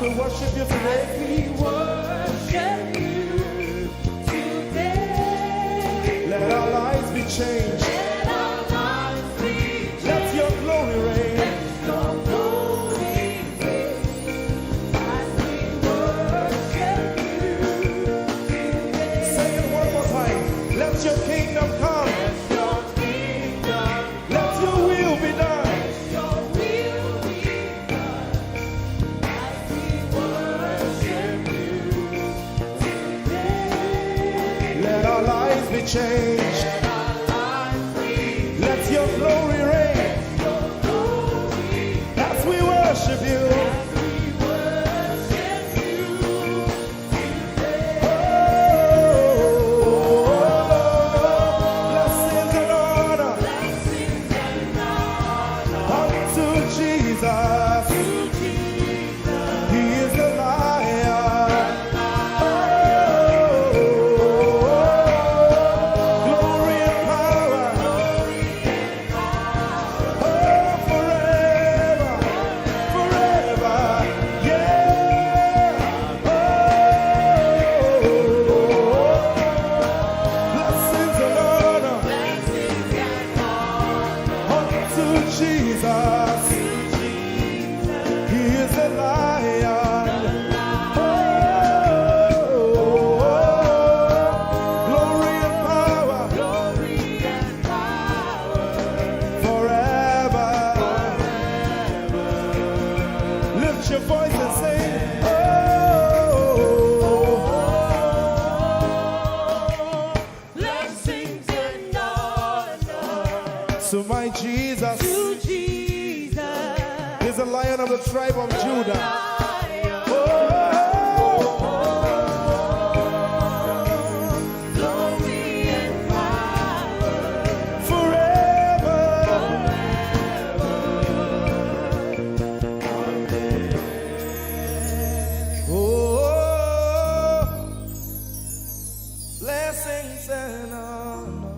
we worship you today. We worship you today. Let our lives be changed. Let our lives be changed. Let your glory reign. Let your glory reign. As we worship you today. Say it one more time. Let your kingdom come. Let your kingdom Let your will be done. Your will be done. As we worship you today. Let our lives be changed. Let our lives be Let your glory reign. your glory. As we worship you. We worship you today. Blessings and honor Blessings and honor unto Jesus. to Jesus. He is the lion. Glory and power. Forever. Forever. Yeah. Blessings and honor Blessings and honor unto Jesus. He is the lion. Glory and power forever. Lift your voice and sing. blessings and honor To my Jesus to Jesus. is the lion of the tribe of Judah. Glory and power Forever. Blessings and honor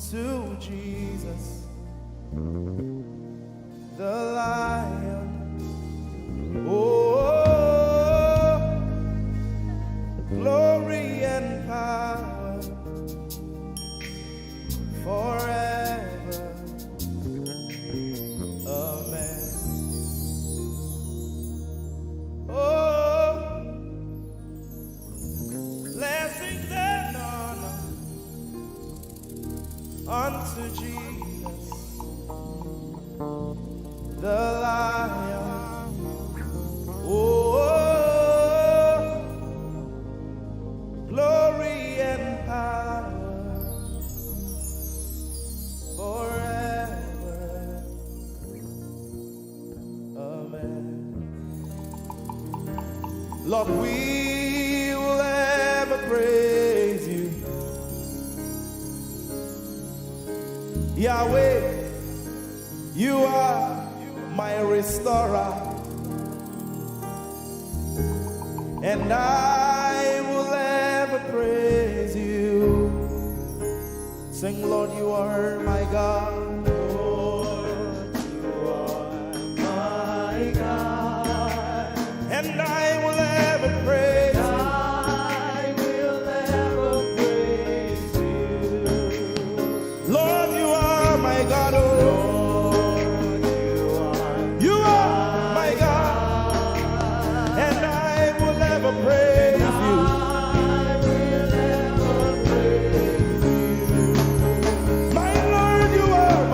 to Jesus, the lion. Glory and power forever. Amen. Blessings and honor unto Jesus, the lion. Glory and power forever. Amen. Lord, we will ever praise you. Yahweh, you are my restorer, and I will ever praise you. Sing, Lord, you are my God. Lord, you are my God, and I will ever praise you. I will ever praise you. Lord, you are my God. You are my God, and I will ever praise you. My Lord, you are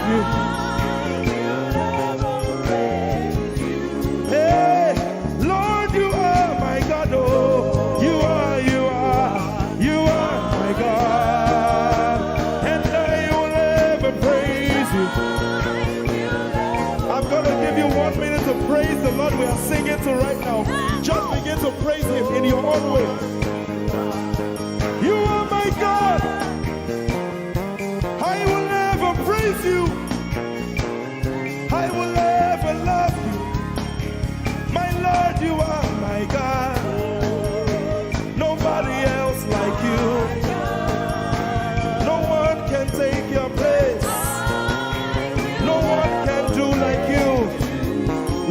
you. Hey, Lord, you are my God. Oh, you are my God. And I will ever praise you. I'm going to give you 1 minute to praise the Lord. We are singing to right now. Just begin to praise him in your own way. You are my God. I will never praise you. I will ever love you. My Lord, you are my God. Nobody else like you. No one can take your place. No one can do like you.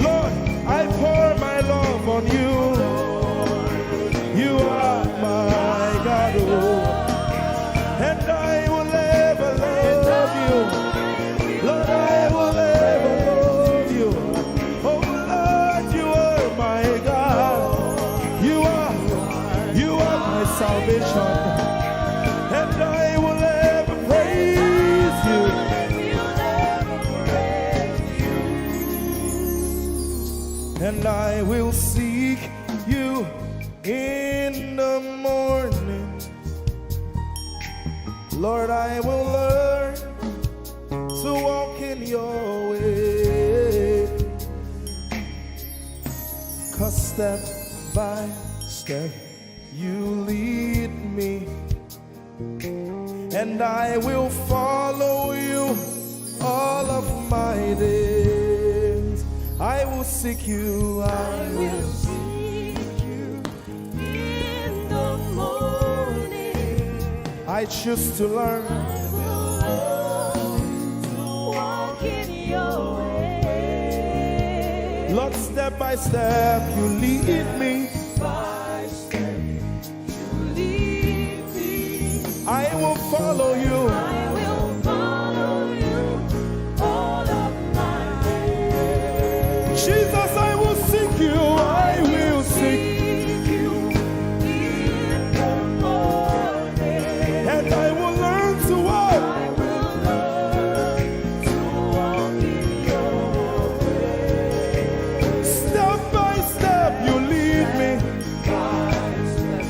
Lord, I pour my love on you. You are my God, oh. And I will ever love you. Lord, I will ever love you. Oh Lord, you are my God. You are my salvation. And I will ever praise you. And I will seek you in the morning. Lord, I will learn to walk in your way. 'Cause step by step you lead me, and I will follow you all of my days. I will seek you, I will seek you in the morning. I choose to learn. I will learn to walk in your way. Lord, step by step you lead me. By step you lead me. I will follow you. I will follow you all of my days. Jesus, I will seek you. I will seek you in the morning. And I will learn to walk. I will learn to walk in your way. Step by step you lead me. By step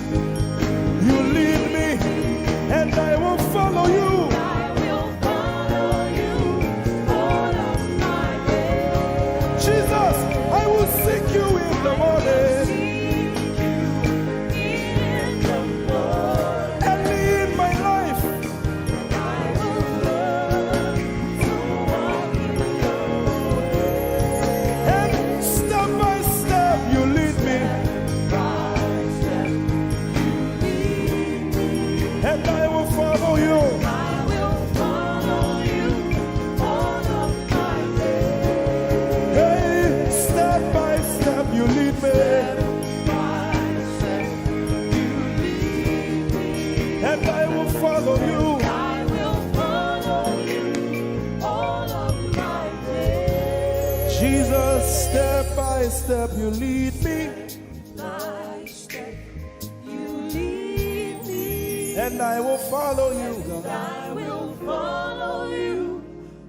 you lead me. And I will follow you. I will follow you all of my days. Jesus, I will seek you in the morning. Early in my life, I will learn to walk in your way. And step by step you lead me. By step you lead me. And I will follow you. I will follow you all of my days. Hey, step by step you lead me. By step you lead me. And I will follow you. I will follow you all of my days. Jesus, step by step you lead me. By step you lead me. And I will follow you, God. I will follow you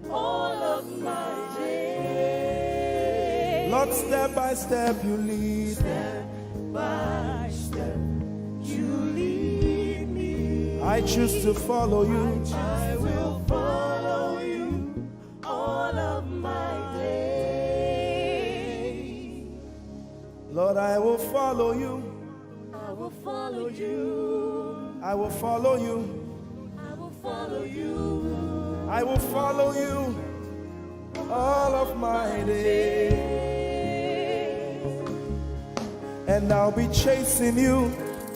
all of my days. Lord, step by step you lead. Step by step you lead me. I choose to follow you. I will follow you all of my days. Lord, I will follow you. I will follow you. I will follow you. I will follow you. I will follow you all of my days. And I'll be chasing you.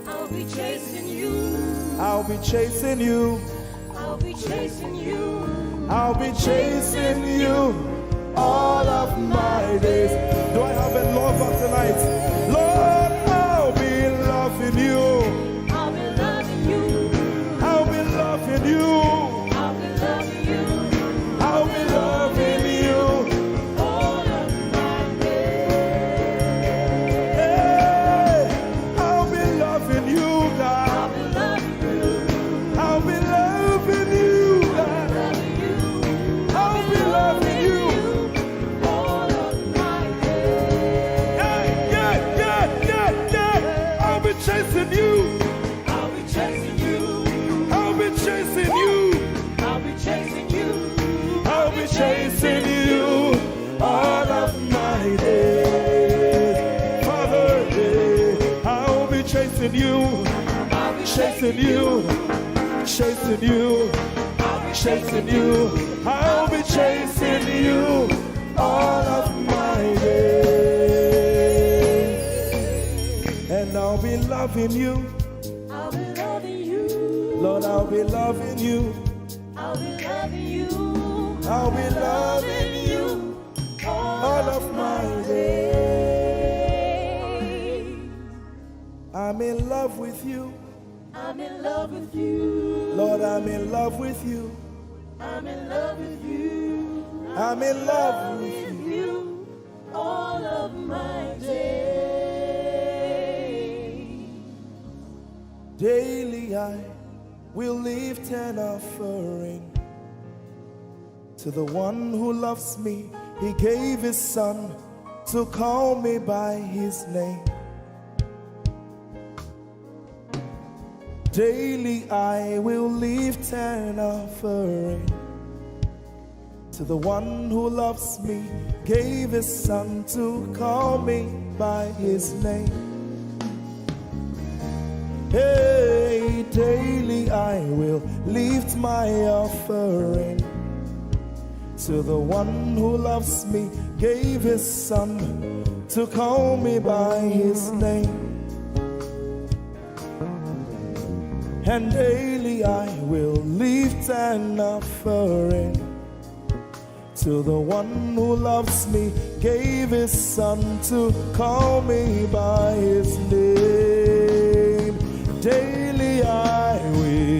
I'll be chasing you. I'll be chasing you. I'll be chasing you. I'll be chasing you all of my days. Do I have a lover tonight? Lord, I'll be loving you. I'll be loving you. I'll be loving you. I'll be loving you. I'll be loving you all of my days. Hey, I'll be loving you, God. I'll be loving you. I'll be loving you, God. I'll be chasing you, chasing you, chasing you, chasing you. I'll be chasing you all of my days. And I'll be loving you. I'll be loving you. Lord, I'll be loving you. I'll be loving you. I'll be loving you all of my days. I'm in love with you. I'm in love with you. Lord, I'm in love with you. I'm in love with you. I'm in love with you all of my days. Daily I will lift an offering to the one who loves me. He gave his son to call me by his name. Daily I will lift an offering to the one who loves me, gave his son to call me by his name. Hey, daily I will lift my offering to the one who loves me, gave his son to call me by his name. And daily I will lift an offering to the one who loves me, gave his son to call me by his name. Daily I will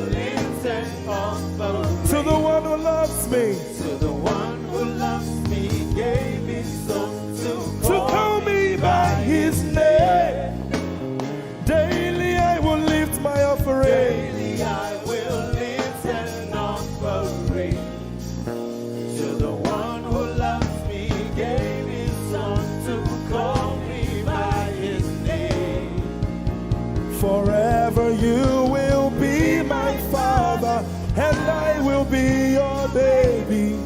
lift an offering to the one who loves me, to the one who loves me, gave his son to call me by his name. Daily I will lift my offering. Daily I will lift an offering to the one who loves me, gave his son to call me by his name. Forever you will be my father, and I will be your baby,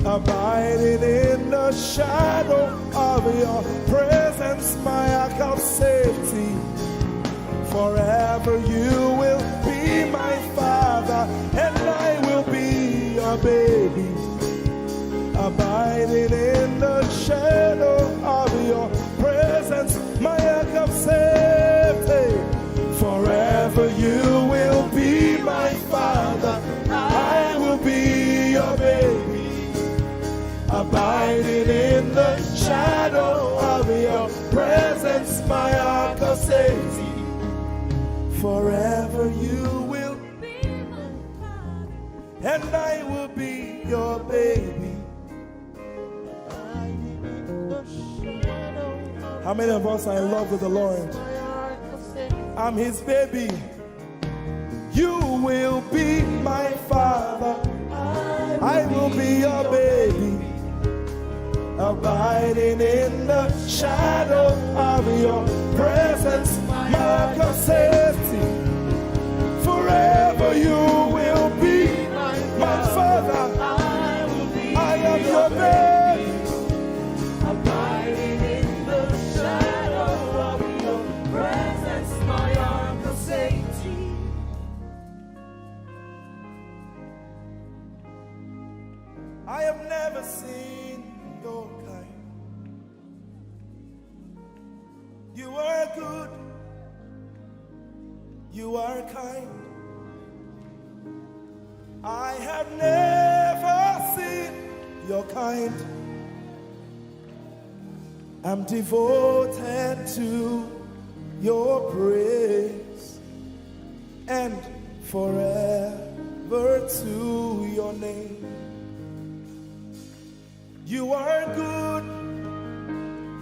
abiding in the shadow of your presence, my ark of safety. Forever you will be my father, and I will be your baby, abiding in the shadow of your presence, my ark of safety. Forever you will be my father, I will be your baby, abiding in the shadow of your presence, my ark of safety. Forever you will be my father, and I will be your baby. How many of us are in love with the Lord? I'm his baby. You will be my father, I will be your baby, abiding in the shadow of your presence, mark of safety. Forever you will be my father, I am your baby, Abiding in the shadow of your presence, my ark of safety. I have never seen your kind. You are good, you are kind. I have never seen your kind. I'm devoted to your praise and forever to your name. You are good,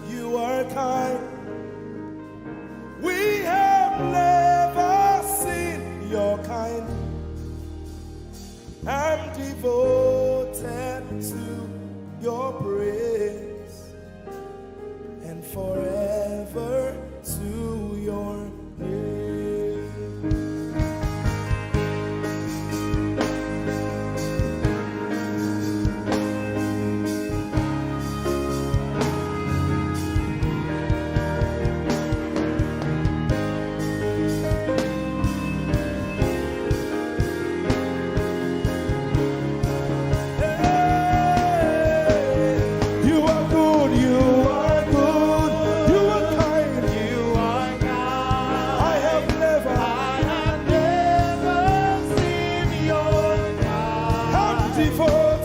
you are kind. We have never seen your kind. I'm devoted to your praise and forever to your name. devoted.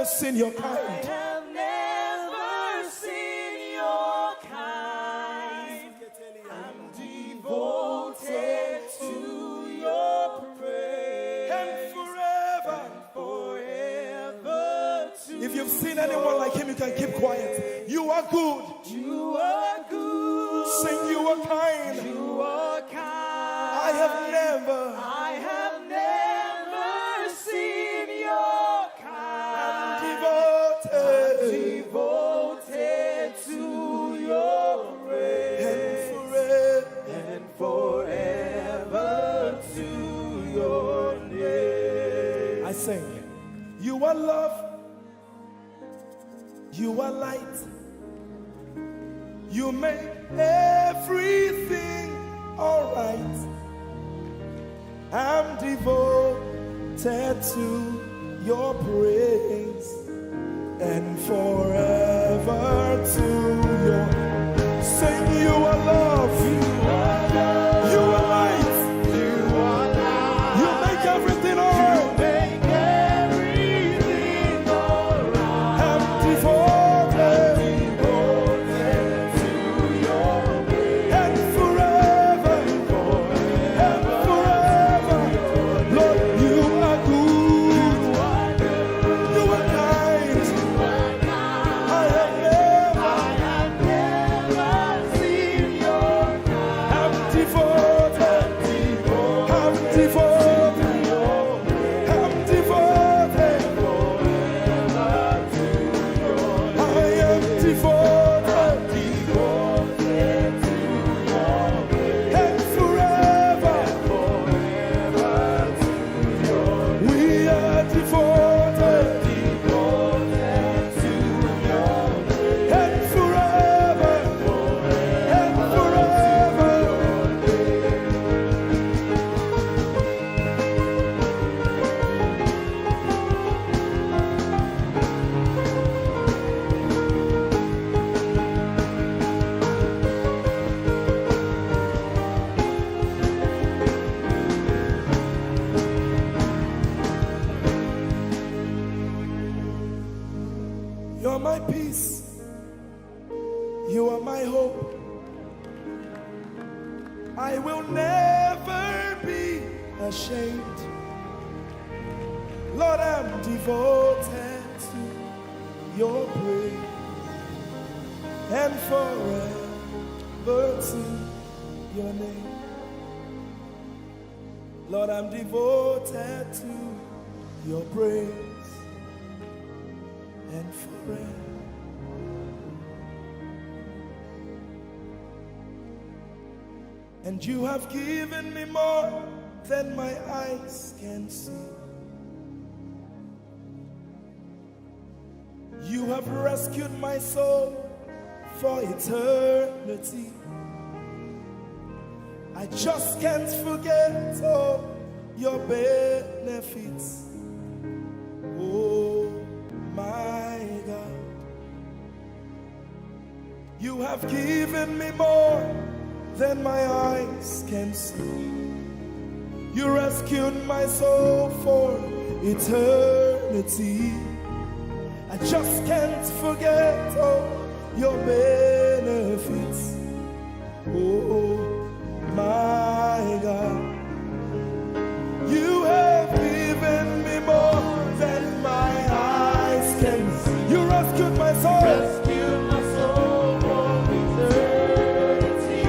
Seen your kind. I have never seen your kind. I'm devoted to your praise. And forever. If you've seen anyone like him, you can keep quiet. You are good. You are good. Sing, you are kind. You are kind. I have never seen your kind. Devoted to your praise. And forever to your name. I sing. You are love. You are light. You make everything all right. I'm devoted to your praise and forever to your. Sing, you are love. You are love. You are light. You are light. You make everything all right. You're my peace. You are my hope. I will never be ashamed. Lord, I'm devoted to your praise and forever to your name. Lord, I'm devoted to your praise and forever. And you have given me more than my eyes can see. You have rescued my soul for eternity. I just can't forget all your benefits. Oh my God, you have given me more than my eyes can see. You rescued my soul for eternity. I just can't forget all your benefits. Oh my God, you have given me more than my eyes can see. You rescued my soul. Rescued my soul from eternity.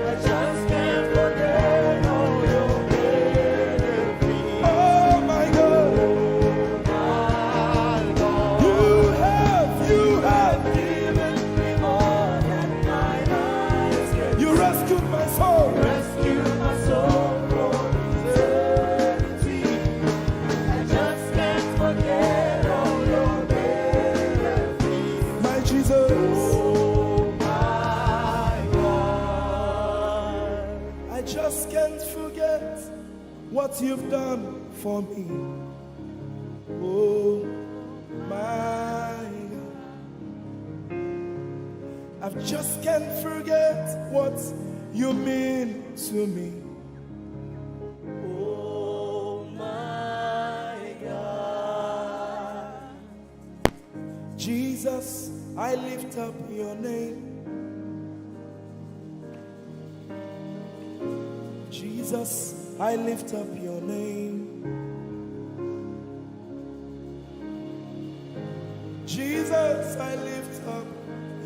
I just can't forget all your benefits. Oh my God, you have given me more than my eyes can see. You rescued my soul. Rescued my soul from eternity. I just can't forget all your benefits. My Jesus. Oh my God. I just can't forget what you've done for me. Oh my God. I just can't forget what you mean to me. Oh my God. Jesus, I lift up your name. Jesus, I lift up your name. Jesus, I lift up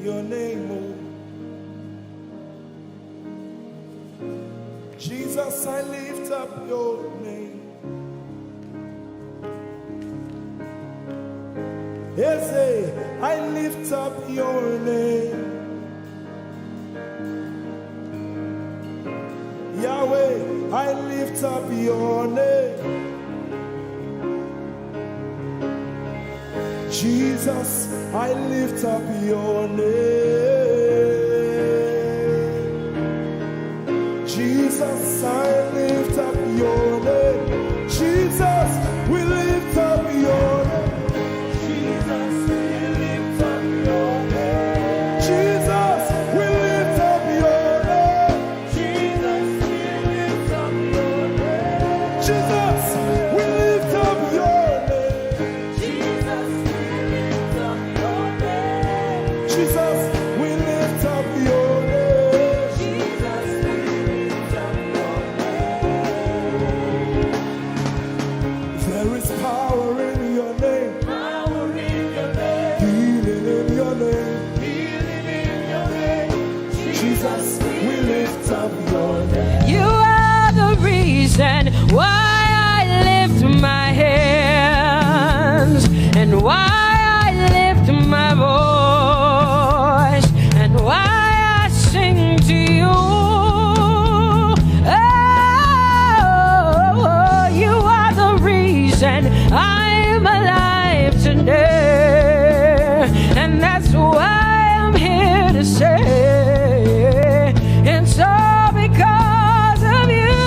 your name. Oh. Jesus, I lift up your name. Ese, I lift up your name. Yahweh, I lift up your name. Jesus, I lift up your name. Jesus, I lift up your name. Jesus, we lift up your name. Jesus, we lift up your name. Jesus, we lift up your name. Jesus, we lift up your name. Jesus, we lift up your name. Jesus, we lift up your name. Jesus, we lift up your name. Jesus, we lift up your name. There is power in your name. Power in your name. Healing in your name. Healing in your name. Jesus, we lift up your name. You are the reason why I lift my hands and why I lift my voice and why I sing to you. Oh, you are the reason I'm alive today, and that's why I'm here to say it's all because of you.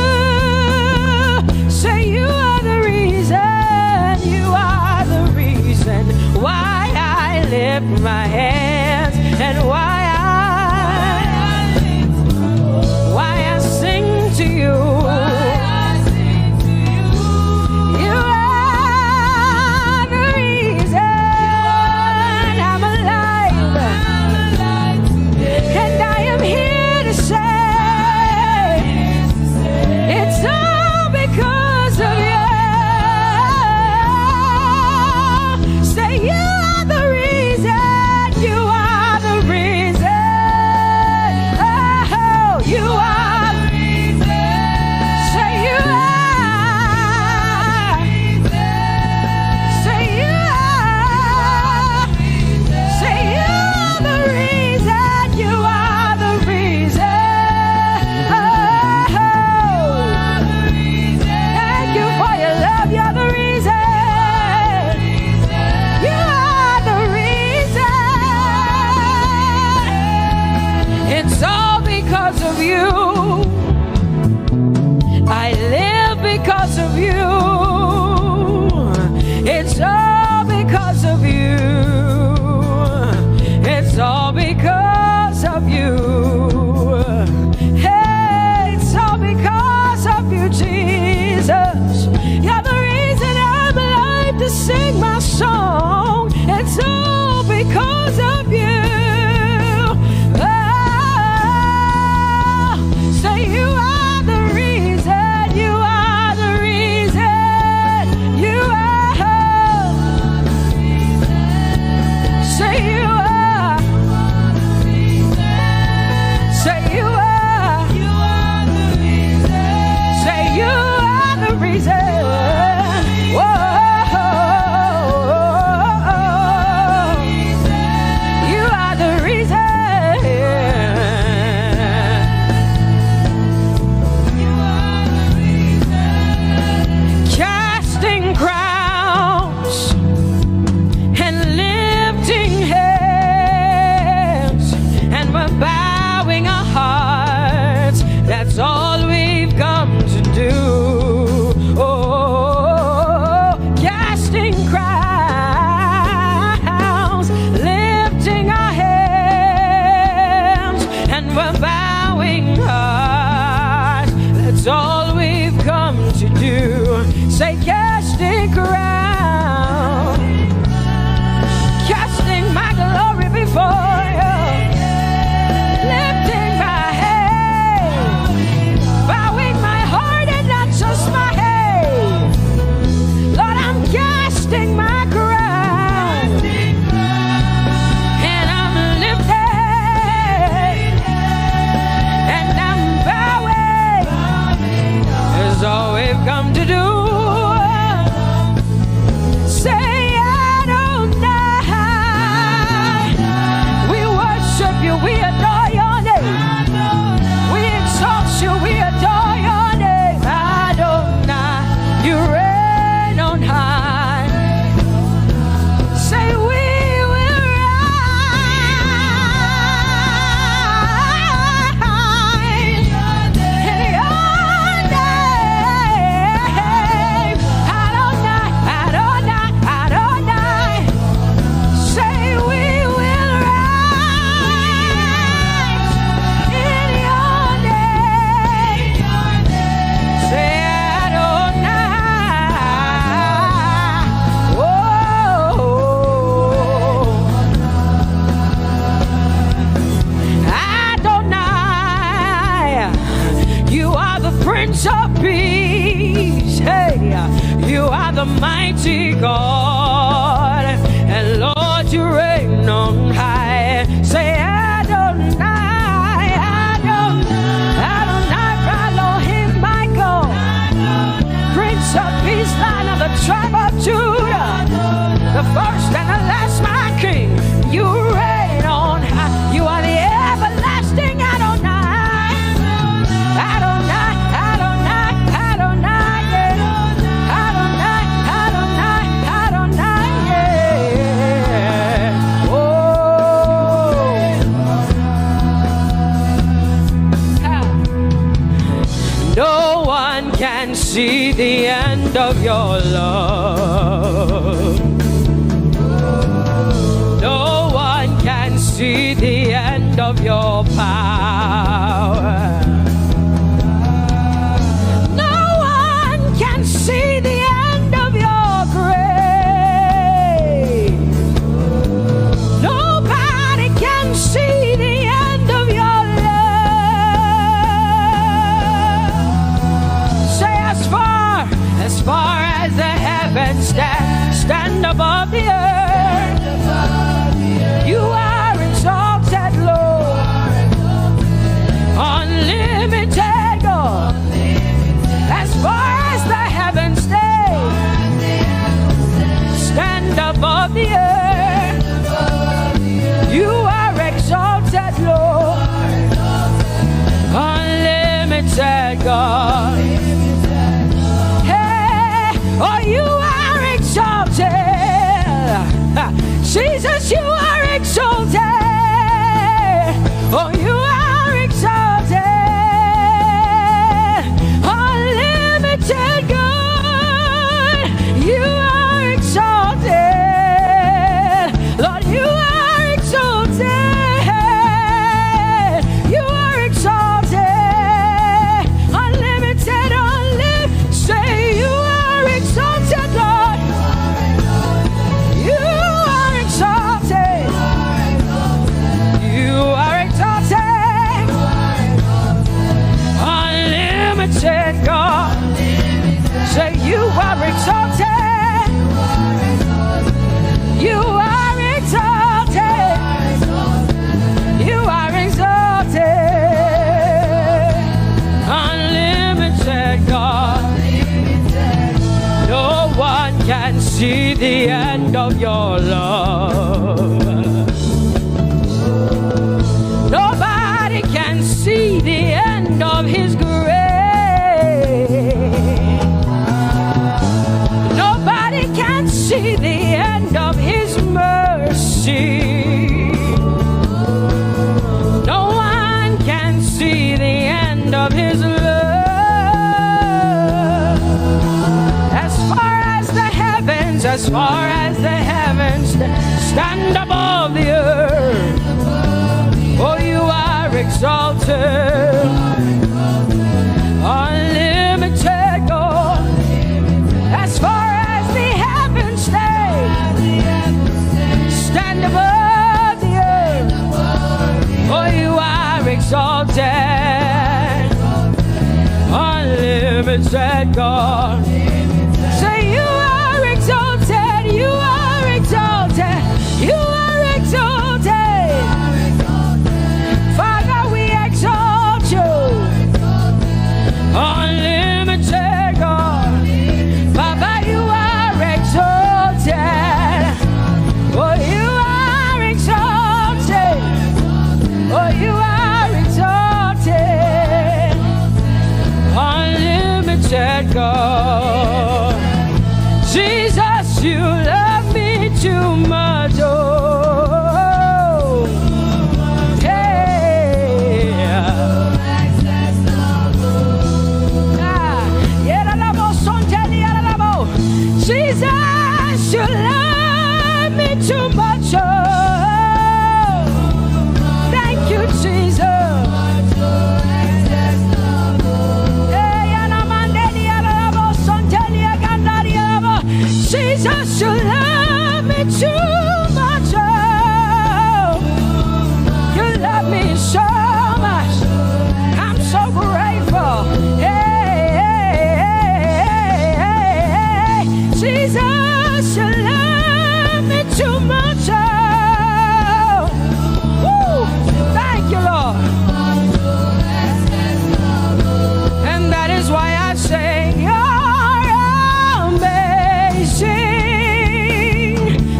Say you are the reason, you are the reason why I lift my hands and why I sing to you. You are the reason I'm alive, and I am here to say it's all because of you. Say you are the reason, you because of you. It's all because of you. It's all because of you. Hey, it's all because of you, Jesus. You're the reason I'm alive to sing my song. It's all because of you. Say you are the reason, you are the reason, you are. Say you are. Say you are. Say you are the reason. Whoa. You are the reason. Casting crowns and lifting hands, and we're bowing our hearts. That's all we've come to do. Oh, casting crowns, lifting our hands, and we're bowing hearts. That's all we've come to do. Say casting crown, casting my glory before you, lifting my head, bowing my heart and not just my head. Lord, I'm casting my crown, and I'm lifted, and I'm bowing. Is all we've come to do. Say Adonai. We worship you, we adore your name. We exalt you, we adore your name. Adonai, you reign on high. Say we will rise in your name. Adonai, Adonai, Adonai. Say we will rise in your name. Say Adonai. Whoa. Adonai, you are the Prince of Peace. Hey, you are the mighty God, and Lord, you reign on high. Say Adonai, Adonai, Adonai, Elohim, my God, Prince of Peace, Lion of the tribe of Judah, the first and the last, my King. You reign on high. You are the everlasting Adonai. Adonai, Adonai, Adonai, yeah. Adonai, Adonai, Adonai, yeah. Oh. No one can see the end of your love. No one can see the end of your power. No one can see the end of your grace. Nobody can see the end of your love. Say as far as the heavens stand above the earth. You are exalted, Lord. Unlimited, God. As far as the heavens stand above the earth. You are exalted, Lord. Unlimited, God. Hey, oh, you are exalted. exalted. You are exalted. You are exalted. Unlimited God. No one can see the end of your love. Nobody can see the end of his grace. Nobody can see the end of his mercy. No one can see the end of his love. As far as the heavens stand above the earth, oh, you are exalted, unlimited God. As far as the heavens stand above the earth, oh, you are exalted, unlimited God. Say you are exalted, you are exalted, you are exalted. Father, we exalt you, unlimited God. Baba, you are exalted. Oh, you are exalted. Oh, you are exalted, unlimited God. Jesus, you love me too much. Oh, Jesus, you love me too much. Oh, thank you, Jesus. Jesus, you love me too much. Oh, you love me so much. I'm so grateful. Jesus, you love me too much. Oh, woo, thank you, Lord. And that is why I say you're amazing.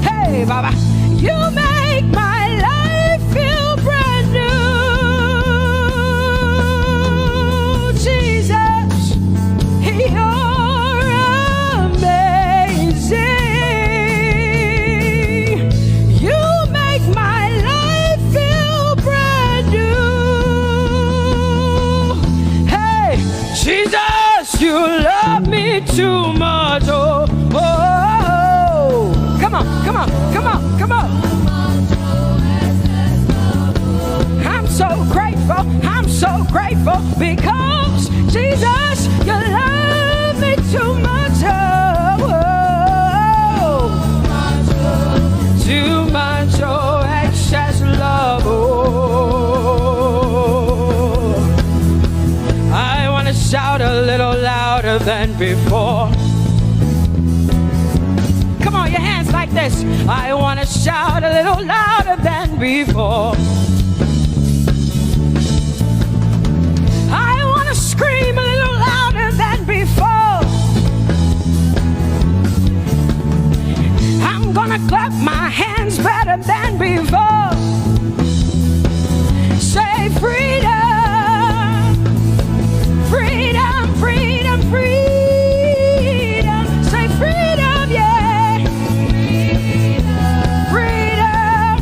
Hey, Baba, you make my life feel brand new. Jesus, you're amazing. You make my life feel brand new. Hey, Jesus, you love me too much. Oh, oh, oh. Come on, come on, come on, come on. I'm so grateful, I'm so grateful because Jesus, you love me too much. Oh, too much, oh, excess love. Oh, I want to shout a little louder than before. Come on, your hands like this. I want to shout a little louder than before. I want to scream a little louder than before. I'm gonna clap my hands better than before. Say freedom, freedom, freedom, freedom. Say freedom, yeah. Freedom.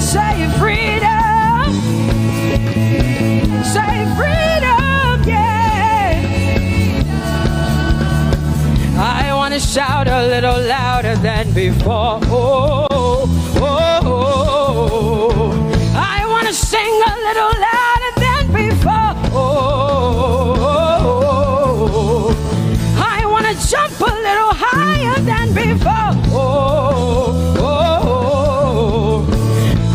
Say freedom. Say freedom, yeah. I want to shout a little louder than before. Oh, oh, oh, oh. I want to sing a little louder than before. Oh, oh, oh. I want to jump a little higher than before. Oh, oh, oh.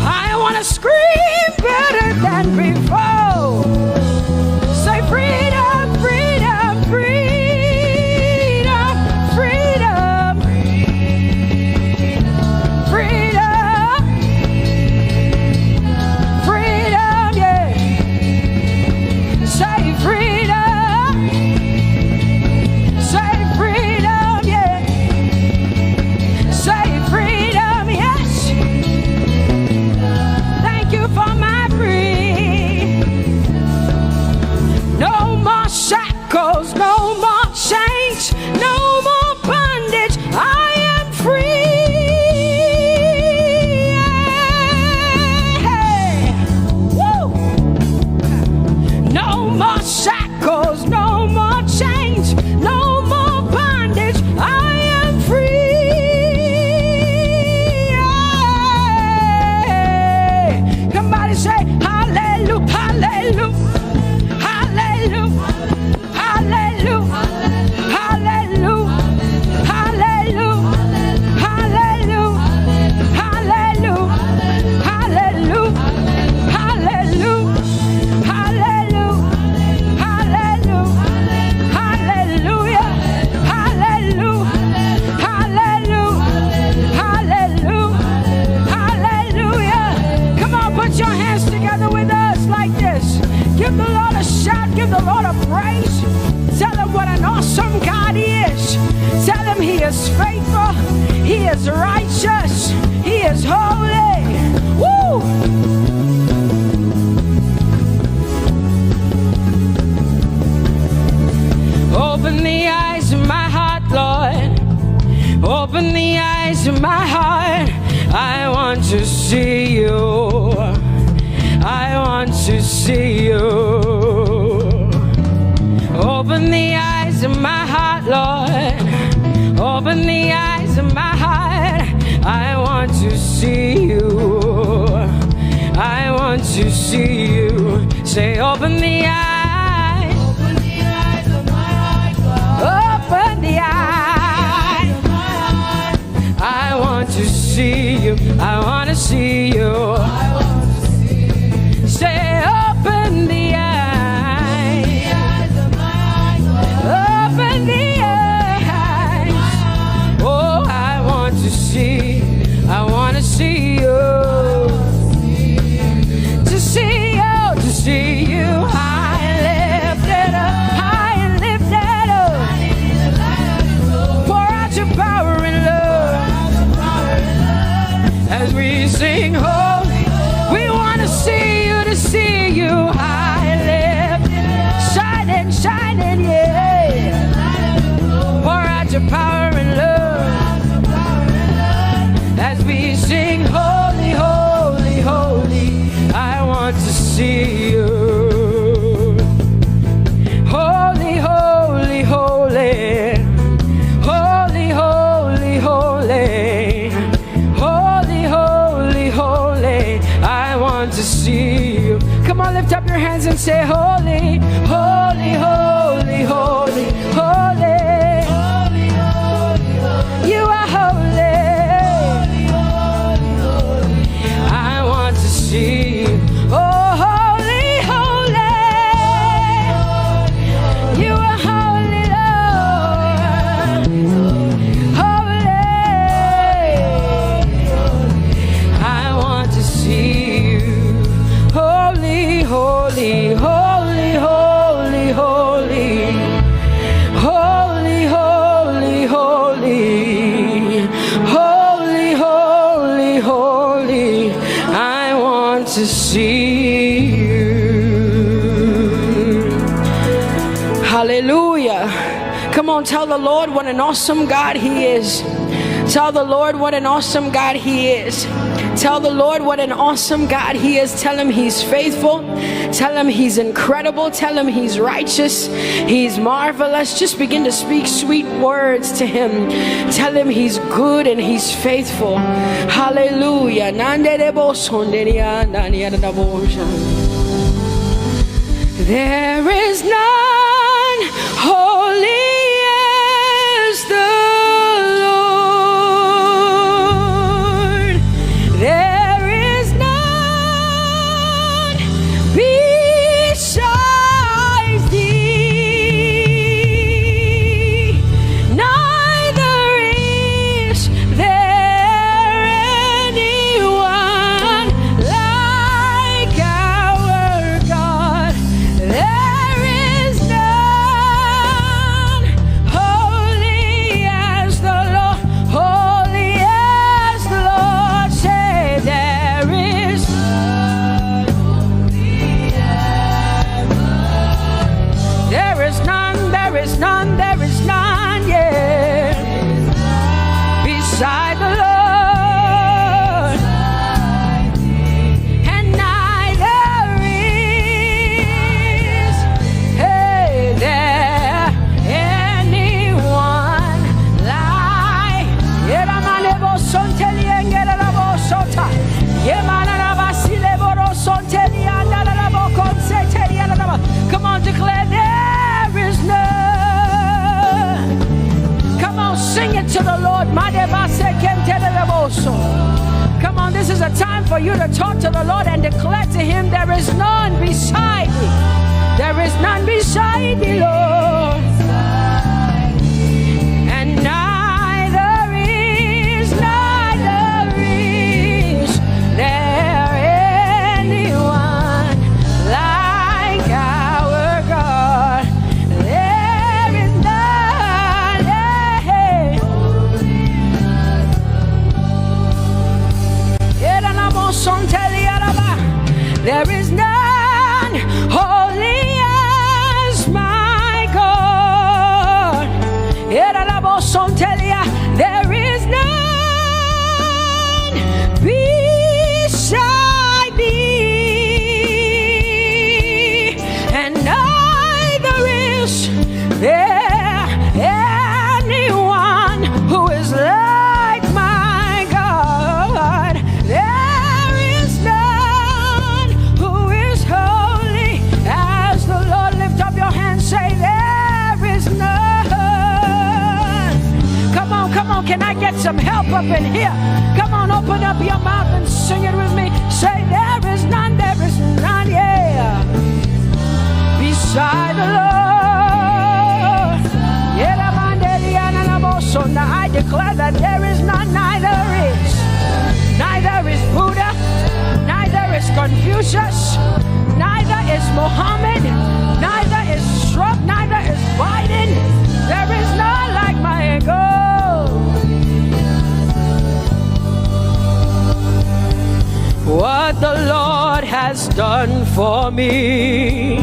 I want to scream better than before. Say freedom, freedom, freedom. Give the Lord a shout. Give the Lord a praise. Tell him what an awesome God he is. Tell him he is faithful. He is righteous. He is holy. Woo! Open the eyes of my heart, Lord. Open the eyes of my heart. I want to see you. I want to see you. Open the eyes of my heart, Lord. Open the eyes of my heart. I want to see you. I want to see you. Say, open the eyes. Open the eyes of my heart, God. Open the eyes of my heart. I want to see you. I want to see you. I want to see you. Say, open the eyes. The eyes of my heart, God. Open the eyes. Oh, I want to see. I want to see you. To see you. To see you. High and lifted up. High and lifted up. Pour out your power and love. As we sing holy, we want to see you, to see you high and lifted, shining, shining, yeah. Pour out your power and love. As we sing holy, holy, holy, I want to see you. Holy, holy, holy. Holy, holy, holy. Holy, holy, holy, I want to see you. Come on, lift up your hands and say, holy, holy, holy, holy, holy. Holy, holy, holy. You are holy. Holy, holy, holy. I want to see you. Oh, holy, holy. You are holy, Lord. Holy. I want to see you. Holy, holy, holy, holy, holy. Holy, holy, holy. Holy, holy, holy. I want to see you. Hallelujah. Come on, tell the Lord what an awesome God he is. Tell the Lord what an awesome God he is. Tell the Lord what an awesome God he is. Tell him he's faithful. Tell him he's incredible. Tell him he's righteous. He's marvelous. Just begin to speak sweet words to him. Tell him he's good and he's faithful. Hallelujah. There is none holy as the Lord. There is none besides thee. Neither is there anyone like our God. There is none is a time for you to talk to the Lord and declare to Him, there is none beside me. There is none beside thee, Lord. And neither is there anyone like our God. There is none. There is none holy as my God. There is none beside thee, and neither is there anyone who is like my God. There is none who is holy as the Lord. Lift up your hands, say there is none. Come on, can I get some help up in here? Come on, open up your mouth and sing it with me. Say there is none, yeah, beside the Lord. So now I declare that there is none, neither is Buddha, neither is Confucius, neither is Muhammad, neither is Trump, neither is Biden. There is none like my God. What the Lord has done for me,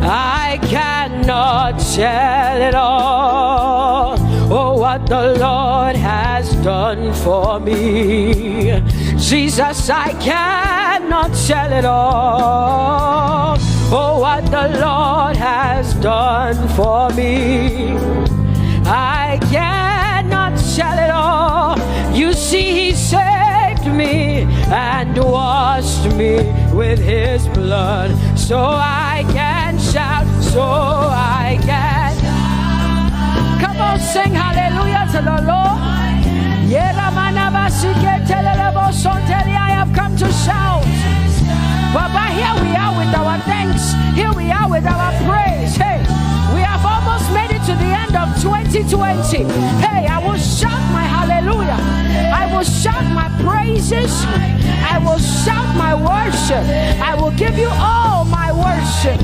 I cannot tell it all. Oh, what the Lord has done for me, Jesus, I cannot tell it all. Oh, what the Lord has done for me, I cannot tell it all. You see, He saved me and washed me with His blood, so I can shout, so I can. Come on, sing hallelujah to the Lord. I have come to shout. Baba, here we are with our thanks. Here we are with our praise. Hey, we have almost made it to the end of 2020. Hey, I will shout my hallelujah. I will shout my praises. I will shout my worship. I will give you all my worship.